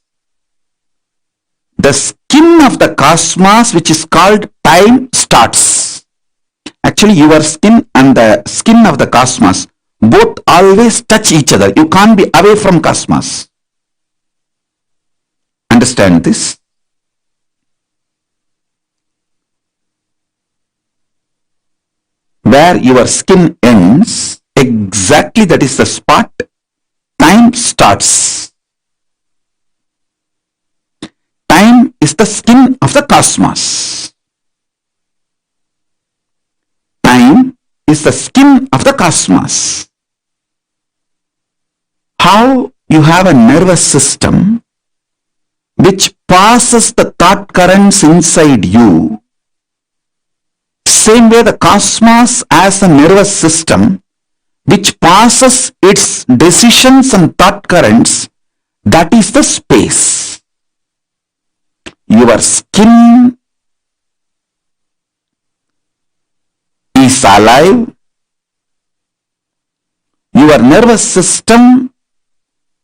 the skin of the cosmos, which is called time, starts. Actually, your skin and the skin of the cosmos both always touch each other. You can't be away from cosmos. Understand this? Where your skin ends, exactly that is the spot time starts. Time is the skin of the cosmos. Time is the skin of the cosmos. How you have a nervous system which passes the thought currents inside you, same way the cosmos has a nervous system which passes its decisions and thought currents, that is the space. Your skin is alive. Your nervous system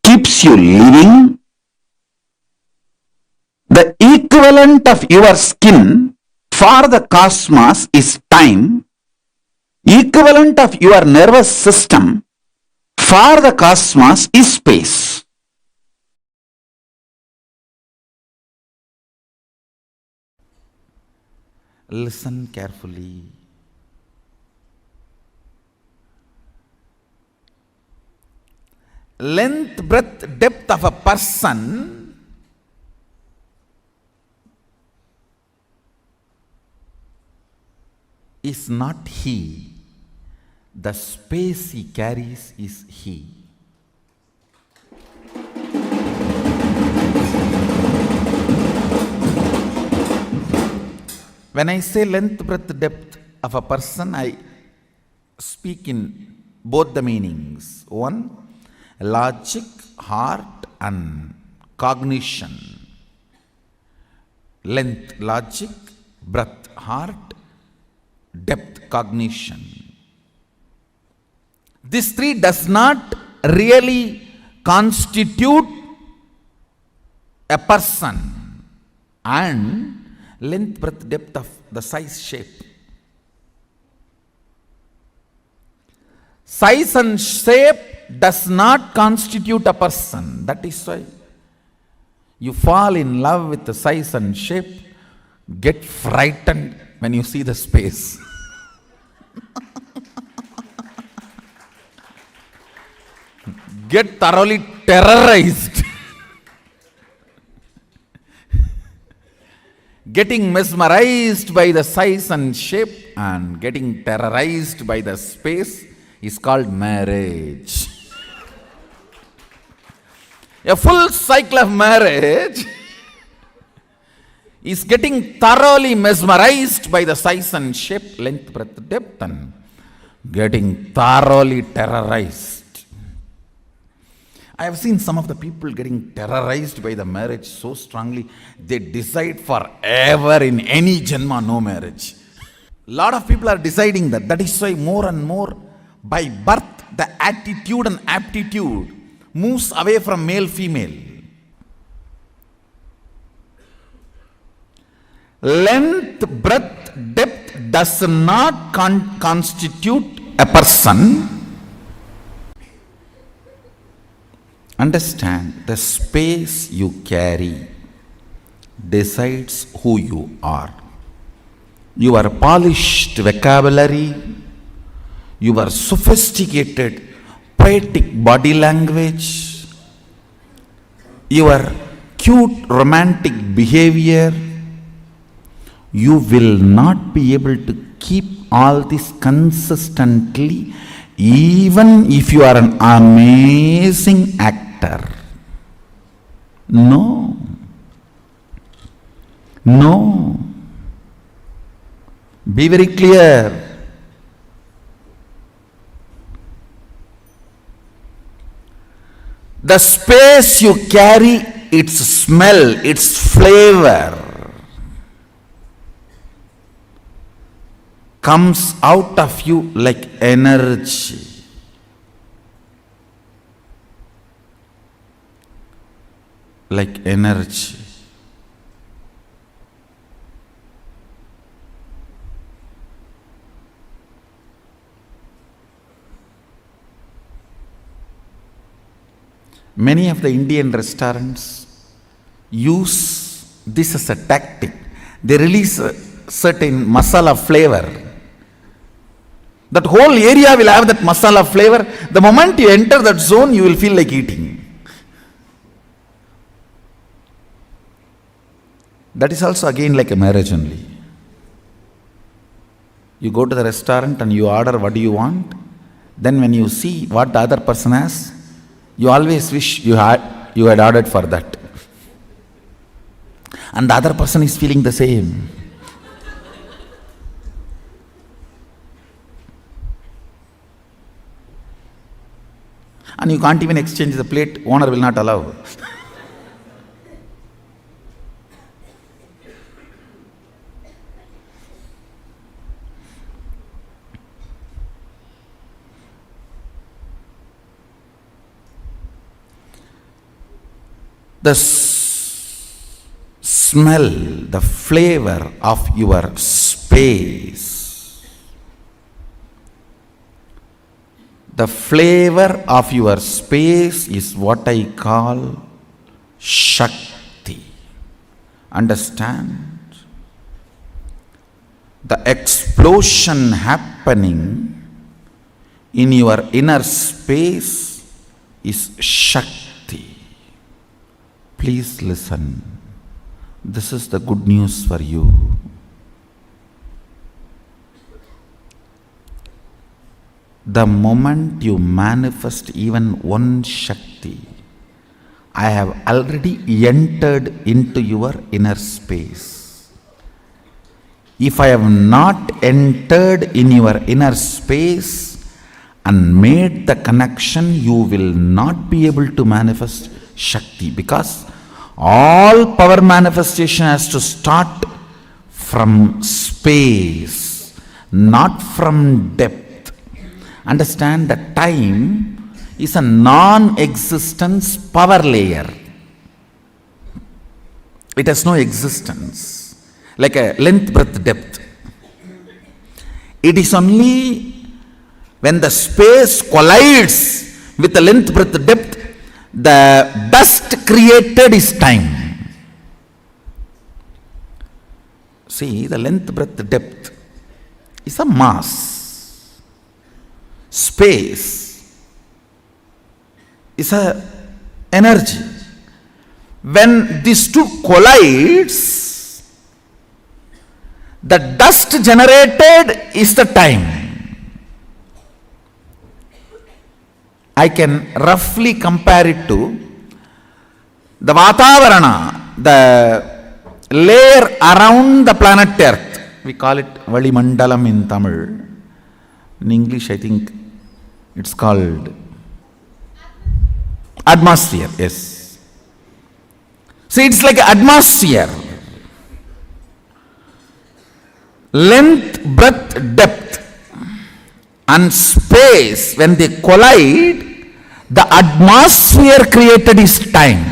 keeps you living. The equivalent of your skin for the cosmos is time. Equivalent of your nervous system for the cosmos is space. Listen carefully. Length, breadth, depth of a person is not he. The space he carries is he. When I say length, breadth, depth of a person, I speak in both the meanings. One, logic, heart and cognition. length, logic, breadth, heart, depth, cognition. This three does not really constitute a person. And length, breadth, depth of the size, shape. Size and shape does not constitute a person. That is why you fall in love with the size and shape, get frightened when you see the space. Get thoroughly terrorized. Getting mesmerized by the size and shape and getting terrorized by the space is called marriage. A full cycle of marriage is getting thoroughly mesmerized by the size and shape, length, breadth, depth, and getting thoroughly terrorized. I have seen some of the people getting terrorized by the marriage so strongly, they decide forever in any janma no marriage. Lot of people are deciding that. That is why more and more by birth the attitude and aptitude moves away from male female. Length, breadth, depth does not constitute a person. Understand, the space you carry decides who you are. Your polished vocabulary, your sophisticated poetic body language, your cute romantic behavior, you will not be able to keep all this consistently even if you are an amazing actor. No. No. Be very clear. The space you carry, its smell, its flavor comes out of you like energy. Like energy. Many of the Indian restaurants use this as a tactic. They release a certain masala flavor. That whole area will have that masala flavor. The moment you enter that zone, you will feel like eating. That is also again like a marriage only. You go to the restaurant and you order what do you want. Then when you see what the other person has, you always wish you had ordered for that. And the other person is feeling the same. And you can't even exchange the plate, owner will not allow. The smell, the flavor of your space, the flavor of your space is what I call Shakti. Understand? The explosion happening in your inner space is Shakti. Please listen. This is the good news for you. The moment you manifest even one Shakti, I have already entered into your inner space. If I have not entered in your inner space and made the connection, you will not be able to manifest Shakti, because All power manifestation has to start from space, not from depth. Understand that time is a non-existence power layer. It has no existence, like a length, breadth, depth. It is only when the space collides with the length, breadth, depth, the dust created is time. See, the length, breadth, depth is a mass. Space is a energy. When these two collides, the dust generated is the time. I can roughly compare it to the Vatavarana, the layer around the planet Earth. We call it Valimandalam in Tamil. In English, I think it's called atmosphere. Yes. See, it's like atmosphere. Length, breadth, depth, and space, when they collide, the atmosphere created is time.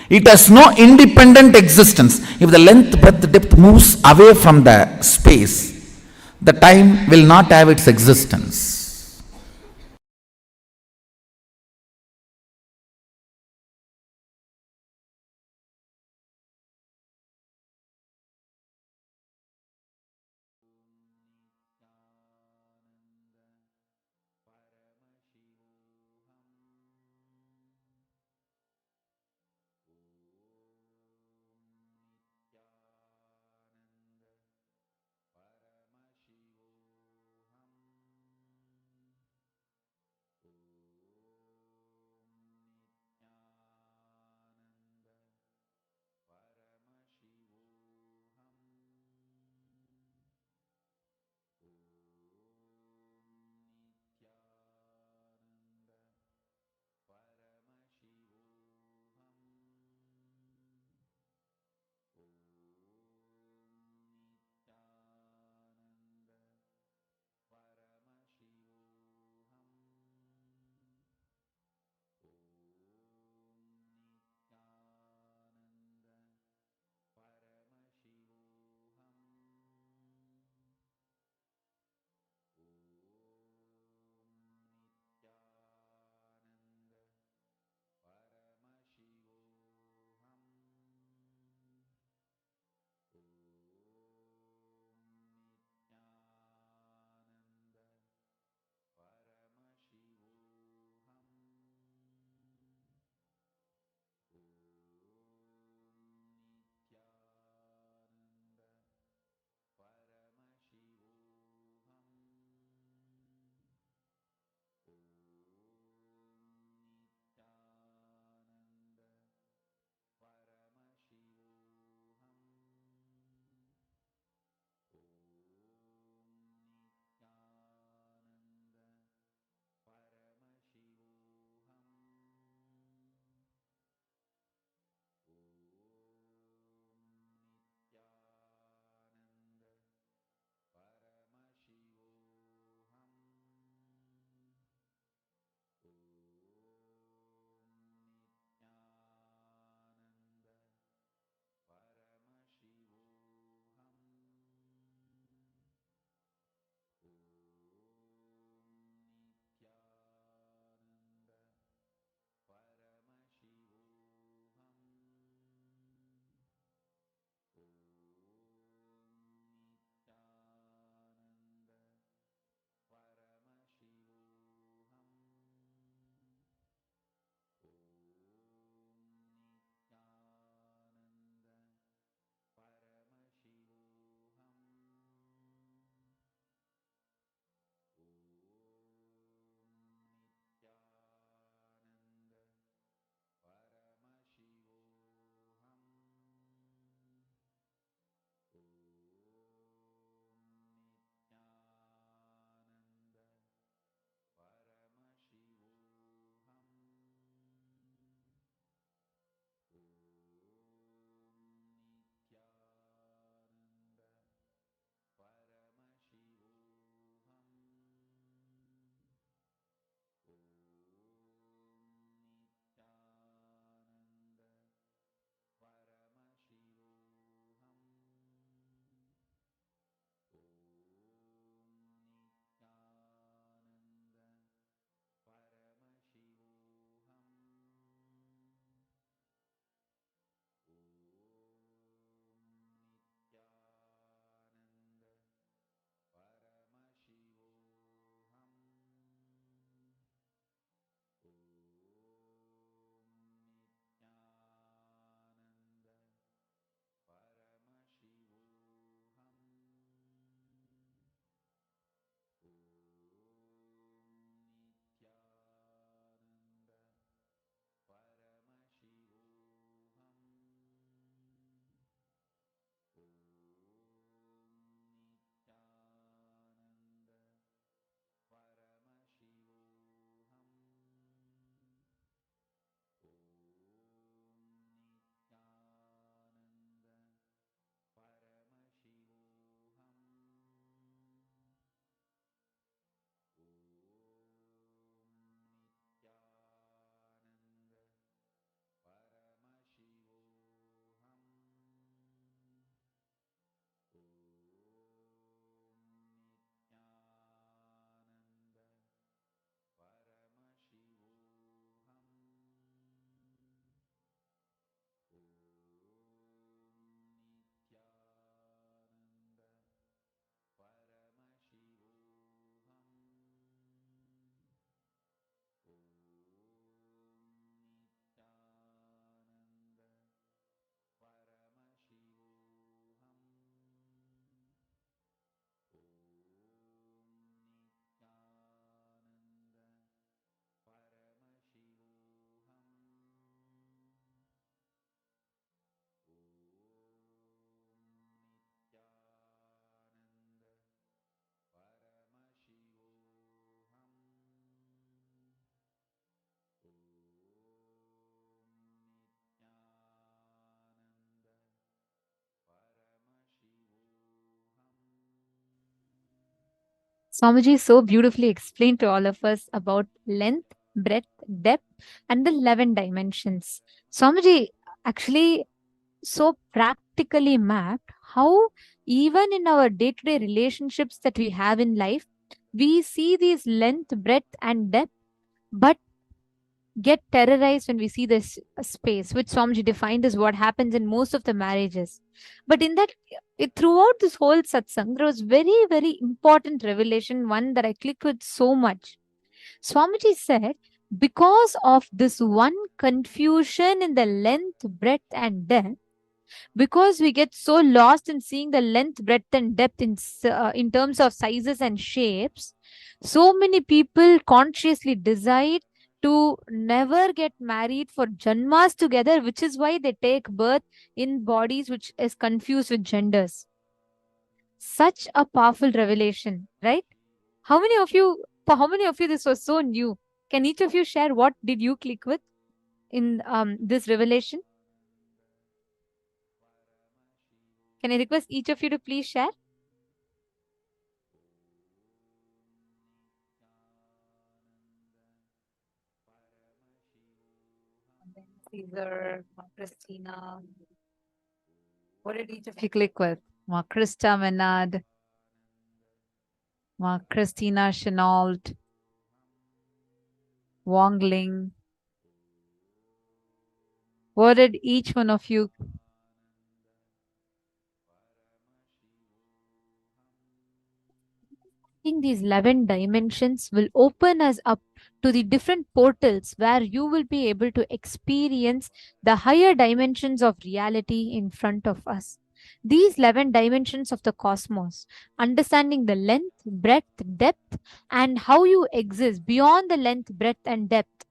It has no independent existence. If the length, breadth, depth moves away from the space, the time will not have its existence. Swamiji so beautifully explained to all of us about length, breadth, depth, and the 11 dimensions. Swamiji actually so practically mapped how even in our day-to-day relationships that we have in life, we see these length, breadth, and depth, but get terrorized when we see this space, which Swamiji defined as what happens in most of the marriages. But in that, throughout this whole satsang, there was very, very important revelation, one that I clicked with so much. Swamiji said, because of this one confusion in the length, breadth, and depth, because we get so lost in seeing the length, breadth, and depth in terms of sizes and shapes, so many people consciously decide to never get married for janmas together, which is why they take birth in bodies which is confused with genders. Such a powerful revelation, right? For how many of you this was so new? Can each of you share what did you click with in this revelation? Can I request each of you to please share? Caesar, Christina. What did each of you click with? Ma Krista Menard, Ma Christina Chenault, Wong Ling. What did each one of you? I think these 11 dimensions will open us up to the different portals where you will be able to experience the higher dimensions of reality in front of us. These 11 dimensions of the cosmos, understanding the length, breadth, depth, and how you exist beyond the length, breadth, and depth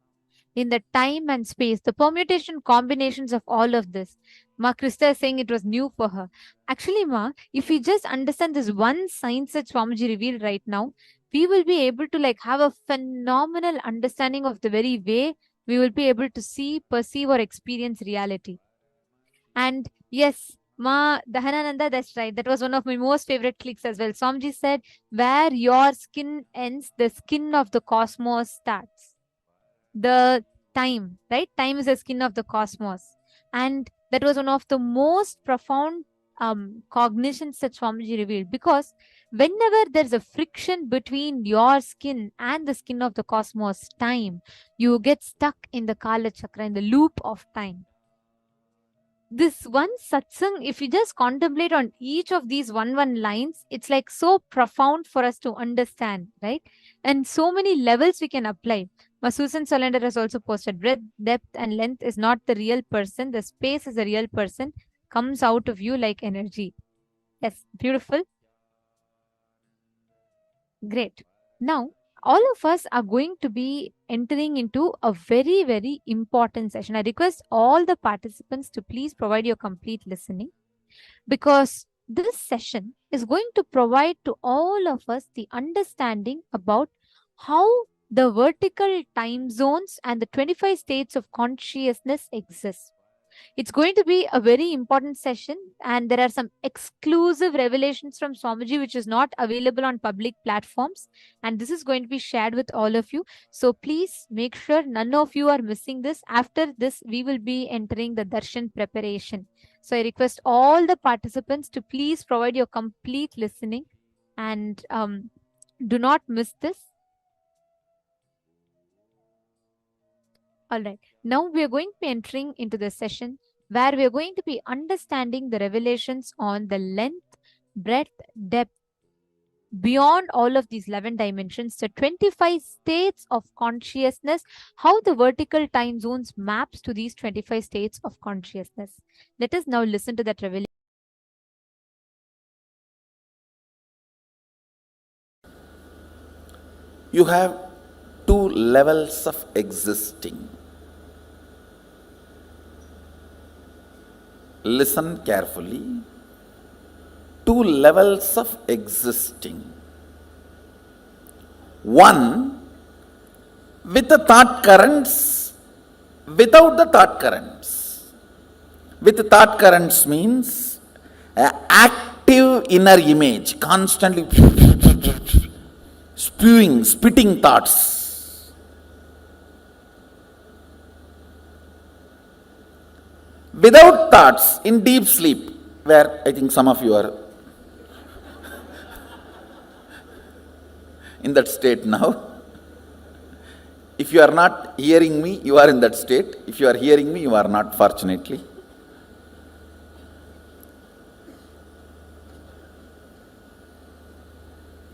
in the time and space, the permutation combinations of all of this. Ma Krista is saying it was new for her. Actually, Ma, if we just understand this one science that Swamiji revealed right now, we will be able to have a phenomenal understanding of the very way we will be able to see, perceive, or experience reality. And yes, Ma Dahanananda, that's right. That was one of my most favorite clicks as well. Swamiji said, where your skin ends, the skin of the cosmos starts. The time, right? Time is the skin of the cosmos. And that was one of the most profound cognitions that Swamiji revealed, because whenever there's a friction between your skin and the skin of the cosmos, time, you get stuck in the Kala Chakra, in the loop of time. This one satsang, if you just contemplate on each of these one lines, it's so profound for us to understand, right? And so many levels we can apply. Susan Solander has also posted, breadth, depth, and length is not the real person. The space is a real person, comes out of you like energy. Yes, beautiful. Great. Now, all of us are going to be entering into a very, very important session. I request all the participants to please provide your complete listening, because this session is going to provide to all of us the understanding about how the vertical time zones and the 25 states of consciousness exist. It's going to be a very important session, and there are some exclusive revelations from Swamiji which is not available on public platforms, and this is going to be shared with all of you. So please make sure none of you are missing this. After this, we will be entering the darshan preparation. So I request all the participants to please provide your complete listening and do not miss this. All right. Now we are going to be entering into the session where we are going to be understanding the revelations on the length, breadth, depth, beyond all of these 11 dimensions, the 25 states of consciousness, how the vertical time zones maps to these 25 states of consciousness. Let us now listen to that revelation. You have two levels of existing. Listen carefully. Two levels of existing. One with the thought currents, without the thought currents. With the thought currents means active inner image, constantly spitting thoughts. Without thoughts, in deep sleep, where I think some of you are in that state now. If you are not hearing me, you are in that state. If you are hearing me, you are not, fortunately.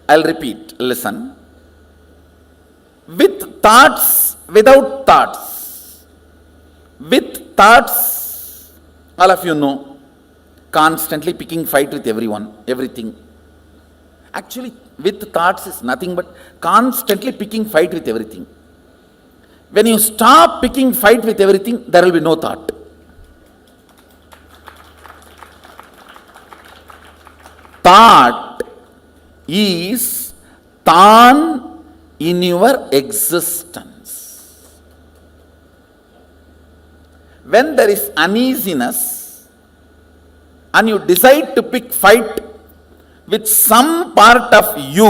I'll repeat, listen. With thoughts, without thoughts. With thoughts, all of you know, constantly picking fight with everyone, everything. Actually, with thoughts is nothing but constantly picking fight with everything. When you stop picking fight with everything, there will be no thought. Thought is tan in your existence. When there is uneasiness and you decide to pick fight with some part of you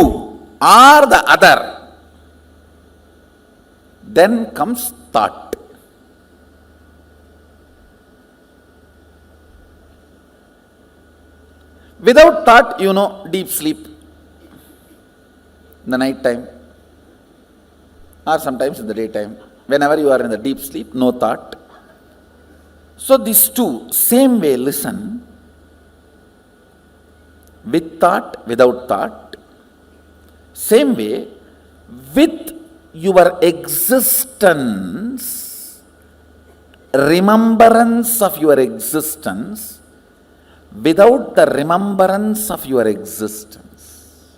or the other, then comes thought. Without thought, you know, deep sleep in the night time or sometimes in the daytime. Whenever you are in the deep sleep, no thought. So these two, same way, listen. With thought, without thought. Same way, with your existence, remembrance of your existence, without the remembrance of your existence.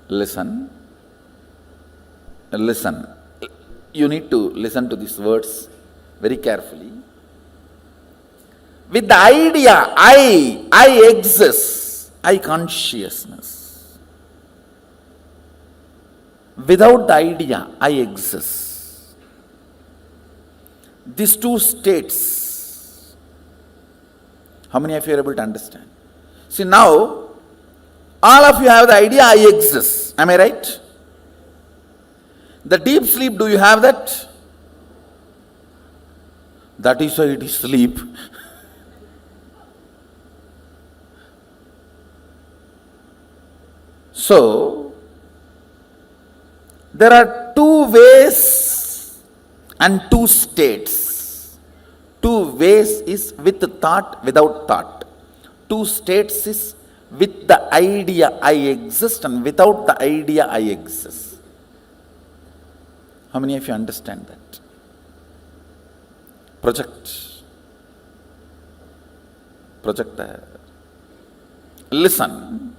Listen. Listen. You need to listen to these words very carefully. With the idea, I exist, I consciousness. Without the idea, I exist. These two states, how many of you are able to understand? See, now, all of you have the idea, I exist. Am I right? The deep sleep, do you have that? That is why it is sleep. So, there are two ways and two states. Two ways is with thought, without thought. Two states is with the idea I exist and without the idea I exist. How many of you understand that? Project there. Listen.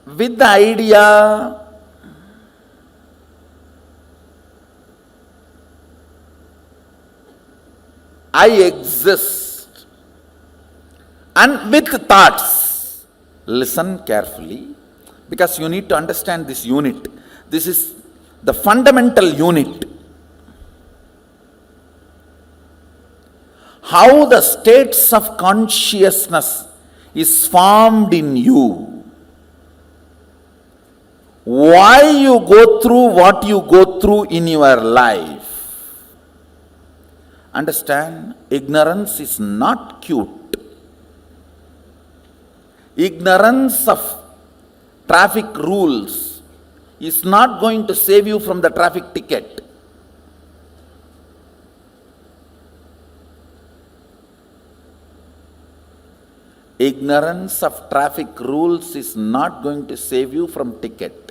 With the idea, I exist, and with thoughts, listen carefully, because you need to understand this unit. This is the fundamental unit. How the states of consciousness is formed in you. Why you go through what you go through in your life. Understand, ignorance is not cute. Ignorance of traffic rules is not going to save you from the traffic ticket. Ignorance of traffic rules is not going to save you from ticket.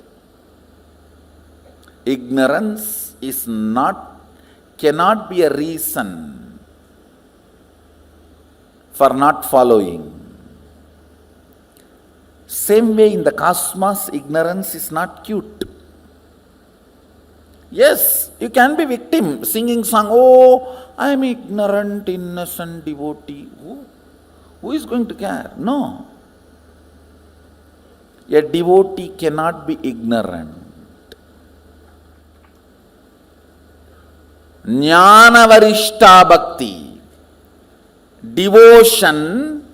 Ignorance is cannot be a reason for not following. Same way in the cosmos, ignorance is not cute. Yes, you can be victim, singing song, oh, I am ignorant, innocent devotee. Who is going to care? No. A devotee cannot be ignorant. Jnana varishta bhakti, devotion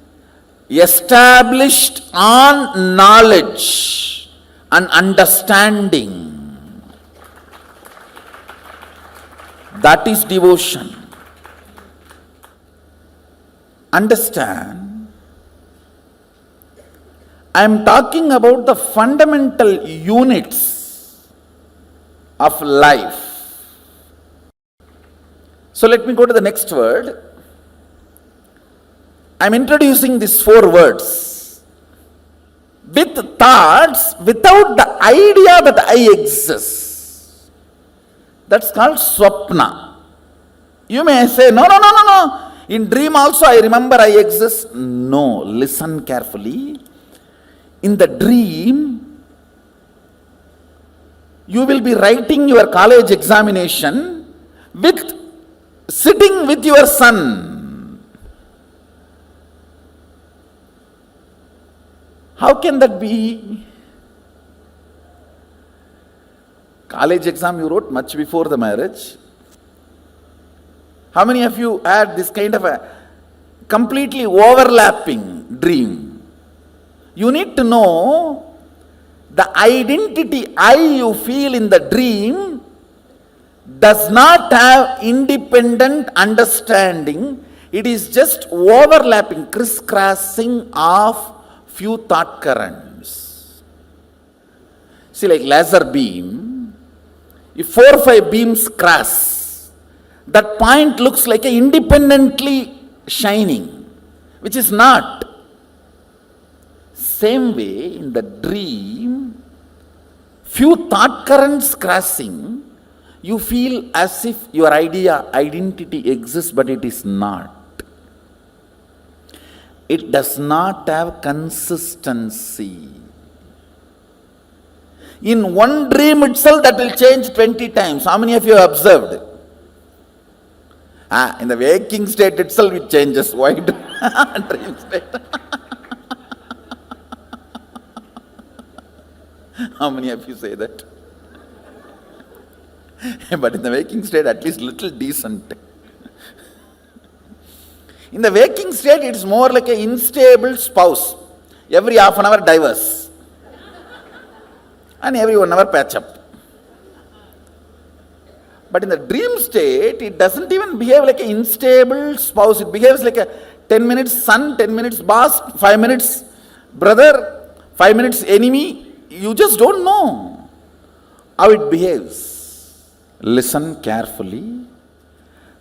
established on knowledge and understanding. That is devotion. Understand, I am talking about the fundamental units of life. So let me go to the next word. I am introducing these 4 words. With thoughts, without the idea that I exist. That's called swapna. You may say, no. In dream also I remember I exist. No, listen carefully. In the dream, you will be writing your college examination sitting with your son. How can that be? College exam you wrote much before the marriage. How many of you had this kind of a completely overlapping dream? You need to know the identity I you feel in the dream does not have independent understanding. It is just overlapping, crisscrossing of few thought currents. See, like laser beam, if 4 or 5 beams cross, that point looks like a independently shining, which is not. Same way, in the dream, few thought currents crossing, you feel as if your identity exists, but it is not. It does not have consistency. In one dream itself, that will change 20 times. How many of you have observed? In the waking state itself, it changes. Why do dream state? How many of you say that? But in the waking state, at least little decent. In the waking state, it's more like an unstable spouse. Every half an hour divorce. And every 1 hour patch up. But in the dream state, it doesn't even behave like an unstable spouse. It behaves like a 10 minutes son, 10 minutes boss, 5 minutes brother, 5 minutes enemy. You just don't know how it behaves. Listen carefully.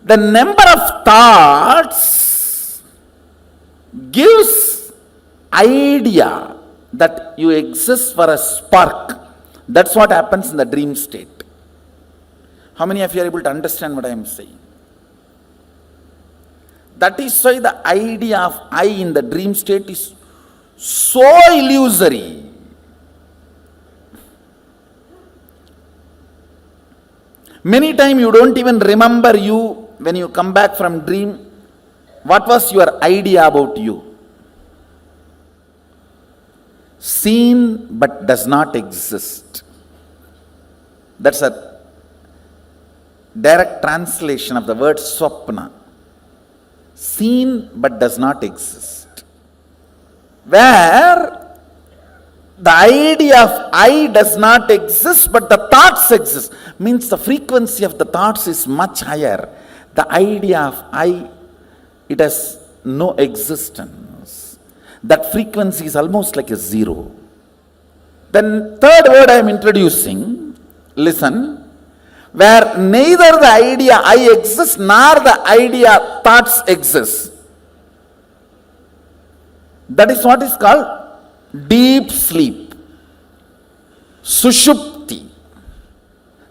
The number of thoughts gives idea that you exist for a spark. That's what happens in the dream state. How many of you are able to understand what I am saying? That is why the idea of I in the dream state is so illusory. Many times you don't even remember you when you come back from dream. What was your idea about you? Seen but does not exist. That's a direct translation of the word swapna. Seen but does not exist. Where the idea of I does not exist, but the thoughts exist. Means the frequency of the thoughts is much higher. The idea of I, it has no existence. That frequency is almost like a zero. Then third word I am introducing, listen, where neither the idea I exists nor the idea thoughts exist. That is what is called deep sleep, sushupti.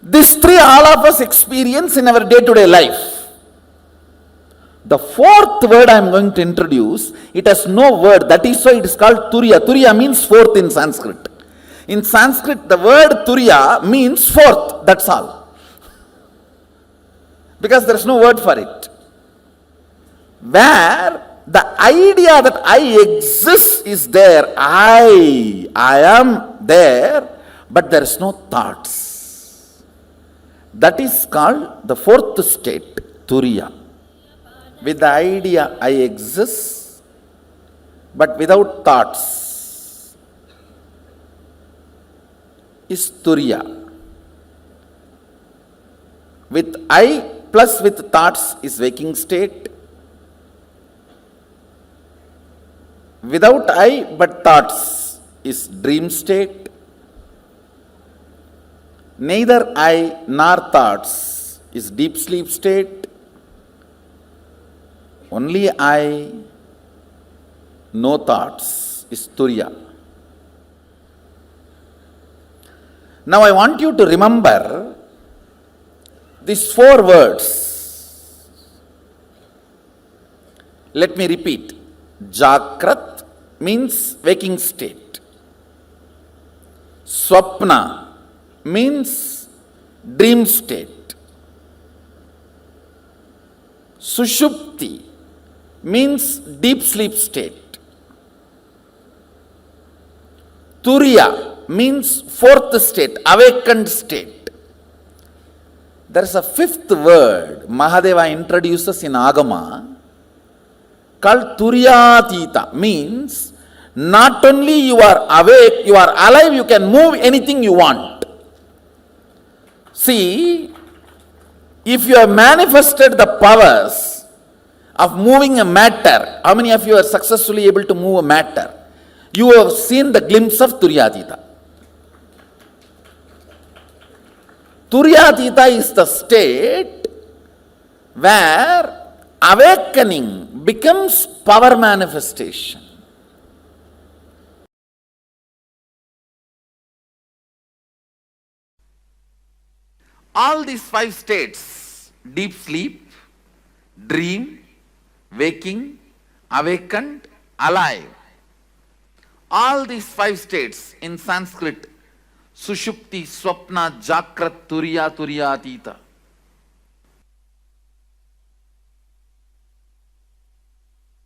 These 3 all of us experience in our day-to-day life. The 4th word I am going to introduce, it has no word. That is why it is called turiya. Turiya means 4th in Sanskrit. In Sanskrit, the word turiya means 4th. That's all. Because there is no word for it. Where the idea that I exist is there. I am there, but there is no thoughts. That is called the fourth state, Turiya. With the idea I exist, but without thoughts, is Turiya. With I plus with thoughts is waking state. Without I but thoughts is dream state. Neither I nor thoughts is deep sleep state. Only I, no thoughts is Turiya. Now I want you to remember these 4 words. Let me repeat. Jakrat means waking state. Swapna means dream state. Sushupti means deep sleep state. Turiya means fourth state, awakened state. There is a 5th word Mahadeva introduces in Agama called Turyatita, means not only you are awake, you are alive, you can move anything you want. See, if you have manifested the powers of moving a matter, how many of you are successfully able to move a matter? You have seen the glimpse of Turyatita. Turyatita is the state where awakening becomes power manifestation. All these 5 states, deep sleep, dream, waking, awakened, alive, all these 5 states in Sanskrit, Sushupti, Swapna, Jakrat, Turiya, Turyatita.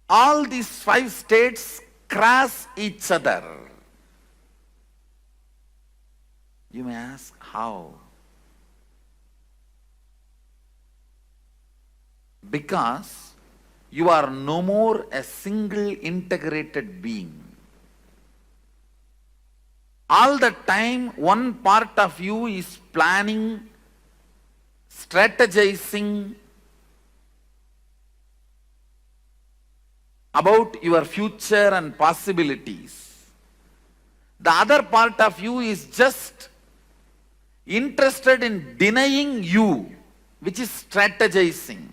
All these 5 states cross each other. You may ask, how? Because you are no more a single integrated being. All the time, one part of you is planning, strategizing about your future and possibilities. The other part of you is just interested in denying you, which is strategizing.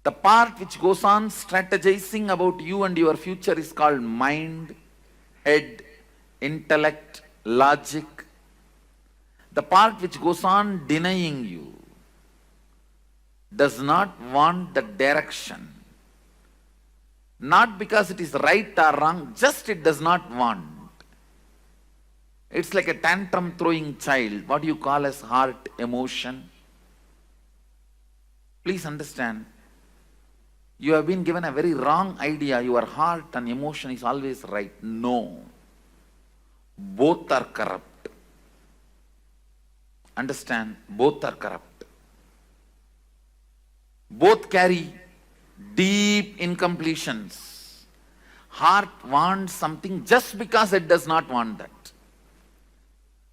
The part which goes on strategizing about you and your future is called mind, head, intellect, logic. The part which goes on denying you does not want the direction. Not because it is right or wrong, just it does not want. It's like a tantrum throwing child, what you call as heart emotion. Please understand, you have been given a very wrong idea, your heart and emotion is always right. No. Both are corrupt. Understand, both are corrupt. Both carry deep incompletions. Heart wants something just because it does not want that.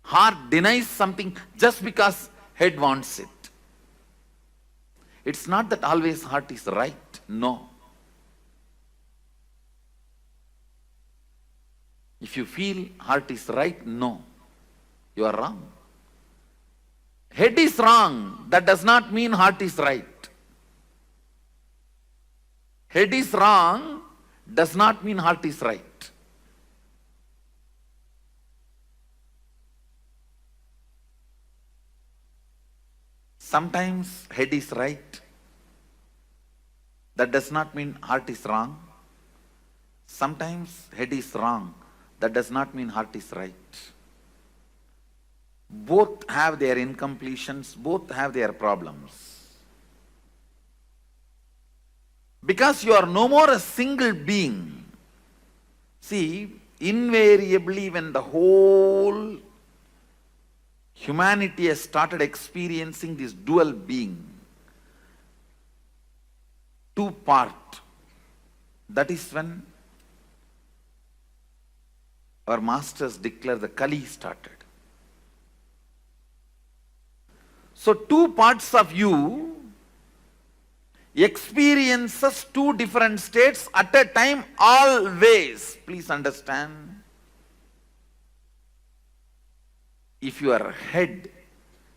Heart denies something just because head wants it. It's not that always heart is right. No. If you feel heart is right, no. You are wrong. Head is wrong. That does not mean heart is right. Head is wrong does not mean heart is right. Sometimes head is right. That does not mean heart is wrong. Sometimes head is wrong. That does not mean heart is right. Both have their incompletions, both have their problems. Because you are no more a single being, See, invariably when the whole humanity has started experiencing this dual being, two part, that is when our masters declare the Kali started. So two parts of you experiences two different states at a time always. Please understand. If your head,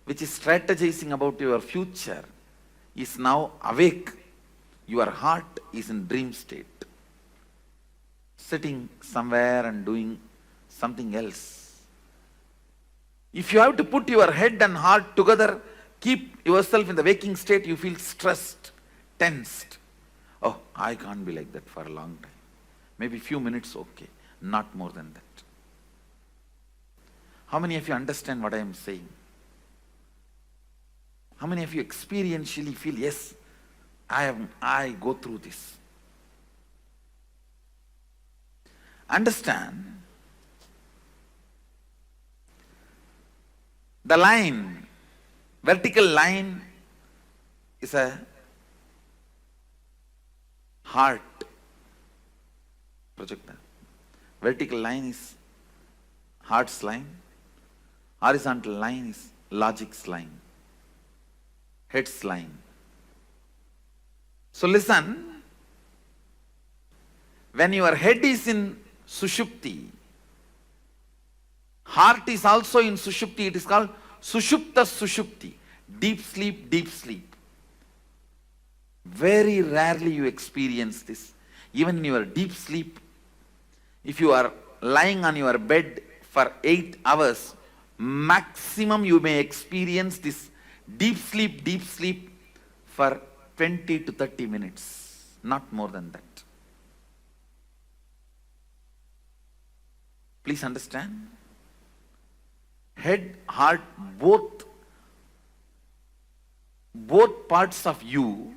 which is strategizing about your future, is now awake, your heart is in dream state, sitting somewhere and doing something else. If you have to put your head and heart together, keep yourself in the waking state, you feel stressed, tensed. Oh, I can't be like that for a long time. Maybe few minutes, okay. Not more than that. How many of you understand what I am saying? How many of you experientially feel, yes, I go through this? Understand, the line, vertical line is a heart projector. Vertical line is heart's line. Horizontal line is logic's line, head's line. So listen, when your head is in Sushupti, heart is also in Sushupti. It is called Sushupta Sushupti, deep sleep, deep sleep. Very rarely you experience this. Even in your deep sleep, if you are lying on your bed for 8 hours, maximum you may experience this deep sleep for 20 to 30 minutes, not more than that. Please understand. Head, heart, both parts of you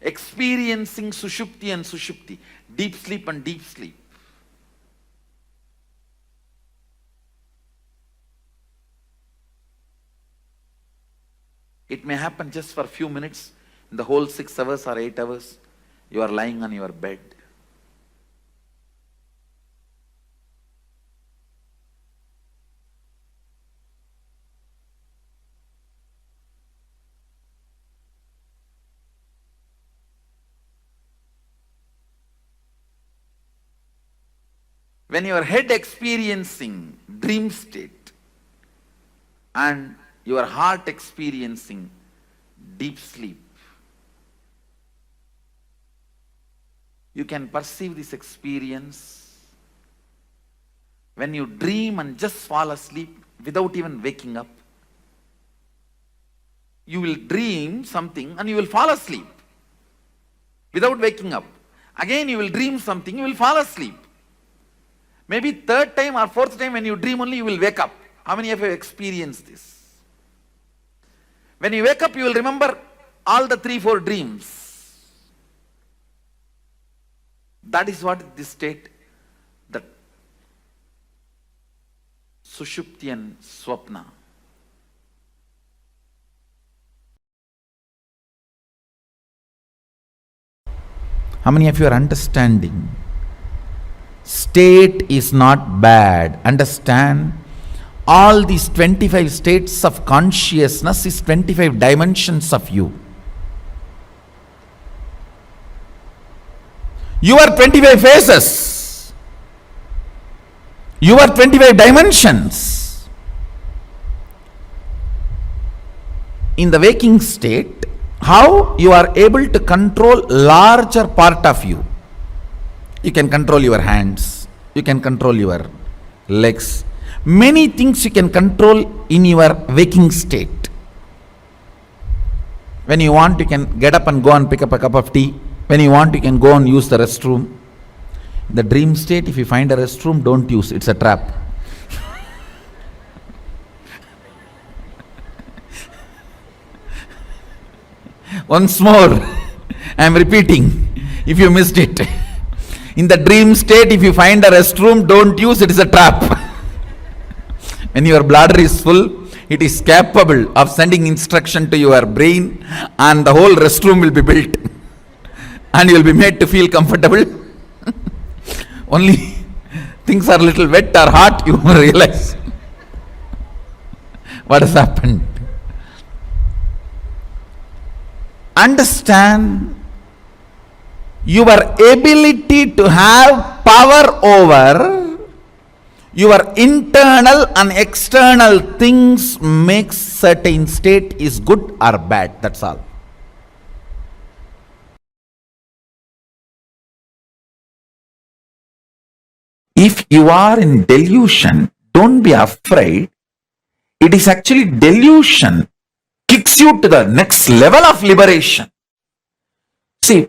experiencing Sushupti and Sushupti, deep sleep and deep sleep. It may happen just for a few minutes. In the whole 6 hours or 8 hours, you are lying on your bed. When your head experiencing dream state and your heart experiencing deep sleep, you can perceive this experience when you dream and just fall asleep without even waking up. You will dream something and you will fall asleep without waking up. Again you will dream something, you will fall asleep. Maybe third time or fourth time when you dream only you will wake up. How many of you have experienced this? When you wake up, you will remember all the 3-4 dreams. That is what this state, that Sushupti and Swapna. How many of you are understanding? State is not bad. Understand? All these 25 states of consciousness is 25 dimensions of you. You are 25 faces. You are 25 dimensions. In the waking state, how you are able to control larger part of you. You can control your hands. You can control your legs. Many things you can control in your waking state. When you want, you can get up and go and pick up a cup of tea. When you want, you can go and use the restroom. In the dream state, if you find a restroom, don't use. It's a trap. Once more, I am repeating. if you missed it. In the dream state, if you find a restroom, don't use it, is a trap. When your bladder is full, it is capable of sending instruction to your brain, and the whole restroom will be built. And you will be made to feel comfortable. Only things are a little wet or hot, you realize what has happened. Understand your ability to have power over your internal and external things makes certain state is good or bad. That's all. If you are in delusion, don't be afraid. It is actually delusion kicks you to the next level of liberation. See,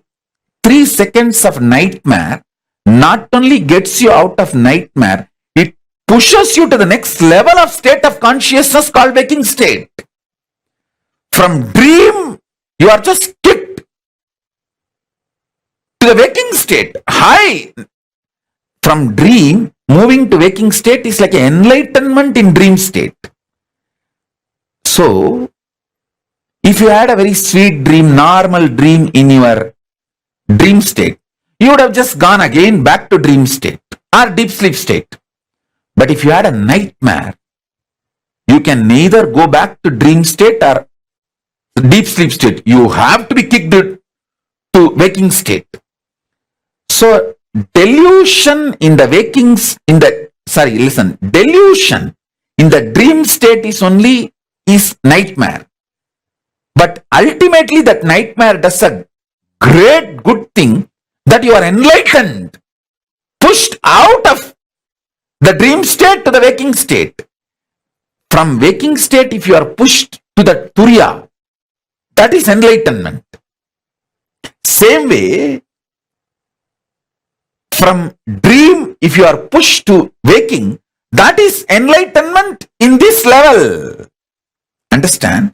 3 seconds of nightmare not only gets you out of nightmare, it pushes you to the next level of state of consciousness called waking state. From dream, you are just kicked to the waking state. High. From dream, moving to waking state is like an enlightenment in dream state. So, if you had a very sweet dream, normal dream in your dream state, you would have just gone again back to dream state or deep sleep state. But if you had a nightmare, you can neither go back to dream state or deep sleep state. You have to be kicked to waking state. So, delusion in the delusion in the dream state is nightmare. But ultimately that nightmare does a great good thing that you are enlightened, pushed out of the dream state to the waking state. From waking state, if you are pushed to the Turiya, that is enlightenment. Same way, from dream, if you are pushed to waking, that is enlightenment in this level. Understand?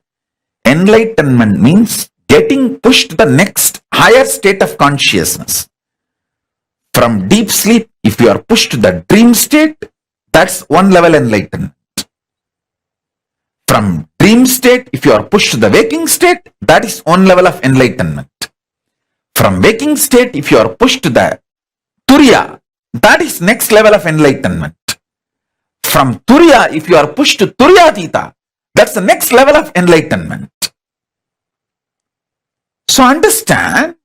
Enlightenment means getting pushed to the next higher state of consciousness. From deep sleep, if you are pushed to the dream state, that's one level enlightenment. From dream state, if you are pushed to the waking state, that is one level of enlightenment. From waking state, if you are pushed to the Turiya, that is next level of enlightenment. From Turiya, if you are pushed to Turiyatita, that's the next level of enlightenment. So understand,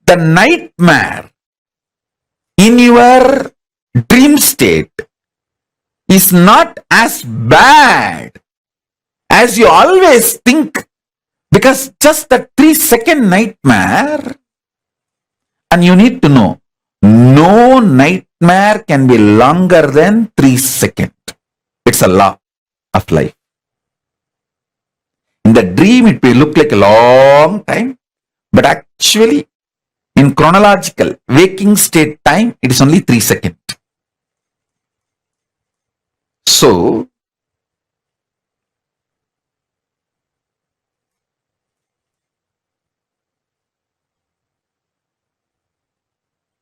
the nightmare in your dream state is not as bad as you always think, because just the 3-second nightmare, and you need to know, no nightmare can be longer than 3 seconds. It's a law of life. In the dream, it will look like a long time, but actually, in chronological waking state time, it is only 3 seconds. So,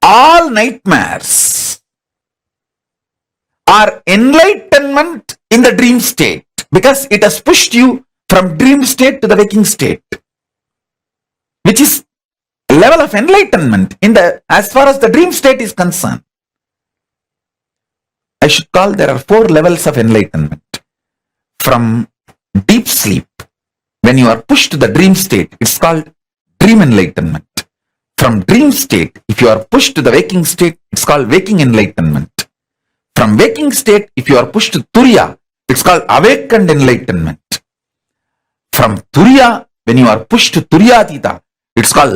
all nightmares are enlightenment in the dream state, because it has pushed you from dream state to the waking state, which is a level of enlightenment as far as the dream state is concerned. I should call there are 4 levels of enlightenment. From deep sleep, when you are pushed to the dream state, it's called dream enlightenment. From dream state, if you are pushed to the waking state, it's called waking enlightenment. From waking state, if you are pushed to Turiya, it's called awakened enlightenment. From Turiya, when you are pushed to Turiyatita, it's called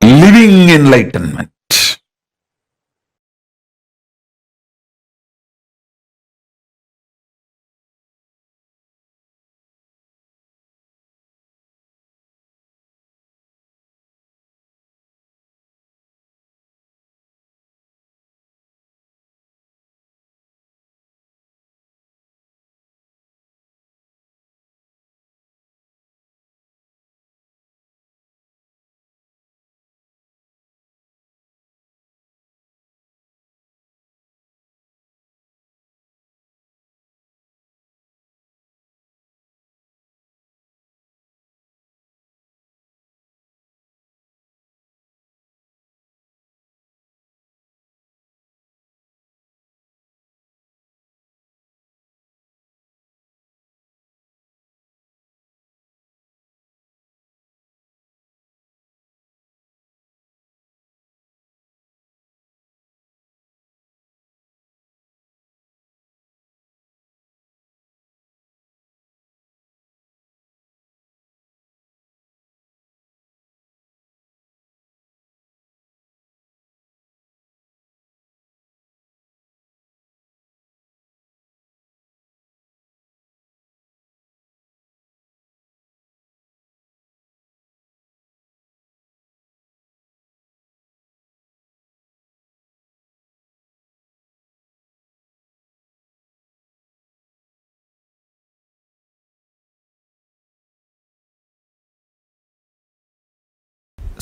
living enlightenment.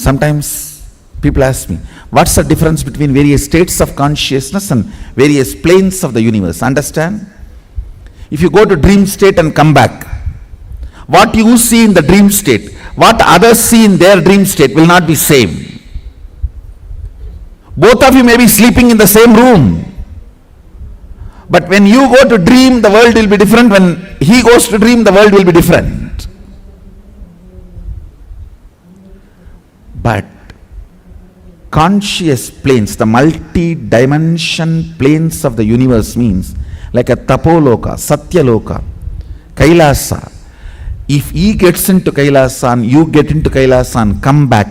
Sometimes people ask me, what's the difference between various states of consciousness and various planes of the universe? Understand? If you go to dream state and come back, what you see in the dream state, what others see in their dream state will not be same. Both of you may be sleeping in the same room. But when you go to dream, the world will be different. When he goes to dream, the world will be different. But conscious planes, the multi-dimension planes of the universe means like a tapoloka, satyaloka, Kailasa. If he gets into Kailasa and you get into Kailasa and come back,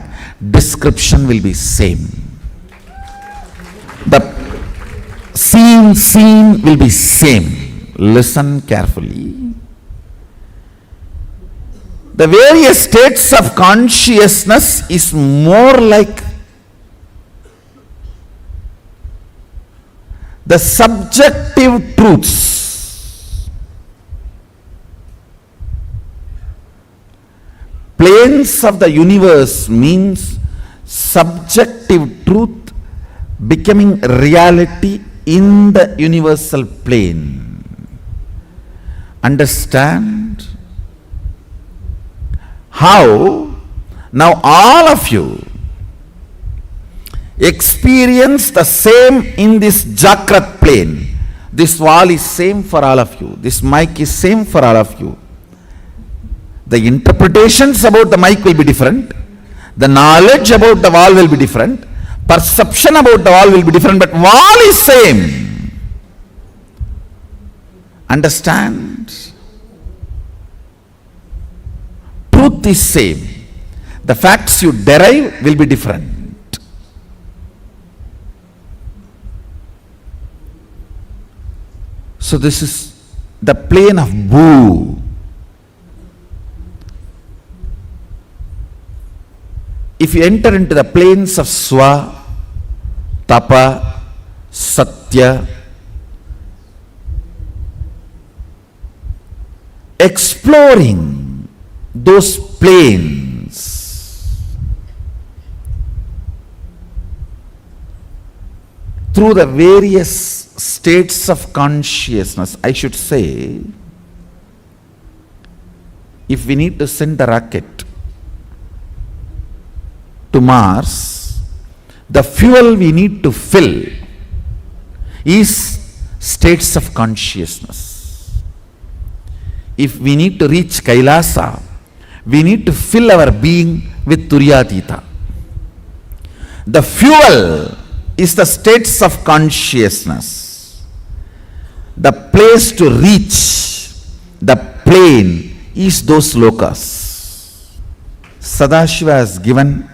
description will be same. The scene will be same. Listen carefully. The various states of consciousness is more like the subjective truths. Planes of the universe means subjective truth becoming reality in the universal plane. Understand? How? Now all of you experience the same in this Jakrat plane. This wall is same for all of you. This mic is same for all of you. The interpretations about the mic will be different. The knowledge about the wall will be different. Perception about the wall will be different, but wall is same. Understand? Truth is same. The facts you derive will be different. So this is the plane of Bhu. If you enter into the planes of Swa, Tapa, Satya, exploring those planes through the various states of consciousness, I should say, if we need to send the rocket to Mars, the fuel we need to fill is states of consciousness. If we need to reach Kailasa, we need to fill our being with Turyatita. The fuel is the states of consciousness. The place to reach the plane is those lokas. Sadashiva has given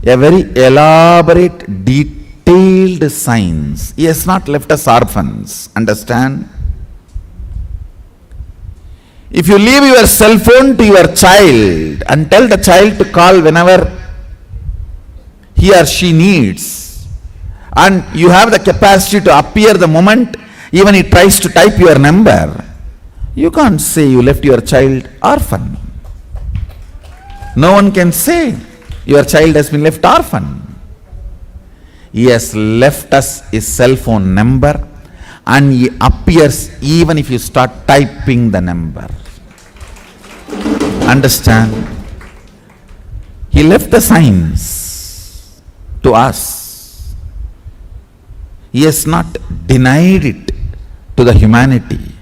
a very elaborate, detailed science. He has not left us orphans. Understand? If you leave your cell phone to your child and tell the child to call whenever he or she needs, and you have the capacity to appear the moment even he tries to type your number, you can't say you left your child orphan. No one can say your child has been left orphan. He has left us his cell phone number and he appears even if you start typing the number. Understand? He left the science to us. He has not denied it to the humanity.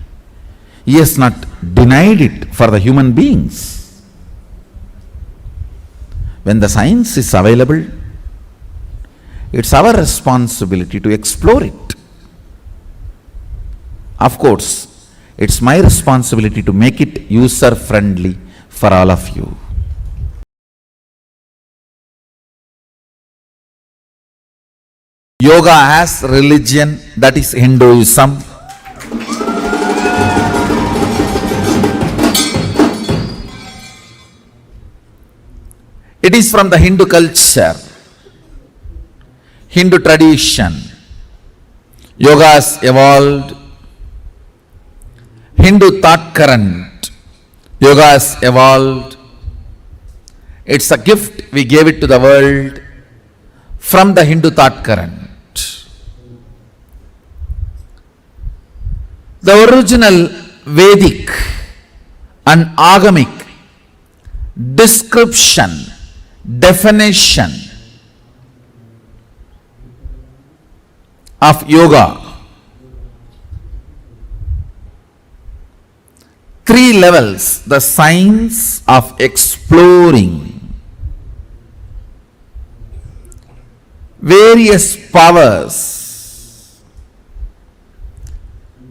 He has not denied it for the human beings. When the science is available, it's our responsibility to explore it. Of course, it's my responsibility to make it user-friendly for all of you. Yoga has religion, that is Hinduism. It is from the Hindu culture, Hindu tradition. Yoga has evolved. Hindu thought current. Yoga has evolved. It's a gift, we gave it to the world from the Hindu thought current. The original Vedic and Agamic description, definition of yoga, 3 levels: the science of exploring various powers,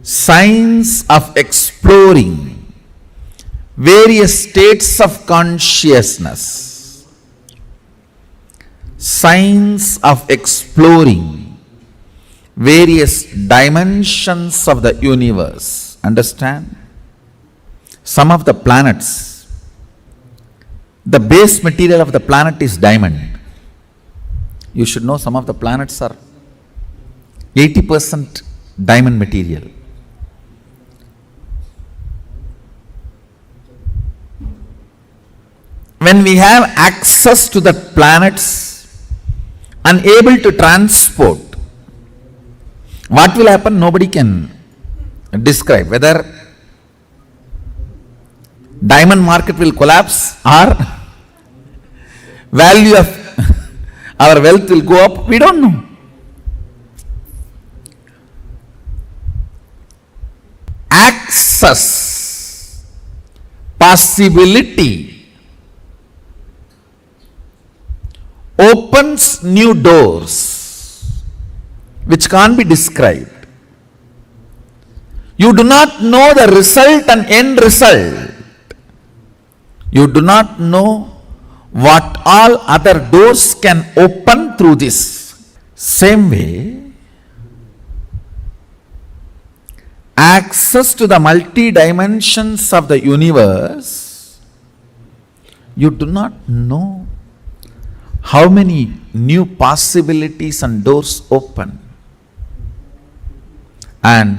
science of exploring various states of consciousness, science of exploring various dimensions of the universe. Understand? Some of the planets, the base material of the planet is diamond. You should know some of the planets are 80% diamond material. When we have access to the planets and able to transport, what will happen? Nobody can describe. Whether diamond market will collapse or value of our wealth will go up, we don't know. Access, possibility, opens new doors which can't be described. You do not know the result and end result. You do not know what all other doors can open through this. Same way, access to the multi-dimensions of the universe, you do not know how many new possibilities and doors open. And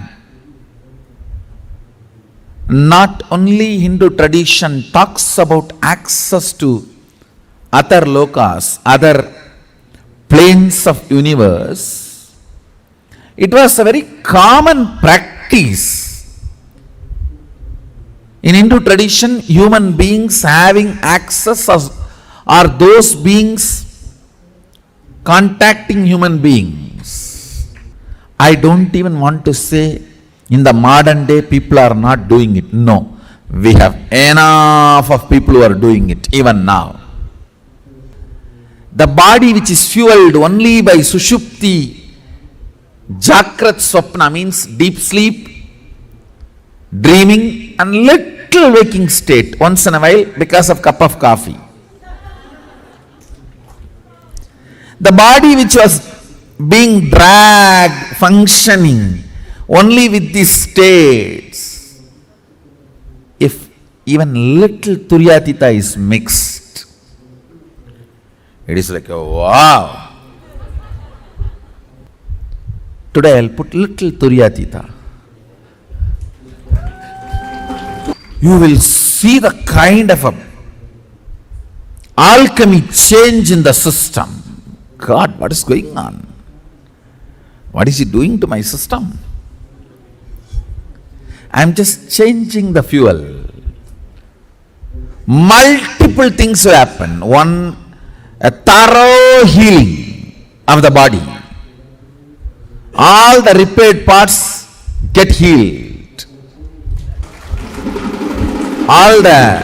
not only Hindu tradition talks about access to other lokas, other planes of universe, it was a very common practice. In Hindu tradition, human beings having access are those beings contacting human beings. I don't even want to say in the modern day people are not doing it. No, we have enough of people who are doing it even now. The body which is fueled only by Sushupti, Jakrat Swapna means deep sleep, dreaming and little waking state once in a while because of cup of coffee. The body which was being dragged, functioning only with these states, if even little Turyatita is mixed, it is like, oh, wow. Today I'll put little Turyatita. You will see the kind of a alchemy change in the system. God, what is going on? What is he doing to my system? I am just changing the fuel. Multiple things will happen. One, a thorough healing of the body. All the repaired parts get healed. All the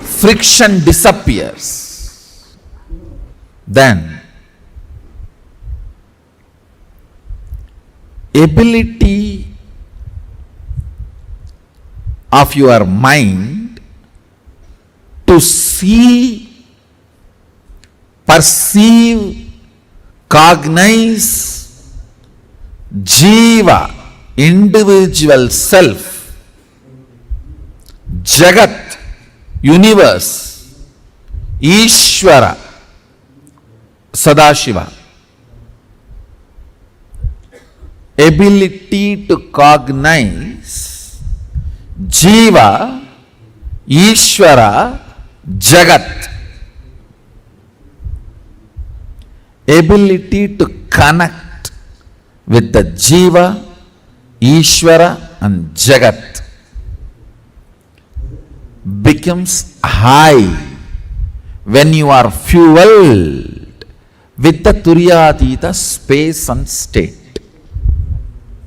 friction disappears. Then, ability of your mind to see, perceive, cognize Jiva, individual self, Jagat, universe, Ishvara, Sadashiva. Ability to cognize Jiva, Ishvara, Jagat. ability to connect with the Jiva, Ishvara and Jagat becomes high when you are fueled with the Turyatita space and state.